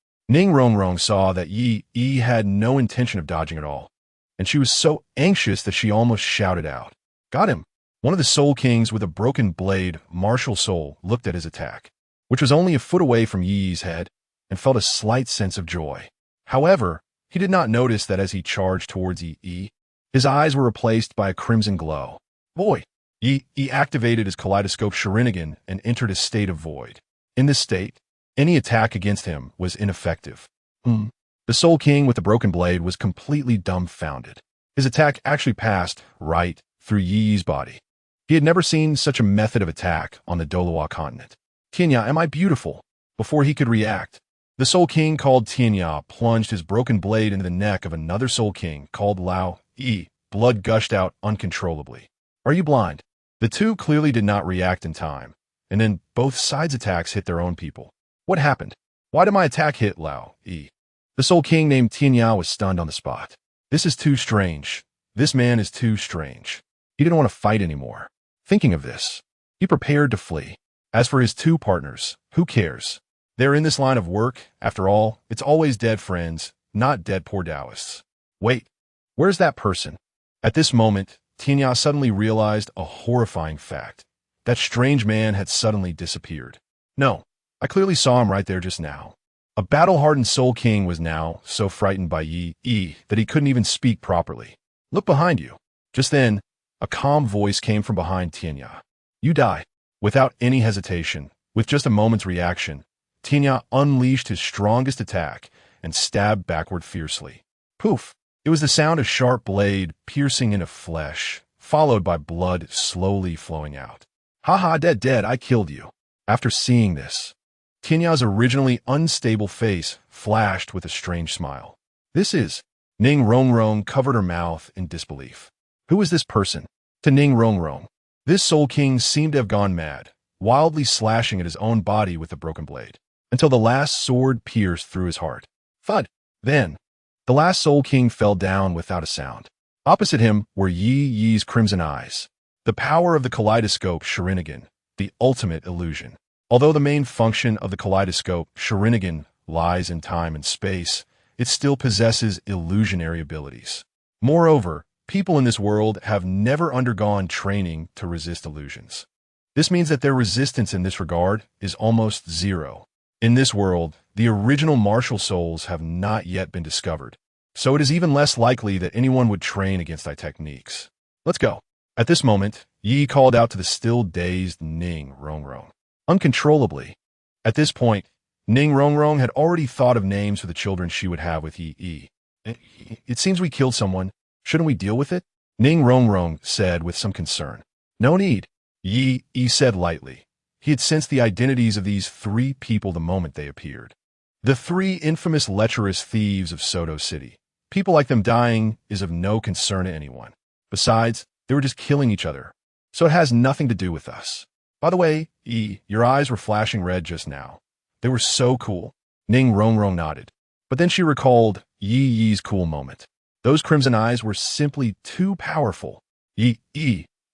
Rongrong saw that Yi had no intention of dodging at all, and she was so anxious that she almost shouted out. Got him! One of the Soul Kings with a broken blade, martial soul, looked at his attack, which was only a foot away from Yi's head, and felt a slight sense of joy. However, he did not notice that as he charged towards Yi, his eyes were replaced by a crimson glow. Boy! Yi activated his kaleidoscope Sharingan and entered a state of void. In this state, any attack against him was ineffective. The Soul King with the broken blade was completely dumbfounded. His attack actually passed right through Yi's body. He had never seen such a method of attack on the Douluo continent. Tianya, am I beautiful? Before he could react, the Soul King called Tianya plunged his broken blade into the neck of another Soul King called Lao Yi. Blood gushed out uncontrollably. Are you blind? The 2 clearly did not react in time, and then both sides' attacks hit their own people. What happened? Why did my attack hit Lao Yi? The Soul King named Tianya was stunned on the spot. This is too strange. This man is too strange. He didn't want to fight anymore. Thinking of this, he prepared to flee. As for his 2 partners, who cares? They're in this line of work. After all, it's always dead friends, not dead poor Taoists. Wait, where's that person? At this moment, Tianya suddenly realized a horrifying fact. That strange man had suddenly disappeared. No, I clearly saw him right there just now. A battle-hardened Soul King was now so frightened by Yi that he couldn't even speak properly. Look behind you. Just then, a calm voice came from behind Tianya. You die. Without any hesitation, with just a moment's reaction, Tianya unleashed his strongest attack and stabbed backward fiercely. Poof! It was the sound of sharp blade piercing into flesh, followed by blood slowly flowing out. Haha, dead, I killed you. After seeing this, Tinya's originally unstable face flashed with a strange smile. This is... Ning Rongrong covered her mouth in disbelief. Who is this person? To Ning Rongrong, this Soul King seemed to have gone mad, wildly slashing at his own body with the broken blade, until the last sword pierced through his heart. Thud! Then, the last Soul King fell down without a sound. Opposite him were Yi's crimson eyes, the power of the kaleidoscope Sharingan, the ultimate illusion. Although the main function of the kaleidoscope Sharingan lies in time and space, it still possesses illusionary abilities. Moreover, people in this world have never undergone training to resist illusions. This means that their resistance in this regard is almost zero. In this world, the original martial souls have not yet been discovered, so it is even less likely that anyone would train against thy techniques. Let's go. At this moment, Yi called out to the still dazed Ning Rongrong. Uncontrollably. At this point, Ning Rongrong had already thought of names for the children she would have with Yi. It seems we killed someone. Shouldn't we deal with it? Ning Rongrong said with some concern. No need. Yi said lightly. He had sensed the identities of these three people the moment they appeared. The three infamous lecherous thieves of Soto City. People like them dying is of no concern to anyone. Besides, they were just killing each other. So it has nothing to do with us. By the way, your eyes were flashing red just now. They were so cool. Ning Rongrong nodded. But then she recalled Yi's cool moment. Those crimson eyes were simply too powerful. Yi,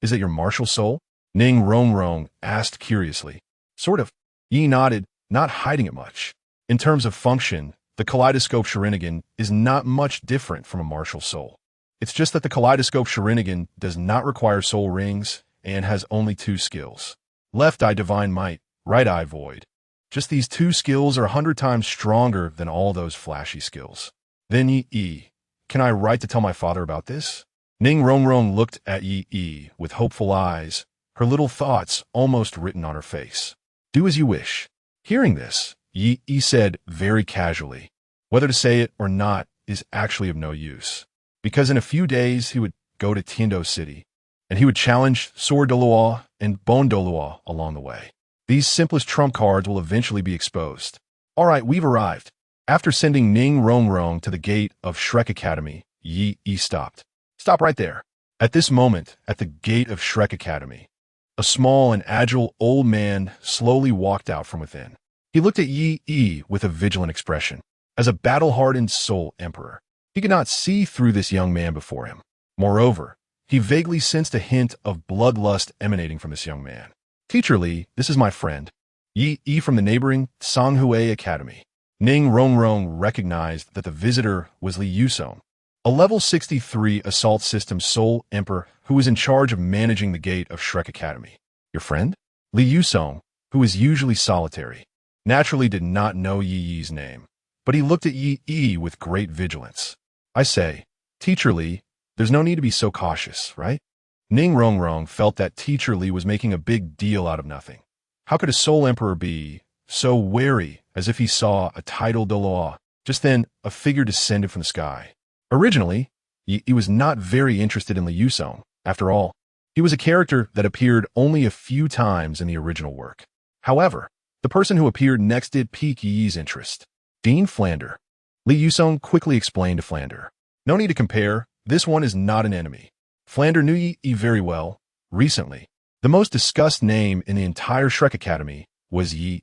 is that your martial soul? Ning Rongrong asked curiously. Sort of. Yi nodded, not hiding it much. In terms of function, the kaleidoscope Sharingan is not much different from a martial soul. It's just that the kaleidoscope Sharingan does not require soul rings and has only two skills. Left eye divine might, right eye void. Just these two skills are 100 times stronger than all those flashy skills. Then Yi, can I write to tell my father about this? Ning Rongrong looked at Yi with hopeful eyes, her little thoughts almost written on her face. Do as you wish. Hearing this, Yi said very casually, whether to say it or not is actually of no use, because in a few days he would go to Tiando City, and he would challenge Sword Douluo and Bone Douluo along the way. These simplest trump cards will eventually be exposed. All right, we've arrived. After sending Ning Rongrong to the gate of Shrek Academy, Yi stopped. Stop right there. At this moment, at the gate of Shrek Academy, a small and agile old man slowly walked out from within. He looked at Yi with a vigilant expression. As a battle-hardened soul emperor, he could not see through this young man before him. Moreover, he vaguely sensed a hint of bloodlust emanating from this young man. Teacher Li, this is my friend, Yi from the neighboring Canghui Academy. Ning Rongrong recognized that the visitor was Li Yusong, a level 63 assault system soul emperor who was in charge of managing the gate of Shrek Academy. Your friend? Li Yusong, who is usually solitary, naturally did not know Yi's name, but he looked at Yi with great vigilance. I say, Teacher Li, there's no need to be so cautious, right? Ning Rongrong felt that Teacher Li was making a big deal out of nothing. How could a soul emperor be so wary, as if he saw a tidal Douluo? Just then, a figure descended from the sky. Originally, Yi was not very interested in Li Yusong. After all, he was a character that appeared only a few times in the original work. However, the person who appeared next did pique Yi's interest. Dean Flander. Li Yusong quickly explained to Flander. No need to compare, this one is not an enemy. Flander knew Yi very well. Recently, the most discussed name in the entire Shrek Academy was Yi.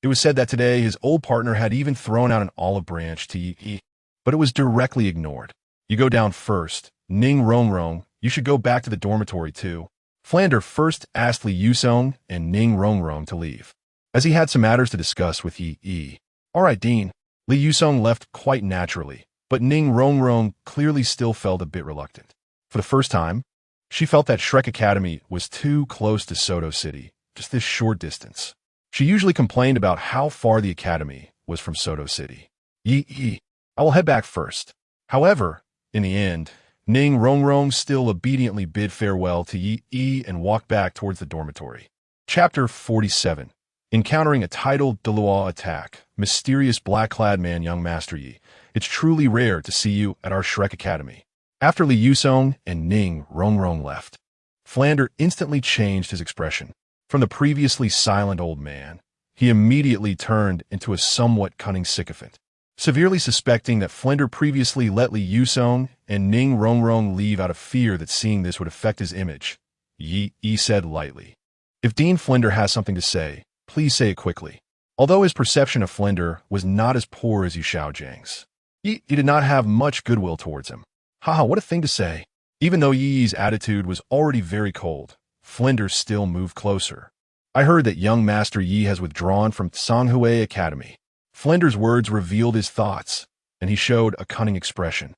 It was said that today his old partner had even thrown out an olive branch to Yi, but it was directly ignored. You go down first. Ning Rongrong, you should go back to the dormitory too. Flander first asked Li Yusong and Ning Rongrong to leave, as he had some matters to discuss with Yi. All right, Dean. Li Yusong left quite naturally, but Ning Rongrong clearly still felt a bit reluctant. For the first time, she felt that Shrek Academy was too close to Soto City, just this short distance. She usually complained about how far the academy was from Soto City. Yi, I will head back first. However, in the end, Ning Rongrong still obediently bid farewell to Yi and walked back towards the dormitory. Chapter 47. Encountering a tidal Douluo attack. Mysterious black-clad man, young master.Ye. It's truly rare to see you at our Shrek Academy. After Li Yusong and Ning Rongrong left, Flander instantly changed his expression. From the previously silent old man, he immediately turned into a somewhat cunning sycophant. Severely suspecting that Flinder previously let Li Yusong and Ning Rongrong leave out of fear that seeing this would affect his image, Yi said lightly, "If Dean Flinder has something to say, please say it quickly." Although his perception of Flinder was not as poor as Xiaogang's, Yi did not have much goodwill towards him. Haha, what a thing to say. Even though Yi's attitude was already very cold, Flinder still moved closer. "I heard that young Master Yi has withdrawn from Canghui Academy." Flinder's words revealed his thoughts, and he showed a cunning expression.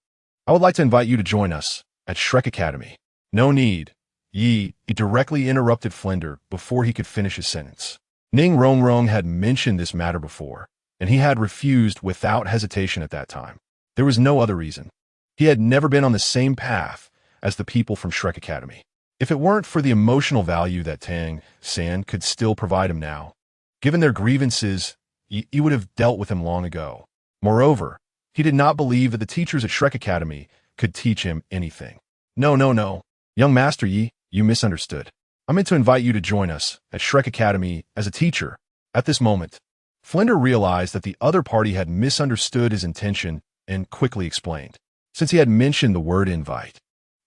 "I would like to invite you to join us at Shrek Academy." "No need." Yi directly interrupted Flinder before he could finish his sentence. Ning Rongrong had mentioned this matter before, and he had refused without hesitation at that time. There was no other reason. He had never been on the same path as the people from Shrek Academy. If it weren't for the emotional value that Tang San could still provide him now, given their grievances, he would have dealt with him long ago. Moreover, he did not believe that the teachers at Shrek Academy could teach him anything. No. Young Master Yi, you misunderstood. I meant to invite you to join us at Shrek Academy as a teacher." At this moment, Flinder realized that the other party had misunderstood his intention and quickly explained. Since he had mentioned the word invite,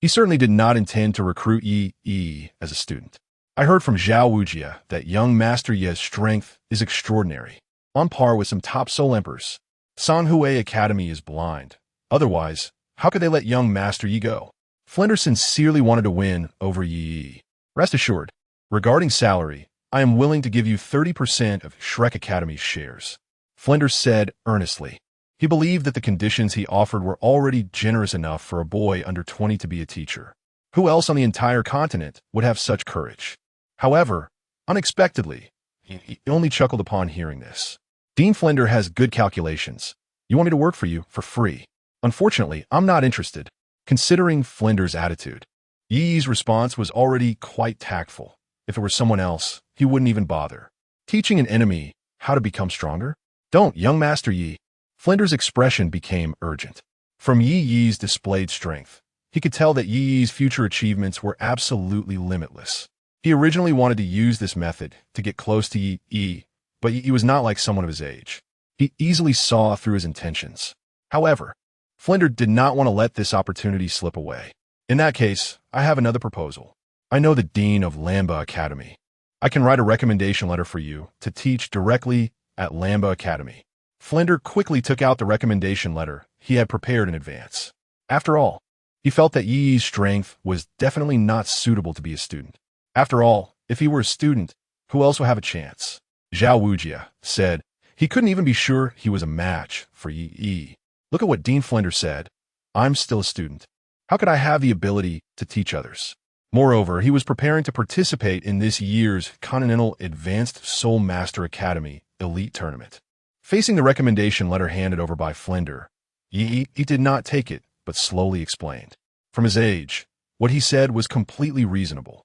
he certainly did not intend to recruit Yi as a student. "I heard from Zhao Wujin that young Master Ye's strength is extraordinary, on par with some top soul emperors. Canghui Academy is blind. Otherwise, how could they let young Master Yi go?" Flinder sincerely wanted to win over Yi. "Rest assured, regarding salary, I am willing to give you 30% of Shrek Academy's shares," Flinder said earnestly. He believed that the conditions he offered were already generous enough for a boy under 20 to be a teacher. Who else on the entire continent would have such courage? However, unexpectedly, he only chuckled upon hearing this. "Dean Flinder has good calculations. You want me to work for you for free? Unfortunately, I'm not interested." Considering Flinder's attitude, Yi's response was already quite tactful. If it were someone else, he wouldn't even bother. Teaching an enemy how to become stronger? "Don't, young Master Yi." Flinder's expression became urgent. From Yi's displayed strength, he could tell that Yi's future achievements were absolutely limitless. He originally wanted to use this method to get close to Yi, but Yi was not like someone of his age. He easily saw through his intentions. However, Flinder did not want to let this opportunity slip away. "In that case, I have another proposal. I know the Dean of Lamba Academy. I can write a recommendation letter for you to teach directly at Lamba Academy." Flinder quickly took out the recommendation letter he had prepared in advance. After all, he felt that Yi's strength was definitely not suitable to be a student. After all, if he were a student, who else would have a chance? Zhao Wujin said he couldn't even be sure he was a match for Yi. "Look at what Dean Flinder said. I'm still a student. How could I have the ability to teach others?" Moreover, he was preparing to participate in this year's Continental Advanced Soul Master Academy Elite Tournament. Facing the recommendation letter handed over by Flinder, Yi did not take it, but slowly explained. From his age, what he said was completely reasonable.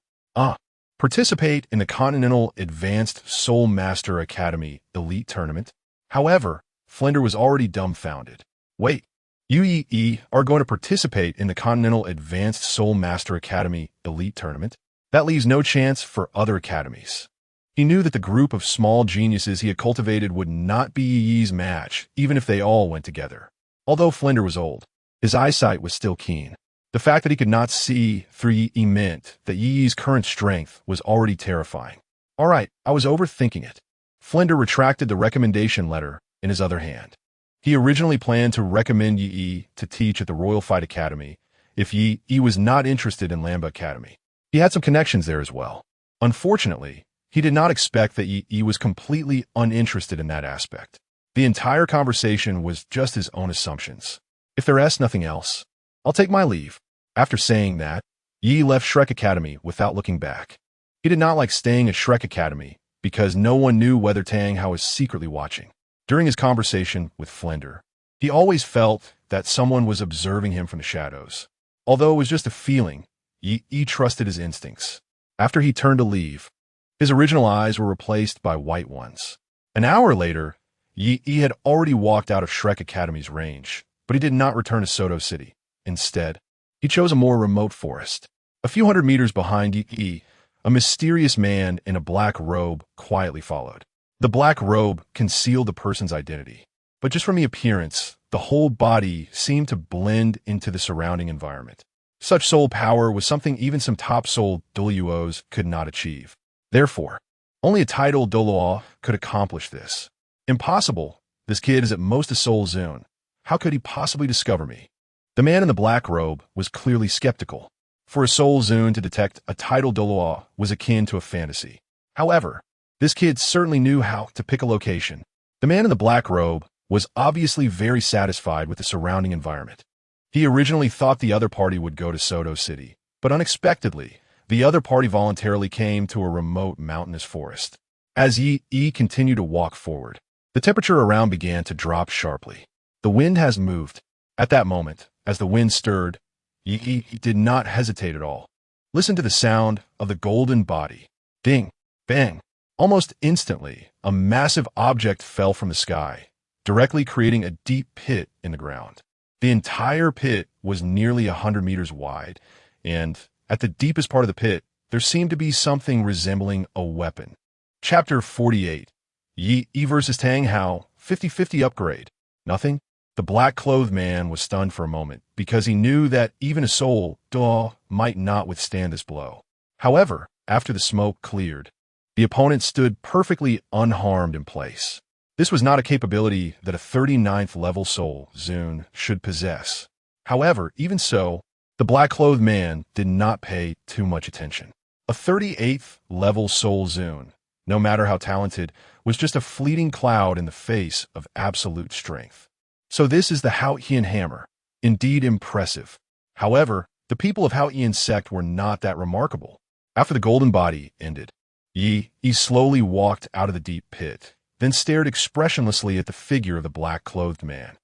Participate in the Continental Advanced Soul Master Academy Elite Tournament? However, Flinder was already dumbfounded. "Wait, you are going to participate in the Continental Advanced Soul Master Academy Elite Tournament? That leaves no chance for other academies." He knew that the group of small geniuses he had cultivated would not be Yi's match, even if they all went together. Although Flinder was old, his eyesight was still keen. The fact that he could not see through Yi meant that Yi's current strength was already terrifying. "All right, I was overthinking it." Flinder retracted the recommendation letter in his other hand. He originally planned to recommend Yi to teach at the Royal Fight Academy if Yi was not interested in Lamba Academy. He had some connections there as well. Unfortunately, he did not expect that Yi was completely uninterested in that aspect. The entire conversation was just his own assumptions. "If there's nothing else, I'll take my leave." After saying that, Yi left Shrek Academy without looking back. He did not like staying at Shrek Academy because no one knew whether Tang Hao was secretly watching. During his conversation with Flender, he always felt that someone was observing him from the shadows. Although it was just a feeling, Yi trusted his instincts. After he turned to leave, his original eyes were replaced by white ones. An hour later, Yi had already walked out of Shrek Academy's range, but he did not return to Soto City. Instead, he chose a more remote forest. A few hundred meters behind Yi, a mysterious man in a black robe quietly followed. The black robe concealed the person's identity, but just from the appearance, the whole body seemed to blend into the surrounding environment. Such soul power was something even some top-soul Douluos could not achieve. Therefore, only a titled Douluo could accomplish this. Impossible. This kid is at most a soul zone. How could he possibly discover me? The man in the black robe was clearly skeptical. For a soul zone to detect a titled Douluo was akin to a fantasy. However, this kid certainly knew how to pick a location. The man in the black robe was obviously very satisfied with the surrounding environment. He originally thought the other party would go to Soto City, but unexpectedly, the other party voluntarily came to a remote mountainous forest. As Yi continued to walk forward, the temperature around began to drop sharply. The wind has moved. At that moment, as the wind stirred, Yi did not hesitate at all. Listen to the sound of the golden body. Ding, bang. Almost instantly, a massive object fell from the sky, directly creating a deep pit in the ground. The entire pit was nearly 100 meters wide, and at the deepest part of the pit, there seemed to be something resembling a weapon. Chapter 48. Yi versus Tang Hao, 50-50 upgrade. Nothing? The black-clothed man was stunned for a moment because he knew that even a soul Douluo might not withstand this blow. However, after the smoke cleared, the opponent stood perfectly unharmed in place. This was not a capability that a 39th level soul Zune should possess. However, even so, the black-clothed man did not pay too much attention. A 38th level soul Zune, no matter how talented, was just a fleeting cloud in the face of absolute strength. So this is the Haotian hammer. Indeed impressive. However, the people of Haotian sect were not that remarkable. After the golden body ended, Yi slowly walked out of the deep pit, then stared expressionlessly at the figure of the black-clothed man.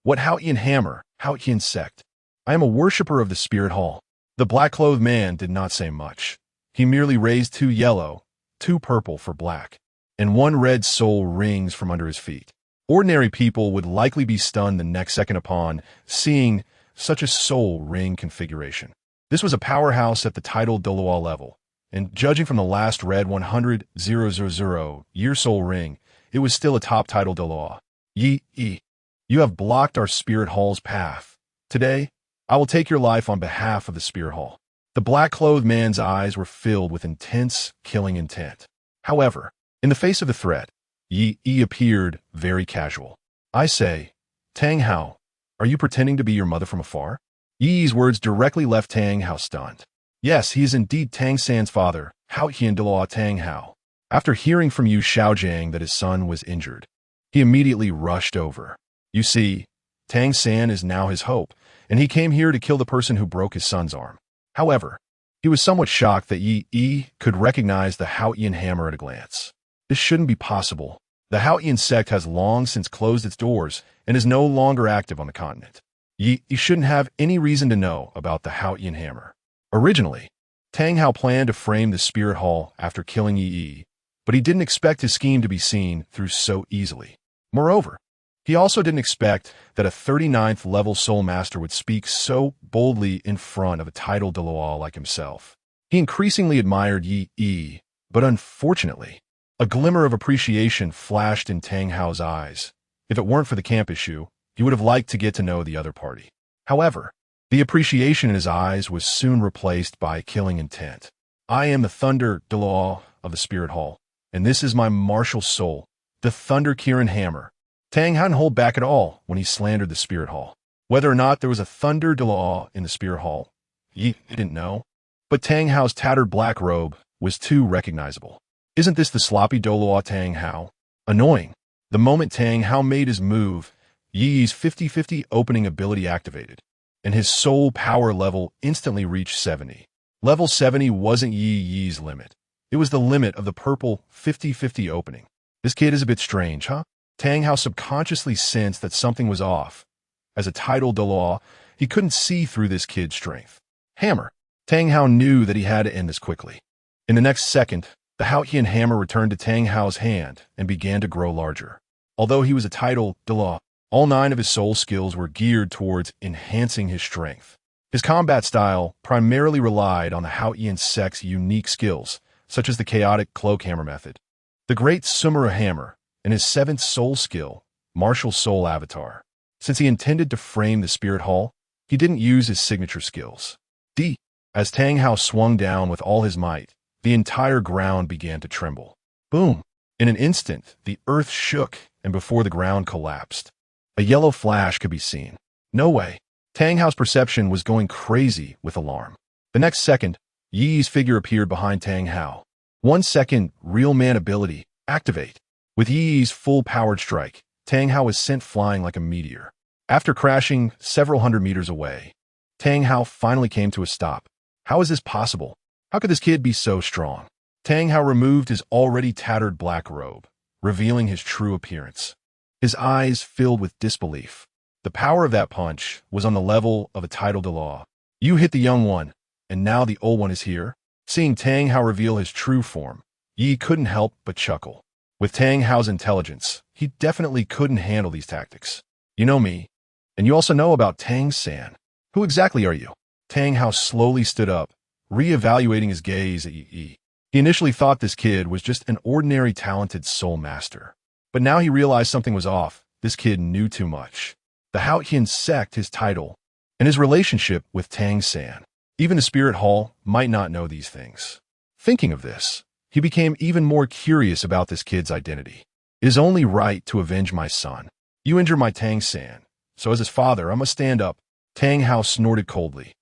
What Haotian hammer, Haotian sect? I am a worshipper of the spirit hall. The black-clothed man did not say much. He merely raised 2 yellow, 2 purple for black, and 1 red soul rings from under his feet. Ordinary people would likely be stunned the next second upon seeing such a soul ring configuration. This was a powerhouse at the titled Douluo level, and judging from the last red 100,000 year soul ring, it was still a top title Douluo. Yi, you have blocked our spirit hall's path. Today, I will take your life on behalf of the spirit hall. The black-clothed man's eyes were filled with intense, killing intent. However, in the face of the threat, Yi appeared very casual. I say, Tang Hao, are you pretending to be your mother from afar? Yi's words directly left Tang Hao stunned. Yes, he is indeed Tang San's father, Haotian Douluo Tang Hao. After hearing from Xiaogang that his son was injured, he immediately rushed over. You see, Tang San is now his hope, and he came here to kill the person who broke his son's arm. However, he was somewhat shocked that Yi could recognize the Haotian hammer at a glance. This shouldn't be possible. The Haotian sect has long since closed its doors and is no longer active on the continent. Yi shouldn't have any reason to know about the Haotian hammer. Originally, Tang Hao planned to frame the spirit hall after killing Yi, but he didn't expect his scheme to be seen through so easily. Moreover, he also didn't expect that a 39th level soul master would speak so boldly in front of a titled Douluo like himself. He increasingly admired Yi, but unfortunately, a glimmer of appreciation flashed in Tang Hao's eyes. If it weren't for the camp issue, he would have liked to get to know the other party. However, the appreciation in his eyes was soon replaced by killing intent. I am the Thunder Douluo of the Spirit Hall, and this is my martial soul, the Thunder Kirin Hammer. Tang hadn't hold back at all when he slandered the Spirit Hall. Whether or not there was a Thunder Douluo in the Spirit Hall, he didn't know. But Tang Hao's tattered black robe was too recognizable. Isn't this the sloppy Douluo Tang Hao? Annoying. The moment Tang Hao made his move, Yi's 50-50 opening ability activated, and his soul power level instantly reached 70. Level 70 wasn't Yi's limit. It was the limit of the purple 50-50 opening. This kid is a bit strange, huh? Tang Hao subconsciously sensed that something was off. As a title Douluo, he couldn't see through this kid's strength. Hammer. Tang Hao knew that he had to end this quickly. In the next second, the Haotian hammer returned to Tang Hao's hand and began to grow larger. Although he was a title Douluo, all 9 of his soul skills were geared towards enhancing his strength. His combat style primarily relied on the Haotian sect's unique skills, such as the chaotic cloak hammer method, the great Sumera hammer, and his 7th soul skill, martial soul avatar. Since he intended to frame the spirit hall, he didn't use his signature skills. As Tang Hao swung down with all his might, the entire ground began to tremble. Boom! In an instant, the earth shook, and before the ground collapsed, a yellow flash could be seen. No way! Tang Hao's perception was going crazy with alarm. The next second, Yi's figure appeared behind Tang Hao. 1 second, real man ability, activate. With Yi's full-powered strike, Tang Hao was sent flying like a meteor. After crashing several hundred meters away, Tang Hao finally came to a stop. How is this possible? How could this kid be so strong? Tang Hao removed his already tattered black robe, revealing his true appearance. His eyes filled with disbelief. The power of that punch was on the level of a title Douluo. You hit the young one, and now the old one is here? Seeing Tang Hao reveal his true form, Yi couldn't help but chuckle. With Tang Hao's intelligence, he definitely couldn't handle these tactics. You know me, and you also know about Tang San. Who exactly are you? Tang Hao slowly stood up, re-evaluating his gaze at Yi. He initially thought this kid was just an ordinary talented soul master. But now he realized something was off. This kid knew too much. The Haotian sect, his title, and his relationship with Tang San. Even the Spirit Hall might not know these things. Thinking of this, he became even more curious about this kid's identity. It is only right to avenge my son. You injure my Tang San, so as his father, I must stand up. Tang Hao snorted coldly,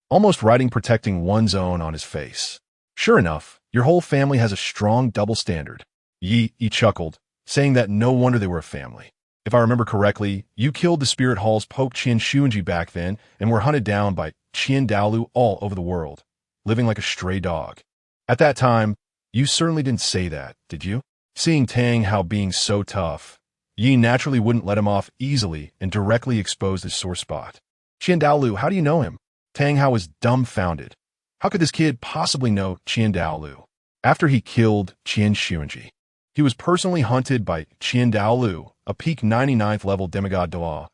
almost writing protecting one's own on his face. Sure enough, your whole family has a strong double standard. Yi chuckled, saying that no wonder they were a family. If I remember correctly, you killed the Spirit Hall's Pope Qian Xuanji back then and were hunted down by Qian Douluo all over the world, living like a stray dog. At that time, you certainly didn't say that, did you? Seeing Tang Hao being so tough, Yi naturally wouldn't let him off easily and directly exposed his sore spot. Qian Douluo, how do you know him? Tang Hao was dumbfounded. How could this kid possibly know Qian Douluo? After he killed Qian Xuanji, he was personally hunted by Qian Douluo, a peak 99th level demigod Douluo,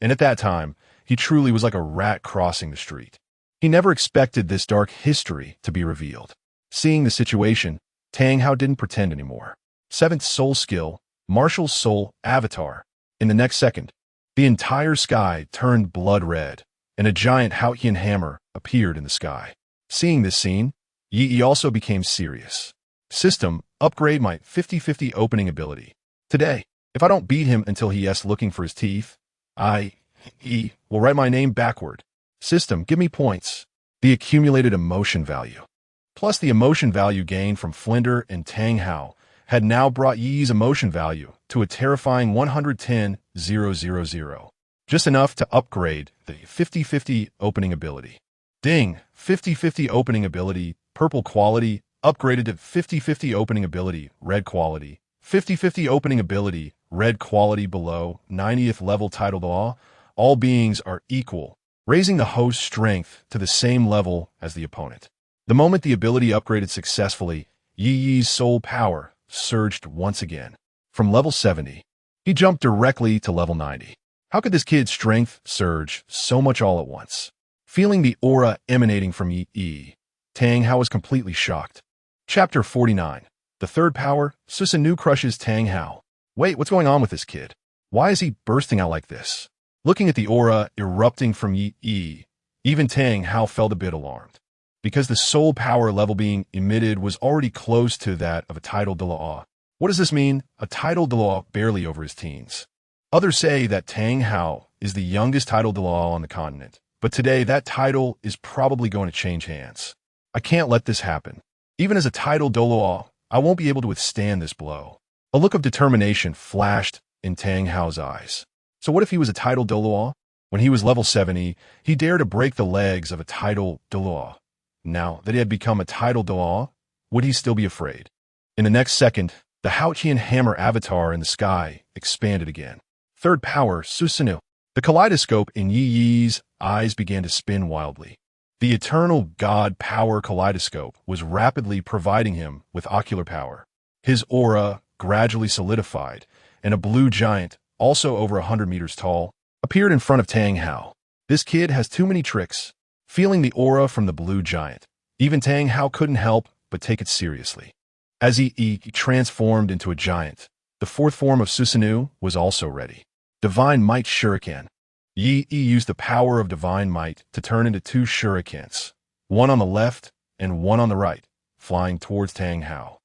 and at that time, he truly was like a rat crossing the street. He never expected this dark history to be revealed. Seeing the situation, Tang Hao didn't pretend anymore. 7th soul skill, martial soul avatar. In the next second, the entire sky turned blood red, and a giant Haotian hammer appeared in the sky. Seeing this scene, Yi also became serious. System, upgrade my 50-50 opening ability. Today, if I don't beat him until he is looking for his teeth, Yi will write my name backward. System, give me points. The accumulated emotion value, plus the emotion value gained from Flinder and Tang Hao, had now brought Yi's emotion value to a terrifying 110,000. Just enough to upgrade the 50-50 opening ability. Ding! 50-50 opening ability, purple quality, upgraded to 50-50 opening ability, red quality. 50-50 opening ability, red quality below, 90th level title Douluo. All beings are equal, raising the host's strength to the same level as the opponent. The moment the ability upgraded successfully, Yi's soul power surged once again. From level 70, he jumped directly to level 90. How could this kid's strength surge so much all at once? Feeling the aura emanating from Yi, Tang Hao was completely shocked. Chapter 49. The third power, Susanoo crushes Tang Hao. Wait, what's going on with this kid? Why is he bursting out like this? Looking at the aura erupting from Yi, even Tang Hao felt a bit alarmed, because the soul power level being emitted was already close to that of a title Douluo. What does this mean? A title Douluo barely over his teens. Others say that Tang Hao is the youngest title Douluo on the continent, but today that title is probably going to change hands. I can't let this happen. Even as a title Douluo, I won't be able to withstand this blow. A look of determination flashed in Tang Hao's eyes. So what if he was a title Douluo? When he was level 70, he dared to break the legs of a title Douluo. Now that he had become a title Douluo, would he still be afraid? In the next second, the Haotian hammer avatar in the sky expanded again. Third power, Susanoo. The kaleidoscope in Yi's eyes began to spin wildly. The eternal god power kaleidoscope was rapidly providing him with ocular power. His aura gradually solidified, and a blue giant, also over 100 meters tall, appeared in front of Tang Hao. This kid has too many tricks. Feeling the aura from the blue giant, even Tang Hao couldn't help but take it seriously. As he transformed into a giant, the fourth form of Susanoo was also ready. Divine Might Shuriken. Yi used the power of Divine Might to turn into two shurikens, one on the left and one on the right, flying towards Tang Hao.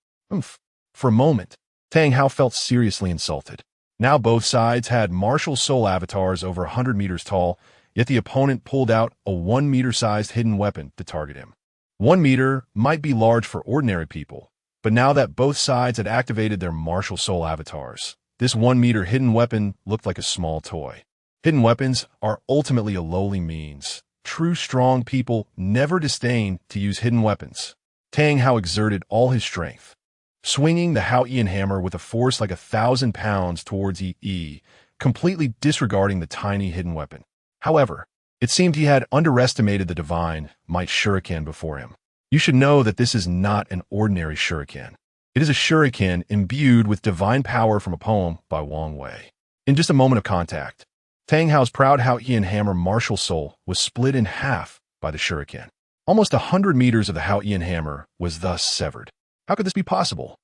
For a moment, Tang Hao felt seriously insulted. Now both sides had martial soul avatars over 100 meters tall, yet the opponent pulled out a 1-meter-sized hidden weapon to target him. 1 meter might be large for ordinary people, but now that both sides had activated their martial soul avatars, this 1-meter hidden weapon looked like a small toy. Hidden weapons are ultimately a lowly means. True strong people never disdain to use hidden weapons. Tang Hao exerted all his strength, swinging the Haoyan hammer with a force like 1,000 pounds towards Yi, completely disregarding the tiny hidden weapon. However, it seemed he had underestimated the Divine Might Shuriken before him. You should know that this is not an ordinary shuriken. It is a shuriken imbued with divine power from a poem by Wang Wei. In just a moment of contact, Tang Hao's proud Haoyan hammer martial soul was split in half by the shuriken. Almost 100 meters of the Haoyan hammer was thus severed. How could this be possible?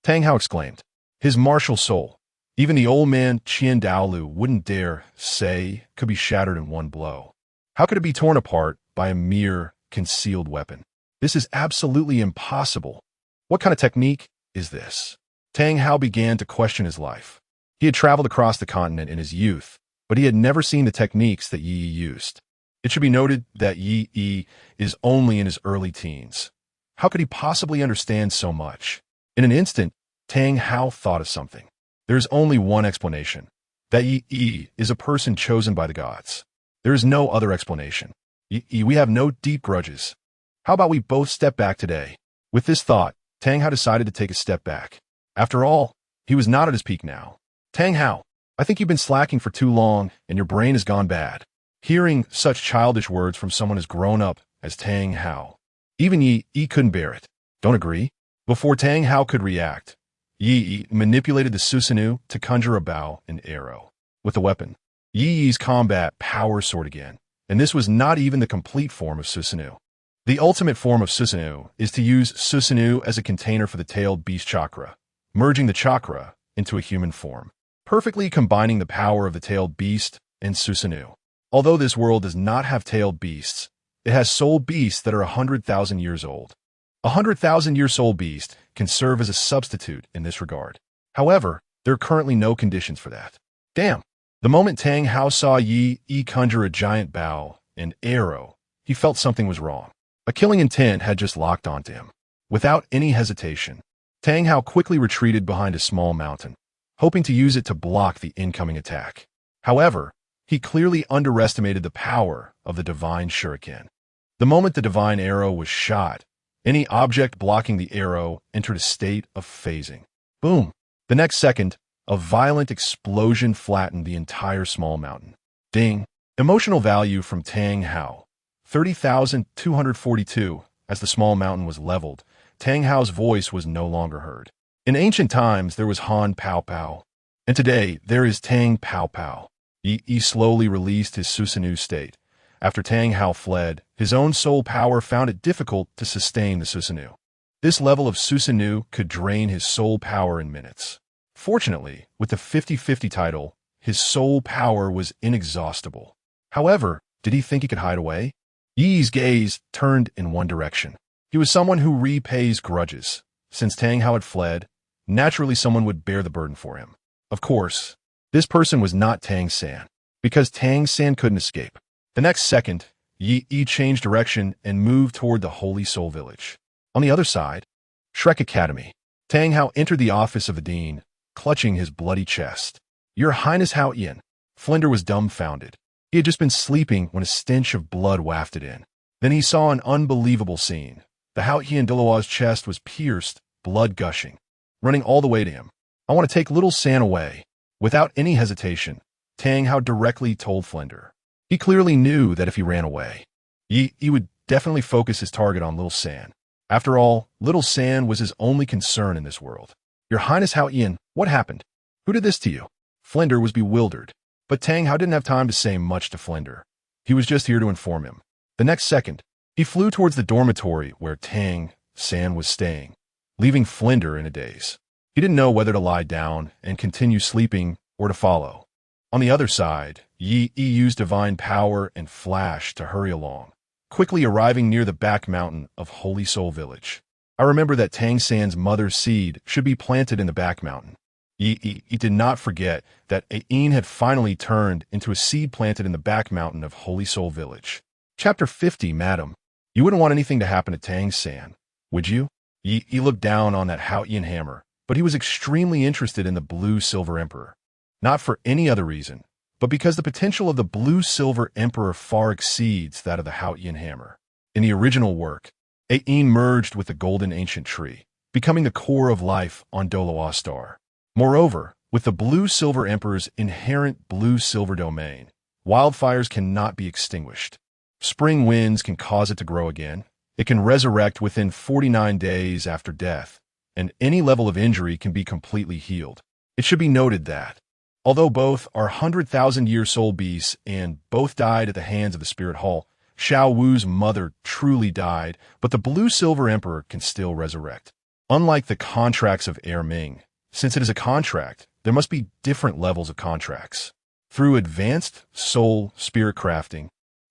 Tang Hao exclaimed. His martial soul, even the old man Qian Daolu wouldn't dare say, could be shattered in one blow. How could it be torn apart by a mere concealed weapon? This is absolutely impossible. What kind of technique is this? Tang Hao began to question his life. He had traveled across the continent in his youth, but he had never seen the techniques that Yi used. It should be noted that Yi is only in his early teens. How could he possibly understand so much? In an instant, Tang Hao thought of something. There is only one explanation, that Yi is a person chosen by the gods. There is no other explanation. We have no deep grudges. How about we both step back today? With this thought, Tang Hao decided to take a step back. After all, he was not at his peak now. Tang Hao, I think you've been slacking for too long and your brain has gone bad. Hearing such childish words from someone as grown up as Tang Hao, even Yi couldn't bear it. Don't agree? Before Tang Hao could react, Yi manipulated the Susanoo to conjure a bow and arrow. With the weapon, Yi's combat power soared again, and this was not even the complete form of Susanoo. The ultimate form of Susanoo is to use Susanoo as a container for the tailed beast chakra, merging the chakra into a human form, perfectly combining the power of the tailed beast and Susanoo. Although this world does not have tailed beasts, it has soul beasts that are 100,000 years old. A 100,000-year soul beast can serve as a substitute in this regard. However, there are currently no conditions for that. Damn! The moment Tang Hao saw Yi conjure a giant bow and arrow, he felt something was wrong. A killing intent had just locked onto him. Without any hesitation, Tang Hao quickly retreated behind a small mountain, hoping to use it to block the incoming attack. However, he clearly underestimated the power of the divine shuriken. The moment the divine arrow was shot, any object blocking the arrow entered a state of phasing. Boom! The next second, a violent explosion flattened the entire small mountain. Ding! Emotional value from Tang Hao. 30,242. As the small mountain was leveled, Tang Hao's voice was no longer heard. In ancient times, there was Han Pao Pao, and today there is Tang Pao Pao. Yi slowly released his Susanoo state. After Tang Hao fled, his own soul power found it difficult to sustain the Susanoo. This level of Susanoo could drain his soul power in minutes. Fortunately, with the 50-50 title, his soul power was inexhaustible. However, did he think he could hide away? Yi's gaze turned in one direction. He was someone who repays grudges. Since Tang Hao had fled, naturally someone would bear the burden for him. Of course, this person was not Tang San, because Tang San couldn't escape. The next second, Yi changed direction and moved toward the Holy Soul Village. On the other side, Shrek Academy. Tang Hao entered the office of the dean, clutching his bloody chest. Your Highness Haoyan. Flinder was dumbfounded. He had just been sleeping when a stench of blood wafted in. Then he saw an unbelievable scene. The Haoyan Douluo's chest was pierced, blood gushing, running all the way to him. I want to take little San away. Without any hesitation, Tang Hao directly told Flinder. He clearly knew that if he ran away, he would definitely focus his target on Little San. After all, Little San was his only concern in this world. Your Highness Hao Ian, what happened? Who did this to you? Flinder was bewildered, but Tang Hao didn't have time to say much to Flinder. He was just here to inform him. The next second, he flew towards the dormitory where Tang San was staying, leaving Flinder in a daze. He didn't know whether to lie down and continue sleeping or to follow. On the other side, Yi used divine power and flash to hurry along, quickly arriving near the back mountain of Holy Soul Village. I remember that Tang San's mother's seed should be planted in the back mountain. He did not forget that Ain had finally turned into a seed planted in the back mountain of Holy Soul Village. Chapter 50, Madam. You wouldn't want anything to happen to Tang San, would you? He looked down on that Haotian hammer, but he was extremely interested in the Blue Silver Emperor. Not for any other reason, but because the potential of the Blue Silver Emperor far exceeds that of the Haotian hammer. In the original work, Ain merged with the Golden Ancient Tree, becoming the core of life on Douluo Star. Moreover, with the Blue Silver Emperor's inherent blue-silver domain, wildfires cannot be extinguished. Spring winds can cause it to grow again. It can resurrect within 49 days after death, and any level of injury can be completely healed. It should be noted that, although both are 100,000-year soul beasts and both died at the hands of the Spirit Hall, Xiao Wu's mother truly died, but the Blue Silver Emperor can still resurrect. Unlike the contracts of Air Ming, since it is a contract, there must be different levels of contracts. Through advanced soul spirit crafting,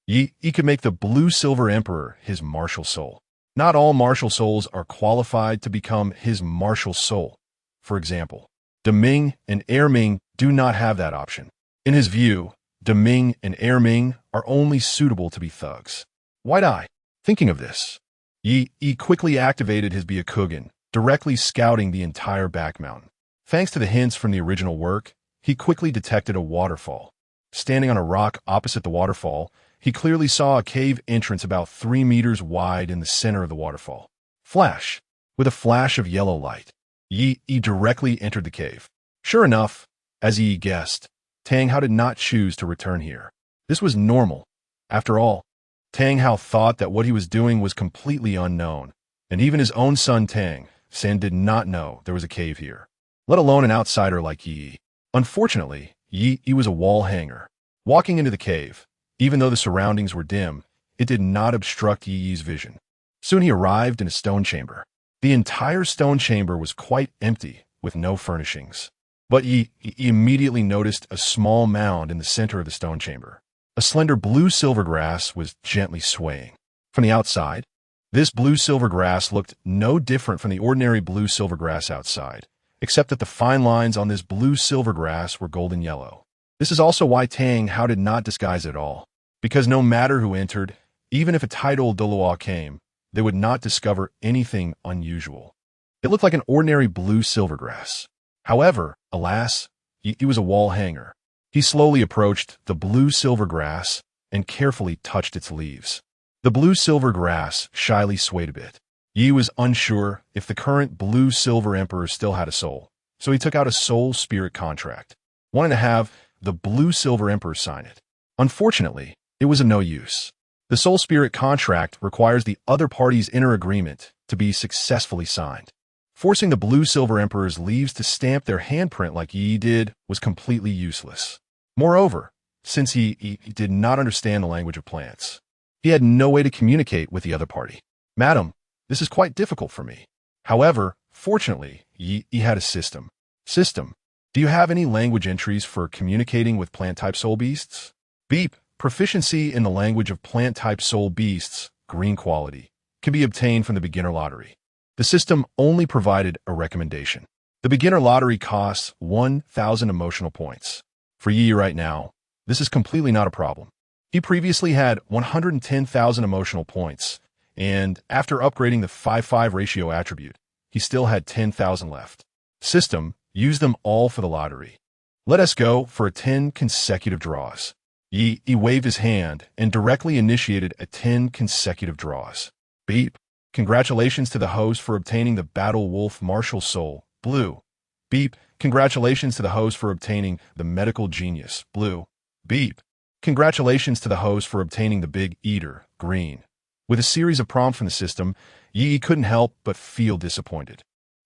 Yi could make the Blue Silver Emperor his martial soul. Not all martial souls are qualified to become his martial soul. For example, De Ming and Air Ming do not have that option. In his view, De Ming and Air Ming are only suitable to be thugs. Why'd I? Thinking of this, Yi quickly activated his Byakugan, directly scouting the entire back mountain. Thanks to the hints from the original work, he quickly detected a waterfall. Standing on a rock opposite the waterfall, he clearly saw a cave entrance about 3 meters wide in the center of the waterfall. Flash! With a flash of yellow light, Yi directly entered the cave. Sure enough, as Yi guessed, Tang Hao did not choose to return here. This was normal. After all, Tang Hao thought that what he was doing was completely unknown, and even his own son Tang San did not know there was a cave here, let alone an outsider like Yi. Unfortunately, Yi was a wall hanger. Walking into the cave, even though the surroundings were dim, it did not obstruct Yi's vision. Soon he arrived in a stone chamber. The entire stone chamber was quite empty, with no furnishings. But Yi immediately noticed a small mound in the center of the stone chamber. A slender blue-silver grass was gently swaying. From the outside, this blue-silver grass looked no different from the ordinary blue-silver grass outside, except that the fine lines on this blue-silver grass were golden yellow. This is also why Tang Hao did not disguise it at all, because no matter who entered, even if a titled Douluo came, they would not discover anything unusual. It looked like an ordinary blue-silver grass. However, alas, he was a wall hanger. He slowly approached the blue-silver grass and carefully touched its leaves. The blue-silver grass shyly swayed a bit. Yi was unsure if the current blue-silver emperor still had a soul, so he took out a soul spirit contract, wanting to have the blue-silver emperor sign it. Unfortunately, it was of no use. The soul spirit contract requires the other party's inner agreement to be successfully signed. Forcing the blue-silver emperor's leaves to stamp their handprint like Yi did was completely useless. Moreover, since he did not understand the language of plants, he had no way to communicate with the other party. Madam, this is quite difficult for me. However, fortunately, Yi had a system. System, do you have any language entries for communicating with plant-type soul beasts? Beep, proficiency in the language of plant-type soul beasts, green quality, can be obtained from the beginner lottery. The system only provided a recommendation. The beginner lottery costs 1,000 emotional points. For Yi right now, this is completely not a problem. He previously had 110,000 emotional points, and after upgrading the 5-5 ratio attribute, he still had 10,000 left. System, use them all for the lottery. Let us go for 10 consecutive draws. Yi waved his hand and directly initiated 10 consecutive draws. Beep. Congratulations to the host for obtaining the Battle Wolf Martial Soul, Blue. Beep. Congratulations to the host for obtaining the medical genius. Blue. Beep. Congratulations to the host for obtaining the big eater. Green. With a series of prompts from the system, Yi couldn't help but feel disappointed.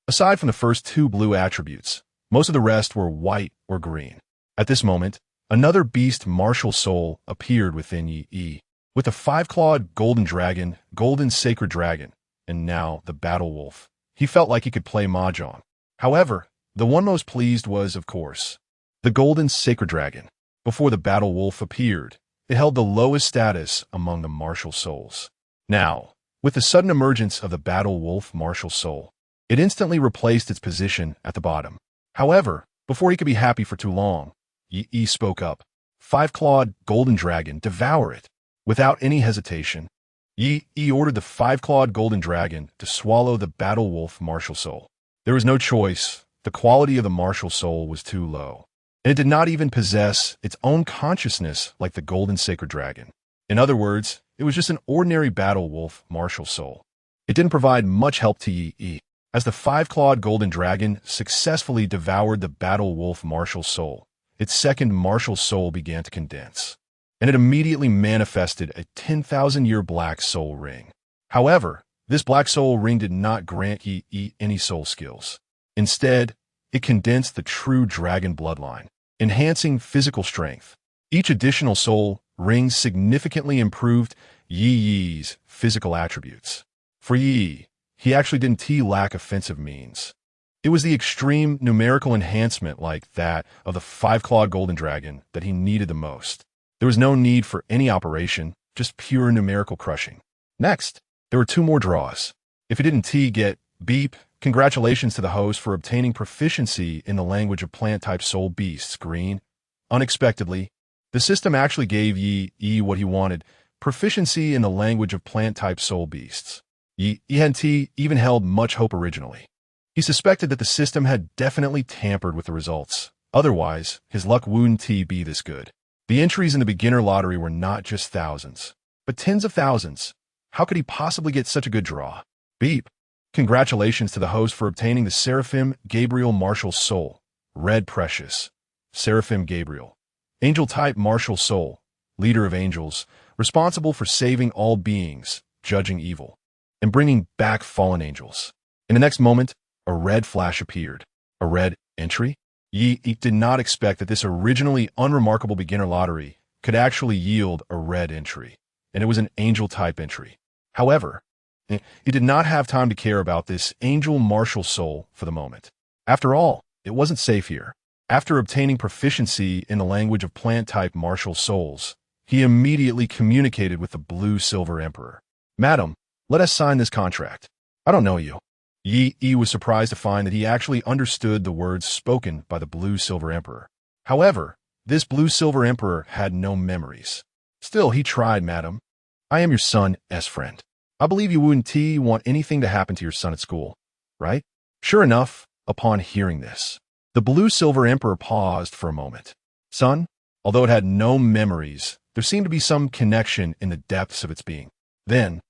Aside from the first two blue attributes, most of the rest were white or green. At this moment, another beast martial soul appeared within Yi. With the five-clawed golden dragon, golden sacred dragon, and now the battle wolf, he felt like he could play mahjong. However, the one most pleased was, of course, the golden sacred dragon. Before the battle wolf appeared, it held the lowest status among the martial souls. Now, with the sudden emergence of the battle wolf martial soul, it instantly replaced its position at the bottom. However, before he could be happy for too long, Yi spoke up. Five-clawed golden dragon, devour it. Without any hesitation, Yi ordered the five-clawed golden dragon to swallow the battle wolf martial soul. There was no choice. The quality of the martial soul was too low, and it did not even possess its own consciousness like the golden sacred dragon. In other words, it was just an ordinary battle wolf martial soul. It didn't provide much help to Yi. As the five-clawed golden dragon successfully devoured the battle wolf martial soul, its second martial soul began to condense, and it immediately manifested a 10,000-year black soul ring. However, this black soul ring did not grant Yi any soul skills. Instead, it condensed the true dragon bloodline, enhancing physical strength. Each additional soul ring significantly improved Yi's physical attributes. For Yi, he actually didn't lack offensive means. It was the extreme numerical enhancement like that of the five-clawed golden dragon that he needed the most. There was no need for any operation, just pure numerical crushing. Next, there were two more draws. If he didn't get beep, congratulations to the host for obtaining proficiency in the language of plant-type soul beasts. Green. Unexpectedly, the system actually gave Yi what he wanted, proficiency in the language of plant-type soul beasts. Yi hadn't even held much hope originally. He suspected that the system had definitely tampered with the results. Otherwise, his luck wouldn't be this good. The entries in the beginner lottery were not just thousands, but tens of thousands. How could he possibly get such a good draw? Beep. Congratulations to the host for obtaining the Seraphim Gabriel Martial Soul. Red Precious. Seraphim Gabriel. Angel-type Martial Soul. Leader of angels, responsible for saving all beings, judging evil, and bringing back fallen angels. In the next moment, a red flash appeared. A red entry? Yi did not expect that this originally unremarkable beginner lottery could actually yield a red entry, and it was an angel-type entry. However, he did not have time to care about this angel martial soul for the moment. After all, it wasn't safe here. After obtaining proficiency in the language of plant-type martial souls, he immediately communicated with the Blue-Silver Emperor. Madam, let us sign this contract. I don't know you. Yi was surprised to find that he actually understood the words spoken by the Blue-Silver Emperor. However, this Blue-Silver Emperor had no memories. Still, he tried, Madam. I am your son's friend. I believe you wouldn't want anything to happen to your son at school, right? Sure enough, upon hearing this, the Blue-Silver Emperor paused for a moment. Son, although it had no memories, there seemed to be some connection in the depths of its being. Then,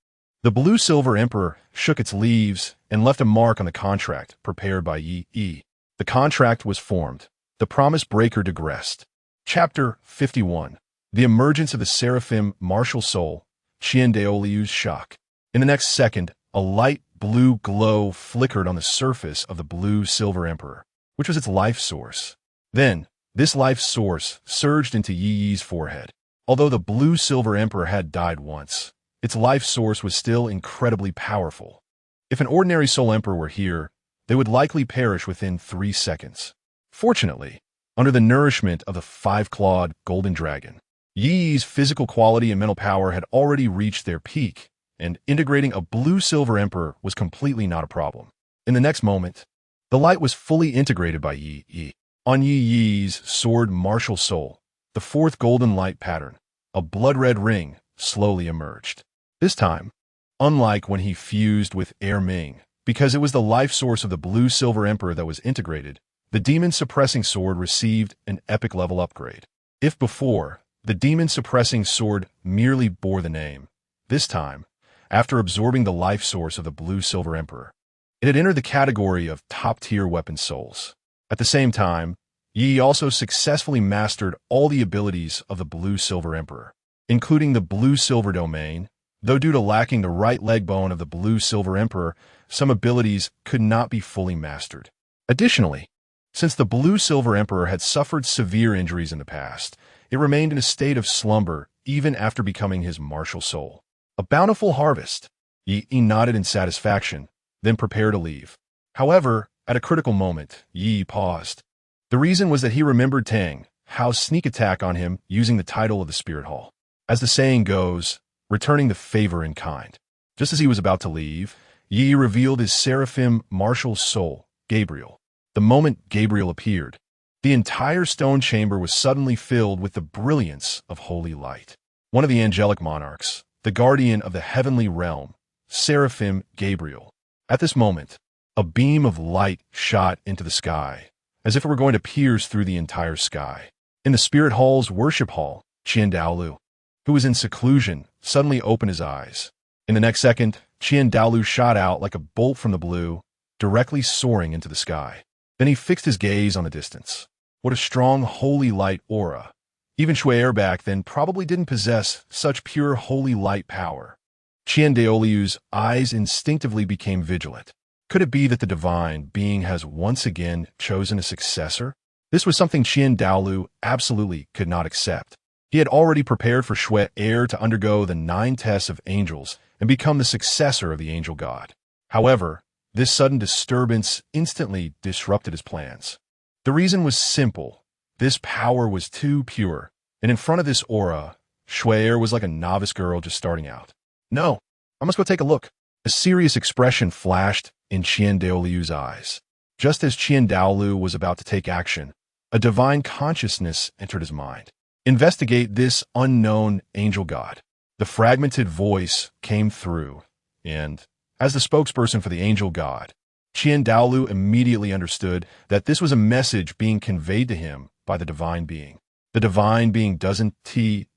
the Blue-Silver Emperor shook its leaves and left a mark on the contract prepared by Yi. The contract was formed. The promise breaker digressed. Chapter 51. The emergence of the Seraphim Martial Soul, Qian Daoliu's shock. In the next second, a light blue glow flickered on the surface of the Blue-Silver Emperor, which was its life source. Then, this life source surged into Yi's forehead. Although the Blue-Silver Emperor had died once, its life source was still incredibly powerful. If an ordinary Soul Emperor were here, they would likely perish within 3 seconds. Fortunately, under the nourishment of the five-clawed golden dragon, Yi's physical quality and mental power had already reached their peak, and integrating a Blue-Silver Emperor was completely not a problem. In the next moment, the light was fully integrated by Yi. On Yi's sword martial soul, the fourth golden light pattern, a blood-red ring, slowly emerged. This time, unlike when he fused with Air Ming, because it was the life source of the Blue-Silver Emperor that was integrated, the demon-suppressing sword received an epic level upgrade. If before, the demon-suppressing sword merely bore the name, this time, after absorbing the life source of the Blue-Silver Emperor, it had entered the category of top-tier weapon souls. At the same time, Yi also successfully mastered all the abilities of the Blue-Silver Emperor, including the Blue-Silver Domain, though due to lacking the right leg bone of the Blue-Silver Emperor, some abilities could not be fully mastered. Additionally, since the Blue-Silver Emperor had suffered severe injuries in the past, it remained in a state of slumber even after becoming his martial soul. A bountiful harvest. Yi nodded in satisfaction, then prepared to leave. However, at a critical moment, Yi paused. The reason was that he remembered Tang, Hao's sneak attack on him using the title of the Spirit Hall. As the saying goes, returning the favor in kind. Just as he was about to leave, Yi revealed his seraphim martial soul, Gabriel. The moment Gabriel appeared, the entire stone chamber was suddenly filled with the brilliance of holy light. One of the angelic monarchs, the guardian of the heavenly realm, Seraphim Gabriel. At this moment, a beam of light shot into the sky, as if it were going to pierce through the entire sky. In the Spirit Hall's worship hall, Douluo, who was in seclusion, suddenly opened his eyes. In the next second, Douluo shot out like a bolt from the blue, directly soaring into the sky. Then he fixed his gaze on the distance. What a strong holy light aura. Even Shui back then probably didn't possess such pure holy light power. Douluo's eyes instinctively became vigilant. Could it be that the divine being has once again chosen a successor? This was something Douluo absolutely could not accept. He had already prepared for Shui to undergo the 9 tests of angels and become the successor of the angel god. However, this sudden disturbance instantly disrupted his plans. The reason was simple. This power was too pure, and in front of this aura, Shui was like a novice girl just starting out. No, I must go take a look. A serious expression flashed in Douluo's eyes. Just as Douluo was about to take action, a divine consciousness entered his mind. Investigate this unknown angel god. The fragmented voice came through, and as the spokesperson for the angel god, Douluo immediately understood that this was a message being conveyed to him by the divine being. The divine being doesn't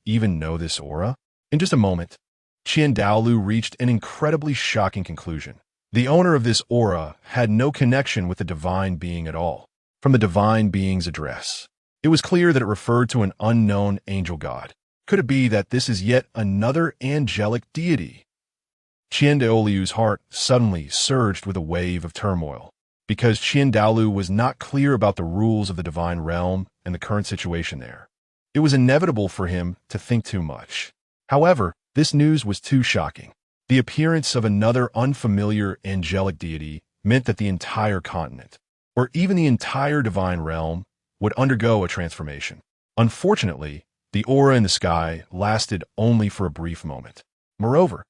even know this aura? In just a moment, Douluo reached an incredibly shocking conclusion. The owner of this aura had no connection with the divine being at all. From the divine being's address, it was clear that it referred to an unknown angel god. Could it be that this is yet another angelic deity? Douluo's heart suddenly surged with a wave of turmoil, because Douluo was not clear about the rules of the divine realm and the current situation there. It was inevitable for him to think too much. However, this news was too shocking. The appearance of another unfamiliar angelic deity meant that the entire continent, or even the entire divine realm, would undergo a transformation. Unfortunately, the aura in the sky lasted only for a brief moment. Moreover,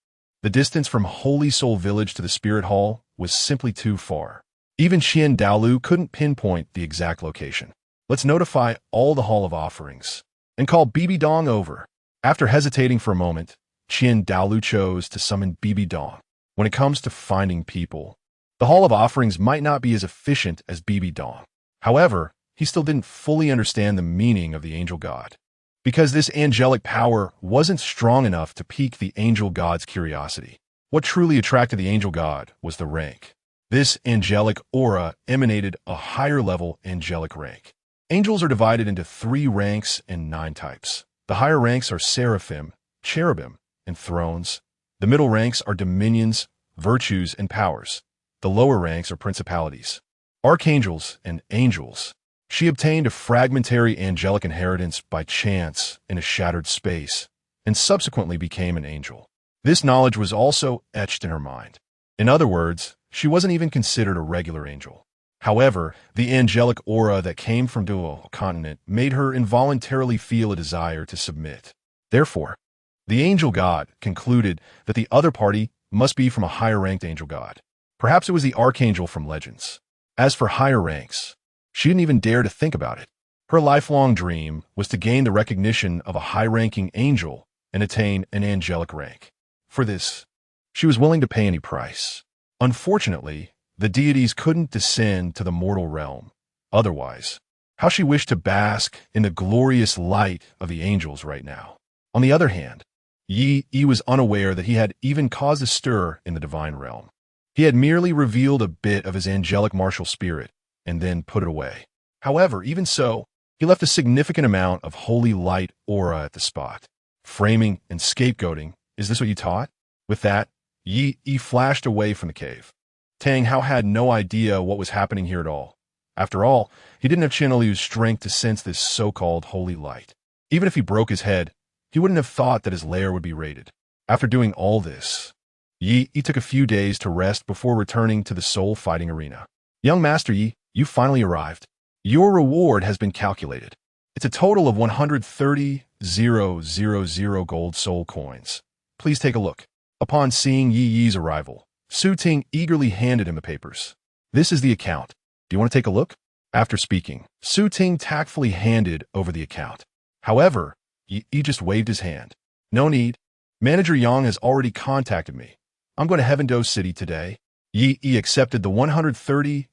the distance from Holy Soul Village to the Spirit Hall was simply too far. Even Douluo couldn't pinpoint the exact location. Let's notify all the Hall of Offerings and call Bibi Dong over. After hesitating for a moment, Douluo chose to summon Bibi Dong. When it comes to finding people, the Hall of Offerings might not be as efficient as Bibi Dong. However, he still didn't fully understand the meaning of the angel god, because this angelic power wasn't strong enough to pique the angel god's curiosity. What truly attracted the angel god was the rank. This angelic aura emanated a higher-level angelic rank. Angels are divided into 3 ranks and 9 types. The higher ranks are seraphim, cherubim, and thrones. The middle ranks are dominions, virtues, and powers. The lower ranks are principalities, archangels, and angels. She obtained a fragmentary angelic inheritance by chance in a shattered space, and subsequently became an angel. This knowledge was also etched in her mind. In other words, she wasn't even considered a regular angel. However, the angelic aura that came from Douluo continent made her involuntarily feel a desire to submit. Therefore, the angel god concluded that the other party must be from a higher-ranked angel god. Perhaps it was the archangel from Legends. As for higher ranks, she didn't even dare to think about it. Her lifelong dream was to gain the recognition of a high-ranking angel and attain an angelic rank. For this, she was willing to pay any price. Unfortunately, the deities couldn't descend to the mortal realm. Otherwise, how she wished to bask in the glorious light of the angels right now. On the other hand, Yi was unaware that he had even caused a stir in the divine realm. He had merely revealed a bit of his angelic martial spirit and then put it away. However, even so, he left a significant amount of holy light aura at the spot. Framing and scapegoating, is this what you taught? With that, Yi flashed away from the cave. Tang Hao had no idea what was happening here at all. After all, he didn't have Chen Liu's strength to sense this so-called holy light. Even if he broke his head, he wouldn't have thought that his lair would be raided. After doing all this, Yi took a few days to rest before returning to the soul fighting arena. Young Master Yi, you finally arrived. Your reward has been calculated. It's a total of 130,000 gold soul coins. Please take a look. Upon seeing Yi's arrival, Su Ting eagerly handed him the papers. This is the account. Do you want to take a look? After speaking, Su Ting tactfully handed over the account. However, Yi just waved his hand. No need. Manager Yang has already contacted me. I'm going to Heaven City today. Yi accepted the 130,000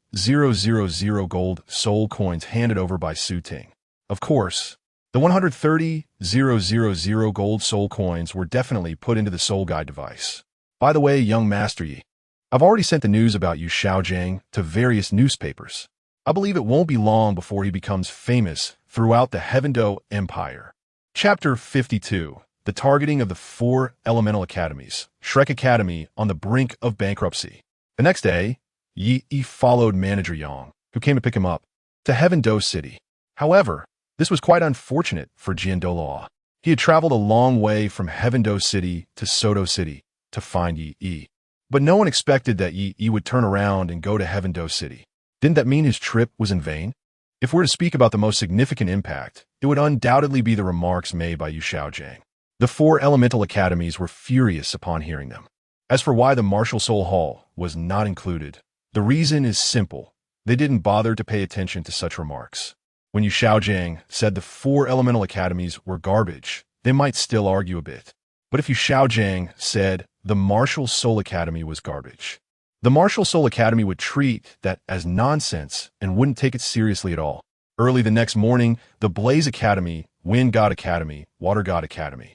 gold soul coins handed over by Su Ting. Of course, the 130,000 gold soul coins were definitely put into the soul guide device. By the way, young Master Yi, I've already sent the news about you Xiaogang to various newspapers. I believe it won't be long before he becomes famous throughout the Heaven Empire. Chapter 52. The targeting of the 4 elemental academies, Shrek Academy on the brink of bankruptcy. The next day, Yi followed Manager Yang, who came to pick him up, to Heaven City. However, this was quite unfortunate for Douluo. He had traveled a long way from Heaven City to Soto City to find Yi. But no one expected that Yi would turn around and go to Heaven City. Didn't that mean his trip was in vain? If we're to speak about the most significant impact, it would undoubtedly be the remarks made by Yu Xiaogang. The 4 elemental academies were furious upon hearing them. As for why the Martial Soul Hall was not included, the reason is simple. They didn't bother to pay attention to such remarks. When Yu Xiaogang said the 4 elemental academies were garbage, they might still argue a bit. But if Yu Xiaogang said the Martial Soul Academy was garbage, the Martial Soul Academy would treat that as nonsense and wouldn't take it seriously at all. Early the next morning, the Blaze Academy, Wind God Academy, Water God Academy,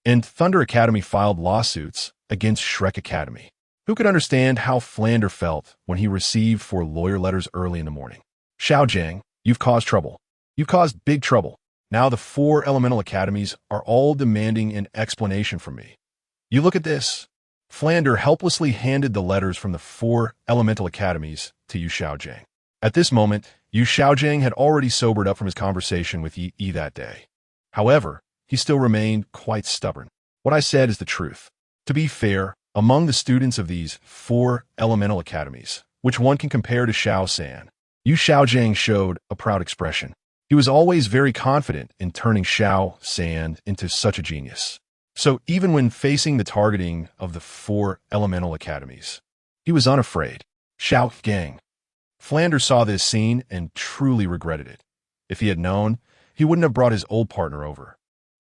and Thunder Academy filed lawsuits against Shrek Academy. Who could understand how Flander felt when he received 4 lawyer letters early in the morning? Xiaogang, you've caused trouble. You've caused big trouble. Now the 4 elemental academies are all demanding an explanation from me. You look at this. Flander helplessly handed the letters from the 4 elemental academies to Yu Xiaogang. At this moment, Yu Xiaogang had already sobered up from his conversation with Yi that day. However, he still remained quite stubborn. What I said is the truth. To be fair, among the students of these 4 elemental academies, which one can compare to Xiao San, Yu Xiaogang showed a proud expression. He was always very confident in turning Xiao San into such a genius. So even when facing the targeting of the 4 elemental academies, he was unafraid. Xiaogang. Flander saw this scene and truly regretted it. If he had known, he wouldn't have brought his old partner over.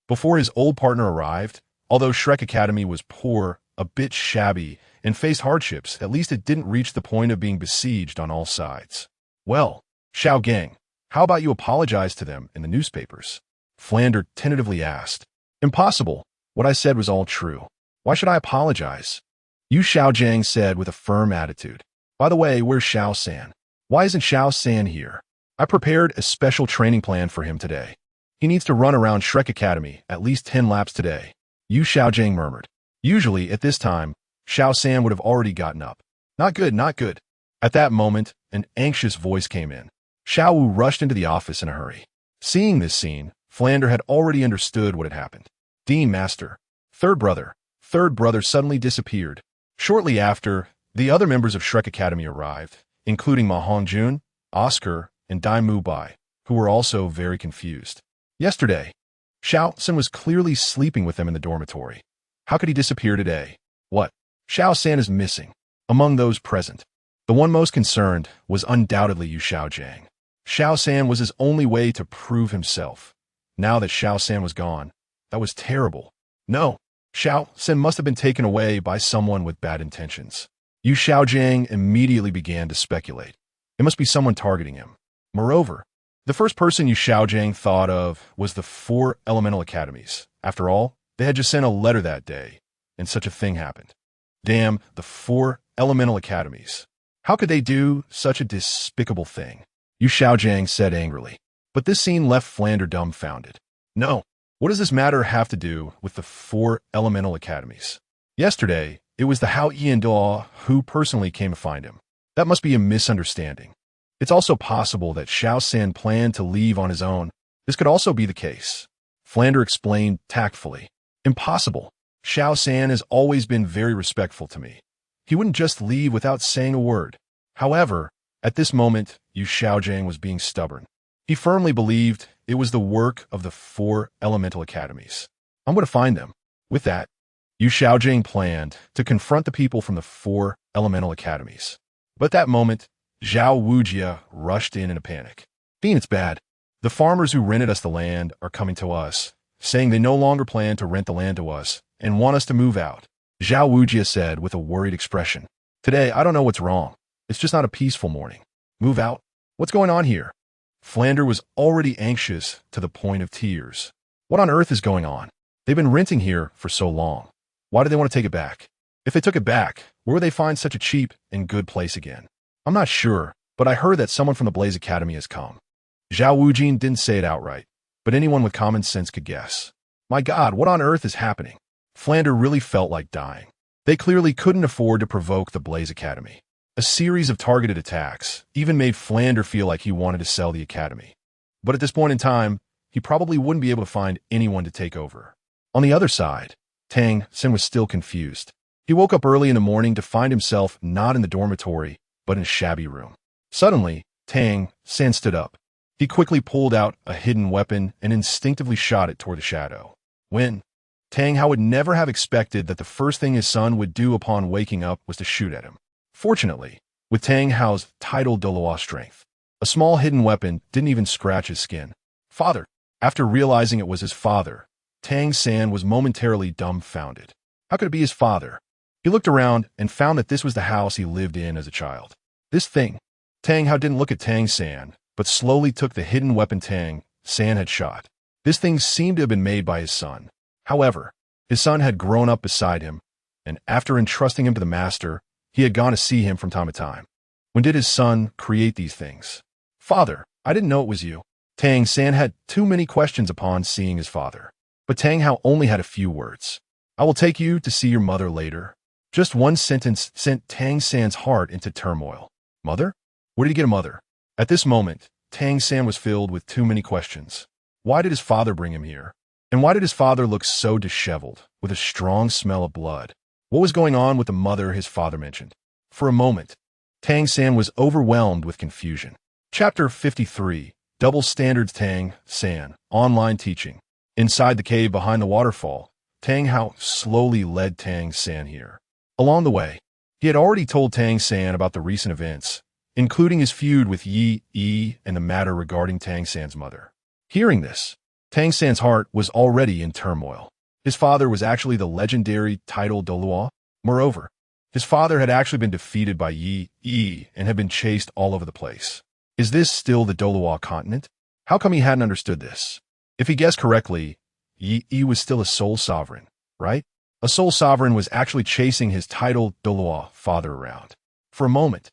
Before his old partner arrived, although Shrek Academy was poor, a bit shabby, and faced hardships, at least it didn't reach the point of being besieged on all sides. Well, Xiaogang, how about you apologize to them in the newspapers? Flander tentatively asked. Impossible. What I said was all true. Why should I apologize? Yu Xiaogang said with a firm attitude. By the way, where's Xiao San? Why isn't Xiao San here? I prepared a special training plan for him today. He needs to run around Shrek Academy at least 10 laps today. Yu Xiaogang murmured. Usually, at this time, Xiao San would have already gotten up. Not good, not good. At that moment, an anxious voice came in. Xiao Wu rushed into the office in a hurry. Seeing this scene, Flander had already understood what had happened. Dean Master, third brother suddenly disappeared. Shortly after, the other members of Shrek Academy arrived, including Ma Hongjun, Oscar, and Dai Mu Bai, who were also very confused. Yesterday, Xiao San was clearly sleeping with them in the dormitory. How could he disappear today? What? Xiao San is missing. Among those present, the one most concerned was undoubtedly Yu Xiaogang. Xiao San was his only way to prove himself. Now that Xiao San was gone, that was terrible. No, Xiao San must have been taken away by someone with bad intentions. Yu Xiaogang immediately began to speculate. It must be someone targeting him. Moreover, the first person Yu Xiaogang thought of was the 4 elemental academies. After all, they had just sent a letter that day, and such a thing happened. Damn, the 4 elemental academies. How could they do such a despicable thing? Xiaogang said angrily. But this scene left Flander dumbfounded. No. What does this matter have to do with the 4 elemental academies? Yesterday, it was the Hao-Yi and Douluo who personally came to find him. That must be a misunderstanding. It's also possible that Xiao San planned to leave on his own. This could also be the case. Flander explained tactfully. Impossible. Xiao San has always been very respectful to me. He wouldn't just leave without saying a word. However, at this moment, Yu Xiaogang was being stubborn. He firmly believed it was the work of the 4 elemental academies. I'm going to find them. With that, Yu Xiaogang planned to confront the people from the 4 elemental academies. But at that moment, Zhao Wujin rushed in a panic. Bean, it's bad. The farmers who rented us the land are coming to us, saying they no longer plan to rent the land to us and want us to move out. Zhao Wujin said with a worried expression. Today, I don't know what's wrong. It's just not a peaceful morning. Move out? What's going on here? Flander was already anxious to the point of tears. What on earth is going on? They've been renting here for so long. Why do they want to take it back? If they took it back, where would they find such a cheap and good place again? I'm not sure, but I heard that someone from the Blaze Academy has come. Zhao Wujin didn't say it outright, but anyone with common sense could guess. My God, what on earth is happening? Flander really felt like dying. They clearly couldn't afford to provoke the Blaze Academy. A series of targeted attacks even made Flander feel like he wanted to sell the academy. But at this point in time, he probably wouldn't be able to find anyone to take over. On the other side, Tang San was still confused. He woke up early in the morning to find himself not in the dormitory, but in a shabby room. Suddenly, Tang San stood up. He quickly pulled out a hidden weapon and instinctively shot it toward the shadow. Tang Hao would never have expected that the first thing his son would do upon waking up was to shoot at him. Fortunately, with Tang Hao's tidal Douluo strength, a small hidden weapon didn't even scratch his skin. Father! After realizing it was his father, Tang San was momentarily dumbfounded. How could it be his father? He looked around and found that this was the house he lived in as a child. This thing. Tang Hao didn't look at Tang San, but slowly took the hidden weapon Tang San had shot. This thing seemed to have been made by his son. However, his son had grown up beside him, and after entrusting him to the master, he had gone to see him from time to time. When did his son create these things? Father, I didn't know it was you. Tang San had too many questions upon seeing his father. But Tang Hao only had a few words. I will take you to see your mother later. Just one sentence sent Tang San's heart into turmoil. Mother? Where did he get a mother? At this moment, Tang San was filled with too many questions. Why did his father bring him here? And why did his father look so disheveled, with a strong smell of blood? What was going on with the mother his father mentioned? For a moment, Tang San was overwhelmed with confusion. Chapter 53, Double Standards Tang San, Online Teaching. Inside the cave behind the waterfall, Tang Hao slowly led Tang San here. Along the way, he had already told Tang San about the recent events, including his feud with Yi and the matter regarding Tang San's mother. Hearing this, Tang San's heart was already in turmoil. His father was actually the legendary title Douluo. Moreover, his father had actually been defeated by Yi and had been chased all over the place. Is this still the Douluo continent? How come he hadn't understood this? If he guessed correctly, Yi was still a sole sovereign, right? A sole sovereign was actually chasing his title Douluo father around. For a moment,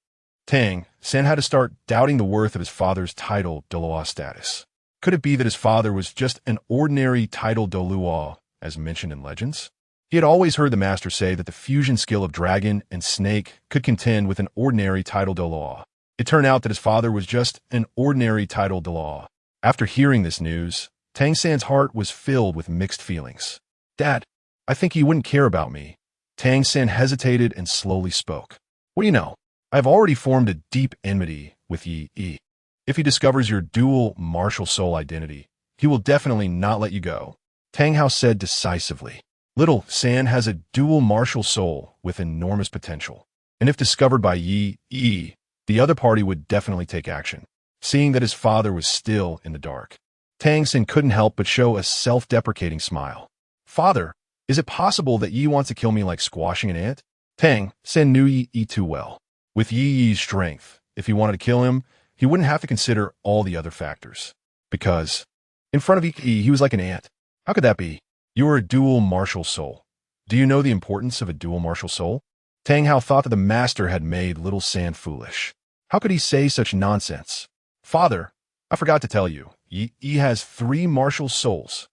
Tang San had to start doubting the worth of his father's title Douluo status. Could it be that his father was just an ordinary title Douluo, as mentioned in legends? He had always heard the master say that the fusion skill of dragon and snake could contend with an ordinary title Douluo. It turned out that his father was just an ordinary title Douluo. After hearing this news, Tang San's heart was filled with mixed feelings. Dad, I think he wouldn't care about me. Tang San hesitated and slowly spoke. What do you know? I have already formed a deep enmity with Yi. If he discovers your dual martial soul identity, he will definitely not let you go. Tang Hao said decisively. Little San has a dual martial soul with enormous potential. And if discovered by Yi, the other party would definitely take action, seeing that his father was still in the dark. Tang San couldn't help but show a self-deprecating smile. Father, is it possible that Yi wants to kill me like squashing an ant? Tang San knew Yi too well. With Yi's strength, if he wanted to kill him, he wouldn't have to consider all the other factors. Because, in front of Yi, he was like an ant. How could that be? You are a dual martial soul. Do you know the importance of a dual martial soul? Tang Hao thought that the master had made little San foolish. How could he say such nonsense? Father, I forgot to tell you, Yi has 3 martial souls.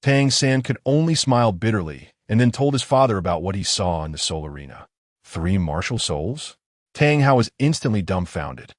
Tang San could only smile bitterly and then told his father about what he saw in the soul arena. 3 martial souls? Tang Hao was instantly dumbfounded.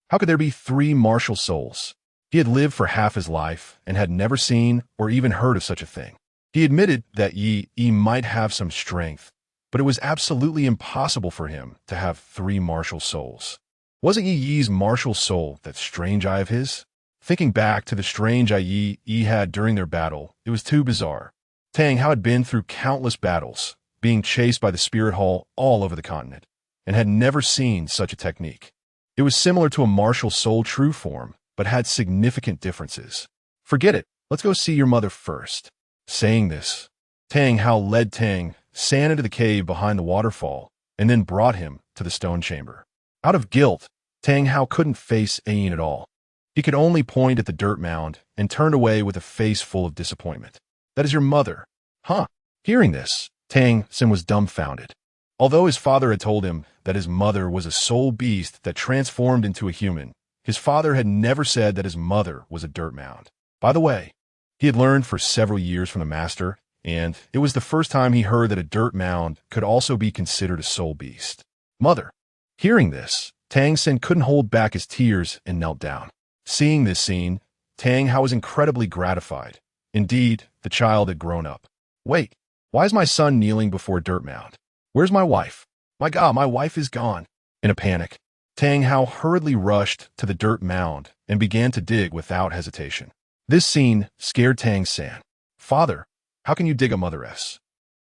How could there be 3 martial souls? He had lived for half his life and had never seen or even heard of such a thing. He admitted that Yi might have some strength, but it was absolutely impossible for him to have 3 martial souls. Wasn't Yi's martial soul that strange eye of his? Thinking back to the strange eye Yi had during their battle, it was too bizarre. Tang Hao had been through countless battles, being chased by the spirit hall all over the continent, and had never seen such a technique. It was similar to a martial soul true form, but had significant differences. Forget it, let's go see your mother first. Saying this, Tang Hao led Tang San into the cave behind the waterfall and then brought him to the stone chamber. Out of guilt, Tang Hao couldn't face Ayin at all. He could only point at the dirt mound and turned away with a face full of disappointment. That is your mother. Huh? Hearing this, Tang San was dumbfounded. Although his father had told him that his mother was a soul beast that transformed into a human, his father had never said that his mother was a dirt mound. By the way, he had learned for several years from the master, and it was the first time he heard that a dirt mound could also be considered a soul beast. Mother. Hearing this, Tang San couldn't hold back his tears and knelt down. Seeing this scene, Tang Hao was incredibly gratified. Indeed, the child had grown up. Wait, why is my son kneeling before a dirt mound? Where's my wife? My God, my wife is gone. In a panic, Tang Hao hurriedly rushed to the dirt mound and began to dig without hesitation. This scene scared Tang San. Father, how can you dig a mother-s?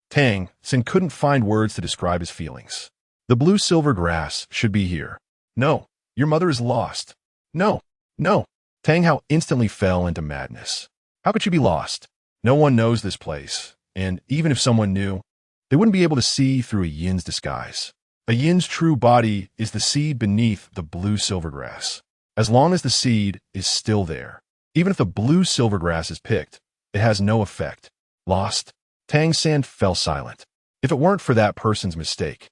Tang San couldn't find words to describe his feelings. The blue-silver grass should be here. No, your mother is lost. No, no. Tang Hao instantly fell into madness. How could she be lost? No one knows this place, and even if someone knew, they wouldn't be able to see through a yin's disguise. A yin's true body is the seed beneath the blue-silver grass. As long as the seed is still there, even if the blue-silver grass is picked, it has no effect. Lost? Tang San fell silent. If it weren't for that person's mistake,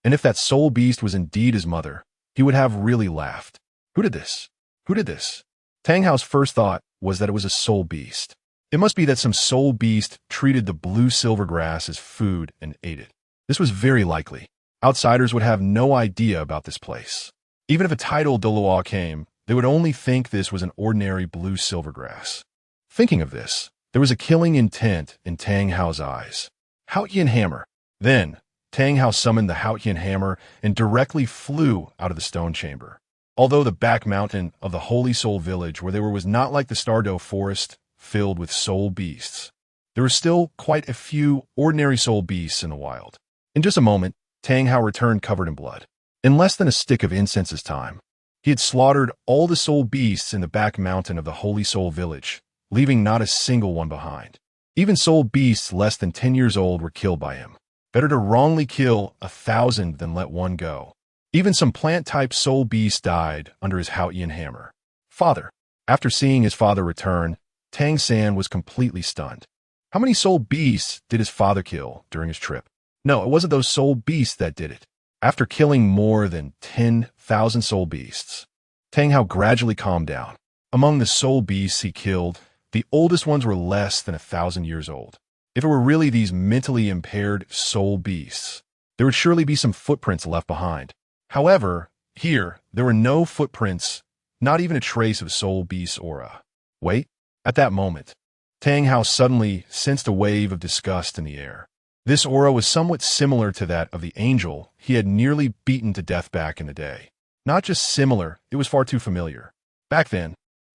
and if that soul beast was indeed his mother, he would have really laughed. Who did this? Who did this? Tang Hao's first thought was that it was a soul beast. It must be that some soul beast treated the blue-silver grass as food and ate it. This was very likely. Outsiders would have no idea about this place. Even if a tidal Douluo came, they would only think this was an ordinary blue-silver grass. Thinking of this, there was a killing intent in Tang Hao's eyes. Haotian hammer. Then, Tang Hao summoned the Haotian hammer and directly flew out of the stone chamber. Although the back mountain of the Holy Soul Village where they were was not like the Stardo Forest, filled with soul beasts, there were still quite a few ordinary soul beasts in the wild. In just a moment, Tang Hao returned covered in blood. In less than a stick of incense's time, he had slaughtered all the soul beasts in the back mountain of the Holy Soul Village, leaving not a single one behind. Even soul beasts less than 10 years old were killed by him. Better to wrongly kill 1,000 than let one go. Even some plant-type soul beasts died under his Haotian hammer. Father. After seeing his father return, Tang San was completely stunned. How many soul beasts did his father kill during his trip? No, it wasn't those soul beasts that did it. After killing more than 10,000 soul beasts, Tang Hao gradually calmed down. Among the soul beasts he killed, the oldest ones were less than 1,000 years old. If it were really these mentally impaired soul beasts, there would surely be some footprints left behind. However, here, there were no footprints, not even a trace of soul beast's aura. Wait, at that moment, Tang Hao suddenly sensed a wave of disgust in the air. This aura was somewhat similar to that of the angel he had nearly beaten to death back in the day. Not just similar, it was far too familiar. Back then,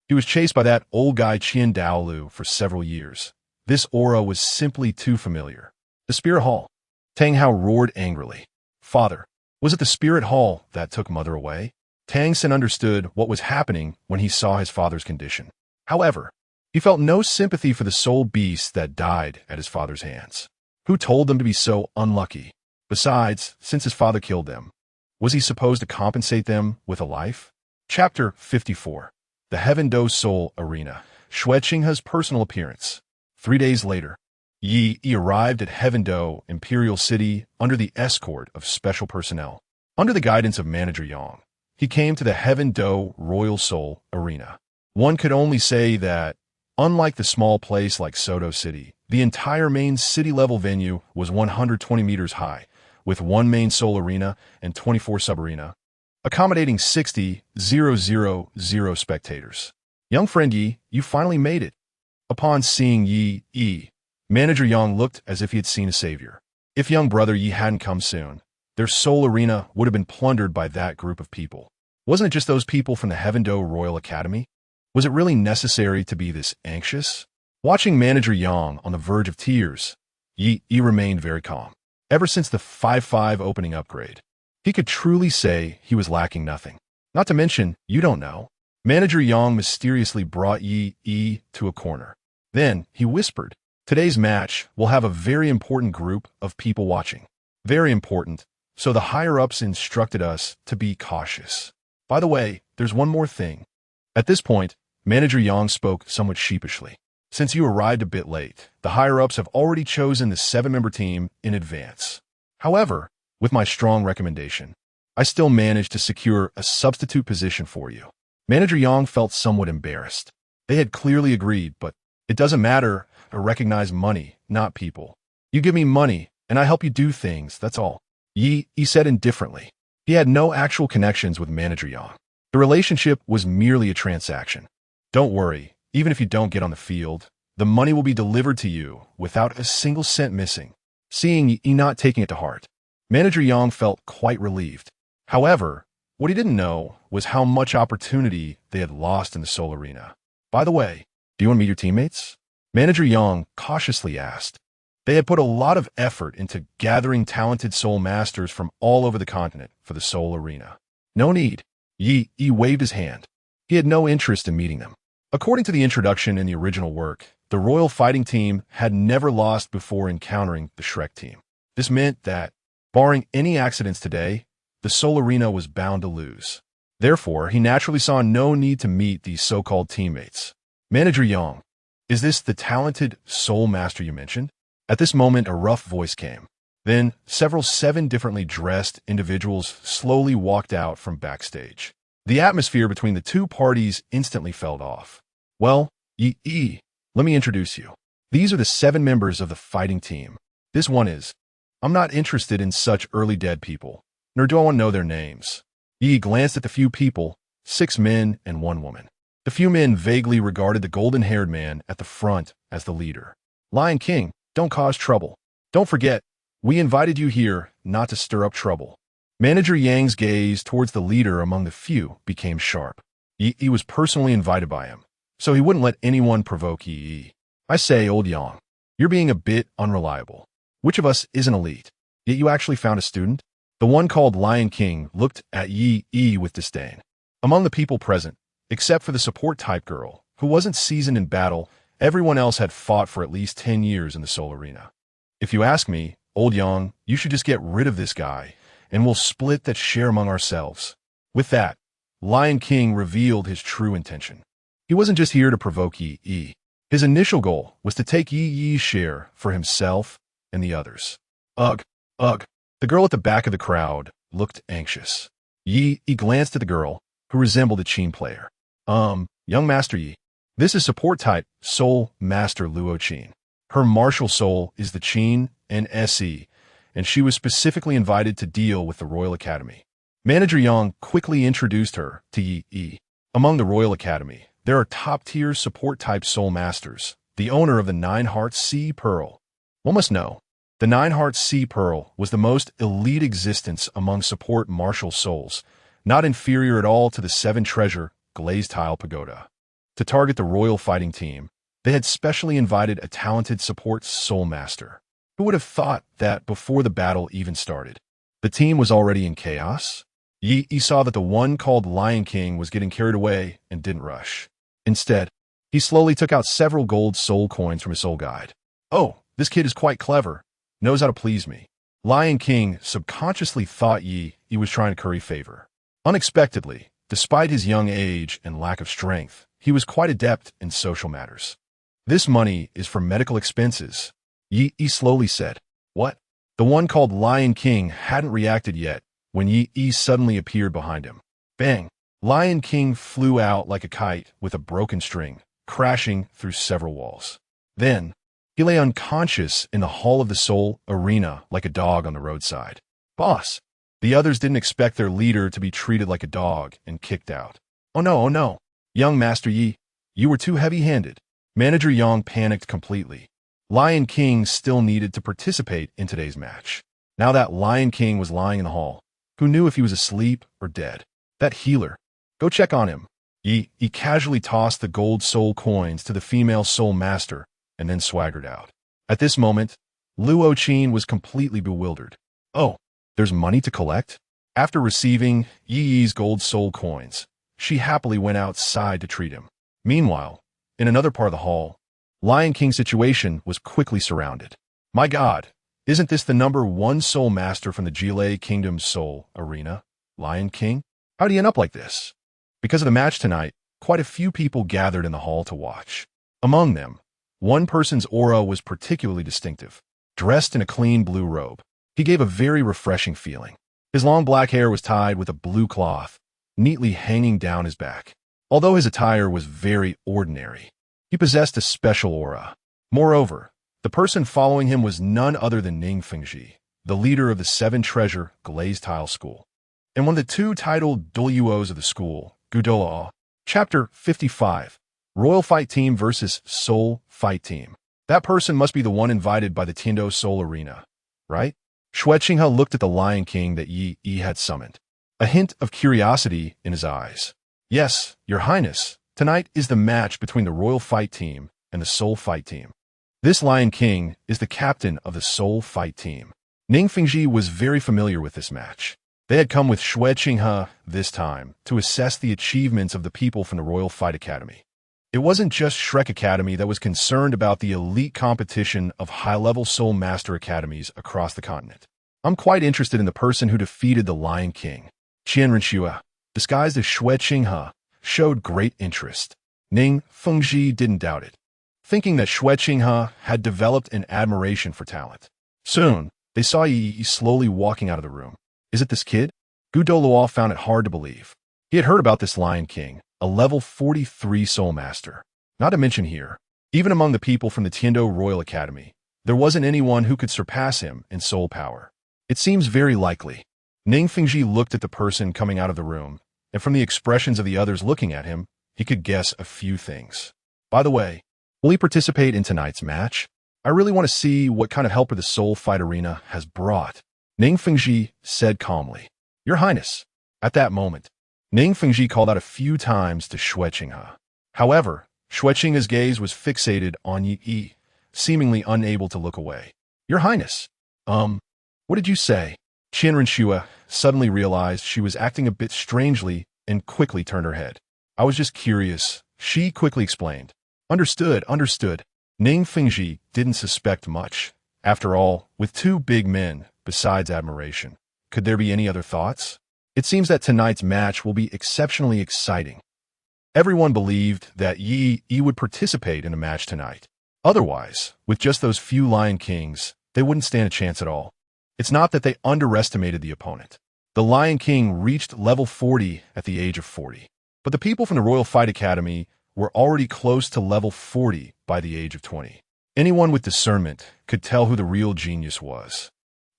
he was chased by that old guy Qian Douluo for several years. This aura was simply too familiar. The spirit hall. Tang Hao roared angrily. Father, was it the spirit hall that took mother away? Tang San understood what was happening when he saw his father's condition. However, he felt no sympathy for the soul beasts that died at his father's hands. Who told them to be so unlucky? Besides, since his father killed them, was he supposed to compensate them with a life? Chapter 54. The Heaven Do Soul Arena. Xue Qinghe's personal appearance. 3 days later, Yi arrived at Heaven Do Imperial City under the escort of special personnel. Under the guidance of Manager Yang, he came to the Heaven Do Royal Soul Arena. One could only say that, unlike the small place like Soto City, the entire main city-level venue was 120 meters high, with one main Soul Arena and 24 sub-arena, accommodating 60,000 spectators. Young friend Yi, you finally made it. Upon seeing Yi, Manager Yang looked as if he had seen a savior. If young brother Yi hadn't come soon, their Soul Arena would have been plundered by that group of people. Wasn't it just those people from the Heaven Do Royal Academy? Was it really necessary to be this anxious? Watching Manager Yang on the verge of tears, Yi remained very calm. Ever since the 5-5 opening upgrade, he could truly say he was lacking nothing. Not to mention, you don't know. Manager Yang mysteriously brought Yi to a corner. Then he whispered, "Today's match will have a very important group of people watching. Very important, so the higher-ups instructed us to be cautious. By the way, there's one more thing." At this point, Manager Yang spoke somewhat sheepishly. "Since you arrived a bit late, the higher-ups have already chosen the 7-member team in advance. However, with my strong recommendation, I still managed to secure a substitute position for you." Manager Yang felt somewhat embarrassed. They had clearly agreed, but it doesn't matter. I recognize money, not people. You give me money, and I help you do things, that's all. Yi said indifferently. He had no actual connections with Manager Yang. The relationship was merely a transaction. Don't worry, even if you don't get on the field, the money will be delivered to you without a single cent missing. Seeing Yi not taking it to heart, Manager Yang felt quite relieved. However, what he didn't know was how much opportunity they had lost in the Soul Arena. "By the way, do you want to meet your teammates?" Manager Yang cautiously asked. They had put a lot of effort into gathering talented Soul Masters from all over the continent for the Soul Arena. "No need." Yi waved his hand. He had no interest in meeting them. According to the introduction in the original work, the Royal Fighting Team had never lost before encountering the Shrek team. This meant that, barring any accidents today, the Soul Arena was bound to lose. Therefore, he naturally saw no need to meet these so-called teammates. "Manager Yang, is this the talented Soul Master you mentioned?" At this moment, a rough voice came. Then, several 7 differently dressed individuals slowly walked out from backstage. The atmosphere between the two parties instantly fell off. "Well, Yi, let me introduce you. These are the 7 members of the fighting team. This one is. I'm not interested in such early dead people, nor do I want to know their names." Yi glanced at the few people, 6 men and 1 woman. The few men vaguely regarded the golden-haired man at the front as the leader. "Lion King, don't cause trouble. Don't forget, we invited you here not to stir up trouble." Manager Yang's gaze towards the leader among the few became sharp. Yi was personally invited by him, so he wouldn't let anyone provoke Yi. "I say, old Yang, you're being a bit unreliable. Which of us isn't elite? Yet you actually found a student?" The one called Lion King looked at Yi with disdain. Among the people present, except for the support-type girl, who wasn't seasoned in battle, everyone else had fought for at least 10 years in the Soul Arena. "If you ask me, old Yang, you should just get rid of this guy, and we'll split that share among ourselves." With that, Lion King revealed his true intention. He wasn't just here to provoke Yi. His initial goal was to take Yi's share for himself and the others. Ugh. The girl at the back of the crowd looked anxious. Yi glanced at the girl, who resembled a Qin player. Young Master Yi. This is support-type Soul Master Luo Qin. Her martial soul is the Qin and SE, and she was specifically invited to deal with the Royal Academy. Manager Yang quickly introduced her to Yi. Among the Royal Academy, there are top-tier support-type Soul Masters, the owner of the 9 Hearts Sea Pearl. One must know, the 9 Hearts Sea Pearl was the most elite existence among support martial souls, not inferior at all to the 7 Treasure Glazed Tile Pagoda. To target the Royal Fighting Team, they had specially invited a talented support Soul Master. Who would have thought that before the battle even started? The team was already in chaos? Yi saw that the one called Lion King was getting carried away and didn't rush. Instead, he slowly took out several gold soul coins from his soul guide. "Oh, this kid is quite clever. Knows how to please me." Lion King subconsciously thought Yi was trying to curry favor. Unexpectedly, despite his young age and lack of strength, he was quite adept in social matters. "This money is for medical expenses," Yi slowly said. "What?" The one called Lion King hadn't reacted yet when Yi suddenly appeared behind him. Bang! Lion King flew out like a kite with a broken string, crashing through several walls. Then, he lay unconscious in the hall of the Soul Arena like a dog on the roadside. Boss! The others didn't expect their leader to be treated like a dog and kicked out. Oh no, young master.Ye, you were too heavy-handed. Manager Yang panicked completely. Lion King still needed to participate in today's match. Now that Lion King was lying in the hall, who knew if he was asleep or dead? That healer. Go check on him. He casually tossed the gold soul coins to the female soul master and then swaggered out. At this moment, Luo Qin was completely bewildered. Oh, there's money to collect? After receiving Yi's gold soul coins, she happily went outside to treat him. Meanwhile, in another part of the hall, Lion King's situation was quickly surrounded. My God, isn't this the #1 soul master from the Jile Kingdom's soul arena? Lion King? How'd he end up like this? Because of the match tonight, quite a few people gathered in the hall to watch. Among them, one person's aura was particularly distinctive. Dressed in a clean blue robe, he gave a very refreshing feeling. His long black hair was tied with a blue cloth, neatly hanging down his back. Although his attire was very ordinary, he possessed a special aura. Moreover, the person following him was none other than Ning Fengji, the leader of the 7-treasure glazed tile school, and one of the 2 titled Douluos of the school, Douluo. Chapter 55, Royal Fight Team versus Soul Fight Team. That person must be the one invited by the Tiando Soul Arena, right? Xue Qinghe looked at the Lion King that Yi had summoned, a hint of curiosity in his eyes. Yes, Your Highness, tonight is the match between the Royal Fight Team and the Soul Fight Team. This Lion King is the captain of the Soul Fight Team. Ning Fengji was very familiar with this match. They had come with Xue Qinghe this time to assess the achievements of the people from the Royal Fight Academy. It wasn't just Shrek Academy that was concerned about the elite competition of high-level Soul Master Academies across the continent. I'm quite interested in the person who defeated the Lion King. Qianrenxue, disguised as Xue Qinghe, showed great interest. Ning Fengji didn't doubt it, thinking that Xue Qinghe had developed an admiration for talent. Soon, they saw Yi slowly walking out of the room. Is it this kid? Douluo found it hard to believe. He had heard about this Lion King, a level 43 Soul Master. Not to mention here, even among the people from the Tiando Royal Academy, there wasn't anyone who could surpass him in soul power. It seems very likely. Ning Fengji looked at the person coming out of the room, and from the expressions of the others looking at him, he could guess a few things. By the way, will he participate in tonight's match? I really want to see what kind of helper the Soul Fight Arena has brought. Ning Fengji said calmly, Your Highness. At that moment, Ning Fengji called out a few times to Xue Qinghe. However, Xue Qinghe's gaze was fixated on Yi, seemingly unable to look away. Your Highness. What did you say? Qianrenxue suddenly realized she was acting a bit strangely and quickly turned her head. I was just curious, she quickly explained. Understood. Ning Fengji didn't suspect much. After all, with 2 big men, besides admiration, could there be any other thoughts? It seems that tonight's match will be exceptionally exciting. Everyone believed that Yi would participate in a match tonight. Otherwise, with just those few Lion Kings, they wouldn't stand a chance at all. It's not that they underestimated the opponent. The Lion King reached level 40 at the age of 40. But the people from the Royal Fight Academy were already close to level 40 by the age of 20. Anyone with discernment could tell who the real genius was.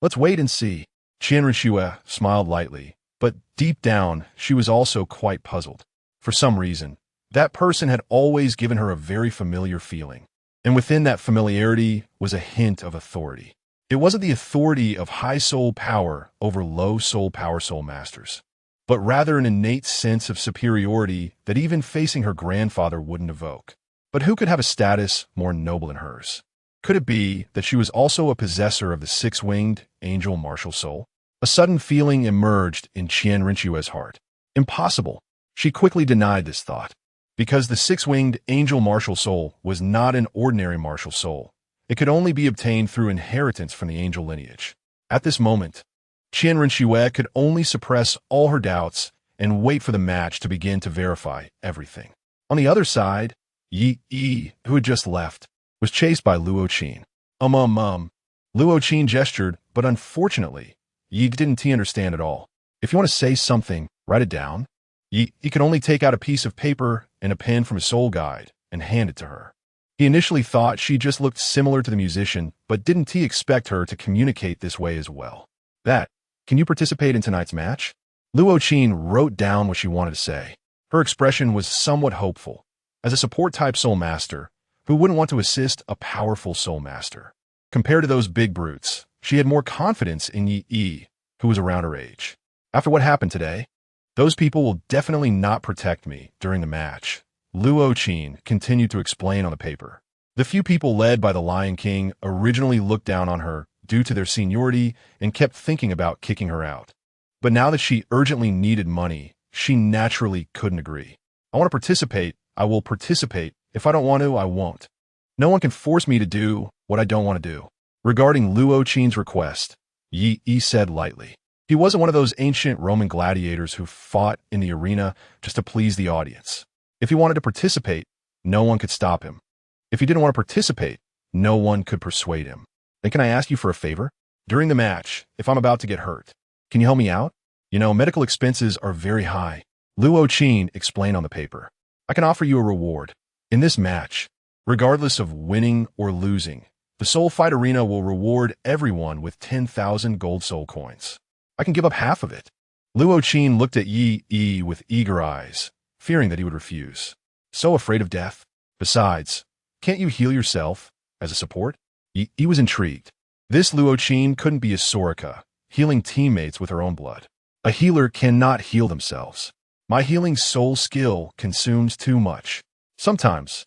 Let's wait and see. Qianrenxue smiled lightly, but deep down, she was also quite puzzled. For some reason, that person had always given her a very familiar feeling. And within that familiarity was a hint of authority. It wasn't the authority of high soul power over low soul power soul masters, but rather an innate sense of superiority that even facing her grandfather wouldn't evoke. But who could have a status more noble than hers? Could it be that she was also a possessor of the 6-winged angel martial soul? A sudden feeling emerged in Qianrenxue's heart. Impossible. She quickly denied this thought, because the 6-winged angel martial soul was not an ordinary martial soul. It could only be obtained through inheritance from the angel lineage. At this moment, Qianrenxue could only suppress all her doubts and wait for the match to begin to verify everything. On the other side, Yi, who had just left, was chased by Luo Qin. Luo Qin gestured, but unfortunately, Yi didn't understand at all. If you want to say something, write it down. He could only take out a piece of paper and a pen from his soul guide and hand it to her. He initially thought she just looked similar to the musician, but didn't he expect her to communicate this way as well? Can you participate in tonight's match? Luo Qin wrote down what she wanted to say. Her expression was somewhat hopeful. As a support-type soul master, who wouldn't want to assist a powerful soul master? Compared to those big brutes, she had more confidence in Yi, who was around her age. After what happened today, those people will definitely not protect me during the match. Luo Qin continued to explain on the paper. The few people led by the Lion King originally looked down on her due to their seniority and kept thinking about kicking her out. But now that she urgently needed money, she naturally couldn't agree. I want to participate, I will participate. If I don't want to, I won't. No one can force me to do what I don't want to do. Regarding Luo Qin's request, Yi said lightly. He wasn't one of those ancient Roman gladiators who fought in the arena just to please the audience. If he wanted to participate, no one could stop him. If he didn't want to participate, no one could persuade him. Then can I ask you for a favor? During the match, if I'm about to get hurt, can you help me out? You know, medical expenses are very high. Luo Qin explained on the paper. I can offer you a reward. In this match, regardless of winning or losing, the Soul Fight Arena will reward everyone with 10,000 gold soul coins. I can give up half of it. Luo Qin looked at Yi with eager eyes, fearing that he would refuse. So afraid of death? Besides, can't you heal yourself as a support? Yi was intrigued. This Luo Qin couldn't be a Soraka, healing teammates with her own blood. A healer cannot heal themselves. My healing soul skill consumes too much. Sometimes,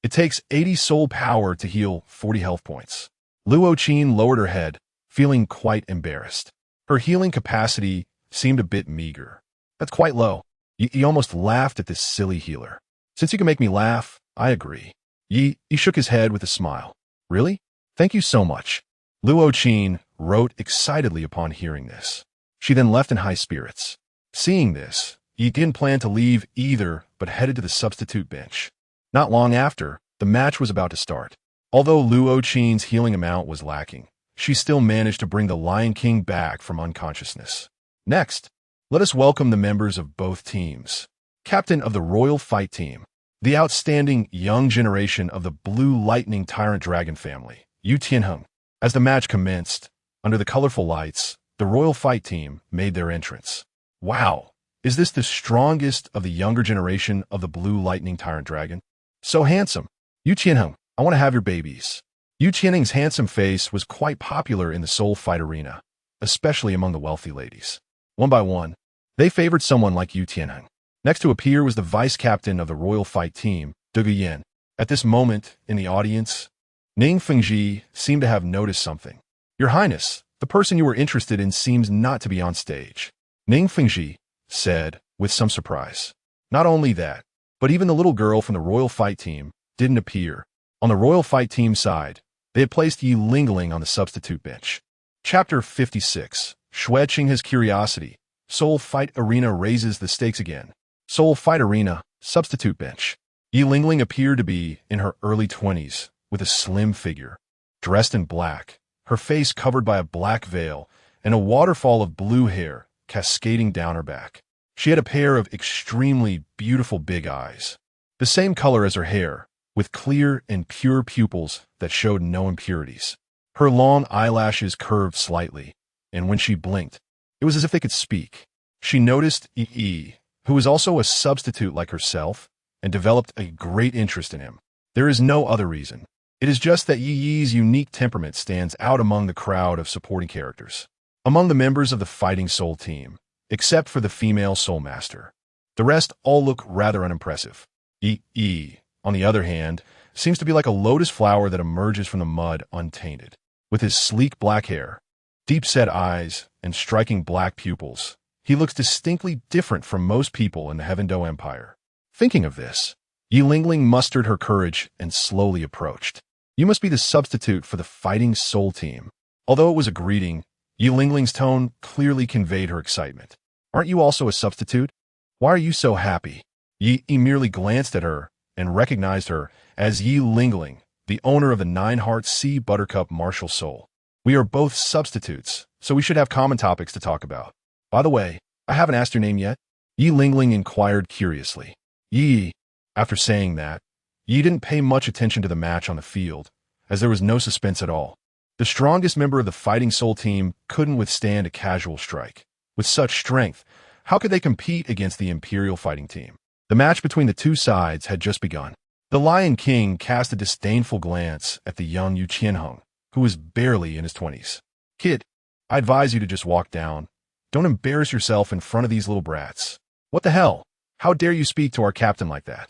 it takes 80 soul power to heal 40 health points. Luo Qin lowered her head, feeling quite embarrassed. Her healing capacity seemed a bit meager. That's quite low. Yi almost laughed at this silly healer. Since you can make me laugh, I agree. Yi shook his head with a smile. Really? Thank you so much. Luo Qin wrote excitedly upon hearing this. She then left in high spirits. Seeing this, Yi didn't plan to leave either, but headed to the substitute bench. Not long after, the match was about to start. Although Luo Qin's healing amount was lacking, she still managed to bring the Lion King back from unconsciousness. Next, let us welcome the members of both teams. Captain of the Royal Fight Team, the outstanding young generation of the Blue Lightning Tyrant Dragon family, Yu Tianheng. As the match commenced, under the colorful lights, the Royal Fight Team made their entrance. Wow, is this the strongest of the younger generation of the Blue Lightning Tyrant Dragon? So handsome. Yu Tianheng, I want to have your babies. Yu Tianheng's handsome face was quite popular in the soul fight arena, especially among the wealthy ladies. One by one, they favored someone like Yu Tianheng. Next to appear was the vice captain of the Royal Fight Team, Douluo Yan. At this moment, in the audience, Ning Fengji seemed to have noticed something. Your Highness, the person you were interested in seems not to be on stage. Ning Fengji said, with some surprise. Not only that, but even the little girl from the Royal Fight Team didn't appear. On the Royal Fight Team side, they had placed Yi Lingling on the substitute bench. Chapter 56. Xue Qinghe's Curiosity. Soul Fight Arena raises the stakes again. Soul Fight Arena, substitute bench. Yi Lingling appeared to be in her early 20s, with a slim figure. Dressed in black, her face covered by a black veil, and a waterfall of blue hair cascading down her back. She had a pair of extremely beautiful big eyes, the same color as her hair, with clear and pure pupils that showed no impurities. Her long eyelashes curved slightly, and when she blinked, it was as if they could speak. She noticed Yi, who was also a substitute like herself, and developed a great interest in him. There is no other reason. It is just that Yi's unique temperament stands out among the crowd of supporting characters. Among the members of the Fighting Soul team, except for the female Soul Master, the rest all look rather unimpressive. Yi, on the other hand, seems to be like a lotus flower that emerges from the mud untainted. With his sleek black hair, deep-set eyes, and striking black pupils, he looks distinctly different from most people in the Heaven Do Empire. Thinking of this, Yi Lingling mustered her courage and slowly approached. You must be the substitute for the Fighting Soul team. Although it was a greeting, Yi Lingling's tone clearly conveyed her excitement. Aren't you also a substitute? Why are you so happy? Yi merely glanced at her and recognized her as Yi Lingling, the owner of the Nine-Heart Sea Buttercup Martial Soul. We are both substitutes, so we should have common topics to talk about. By the way, I haven't asked your name yet. Yi Lingling inquired curiously. Yi. After saying that, Yi didn't pay much attention to the match on the field, as there was no suspense at all. The strongest member of the Fighting Soul team couldn't withstand a casual strike. With such strength, how could they compete against the Imperial fighting team? The match between the two sides had just begun. The Lion King cast a disdainful glance at the young Yu Qianheng, who was barely in his 20s. Kid, I advise you to just walk down. Don't embarrass yourself in front of these little brats. What the hell? How dare you speak to our captain like that?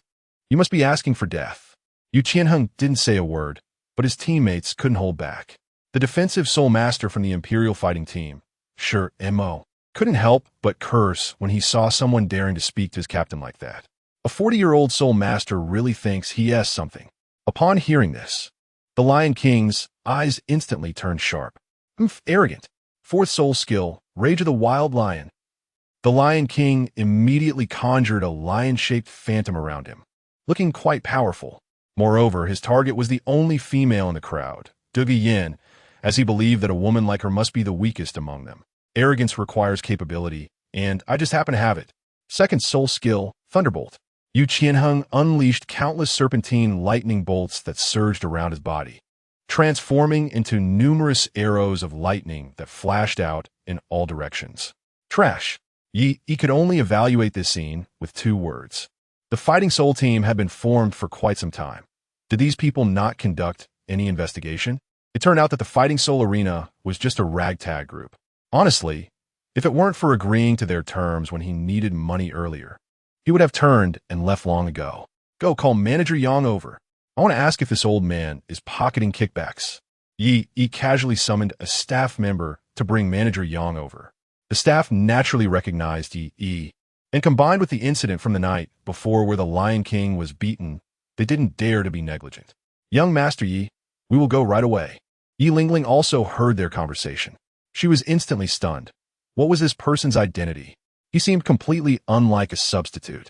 You must be asking for death. Yu Qianheng didn't say a word, but his teammates couldn't hold back. The defensive soul master from the Imperial fighting team, sure, M.O., couldn't help but curse when he saw someone daring to speak to his captain like that. A 40-year-old soul master really thinks he has something. Upon hearing this, the Lion King's eyes instantly turned sharp. Arrogant. Fourth soul skill, Rage of the Wild Lion. The Lion King immediately conjured a lion-shaped phantom around him, looking quite powerful. Moreover, his target was the only female in the crowd, Douluo, as he believed that a woman like her must be the weakest among them. Arrogance requires capability, and I just happen to have it. Second soul skill, Thunderbolt. Yu Qianheng unleashed countless serpentine lightning bolts that surged around his body, transforming into numerous arrows of lightning that flashed out in all directions. Trash. Yi could only evaluate this scene with 2 words. The Fighting Soul team had been formed for quite some time. Did these people not conduct any investigation? It turned out that the Fighting Soul Arena was just a ragtag group. Honestly, if it weren't for agreeing to their terms when he needed money earlier, he would have turned and left long ago. Go call Manager Yang over. I want to ask if this old man is pocketing kickbacks. Yi casually summoned a staff member to bring Manager Yang over. The staff naturally recognized Yi, and combined with the incident from the night before where the Lion King was beaten, they didn't dare to be negligent. Young Master Yi, we will go right away. Yi Lingling also heard their conversation. She was instantly stunned. What was this person's identity? He seemed completely unlike a substitute.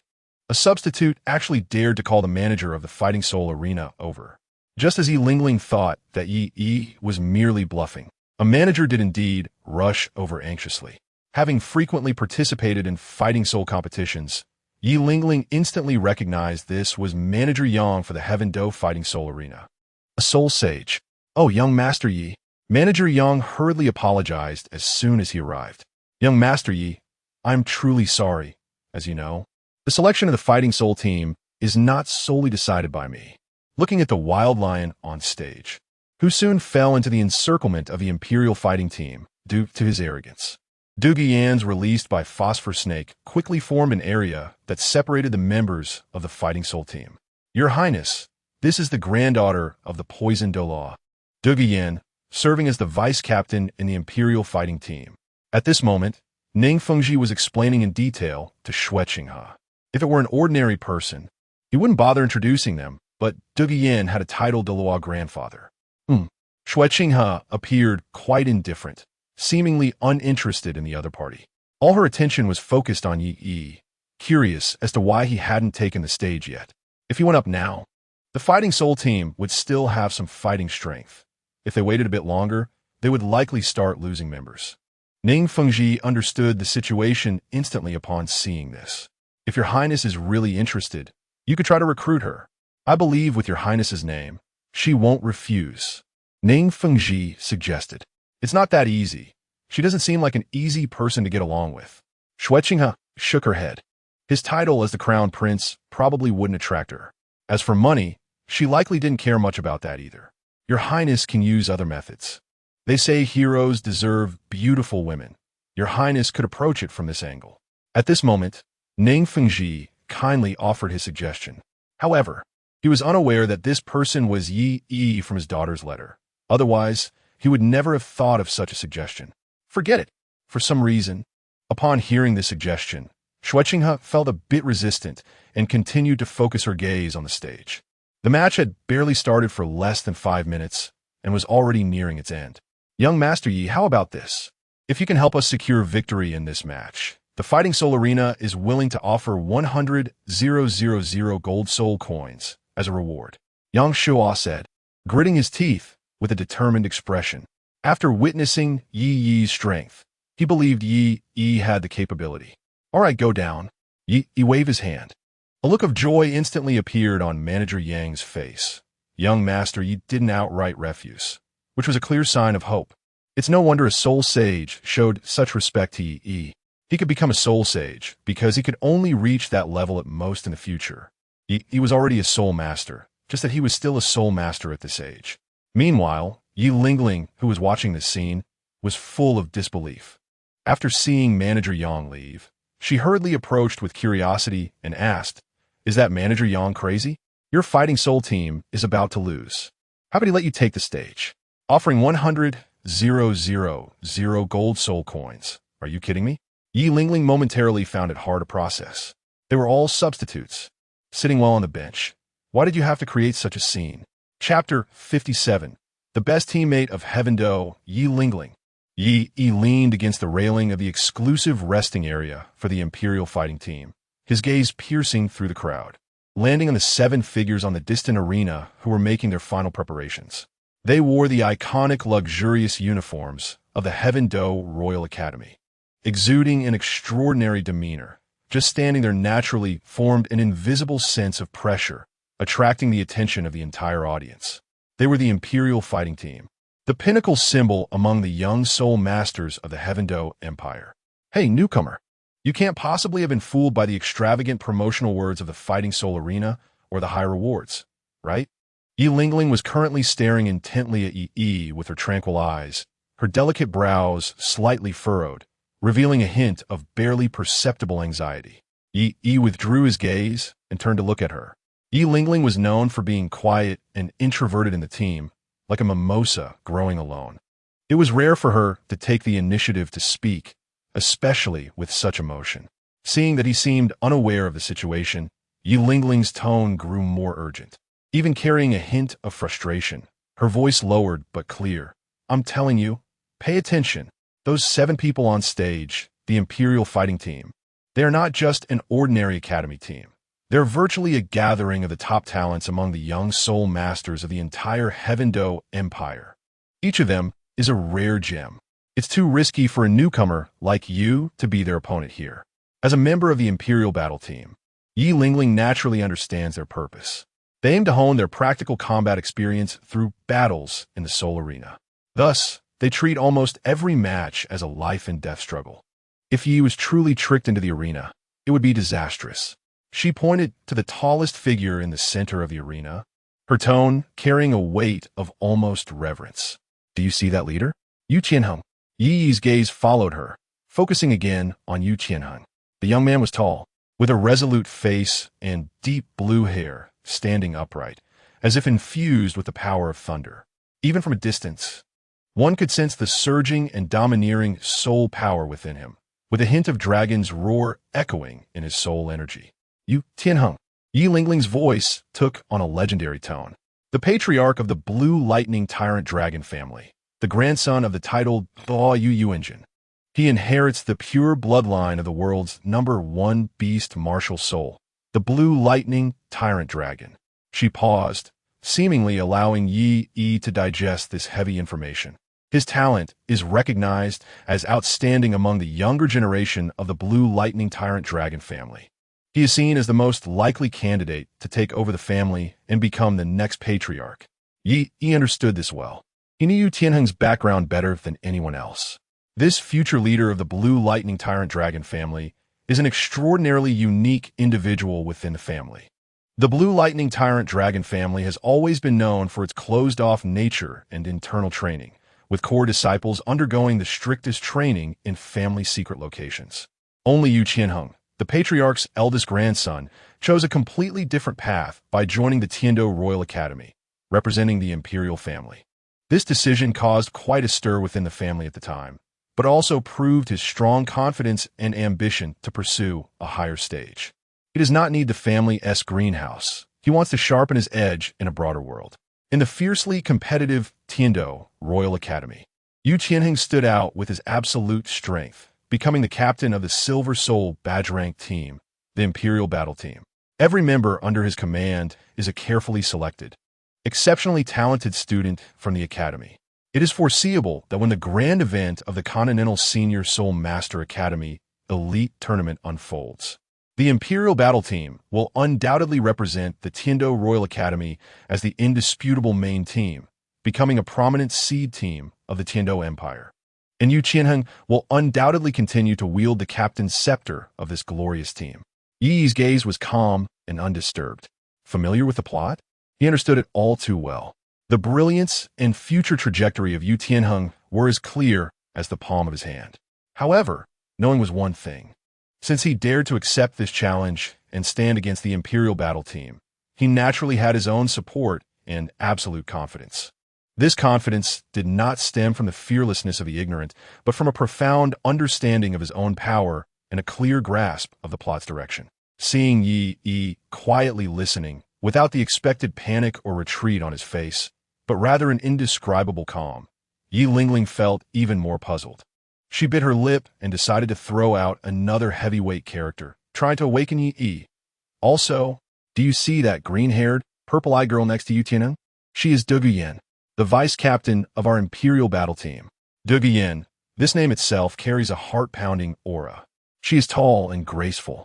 A substitute actually dared to call the manager of the Fighting Soul Arena over. Just as Yi Lingling thought that Yi was merely bluffing, a manager did indeed rush over anxiously. Having frequently participated in Fighting Soul competitions, Yi Lingling instantly recognized this was Manager Yang for the Heaven Do Fighting Soul Arena. A soul sage. Oh, young Master Yi. Manager Yang hurriedly apologized as soon as he arrived. Young Master Yi, I'm truly sorry. As you know, the selection of the Fighting Soul team is not solely decided by me. Looking at the wild lion on stage, who soon fell into the encirclement of the Imperial fighting team due to his arrogance. Douluo's released by Phosphor Snake quickly formed an area that separated the members of the Fighting Soul team. Your Highness, this is the granddaughter of the poisoned Douluo. Douluo, serving as the vice-captain in the Imperial fighting team. At this moment, Ning Fengji was explaining in detail to Shrek Academy. If it were an ordinary person, he wouldn't bother introducing them, but Douluo had a titled Douluo grandfather. Shrek Academy appeared quite indifferent, seemingly uninterested in the other party. All her attention was focused on Yi, curious as to why he hadn't taken the stage yet. If he went up now, the Fighting Soul team would still have some fighting strength. If they waited a bit longer, they would likely start losing members. Ning Fengji understood the situation instantly upon seeing this. If your Highness is really interested, you could try to recruit her. I believe with your Highness's name, she won't refuse. Ning Fengji suggested. It's not that easy. She doesn't seem like an easy person to get along with. Shrek Academy shook her head. His title as the Crown Prince probably wouldn't attract her. As for money, she likely didn't care much about that either. Your Highness can use other methods. They say heroes deserve beautiful women. Your Highness could approach it from this angle. At this moment, Ning Fengji kindly offered his suggestion. However, he was unaware that this person was Yi from his daughter's letter. Otherwise, he would never have thought of such a suggestion. Forget it. For some reason, upon hearing this suggestion, Shrek Academy felt a bit resistant and continued to focus her gaze on the stage. The match had barely started for less than 5 minutes and was already nearing its end. Young Master Yi, how about this? If you can help us secure victory in this match, the Fighting Soul Arena is willing to offer 100,000 gold soul coins as a reward. Yang Shuo said, gritting his teeth with a determined expression. After witnessing Yi's strength, he believed Yi had the capability. All right, go down. He waved his hand. A look of joy instantly appeared on Manager Yang's face. Young Master Yi didn't outright refuse, which was a clear sign of hope. It's no wonder a soul sage showed such respect to Yi. He could become a soul sage because he could only reach that level at most in the future. He was already a soul master, just that he was still a soul master at this age. Meanwhile, Yi Lingling, who was watching this scene, was full of disbelief. After seeing Manager Yang leave, she hurriedly approached with curiosity and asked, "Is that Manager Yang crazy? Your fighting soul team is about to lose. How could he let you take the stage? Offering 100,000 gold soul coins. Are you kidding me?" Yi Lingling momentarily found it hard to process. They were all substitutes, sitting well on the bench. Why did you have to create such a scene? Chapter 57. The best teammate of Heaven Do, Yi Lingling. Yi leaned against the railing of the exclusive resting area for the Imperial fighting team, his gaze piercing through the crowd, landing on the 7 figures on the distant arena who were making their final preparations. They wore the iconic luxurious uniforms of the Heaven Do Royal Academy, exuding an extraordinary demeanor. Just standing there naturally formed an invisible sense of pressure, attracting the attention of the entire audience. They were the Imperial fighting team, the pinnacle symbol among the young soul masters of the Heaven Do Empire. Hey, newcomer, you can't possibly have been fooled by the extravagant promotional words of the Fighting Soul Arena or the high rewards, right? Yi Lingling was currently staring intently at Yi with her tranquil eyes, her delicate brows slightly furrowed, revealing a hint of barely perceptible anxiety. Yi withdrew his gaze and turned to look at her. Yi Lingling was known for being quiet and introverted in the team, like a mimosa growing alone. It was rare for her to take the initiative to speak, especially with such emotion. Seeing that he seemed unaware of the situation, Yi Lingling's tone grew more urgent, even carrying a hint of frustration. Her voice lowered but clear. "I'm telling you, pay attention. Those 7 people on stage, the Imperial fighting team, they are not just an ordinary academy team. They're virtually a gathering of the top talents among the young soul masters of the entire Heaven Do Empire. Each of them is a rare gem. It's too risky for a newcomer like you to be their opponent here." As a member of the Imperial battle team, Yi Lingling naturally understands their purpose. They aim to hone their practical combat experience through battles in the soul arena. Thus, they treat almost every match as a life-and-death struggle. If Yi was truly tricked into the arena, it would be disastrous. She pointed to the tallest figure in the center of the arena, her tone carrying a weight of almost reverence. "Do you see that leader? Yu Qianheng." Yi's gaze followed her, focusing again on Yu Qianheng. The young man was tall, with a resolute face and deep blue hair, standing upright, as if infused with the power of thunder. Even from a distance, one could sense the surging and domineering soul power within him, with a hint of dragon's roar echoing in his soul energy. "Yu Tianheng." Yi Lingling's voice took on a legendary tone. The patriarch of the Blue Lightning Tyrant Dragon family, the grandson of the titled Duo Yu Engine. He inherits the pure bloodline of the world's #1 beast martial soul, the Blue Lightning Tyrant Dragon. She paused, seemingly allowing Yi to digest this heavy information. His talent is recognized as outstanding among the younger generation of the Blue Lightning Tyrant Dragon family. He is seen as the most likely candidate to take over the family and become the next patriarch. Yi understood this well. He knew Yu Tianheng's background better than anyone else. This future leader of the Blue Lightning Tyrant Dragon family is an extraordinarily unique individual within the family. The Blue Lightning Tyrant Dragon family has always been known for its closed-off nature and internal training, with core disciples undergoing the strictest training in family secret locations. Only Yu Qianheng, the patriarch's eldest grandson, chose a completely different path by joining the Tiando Royal Academy, representing the Imperial family. This decision caused quite a stir within the family at the time, but also proved his strong confidence and ambition to pursue a higher stage. He does not need the family's greenhouse. He wants to sharpen his edge in a broader world. In the fiercely competitive Tiando Royal Academy, Yu Qianheng stood out with his absolute strength, becoming the captain of the Silver Soul badge rank team, the Imperial Battle Team. Every member under his command is a carefully selected, exceptionally talented student from the Academy. It is foreseeable that when the grand event of the Continental Senior Soul Master Academy Elite Tournament unfolds, The Imperial Battle Team will undoubtedly represent the Tiando Royal Academy as the indisputable main team, becoming a prominent seed team of the Tiando Empire. And Yu Qianheng will undoubtedly continue to wield the captain's scepter of this glorious team. Yi's gaze was calm and undisturbed. Familiar with the plot? He understood it all too well. The brilliance and future trajectory of Yu Tianheng were as clear as the palm of his hand. However, knowing was one thing. Since he dared to accept this challenge and stand against the Imperial Battle Team, he naturally had his own support and absolute confidence. This confidence did not stem from the fearlessness of the ignorant, but from a profound understanding of his own power and a clear grasp of the plot's direction. Seeing Yi quietly listening, without the expected panic or retreat on his face, but rather an indescribable calm, Yi Lingling felt even more puzzled. She bit her lip and decided to throw out another heavyweight character, trying to awaken Yi. Also, do you see that green-haired, purple-eyed girl next to Yu Tianheng? She is Douluo, the vice-captain of our Imperial Battle Team. Douluo, this name itself carries a heart-pounding aura. She is tall and graceful,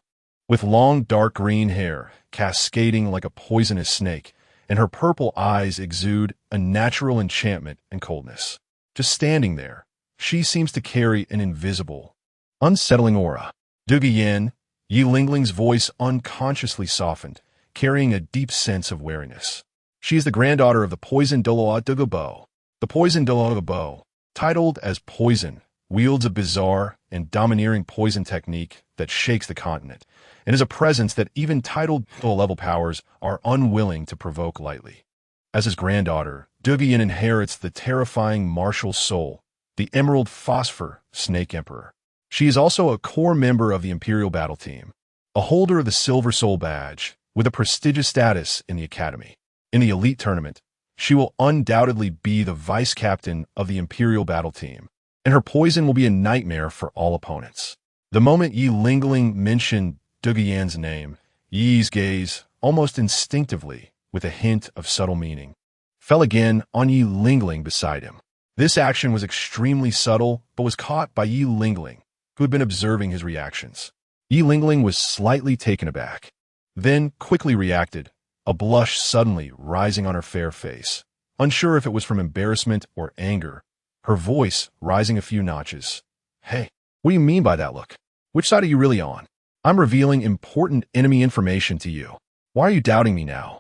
with long dark green hair cascading like a poisonous snake, and her purple eyes exude a natural enchantment and coldness. Just standing there, she seems to carry an invisible, unsettling aura. Douluo, Yi Lingling's voice unconsciously softened, carrying a deep sense of wariness. She is the granddaughter of the poisoned Douluo Douluo. The poisoned Douluo, titled as Poison, wields a bizarre and domineering poison technique that shakes the continent, and is a presence that even titled level powers are unwilling to provoke lightly. As his granddaughter, Douluo inherits the terrifying martial soul, the Emerald Phosphor Snake Emperor. She is also a core member of the Imperial Battle Team, a holder of the Silver Soul Badge, with a prestigious status in the Academy. In the Elite Tournament, she will undoubtedly be the vice-captain of the Imperial Battle Team, and her poison will be a nightmare for all opponents. The moment Yi Lingling mentioned Douluo's name, Yi's gaze, almost instinctively, with a hint of subtle meaning, fell again on Yi Lingling beside him. This action was extremely subtle, but was caught by Yi Lingling, who had been observing his reactions. Yi Lingling was slightly taken aback, then quickly reacted, a blush suddenly rising on her fair face. Unsure if it was from embarrassment or anger, her voice rising a few notches. Hey, what do you mean by that look? Which side are you really on? I'm revealing important enemy information to you. Why are you doubting me now?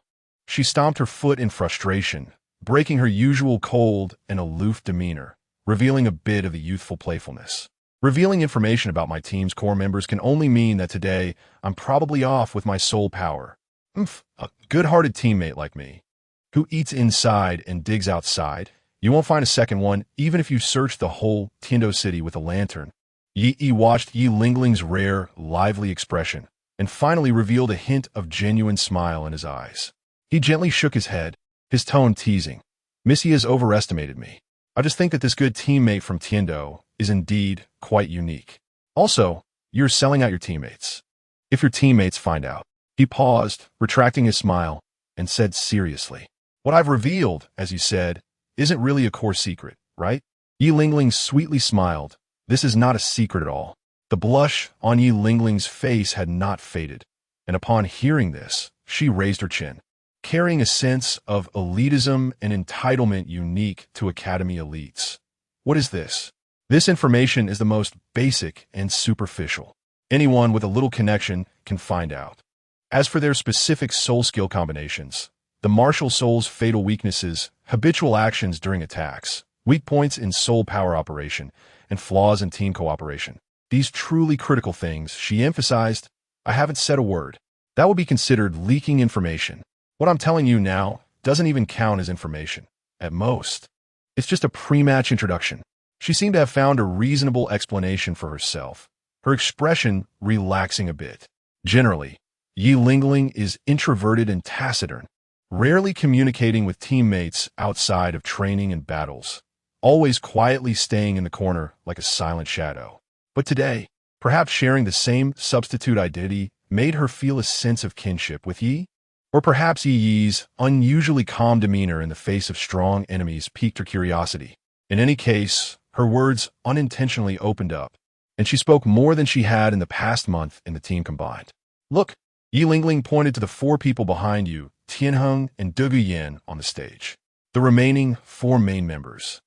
She stomped her foot in frustration, breaking her usual cold and aloof demeanor, revealing a bit of the youthful playfulness. Revealing information about my team's core members can only mean that today I'm probably off with my soul power. A good-hearted teammate like me, who eats inside and digs outside, you won't find a second one even if you search the whole Tiando city with a lantern. Yi watched Yi Lingling's rare, lively expression, and finally revealed a hint of genuine smile in his eyes. He gently shook his head, his tone teasing. Missy has overestimated me. I just think that this good teammate from Tiando is indeed quite unique. Also, you're selling out your teammates. If your teammates find out. He paused, retracting his smile, and said seriously, what I've revealed, as you said, isn't really a core secret, right? Yi Lingling sweetly smiled. This is not a secret at all. The blush on Yi Lingling's face had not faded, and upon hearing this, she raised her chin, carrying a sense of elitism and entitlement unique to Academy elites. What is this? This information is the most basic and superficial. Anyone with a little connection can find out. As for their specific soul skill combinations, the martial soul's fatal weaknesses, habitual actions during attacks, weak points in soul power operation, and flaws in team cooperation, these truly critical things, she emphasized, I haven't said a word. That would be considered leaking information. What I'm telling you now doesn't even count as information. At most, it's just a pre-match introduction. She seemed to have found a reasonable explanation for herself, her expression relaxing a bit. Generally, Yi Lingling is introverted and taciturn, rarely communicating with teammates outside of training and battles, always quietly staying in the corner like a silent shadow. But today, perhaps sharing the same substitute identity made her feel a sense of kinship with Yi? Or perhaps Yi's unusually calm demeanor in the face of strong enemies piqued her curiosity. In any case, her words unintentionally opened up, and she spoke more than she had in the past month in the team combined. Look, Yi Lingling pointed to the four people behind you, Tianheng and Dugu Yan, on the stage. The remaining four main members.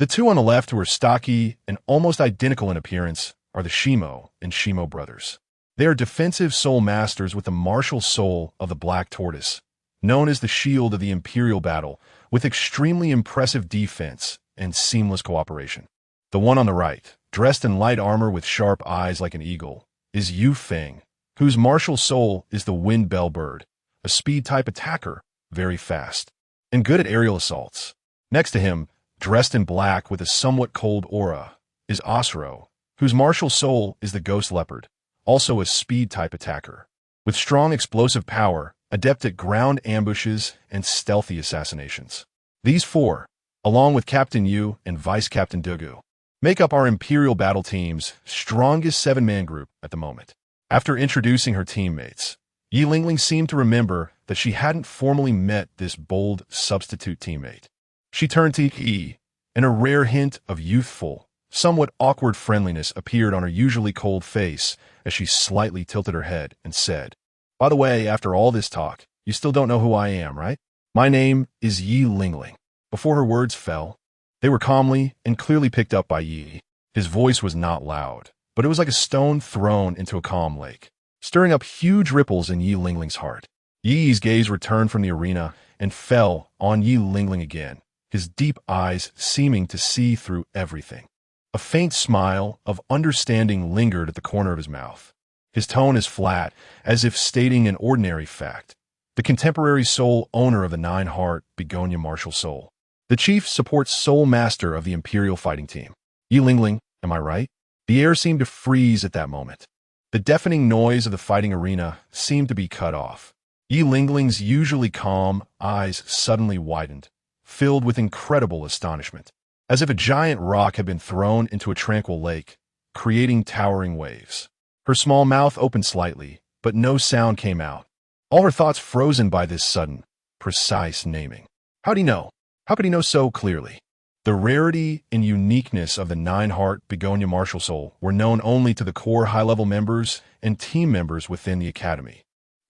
The two on the left, who are stocky and almost identical in appearance, are the Shimo and Shimo brothers. They are defensive soul masters with the martial soul of the Black Tortoise, known as the shield of the imperial battle, with extremely impressive defense and seamless cooperation. The one on the right, dressed in light armor with sharp eyes like an eagle, is Yu Feng, whose martial soul is the Wind Bell Bird, a speed-type attacker, very fast, and good at aerial assaults. Next to him, dressed in black with a somewhat cold aura, is Asuro, whose martial soul is the Ghost Leopard, also a speed-type attacker, with strong explosive power, adept at ground ambushes and stealthy assassinations. These four, along with Captain Yu and Vice Captain Dugu, make up our Imperial Battle Team's strongest seven-man group at the moment. After introducing her teammates, Yi Lingling seemed to remember that she hadn't formally met this bold substitute teammate. She turned to Yi, and a rare hint of youthful, somewhat awkward friendliness appeared on her usually cold face as she slightly tilted her head and said, "By the way, after all this talk, you still don't know who I am, right? My name is Yi Lingling." Before her words fell, they were calmly and clearly picked up by Yi. His voice was not loud, but it was like a stone thrown into a calm lake, stirring up huge ripples in Yi Lingling's heart. Yi's gaze returned from the arena and fell on Yi Lingling again, his deep eyes seeming to see through everything. A faint smile of understanding lingered at the corner of his mouth. His tone is flat, as if stating an ordinary fact. The contemporary sole owner of the nine-heart Begonia martial soul. The chief supports soul master of the Imperial fighting team. Yi Lingling, am I right? The air seemed to freeze at that moment. The deafening noise of the fighting arena seemed to be cut off. Yi Lingling's usually calm eyes suddenly widened, filled with incredible astonishment, as if a giant rock had been thrown into a tranquil lake, creating towering waves. Her small mouth opened slightly, but no sound came out. All her thoughts frozen by this sudden, precise naming. How'd he know? How could he know so clearly? The rarity and uniqueness of the nine-heart Begonia martial soul were known only to the core high-level members and team members within the academy.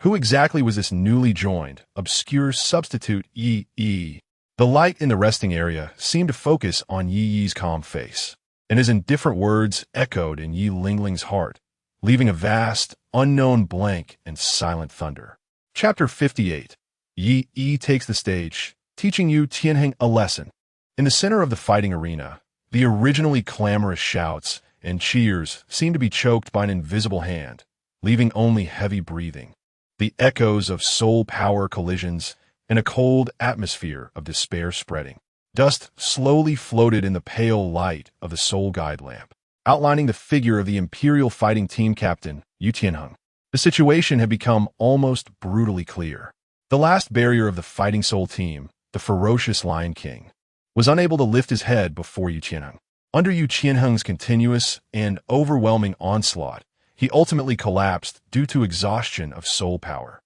Who exactly was this newly joined, obscure substitute Yi? The light in the resting area seemed to focus on Yi's calm face, and his indifferent words echoed in Yi Lingling's heart, leaving a vast, unknown blank and silent thunder. Chapter 58. Yi takes the stage, teaching Yu Tianheng a lesson. In the center of the fighting arena, the originally clamorous shouts and cheers seemed to be choked by an invisible hand, leaving only heavy breathing, the echoes of soul power collisions, and a cold atmosphere of despair spreading. Dust slowly floated in the pale light of the soul guide lamp, outlining the figure of the Imperial fighting team captain, Yu Tianheng. The situation had become almost brutally clear. The last barrier of the fighting soul team, the ferocious Lion King, was unable to lift his head before Yu Tianheng. Under Yu Tianheng's continuous and overwhelming onslaught, he ultimately collapsed due to exhaustion of soul power.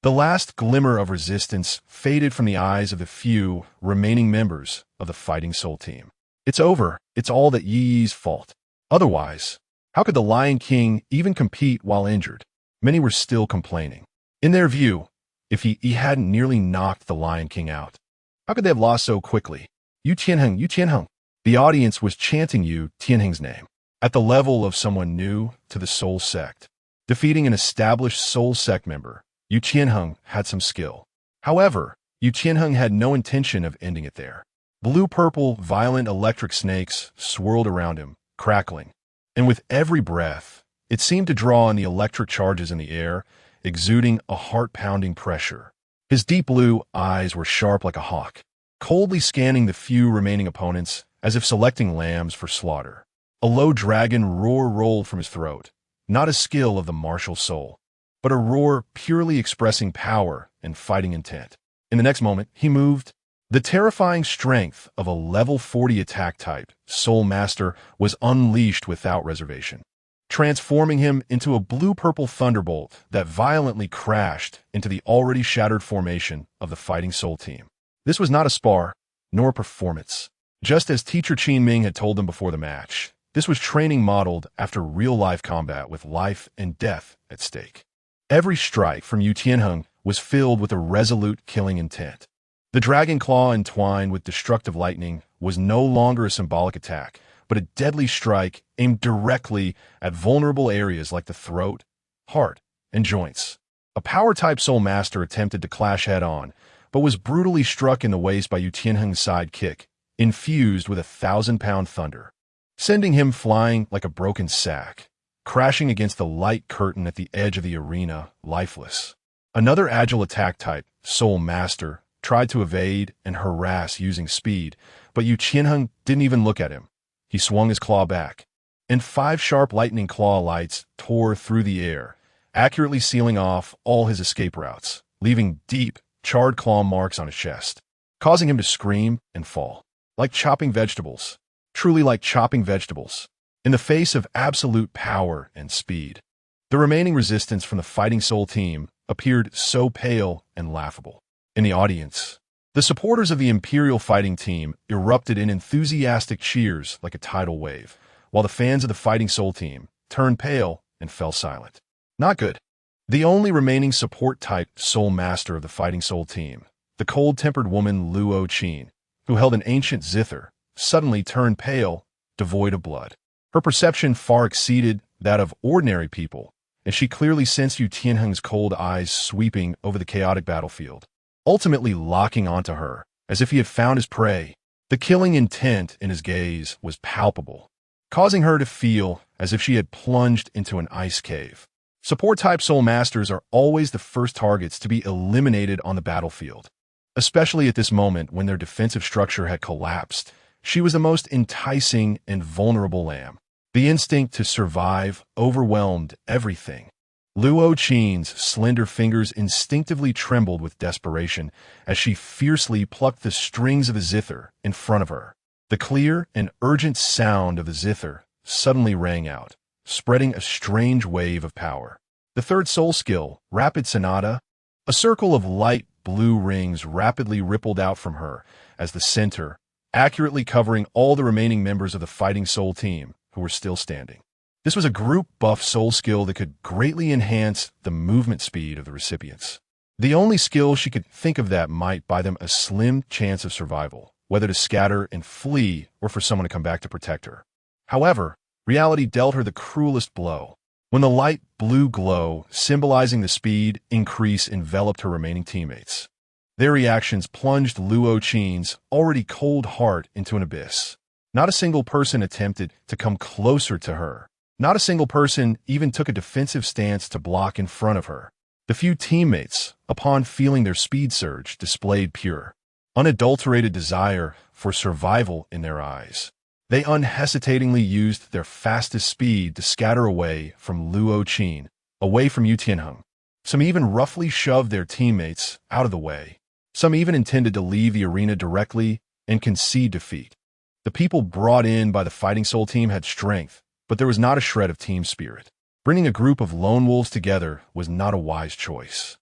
The last glimmer of resistance faded from the eyes of the few remaining members of the fighting soul team. It's over. It's all that Yi's fault. Otherwise, how could the Lion King even compete while injured? Many were still complaining. In their view, if he hadn't nearly knocked the Lion King out, how could they have lost so quickly? Yu Tianheng, Yu Tianheng. The audience was chanting Yu Tianheng's name, at the level of someone new to the soul sect. Defeating an established soul sect member, Yu Tianheng had some skill. However, Yu Tianheng had no intention of ending it there. Blue-purple, violent electric snakes swirled around him, crackling, and with every breath, it seemed to draw on the electric charges in the air, exuding a heart-pounding pressure. His deep blue eyes were sharp like a hawk, coldly scanning the few remaining opponents as if selecting lambs for slaughter. A low dragon roar rolled from his throat, not a skill of the martial soul, but a roar purely expressing power and fighting intent. In the next moment, he moved. The terrifying strength of a level 40 attack type, Soul Master, was unleashed without reservation, transforming him into a blue-purple thunderbolt that violently crashed into the already shattered formation of the fighting soul team. This was not a spar, nor a performance. Just as Teacher Qin Ming had told them before the match, this was training modeled after real-life combat with life and death at stake. Every strike from Yu Tianheng was filled with a resolute killing intent. The dragon claw entwined with destructive lightning was no longer a symbolic attack, but a deadly strike aimed directly at vulnerable areas like the throat, heart, and joints. A power-type Soul Master attempted to clash head-on, but was brutally struck in the waist by Yu Tianheng's sidekick, infused with 1,000-pound thunder, sending him flying like a broken sack, crashing against the light curtain at the edge of the arena, lifeless. Another agile attack type, Soul Master, tried to evade and harass using speed, but Yu Tianheng didn't even look at him. He swung his claw back, and 5 sharp lightning claw lights tore through the air, accurately sealing off all his escape routes, leaving deep, charred claw marks on his chest, causing him to scream and fall. Like chopping vegetables. Truly like chopping vegetables. In the face of absolute power and speed. The remaining resistance from the Fighting Soul team appeared so pale and laughable. In the audience, the supporters of the Imperial Fighting Team erupted in enthusiastic cheers like a tidal wave, while the fans of the Fighting Soul team turned pale and fell silent. Not good. The only remaining support-type Soul Master of the Fighting Soul team, the cold-tempered woman Luo Qin, who held an ancient zither, suddenly turned pale, devoid of blood. Her perception far exceeded that of ordinary people, and she clearly sensed Yu Tianheng's cold eyes sweeping over the chaotic battlefield, ultimately locking onto her, as if he had found his prey. The killing intent in his gaze was palpable, causing her to feel as if she had plunged into an ice cave. Support-type Soul Masters are always the first targets to be eliminated on the battlefield, especially at this moment when their defensive structure had collapsed. She was the most enticing and vulnerable lamb. The instinct to survive overwhelmed everything. Luo Qin's slender fingers instinctively trembled with desperation as she fiercely plucked the strings of the zither in front of her. The clear and urgent sound of the zither suddenly rang out, spreading a strange wave of power. The third soul skill, Rapid Sonata, a circle of light blue rings rapidly rippled out from her as the center, accurately covering all the remaining members of the Fighting Soul team who were still standing. This was a group buff soul skill that could greatly enhance the movement speed of the recipients. The only skill she could think of that might buy them a slim chance of survival, whether to scatter and flee or for someone to come back to protect her. However, reality dealt her the cruelest blow. When the light blue glow, symbolizing the speed increase, enveloped her remaining teammates. Their reactions plunged Luo Qin's already cold heart into an abyss. Not a single person attempted to come closer to her. Not a single person even took a defensive stance to block in front of her. The few teammates, upon feeling their speed surge, displayed pure, unadulterated desire for survival in their eyes. They unhesitatingly used their fastest speed to scatter away from Luo Qin, away from Yu Tianheng. Some even roughly shoved their teammates out of the way. Some even intended to leave the arena directly and concede defeat. The people brought in by the Fighting Soul team had strength, but there was not a shred of team spirit. Bringing a group of lone wolves together was not a wise choice.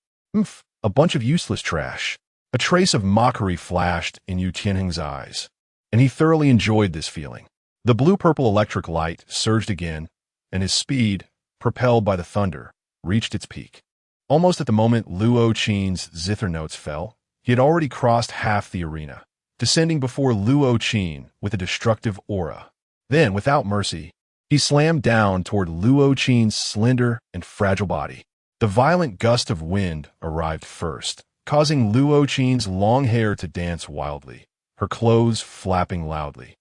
A bunch of useless trash. A trace of mockery flashed in Yu Tianheng's eyes, and he thoroughly enjoyed this feeling. The blue-purple electric light surged again, and his speed, propelled by the thunder, reached its peak. Almost at the moment Luo Qin's zither notes fell, he had already crossed half the arena, descending before Luo Qin with a destructive aura. Then, without mercy, he slammed down toward Luo Qin's slender and fragile body. The violent gust of wind arrived first, causing Luo Qin's long hair to dance wildly, her clothes flapping loudly,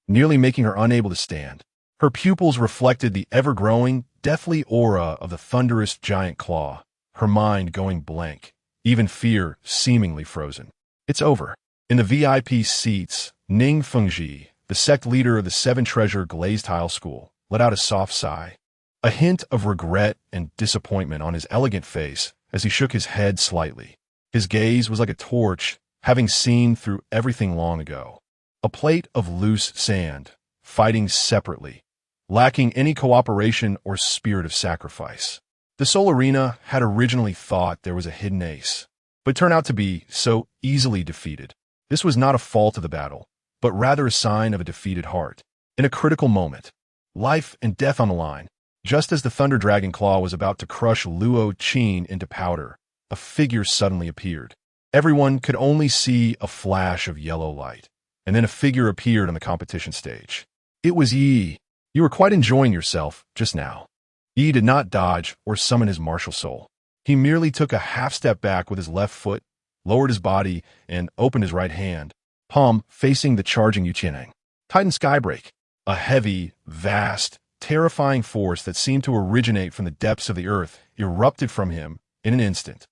nearly making her unable to stand. Her pupils reflected the ever-growing, deathly aura of the thunderous giant claw, her mind going blank, even fear seemingly frozen. It's over. In the VIP seats, Ning Fengji, the sect leader of the Seven Treasure Glazed Tile School, let out a soft sigh, a hint of regret and disappointment on his elegant face as he shook his head slightly. His gaze was like a torch, having seen through everything long ago. A plate of loose sand, fighting separately, lacking any cooperation or spirit of sacrifice. The Soul Arena had originally thought there was a hidden ace, but turned out to be so easily defeated. This was not a fault of the battle, but rather a sign of a defeated heart. In a critical moment, life and death on the line, Just as the Thunder Dragon Claw was about to crush Luo Qin into powder, a figure suddenly appeared. Everyone could only see a flash of yellow light, and then a figure appeared on the competition stage. It was Yi. You were quite enjoying yourself just now. Yi did not dodge or summon his martial soul. He merely took a half-step back with his left foot, lowered his body, and opened his right hand, palm facing the charging Yuqianheng. Titan Skybreak, a heavy, vast, terrifying force that seemed to originate from the depths of the earth, erupted from him in an instant.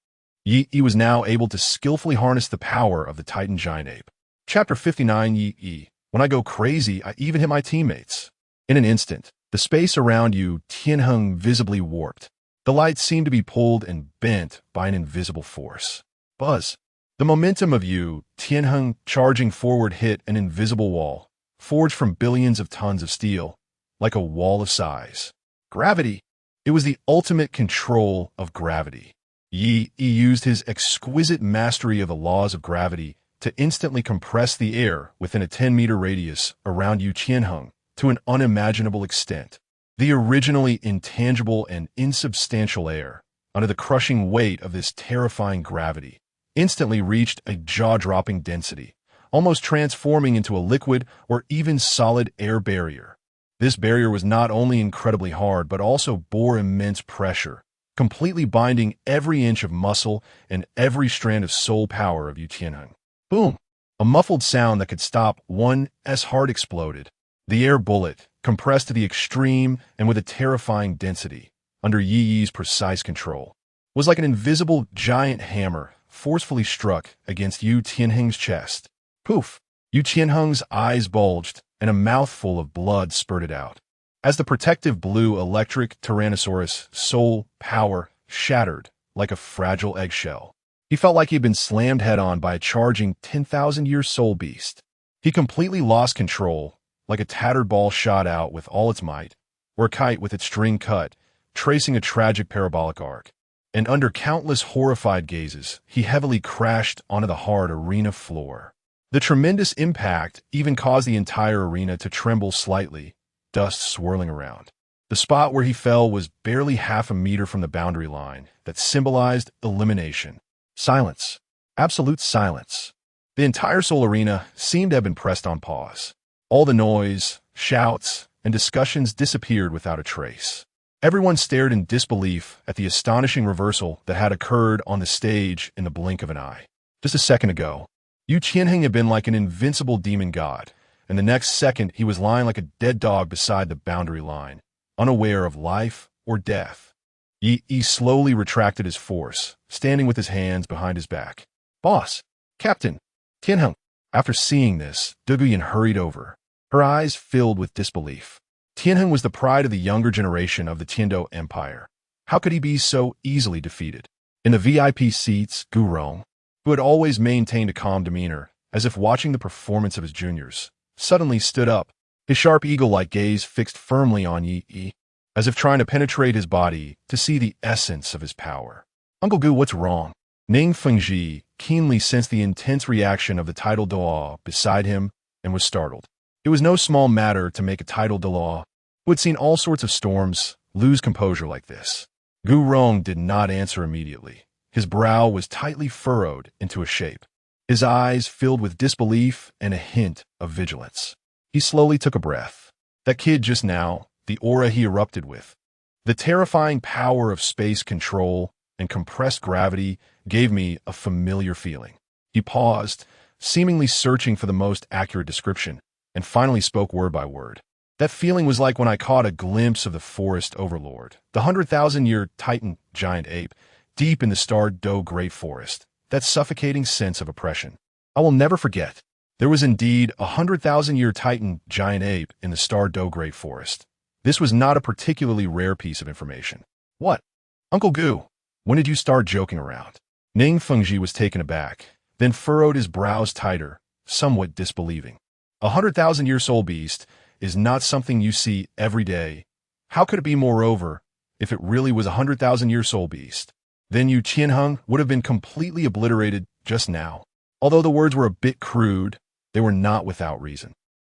Yi was now able to skillfully harness the power of the Titan Giant Ape. Chapter 59 Yi. When I go crazy, I even hit my teammates. In an instant, the space around Tianheng visibly warped. The light seemed to be pulled and bent by an invisible force. Buzz. The momentum of Tianheng charging forward hit an invisible wall, forged from billions of tons of steel, like a wall of size. Gravity. It was the ultimate control of gravity. Yi used his exquisite mastery of the laws of gravity to instantly compress the air within a 10-meter radius around Tianheng to an unimaginable extent. The originally intangible and insubstantial air, under the crushing weight of this terrifying gravity, instantly reached a jaw-dropping density, almost transforming into a liquid or even solid air barrier. This barrier was not only incredibly hard but also bore immense pressure, completely binding every inch of muscle and every strand of soul power of Tianheng. Boom! A muffled sound that could stop one's heart exploded. The air bullet, compressed to the extreme and with a terrifying density, under Yi's precise control, was like an invisible giant hammer forcefully struck against Tianheng's chest. Poof! Tianheng's eyes bulged, and a mouthful of blood spurted out. As the protective blue electric Tyrannosaurus soul power shattered like a fragile eggshell, he felt like he'd been slammed head-on by a charging 10,000-year soul beast. He completely lost control, like a tattered ball shot out with all its might, or a kite with its string cut, tracing a tragic parabolic arc. And under countless horrified gazes, he heavily crashed onto the hard arena floor. The tremendous impact even caused the entire arena to tremble slightly, dust swirling around. The spot where he fell was barely half a meter from the boundary line that symbolized elimination. Silence. Absolute silence. The entire Soul Arena seemed to have been pressed on pause. All the noise, shouts, and discussions disappeared without a trace. Everyone stared in disbelief at the astonishing reversal that had occurred on the stage in the blink of an eye. Just a second ago, Tianheng had been like an invincible demon god, and the next second he was lying like a dead dog beside the boundary line, unaware of life or death. Yi slowly retracted his force, standing with his hands behind his back. Boss! Captain! Tianheng! After seeing this, Douluo hurried over, her eyes filled with disbelief. Tianheng was the pride of the younger generation of the Tiando Empire. How could he be so easily defeated? In the VIP seats, Gu Rong, who had always maintained a calm demeanor, as if watching the performance of his juniors, suddenly stood up, his sharp eagle-like gaze fixed firmly on Yi, as if trying to penetrate his body to see the essence of his power. Uncle Gu, what's wrong? Ning Fengji keenly sensed the intense reaction of the title Douluo beside him and was startled. It was no small matter to make a title Douluo, who had seen all sorts of storms, lose composure like this. Gu Rong did not answer immediately. His brow was tightly furrowed into a shape, his eyes filled with disbelief and a hint of vigilance. He slowly took a breath. That kid just now, the aura he erupted with, the terrifying power of space control and compressed gravity gave me a familiar feeling. He paused, seemingly searching for the most accurate description, and finally spoke word by word. That feeling was like when I caught a glimpse of the forest overlord, the 100,000-year Titan giant ape, deep in the Star-Do Great Forest, that suffocating sense of oppression. I will never forget. There was indeed a 100,000-year Titan giant ape in the Star-Do Great Forest. This was not a particularly rare piece of information. What? Uncle Gu, when did you start joking around? Ning Fengji was taken aback, then furrowed his brows tighter, somewhat disbelieving. A 100,000-year soul beast is not something you see every day. How could it be, moreover, if it really was a 100,000-year soul beast? Then Tianheng would have been completely obliterated just now. Although the words were a bit crude, they were not without reason.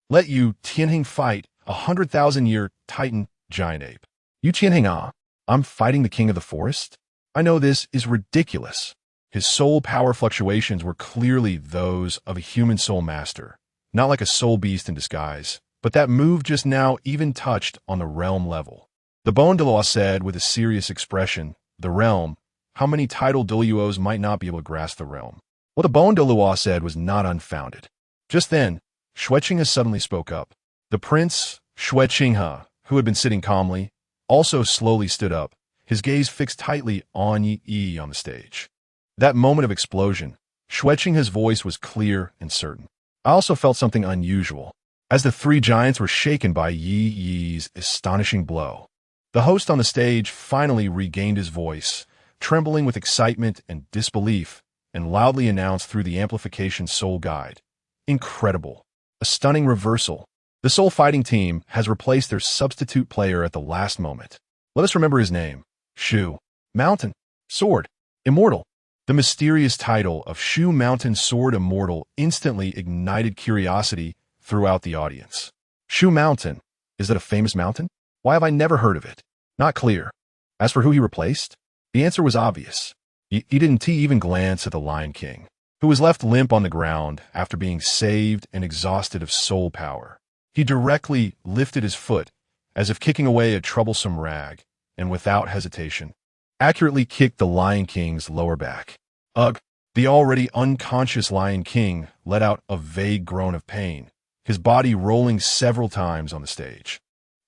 Let Tianheng fight a 100,000-year Titan giant ape. You Qianheng, I'm fighting the king of the forest? I know this is ridiculous. His soul power fluctuations were clearly those of a human soul master, not like a soul beast in disguise, but that move just now even touched on the realm level. The Douluo said with a serious expression, the realm, how many titled Douluos might not be able to grasp the realm? What the Douluo said was not unfounded. Just then, Xueqinghe suddenly spoke up. The prince, Xueqinghe, who had been sitting calmly, also slowly stood up, his gaze fixed tightly on Yi on the stage. That moment of explosion, Xueqinghe's voice was clear and certain. I also felt something unusual, as the three giants were shaken by Yi's astonishing blow. The host on the stage finally regained his voice, trembling with excitement and disbelief, and loudly announced through the amplification soul guide. Incredible. A stunning reversal. The soul fighting team has replaced their substitute player at the last moment. Let us remember his name. Shu. Mountain. Sword. Immortal. The mysterious title of Shu Mountain Sword Immortal instantly ignited curiosity throughout the audience. Shu Mountain. Is that a famous mountain? Why have I never heard of it? Not clear. As for who he replaced, the answer was obvious. He didn't even glance at the Lion King, who was left limp on the ground after being saved and exhausted of soul power. He directly lifted his foot, as if kicking away a troublesome rag, and without hesitation, accurately kicked the Lion King's lower back. Ugh! The already unconscious Lion King let out a vague groan of pain, his body rolling several times on the stage.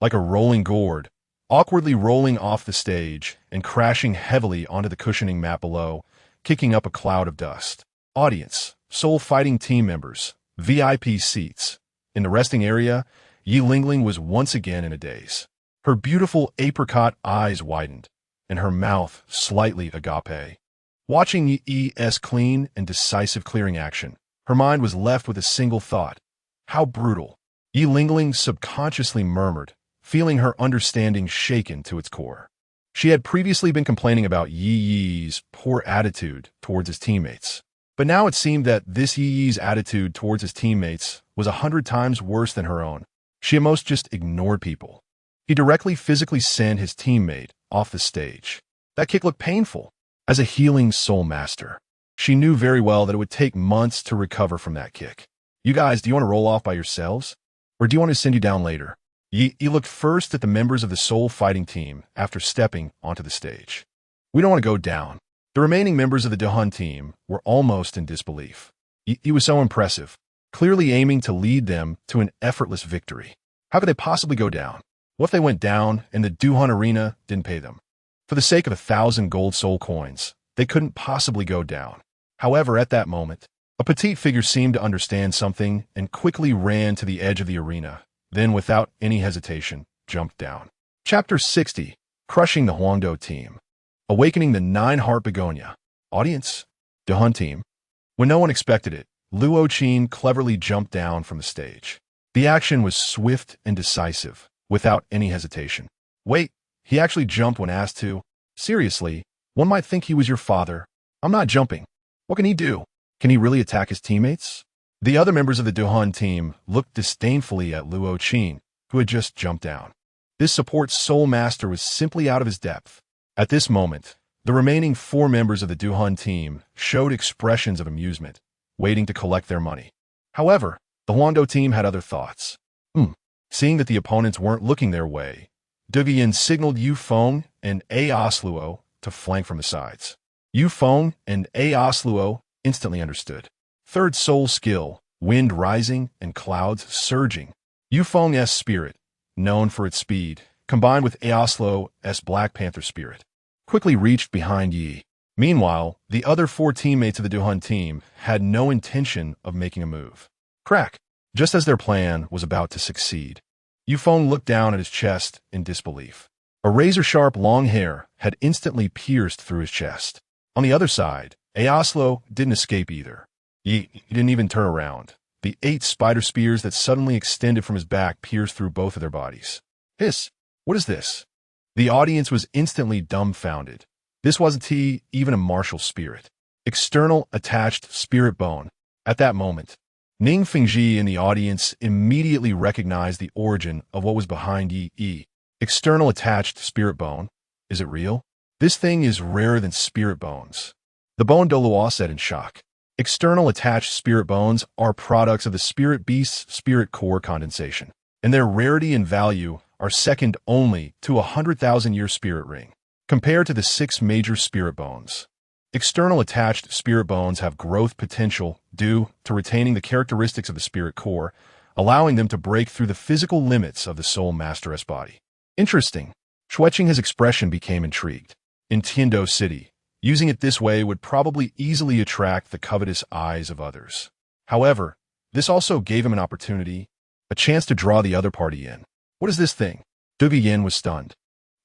Like a rolling gourd, awkwardly rolling off the stage and crashing heavily onto the cushioning mat below, kicking up a cloud of dust. Audience, soul fighting team members, VIP seats. In the resting area, Yi Lingling was once again in a daze. Her beautiful apricot eyes widened, and her mouth slightly agape. Watching Yi's clean and decisive clearing action, her mind was left with a single thought. How brutal. Yi Lingling subconsciously murmured, feeling her understanding shaken to its core. She had previously been complaining about Yi's poor attitude towards his teammates. But now it seemed that this Yi's attitude towards his teammates was 100 times worse than her own. She at most just ignored people. He directly physically sent his teammate off the stage. That kick looked painful. As a healing soul master, she knew very well that it would take months to recover from that kick. You guys, do you want to roll off by yourselves? Or do you want to send you down later? Yi looked first at the members of the soul fighting team after stepping onto the stage. We don't want to go down. The remaining members of the Dohun team were almost in disbelief. He was so impressive, clearly aiming to lead them to an effortless victory. How could they possibly go down? What if they went down and the Dohun arena didn't pay them? For the sake of 1,000 gold soul coins, they couldn't possibly go down. However, at that moment, a petite figure seemed to understand something and quickly ran to the edge of the arena, then without any hesitation, jumped down. Chapter 60, Crushing the Huangdo Team. Awakening the 9-Heart Begonia. Audience, Dohun team. When no one expected it, Luo Qin cleverly jumped down from the stage. The action was swift and decisive, without any hesitation. Wait, he actually jumped when asked to. Seriously, one might think he was your father. I'm not jumping. What can he do? Can he really attack his teammates? The other members of the Dohun team looked disdainfully at Luo Qin, who had just jumped down. This support soul master was simply out of his depth. At this moment, the remaining 4 members of the Dohun team showed expressions of amusement, waiting to collect their money. However, the Huangdo team had other thoughts. Seeing that the opponents weren't looking their way, Dugian signaled Yu Feng and A Osluo to flank from the sides. Yu Feng and A Osluo instantly understood. Third soul skill, wind rising and clouds surging. Yu Feng's spirit, known for its speed, combined with A Osluo's Black Panther spirit, quickly reached behind Yi. Meanwhile, the other 4 teammates of the Dohun team had no intention of making a move. Crack! Just as their plan was about to succeed, Yu Feng looked down at his chest in disbelief. A razor-sharp long hair had instantly pierced through his chest. On the other side, A Osluo didn't escape either. He didn't even turn around. The 8 spider spears that suddenly extended from his back pierced through both of their bodies. Hiss! What is this? The audience was instantly dumbfounded. This wasn't even a martial spirit. External attached spirit bone. At that moment, Ning Fengji in the audience immediately recognized the origin of what was behind Yi. External attached spirit bone. Is it real? This thing is rarer than spirit bones. The bone Douluo said in shock. External attached spirit bones are products of the spirit beast's spirit core condensation, and their rarity and value are second only to a 100,000-year spirit ring. Compared to the 6 major spirit bones, external attached spirit bones have growth potential due to retaining the characteristics of the spirit core, allowing them to break through the physical limits of the soul master.S body. Interesting. Shueqing's expression became intrigued. In Tiando City, using it this way would probably easily attract the covetous eyes of others. However, this also gave him an opportunity, a chance to draw the other party in. What is this thing? Zhao Wujin was stunned.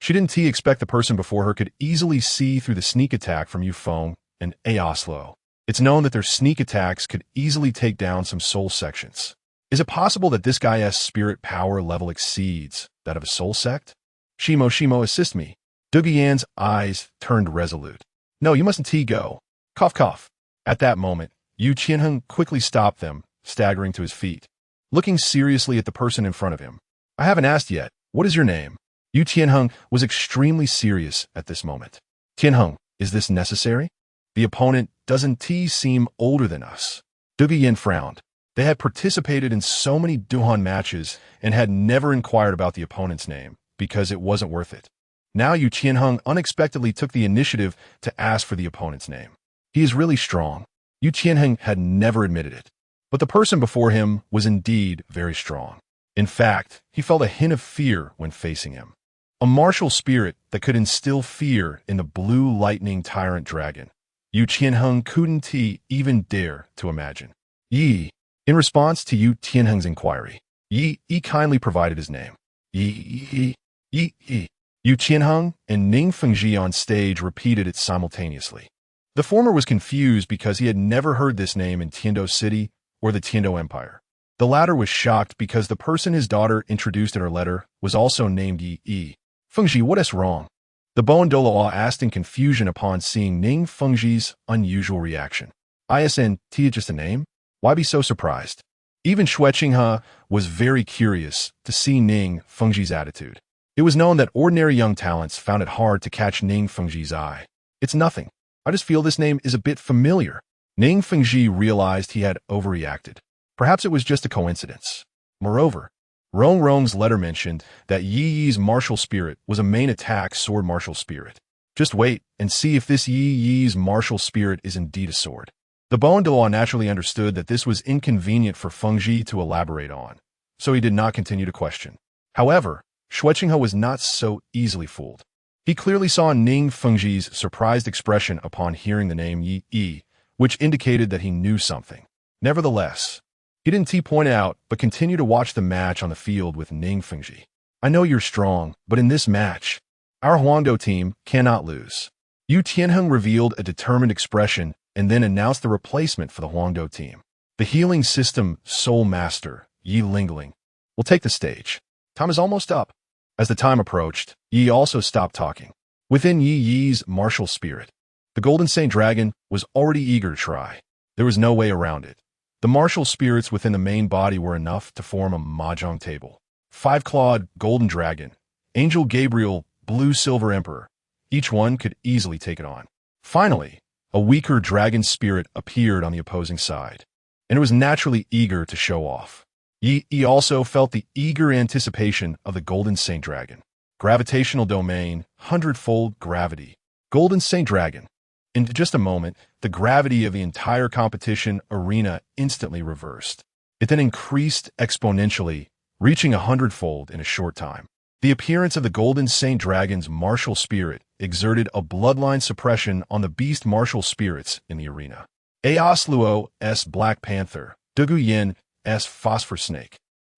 She didn't expect the person before her could easily see through the sneak attack from Yufeng and Aoslo. It's known that their sneak attacks could easily take down some soul sections. Is it possible that this guy's spirit power level exceeds that of a soul sect? Shimo, assist me. Zhao Wujin's eyes turned resolute. No, you mustn't go. Cough, cough. At that moment, Yu Qianheng quickly stopped them, staggering to his feet, looking seriously at the person in front of him. I haven't asked yet. What is your name? Yu Qianheng was extremely serious at this moment. Qianheng, is this necessary? The opponent doesn't seem older than us. Zhao Wujin frowned. They had participated in so many Duhan matches and had never inquired about the opponent's name because it wasn't worth it. Now Yu Qianheng unexpectedly took the initiative to ask for the opponent's name. He is really strong. Yu Qianheng had never admitted it. But the person before him was indeed very strong. In fact, he felt a hint of fear when facing him. A martial spirit that could instill fear in the blue lightning tyrant dragon. Yu Qianheng couldn't even dare to imagine. Yi. In response to Yu Qianheng's inquiry, Yi kindly provided his name. Yi. Yu Qianheng and Ning Fengji on stage repeated it simultaneously. The former was confused because he had never heard this name in Tiando City or the Tiando Empire. The latter was shocked because the person his daughter introduced in her letter was also named Yi. Fengji, what is wrong? The Boan Douluo asked in confusion upon seeing Ning Fengji's unusual reaction. Isn just a name? Why be so surprised? Even Shueqing was very curious to see Ning Fengji's attitude. It was known that ordinary young talents found it hard to catch Ning Fengji's eye. It's nothing. I just feel this name is a bit familiar. Ning Fengji realized he had overreacted. Perhaps it was just a coincidence. Moreover, Rong's letter mentioned that Yi's martial spirit was a main attack sword martial spirit. Just wait and see if this Yi's martial spirit is indeed a sword. The Boan Douluo naturally understood that this was inconvenient for Fengji to elaborate on, so he did not continue to question. However, Shueqing was not so easily fooled. He clearly saw Ning Fengji's surprised expression upon hearing the name Yi, which indicated that he knew something. Nevertheless, he didn't point out, but continued to watch the match on the field with Ning Fengji. I know you're strong, but in this match, our Huangdo team cannot lose. Yu Qianheng revealed a determined expression and then announced the replacement for the Huangdo team. The healing system Soul Master, Yi Lingling, will take the stage. Time is almost up. As the time approached, Yi also stopped talking. Within Yi's martial spirit, the Golden Saint Dragon was already eager to try. There was no way around it. The martial spirits within the main body were enough to form a mahjong table. 5-clawed Golden Dragon, Angel Gabriel, Blue Silver Emperor. Each one could easily take it on. Finally, a weaker dragon spirit appeared on the opposing side, and it was naturally eager to show off. Yi also felt the eager anticipation of the Golden Saint Dragon. Gravitational domain, 100-fold gravity. Golden Saint Dragon. In just a moment, the gravity of the entire competition arena instantly reversed. It then increased exponentially, reaching 100-fold in a short time. The appearance of the Golden Saint Dragon's martial spirit exerted a bloodline suppression on the beast martial spirits in the arena. Aosluo's Black Panther, Douluo's Phosphor Snake,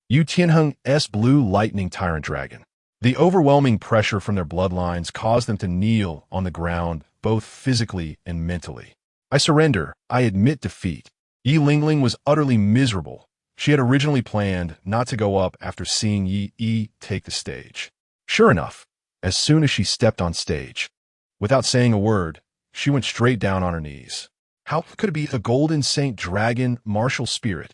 Yu Qianheng's Blue Lightning Tyrant Dragon. The overwhelming pressure from their bloodlines caused them to kneel on the ground, both physically and mentally. I surrender. I admit defeat. Yi Lingling was utterly miserable. She had originally planned not to go up after seeing Yi take the stage. Sure enough, as soon as she stepped on stage, without saying a word, she went straight down on her knees. How could it be the Golden Saint Dragon martial spirit?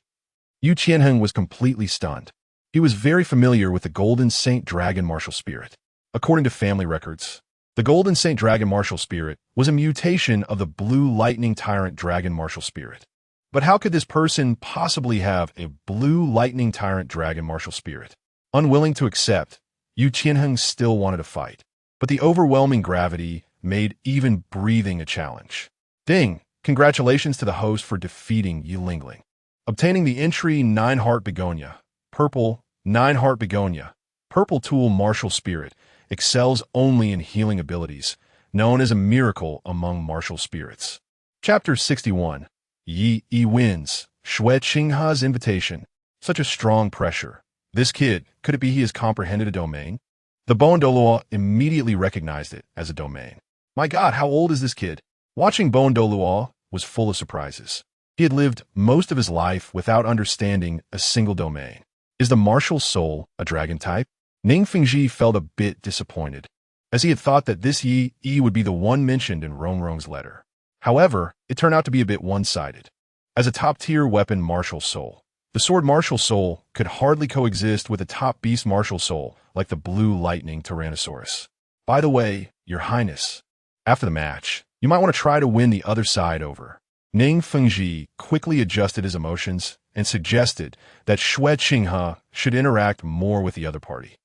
Yu Qianheng was completely stunned. He was very familiar with the Golden Saint Dragon martial spirit. According to family records, the Golden Saint Dragon martial spirit was a mutation of the Blue Lightning Tyrant Dragon martial spirit. But how could this person possibly have a Blue Lightning Tyrant Dragon martial spirit? Unwilling to accept, Yu Qianheng still wanted to fight, but the overwhelming gravity made even breathing a challenge. Ding! Congratulations to the host for defeating Yi Lingling. Obtaining the entry 9 Heart Begonia, Purple, 9 Heart Begonia, Purple Tool Martial Spirit, excels only in healing abilities, known as a miracle among martial spirits. Chapter 61. Yi wins. Shui Qingha's invitation. Such a strong pressure. This kid, could it be he has comprehended a domain? The Bon Douluo immediately recognized it as a domain. My God, how old is this kid? Watching Bon Douluo was full of surprises. He had lived most of his life without understanding a single domain. Is the martial soul a dragon type? Ning Fengji felt a bit disappointed, as he had thought that this Yi would be the one mentioned in Rongrong's letter. However, it turned out to be a bit one-sided. As a top-tier weapon martial soul, the sword martial soul could hardly coexist with a top beast martial soul like the Blue Lightning Tyrannosaurus. By the way, Your Highness, after the match, you might want to try to win the other side over. Ning Fengji quickly adjusted his emotions and suggested that Shui Qingha should interact more with the other party.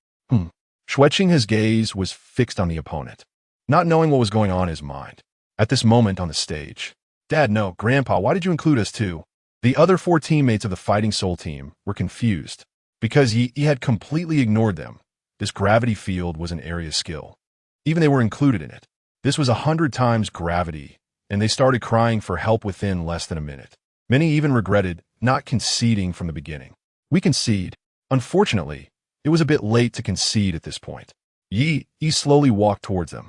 Shui Qingha's gaze was fixed on the opponent, not knowing what was going on in his mind. At this moment on the stage, Dad, no, Grandpa, why did you include us too? The other 4 teammates of the Fighting Soul team were confused because he had completely ignored them. This gravity field was an area skill. Even they were included in it. This was 100 times gravity, and they started crying for help within less than a minute. Many even regretted not conceding from the beginning. We concede. Unfortunately, it was a bit late to concede at this point. Yi slowly walked towards them.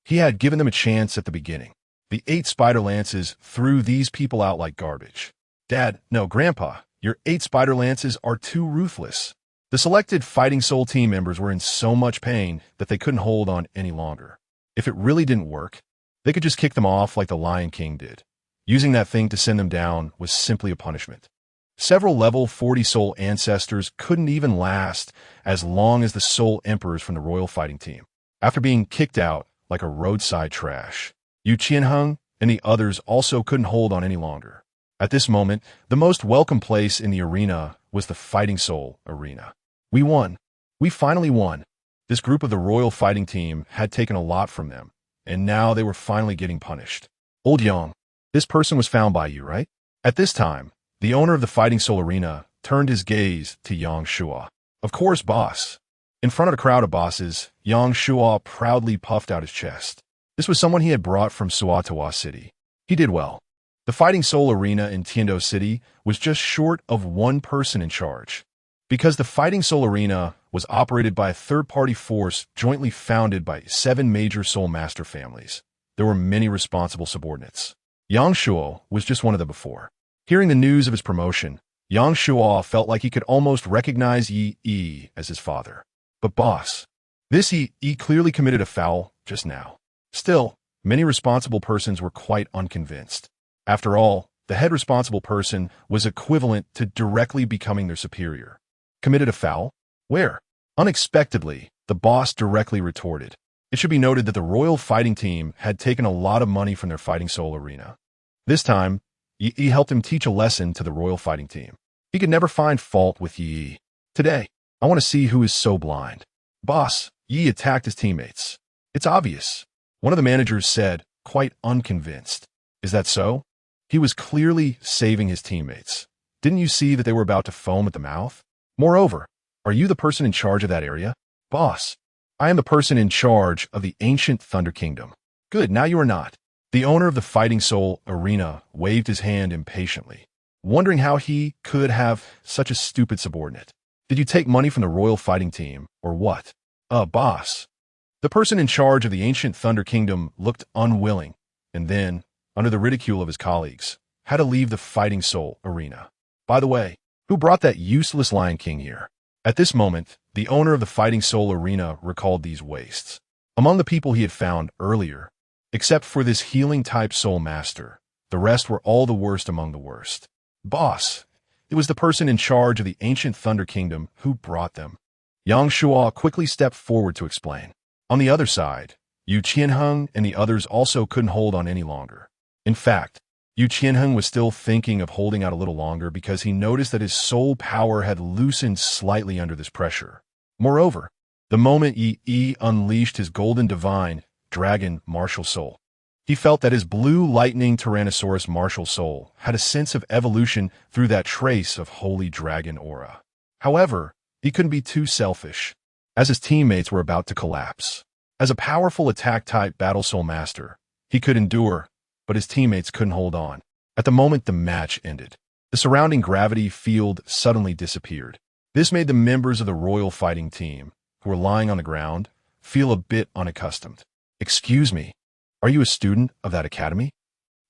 He had given them a chance at the beginning. The 8 spider lances threw these people out like garbage. Dad, no, Grandpa, your 8 spider lances are too ruthless. The selected Fighting Soul team members were in so much pain that they couldn't hold on any longer. If it really didn't work, they could just kick them off like the Lion King did. Using that thing to send them down was simply a punishment. Several level 40 soul ancestors couldn't even last as long as the soul emperors from the royal fighting team. After being kicked out like a roadside trash, Yu Qianheng and the others also couldn't hold on any longer. At this moment, the most welcome place in the arena was the Fighting Soul arena. We won. We finally won. This group of the royal fighting team had taken a lot from them, and now they were finally getting punished. Old Yang, this person was found by you, right? At this time, the owner of the Fighting Soul arena turned his gaze to Yang Shua. Of course, boss. In front of a crowd of bosses, Yang Shua proudly puffed out his chest. This was someone he had brought from Suatawa City. He did well. The Fighting Soul arena in Tiando City was just short of 1 person in charge. Because the Fighting Soul arena was operated by a third-party force jointly founded by 7 major soul master families, there were many responsible subordinates. Yang Shua was just one of them before. Hearing the news of his promotion, Yang Shua felt like he could almost recognize Yi as his father. But boss, this Yi clearly committed a foul just now. Still, many responsible persons were quite unconvinced. After all, the head responsible person was equivalent to directly becoming their superior. Committed a foul? Where? Unexpectedly, the boss directly retorted. It should be noted that the royal fighting team had taken a lot of money from their Fighting Soul arena. This time, Yi helped him teach a lesson to the royal fighting team. He could never find fault with Yi. Today, I want to see who is so blind. Boss, Yi attacked his teammates. It's obvious. One of the managers said, quite unconvinced. Is that so? He was clearly saving his teammates. Didn't you see that they were about to foam at the mouth? Moreover, are you the person in charge of that area? Boss, I am the person in charge of the ancient Thunder Kingdom. Good, now you are not. The owner of the Fighting Soul arena waved his hand impatiently, wondering how he could have such a stupid subordinate. Did you take money from the royal fighting team, or what? Boss. The person in charge of the ancient Thunder Kingdom looked unwilling, and then, under the ridicule of his colleagues, had to leave the Fighting Soul arena. By the way, who brought that useless Lion King here? At this moment, the owner of the Fighting Soul arena recalled these wastes. Among the people he had found earlier, except for this healing-type soul master, the rest were all the worst among the worst. Boss, It was the person in charge of the ancient Thunder Kingdom who brought them. Yang Shuo quickly stepped forward to explain. On the other side, Yu Qianheng and the others also couldn't hold on any longer. In fact, Yu Qianheng was still thinking of holding out a little longer because he noticed that his soul power had loosened slightly under this pressure. Moreover, the moment Yi unleashed his golden divine dragon martial soul, he felt that his blue lightning Tyrannosaurus martial soul had a sense of evolution through that trace of holy dragon aura. However, he couldn't be too selfish, as his teammates were about to collapse. As a powerful attack-type battle soul master, he could endure, but his teammates couldn't hold on. At the moment the match ended, the surrounding gravity field suddenly disappeared. This made the members of the royal fighting team, who were lying on the ground, feel a bit unaccustomed. "Excuse me, are you a student of that academy?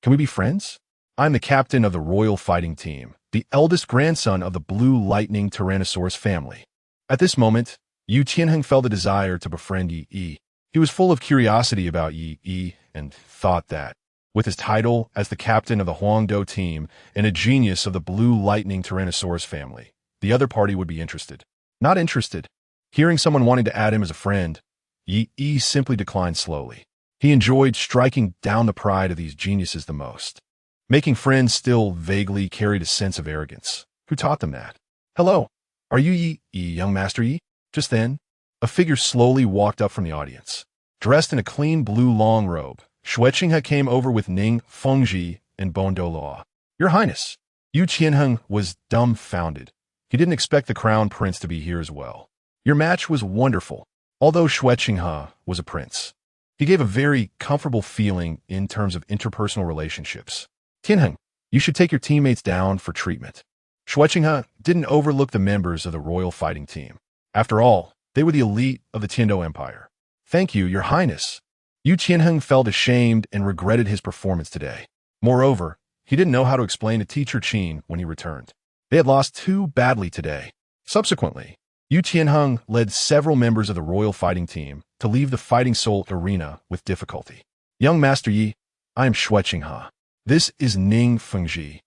Can we be friends? I'm the captain of the royal fighting team, the eldest grandson of the blue lightning Tyrannosaurus family." At this moment, Yu Qianheng felt a desire to befriend Yi. He was full of curiosity about Yi and thought that, with his title as the captain of the Huangdou team and a genius of the blue lightning Tyrannosaurus family, the other party would be interested. Not interested. Hearing someone wanting to add him as a friend, Yi simply declined slowly. He enjoyed striking down the pride of these geniuses the most. Making friends still vaguely carried a sense of arrogance. Who taught them that? "Hello, are you Yi, young Master Yi?" Just then, a figure slowly walked up from the audience. Dressed in a clean blue long robe, Shueqinghe came over with Ning Fengji and Douluo. "Your Highness." Yu Qianheng was dumbfounded. He didn't expect the crown prince to be here as well. "Your match was wonderful." Although Shueqinghe was a prince, he gave a very comfortable feeling in terms of interpersonal relationships. "Qianheng, you should take your teammates down for treatment." Shueqinghe didn't overlook the members of the royal fighting team. After all, they were the elite of the Tiando Empire. "Thank you, Your Highness." Yu Qianheng felt ashamed and regretted his performance today. Moreover, he didn't know how to explain to Teacher Qin when he returned. They had lost too badly today. Subsequently, Yu Qianheng led several members of the royal fighting team to leave the fighting soul arena with difficulty. "Young Master Yi, I am Shueqinghe. This is Ning Fengji,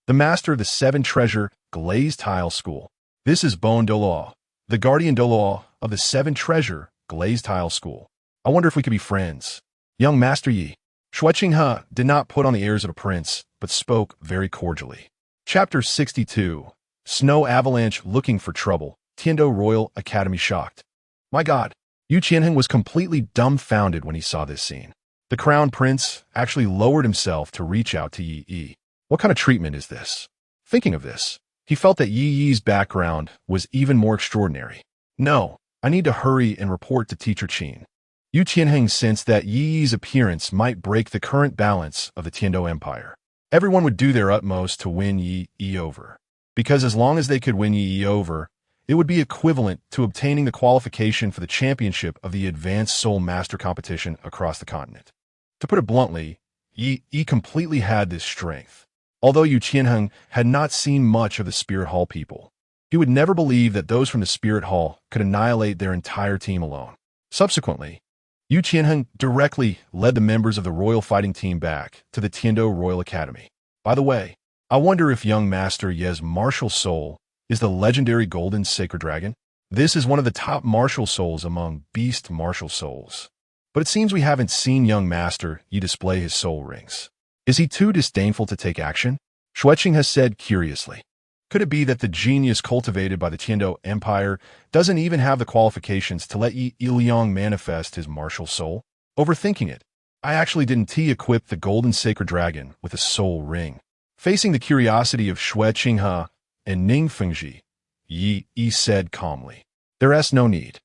the master of the Seven Treasure Glazed Tile School. This is Douluo, the guardian Douluo of the Seven Treasure Glazed Tile School. I wonder if we could be friends." "Young Master Yi." Shueqinghe did not put on the airs of a prince, but spoke very cordially. Chapter 62. Snow Avalanche Looking for Trouble. Tiando Royal Academy shocked. My God, Yu Qianheng was completely dumbfounded when he saw this scene. The crown prince actually lowered himself to reach out to Yi. What kind of treatment is this? Thinking of this, he felt that Yi's background was even more extraordinary. No, I need to hurry and report to Teacher Qin. Yu Qianheng sensed that Yi's appearance might break the current balance of the Tiando Empire. Everyone would do their utmost to win Yi over, because as long as they could win Yi over, it would be equivalent to obtaining the qualification for the championship of the Advanced Soul Master competition across the continent. To put it bluntly, Yi completely had this strength. Although Yu Qianheng had not seen much of the Spirit Hall people, he would never believe that those from the Spirit Hall could annihilate their entire team alone. Subsequently, Yu Qianheng directly led the members of the royal fighting team back to the Tiando Royal Academy. By the way, I wonder if young Master Ye's martial soul is the legendary golden sacred dragon. This is one of the top martial souls among beast martial souls. But it seems we haven't seen young Master Yi display his soul rings. Is he too disdainful to take action? Shueqing has said curiously. Could it be that the genius cultivated by the Tiando Empire doesn't even have the qualifications to let Yi Liang manifest his martial soul? Overthinking it, I actually didn't equip the golden sacred dragon with a soul ring. Facing the curiosity of Shueqinghe and Ning Fengji, Yi said calmly, "There's no need.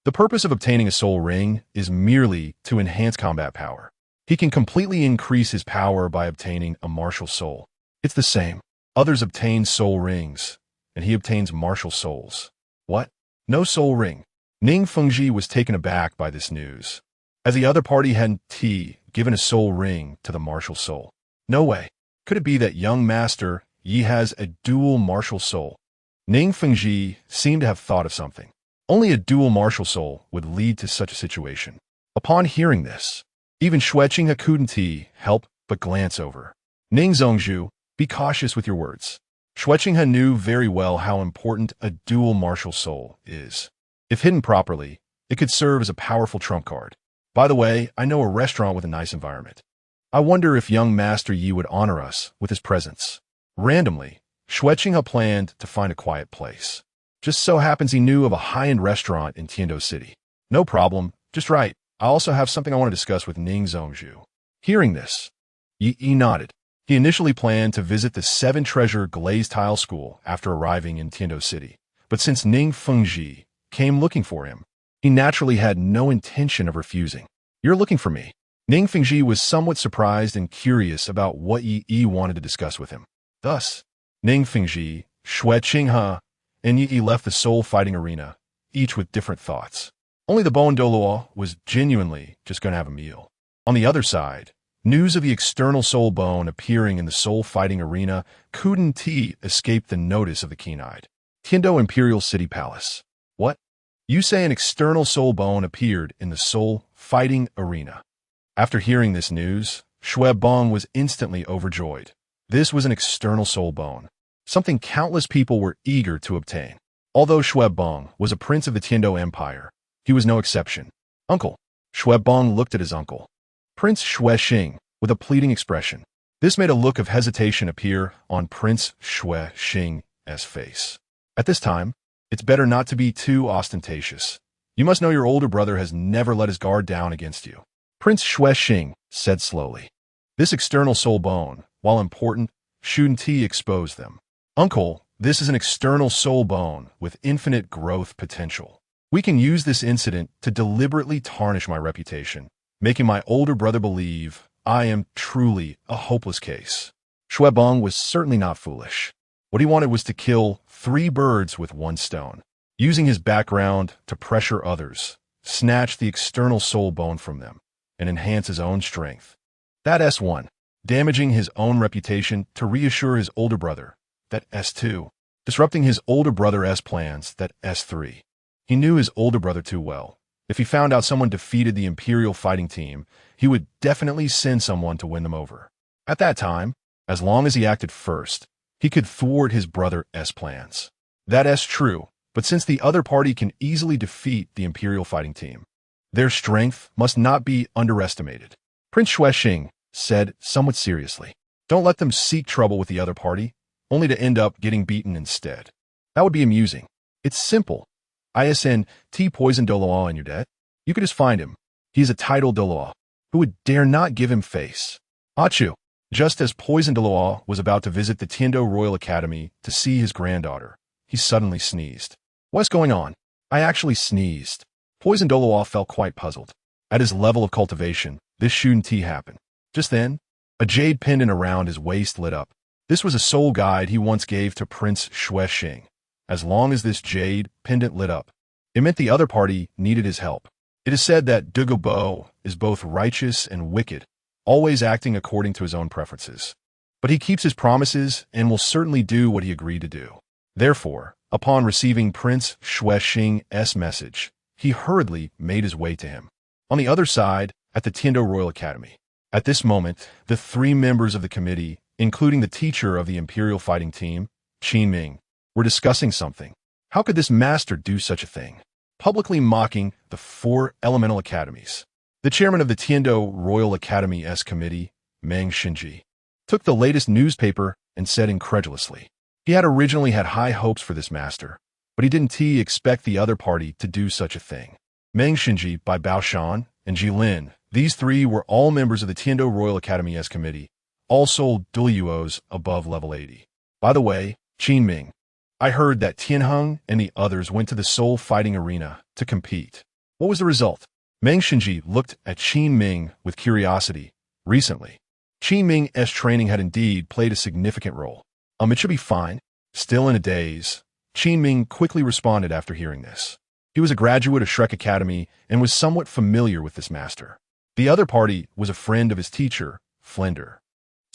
The purpose of obtaining a soul ring is merely to enhance combat power. He can completely increase his power by obtaining a martial soul. It's the same. Others obtain soul rings, and he obtains martial souls. What? No soul ring?" Ning Fengji was taken aback by this news, as the other party hadn't given a soul ring to the martial soul. No way. Could it be that young Master Yi has a dual martial soul? Ning Fengji seemed to have thought of something. Only a dual martial soul would lead to such a situation. Upon hearing this, even Shueqinghe couldn't help but glance over. Ning Zhongzhu, be cautious with your words. Xueqinghe knew very well how important a dual martial soul is. If hidden properly, it could serve as a powerful trump card. By the way, I know a restaurant with a nice environment. I wonder if young master.Ye would honor us with his presence. Randomly, Xueqinghe planned to find a quiet place. Just so happens he knew of a high-end restaurant in Tiando City. No problem, just right. I also have something I want to discuss with Ning Zhongzhu. Hearing this, Yi nodded. He initially planned to visit the Seven Treasure Glazed Tile School after arriving in Tiando City. But since Ning Fengji came looking for him, he naturally had no intention of refusing. You're looking for me. Ning Fengji was somewhat surprised and curious about what Yi wanted to discuss with him. Thus, Ning Fengji, Xueqinghe, and Yi left the soul fighting arena, each with different thoughts. Only the Bon Douluo was genuinely just going to have a meal. On the other side, news of the external soul bone appearing in the soul fighting arena couldn't escape the notice of the keen-eyed. Tiando Imperial City Palace. What? You say an external soul bone appeared in the soul fighting arena. After hearing this news, Xiaogang was instantly overjoyed. This was an external soul bone, something countless people were eager to obtain. Although Xiaogang was a prince of the Tiando Empire, he was no exception. Uncle. Xiaogang looked at his uncle, Prince Xuexing, with a pleading expression. This made a look of hesitation appear on Prince Xuexing's face. At this time, it's better not to be too ostentatious. You must know your older brother has never let his guard down against you. Prince Xuexing said slowly. This external soul bone, while important, shouldn't expose them. Uncle, this is an external soul bone with infinite growth potential. We can use this incident to deliberately tarnish my reputation, making my older brother believe I am truly a hopeless case. Xiaogang was certainly not foolish. What he wanted was to kill 3 birds with 1 stone, using his background to pressure others, snatch the external soul bone from them, and enhance his own strength. That S1, damaging his own reputation to reassure his older brother. That S2, disrupting his older brother's plans. That S3. He knew his older brother too well. If he found out someone defeated the Imperial fighting team, he would definitely send someone to win them over. At that time, as long as he acted first, he could thwart his brother's plans. That is true, but since the other party can easily defeat the Imperial fighting team, their strength must not be underestimated. Prince Xuexing said somewhat seriously, don't let them seek trouble with the other party, only to end up getting beaten instead. That would be amusing. It's simple. ISNT poisoned Douluo in your debt. You could just find him. He is a titled Douluo, who would dare not give him face. Achu. Just as poisoned Douluo was about to visit the Tiando Royal Academy to see his granddaughter, he suddenly sneezed. What's going on? I actually sneezed. Poisoned Douluo felt quite puzzled. At his level of cultivation, this shouldn't happen. Just then, a jade pendant around his waist lit up. This was a soul guide he once gave to Prince Xuexing. As long as this jade pendant lit up, it meant the other party needed his help. It is said that Douluo is both righteous and wicked, always acting according to his own preferences. But he keeps his promises and will certainly do what he agreed to do. Therefore, upon receiving Prince Xuexing's message, he hurriedly made his way to him. On the other side, at the Tiando Royal Academy. At this moment, the 3 members of the committee, including the teacher of the Imperial fighting team, Qin Ming, were discussing something. How could this master do such a thing? Publicly mocking the 4 elemental academies. The chairman of the Tiando Royal Academy's committee, Meng Xinji, took the latest newspaper and said incredulously. He had originally had high hopes for this master, but he didn't expect the other party to do such a thing. Meng Xinji, by Bao Shan, and Jilin, these 3 were all members of the Tiando Royal Academy's committee, all sold Douluos above level 80. By the way, Qin Ming, I heard that Tianheng and the others went to the soul fighting arena to compete. What was the result? Meng Xinji looked at Qin Ming with curiosity. Recently, Qin Ming's training had indeed played a significant role. It should be fine. Still in a daze, Qin Ming quickly responded after hearing this. He was a graduate of Shrek Academy and was somewhat familiar with this master. The other party was a friend of his teacher, Flender.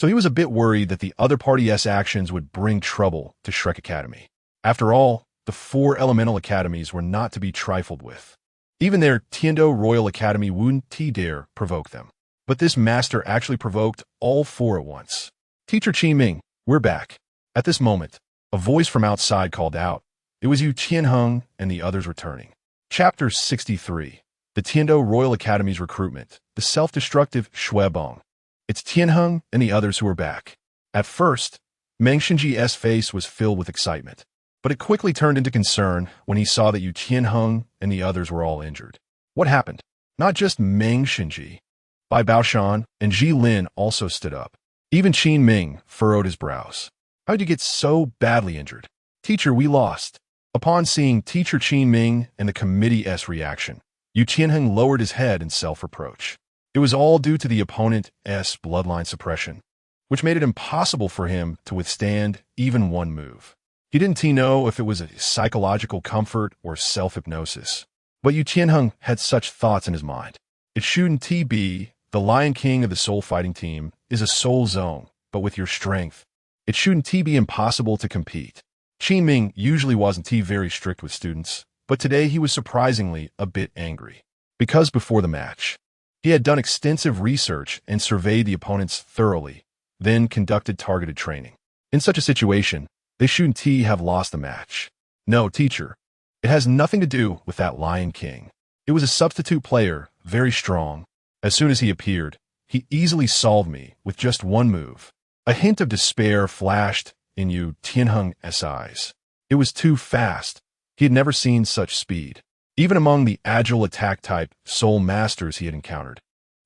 So he was a bit worried that the other party's actions would bring trouble to Shrek Academy. After all, the 4 elemental academies were not to be trifled with. Even their Tiando Royal Academy wouldn't dare provoke them. But this master actually provoked all 4 at once. Teacher Qin Ming, we're back. At this moment, A voice from outside called out. It was Yu Qianheng and the others returning. Chapter 63. The Tiando Royal Academy's recruitment. The self-destructive Shuebong. It's Tianheng and the others who are back. At first, Meng Xinji's face was filled with excitement, but it quickly turned into concern when he saw that Yu Qianheng and the others were all injured. What happened? Not just Meng Xinji. Bai Baoshan and Ji Lin also stood up. Even Qin Ming furrowed his brows. How'd you get so badly injured? Teacher, we lost. Upon seeing Teacher Qin Ming and the committee's reaction, Yu Qianheng lowered his head in self-reproach. It was all due to the opponent's bloodline suppression, which made it impossible for him to withstand even one move. He didn't know if it was a psychological comfort or self-hypnosis, but Yu Qianheng had such thoughts in his mind. It shouldn't be, the Lion King of the Soul Fighting Team is a soul zone, but with your strength, it shouldn't be impossible to compete. Qin Ming usually wasn't very strict with students, but today he was surprisingly a bit angry. Because before the match, he had done extensive research and surveyed the opponents thoroughly, then conducted targeted training. In such a situation, they shouldn't have lost the match. No, teacher. It has nothing to do with that Lion King. It was a substitute player, very strong. As soon as he appeared, he easily solved me with just one move. A hint of despair flashed in Yu Qianheng's eyes. It was too fast. He had never seen such speed. Even among the agile attack-type soul masters he had encountered,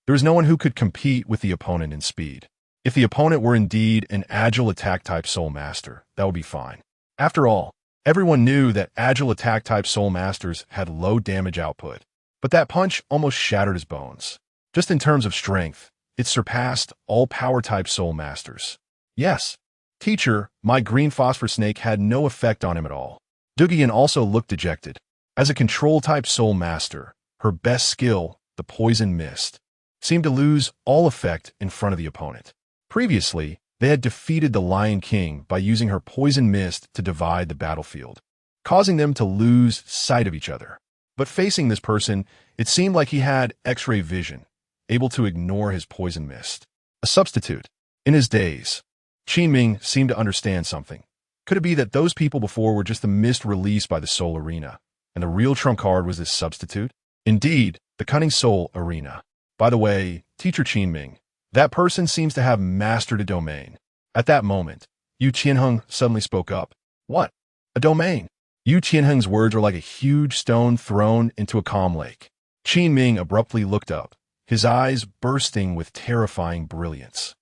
there was no one who could compete with the opponent in speed. If the opponent were indeed an agile attack-type soul master, that would be fine. After all, everyone knew that agile attack-type soul masters had low damage output, but that punch almost shattered his bones. Just in terms of strength, it surpassed all power-type soul masters. Yes, teacher, my green phosphor snake had no effect on him at all. Dugian also looked dejected. As a control-type soul master, her best skill, the poison mist, seemed to lose all effect in front of the opponent. Previously, they had defeated the Lion King by using her poison mist to divide the battlefield, causing them to lose sight of each other. But facing this person, it seemed like he had X-ray vision, able to ignore his poison mist. A substitute. In his days, Qin Ming seemed to understand something. Could it be that those people before were just the mist released by the Soul Arena, and the real trump card was this substitute? Indeed, the Cunning Soul Arena. By the way, Teacher Qin Ming, that person seems to have mastered a domain. At that moment, Yu Qianheng suddenly spoke up. What? A domain? Yu Qianheng's words were like a huge stone thrown into a calm lake. Qin Ming abruptly looked up, his eyes bursting with terrifying brilliance.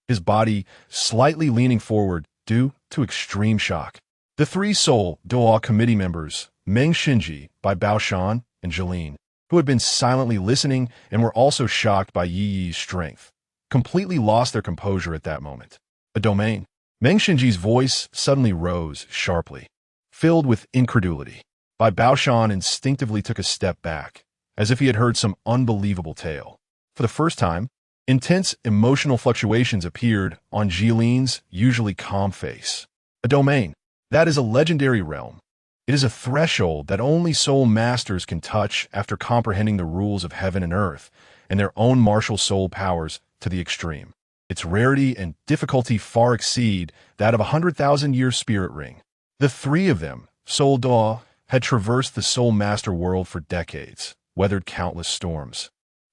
His body slightly leaning forward due to extreme shock. The three Douluo committee members, Meng Xinji, Bai Baoshan, and Jilin, who had been silently listening and were also shocked by Yi's strength, completely lost their composure at that moment. A domain. Meng Xinji's voice suddenly rose sharply, filled with incredulity. Bai Baoshan instinctively took a step back, as if he had heard some unbelievable tale. For the first time, intense emotional fluctuations appeared on Jilin's usually calm face. A domain. That is a legendary realm. It is a threshold that only soul masters can touch after comprehending the rules of heaven and earth and their own martial soul powers to the extreme. Its rarity and difficulty far exceed that of a 100,000-year spirit ring. The three of them, Soul Douluo, had traversed the soul master world for decades, weathered countless storms,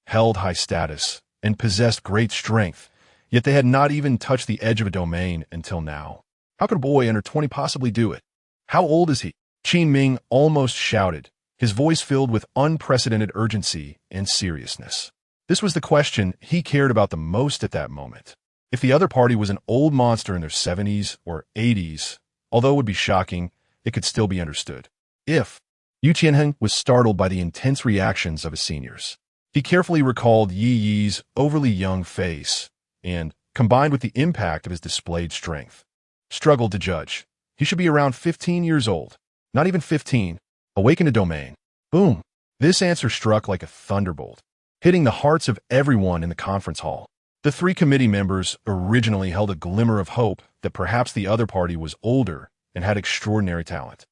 held high status, and possessed great strength, yet they had not even touched the edge of a domain until now. How could a boy under 20 possibly do it? How old is he? Qin Ming almost shouted, his voice filled with unprecedented urgency and seriousness. This was the question he cared about the most at that moment. If the other party was an old monster in their 70s or 80s, although it would be shocking, it could still be understood. If Yu Qianheng was startled by the intense reactions of his seniors. He carefully recalled Yi's overly young face and, combined with the impact of his displayed strength, struggled to judge. He should be around 15 years old. Not even 15. Awaken a domain. Boom. This answer struck like a thunderbolt, hitting the hearts of everyone in the conference hall. The three committee members originally held a glimmer of hope that perhaps the other party was older and had extraordinary talent.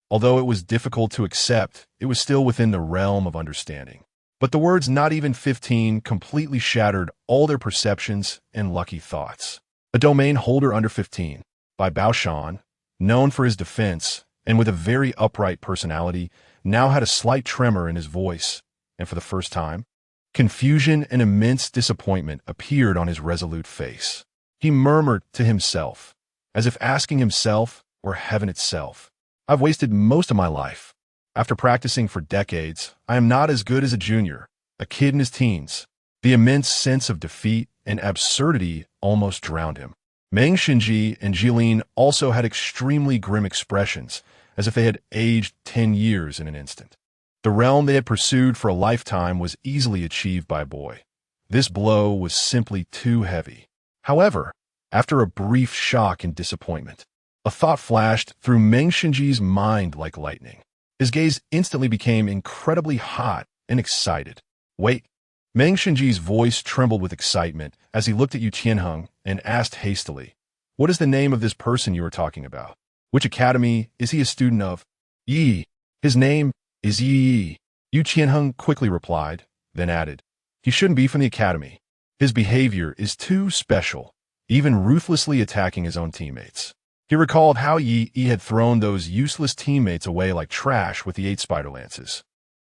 Although it was difficult to accept, it was still within the realm of understanding. But the words "not even 15" completely shattered all their perceptions and lucky thoughts. A domain holder under 15, by Baoshan, known for his defense and with a very upright personality, now had a slight tremor in his voice, and for the first time, confusion and immense disappointment appeared on his resolute face. He murmured to himself, as if asking himself or heaven itself, "I've wasted most of my life. After practicing for decades, I am not as good as a junior, a kid in his teens." The immense sense of defeat and absurdity almost drowned him. Meng Xinji and Jilin also had extremely grim expressions, as if they had aged 10 years in an instant. The realm they had pursued for a lifetime was easily achieved by a boy. This blow was simply too heavy. However, after a brief shock and disappointment, a thought flashed through Meng Xinji's mind like lightning. His gaze instantly became incredibly hot and excited. "Wait." Meng Xinji's voice trembled with excitement as he looked at Yu Tianheng and asked hastily, "What is the name of this person you are talking about? Which academy is he a student of?" "Yi. His name is Yi." Yu Tianheng quickly replied, then added, "He shouldn't be from the academy. His behavior is too special, even ruthlessly attacking his own teammates." He recalled how Yi had thrown those useless teammates away like trash with the 8 spider lances,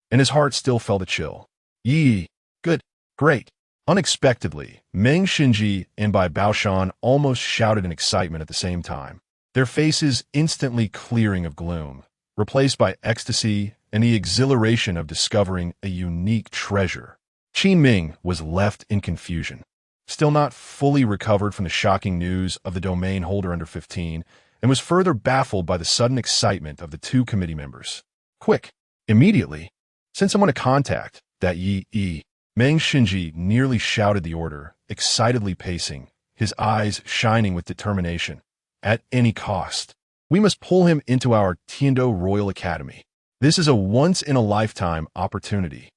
and his heart still felt a chill. "Yi. Good. Great." Unexpectedly, Meng Xinji and Bai Baoshan almost shouted in excitement at the same time, their faces instantly clearing of gloom, replaced by ecstasy and the exhilaration of discovering a unique treasure. Qin Ming was left in confusion, still not fully recovered from the shocking news of the domain holder under 15, and was further baffled by the sudden excitement of the 2 committee members. "Quick! Immediately! Send someone to contact that Yi." Meng Xinji nearly shouted the order, excitedly pacing, his eyes shining with determination. "At any cost, we must pull him into our Tiando Royal Academy. This is a once-in-a-lifetime opportunity.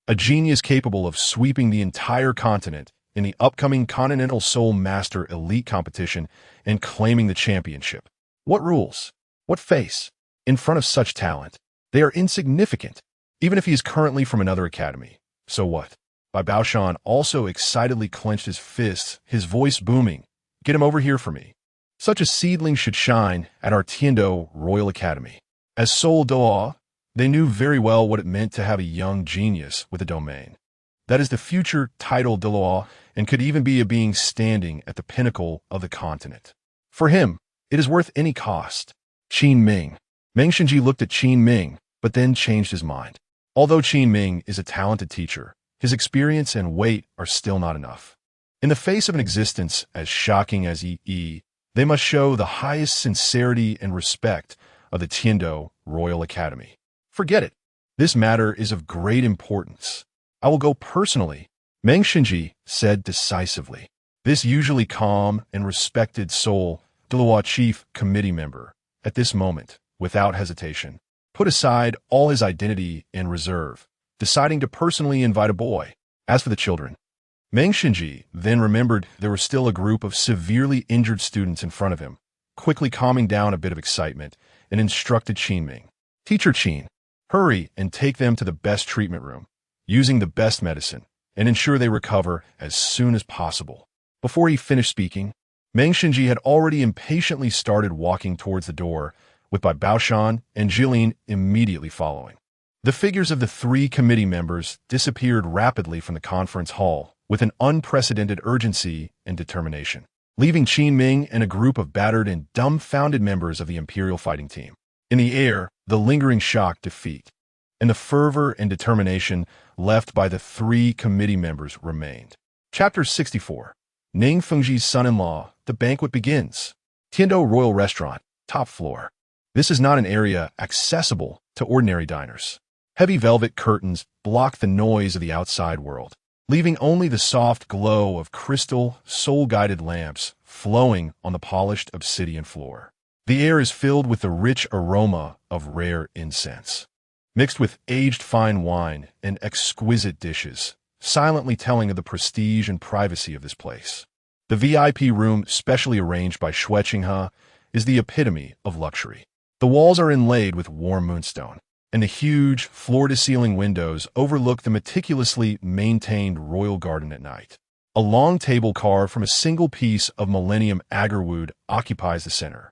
A genius capable of sweeping the entire continent in the upcoming Continental Soul Master Elite competition and claiming the championship. What rules? What face? In front of such talent, they are insignificant, even if he is currently from another academy. So what?" Bai Baoshan also excitedly clenched his fists, his voice booming, "Get him over here for me. Such a seedling should shine at our Tiando Royal Academy." As Douluo, they knew very well what it meant to have a young genius with a domain. That is the future title Douluo, and could even be a being standing at the pinnacle of the continent. For him, it is worth any cost. Qin Ming. Meng Xinji looked at Qin Ming, but then changed his mind. Although Qin Ming is a talented teacher, his experience and weight are still not enough. In the face of an existence as shocking as Yi, they must show the highest sincerity and respect of the Tiando Royal Academy. "Forget it. This matter is of great importance. I will go personally," Meng Xinji said decisively. This usually calm and respected Douluo chief committee member, at this moment, without hesitation, put aside all his identity and reserve, deciding to personally invite a boy. As for the children, Meng Xinji then remembered there was still a group of severely injured students in front of him, quickly calming down a bit of excitement, and instructed Qin Ming, "Teacher Qin, hurry and take them to the best treatment room, using the best medicine, and ensure they recover as soon as possible." Before he finished speaking, Meng Xinji had already impatiently started walking towards the door, with Bai Baoshan and Jilin immediately following. The figures of the 3 committee members disappeared rapidly from the conference hall with an unprecedented urgency and determination, leaving Qin Ming and a group of battered and dumbfounded members of the Imperial fighting team. In the air, the lingering shock, defeat, and the fervor and determination left by the 3 committee members remained. Chapter 64. Ning Fengji's son-in-law. The banquet begins. Tiando Royal Restaurant, top floor. This is not an area accessible to ordinary diners. Heavy velvet curtains block the noise of the outside world, leaving only the soft glow of crystal, soul-guided lamps flowing on the polished obsidian floor. The air is filled with the rich aroma of rare incense, mixed with aged fine wine and exquisite dishes, silently telling of the prestige and privacy of this place. The VIP room, specially arranged by Shui Qinghe, is the epitome of luxury. The walls are inlaid with warm moonstone, and the huge, floor-to-ceiling windows overlook the meticulously maintained royal garden at night. A long table carved from a single piece of Millennium agarwood occupies the center,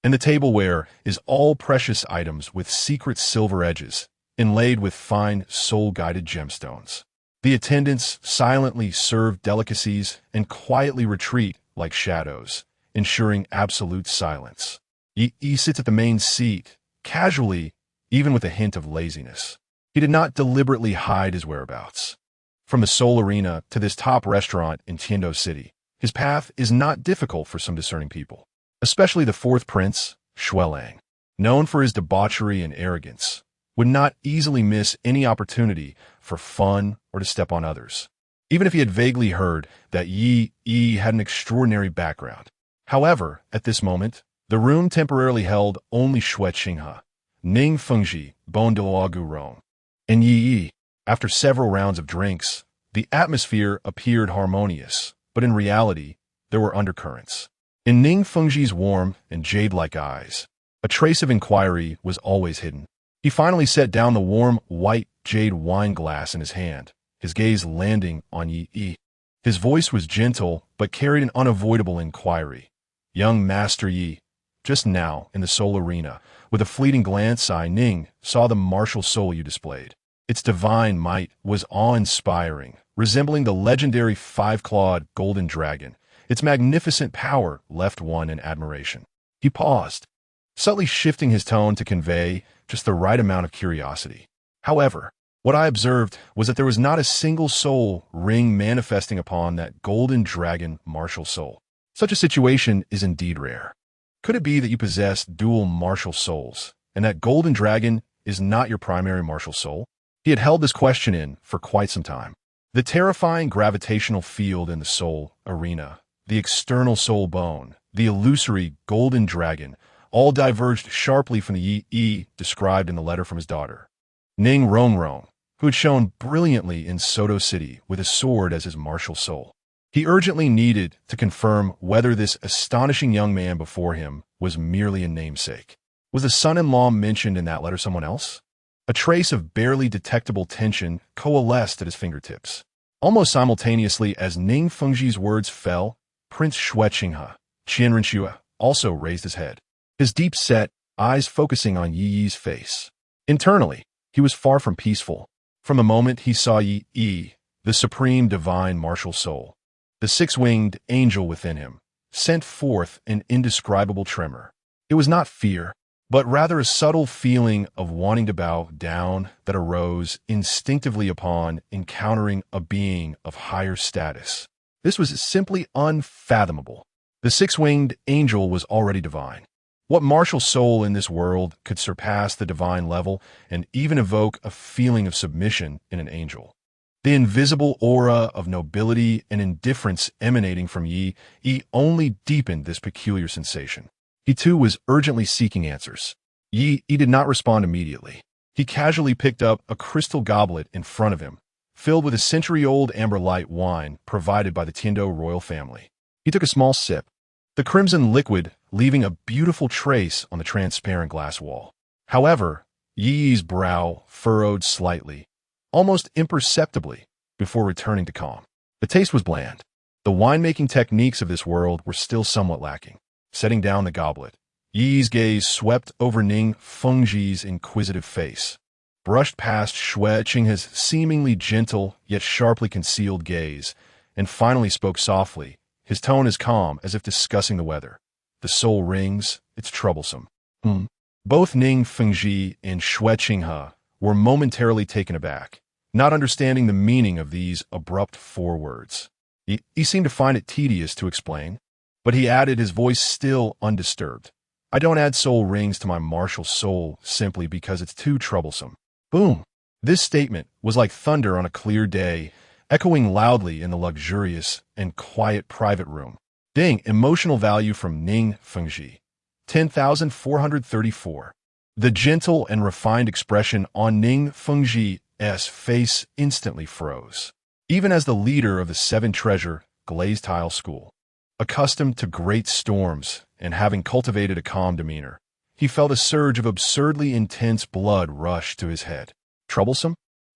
and the tableware is all precious items with secret silver edges, inlaid with fine soul-guided gemstones. The attendants silently serve delicacies and quietly retreat like shadows, ensuring absolute silence. He sits at the main seat, casually, even with a hint of laziness. He did not deliberately hide his whereabouts. From the Seoul Arena to this top restaurant in Tiando City, his path is not difficult for some discerning people, especially the fourth prince, Xiaogang. Known for his debauchery and arrogance, would not easily miss any opportunity for fun or to step on others, even if he had vaguely heard that Yi had an extraordinary background. However, at this moment, the room temporarily held only Xue Qinghe, Ning Fengji, Bon Douluo Rong, and Yi. After several rounds of drinks, the atmosphere appeared harmonious, but in reality, there were undercurrents. In Ning Fengji's warm and jade-like eyes, a trace of inquiry was always hidden. He finally set down the warm, white jade wine glass in his hand, his gaze landing on Yi. His voice was gentle, but carried an unavoidable inquiry. Young master.Ye, just now in the Seoul Arena, with a fleeting glance, Ning saw the martial soul you displayed. Its divine might was awe-inspiring, resembling the legendary five-clawed golden dragon. Its magnificent power left one in admiration. He paused, subtly shifting his tone to convey just the right amount of curiosity. However, what I observed was that there was not a single soul ring manifesting upon that golden dragon martial soul. Such a situation is indeed rare. Could it be that you possess dual martial souls, and that golden dragon is not your primary martial soul? He had held this question in for quite some time. The terrifying gravitational field in the Seoul Arena, the external soul bone, the illusory golden dragon, all diverged sharply from the Yi described in the letter from his daughter. Ning Rongrong, who had shone brilliantly in Soto City with his sword as his martial soul. He urgently needed to confirm whether this astonishing young man before him was merely a namesake. Was the son-in-law mentioned in that letter someone else? A trace of barely detectable tension coalesced at his fingertips. Almost simultaneously as Ning Fengji's words fell, Prince Xue Qinghe, Qianrenxue, also raised his head, his deep-set eyes focusing on Yi's face. Internally, he was far from peaceful. From the moment he saw Yi, the supreme divine martial soul, the six-winged angel within him, sent forth an indescribable tremor. It was not fear, but rather a subtle feeling of wanting to bow down that arose instinctively upon encountering a being of higher status. This was simply unfathomable. The six-winged angel was already divine. What martial soul in this world could surpass the divine level and even evoke a feeling of submission in an angel? The invisible aura of nobility and indifference emanating from Yi only deepened this peculiar sensation. He too was urgently seeking answers. Yi did not respond immediately. He casually picked up a crystal goblet in front of him, filled with a century-old amber light wine provided by the Tiando royal family. He took a small sip, the crimson liquid leaving a beautiful trace on the transparent glass wall. However, Yi's brow furrowed slightly, almost imperceptibly, before returning to calm. The taste was bland. The winemaking techniques of this world were still somewhat lacking. Setting down the goblet, Yi's gaze swept over Ning Fengji's inquisitive face, brushed past Xue Qinghe's seemingly gentle yet sharply concealed gaze, and finally spoke softly, his tone as calm as if discussing the weather. The soul rings, it's troublesome. Both Ning Fengji and Xue Qinghe were momentarily taken aback, not understanding the meaning of these abrupt four words. He seemed to find it tedious to explain, but he added, his voice still undisturbed. I don't add soul rings to my martial soul simply because it's too troublesome. Boom! This statement was like thunder on a clear day, echoing loudly in the luxurious and quiet private room. Ding! Emotional value from Ning Fengji. 10,434. The gentle and refined expression on Ning Fengji's face instantly froze, even as the leader of the Seven Treasure Glazed Tile School. Accustomed to great storms and having cultivated a calm demeanor, he felt a surge of absurdly intense blood rush to his head. Troublesome?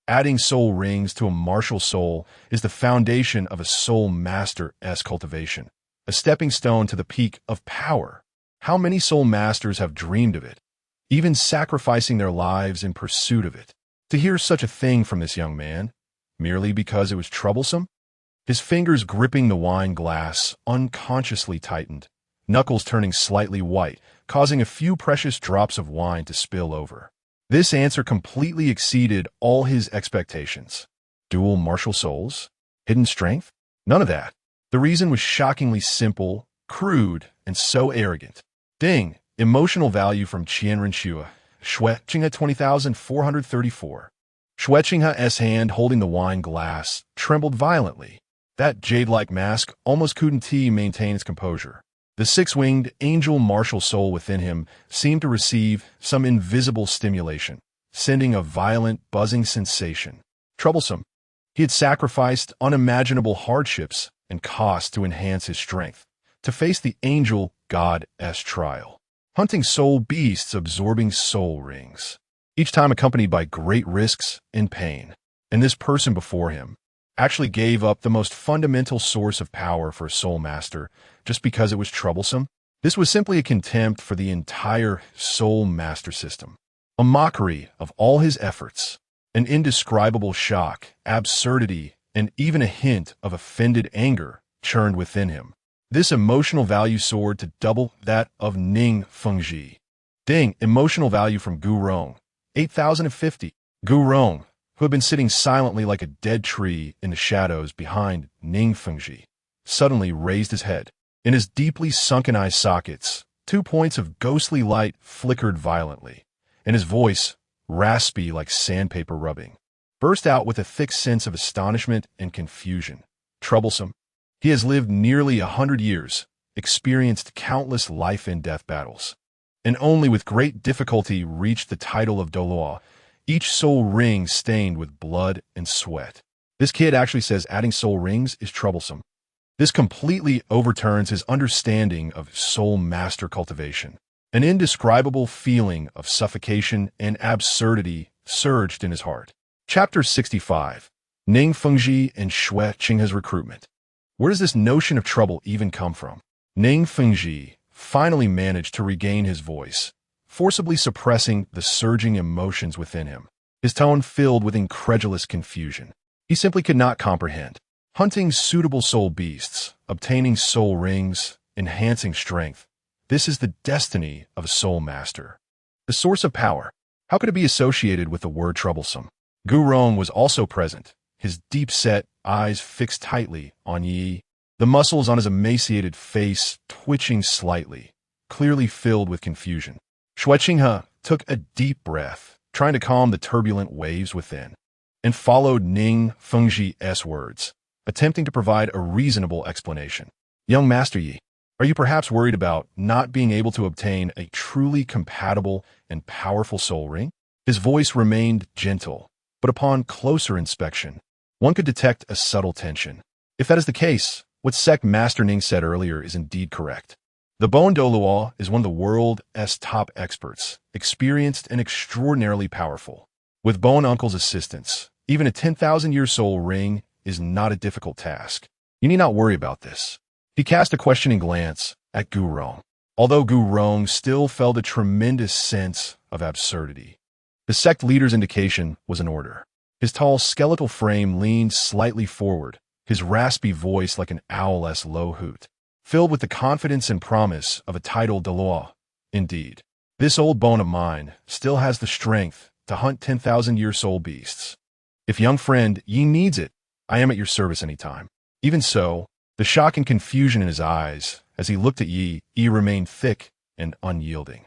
Adding soul rings to a martial soul is the foundation of a soul master-S cultivation, a stepping stone to the peak of power. How many soul masters have dreamed of it, even sacrificing their lives in pursuit of it? To hear such a thing from this young man, merely because it was troublesome? His fingers gripping the wine glass unconsciously tightened, knuckles turning slightly white, causing a few precious drops of wine to spill over. This answer completely exceeded all his expectations. Dual martial souls? Hidden strength? None of that. The reason was shockingly simple, crude, and so arrogant. Ding! Emotional value from Qianren Xue. Shueqinghe 20,434. Shueqinghe's hand holding the wine glass trembled violently. That jade-like mask almost couldn't maintain its composure. The six-winged angel martial soul within him seemed to receive some invisible stimulation, sending a violent, buzzing sensation. Troublesome. He had sacrificed unimaginable hardships and costs to enhance his strength, to face the angel god's trial. Hunting soul beasts, absorbing soul rings, each time accompanied by great risks and pain. And this person before him actually gave up the most fundamental source of power for a soul master just because it was troublesome. This was simply a contempt for the entire soul master system, a mockery of all his efforts, an indescribable shock, absurdity, and even a hint of offended anger churned within him. This emotional value soared to double that of Ning Fengji. Ding! Emotional value from Gu Rong. 8,050. Gu Rong, who had been sitting silently like a dead tree in the shadows behind Ning Fengji, suddenly raised his head. In his deeply sunken eye sockets, 2 points of ghostly light flickered violently, and his voice, raspy like sandpaper rubbing, burst out with a thick sense of astonishment and confusion. Troublesome. He has lived nearly 100 years, experienced countless life and death battles, and only with great difficulty reached the title of Douluo, each soul ring stained with blood and sweat. This kid actually says adding soul rings is troublesome. This completely overturns his understanding of soul master cultivation. An indescribable feeling of suffocation and absurdity surged in his heart. Chapter 65. Ning Fengji and Shueqinghe's recruitment. Where does this notion of trouble even come from? Ning Fengji finally managed to regain his voice, forcibly suppressing the surging emotions within him, his tone filled with incredulous confusion. He simply could not comprehend. Hunting suitable soul beasts, obtaining soul rings, enhancing strength. This is the destiny of a soul master. The source of power. How could it be associated with the word troublesome? Gu Rong was also present, his deep-set eyes fixed tightly on Yi, the muscles on his emaciated face twitching slightly, clearly filled with confusion. Shueqinghe took a deep breath, trying to calm the turbulent waves within, and followed Ning Fengji's words, attempting to provide a reasonable explanation. Young master.Ye, are you perhaps worried about not being able to obtain a truly compatible and powerful soul ring? His voice remained gentle, but upon closer inspection, one could detect a subtle tension. If that is the case, what sect Master Ning said earlier is indeed correct. The Bon Douluo is one of the world's top experts, experienced and extraordinarily powerful. With Bon Uncle's assistance, even a 10,000-year soul ring is not a difficult task. You need not worry about this. He cast a questioning glance at Gu Rong, although Gu Rong still felt a tremendous sense of absurdity. The sect leader's indication was in order. His tall skeletal frame leaned slightly forward, his raspy voice like an owl's low hoot, filled with the confidence and promise of a titled Douluo. Indeed, this old bone of mine still has the strength to hunt 10,000-year soul beasts. If young friend Yi needs it, I am at your service anytime. Even so, the shock and confusion in his eyes as he looked at Yi remained thick and unyielding.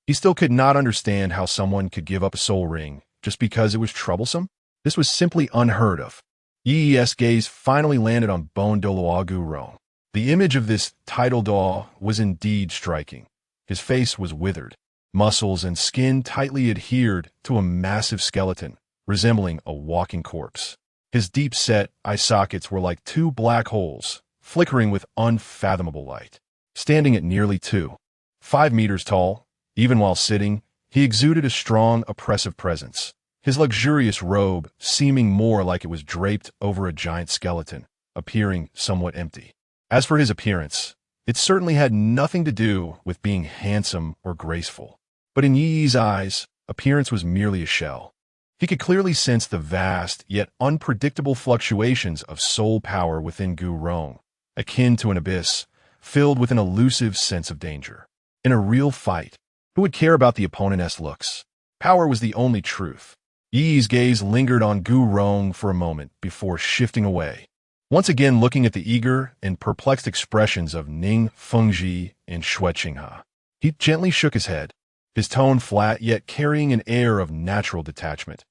He still could not understand how someone could give up a soul ring just because it was troublesome. This was simply unheard of. Yi's gaze finally landed on Bon Douluo Gu Rong. The image of this titled Douluo was indeed striking. His face was withered, muscles and skin tightly adhered to a massive skeleton, resembling a walking corpse. His deep-set eye sockets were like 2 black holes, flickering with unfathomable light. Standing at nearly 2.5 meters tall, even while sitting, he exuded a strong, oppressive presence, his luxurious robe seeming more like it was draped over a giant skeleton, appearing somewhat empty. As for his appearance, It certainly had nothing to do with being handsome or graceful. But in Yi's eyes, appearance was merely a shell. He could clearly sense the vast, yet unpredictable fluctuations of soul power within Gu Rong, akin to an abyss, filled with an elusive sense of danger. In a real fight, who would care about the opponent's looks? Power was the only truth. Yi's gaze lingered on Gu Rong for a moment before shifting away, once again looking at the eager and perplexed expressions of Ning Fengji and Xue Qinghe. He gently shook his head, his tone flat yet carrying an air of natural detachment.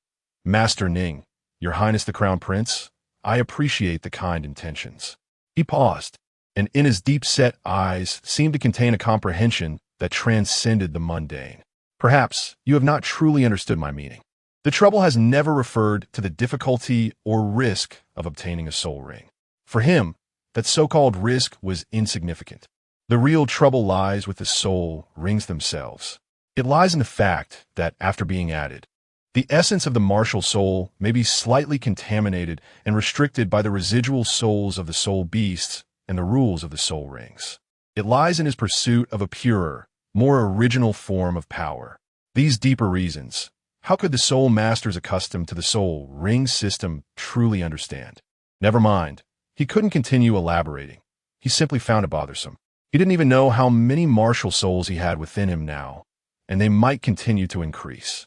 Master Ning, Your Highness the Crown Prince, I appreciate the kind intentions. He paused, and in his deep-set eyes seemed to contain a comprehension that transcended the mundane. Perhaps you have not truly understood my meaning. The trouble has never referred to the difficulty or risk of obtaining a soul ring. For him, that so-called risk was insignificant. The real trouble lies with the soul rings themselves. It lies in the fact that, after being added, the essence of the martial soul may be slightly contaminated and restricted by the residual souls of the soul beasts and the rules of the soul rings. It lies in his pursuit of a purer, more original form of power. These deeper reasons, how could the soul masters accustomed to the soul ring system truly understand? Never mind. He couldn't continue elaborating. He simply found it bothersome. He didn't even know how many martial souls he had within him now, and they might continue to increase.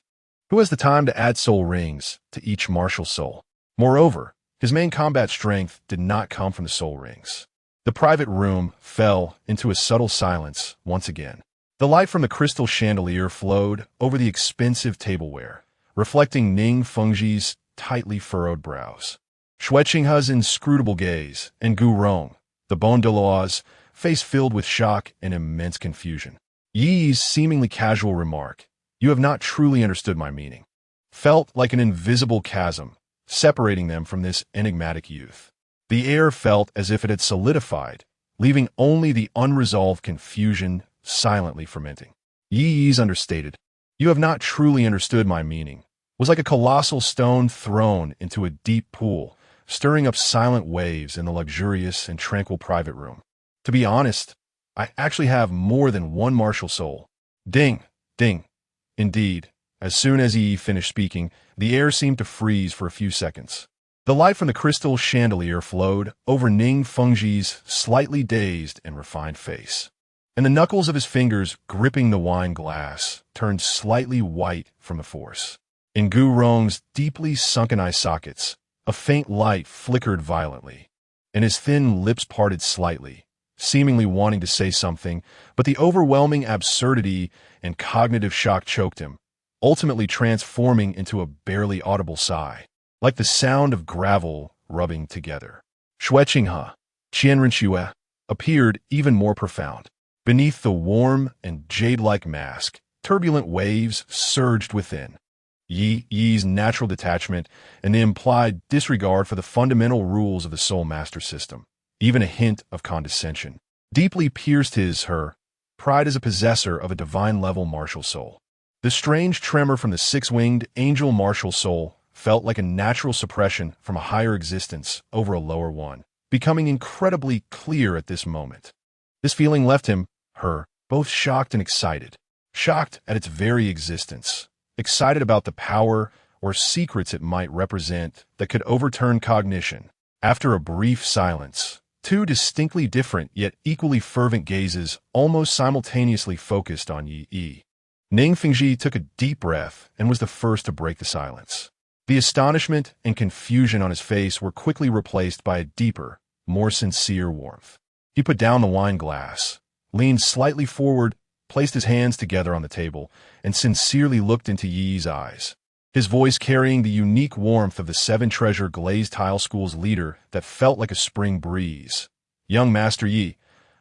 Who has the time to add soul rings to each martial soul? Moreover, his main combat strength did not come from the soul rings. The private room fell into a subtle silence once again. The light from the crystal chandelier flowed over the expensive tableware, reflecting Ning Fengji's tightly furrowed brows, Xue Qinghe's inscrutable gaze, and Gu Rong, the Bon Douluo's face filled with shock and immense confusion. Yi's seemingly casual remark, "You have not truly understood my meaning," felt like an invisible chasm, separating them from this enigmatic youth. The air felt as if it had solidified, leaving only the unresolved confusion silently fermenting. Yi's understated, "You have not truly understood my meaning," was like a colossal stone thrown into a deep pool, stirring up silent waves in the luxurious and tranquil private room. To be honest, I actually have more than one martial soul. Ding, ding. Indeed, as soon as Yi finished speaking, the air seemed to freeze for a few seconds. The light from the crystal chandelier flowed over Ning Fengji's slightly dazed and refined face, and the knuckles of his fingers gripping the wine glass turned slightly white from the force. In Gu Rong's deeply sunken eye sockets, a faint light flickered violently, and his thin lips parted slightly, seemingly wanting to say something, but the overwhelming absurdity and cognitive shock choked him, ultimately transforming into a barely audible sigh, like the sound of gravel rubbing together. Xue Qinghe, Qianrenxue, appeared even more profound. Beneath the warm and jade-like mask, turbulent waves surged within. Yi's natural detachment and the implied disregard for the fundamental rules of the soul master system, even a hint of condescension, deeply pierced her pride as a possessor of a divine-level martial soul. The strange tremor from the six-winged angel martial soul felt like a natural suppression from a higher existence over a lower one, becoming incredibly clear at this moment. This feeling left her, both shocked and excited. Shocked at its very existence, excited about the power or secrets it might represent that could overturn cognition. After a brief silence, two distinctly different yet equally fervent gazes almost simultaneously focused on Yi. Ning Fengji took a deep breath and was the first to break the silence. The astonishment and confusion on his face were quickly replaced by a deeper, more sincere warmth. He put down the wine glass, leaned slightly forward, placed his hands together on the table, and sincerely looked into Yi's eyes, his voice carrying the unique warmth of the Seven Treasure Glazed Tile School's leader that felt like a spring breeze. "Young Master Ye,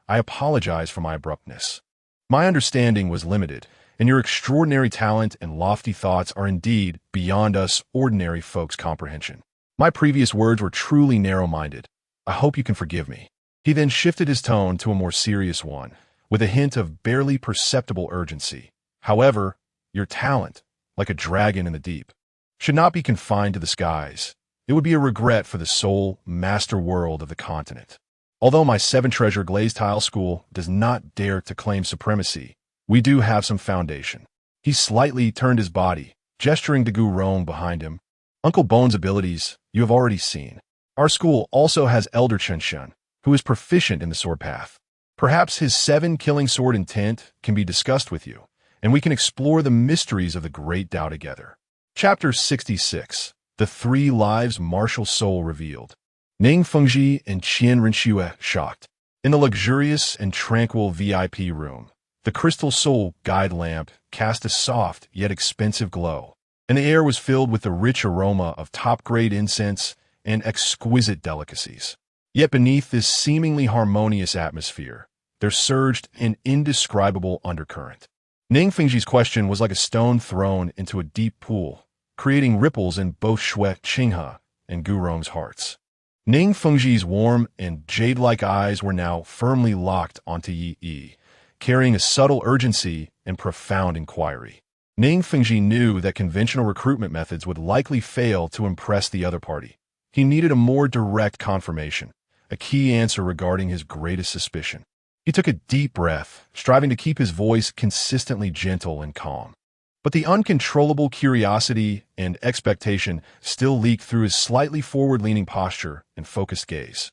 I apologize for my abruptness. My understanding was limited, and your extraordinary talent and lofty thoughts are indeed beyond us ordinary folks' comprehension. My previous words were truly narrow-minded. I hope you can forgive me." He then shifted his tone to a more serious one, with a hint of barely perceptible urgency. "However, your talent, like a dragon in the deep, should not be confined to the skies. It would be a regret for the sole master world of the continent. Although my seven-treasure glazed tile school does not dare to claim supremacy, we do have some foundation. He slightly turned his body, gesturing to Gu Rong behind him. Uncle Bone's abilities you have already seen. Our school also has Elder Chen Shen, who is proficient in the sword path. Perhaps his 7-killing sword intent can be discussed with you, and we can explore the mysteries of the Great Tao together. Chapter 66. The 3 Lives Martial Soul Revealed. Ning Fengji and Qian Renxue shocked. In the luxurious and tranquil VIP room, the crystal soul guide lamp cast a soft yet expensive glow, and the air was filled with the rich aroma of top-grade incense and exquisite delicacies. Yet beneath this seemingly harmonious atmosphere, there surged an indescribable undercurrent. Ning Fengji's question was like a stone thrown into a deep pool, creating ripples in both Shui Qinghe and Gu Rong's hearts. Ning Fengji's warm and jade-like eyes were now firmly locked onto Yi, carrying a subtle urgency and profound inquiry. Ning Fengji knew that conventional recruitment methods would likely fail to impress the other party. He needed a more direct confirmation, a key answer regarding his greatest suspicion. He took a deep breath, striving to keep his voice consistently gentle and calm. But the uncontrollable curiosity and expectation still leaked through his slightly forward-leaning posture and focused gaze.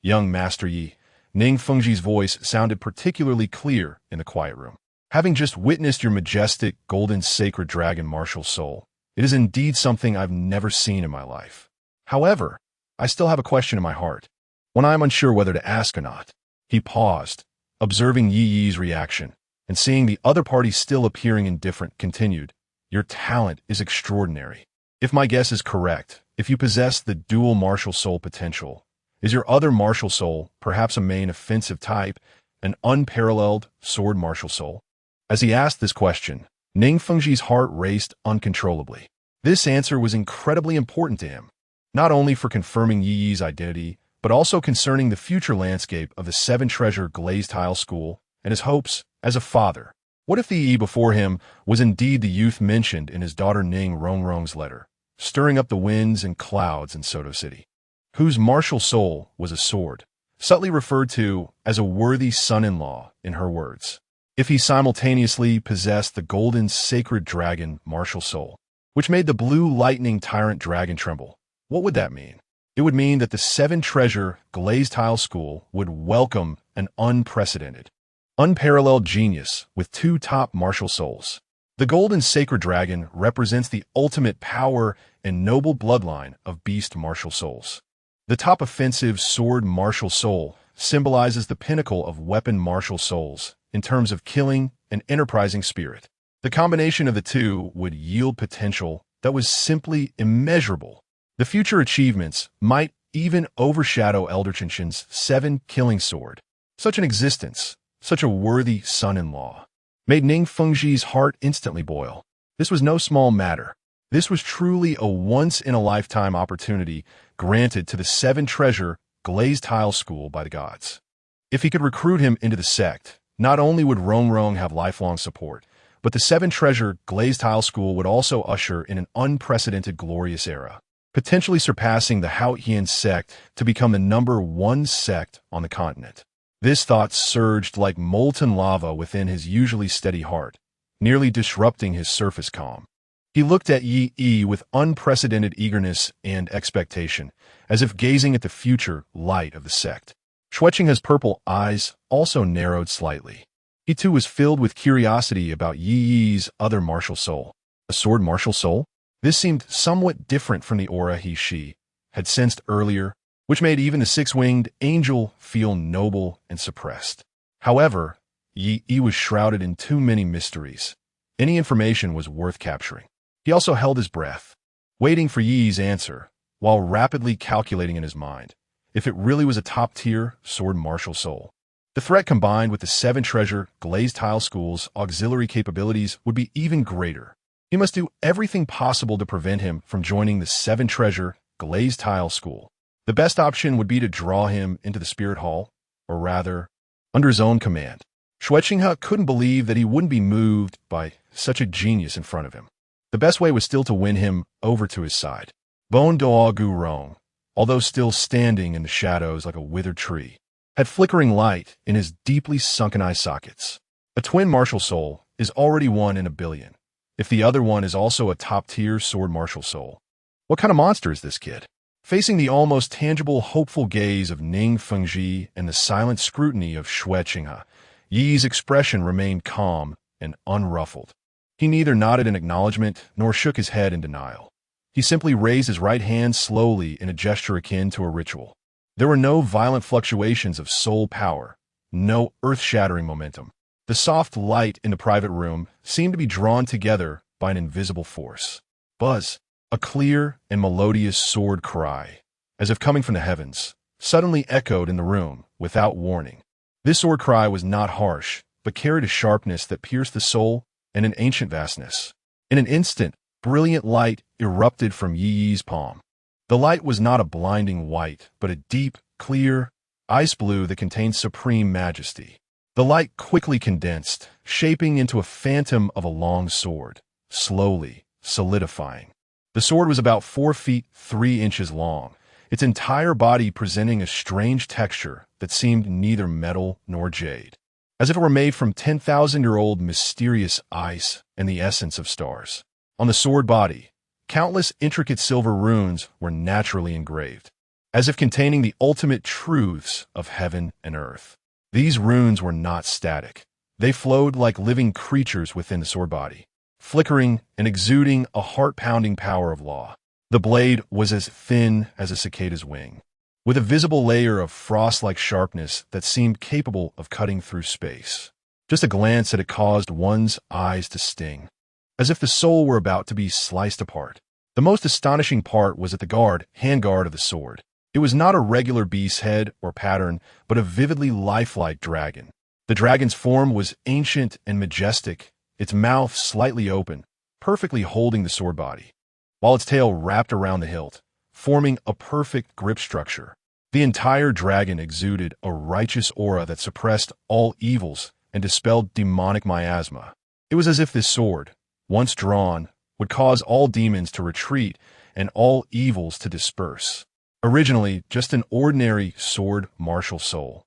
Young master.Ye, Ning Fengji's voice sounded particularly clear in the quiet room. Having just witnessed your majestic, golden sacred dragon martial soul, it is indeed something I've never seen in my life. However, I still have a question in my heart. When I am unsure whether to ask or not. He paused, observing Yi's reaction, and seeing the other party still appearing indifferent, continued, Your talent is extraordinary. If my guess is correct, if you possess the dual martial soul potential, is your other martial soul perhaps a main offensive type, an unparalleled sword martial soul? As he asked this question, Ning Fengji's heart raced uncontrollably. This answer was incredibly important to him, not only for confirming Yi's identity, but also concerning the future landscape of the 7-treasure glazed tile school and his hopes as a father. What if the Yi before him was indeed the youth mentioned in his daughter Ning Rongrong's letter, stirring up the winds and clouds in Soto City, whose martial soul was a sword, subtly referred to as a worthy son-in-law in her words? If he simultaneously possessed the golden sacred dragon martial soul, which made the blue lightning tyrant dragon tremble, what would that mean? It would mean that the 7-treasure glazed tile school would welcome an unparalleled genius with 2 top martial souls. The golden sacred dragon represents the ultimate power and noble bloodline of beast martial souls. The top offensive sword martial soul symbolizes the pinnacle of weapon martial souls in terms of killing and enterprising spirit. The combination of the two would yield potential that was simply immeasurable. The future achievements might even overshadow Elder Chen Shen's 7-killing sword. Such an existence, such a worthy son-in-law, made Ning Fengji's heart instantly boil. This was no small matter. This was truly a once-in-a-lifetime opportunity granted to the 7-treasure glazed tile school by the gods. If he could recruit him into the sect, not only would Rongrong have lifelong support, but the 7-treasure glazed tile school would also usher in an unprecedented glorious era, potentially surpassing the Haotian sect to become the #1 sect on the continent. This thought surged like molten lava within his usually steady heart, nearly disrupting his surface calm. He looked at Yi with unprecedented eagerness and expectation, as if gazing at the future light of the sect. Shuqinghe's purple eyes also narrowed slightly. He too was filled with curiosity about Yi's other martial soul. A sword martial soul? This seemed somewhat different from the aura she had sensed earlier, which made even the 6-winged angel feel noble and suppressed. However, Yi was shrouded in too many mysteries. Any information was worth capturing. He also held his breath, waiting for Yi's answer, while rapidly calculating in his mind if it really was a top-tier sword martial soul. The threat combined with the 7-treasure glazed tile school's auxiliary capabilities would be even greater. He must do everything possible to prevent him from joining the 7-treasure glazed tile school. The best option would be to draw him into the spirit hall, or rather, under his own command. Shuqinghe couldn't believe that he wouldn't be moved by such a genius in front of him. The best way was still to win him over to his side. Bon Doa Gu Rong, although still standing in the shadows like a withered tree, had flickering light in his deeply sunken eye sockets. A twin martial soul is already 1 in a billion, if the other one is also a top-tier sword martial soul. What kind of monster is this kid? Facing the almost tangible, hopeful gaze of Ning Fengji and the silent scrutiny of Shui Qinghe, Yi's expression remained calm and unruffled. He neither nodded in acknowledgement nor shook his head in denial. He simply raised his right hand slowly in a gesture akin to a ritual. There were no violent fluctuations of soul power, no earth-shattering momentum. The soft light in the private room seemed to be drawn together by an invisible force. Buzz, a clear and melodious sword cry, as if coming from the heavens, suddenly echoed in the room without warning. This sword cry was not harsh, but carried a sharpness that pierced the soul and an ancient vastness. In an instant, brilliant light erupted from Yi's palm. The light was not a blinding white, but a deep, clear, ice blue that contained supreme majesty. The light quickly condensed, shaping into a phantom of a long sword, slowly solidifying. The sword was about 4 feet 3 inches long, its entire body presenting a strange texture that seemed neither metal nor jade, as if it were made from 10,000-year-old mysterious ice and the essence of stars. On the sword body, countless intricate silver runes were naturally engraved, as if containing the ultimate truths of heaven and earth. These runes were not static. They flowed like living creatures within the sword body, flickering and exuding a heart-pounding power of law. The blade was as thin as a cicada's wing, with a visible layer of frost-like sharpness that seemed capable of cutting through space. Just a glance at it caused one's eyes to sting, as if the soul were about to be sliced apart. The most astonishing part was at the handguard of the sword. It was not a regular beast's head or pattern, but a vividly lifelike dragon. The dragon's form was ancient and majestic, its mouth slightly open, perfectly holding the sword body, while its tail wrapped around the hilt, forming a perfect grip structure. The entire dragon exuded a righteous aura that suppressed all evils and dispelled demonic miasma. It was as if this sword, once drawn, would cause all demons to retreat and all evils to disperse. Originally just an ordinary sword martial soul,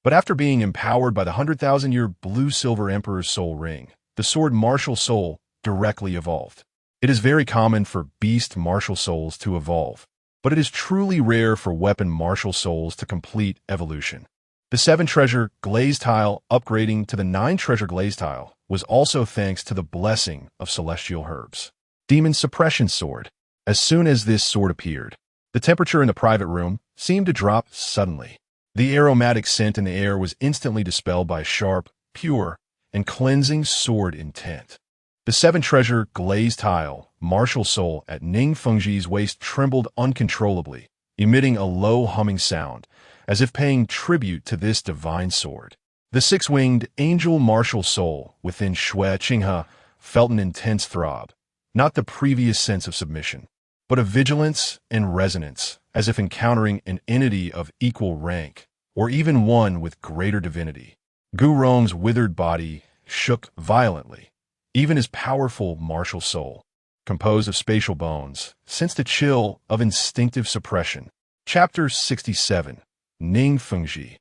but after being empowered by the 100,000-year blue-silver Emperor's soul ring, the sword martial soul directly evolved. It is very common for beast martial souls to evolve, but it is truly rare for weapon martial souls to complete evolution. The 7-treasure glazed tile upgrading to the 9-treasure glazed tile was also thanks to the blessing of celestial herbs. Demon suppression sword. As soon as this sword appeared, the temperature in the private room seemed to drop suddenly. The aromatic scent in the air was instantly dispelled by sharp, pure, and cleansing sword intent. The 7-treasure glazed tile, martial soul at Ning Fengji's waist trembled uncontrollably, emitting a low humming sound, as if paying tribute to this divine sword. The 6-winged angel martial soul within Shui Qinghe felt an intense throb, not the previous sense of submission, but of vigilance and resonance, as if encountering an entity of equal rank, or even one with greater divinity. Gu Rong's withered body shook violently. Even his powerful martial soul, composed of spatial bones, sensed a chill of instinctive suppression. Chapter 67. Ning Fengji.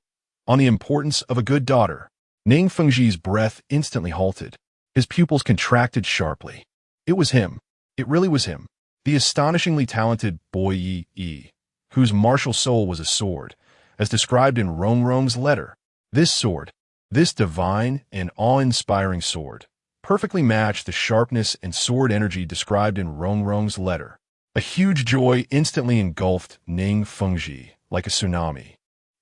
On the importance of a good daughter. Ning Fengji's breath instantly halted. His pupils contracted sharply. It was him. It really was him. The astonishingly talented Yi, whose martial soul was a sword, as described in Rong's letter. This sword, this divine and awe-inspiring sword, perfectly matched the sharpness and sword energy described in Rong's letter. A huge joy instantly engulfed Ning Fengji like a tsunami.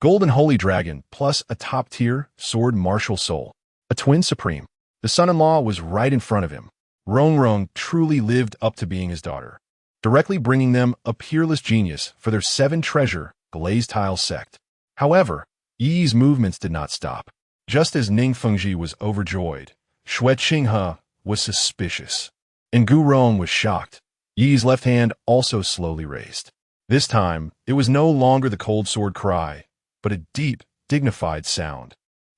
Golden Holy Dragon plus a top-tier sword martial soul, a twin supreme. The son-in-law was right in front of him. Rong truly lived up to being his daughter, directly bringing them a peerless genius for their 7-treasure glazed tile sect. However, Yi's movements did not stop. Just as Ning Fengji was overjoyed, Shui Qinghe was suspicious, and Gu Rong was shocked. Yi's left hand also slowly raised. This time, it was no longer the cold sword cry, but a deep, dignified sound,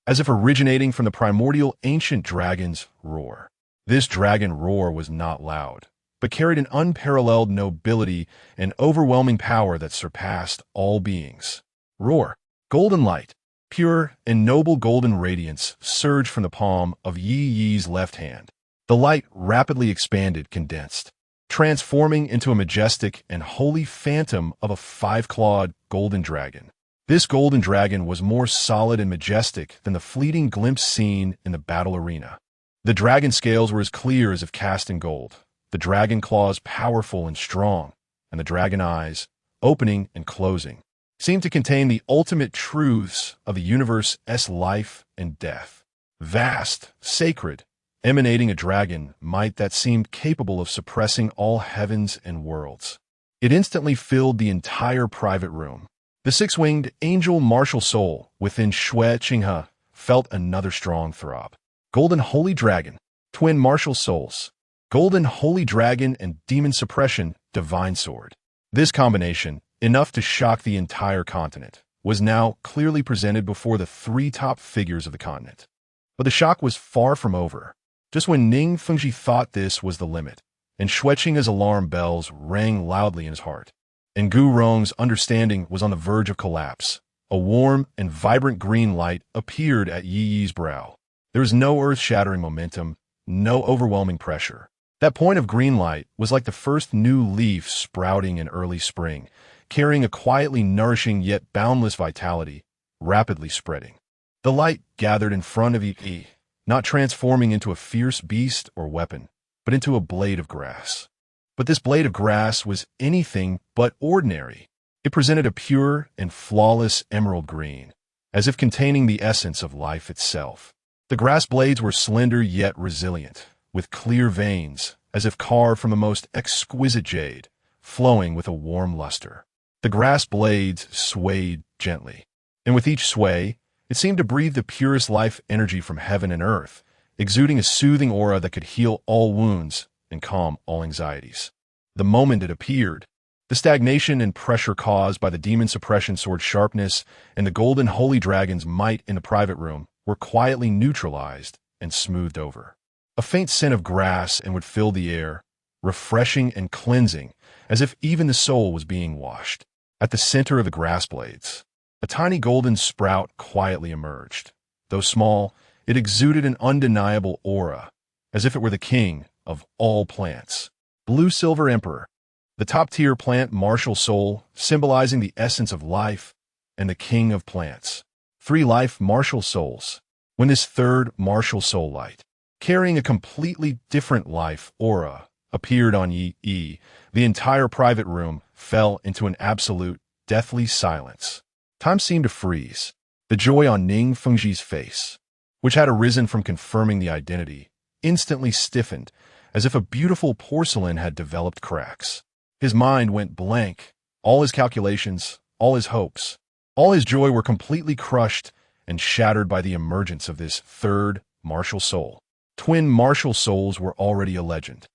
as if originating from the primordial ancient dragon's roar. This dragon roar was not loud, but carried an unparalleled nobility and overwhelming power that surpassed all beings. Roar. Golden light. Pure and noble golden radiance surged from the palm of Ye's left hand. The light rapidly expanded, condensed, transforming into a majestic and holy phantom of a five-clawed golden dragon. This golden dragon was more solid and majestic than the fleeting glimpse seen in the battle arena. The dragon scales were as clear as if cast in gold, the dragon claws powerful and strong, and the dragon eyes, opening and closing, seemed to contain the ultimate truths of the universe's life and death. Vast, sacred, emanating a dragon might that seemed capable of suppressing all heavens and worlds. It instantly filled the entire private room. The six-winged angel martial soul within Shui felt another strong throb. Golden Holy Dragon, twin martial souls. Golden Holy Dragon and Demon Suppression, Divine Sword. This combination, enough to shock the entire continent, was now clearly presented before the three top figures of the continent. But the shock was far from over. Just when Ning Fengji thought this was the limit, and Shueqing's alarm bells rang loudly in his heart, and Gu Rong's understanding was on the verge of collapse, a warm and vibrant green light appeared at Yi's brow. There was no earth-shattering momentum, no overwhelming pressure. That point of green light was like the first new leaf sprouting in early spring, carrying a quietly nourishing yet boundless vitality, rapidly spreading. The light gathered in front of Yi, not transforming into a fierce beast or weapon, but into a blade of grass. But this blade of grass was anything but ordinary. It presented a pure and flawless emerald green, as if containing the essence of life itself. The grass blades were slender yet resilient, with clear veins, as if carved from the most exquisite jade, flowing with a warm luster. The grass blades swayed gently, and with each sway, it seemed to breathe the purest life energy from heaven and earth, exuding a soothing aura that could heal all wounds and calm all anxieties. The moment it appeared, the stagnation and pressure caused by the demon suppression sword's sharpness and the golden holy dragon's might in the private room were quietly neutralized and smoothed over. A faint scent of grass and would fill the air, refreshing and cleansing, as if even the soul was being washed. At the center of the grass blades, a tiny golden sprout quietly emerged. Though small, it exuded an undeniable aura, as if it were the king of all plants. Blue Silver Emperor, the top-tier plant martial soul, symbolizing the essence of life, and the king of plants. 3 life martial souls. When this third martial soul light, carrying a completely different life aura, appeared on Yi, the entire private room fell into an absolute, deathly silence. Time seemed to freeze. The joy on Ning Fengji's face, which had arisen from confirming the identity, instantly stiffened, as if a beautiful porcelain had developed cracks. His mind went blank. All his calculations, all his hopes, all his joy were completely crushed and shattered by the emergence of this third martial soul. Twin martial souls were already a legend.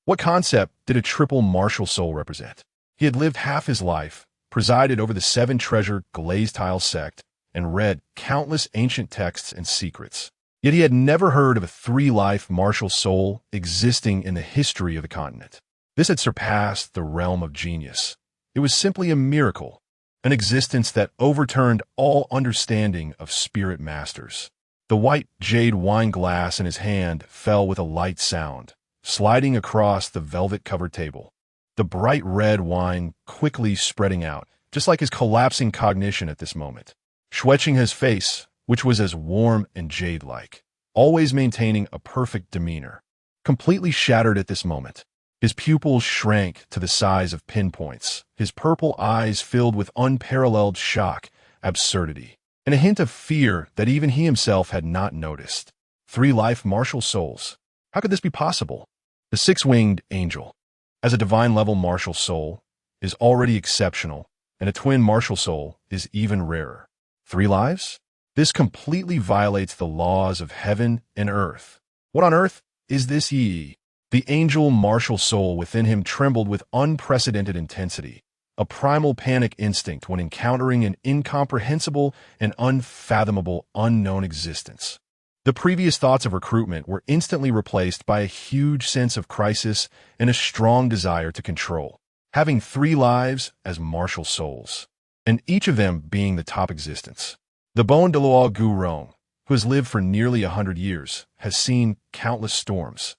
What concept did a triple martial soul represent? He had lived half his life, presided over the 7-treasure glazed tile sect, and read countless ancient texts and secrets. Yet he had never heard of a 3-life martial soul existing in the history of the continent. This had surpassed the realm of genius. It was simply a miracle, an existence that overturned all understanding of spirit masters. The white jade wine glass in his hand fell with a light sound, sliding across the velvet-covered table. The bright red wine quickly spreading out, just like his collapsing cognition at this moment. Shueqing's face, which was as warm and jade-like, always maintaining a perfect demeanor, completely shattered at this moment. His pupils shrank to the size of pinpoints, his purple eyes filled with unparalleled shock, absurdity, and a hint of fear that even he himself had not noticed. 3 life martial souls. How could this be possible? The 6-winged angel, as a divine-level martial soul, is already exceptional, and a twin martial soul is even rarer. 3 lives? This completely violates the laws of heaven and earth. What on earth is this Yi? The angel martial soul within him trembled with unprecedented intensity, a primal panic instinct when encountering an incomprehensible and unfathomable unknown existence. The previous thoughts of recruitment were instantly replaced by a huge sense of crisis and a strong desire to control, having 3 lives as martial souls, and each of them being the top existence. The Bon Douluo Gurong, who has lived for nearly 100 years, has seen countless storms,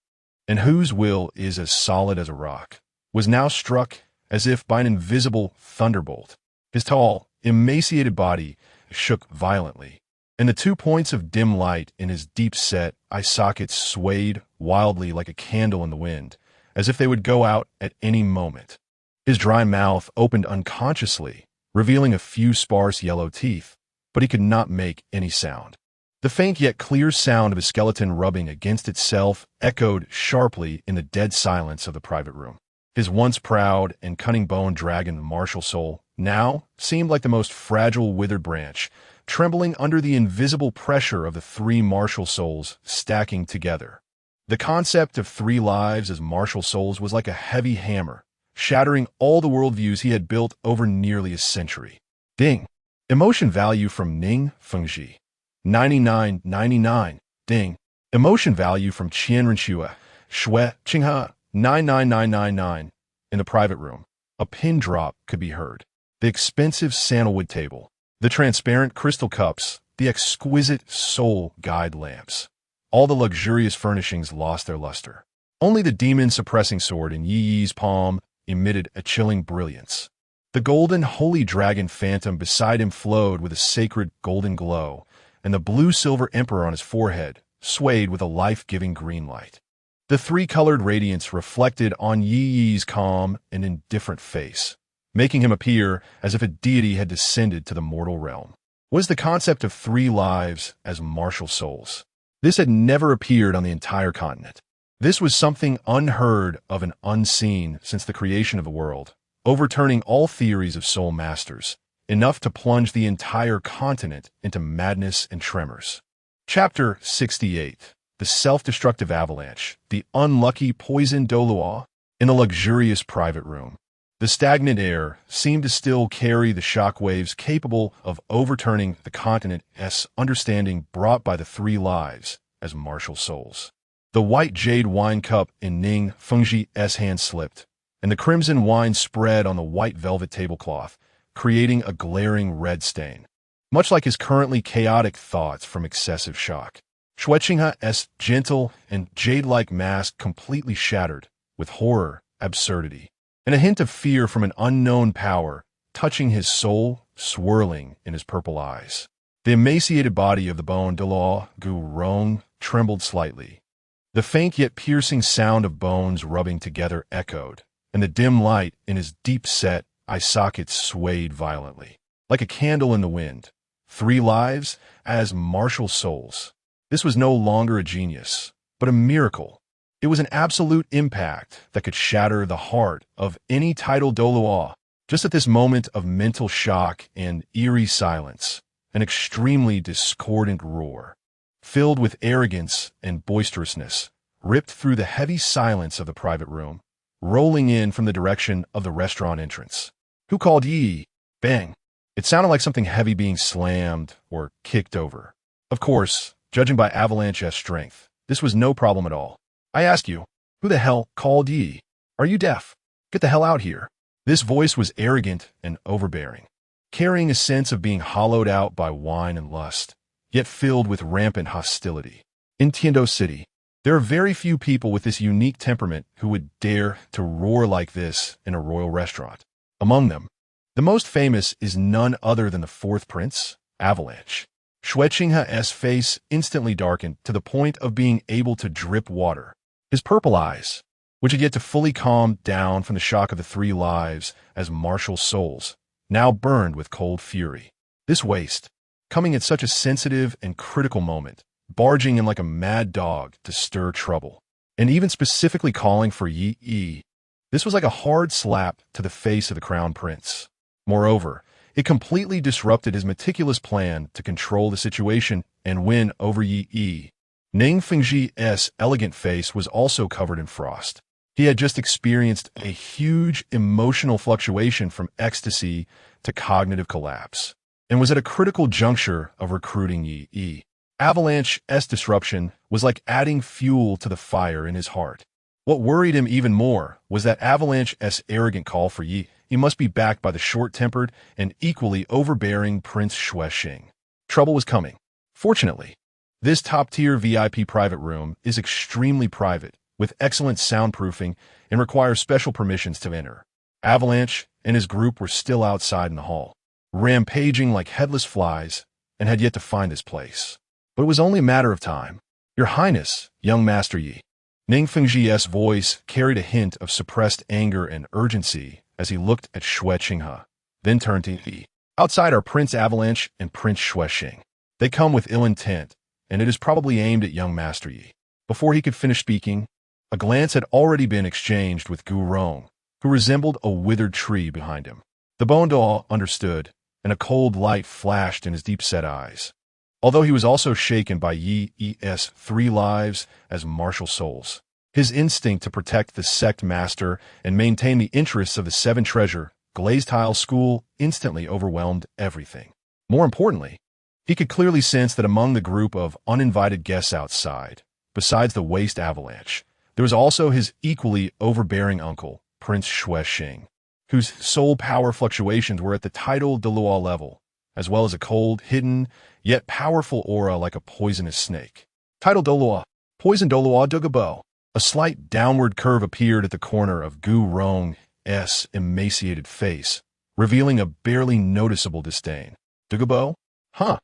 and whose will is as solid as a rock, was now struck as if by an invisible thunderbolt. His tall, emaciated body shook violently, and the 2 points of dim light in his deep-set eye sockets swayed wildly like a candle in the wind, as if they would go out at any moment. His dry mouth opened unconsciously, revealing a few sparse yellow teeth, but he could not make any sound. The faint yet clear sound of his skeleton rubbing against itself echoed sharply in the dead silence of the private room. His once proud and cunning bone dragon martial soul now seemed like the most fragile withered branch, trembling under the invisible pressure of the 3 martial souls stacking together. The concept of 3 lives as martial souls was like a heavy hammer, shattering all the worldviews he had built over nearly a century. Ding. Emotion value from Ning Fengji. 99.99. Ding. Emotion value from Qianrenxue. Shui Qinghe. 99999. In the private room, a pin drop could be heard. The expensive sandalwood table, the transparent crystal cups, the exquisite soul guide lamps. All the luxurious furnishings lost their luster. Only the demon-suppressing sword in Yi's palm emitted a chilling brilliance. The golden holy dragon phantom beside him flowed with a sacred golden glow, and the blue-silver emperor on his forehead swayed with a life-giving green light. The 3-colored radiance reflected on Yi's calm and indifferent face, making him appear as if a deity had descended to the mortal realm. Was the concept of 3 lives as martial souls. This had never appeared on the entire continent. This was something unheard of and unseen since the creation of the world, overturning all theories of soul masters, enough to plunge the entire continent into madness and tremors. Chapter 68. The self-destructive avalanche, the unlucky poison Douluo. In the luxurious private room, the stagnant air seemed to still carry the shock waves capable of overturning the continent's understanding brought by the 3 lives as martial souls. The white jade wine cup in Ning Fengji's hand slipped, and the crimson wine spread on the white velvet tablecloth, creating a glaring red stain, much like his currently chaotic thoughts from excessive shock. Shui Qinghe's gentle and jade-like mask completely shattered, with horror, absurdity, and a hint of fear from an unknown power touching his soul, swirling in his purple eyes. The emaciated body of the Bon Douluo Gurong trembled slightly. The faint yet piercing sound of bones rubbing together echoed, and the dim light in his deep-set eye sockets swayed violently, like a candle in the wind. 3 lives as martial souls. This was no longer a genius, but a miracle. It was an absolute impact that could shatter the heart of any titled Douluo. Just at this moment of mental shock and eerie silence, an extremely discordant roar, filled with arrogance and boisterousness, ripped through the heavy silence of the private room, rolling in from the direction of the restaurant entrance. Who called Yi? Bang! It sounded like something heavy being slammed or kicked over. Of course, judging by Avalanche's strength, this was no problem at all. I ask you, who the hell called Yi? Are you deaf? Get the hell out here. This voice was arrogant and overbearing, carrying a sense of being hollowed out by wine and lust, yet filled with rampant hostility. In Tiando City, there are very few people with this unique temperament who would dare to roar like this in a royal restaurant. Among them, the most famous is none other than the 4th prince, Avalanche. Shui Qinghe's face instantly darkened to the point of being able to drip water. His purple eyes, which had yet to fully calm down from the shock of the 3 lives as martial souls, now burned with cold fury. This waste, coming at such a sensitive and critical moment, barging in like a mad dog to stir trouble, and even specifically calling for Yi. This was like a hard slap to the face of the crown prince. Moreover, it completely disrupted his meticulous plan to control the situation and win over Yi. Ning Fengji's elegant face was also covered in frost. He had just experienced a huge emotional fluctuation from ecstasy to cognitive collapse, and was at a critical juncture of recruiting Yi. Avalanche's disruption was like adding fuel to the fire in his heart. What worried him even more was that Avalanche's arrogant call for Yi must be backed by the short-tempered and equally overbearing Prince Shui Qing. Trouble was coming. Fortunately, this top-tier VIP private room is extremely private, with excellent soundproofing, and requires special permissions to enter. Avalanche and his group were still outside in the hall, rampaging like headless flies, and had yet to find this place. But it was only a matter of time. Your Highness, young master.Ye. Ning Fengji's voice carried a hint of suppressed anger and urgency as he looked at Xue Qinghe, then turned to Yi. Outside are Prince Avalanche and Prince Xue. They come with ill intent, and it is probably aimed at young master.Ye. Before he could finish speaking, a glance had already been exchanged with Gu Rong, who resembled a withered tree behind him. The Bondoa understood, and a cold light flashed in his deep-set eyes. Although he was also shaken by Ye's 3 lives as martial souls, his instinct to protect the sect master and maintain the interests of the 7 treasure glazed tile school instantly overwhelmed everything. More importantly, he could clearly sense that among the group of uninvited guests outside, besides the waste Avalanche, there was also his equally overbearing uncle, Prince Xue, whose soul power fluctuations were at the title Douluo level, as well as a cold, hidden, yet powerful aura like a poisonous snake. Title Douluo, Poison Douluo Dugabo. A slight downward curve appeared at the corner of Gu Rong's emaciated face, revealing a barely noticeable disdain. Dugabo? Huh.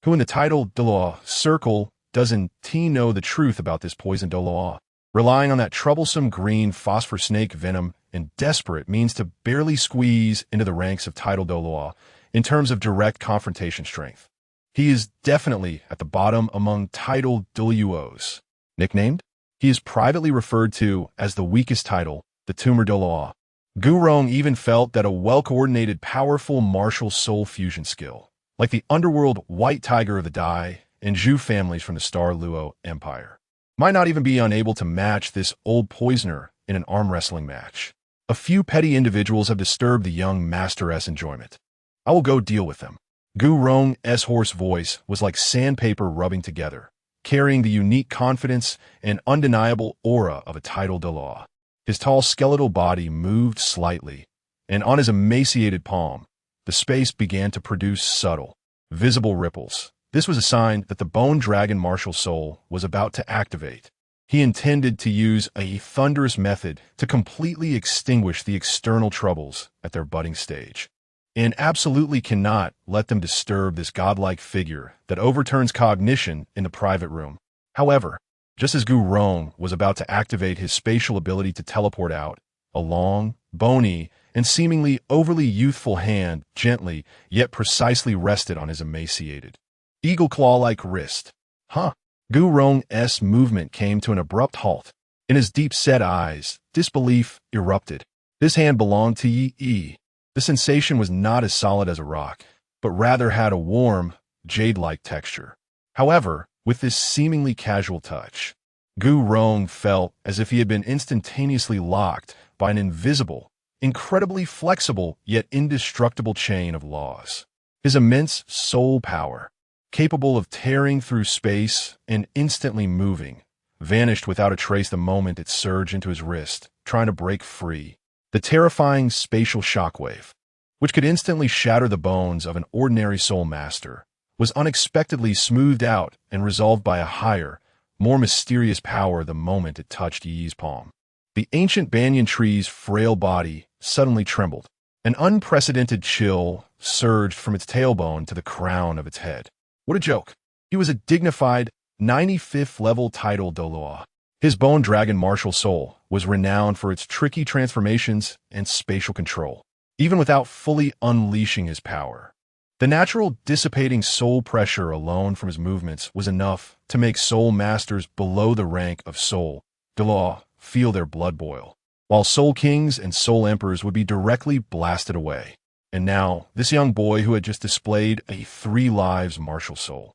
Who in the title Douluo circle doesn't know the truth about this poison Douluo? Relying on that troublesome green phosphor snake venom and desperate means to barely squeeze into the ranks of title Douluo in terms of direct confrontation strength. He is definitely at the bottom among title Douluos. Nicknamed? He is privately referred to as the weakest title, the tumor Douluo. Gu Rong even felt that a well-coordinated, powerful martial soul fusion skill, like the underworld White Tiger of the Dai and Zhu families from the Star Luo Empire, might not even be unable to match this old poisoner in an arm wrestling match. A few petty individuals have disturbed the young master's enjoyment. I will go deal with them. Gu Rong's hoarse voice was like sandpaper rubbing together, carrying the unique confidence and undeniable aura of a title Douluo. His tall skeletal body moved slightly, and on his emaciated palm, the space began to produce subtle, visible ripples. This was a sign that the Bone Dragon martial soul was about to activate. He intended to use a thunderous method to completely extinguish the external troubles at their budding stage, and absolutely cannot let them disturb this godlike figure that overturns cognition in the private room. However, just as Gu Rong was about to activate his spatial ability to teleport out, a long, bony, and seemingly overly youthful hand gently yet precisely rested on his emaciated, eagle claw-like wrist. Huh? Gu Rong's movement came to an abrupt halt. In his deep-set eyes, disbelief erupted. This hand belonged to Yi. The sensation was not as solid as a rock, but rather had a warm, jade-like texture. However, with this seemingly casual touch, Gu Rong felt as if he had been instantaneously locked by an invisible, incredibly flexible yet indestructible chain of laws. His immense soul power, capable of tearing through space and instantly moving, vanished without a trace the moment it surged into his wrist, trying to break free. The terrifying spatial shockwave, which could instantly shatter the bones of an ordinary soul master, was unexpectedly smoothed out and resolved by a higher, more mysterious power the moment it touched Yi's palm. The ancient banyan tree's frail body suddenly trembled. An unprecedented chill surged from its tailbone to the crown of its head. What a joke. He was a dignified, 95th level title Douluo. His Bone Dragon martial soul was renowned for its tricky transformations and spatial control, even without fully unleashing his power. The natural dissipating soul pressure alone from his movements was enough to make soul masters below the rank of soul Douluo feel their blood boil, while soul kings and soul emperors would be directly blasted away. And now, this young boy who had just displayed a 3 lives martial soul,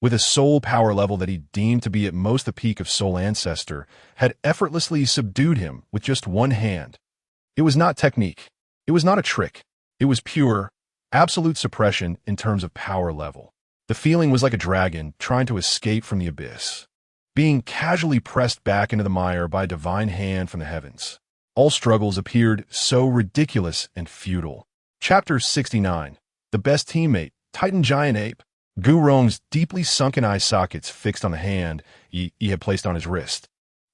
with a soul power level that he deemed to be at most the peak of soul ancestor, had effortlessly subdued him with just one hand. It was not technique. It was not a trick. It was pure, absolute suppression in terms of power level. The feeling was like a dragon trying to escape from the abyss, being casually pressed back into the mire by a divine hand from the heavens. All struggles appeared so ridiculous and futile. Chapter 69. The Best Teammate, Titan Giant Ape. Gu Rong's deeply sunken eye sockets fixed on the hand Yi had placed on his wrist.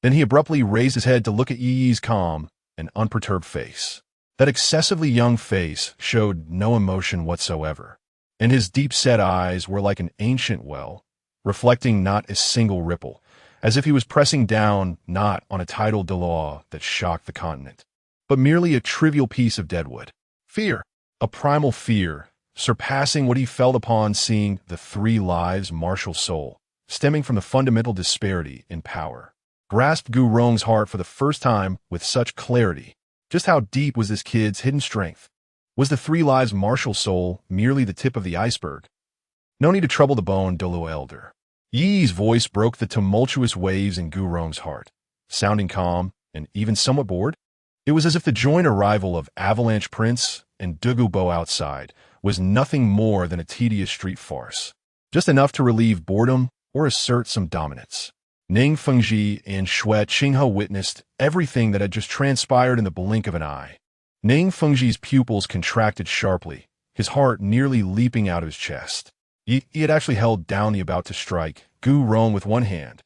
Then he abruptly raised his head to look at Yi's calm and unperturbed face. That excessively young face showed no emotion whatsoever, and his deep-set eyes were like an ancient well, reflecting not a single ripple, as if he was pressing down not on a tidal Douluo that shocked the continent, but merely a trivial piece of deadwood. Fear, a primal fear, surpassing what he felt upon seeing the three lives martial soul, stemming from the fundamental disparity in power, grasped Gu Rong's heart for the first time with such clarity. Just how deep was this kid's hidden strength? Was the three lives martial soul merely the tip of the iceberg? No need to trouble the bone, Douluo elder. Yi's voice broke the tumultuous waves in Gu Rong's heart, sounding calm and even somewhat bored. It was as if the joint arrival of Avalanche Prince and Douluo outside was nothing more than a tedious street farce, just enough to relieve boredom or assert some dominance. Ning Fengji and Xue Qinghe witnessed everything that had just transpired in the blink of an eye. Ning Fengji's pupils contracted sharply, his heart nearly leaping out of his chest. He had actually held down the about to strike Gu Rong with one hand.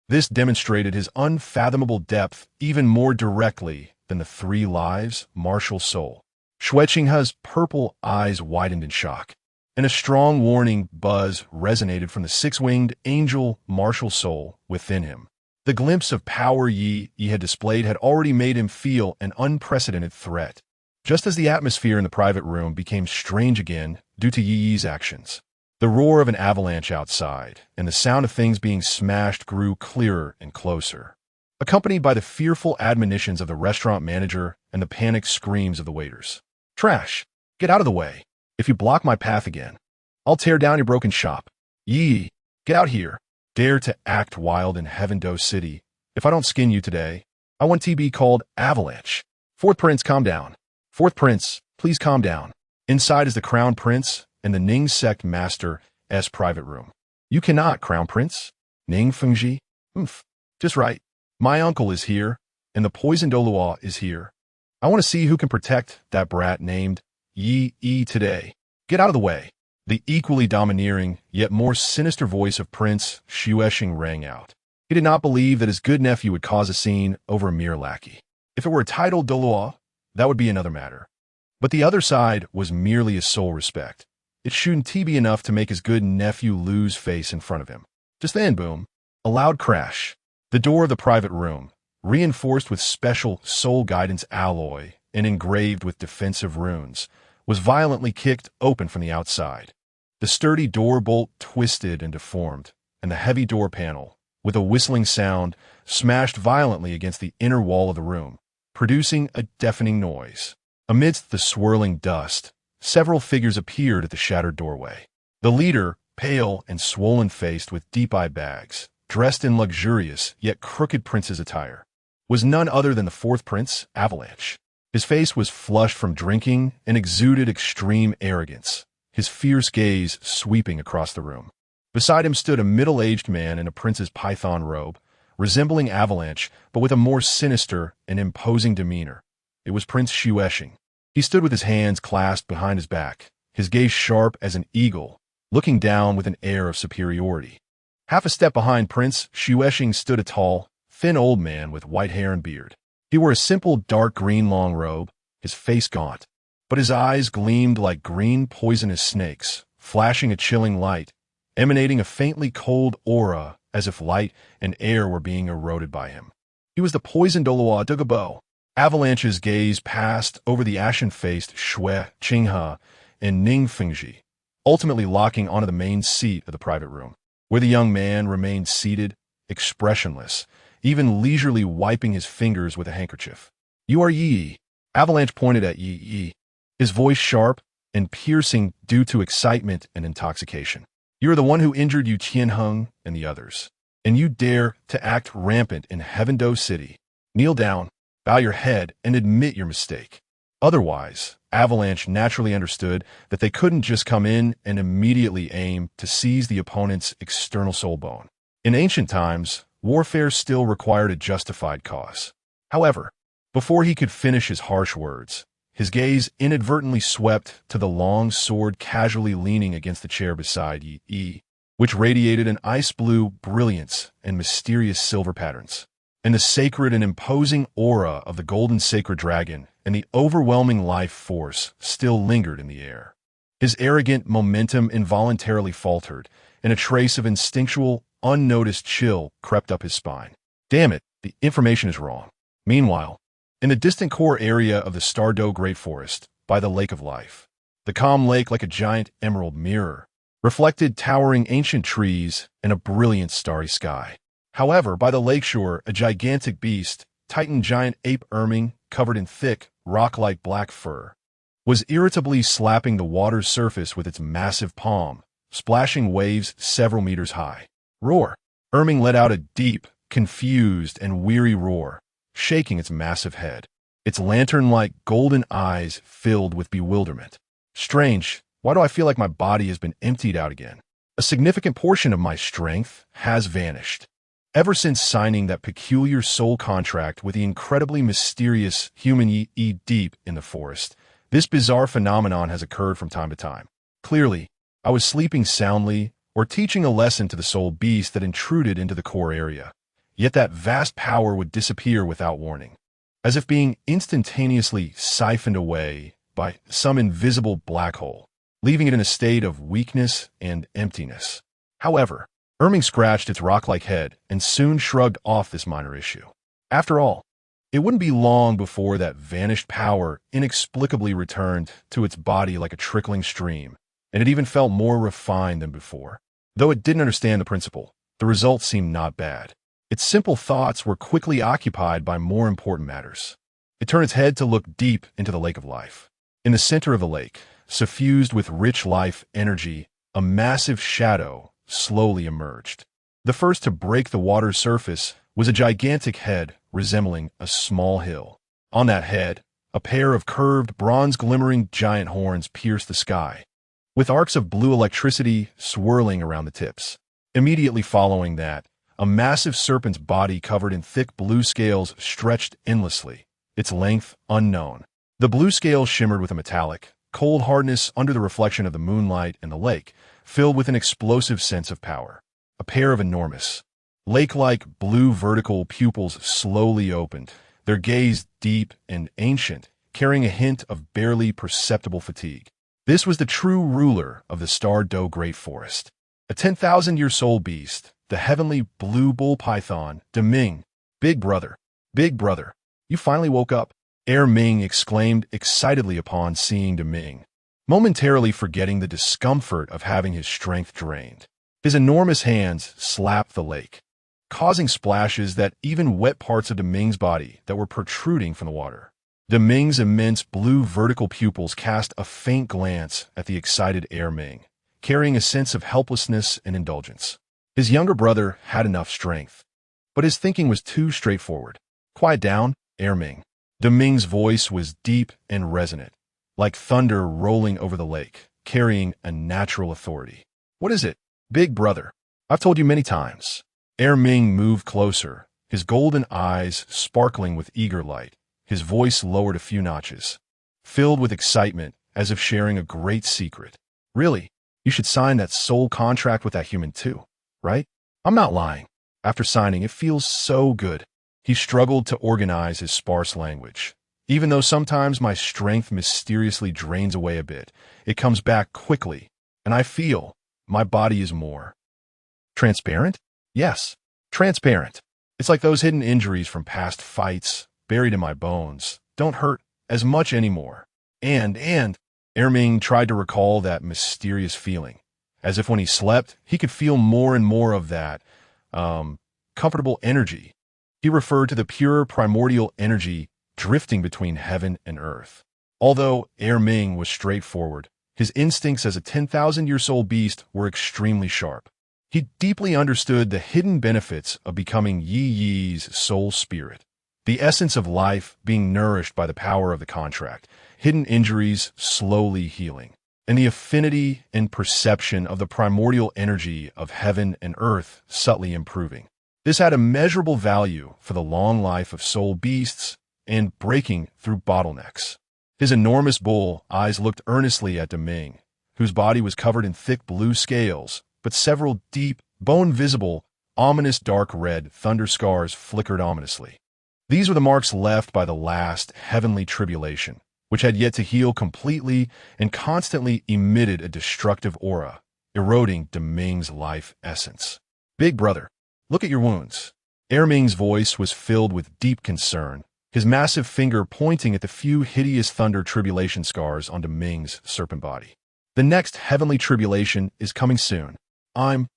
This demonstrated his unfathomable depth even more directly than the three lives martial soul. Xue Qinghe's purple eyes widened in shock, and a strong warning buzz resonated from the six-winged angel martial soul within him. The glimpse of power Yi had displayed had already made him feel an unprecedented threat. Just as the atmosphere in the private room became strange again due to Yi's actions, the roar of an avalanche outside and the sound of things being smashed grew clearer and closer, accompanied by the fearful admonitions of the restaurant manager and the panicked screams of the waiters. "Trash! Get out of the way! If you block my path again, I'll tear down your broken shop. Yi, get out here. Dare to act wild in Heaven-Do City. If I don't skin you today, I want to be called Avalanche." Fourth Prince, calm down. Fourth Prince, please calm down. Inside is the Crown Prince and the Ning Sect Master.S private room. "You cannot, Crown Prince." Ning Fengji. Just right. My uncle is here, and the poisoned Douluo is here. I want to see who can protect that brat named Yi today. Get out of the way. The equally domineering, yet more sinister voice of Prince Xuexing rang out. He did not believe that his good nephew would cause a scene over a mere lackey. If it were a titled Douluo, that would be another matter. But the other side was merely his sole respect. It shouldn't be enough to make his good nephew lose face in front of him. Just then, boom, a loud crash. The door of the private room, reinforced with special soul guidance alloy and engraved with defensive runes, was violently kicked open from the outside. The sturdy door bolt twisted and deformed, and the heavy door panel, with a whistling sound, smashed violently against the inner wall of the room, producing a deafening noise. Amidst the swirling dust, several figures appeared at the shattered doorway. The leader, pale and swollen-faced with deep eye bags, dressed in luxurious yet crooked prince's attire, was none other than the fourth prince, Avalanche. His face was flushed from drinking and exuded extreme arrogance, his fierce gaze sweeping across the room. Beside him stood a middle-aged man in a prince's python robe, resembling Avalanche but with a more sinister and imposing demeanor. It was Prince Xuexing. He stood with his hands clasped behind his back, his gaze sharp as an eagle, looking down with an air of superiority. Half a step behind Prince Xuexing stood a tall, thin old man with white hair and beard. He wore a simple dark green long robe, his face gaunt, but his eyes gleamed like green poisonous snakes, flashing a chilling light, emanating a faintly cold aura as if light and air were being eroded by him. He was the poisoned Douluo Douluo. Avalanche's gaze passed over the ashen-faced Xue Qinghe and Ning Fengji, ultimately locking onto the main seat of the private room, where the young man remained seated, expressionless, even leisurely wiping his fingers with a handkerchief. "You are Yi." Avalanche pointed at Yi, his voice sharp and piercing due to excitement and intoxication. "You are the one who injured Yu Qianheng and the others, and you dare to act rampant in Heaven-Do City. Kneel down, bow your head, and admit your mistake." Otherwise, Avalanche naturally understood that they couldn't just come in and immediately aim to seize the opponent's external soul bone. In ancient times, warfare still required a justified cause. However, before he could finish his harsh words, his gaze inadvertently swept to the long sword casually leaning against the chair beside Ye, which radiated an ice-blue brilliance and mysterious silver patterns. And the sacred and imposing aura of the golden sacred dragon and the overwhelming life force still lingered in the air. His arrogant momentum involuntarily faltered, and a trace of instinctual, unnoticed chill crept up his spine. Damn it, the information is wrong. Meanwhile, in the distant core area of the Stardo Great Forest, by the Lake of Life, the calm lake, like a giant emerald mirror, reflected towering ancient trees and a brilliant starry sky. However, by the lakeshore, a gigantic beast, Titan giant ape Erming, covered in thick, rock-like black fur, was irritably slapping the water's surface with its massive palm, splashing waves several meters high. Roar! Erming let out a deep, confused, and weary roar, shaking its massive head. Its lantern-like golden eyes filled with bewilderment. Strange, why do I feel like my body has been emptied out again? A significant portion of my strength has vanished. Ever since signing that peculiar soul contract with the incredibly mysterious human Ye deep in the forest, this bizarre phenomenon has occurred from time to time. Clearly, I was sleeping soundly or teaching a lesson to the soul beast that intruded into the core area. Yet that vast power would disappear without warning, as if being instantaneously siphoned away by some invisible black hole, leaving it in a state of weakness and emptiness. However, Erming scratched its rock-like head and soon shrugged off this minor issue. After all, it wouldn't be long before that vanished power inexplicably returned to its body like a trickling stream, and it even felt more refined than before. Though it didn't understand the principle, the results seemed not bad. Its simple thoughts were quickly occupied by more important matters. It turned its head to look deep into the Lake of Life. In the center of the lake, suffused with rich life energy, a massive shadow slowly emerged. The first to break the water's surface was a gigantic head resembling a small hill. On that head, a pair of curved, bronze-glimmering giant horns pierced the sky, with arcs of blue electricity swirling around the tips. Immediately following that, a massive serpent's body covered in thick blue scales stretched endlessly, its length unknown. The blue scales shimmered with a metallic, cold hardness under the reflection of the moonlight and the lake, filled with an explosive sense of power. A pair of enormous, lake-like blue vertical pupils slowly opened, their gaze deep and ancient, carrying a hint of barely perceptible fatigue. This was the true ruler of the Stardo Great Forest, a 10,000-year soul beast, the heavenly blue bull python, Deming. Big brother, you finally woke up, Ming exclaimed excitedly upon seeing Deming, momentarily forgetting the discomfort of having his strength drained. His enormous hands slapped the lake, causing splashes that even wet parts of Deming's body that were protruding from the water. Deming's immense blue vertical pupils cast a faint glance at the excited Ming, carrying a sense of helplessness and indulgence. His younger brother had enough strength, but his thinking was too straightforward. Quiet down, Ming. Deming's voice was deep and resonant, like thunder rolling over the lake, carrying a natural authority. What is it? Big brother, I've told you many times. Ming moved closer, his golden eyes sparkling with eager light, his voice lowered a few notches, filled with excitement as if sharing a great secret. Really, you should sign that soul contract with that human too, right? I'm not lying. After signing, it feels so good. He struggled to organize his sparse language. Even though sometimes my strength mysteriously drains away a bit, it comes back quickly, and I feel my body is more transparent? Yes, transparent. It's like those hidden injuries from past fights, buried in my bones, don't hurt as much anymore. And Erming tried to recall that mysterious feeling, as if when he slept, he could feel more and more of that, comfortable energy. He referred to the pure primordial energy drifting between heaven and earth. Although Ming was straightforward, his instincts as a 10,000-year soul beast were extremely sharp. He deeply understood the hidden benefits of becoming Ye's soul spirit, the essence of life being nourished by the power of the contract, hidden injuries slowly healing, and the affinity and perception of the primordial energy of heaven and earth subtly improving. This had immeasurable value for the long life of soul beasts and breaking through bottlenecks. His enormous bull eyes looked earnestly at Deming, whose body was covered in thick blue scales, but several deep, bone-visible, ominous dark red thunder scars flickered ominously. These were the marks left by the last heavenly tribulation, which had yet to heal completely and constantly emitted a destructive aura, eroding Deming's life essence. "Big brother, look at your wounds." Ming's voice was filled with deep concern, his massive finger pointing at the few hideous thunder tribulation scars on Deming's serpent body. "The next heavenly tribulation is coming soon. I'm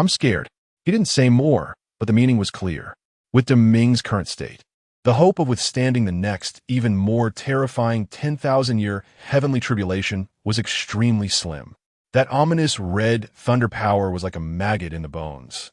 scared." He didn't say more, but the meaning was clear. With Deming's current state, the hope of withstanding the next, even more terrifying 10,000-year heavenly tribulation was extremely slim. That ominous red thunder power was like a maggot in the bones,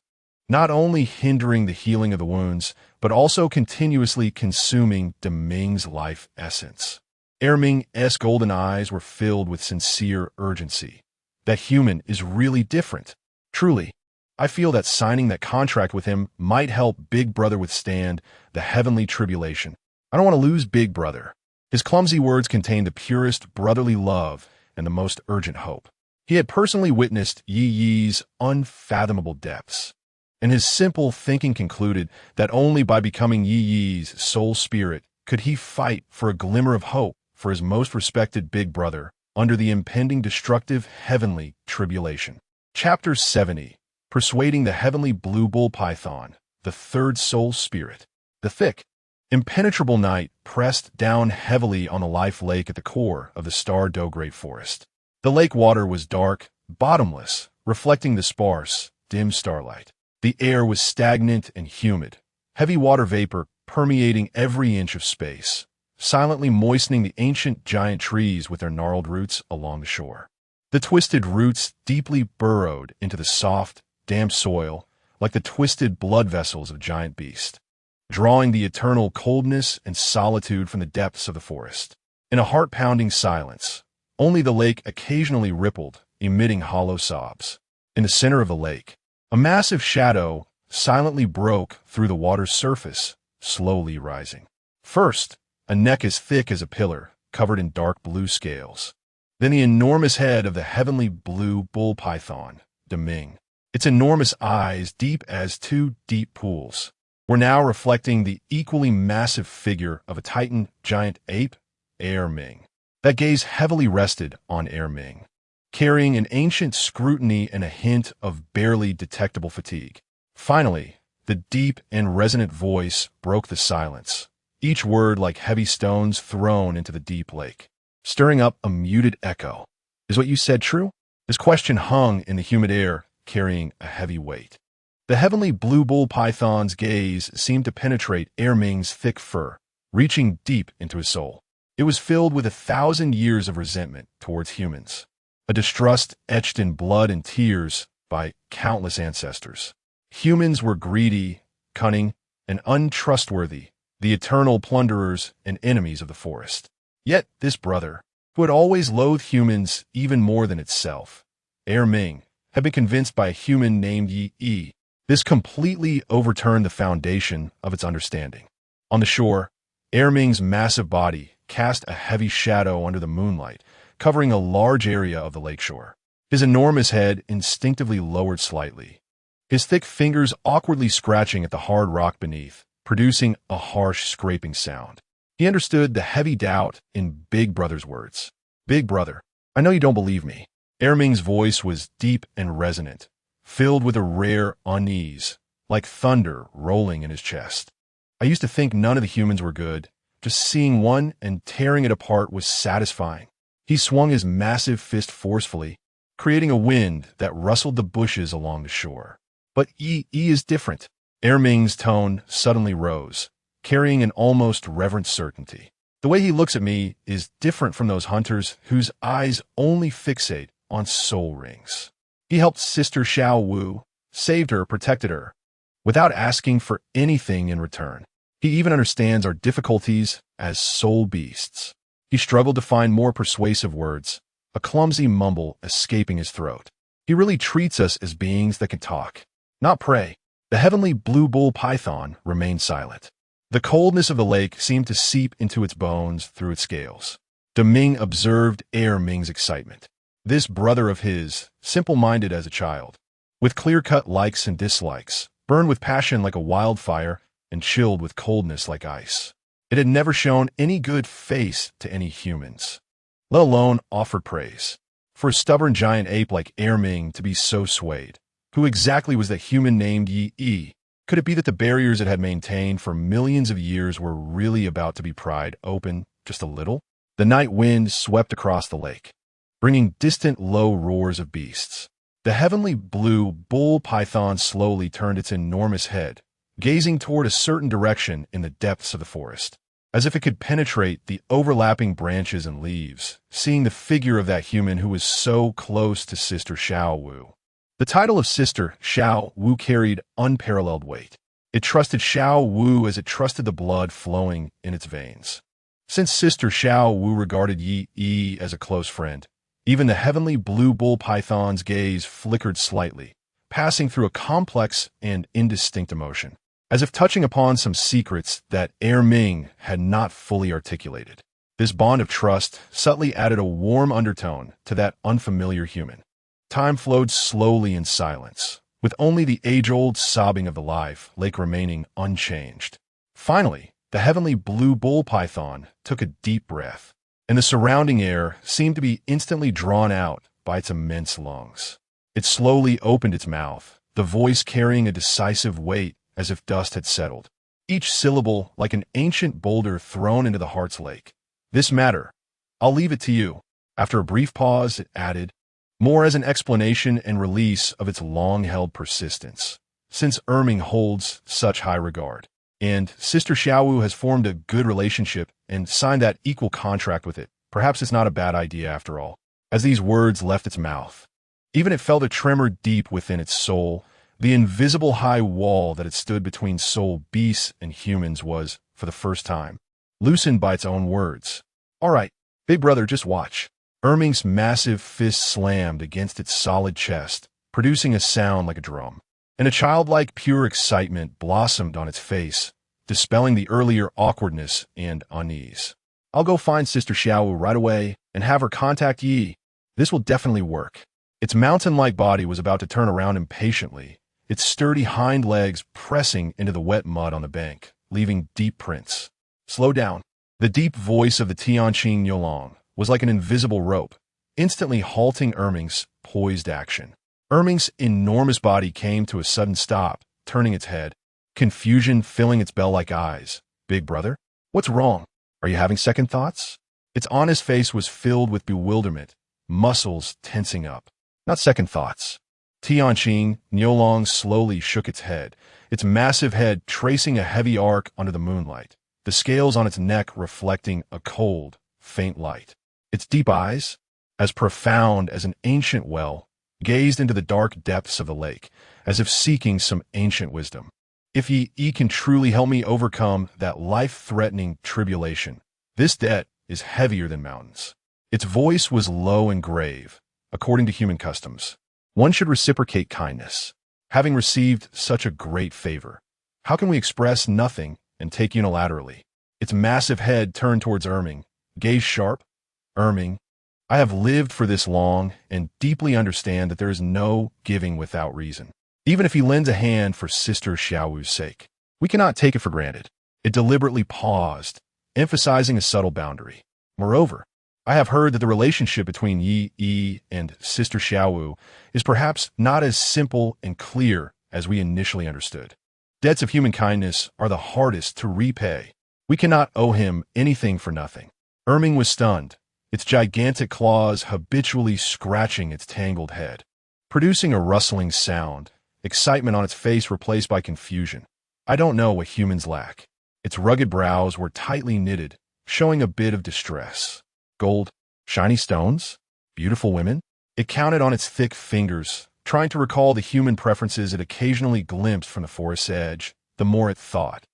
not only hindering the healing of the wounds, but also continuously consuming Deming's life essence. Ming's golden eyes were filled with sincere urgency. That human is really different. Truly, I feel that signing that contract with him might help Big Brother withstand the heavenly tribulation. I don't want to lose Big Brother. His clumsy words contained the purest brotherly love and the most urgent hope. He had personally witnessed Ye's unfathomable depths, and his simple thinking concluded that only by becoming Ye's soul spirit could he fight for a glimmer of hope for his most respected Big Brother under the impending destructive heavenly tribulation. Chapter 70. Persuading the heavenly blue bull python, the third soul spirit. The thick, impenetrable night pressed down heavily on the life lake at the core of the Star-Do Great Forest. The lake water was dark, bottomless, reflecting the sparse, dim starlight. The air was stagnant and humid, heavy water vapor permeating every inch of space, silently moistening the ancient giant trees with their gnarled roots along the shore. The twisted roots deeply burrowed into the soft, damp soil, like the twisted blood vessels of giant beasts, drawing the eternal coldness and solitude from the depths of the forest. In a heart-pounding silence, only the lake occasionally rippled, emitting hollow sobs. In the center of the lake, a massive shadow silently broke through the water's surface, slowly rising. First, a neck as thick as a pillar, covered in dark blue scales. Then the enormous head of the heavenly blue bull python, Deming. Its enormous eyes, deep as two deep pools, were now reflecting the equally massive figure of a titan giant ape, Ming. That gaze heavily rested on Ming, carrying an ancient scrutiny and a hint of barely detectable fatigue. Finally, the deep and resonant voice broke the silence, each word like heavy stones thrown into the deep lake, stirring up a muted echo. "Is what you said true?" This question hung in the humid air, carrying a heavy weight. The heavenly blue bull python's gaze seemed to penetrate Ming's thick fur, reaching deep into his soul. It was filled with 1,000 years of resentment towards humans, a distrust etched in blood and tears by countless ancestors. Humans were greedy, cunning, and untrustworthy, the eternal plunderers and enemies of the forest. Yet this brother, who had always loathed humans even more than itself, Ming, had been convinced by a human named Ye. This completely overturned the foundation of its understanding. On the shore, Ming's massive body cast a heavy shadow under the moonlight, covering a large area of the lakeshore. His enormous head instinctively lowered slightly, his thick fingers awkwardly scratching at the hard rock beneath, producing a harsh scraping sound. He understood the heavy doubt in Big Brother's words. "Big Brother, I know you don't believe me." Ming's voice was deep and resonant, filled with a rare unease, like thunder rolling in his chest. "I used to think none of the humans were good. Just seeing one and tearing it apart was satisfying." He swung his massive fist forcefully, creating a wind that rustled the bushes along the shore. "But Ye is different." Ming's tone suddenly rose, carrying an almost reverent certainty. "The way he looks at me is different from those hunters whose eyes only fixate on soul rings. He helped Sister Xiao Wu, saved her, protected her, without asking for anything in return. He even understands our difficulties as soul beasts." He struggled to find more persuasive words, a clumsy mumble escaping his throat. "He really treats us as beings that can talk, not prey." The heavenly blue bull python remained silent. The coldness of the lake seemed to seep into its bones through its scales. De Ming observed Ming's excitement. This brother of his, simple-minded as a child, with clear-cut likes and dislikes, burned with passion like a wildfire and chilled with coldness like ice. It had never shown any good face to any humans, let alone offered praise. For a stubborn giant ape like Ming to be so swayed, who exactly was that human named Yi? Could it be that the barriers it had maintained for millions of years were really about to be pried open just a little? The night wind swept across the lake, bringing distant low roars of beasts. The heavenly blue bull python slowly turned its enormous head, gazing toward a certain direction in the depths of the forest, as if it could penetrate the overlapping branches and leaves, seeing the figure of that human who was so close to Sister Xiao Wu. The title of Sister Xiao Wu carried unparalleled weight. It trusted Xiao Wu as it trusted the blood flowing in its veins. Since Sister Xiao Wu regarded Yi as a close friend, even the heavenly blue bull python's gaze flickered slightly, passing through a complex and indistinct emotion, as if touching upon some secrets that Ming had not fully articulated. This bond of trust subtly added a warm undertone to that unfamiliar human. Time flowed slowly in silence, with only the age-old sobbing of the life lake remaining unchanged. Finally, the heavenly blue bull python took a deep breath, and the surrounding air seemed to be instantly drawn out by its immense lungs. It slowly opened its mouth, the voice carrying a decisive weight as if dust had settled, each syllable like an ancient boulder thrown into the heart's lake. "This matter, I'll leave it to you." After a brief pause, it added, more as an explanation and release of its long-held persistence, since Ming holds such high regard, and Sister Xiaowu has formed a good relationship and signed that equal contract with it. Perhaps it's not a bad idea after all. As these words left its mouth, even it felt a tremor deep within its soul. The invisible high wall that had stood between soul beasts and humans was, for the first time, loosened by its own words. "All right, big brother, just watch." Ming's massive fist slammed against its solid chest, producing a sound like a drum, and a childlike pure excitement blossomed on its face, dispelling the earlier awkwardness and unease. "I'll go find Sister Xiaowu right away and have her contact Yi. This will definitely work." Its mountain-like body was about to turn around impatiently, its sturdy hind legs pressing into the wet mud on the bank, leaving deep prints. "Slow down." The deep voice of the Tianqing Yolong was like an invisible rope, instantly halting Ming's poised action. Ming's enormous body came to a sudden stop, turning its head, confusion filling its bell-like eyes. "Big brother? What's wrong? Are you having second thoughts?" Its honest face was filled with bewilderment, muscles tensing up. "Not second thoughts." Tianqing Yolong slowly shook its head, its massive head tracing a heavy arc under the moonlight, the scales on its neck reflecting a cold, faint light. Its deep eyes, as profound as an ancient well, gazed into the dark depths of the lake, as if seeking some ancient wisdom. "If Yi can truly help me overcome that life-threatening tribulation, this debt is heavier than mountains." Its voice was low and grave, according to human customs. One should reciprocate kindness. Having received such a great favor, how can we express nothing and take unilaterally? Its massive head turned towards Ming, gaze sharp. "Ming, I have lived for this long and deeply understand that there is no giving without reason. Even if he lends a hand for Sister Xiaowu's sake, we cannot take it for granted." It deliberately paused, emphasizing a subtle boundary. "Moreover, I have heard that the relationship between Yi and Sister Xiaowu is perhaps not as simple and clear as we initially understood. Debts of human kindness are the hardest to repay. We cannot owe him anything for nothing." Ming was stunned, its gigantic claws habitually scratching its tangled head, producing a rustling sound, excitement on its face replaced by confusion. "I don't know what humans lack." Its rugged brows were tightly knitted, showing a bit of distress. "Gold, shiny stones, beautiful women?" It counted on its thick fingers, trying to recall the human preferences it occasionally glimpsed from the forest's edge. The more it thought,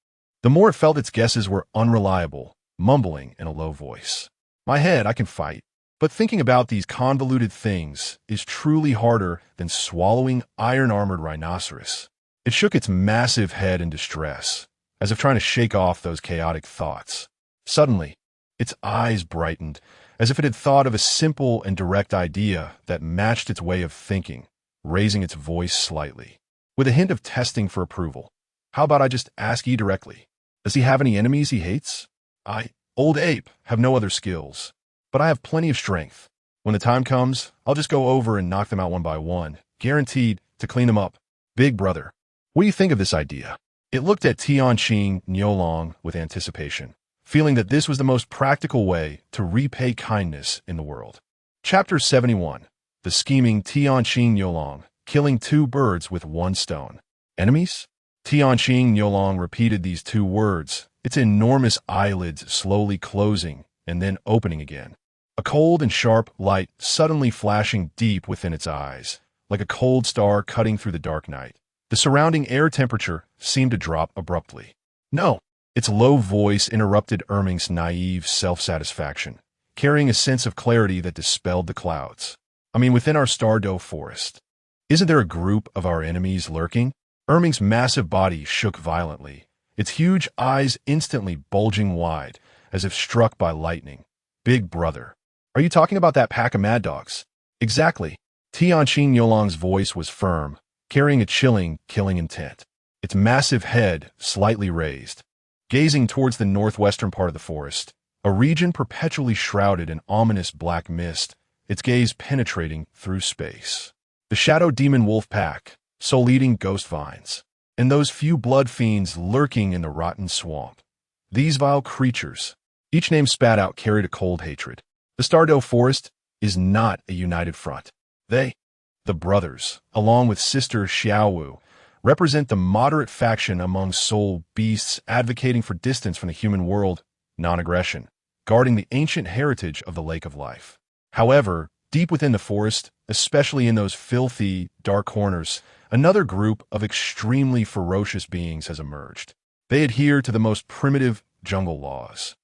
the more it felt its guesses were unreliable, mumbling in a low voice. "My head, I can fight, but thinking about these convoluted things is truly harder than swallowing iron-armored rhinoceros." It shook its massive head in distress, as if trying to shake off those chaotic thoughts. Suddenly, Its eyes brightened, as if it had thought of a simple and direct idea that matched its way of thinking, raising its voice slightly. With a hint of testing for approval. How about I just ask Yi directly? Does he have any enemies he hates? I, old ape, have no other skills, but I have plenty of strength. When the time comes, I'll just go over and knock them out one by one, guaranteed to clean them up. Big brother, what do you think of this idea? It looked at Tianqing Niulong with anticipation, feeling that this was the most practical way to repay kindness in the world. Chapter 71. The scheming Tianqing Niulong, killing two birds with one stone. Enemies? Tianqing Niulong repeated these two words, its enormous eyelids slowly closing and then opening again. A cold and sharp light suddenly flashing deep within its eyes, like a cold star cutting through the dark night. The surrounding air temperature seemed to drop abruptly. No, its low voice interrupted Erming's naive self-satisfaction, carrying a sense of clarity that dispelled the clouds. Within our Stardo forest. Isn't there a group of our enemies lurking? Erming's massive body shook violently, its huge eyes instantly bulging wide, as if struck by lightning. Big brother. Are you talking about that pack of mad dogs? Exactly. Tianqing Niulong's voice was firm, carrying a chilling, killing intent. Its massive head slightly raised, gazing towards the northwestern part of the forest, a region perpetually shrouded in ominous black mist, its gaze penetrating through space. The shadow demon wolf pack, soul-eating ghost vines, and those few blood fiends lurking in the rotten swamp. These vile creatures, each name spat out, carried a cold hatred. The Stardo forest is not a united front. They, the brothers, along with sister Xiaowu, represent the moderate faction among soul beasts advocating for distance from the human world, non-aggression, guarding the ancient heritage of the Lake of Life. However, deep within the forest, especially in those filthy, dark corners, another group of extremely ferocious beings has emerged. They adhere to the most primitive jungle laws,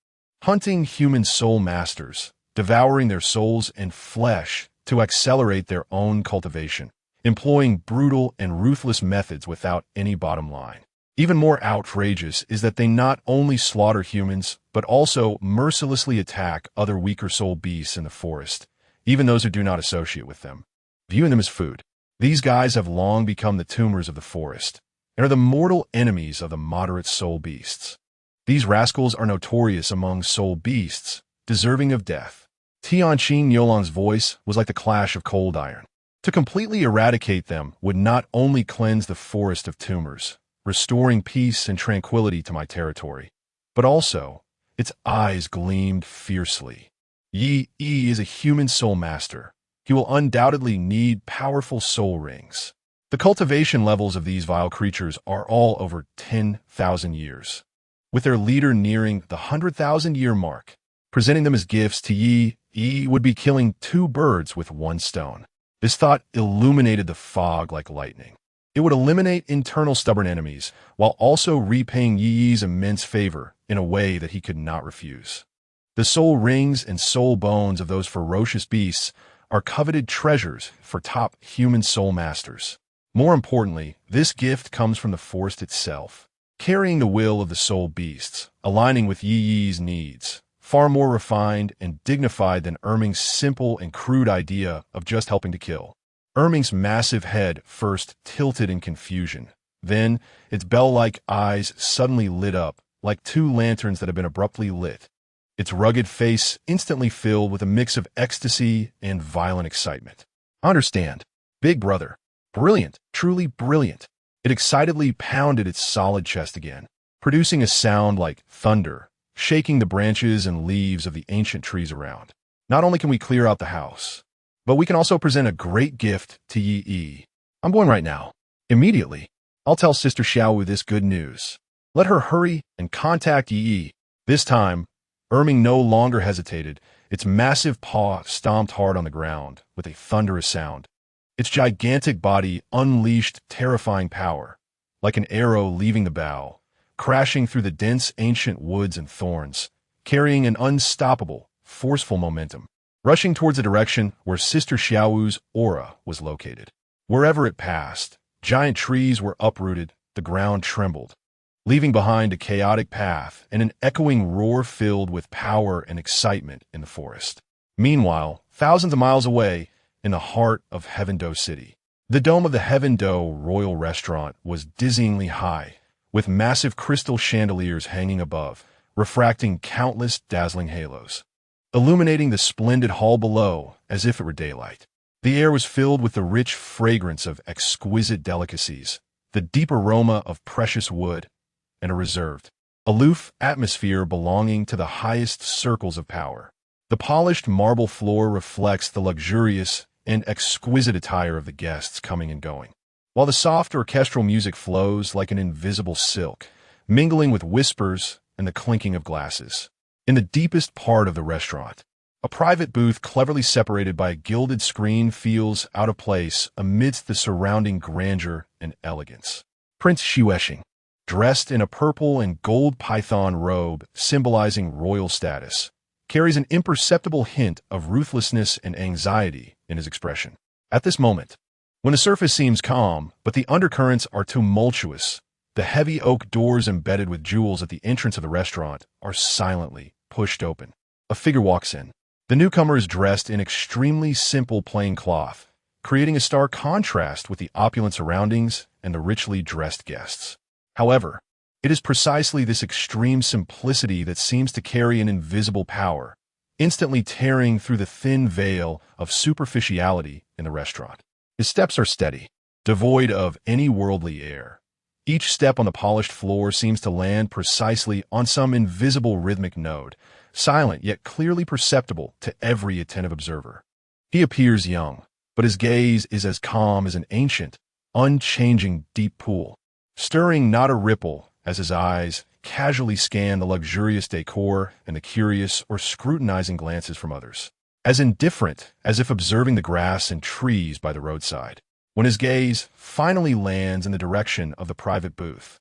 hunting human soul masters, devouring their souls and flesh to accelerate their own cultivation, employing brutal and ruthless methods without any bottom line. Even more outrageous is that they not only slaughter humans, but also mercilessly attack other weaker soul beasts in the forest, even those who do not associate with them, viewing them as food. These guys have long become the tumors of the forest, and are the mortal enemies of the moderate soul beasts. These rascals are notorious among soul beasts, deserving of death. Tianqing Niulong's voice was like the clash of cold iron. To completely eradicate them would not only cleanse the forest of tumors, restoring peace and tranquility to my territory, but also, its eyes gleamed fiercely. Yi is a human soul master. He will undoubtedly need powerful soul rings. The cultivation levels of these vile creatures are all over 10,000 years, with their leader nearing the 100,000-year mark. Presenting them as gifts to Yi would be killing two birds with one stone. This thought illuminated the fog like lightning. It would eliminate internal stubborn enemies, while also repaying Yi's immense favor in a way that he could not refuse. The soul rings and soul bones of those ferocious beasts are coveted treasures for top human soul masters. More importantly, this gift comes from the forest itself, carrying the will of the soul beasts, aligning with Yi's needs, far more refined and dignified than Erming's simple and crude idea of just helping to kill. Erming's massive head first tilted in confusion. Then, its bell-like eyes suddenly lit up, like two lanterns that had been abruptly lit. Its rugged face instantly filled with a mix of ecstasy and violent excitement. Understand, big brother. Brilliant, truly brilliant. It excitedly pounded its solid chest again, producing a sound like thunder, shaking the branches and leaves of the ancient trees around. Not only can we clear out the house, but we can also present a great gift to Yi. I'm going right now. Immediately. I'll tell Sister Xiaowu this good news. Let her hurry and contact Yi. This time, Erming no longer hesitated. Its massive paw stomped hard on the ground with a thunderous sound. Its gigantic body unleashed terrifying power, like an arrow leaving the bow, crashing through the dense ancient woods and thorns, carrying an unstoppable, forceful momentum, rushing towards the direction where Sister Xiaowu's aura was located. Wherever it passed, giant trees were uprooted, the ground trembled. leaving behind a chaotic path and an echoing roar filled with power and excitement in the forest. Meanwhile, thousands of miles away, in the heart of Heaven-Do City, the dome of the Heaven-Do Royal Restaurant was dizzyingly high, with massive crystal chandeliers hanging above, refracting countless dazzling halos, illuminating the splendid hall below as if it were daylight. The air was filled with the rich fragrance of exquisite delicacies, the deep aroma of precious wood, and a reserved, aloof atmosphere belonging to the highest circles of power. The polished marble floor reflects the luxurious and exquisite attire of the guests coming and going, while the soft orchestral music flows like an invisible silk, mingling with whispers and the clinking of glasses. In the deepest part of the restaurant, a private booth cleverly separated by a gilded screen feels out of place amidst the surrounding grandeur and elegance. Prince Xiueshing, dressed in a purple and gold python robe symbolizing royal status, carries an imperceptible hint of ruthlessness and anxiety in his expression. At this moment, when the surface seems calm, but the undercurrents are tumultuous, the heavy oak doors embedded with jewels at the entrance of the restaurant are silently pushed open. A figure walks in. The newcomer is dressed in extremely simple plain cloth, creating a stark contrast with the opulent surroundings and the richly dressed guests. However, it is precisely this extreme simplicity that seems to carry an invisible power, instantly tearing through the thin veil of superficiality in the restaurant. His steps are steady, devoid of any worldly air. Each step on the polished floor seems to land precisely on some invisible rhythmic note, silent yet clearly perceptible to every attentive observer. He appears young, but his gaze is as calm as an ancient, unchanging deep pool, stirring not a ripple as his eyes casually scan the luxurious decor and the curious or scrutinizing glances from others, as indifferent as if observing the grass and trees by the roadside. When his gaze finally lands in the direction of the private booth,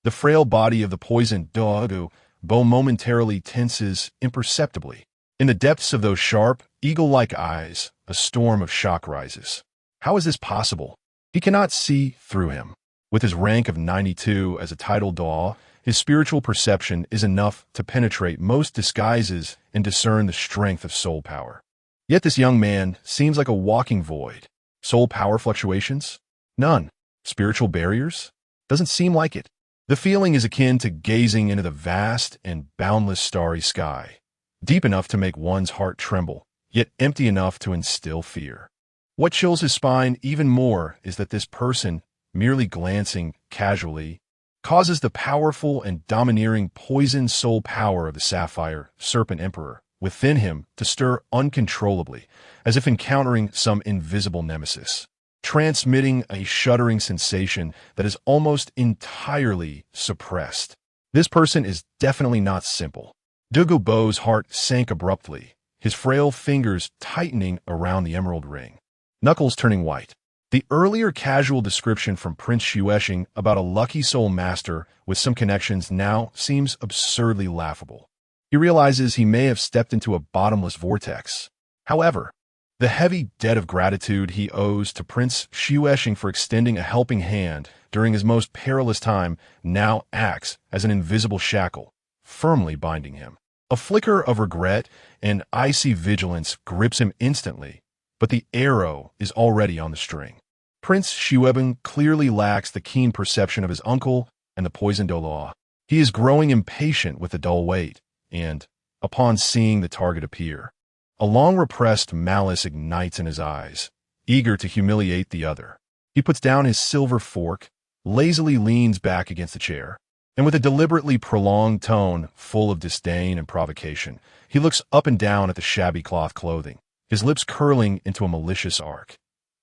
the frail body of the poisoned Douluo momentarily tenses imperceptibly. In the depths of those sharp, eagle-like eyes, a storm of shock rises. How is this possible? He cannot see through him. With his rank of 92 as a titled Douluo, his spiritual perception is enough to penetrate most disguises and discern the strength of soul power. Yet this young man seems like a walking void. Soul power fluctuations? None. Spiritual barriers? Doesn't seem like it. The feeling is akin to gazing into the vast and boundless starry sky, deep enough to make one's heart tremble, yet empty enough to instill fear. What chills his spine even more is that this person, merely glancing casually, causes the powerful and domineering poison soul power of the sapphire serpent emperor within him to stir uncontrollably, as if encountering some invisible nemesis, transmitting a shuddering sensation that is almost entirely suppressed. This person is definitely not simple. Douluo Bo's heart sank abruptly, his frail fingers tightening around the emerald ring, knuckles turning white. The earlier casual description from Prince Xiueshing about a lucky soul master with some connections now seems absurdly laughable. He realizes he may have stepped into a bottomless vortex. However, the heavy debt of gratitude he owes to Prince Xiueshing for extending a helping hand during his most perilous time now acts as an invisible shackle, firmly binding him. A flicker of regret and icy vigilance grips him instantly, but the arrow is already on the string. Prince Xiueshing clearly lacks the keen perception of his uncle and the poisoned Douluo. He is growing impatient with the dull weight, and, upon seeing the target appear, a long-repressed malice ignites in his eyes, eager to humiliate the other. He puts down his silver fork, lazily leans back against the chair, and with a deliberately prolonged tone full of disdain and provocation, he looks up and down at the shabby cloth clothing, his lips curling into a malicious arc.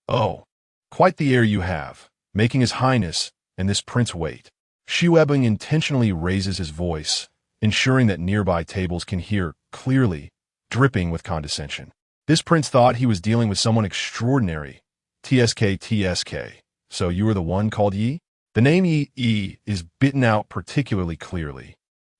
"Oh, quite the air you have, making his highness and this prince wait." Xiueshing intentionally raises his voice, ensuring that nearby tables can hear clearly, dripping with condescension. This prince thought he was dealing with someone extraordinary. TSK. So you are the one called Ye? The name Ye is bitten out particularly clearly,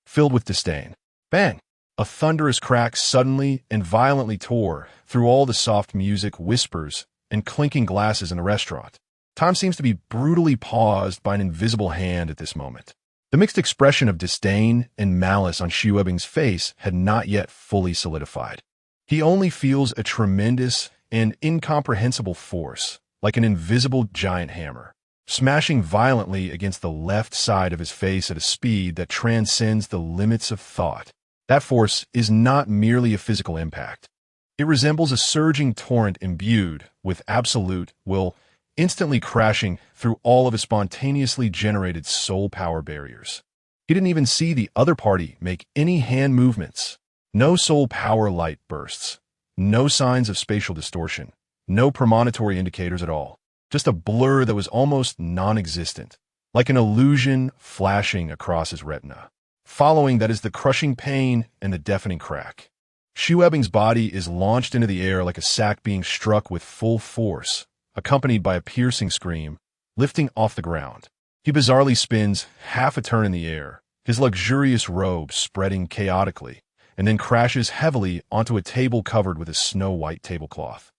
filled with disdain. Bang! A thunderous crack suddenly and violently tore through all the soft music, whispers, and clinking glasses in the restaurant. Time seems to be brutally paused by an invisible hand at this moment. The mixed expression of disdain and malice on Xiaogan's face had not yet fully solidified. He only feels a tremendous and incomprehensible force, like an invisible giant hammer, smashing violently against the left side of his face at a speed that transcends the limits of thought. That force is not merely a physical impact. It resembles a surging torrent imbued with absolute will, instantly crashing through all of his spontaneously generated soul power barriers. He didn't even see the other party make any hand movements. No soul power light bursts. No signs of spatial distortion. No premonitory indicators at all. Just a blur that was almost non-existent, like an illusion flashing across his retina. Following that is the crushing pain and the deafening crack. Xiaogan's body is launched into the air like a sack being struck with full force, accompanied by a piercing scream, lifting off the ground. He bizarrely spins half a turn in the air, his luxurious robe spreading chaotically, and then crashes heavily onto a table covered with a snow-white tablecloth,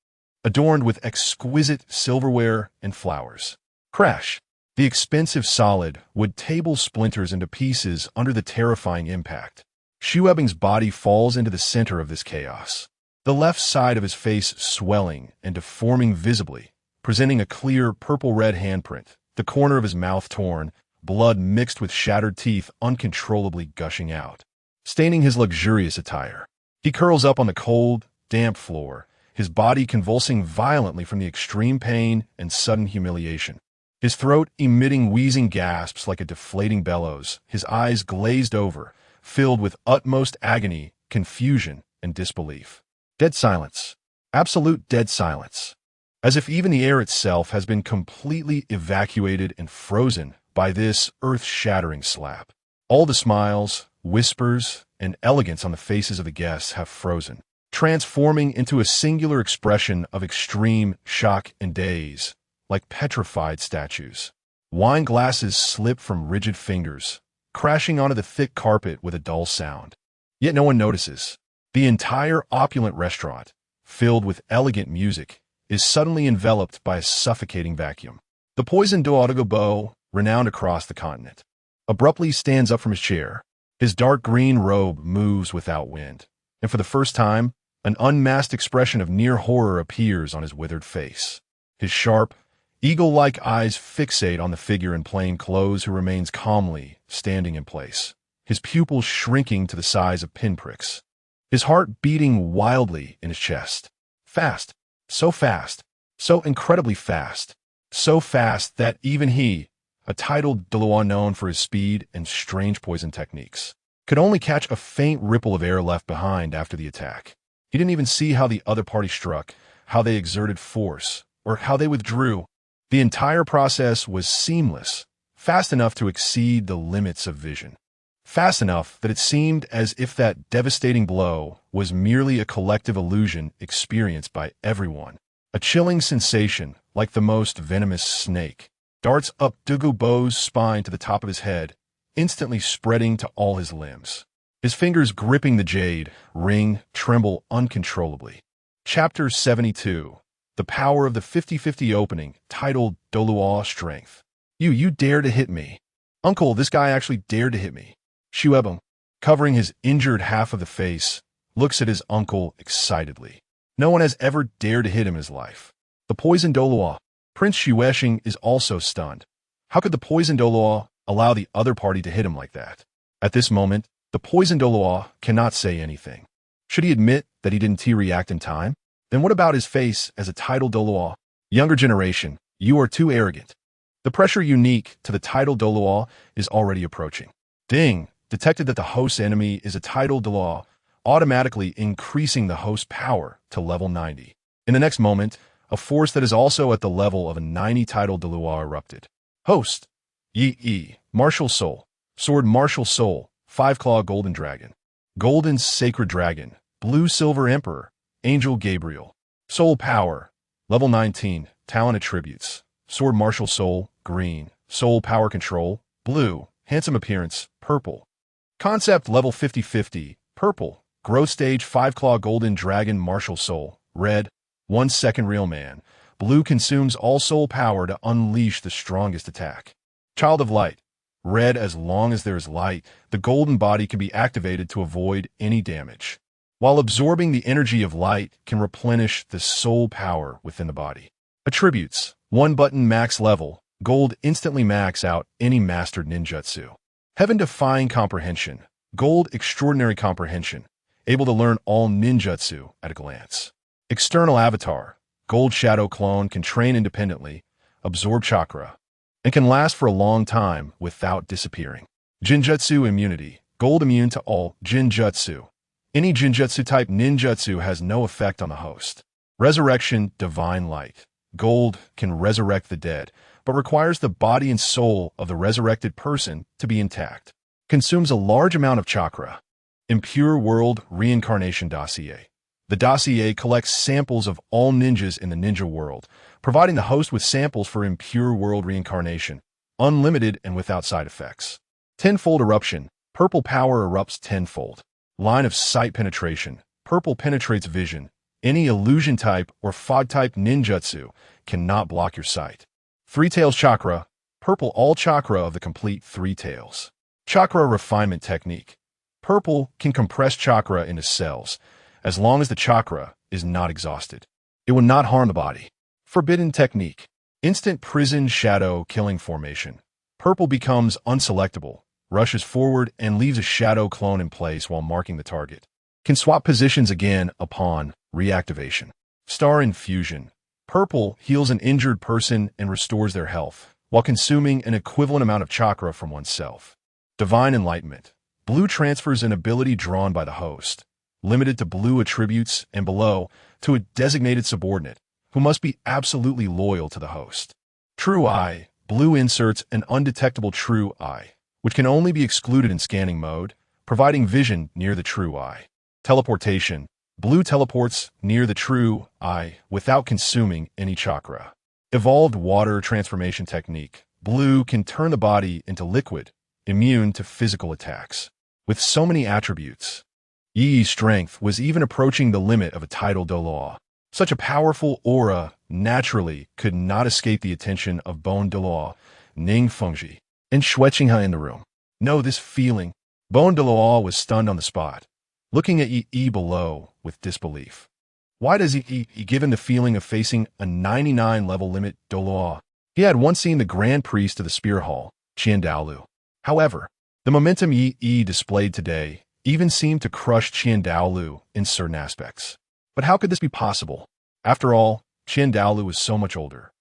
adorned with exquisite silverware and flowers. Crash! The expensive solid wood table splinters into pieces under the terrifying impact. Xiaogan's body falls into the center of this chaos, the left side of his face swelling and deforming visibly, presenting a clear purple-red handprint, the corner of his mouth torn, blood mixed with shattered teeth uncontrollably gushing out, staining his luxurious attire. He curls up on the cold, damp floor, his body convulsing violently from the extreme pain and sudden humiliation. His throat emitting wheezing gasps like a deflating bellows, his eyes glazed over, filled with utmost agony, confusion, and disbelief. Dead silence. Absolute dead silence. As if even the air itself has been completely evacuated and frozen by this earth-shattering slap. All the smiles, whispers, and elegance on the faces of the guests have frozen, transforming into a singular expression of extreme shock and daze, like petrified statues. Wine glasses slip from rigid fingers, crashing onto the thick carpet with a dull sound. Yet no one notices. The entire opulent restaurant, filled with elegant music, is suddenly enveloped by a suffocating vacuum. The poisoned Douluo, renowned across the continent, abruptly stands up from his chair. His dark green robe moves without wind, and for the first time, an unmasked expression of near horror appears on his withered face. His sharp, eagle-like eyes fixate on the figure in plain clothes who remains calmly standing in place, his pupils shrinking to the size of pinpricks, his heart beating wildly in his chest. Fast, so incredibly fast, so fast that even he, a titled Douluo known for his speed and strange poison techniques, could only catch a faint ripple of air left behind after the attack. He didn't even see how the other party struck, how they exerted force, or how they withdrew. The entire process was seamless, fast enough to exceed the limits of vision. Fast enough that it seemed as if that devastating blow was merely a collective illusion experienced by everyone. A chilling sensation, like the most venomous snake, darts up Douluo's spine to the top of his head, instantly spreading to all his limbs. His fingers gripping the jade ring tremble uncontrollably. Chapter 72. The Power of the 50-50 Opening, titled Douluo Strength. You dare to hit me. Uncle, this guy actually dared to hit me. Xiaogang, covering his injured half of the face, looks at his uncle excitedly. No one has ever dared to hit him in his life. The poisoned Douluo. Prince Xiaogang is also stunned. How could the poisoned Douluo allow the other party to hit him like that? At this moment, the poisoned Douluo cannot say anything. Should he admit that he didn't T-react in time? Then what about his face as a titled Douluo? Younger generation, you are too arrogant. The pressure unique to the titled Douluo is already approaching. Ding! Detected that the host's enemy is a titled Douluo, automatically increasing the host's power to level 90. In the next moment, a force that is also at the level of a 90 titled Douluo erupted. Host! Ye, Martial Soul, Sword Martial Soul, 5-Claw Golden Dragon, Golden Sacred Dragon, Blue Silver Emperor, Angel Gabriel. Soul Power, Level 19, Talent Attributes, Sword Martial Soul, Green, Soul Power Control, Blue, Handsome Appearance, Purple. Concept Level 50-50, Purple, Growth Stage 5-Claw Golden Dragon Martial Soul, Red, 1 second Real Man. Blue consumes all soul power to unleash the strongest attack. Child of Light, red as long as there is light, the golden body can be activated to avoid any damage, while absorbing the energy of light can replenish the soul power within the body. Attributes: 1 button max level, gold instantly max out any mastered ninjutsu. Heaven-defying comprehension, gold extraordinary comprehension, able to learn all ninjutsu at a glance. External avatar, gold shadow clone can train independently, absorb chakra, and can last for a long time without disappearing. Jinjutsu immunity, gold immune to all jinjutsu. Any jinjutsu type ninjutsu has no effect on the host. Resurrection, divine light, gold can resurrect the dead, but requires the body and soul of the resurrected person to be intact. Consumes a large amount of chakra. Impure world reincarnation dossier. The dossier collects samples of all ninjas in the ninja world, providing the host with samples for impure world reincarnation, unlimited and without side effects. Tenfold eruption, purple power erupts tenfold. Line of sight penetration, purple penetrates vision. Any illusion type or fog type ninjutsu cannot block your sight. Three Tails chakra, purple all chakra of the complete three tails. Chakra refinement technique. Purple can compress chakra into cells, as long as the chakra is not exhausted. It will not harm the body. Forbidden technique. Instant prison shadow killing formation. Purple becomes unselectable, rushes forward and leaves a shadow clone in place while marking the target. Can swap positions again upon reactivation. Star infusion. Purple heals an injured person and restores their health, while consuming an equivalent amount of chakra from oneself. Divine enlightenment. Blue transfers an ability drawn by the host, limited to blue attributes and below, to a designated subordinate, who must be absolutely loyal to the host. True Eye. Blue inserts an undetectable true eye, which can only be excluded in scanning mode, providing vision near the true eye. Teleportation. Blue teleports near the true eye without consuming any chakra. Evolved water transformation technique. Blue can turn the body into liquid, immune to physical attacks. With so many attributes, Ye's strength was even approaching the limit of a title Douluo. Such a powerful aura naturally could not escape the attention of Bone Douluo, Ning Fengji, and Shueqinghe in the room. Know this feeling. Bone Douluo was stunned on the spot, looking at Yi below with disbelief. Why does Yi give him the feeling of facing a 99 level limit Douluo? He had once seen the Grand Priest of the Spear Hall, Douluo. However, the momentum Yi displayed today even seemed to crush Douluo in certain aspects. But how could this be possible? After all, Douluo was so much older,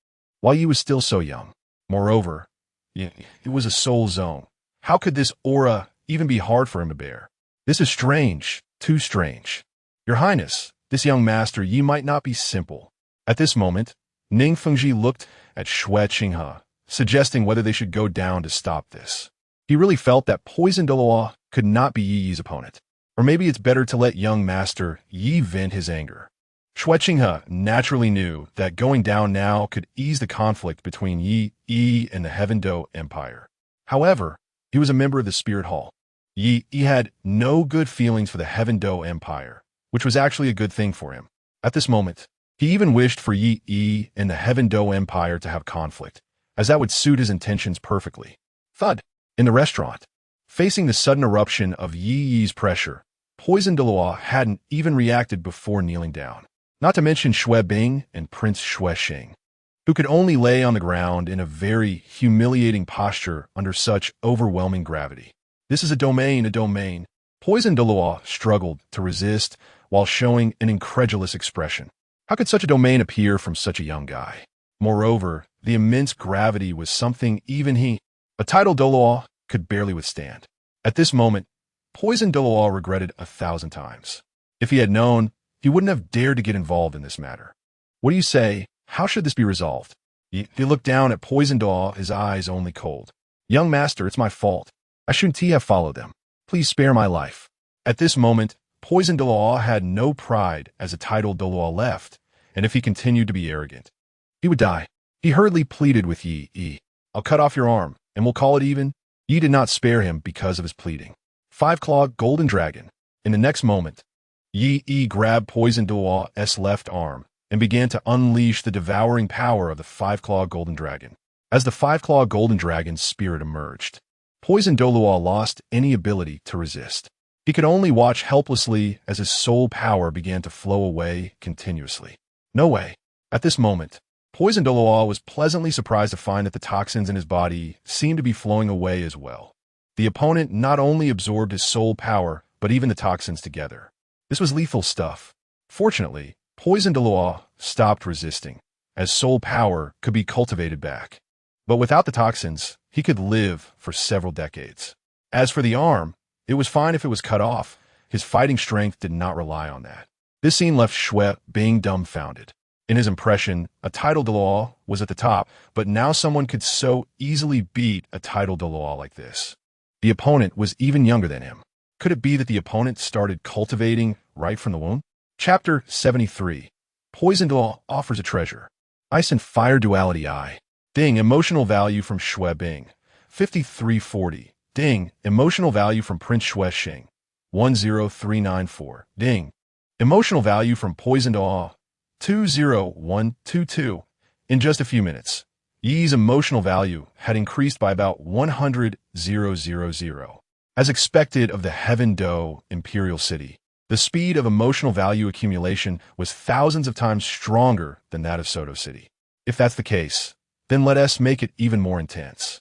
while Yi was still so young. Moreover, it was a soul zone. How could this aura even be hard for him to bear? This is strange, too strange. Your Highness, this young master Yi might not be simple. At this moment, Ning Fengji looked at Shueqinghe, suggesting whether they should go down to stop this. He really felt that Poison Douluo could not be Yi's opponent. Or maybe it's better to let young master Yi vent his anger. Shueqinghe naturally knew that going down now could ease the conflict between Yi and the Heaven Do Empire. However, he was a member of the Spirit Hall. Yi had no good feelings for the Heaven Do Empire, which was actually a good thing for him. At this moment, he even wished for Yi and the Heaven Do Empire to have conflict, as that would suit his intentions perfectly. Thud. In the restaurant, facing the sudden eruption of Yi's pressure, Poison Douluo hadn't even reacted before kneeling down. Not to mention Shui Bing and Prince Shuexing, who could only lay on the ground in a very humiliating posture under such overwhelming gravity. This is a domain. Poison Douluo struggled to resist while showing an incredulous expression. How could such a domain appear from such a young guy? Moreover, the immense gravity was something even he, a title Douluo, could barely withstand. At this moment, Poison Douluo regretted 1,000 times. If he had known, he wouldn't have dared to get involved in this matter. What do you say? How should this be resolved? He looked down at Poison Douluo, his eyes only cold. Young master, it's my fault. I shouldn't have followed them. Please spare my life. At this moment, Poison Douluo had no pride as a title Douluo left, and if he continued to be arrogant, he would die. He hurriedly pleaded with Yi. I'll cut off your arm, and we'll call it even. Yi did not spare him because of his pleading. Five-clawed golden dragon. In the next moment, Yi grabbed Poison Douluo's left arm and began to unleash the devouring power of the five-clawed golden dragon. As the five-clawed golden dragon's spirit emerged, Poison Douluo lost any ability to resist. He could only watch helplessly as his soul power began to flow away continuously. No way. At this moment, Poison Douluo was pleasantly surprised to find that the toxins in his body seemed to be flowing away as well. The opponent not only absorbed his soul power, but even the toxins together. This was lethal stuff. Fortunately, Poison Douluo stopped resisting, as soul power could be cultivated back. But without the toxins, he could live for several decades. As for the arm, it was fine if it was cut off. His fighting strength did not rely on that. This scene left Shui being dumbfounded. In his impression, a title Douluo was at the top, but now someone could so easily beat a title Douluo like this. The opponent was even younger than him. Could it be that the opponent started cultivating right from the womb? Chapter 73. Poison Douluo offers a treasure. Ice and Fire Duality I. Ding, emotional value from Shui Bing. 5340. Ding, emotional value from Prince Shui Xing. 10394. Ding, emotional value from Poison Douluo. 20122. In just a few minutes, Ye's emotional value had increased by about 100,000. As expected of the Heaven Do Imperial City, the speed of emotional value accumulation was thousands of times stronger than that of Soto City. If that's the case, then let us make it even more intense.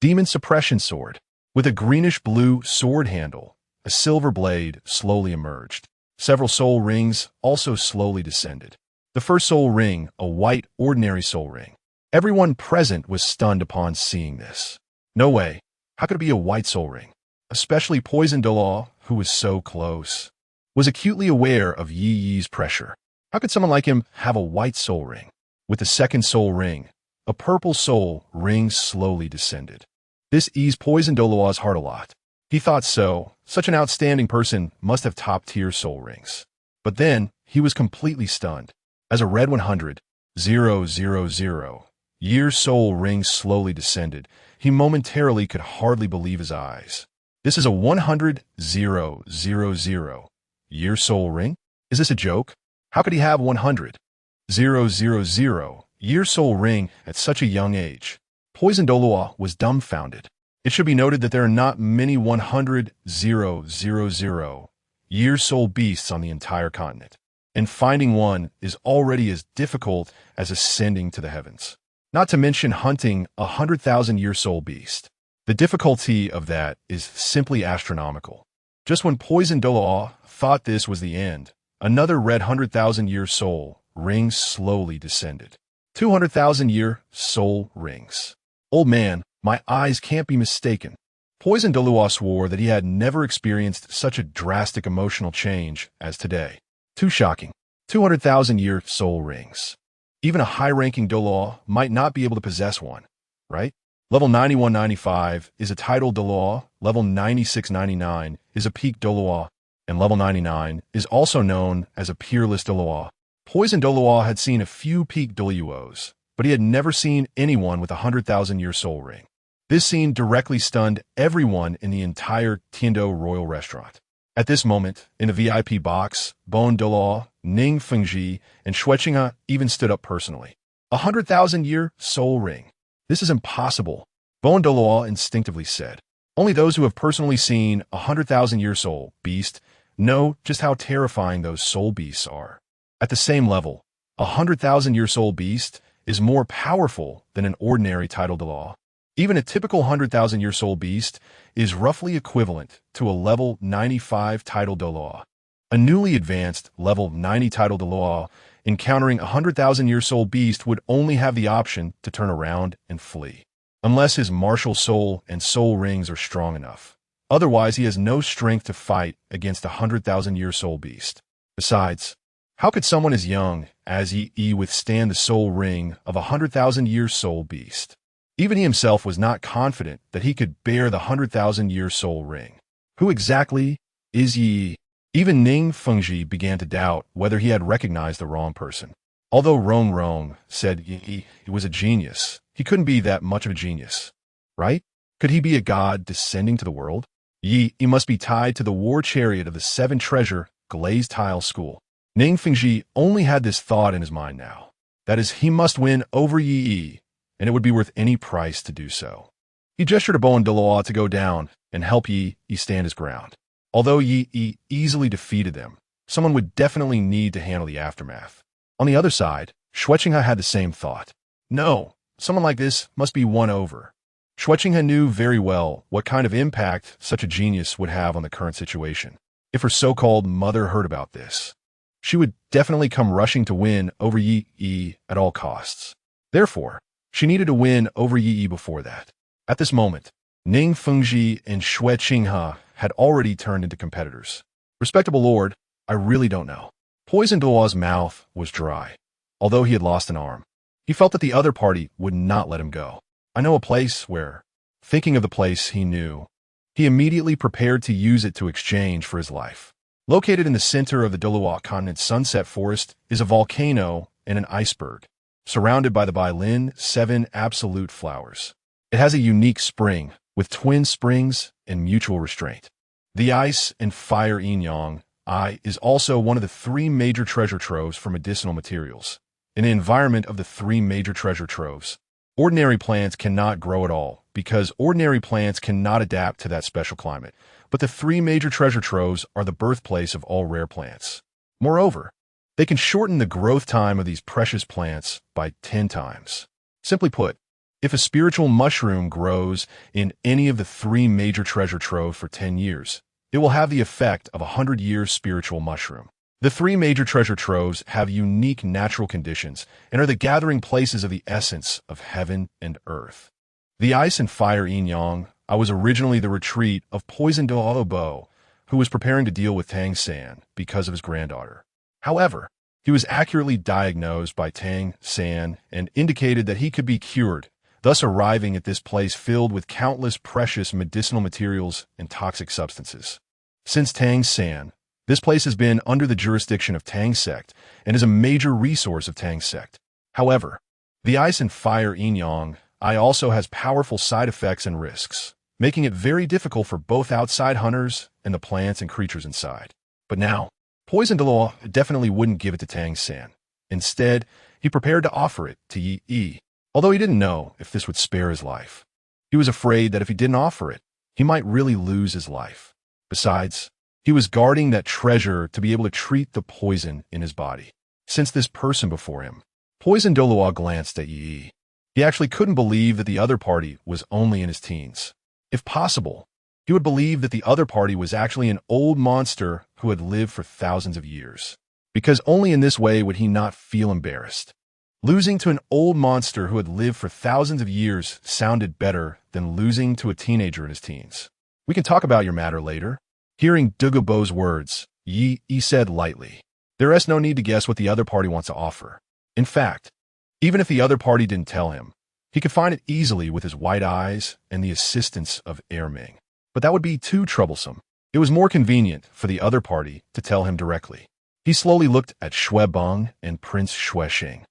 Demon Suppression Sword. With a greenish-blue sword handle, a silver blade slowly emerged. Several soul rings also slowly descended. The first soul ring, a white, ordinary soul ring. Everyone present was stunned upon seeing this. No way. How could it be a white soul ring? Especially Poison Douluo, who was so close, was acutely aware of Yi's pressure. How could someone like him have a white soul ring? With the second soul ring, a purple soul ring slowly descended. This eased Poison Douluo's heart a lot. He thought so. Such an outstanding person must have top-tier soul rings. But then, he was completely stunned. As a red 100,000 year soul ring slowly descended, he momentarily could hardly believe his eyes. This is a 100,000 year soul ring? Is this a joke? How could he have 100,000 year soul ring at such a young age? Poison Douluo was dumbfounded. It should be noted that there are not many 100,000 year soul beasts on the entire continent, and finding one is already as difficult as ascending to the heavens. Not to mention hunting a 100,000 year soul beast. The difficulty of that is simply astronomical. Just when Poison Douluo thought this was the end, another red 100,000 year soul ring slowly descended. 200,000 year soul rings. Old man, my eyes can't be mistaken. Poison Douluo swore that he had never experienced such a drastic emotional change as today. Too shocking. 200,000 year soul rings. Even a high-ranking Douluo might not be able to possess one, right? Level 9195 is a title Douluo, level 9699 is a peak Douluo, and level 99 is also known as a peerless Douluo. Poison Douluo had seen a few peak Douluos, but he had never seen anyone with a 100,000 year soul ring. This scene directly stunned everyone in the entire Tiando Royal Restaurant. At this moment, in the VIP box, Bon Douluo, Ning Fengji, and Shuiqinga even stood up personally. 100,000 year soul ring. This is impossible, Bon Douluo instinctively said. Only those who have personally seen a 100,000 year soul beast know just how terrifying those soul beasts are. At the same level, a 100,000 year soul beast is more powerful than an ordinary title Douluo. Even a typical 100,000 year soul beast is roughly equivalent to a level 95 title Douluo. A newly advanced level 90 title Douluo encountering a 100,000 year soul beast would only have the option to turn around and flee, unless his martial soul and soul rings are strong enough. Otherwise, he has no strength to fight against a 100,000 year soul beast. Besides, how could someone as young as Yi withstand the soul ring of a 100,000 year soul beast? Even he himself was not confident that he could bear the 100,000 year soul ring. Who exactly is Yi? Even Ning Fengji began to doubt whether he had recognized the wrong person. Although Rong said he was a genius, he couldn't be that much of a genius, right? Could he be a god descending to the world? He must be tied to the war chariot of the seven treasure glazed tile school. Ning Fengji only had this thought in his mind now. That is, he must win over Yi, and it would be worth any price to do so. He gestured to Douluo to go down and help Ye stand his ground. Although Ye easily defeated them, someone would definitely need to handle the aftermath. On the other side, Shuqinghe had the same thought. No, someone like this must be won over. Shuqinghe knew very well what kind of impact such a genius would have on the current situation. If her so-called mother heard about this, she would definitely come rushing to win over Yi at all costs. Therefore, she needed to win over Yi before that. At this moment, Ning Fengji and Shuqinghe had already turned into competitors. Respectable lord, I really don't know. Poison Douluo's mouth was dry. Although he had lost an arm, he felt that the other party would not let him go. I know a place where, thinking of the place he knew, he immediately prepared to use it to exchange for his life. Located in the center of the Douluo continent's sunset forest is a volcano and an iceberg, surrounded by the Bailin 7 absolute flowers. It has a unique spring, with twin springs and mutual restraint. The ice and fire yin-yang is also one of the 3 major treasure troves for medicinal materials. In the environment of the 3 major treasure troves, ordinary plants cannot grow at all because ordinary plants cannot adapt to that special climate. But the 3 major treasure troves are the birthplace of all rare plants. Moreover, they can shorten the growth time of these precious plants by 10 times. Simply put, if a spiritual mushroom grows in any of the 3 major treasure troves for 10 years, it will have the effect of a 100-year spiritual mushroom. The 3 major treasure troves have unique natural conditions and are the gathering places of the essence of heaven and earth. The ice and fire yin-yang was originally the retreat of Poison Douluo, who was preparing to deal with Tang San because of his granddaughter. However, he was accurately diagnosed by Tang San and indicated that he could be cured, thus arriving at this place filled with countless precious medicinal materials and toxic substances. Since Tang San, this place has been under the jurisdiction of Tang sect and is a major resource of Tang sect. However, the ice and fire yin-yang also has powerful side effects and risks, making it very difficult for both outside hunters and the plants and creatures inside. But now, Poison Douluo definitely wouldn't give it to Tang San. Instead, he prepared to offer it to Yi, although he didn't know if this would spare his life. He was afraid that if he didn't offer it, he might really lose his life. Besides, he was guarding that treasure to be able to treat the poison in his body. Since this person before him, Poison Douluo glanced at Yi. He actually couldn't believe that the other party was only in his teens. If possible, he would believe that the other party was actually an old monster who had lived for thousands of years, because only in this way would he not feel embarrassed. Losing to an old monster who had lived for thousands of years sounded better than losing to a teenager in his teens. We can talk about your matter later. Hearing Douluo's words, Yi said lightly, "There is no need to guess what the other party wants to offer. In fact, even if the other party didn't tell him, he could find it easily with his white eyes and the assistance of Erming. But that would be too troublesome. It was more convenient for the other party to tell him directly." He slowly looked at Shuebeng and Prince Shuexing,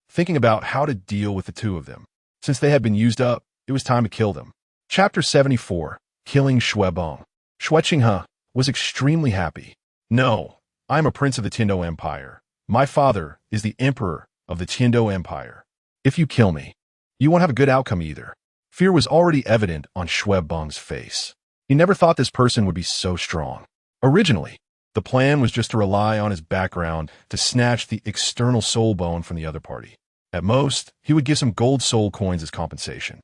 thinking about how to deal with the 2 of them. Since they had been used up, it was time to kill them. Chapter 74, Killing Shuebeng. Shuqinghe was extremely happy. "No, I am a prince of the Tindo Empire. My father is the emperor of the Tindo Empire. If you kill me, you won't have a good outcome either." Fear was already evident on Shuebeng's face. He never thought this person would be so strong. Originally, the plan was just to rely on his background to snatch the external soul bone from the other party. At most, he would give some gold soul coins as compensation.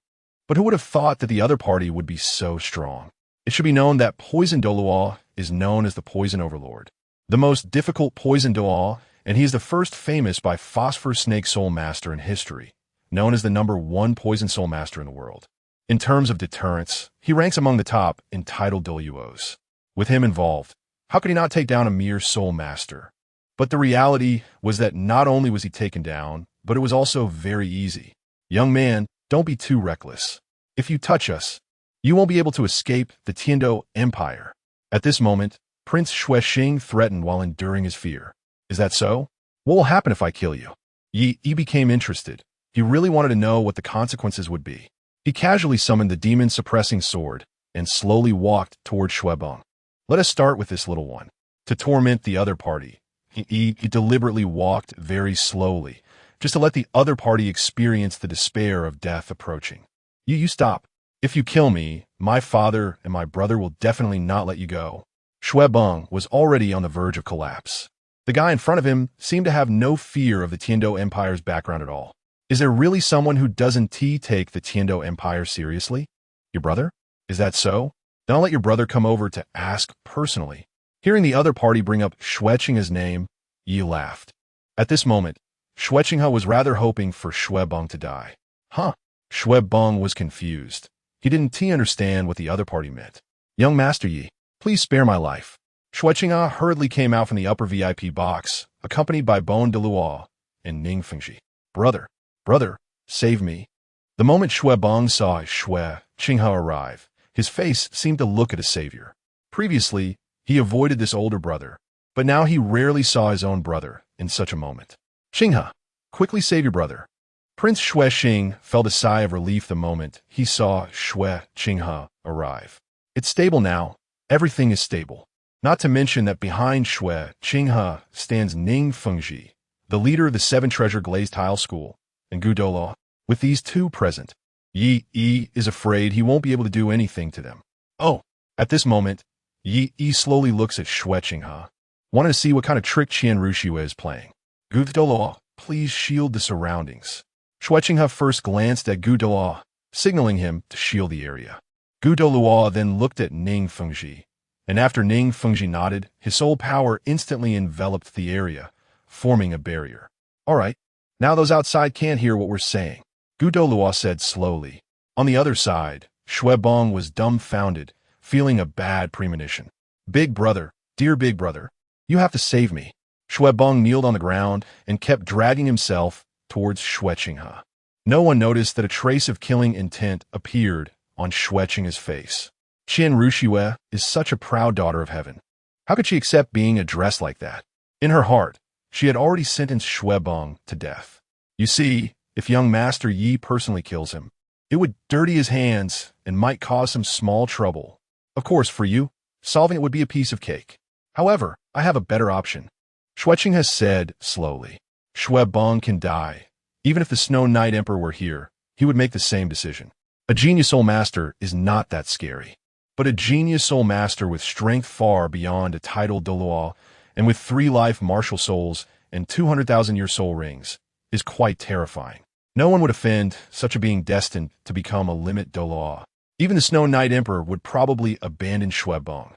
But who would have thought that the other party would be so strong? It should be known that Poison Douluo is known as the Poison Overlord, the most difficult Poison Douluo, and he is the first famous by Phosphor Snake Soul Master in history, known as the #1 Poison Soul Master in the world. In terms of deterrence, he ranks among the top entitled Douluos. With him involved, how could he not take down a mere Soul Master? But the reality was that not only was he taken down, but it was also very easy. "Young man, don't be too reckless. If you touch us, you won't be able to escape the Tindo Empire." At this moment, Prince Shuexing threatened while enduring his fear. "Is that so? What will happen if I kill you?" Yi became interested. He really wanted to know what the consequences would be. He casually summoned the demon-suppressing sword and slowly walked toward Shuebeng. "Let us start with this little one." To torment the other party, he deliberately walked very slowly, just to let the other party experience the despair of death approaching. You stop. If you kill me, my father and my brother will definitely not let you go. Xiaogang was already on the verge of collapse. The guy in front of him seemed to have no fear of the Tiando Empire's background at all. Is there really someone who doesn't take the Tiando Empire seriously? Your brother? Is that so? Then I'll let your brother come over to ask personally. Hearing the other party bring up Xueqinghe's name, Yi laughed. At this moment, Xueqinghe was rather hoping for Xiaogang to die. Huh? Xiaogang was confused. He didn't understand what the other party meant. Young master.Ye, please spare my life. Xueqinghe hurriedly came out from the upper VIP box, accompanied by Douluo and Ning Fengxi. Brother, save me. The moment Xiaogang saw Xueqinghe arrive, his face seemed to look at a savior. Previously, he avoided this older brother, but now he rarely saw his own brother in such a moment. Qinghe, quickly save your brother. Prince Xueqing felt a sigh of relief the moment he saw Xueqinghe arrive. It's stable now. Everything is stable. Not to mention that behind Xueqinghe stands Ning Fengxi, the leader of the Seven Treasure Glazed Tile School, and Douluo. With these two present, Yi is afraid he won't be able to do anything to them. Oh, at this moment, Yi slowly looks at Xueqinghe, wanting to see what kind of trick Qianruxue is playing. Douluo, please shield the surroundings. Xueqinghe first glanced at Douluo, signaling him to shield the area. Douluo then looked at Ning Fengxi, and after Ning Fengxi nodded, his soul power instantly enveloped the area, forming a barrier. All right, now those outside can't hear what we're saying, Douluo said slowly. On the other side, Xiaogang was dumbfounded, feeling a bad premonition. Big brother, dear big brother, you have to save me. Xiaogang kneeled on the ground and kept dragging himself towards Xueqinghe. No one noticed that a trace of killing intent appeared on Xueqinghe's face. Qianruxue is such a proud daughter of heaven. How could she accept being addressed like that? In her heart, she had already sentenced Xiaogang to death. You see, if young master.Ye personally kills him, it would dirty his hands and might cause some small trouble. Of course, for you, solving it would be a piece of cake. However, I have a better option. Xueqinghe said slowly. Xiaogang can die. Even if the Snow Knight Emperor were here, he would make the same decision. A genius soul master is not that scary. But a genius soul master with strength far beyond a titled Douluo and with 3 life martial souls and 200,000-year soul rings is quite terrifying. No one would offend such a being destined to become a limit Douluo. Even the Snow Knight Emperor would probably abandon Xiaogang.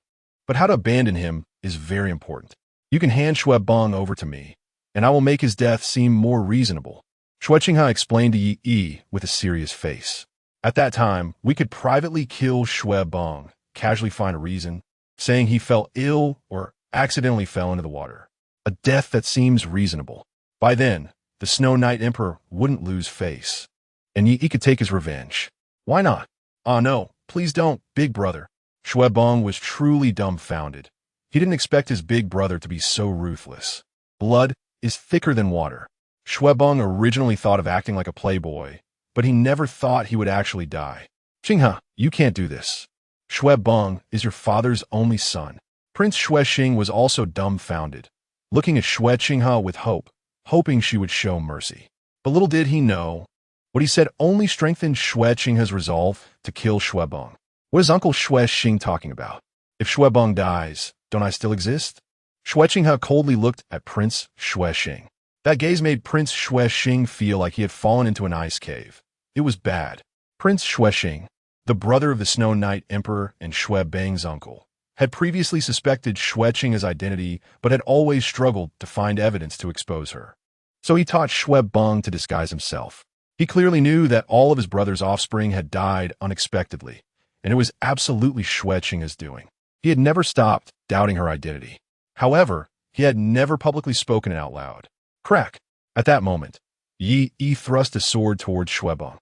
But how to abandon him is very important. You can hand Xiaogang over to me, and I will make his death seem more reasonable. Xueqinghe explained to Yi with a serious face. At that time, we could privately kill Xiaogang, casually find a reason, saying he fell ill or accidentally fell into the water. A death that seems reasonable. By then, the Snow Knight Emperor wouldn't lose face, and Yi could take his revenge. Why not? Ah no, please don't, big brother. Xiaogang was truly dumbfounded. He didn't expect his big brother to be so ruthless. Blood is thicker than water. Xiaogang originally thought of acting like a playboy, but he never thought he would actually die. Qinghe, you can't do this. Xiaogang is your father's only son. Prince Xueqing was also dumbfounded, looking at Xueqinghe with hope, hoping she would show mercy. But little did he know, what he said only strengthened Xueqinghe's resolve to kill Xiaogang. What is Uncle Xueqing talking about? If Xiaogang dies, don't I still exist? Xueqinghe coldly looked at Prince Xueqing. That gaze made Prince Xueqing feel like he had fallen into an ice cave. It was bad. Prince Xueqing, the brother of the Snow Knight Emperor and Xiaobang's uncle, had previously suspected Xueqinghe's identity but had always struggled to find evidence to expose her. So he taught Xiaogang to disguise himself. He clearly knew that all of his brother's offspring had died unexpectedly, and it was absolutely Xueqinghe's doing. He had never stopped doubting her identity. However, he had never publicly spoken it out loud. Crack! At that moment, Yi thrust a sword towards Xiaogang.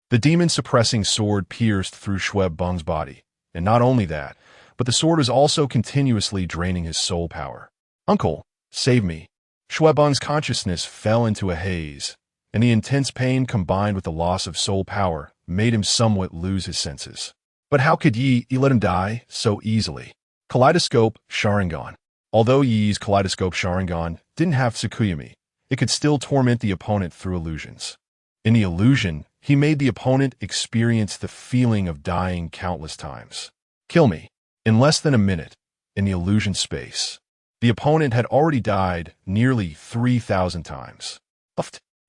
The demon-suppressing sword pierced through Xiaobang's body, and not only that, but the sword was also continuously draining his soul power. Uncle, save me. Xiaobang's consciousness fell into a haze, and the intense pain combined with the loss of soul power made him somewhat lose his senses. But how could Yi let him die so easily? Kaleidoscope Sharingan. Although Yi's Kaleidoscope Sharingan didn't have Tsukuyomi, it could still torment the opponent through illusions. In the illusion, he made the opponent experience the feeling of dying countless times. Kill me. In less than a minute, in the illusion space, the opponent had already died nearly 3,000 times.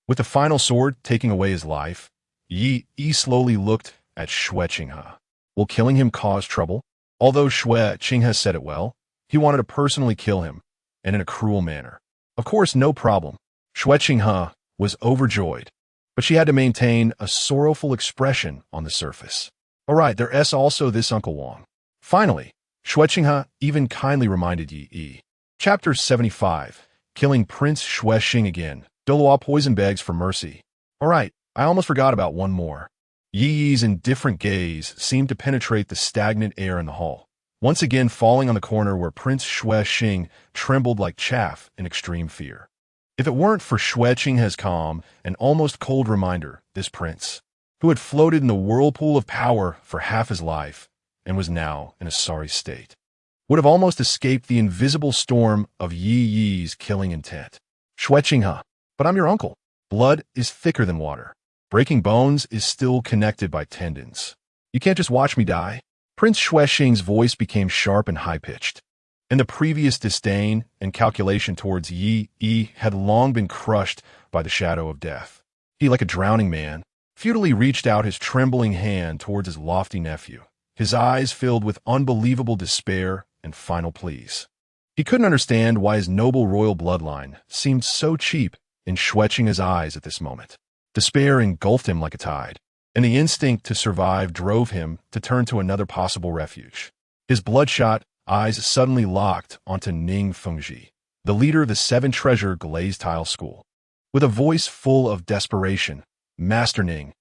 With the final sword taking away his life, Yi slowly looked at Shui Qinghe. Will killing him cause trouble? Although Shui Qinghe said it well, he wanted to personally kill him, and in a cruel manner. Of course, no problem. Shui Qinghe was overjoyed, but she had to maintain a sorrowful expression on the surface. All right, there's also this Uncle Wang. Finally, Shui Qinghe even kindly reminded Yi. Chapter 75, Killing Prince Shui Xing again. Douluo poison begs for mercy. All right, I almost forgot about one more. Yi's indifferent gaze seemed to penetrate the stagnant air in the hall, once again falling on the corner where Prince Shui Xing trembled like chaff in extreme fear. If it weren't for Shui Qinghe's calm and almost cold reminder, this prince, who had floated in the whirlpool of power for half his life and was now in a sorry state, would have almost escaped the invisible storm of Yi's killing intent. Shui Qinghe, but I'm your uncle. Blood is thicker than water. Breaking bones is still connected by tendons. You can't just watch me die. Prince Shui Xing's voice became sharp and high-pitched, and the previous disdain and calculation towards Yi had long been crushed by the shadow of death. He, like a drowning man, futilely reached out his trembling hand towards his lofty nephew, his eyes filled with unbelievable despair and final pleas. He couldn't understand why his noble royal bloodline seemed so cheap in Shui Qinghe's eyes at this moment. Despair engulfed him like a tide, and the instinct to survive drove him to turn to another possible refuge. His bloodshot eyes suddenly locked onto Ning Fengji, the leader of the seven-treasure glazed tile school. With a voice full of desperation, Master Ning,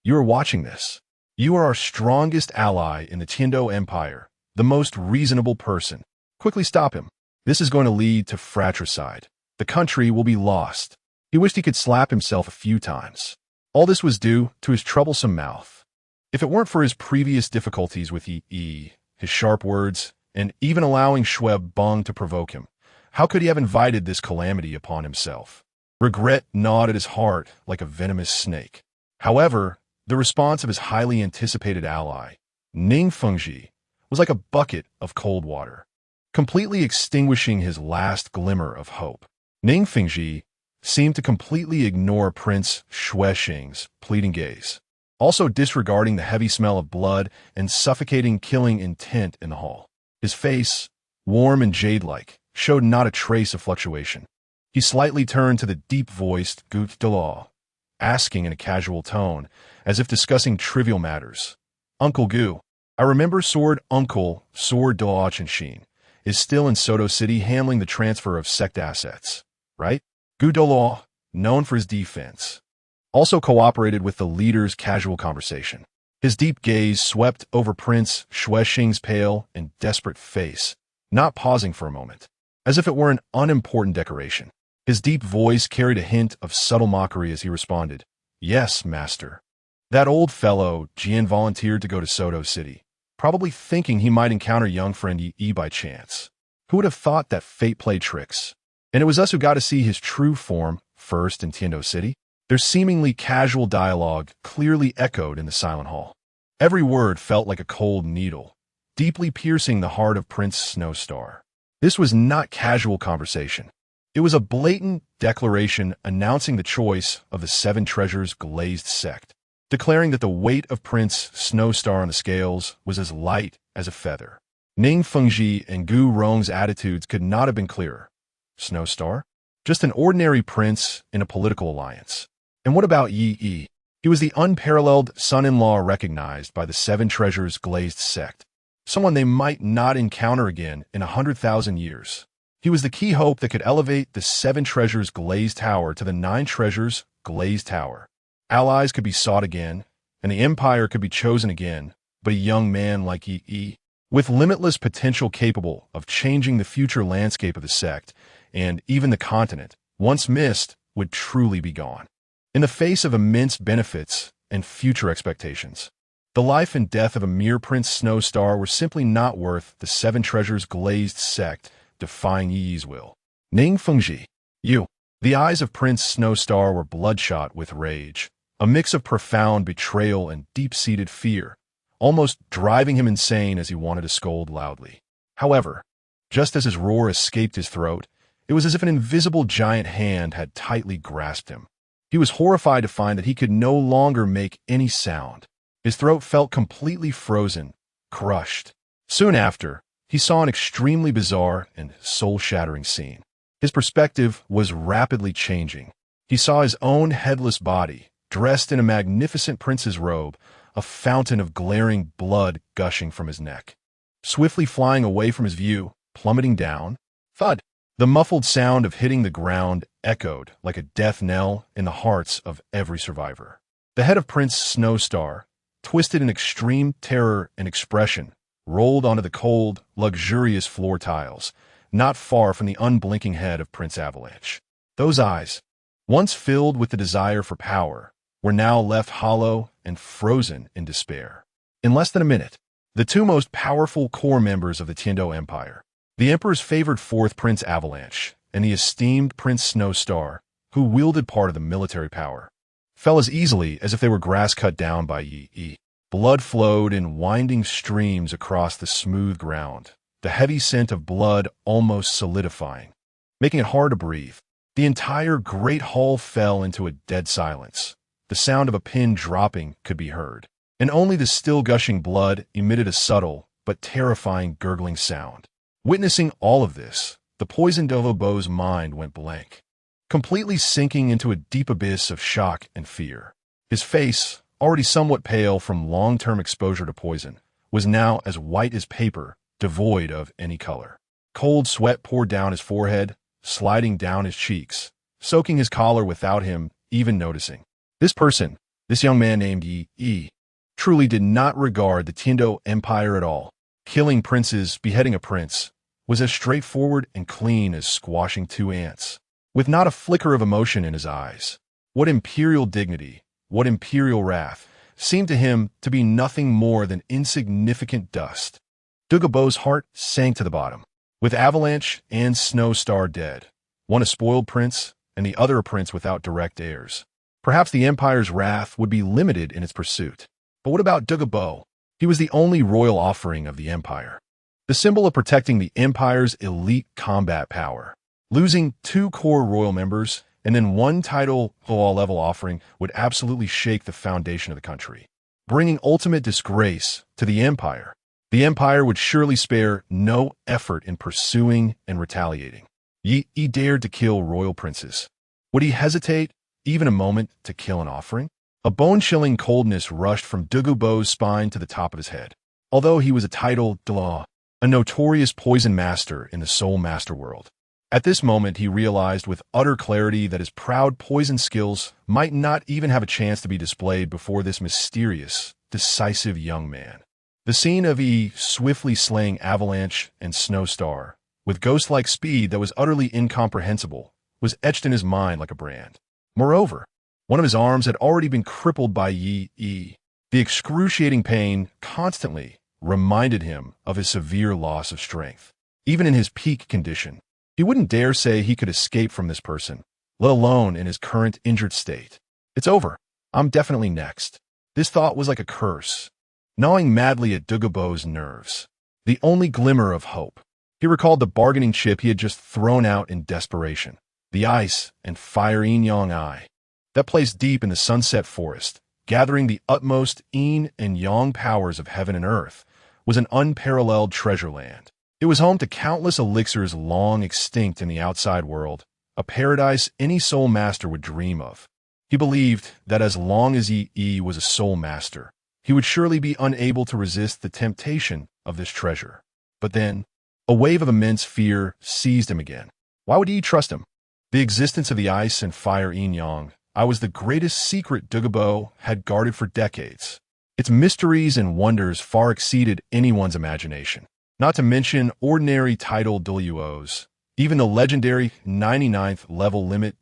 you are watching this. You are our strongest ally in the Tiando Empire, the most reasonable person. Quickly stop him. This is going to lead to fratricide. The country will be lost. He wished he could slap himself a few times. All this was due to his troublesome mouth. If it weren't for his previous difficulties with Yi, his sharp words, and even allowing Shui Bang to provoke him, how could he have invited this calamity upon himself? Regret gnawed at his heart like a venomous snake. However, the response of his highly anticipated ally, Ning Fengji, was like a bucket of cold water, completely extinguishing his last glimmer of hope. Ning Fengji seemed to completely ignore Prince Shui Xing's pleading gaze, also disregarding the heavy smell of blood and suffocating killing intent in the hall. His face, warm and jade-like, showed not a trace of fluctuation. He slightly turned to the deep-voiced Douluo, asking in a casual tone, as if discussing trivial matters. Uncle Gu, I remember Uncle Douluo Chenshin is still in Soto City handling the transfer of sect assets, right? Gu Douluo, known for his defense, also cooperated with the leader's casual conversation. His deep gaze swept over Prince Shui Xing's pale and desperate face, not pausing for a moment, as if it were an unimportant decoration. His deep voice carried a hint of subtle mockery as he responded, Yes, master. That old fellow, Jian, volunteered to go to Soto City, probably thinking he might encounter young friend Yi by chance. Who would have thought that fate played tricks? And it was us who got to see his true form first in Tiando City. Their seemingly casual dialogue clearly echoed in the silent hall. Every word felt like a cold needle, deeply piercing the heart of Prince Snowstar. This was not casual conversation. It was a blatant declaration announcing the choice of the Seven Treasures glazed sect, declaring that the weight of Prince Snowstar on the scales was as light as a feather. Ning Fengji and Gu Rong's attitudes could not have been clearer. Snowstar? Just an ordinary prince in a political alliance. And what about Yi? He was the unparalleled son-in-law recognized by the Seven Treasures glazed sect, someone they might not encounter again in 100,000 years. He was the key hope that could elevate the Seven Treasures glazed tower to the Nine Treasures glazed tower. Allies could be sought again, and the empire could be chosen again, but a young man like Yi, with limitless potential capable of changing the future landscape of the sect, and even the continent, once missed, would truly be gone. In the face of immense benefits and future expectations, the life and death of a mere Prince Snowstar were simply not worth the Seven Treasures glazed sect defying Yi's will. Ning Fengji, you. The eyes of Prince Snowstar were bloodshot with rage, a mix of profound betrayal and deep-seated fear, almost driving him insane as he wanted to scold loudly. However, just as his roar escaped his throat, it was as if an invisible giant hand had tightly grasped him. He was horrified to find that he could no longer make any sound. His throat felt completely frozen, crushed. Soon after, he saw an extremely bizarre and soul-shattering scene. His perspective was rapidly changing. He saw his own headless body, dressed in a magnificent prince's robe, a fountain of glaring blood gushing from his neck. Swiftly flying away from his view, plummeting down, thud. The muffled sound of hitting the ground echoed like a death knell in the hearts of every survivor. The head of Prince Snowstar, twisted in extreme terror and expression, rolled onto the cold, luxurious floor tiles, not far from the unblinking head of Prince Avalanche. Those eyes, once filled with the desire for power, were now left hollow and frozen in despair. In less than a minute, the two most powerful core members of the Tiando Empire, the Emperor's favored fourth Prince Avalanche and the esteemed Prince Snowstar, who wielded part of the military power, fell as easily as if they were grass cut down by Ye. Blood flowed in winding streams across the smooth ground, the heavy scent of blood almost solidifying, making it hard to breathe. The entire great hall fell into a dead silence. The sound of a pin dropping could be heard, and only the still gushing blood emitted a subtle but terrifying gurgling sound. Witnessing all of this, the poisoned Douluo's mind went blank, completely sinking into a deep abyss of shock and fear. His face, already somewhat pale from long-term exposure to poison, was now as white as paper, devoid of any color. Cold sweat poured down his forehead, sliding down his cheeks, soaking his collar without him even noticing. This young man named Ye, truly did not regard the Tiando Empire at all. Killing princes, beheading a prince, was as straightforward and clean as squashing two ants, with not a flicker of emotion in his eyes. What imperial dignity, what imperial wrath, seemed to him to be nothing more than insignificant dust. Douluo's heart sank to the bottom. With Avalanche and Snowstar dead, one a spoiled prince and the other a prince without direct heirs, perhaps the Empire's wrath would be limited in its pursuit. But what about Douluo? He was the only royal offering of the Empire, the symbol of protecting the Empire's elite combat power. Losing two core royal members and then one title level offering would absolutely shake the foundation of the country, bringing ultimate disgrace to the Empire. The Empire would surely spare no effort in pursuing and retaliating. Ye dared to kill royal princes. Would he hesitate even a moment to kill an offering? A bone-chilling coldness rushed from Douluo's spine to the top of his head. Although he was a titled Douluo, a notorious poison master in the Soul Master world, at this moment he realized with utter clarity that his proud poison skills might not even have a chance to be displayed before this mysterious, decisive young man. The scene of Ye swiftly slaying Avalanche and Snowstar, with ghost-like speed that was utterly incomprehensible, was etched in his mind like a brand. Moreover, one of his arms had already been crippled by Ye. The excruciating pain constantly reminded him of his severe loss of strength. Even in his peak condition, he wouldn't dare say he could escape from this person, let alone in his current injured state. It's over. I'm definitely next. This thought was like a curse, gnawing madly at Douluo's nerves. The only glimmer of hope. He recalled the bargaining chip he had just thrown out in desperation. The ice and fire yin-yang eye. That place deep in the sunset forest, gathering the utmost yin and yang powers of heaven and earth, was an unparalleled treasure land. It was home to countless elixirs long extinct in the outside world, a paradise any soul master would dream of. He believed that as long as Ye was a soul master, he would surely be unable to resist the temptation of this treasure. But then, a wave of immense fear seized him again. Why would Ye trust him? The existence of the ice and fire yin-yang was the greatest secret Douluo had guarded for decades. Its mysteries and wonders far exceeded anyone's imagination. Not to mention ordinary title Douluos. Even the legendary 99th level limit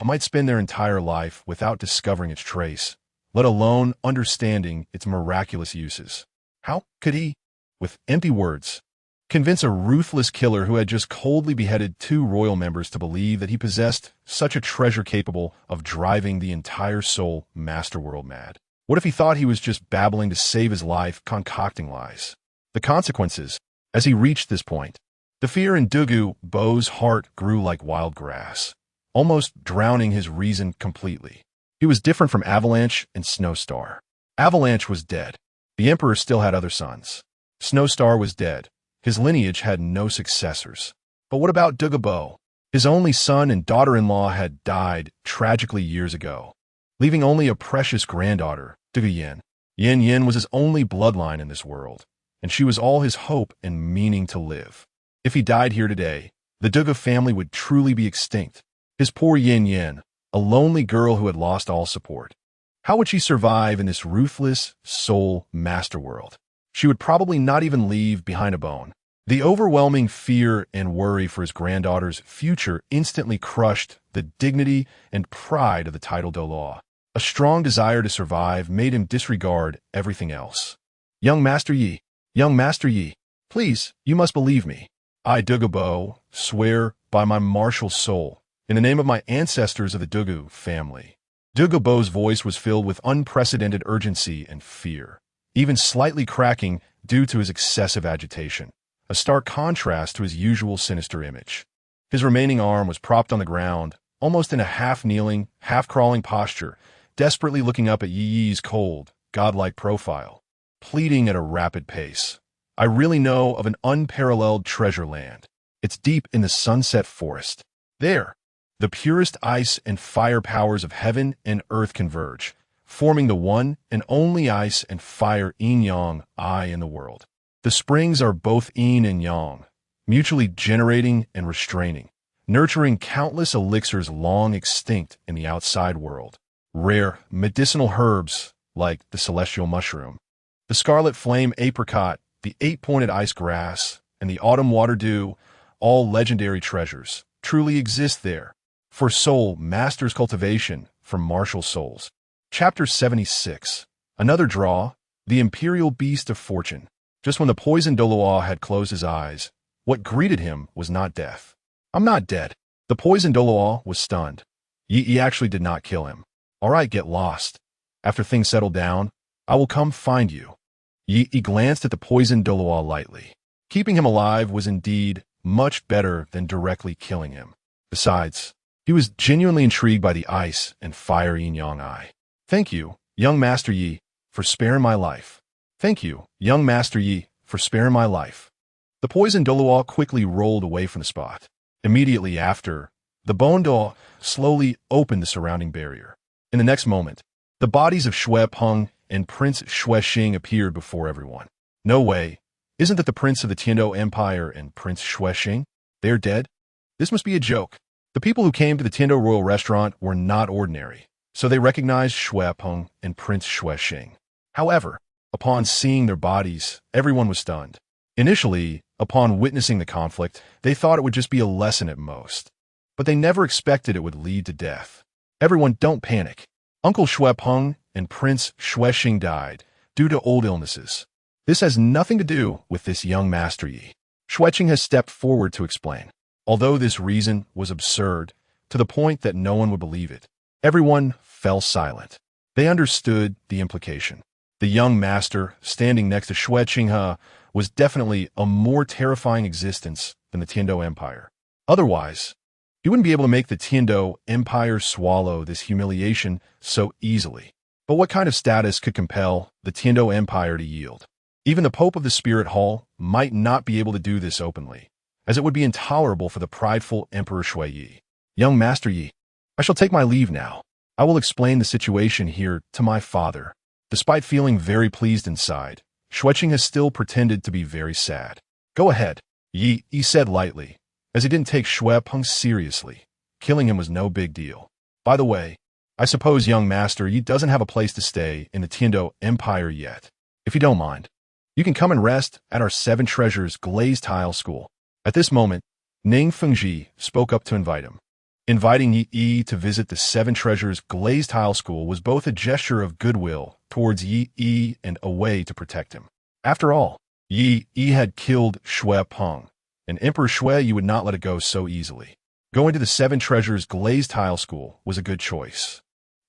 might spend their entire life without discovering its trace, let alone understanding its miraculous uses. How could he, with empty words, convince a ruthless killer who had just coldly beheaded 2 royal members to believe that he possessed such a treasure capable of driving the entire Seoul master world mad? What if he thought he was just babbling to save his life, concocting lies? The consequences, as he reached this point, the fear in Douluo Bo's heart grew like wild grass, almost drowning his reason completely. He was different from Avalanche and Snowstar. Avalanche was dead. The Emperor still had other sons. Snowstar was dead. His lineage had no successors. But what about Douluo Bo? His only son and daughter-in-law had died tragically years ago, leaving only a precious granddaughter, Douluo Yin. Yin was his only bloodline in this world, and she was all his hope and meaning to live. If he died here today, the Douluo family would truly be extinct. His poor Yin, a lonely girl who had lost all support. How would she survive in this ruthless Seoul master world? She would probably not even leave behind a bone. The overwhelming fear and worry for his granddaughter's future instantly crushed the dignity and pride of the title Douluo. A strong desire to survive made him disregard everything else. Young Master.Ye, please, you must believe me. I, Douluo Bo, swear by my martial soul, in the name of my ancestors of the Douluo family. Douluo Bo's voice was filled with unprecedented urgency and fear, even slightly cracking due to his excessive agitation, a stark contrast to his usual sinister image. His remaining arm was propped on the ground, almost in a half-kneeling, half-crawling posture, desperately looking up at Yi's cold, godlike profile, pleading at a rapid pace. I really know of an unparalleled treasure land. It's deep in the sunset forest. There, the purest ice and fire powers of heaven and earth converge, forming the one and only ice and fire yin-yang eye in the world. The springs are both yin and yang, mutually generating and restraining, nurturing countless elixirs long extinct in the outside world. Rare, medicinal herbs like the celestial mushroom, the scarlet flame apricot, the 8-pointed ice grass, and the autumn water dew, all legendary treasures, truly exist there. For soul masters cultivation for martial souls. Chapter 76. Another draw, the imperial beast of fortune. Just when the poisoned Douluo had closed his eyes, what greeted him was not death. I'm not dead. The poisoned Douluo was stunned. Ye actually did not kill him. All right, get lost. After things settle down, I will come find you. Ye glanced at the poisoned Douluo lightly. Keeping him alive was indeed much better than directly killing him. Besides, he was genuinely intrigued by the ice and fire yin-yang eye. Thank you, young Master.Ye, for sparing my life. Thank you, young Master.Ye, for sparing my life. The poisoned Douluo quickly rolled away from the spot. Immediately after, the bone door slowly opened the surrounding barrier. In the next moment, the bodies of Shui Peng and Prince Shuixing appeared before everyone. No way. Isn't that the Prince of the Tiando Empire and Prince Shuixing? They're dead? This must be a joke. The people who came to the Tiando Royal Restaurant were not ordinary, so they recognized Shui Peng and Prince Shuixing. However, upon seeing their bodies, everyone was stunned. Initially, upon witnessing the conflict, they thought it would just be a lesson at most. But they never expected it would lead to death. Everyone, don't panic. Uncle Shui Peng and Prince Shuixing died due to old illnesses. This has nothing to do with this young Master.Ye. Shuixing has stepped forward to explain. Although this reason was absurd, to the point that no one would believe it, everyone fell silent. They understood the implication. The young master, standing next to Shuixing was definitely a more terrifying existence than the Tiando Empire. Otherwise, he wouldn't be able to make the Tiando Empire swallow this humiliation so easily. But what kind of status could compel the Tiando Empire to yield? Even the Pope of the Spirit Hall might not be able to do this openly, as it would be intolerable for the prideful Emperor Shui. Young Master.Ye, I shall take my leave now. I will explain the situation here to my father. Despite feeling very pleased inside, Shuixing has still pretended to be very sad. Go ahead, Ye said lightly, as he didn't take Shui Peng seriously. Killing him was no big deal. By the way, I suppose young Master.Ye doesn't have a place to stay in the Tiando Empire yet. If you don't mind, you can come and rest at our 7 Treasures glazed tile school. At this moment, Ning Fengji spoke up to invite him. Inviting Yi to visit the 7 Treasures glazed tile school was both a gesture of goodwill towards Yi and a way to protect him. After all, Yi had killed Shui Peng, and Emperor Shui would not let it go so easily. Going to the Seven Treasures Glazed Tile School was a good choice.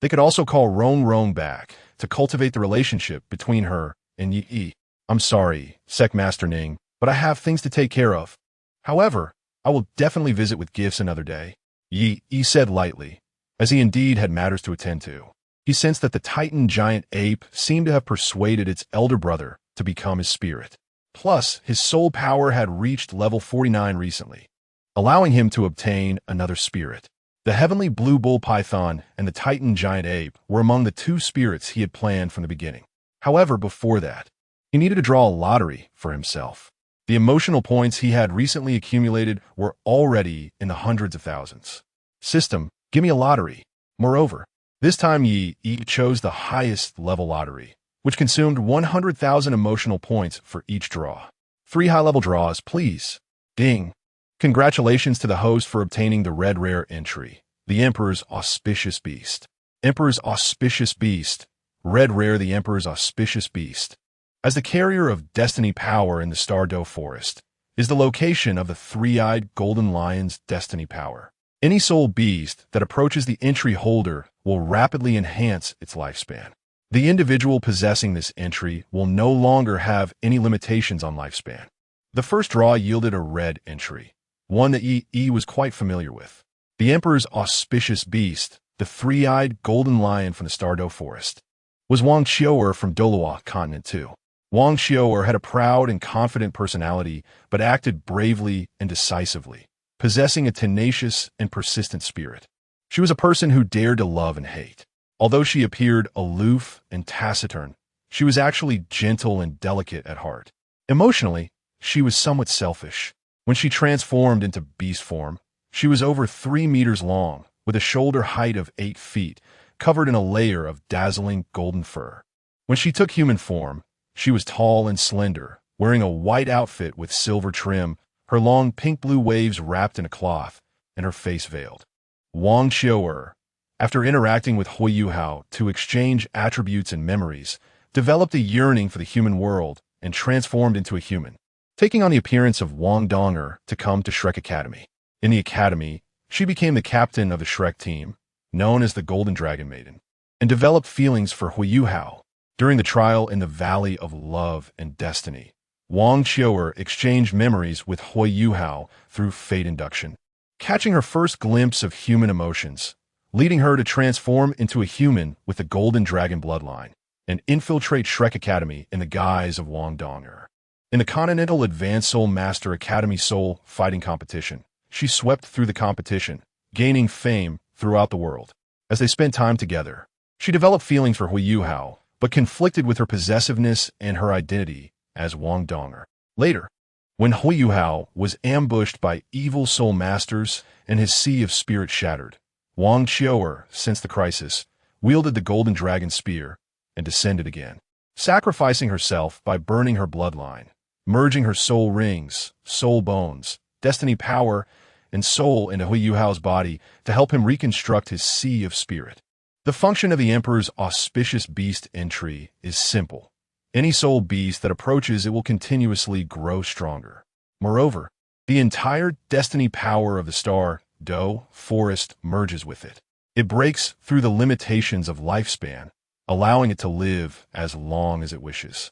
They could also call Rong back to cultivate the relationship between her and Yi. I'm sorry, Sec Master Ning, but I have things to take care of. However, I will definitely visit with gifts another day, Yi said lightly, as he indeed had matters to attend to. He sensed that the Titan giant ape seemed to have persuaded its elder brother to become his spirit. Plus, his soul power had reached level 49 recently, allowing him to obtain another spirit. The heavenly blue bull python and the Titan giant ape were among the two spirits he had planned from the beginning. However, before that, he needed to draw a lottery for himself. The emotional points he had recently accumulated were already in the hundreds of thousands. System, give me a lottery. Moreover, this time Yi chose the highest level lottery, which consumed 100,000 emotional points for each draw. 3 high-level draws, please. Ding. Congratulations to the host for obtaining the red rare entry, the Emperor's Auspicious Beast. Emperor's Auspicious Beast. Red rare, the Emperor's Auspicious Beast. As the carrier of destiny power in the Stardew Forest, is the location of the three-eyed golden lion's destiny power. Any soul beast that approaches the entry holder will rapidly enhance its lifespan. The individual possessing this entry will no longer have any limitations on lifespan. The first draw yielded a red entry, one that Yi was quite familiar with. The Emperor's Auspicious Beast, the three-eyed golden lion from the Stardew Forest, was Wang Xiaoer from Douluo Continent 2. Wang Xiaoer had a proud and confident personality, but acted bravely and decisively, possessing a tenacious and persistent spirit. She was a person who dared to love and hate. Although she appeared aloof and taciturn, she was actually gentle and delicate at heart. Emotionally, she was somewhat selfish. When she transformed into beast form, she was over 3 meters long, with a shoulder height of 8 feet, covered in a layer of dazzling golden fur. When she took human form, she was tall and slender, wearing a white outfit with silver trim, her long pink-blue waves wrapped in a cloth, and her face veiled. Wang Xiaoer, after interacting with Hui Yuhao to exchange attributes and memories, developed a yearning for the human world and transformed into a human, taking on the appearance of Wang Donger to come to Shrek Academy. In the academy, she became the captain of the Shrek team, known as the Golden Dragon Maiden, and developed feelings for Hui Yuhao. During the trial in the Valley of Love and Destiny, Wang Xiaoer exchanged memories with Hui Yuhao through fate induction, catching her first glimpse of human emotions, leading her to transform into a human with the Golden Dragon bloodline and infiltrate Shrek Academy in the guise of Wang Donger. In the Continental Advanced Soul Master Academy Soul Fighting Competition, she swept through the competition, gaining fame throughout the world. As they spent time together, she developed feelings for Hui Yuhao, but conflicted with her possessiveness and her identity as Wang Donger. Later, when Hui Yuhao was ambushed by evil soul masters and his sea of spirit shattered, Wang Xiaoer, sensed the crisis, wielded the Golden Dragon Spear and descended again, sacrificing herself by burning her bloodline, merging her soul rings, soul bones, destiny power, and soul into Hui Yuhao's body to help him reconstruct his sea of spirit. The function of the Emperor's Auspicious Beast entry is simple. Any soul beast that approaches it will continuously grow stronger. Moreover, the entire destiny power of the Stardew Forest merges with it. It breaks through the limitations of lifespan, allowing it to live as long as it wishes.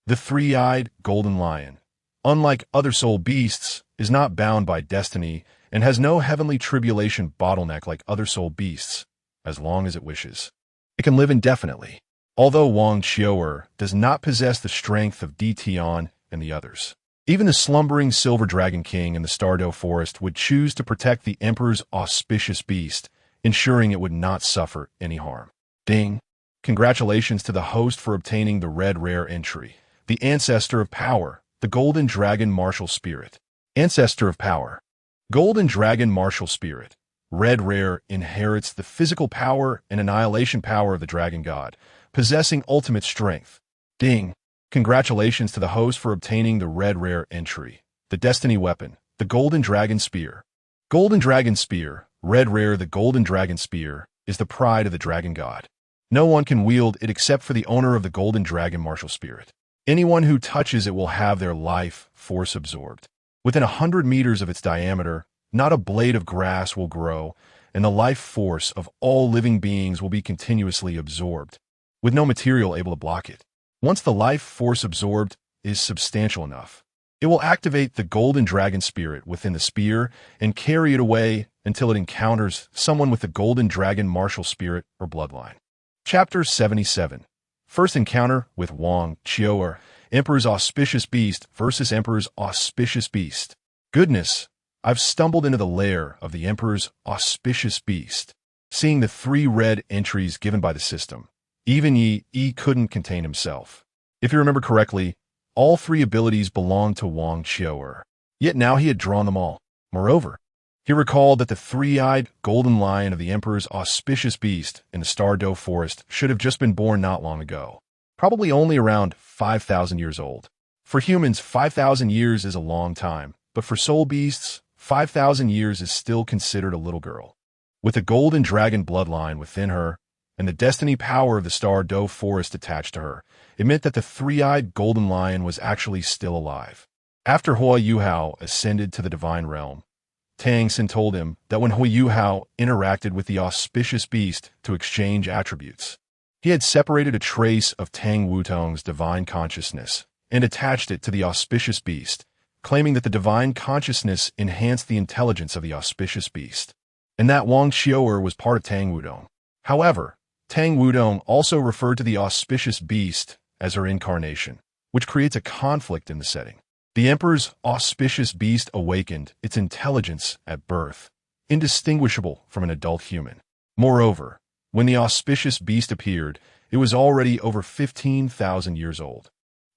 The three-eyed golden lion, unlike other soul beasts, is not bound by destiny and has no heavenly tribulation bottleneck like other soul beasts. As long as it wishes, it can live indefinitely. Although Wang Xiaoer does not possess the strength of Tian and the others, even the slumbering Silver Dragon King in the Stardew Forest would choose to protect the Emperor's Auspicious Beast, ensuring it would not suffer any harm. Ding! Congratulations to the host for obtaining the red rare entry, the Ancestor of Power, the Golden Dragon Martial Spirit. Ancestor of Power. Golden Dragon Martial Spirit. Red rare inherits the physical power and annihilation power of the Dragon God, possessing ultimate strength. Ding! Congratulations to the host for obtaining the red rare entry, the Destiny Weapon, the Golden Dragon Spear. Golden Dragon Spear, red rare. The Golden Dragon Spear is the pride of the Dragon God. No one can wield it except for the owner of the Golden Dragon Martial Spirit. Anyone who touches it will have their life force absorbed. Within 100 meters of its diameter, not a blade of grass will grow, and the life force of all living beings will be continuously absorbed, with no material able to block it. Once the life force absorbed is substantial enough, it will activate the golden dragon spirit within the spear and carry it away until it encounters someone with the golden dragon martial spirit or bloodline. Chapter 77. First encounter with Wang Qiu'er, Emperor's auspicious beast versus Emperor's auspicious beast. Goodness, I've stumbled into the lair of the Emperor's auspicious beast. Seeing the 3 red entries given by the system, even Ye couldn't contain himself. If you remember correctly, all 3 abilities belonged to Wang Qiu'er, yet now he had drawn them all. Moreover, he recalled that the 3-eyed golden lion of the Emperor's auspicious beast in the Star-Do forest should have just been born not long ago, probably only around 5,000 years old. For humans, 5,000 years is a long time, but for soul beasts, 5,000 years is still considered a little girl. With the golden dragon bloodline within her, and the destiny power of the Star-Do forest attached to her, it meant that the 3-eyed golden lion was actually still alive. After Hua Yuhao ascended to the divine realm, Tang San told him that when Hua Yuhao interacted with the auspicious beast to exchange attributes, he had separated a trace of Tang Wutong's divine consciousness and attached it to the auspicious beast, claiming that the divine consciousness enhanced the intelligence of the auspicious beast, and that Wang Qiu'er was part of Tang Wudong. However, Tang Wudong also referred to the auspicious beast as her incarnation, which creates a conflict in the setting. The Emperor's auspicious beast awakened its intelligence at birth, indistinguishable from an adult human. Moreover, when the auspicious beast appeared, it was already over 15,000 years old,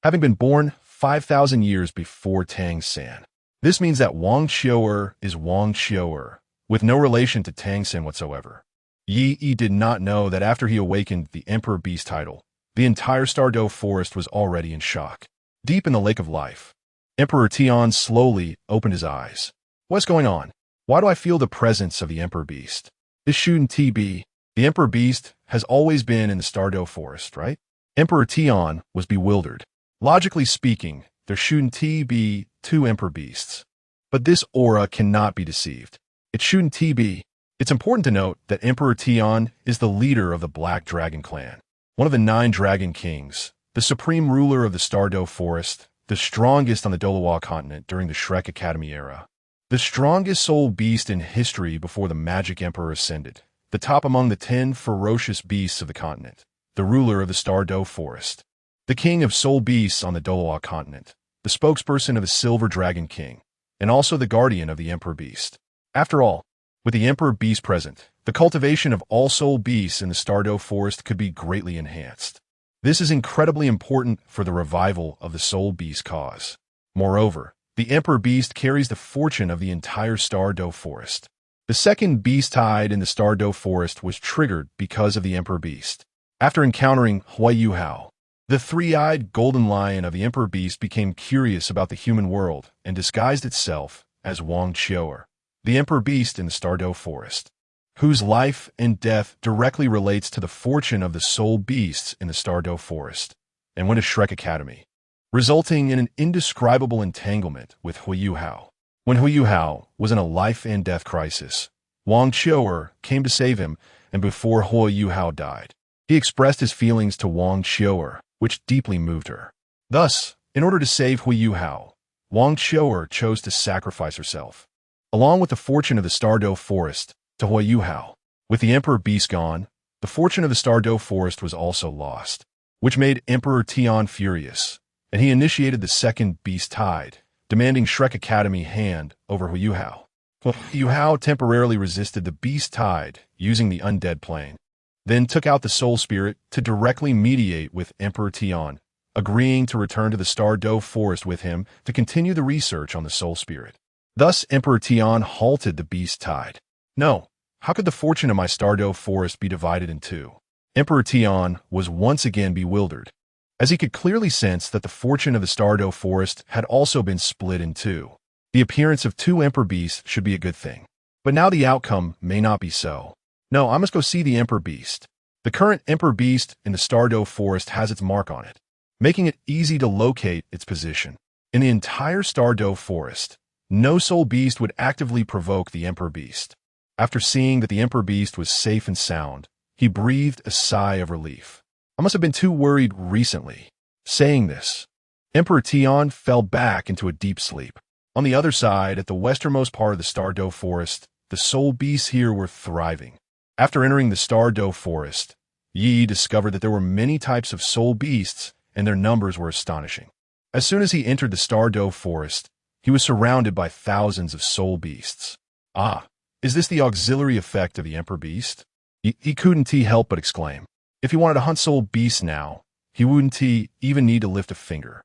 having been born 5,000 years before Tang San. This means that Wang Qiu'er is Wang Qiu'er, with no relation to Tang San whatsoever. Yi did not know that after he awakened the Emperor Beast title, the entire Star-Do forest was already in shock. Deep in the lake of life, Emperor Tian slowly opened his eyes. What's going on? Why do I feel the presence of the Emperor Beast? This shouldn't be. The Emperor Beast has always been in the Star-Do forest, right? Emperor Tian was bewildered. Logically speaking, there shouldn't be 2 Emperor Beasts. But this aura cannot be deceived. It shouldn't be. It's important to note that Emperor Tian is the leader of the Black Dragon clan, one of the 9 Dragon Kings, the supreme ruler of the Star-Do forest, the strongest on the Douluo continent during the Shrek Academy era, the strongest soul beast in history before the Magic Emperor ascended, the top among the 10 ferocious beasts of the continent, the ruler of the Star-Do forest, the king of soul beasts on the Douluo continent, the spokesperson of the Silver Dragon King, and also the guardian of the Emperor Beast. After all, with the Emperor Beast present, the cultivation of all soul beasts in the Star-Do forest could be greatly enhanced. This is incredibly important for the revival of the soul beast cause. Moreover, the Emperor Beast carries the fortune of the entire Star-Do forest. The second beast tide in the Star-Do forest was triggered because of the Emperor Beast. After encountering Hua Yuhao, the 3-eyed golden lion of the Emperor Beast became curious about the human world and disguised itself as Wang Qiu'er, the Emperor Beast in the Star-Do forest, whose life and death directly relates to the fortune of the soul beasts in the Star-Do forest, and went to Shrek Academy, resulting in an indescribable entanglement with Hua Yuhao. When Hua Yuhao was in a life and death crisis, Wang Qiu'er came to save him, and before Hua Yuhao died, he expressed his feelings to Wang Qiu'er, which deeply moved her. Thus, in order to save Hua Yuhao, Wang Qiu'er chose to sacrifice herself, along with the fortune of the Star-Do forest, to Hua Yuhao. With the Emperor Beast gone, the fortune of the Star-Do forest was also lost, which made Emperor Tian furious, and he initiated the second beast tide, demanding Shrek Academy hand over Hua Yuhao. Hua Yuhao temporarily resisted the beast tide using the undead plane, then took out the soul spirit to directly mediate with Emperor Tian, agreeing to return to the Star-Do forest with him to continue the research on the soul spirit. Thus, Emperor Tian halted the beast tide. No, how could the fortune of my Star-Do forest be divided in 2? Emperor Tian was once again bewildered, as he could clearly sense that the fortune of the Star-Do forest had also been split in 2. The appearance of 2 Emperor Beasts should be a good thing. But now the outcome may not be so. No, I must go see the Emperor Beast. The current Emperor Beast in the Star-Do forest has its mark on it. making it easy to locate its position. In the entire Stardew forest, no soul beast would actively provoke the Emperor Beast. After seeing that the Emperor Beast was safe and sound, he breathed a sigh of relief. I must have been too worried recently. Saying this, Emperor Tian fell back into a deep sleep. On the other side, at the westernmost part of the Stardew forest, the soul beasts here were thriving. After entering the Stardew forest, Yi discovered that there were many types of soul beasts, and their numbers were astonishing. As soon as he entered the Stardew forest, he was surrounded by thousands of soul beasts. Ah, is this the auxiliary effect of the Emperor Beast? He couldn't help but exclaim. If he wanted to hunt soul beasts now, he wouldn't even need to lift a finger.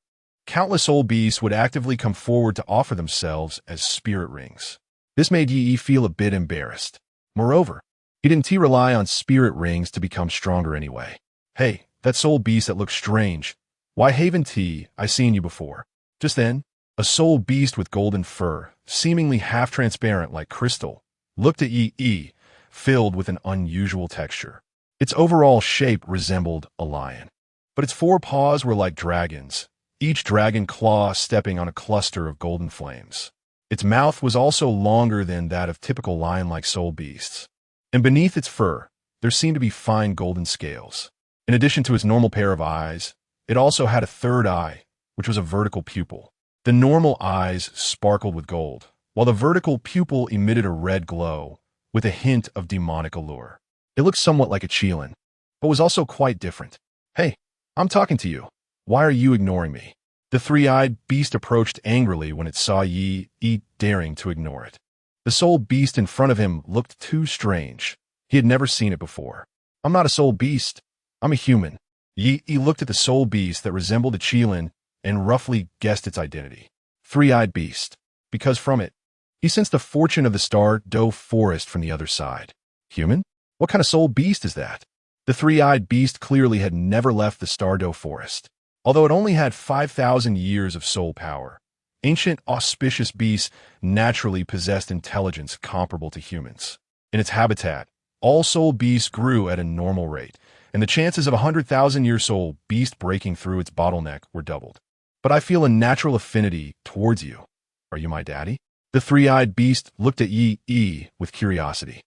Countless soul beasts would actively come forward to offer themselves as spirit rings. This made Yi feel a bit embarrassed. Moreover, he didn't rely on spirit rings to become stronger anyway. Hey, that soul beast that looks strange. Why haven't I seen you before? Just then, a soul beast with golden fur, seemingly half-transparent like crystal, looked at Yi, filled with an unusual texture. Its overall shape resembled a lion, but its four paws were like dragons, each dragon claw stepping on a cluster of golden flames. Its mouth was also longer than that of typical lion-like soul beasts, and beneath its fur, there seemed to be fine golden scales. In addition to its normal pair of eyes, it also had a third eye, which was a vertical pupil. The normal eyes sparkled with gold, while the vertical pupil emitted a red glow, with a hint of demonic allure. It looked somewhat like a Qilin, but was also quite different. Hey, I'm talking to you. Why are you ignoring me? The three-eyed beast approached angrily when it saw Yi, daring to ignore it. The soul beast in front of him looked too strange. He had never seen it before. I'm not a soul beast. I'm a human. Yi looked at the soul beast that resembled a Qilin and roughly guessed its identity. Three-eyed beast, because from it, he sensed the fortune of the Stardew forest from the other side. Human? What kind of soul beast is that? The three-eyed beast clearly had never left the Stardew forest. Although it only had 5,000 years of soul power, ancient auspicious beasts naturally possessed intelligence comparable to humans. In its habitat, all soul beasts grew at a normal rate, and the chances of a 100,000-year-soul beast breaking through its bottleneck were doubled. But I feel a natural affinity towards you. Are you my daddy? The three-eyed beast looked at Yi with curiosity.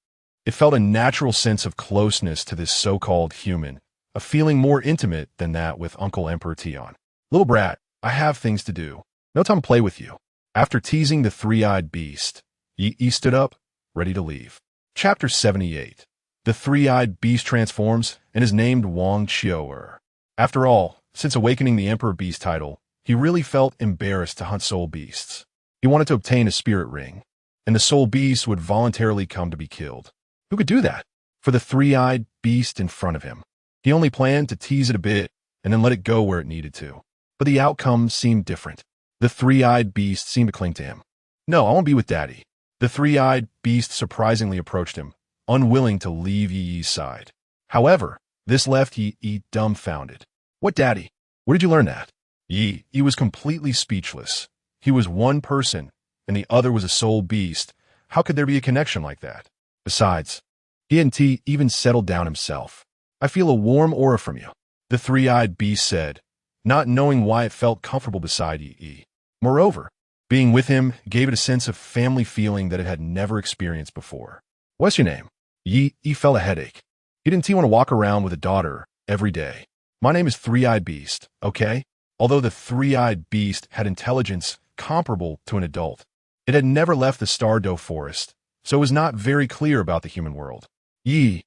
It felt a natural sense of closeness to this so-called human, a feeling more intimate than that with Uncle Emperor Tian. Little brat, I have things to do. No time to play with you. After teasing the three-eyed beast, Yi stood up, ready to leave. Chapter 78. The three-eyed beast transforms and is named Wang Qiu'er. After all, since awakening the Emperor Beast title, he really felt embarrassed to hunt soul beasts. He wanted to obtain a spirit ring, and the soul beast would voluntarily come to be killed. Who could do that? For the three-eyed beast in front of him. He only planned to tease it a bit and then let it go where it needed to. But the outcome seemed different. The three-eyed beast seemed to cling to him. No, I won't be with Daddy. The three-eyed beast surprisingly approached him, unwilling to leave Yi's side. However, this left Yi dumbfounded. What, Daddy? Where did you learn that? Yi was completely speechless. He was one person, and the other was a soul beast. How could there be a connection like that? Besides, he hadn't even settled down himself. I feel a warm aura from you, the three-eyed beast said, not knowing why it felt comfortable beside Yi. Moreover, being with him gave it a sense of family feeling that it had never experienced before. What's your name? Yi felt a headache. He didn't want to walk around with a daughter every day. My name is Three-Eyed Beast, okay? Although the Three-Eyed Beast had intelligence comparable to an adult, it had never left the Stardew forest, so it was not very clear about the human world. Yi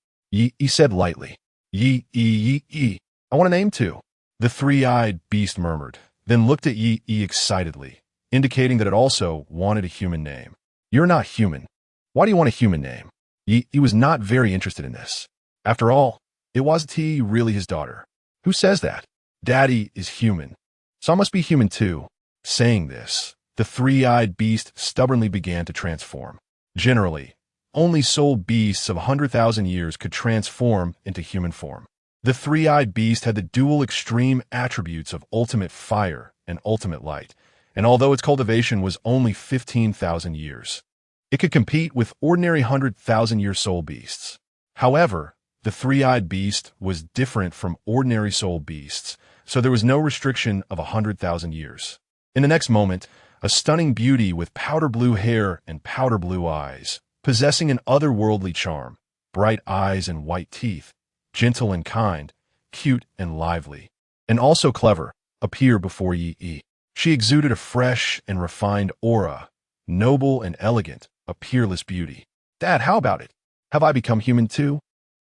said lightly. Yi, I want a name too. The three-eyed beast murmured, then looked at Yi excitedly, indicating that it also wanted a human name. You're not human. Why do you want a human name? Yi was not very interested in this. After all, it wasn't really his daughter. Who says that? Daddy is human, so I must be human too. Saying this, the three-eyed beast stubbornly began to transform. Generally, only soul beasts of 100,000 years could transform into human form. The three-eyed beast had the dual extreme attributes of ultimate fire and ultimate light, and although its cultivation was only 15,000 years, it could compete with ordinary 100,000-year soul beasts. However, The three-eyed beast was different from ordinary soul beasts, so there was no restriction of 100,000 years. In the next moment, a stunning beauty with powder blue hair and powder blue eyes, possessing an otherworldly charm, bright eyes and white teeth, gentle and kind, cute and lively, and also clever, appeared before Yi. She exuded a fresh and refined aura, noble and elegant, a peerless beauty. Dad, how about it? Have I become human too?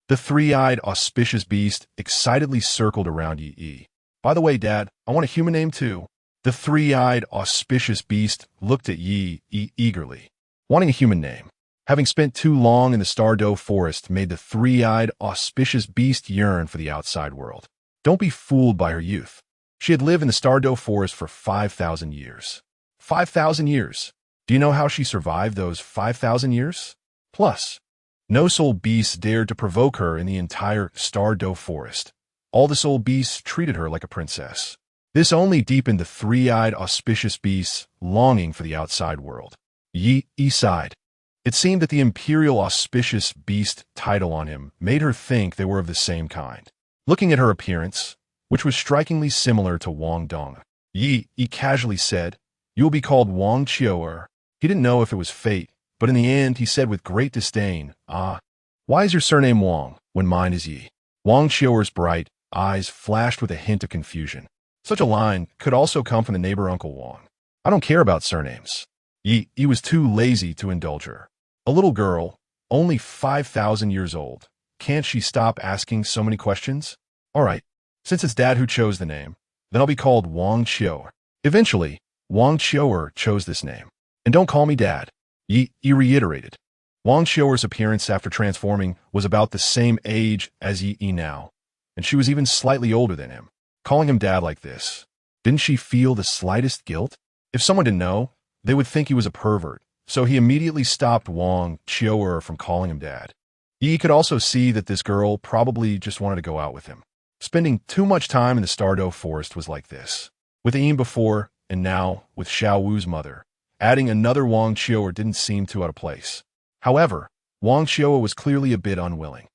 The three-eyed, auspicious beast excitedly circled around Yi. By the way, Dad, I want a human name too. The three-eyed, auspicious beast looked at Yi eagerly, wanting a human name. Having spent too long in the Star-Do forest made the three-eyed, auspicious beast yearn for the outside world. Don't be fooled by her youth. She had lived in the Star-Do forest for 5,000 years. 5,000 years. Do you know how she survived those 5,000 years? Plus, no soul beasts dared to provoke her in the entire Star-Do forest. All the soul beasts treated her like a princess. This only deepened the three-eyed, auspicious beast's longing for the outside world. Yi sighed. It seemed that the imperial auspicious beast title on him made her think they were of the same kind. Looking at her appearance, which was strikingly similar to Wang Dong, Yi casually said, "You will be called Wang Qiu'er." He didn't know if it was fate, but in the end he said with great disdain, "Ah, why is your surname Wang when mine is Yi?" Wang Qiu'er's bright eyes flashed with a hint of confusion. Such a line could also come from the neighbor Uncle Wang. "I don't care about surnames." Yi was too lazy to indulge her. A little girl, only 5,000 years old. Can't she stop asking so many questions? All right, since it's Dad who chose the name, then I'll be called Wang Qiu'er. Eventually, Wang Qiu'er chose this name. And don't call me Dad, Yi reiterated. Wang Qiu'er's appearance after transforming was about the same age as Yi now, and she was even slightly older than him. Calling him Dad like this, didn't she feel the slightest guilt? If someone didn't know, they would think he was a pervert, so he immediately stopped Wang Qiu'er from calling him Dad. Yi could also see that this girl probably just wanted to go out with him. Spending too much time in the Star-Do forest was like this. With Yi before, and now with Xiao Wu's mother, adding another Wang Qiu'er didn't seem too out of place. However, Wang Qiu'er was clearly a bit unwilling.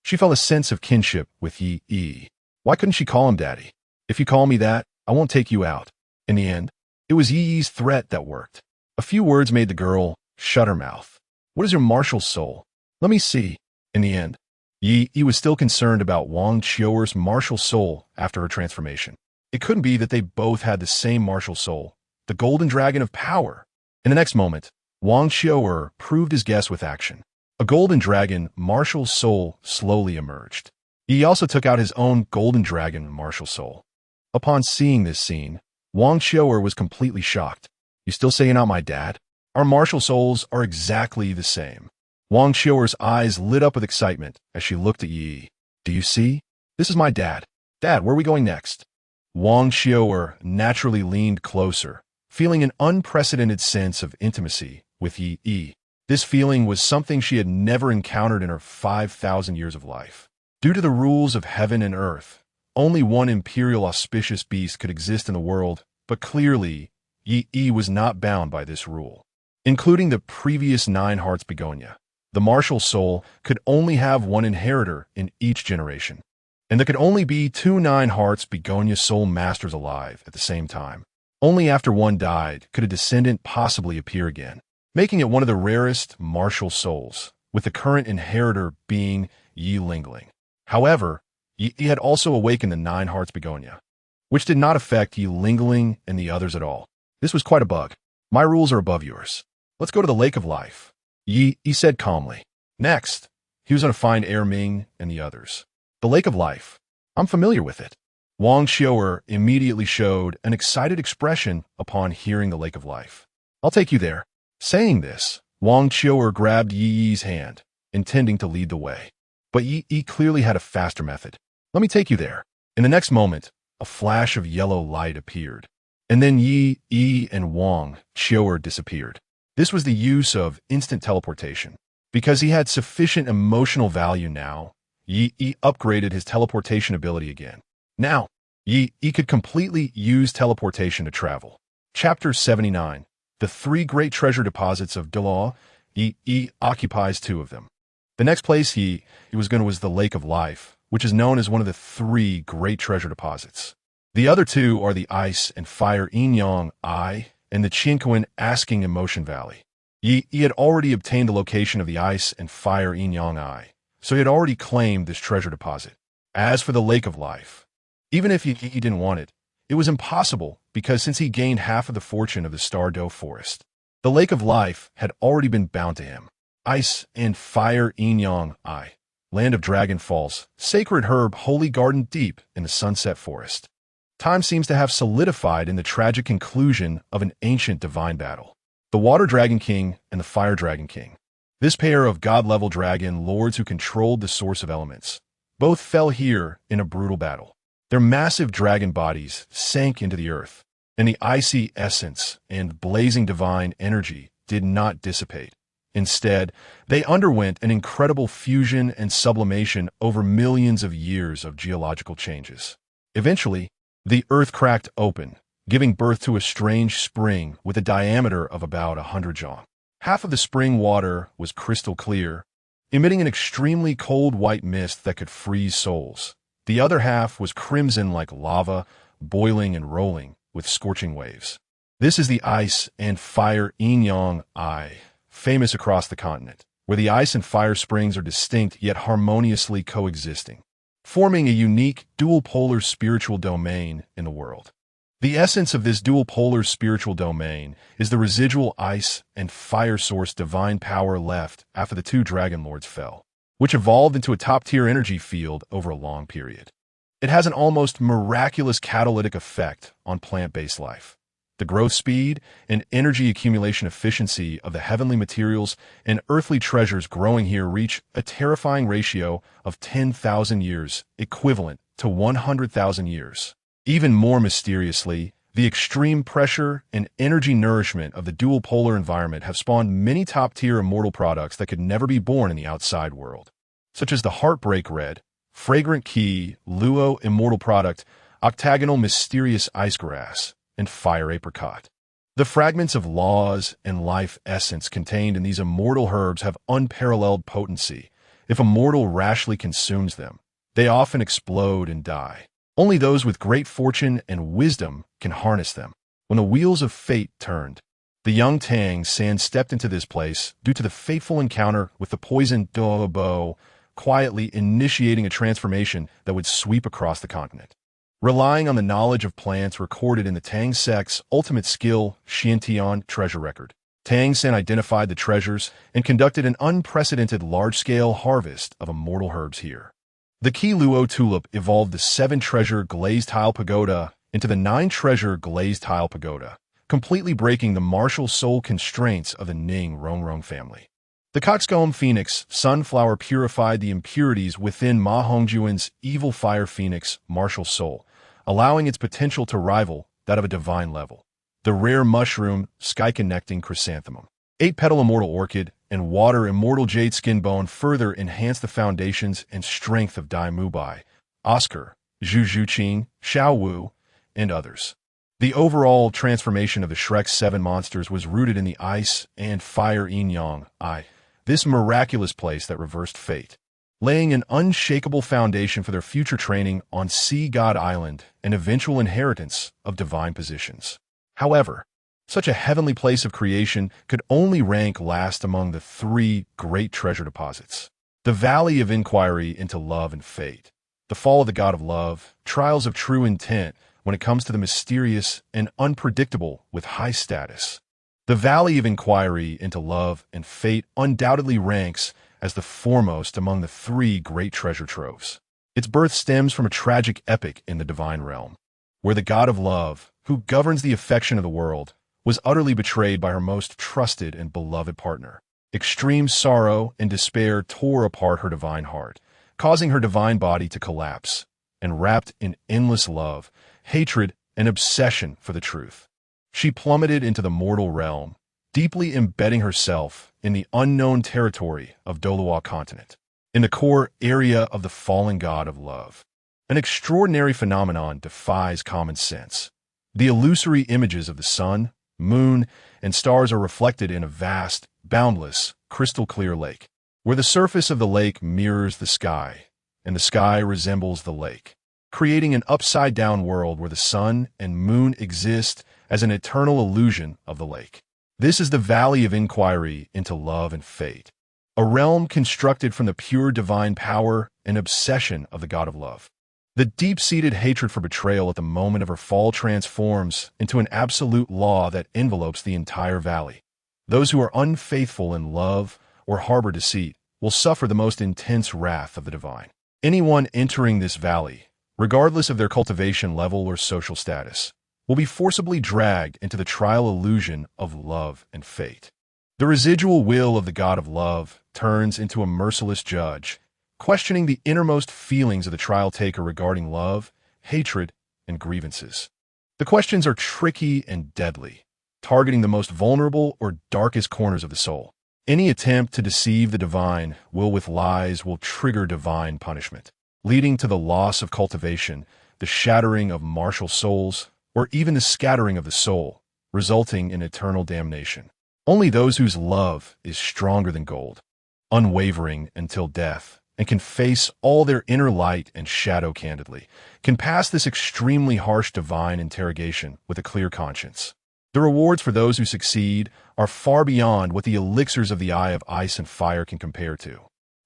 She felt a sense of kinship with Yi. Why couldn't she call him Daddy? "If you call me that, I won't take you out." In the end, it was Yi's threat that worked. A few words made the girl shut her mouth. "What is your martial soul? Let me see." In the end, Yi was still concerned about Wang Qiu'er's martial soul after her transformation. It couldn't be that they both had the same martial soul, the golden dragon of power. In the next moment, Wang Qiu'er proved his guess with action. A golden dragon martial soul slowly emerged. He also took out his own golden dragon martial soul. Upon seeing this scene, Wang Qiu'er was completely shocked. "You still say you're not my dad? Our martial souls are exactly the same." Wang Qiu'er's eyes lit up with excitement as she looked at Yi. "Do you see? This is my dad. Dad, where are we going next?" Wang Qiu'er naturally leaned closer, feeling an unprecedented sense of intimacy with Yi. This feeling was something she had never encountered in her 5,000 years of life. Due to the rules of heaven and earth, only one imperial auspicious beast could exist in the world, but clearly, Yi was not bound by this rule. Including the previous 9 hearts begonia, the martial soul could only have one inheritor in each generation, and there could only be 2 9 hearts begonia soul masters alive at the same time. Only after one died could a descendant possibly appear again, making it one of the rarest martial souls, with the current inheritor being Yi Lingling. However, Yi had also awakened the 9 hearts begonia, which did not affect Yi Lingling and the others at all. This was quite a bug. "My rules are above yours. Let's go to the Lake of Life," Yi said calmly. Next, he was going to find Ming and the others. The Lake of Life. I'm familiar with it. Wang Qiu'er immediately showed an excited expression upon hearing the Lake of Life. "I'll take you there." Saying this, Wang Qiu'er grabbed Yi's hand, intending to lead the way. But Yi clearly had a faster method. "Let me take you there." In the next moment, a flash of yellow light appeared, and then Yi and Wang Qiu'er disappeared. This was the use of instant teleportation. Because he had sufficient emotional value now, Yi upgraded his teleportation ability again. Now, Yi could completely use teleportation to travel. Chapter 79. The 3 great treasure deposits of Douluo. Yi occupies 2 of them. The next place he was going to was the Lake of Life, which is known as one of the three great treasure deposits. The other two are the ice and fire Yin I and the Canghui Asking Emotion Valley. He had already obtained the location of the ice and fire Yin I, so he had already claimed this treasure deposit. As for the Lake of Life, even if he didn't want it, it was impossible because since he gained half of the fortune of the Stardo Forest, the Lake of Life had already been bound to him. Ice and fire Yin I, land of Dragon Falls, sacred herb holy garden deep in the Sunset Forest. Time seems to have solidified in the tragic conclusion of an ancient divine battle. The Water Dragon King and the Fire Dragon King. This pair of god-level dragon lords who controlled the source of elements. Both fell here in a brutal battle. Their massive dragon bodies sank into the earth, and the icy essence and blazing divine energy did not dissipate. Instead, they underwent an incredible fusion and sublimation over millions of years of geological changes. Eventually, the earth cracked open, giving birth to a strange spring with a diameter of about 100 jong. Half of the spring water was crystal clear, emitting an extremely cold white mist that could freeze souls. The other half was crimson like lava, boiling and rolling with scorching waves. This is the ice and fire Yin I, famous across the continent, where the ice and fire springs are distinct yet harmoniously coexisting, forming a unique dual-polar spiritual domain in the world. The essence of this dual-polar spiritual domain is the residual ice and fire source divine power left after the two dragon lords fell, which evolved into a top-tier energy field over a long period. It has an almost miraculous catalytic effect on plant-based life. The growth speed and energy accumulation efficiency of the heavenly materials and earthly treasures growing here reach a terrifying ratio of 10,000 years, equivalent to 100,000 years. Even more mysteriously, the extreme pressure and energy nourishment of the dual polar environment have spawned many top-tier immortal products that could never be born in the outside world, such as the Heartbreak Red, Fragrant Key, Luo Immortal Product, Octagonal Mysterious Ice Grass, and Fire Apricot. The fragments of laws and life essence contained in these immortal herbs have unparalleled potency. If a mortal rashly consumes them, they often explode and die. Only those with great fortune and wisdom can harness them. When the wheels of fate turned, the young Tang San stepped into this place due to the fateful encounter with the poisoned Douluo, quietly initiating a transformation that would sweep across the continent. Relying on the knowledge of plants recorded in the Tang sect's ultimate skill, Xiantian treasure record, Tang San identified the treasures and conducted an unprecedented large-scale harvest of immortal herbs here. The Key Luo tulip evolved the 7-treasure glazed tile pagoda into the 9-treasure glazed tile pagoda, completely breaking the martial soul constraints of the Ning Rongrong family. The coxcomb phoenix sunflower purified the impurities within Ma Hongjuan's evil fire phoenix martial soul, allowing its potential to rival that of a divine level. The rare mushroom sky-connecting chrysanthemum, 8-petal immortal orchid, and water immortal jade skin bone further enhance the foundations and strength of Dai Mubai, Oscar, Zhu Zhuqing, Xiao Wu, and others. The overall transformation of the Shrek's 7 monsters was rooted in the ice and fire Yin I, this miraculous place that reversed fate, laying an unshakable foundation for their future training on Sea God Island and eventual inheritance of divine positions. However, such a heavenly place of creation could only rank last among the 3 great treasure deposits. The Valley of Inquiry into Love and Fate, the fall of the God of Love, trials of true intent when it comes to the mysterious and unpredictable with high status. The Valley of Inquiry into Love and Fate undoubtedly ranks as the foremost among the 3 great treasure troves. Its birth stems from a tragic epic in the divine realm, where the God of Love, who governs the affection of the world, was utterly betrayed by her most trusted and beloved partner. Extreme sorrow and despair tore apart her divine heart, causing her divine body to collapse, and wrapped in endless love, hatred, and obsession for the truth, she plummeted into the mortal realm, deeply embedding herself in the unknown territory of Douluo continent, in the core area of the fallen god of love. An extraordinary phenomenon defies common sense. The illusory images of the sun, moon, and stars are reflected in a vast, boundless, crystal-clear lake. where the surface of the lake mirrors the sky, and the sky resembles the lake, creating an upside-down world where the sun and moon exist as an eternal illusion of the lake. This is the Valley of Inquiry into Love and Fate, a realm constructed from the pure divine power and obsession of the god of love. The deep-seated hatred for betrayal at the moment of her fall transforms into an absolute law that envelopes the entire valley. Those who are unfaithful in love or harbor deceit will suffer the most intense wrath of the divine. Anyone entering this valley, regardless of their cultivation level or social status, will be forcibly dragged into the trial illusion of love and fate. The residual will of the god of love turns into a merciless judge, questioning the innermost feelings of the trial taker regarding love, hatred, and grievances. The questions are tricky and deadly, targeting the most vulnerable or darkest corners of the soul. Any attempt to deceive the divine with lies will trigger divine punishment, leading to the loss of cultivation, the shattering of martial souls, or even the scattering of the soul, resulting in eternal damnation. Only those whose love is stronger than gold, unwavering until death, and can face all their inner light and shadow candidly, can pass this extremely harsh divine interrogation with a clear conscience. The rewards for those who succeed are far beyond what the elixirs of the eye of ice and fire can compare to.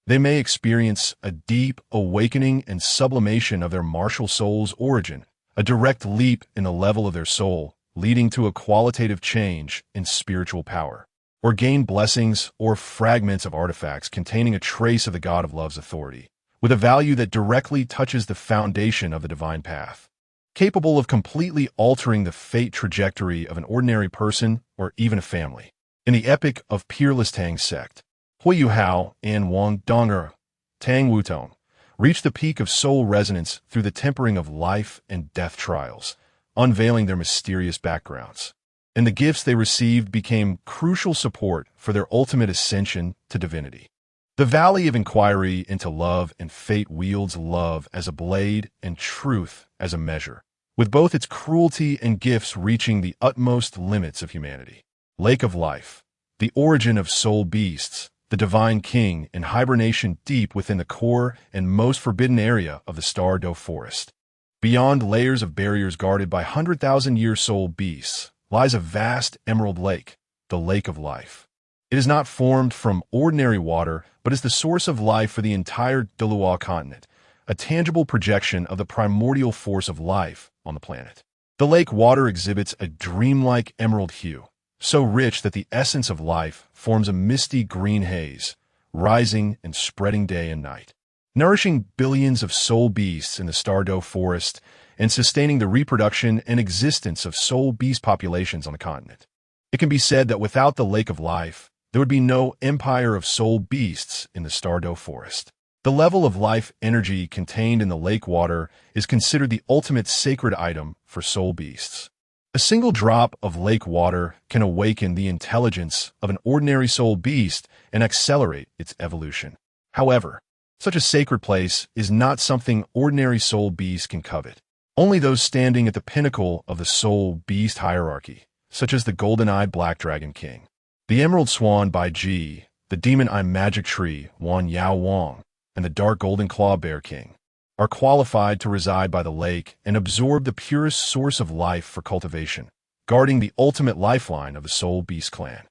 They may experience a deep awakening and sublimation of their martial soul's origin, a direct leap in the level of their soul, leading to a qualitative change in spiritual power, or gain blessings or fragments of artifacts containing a trace of the god of love's authority, with a value that directly touches the foundation of the divine path, capable of completely altering the fate trajectory of an ordinary person or even a family. In the epic of peerless Tang sect, Huiyu Hao and Wang Donger, Tang Wutong, reached the peak of soul resonance through the tempering of life and death trials, unveiling their mysterious backgrounds. And the gifts they received became crucial support for their ultimate ascension to divinity. The Valley of Inquiry into Love and Fate wields love as a blade and truth as a measure, with both its cruelty and gifts reaching the utmost limits of humanity. Lake of Life, the origin of soul beasts, the divine king in hibernation deep within the core and most forbidden area of the Star-Do forest. Beyond layers of barriers guarded by 100,000-year soul beasts, lies a vast emerald lake, the Lake of Life. It is not formed from ordinary water, but is the source of life for the entire Douluo continent, a tangible projection of the primordial force of life on the planet. The lake water exhibits a dreamlike emerald hue, so rich that the essence of life forms a misty green haze, rising and spreading day and night, nourishing billions of soul beasts in the Star-Do forest and sustaining the reproduction and existence of soul beast populations on the continent. It can be said that without the Lake of Life, there would be no empire of soul beasts in the Star-Do forest. The level of life energy contained in the lake water is considered the ultimate sacred item for soul beasts. A single drop of lake water can awaken the intelligence of an ordinary soul beast and accelerate its evolution. However, such a sacred place is not something ordinary soul beasts can covet. Only those standing at the pinnacle of the soul beast hierarchy, such as the golden-eyed black dragon king, the emerald swan Bai Ji, the demon-eye magic tree Wan Yao Wang, and the dark golden claw bear king, are qualified to reside by the lake and absorb the purest source of life for cultivation, guarding the ultimate lifeline of the soul beast clan.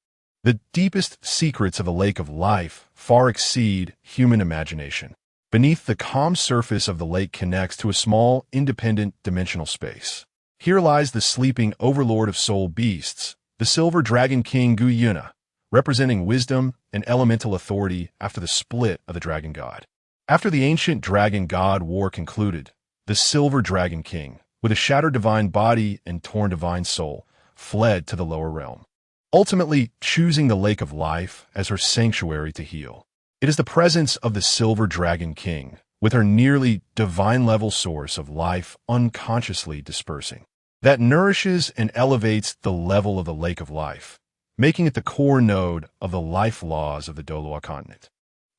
The deepest secrets of the Lake of Life far exceed human imagination. Beneath the calm surface of the lake connects to a small, independent dimensional space. Here lies the sleeping overlord of soul beasts, the silver dragon king Guyuna, representing wisdom and elemental authority after the split of the dragon god. After the ancient dragon god war concluded, the silver dragon king, with a shattered divine body and torn divine soul, fled to the lower realm, ultimately choosing the Lake of Life as her sanctuary to heal. It is the presence of the Silver Dragon King, with her nearly divine-level source of life unconsciously dispersing, that nourishes and elevates the level of the Lake of Life, making it the core node of the life laws of the Douluo continent.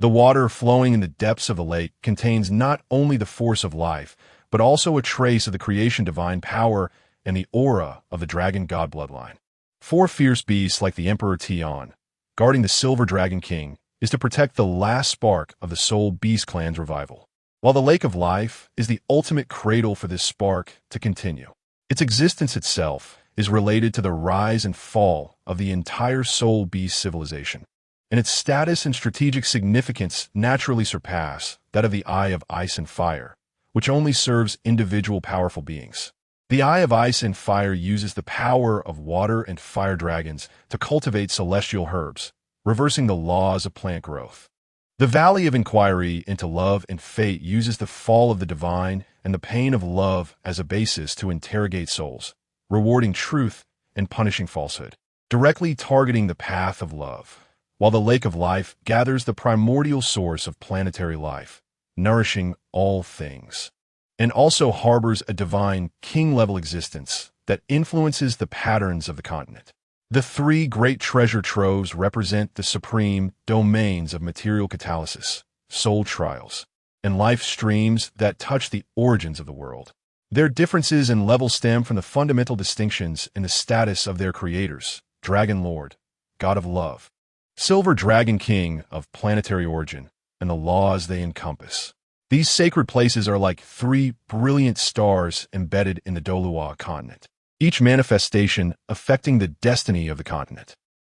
The water flowing in the depths of the lake contains not only the force of life, but also a trace of the creation divine power and the aura of the dragon god bloodline. 4 fierce beasts like the Emperor Tian, guarding the Silver Dragon King, is to protect the last spark of the Soul Beast clan's revival, while the Lake of Life is the ultimate cradle for this spark to continue. Its existence itself is related to the rise and fall of the entire Soul Beast civilization, and its status and strategic significance naturally surpass that of the Eye of Ice and Fire, which only serves individual powerful beings. The Eye of Ice and Fire uses the power of water and fire dragons to cultivate celestial herbs, reversing the laws of plant growth. The Valley of Inquiry into Love and Fate uses the fall of the divine and the pain of love as a basis to interrogate souls, rewarding truth and punishing falsehood, directly targeting the path of love, while the Lake of Life gathers the primordial source of planetary life, nourishing all things, and also harbors a divine king-level existence that influences the patterns of the continent. The three great treasure troves represent the supreme domains of material catalysis, soul trials, and life streams that touch the origins of the world. Their differences in level stem from the fundamental distinctions in the status of their creators: Dragon Lord, God of Love, Silver Dragon King of planetary origin, and the laws they encompass. These sacred places are like three brilliant stars embedded in the Douluo continent, each manifestation affecting the destiny of the continent.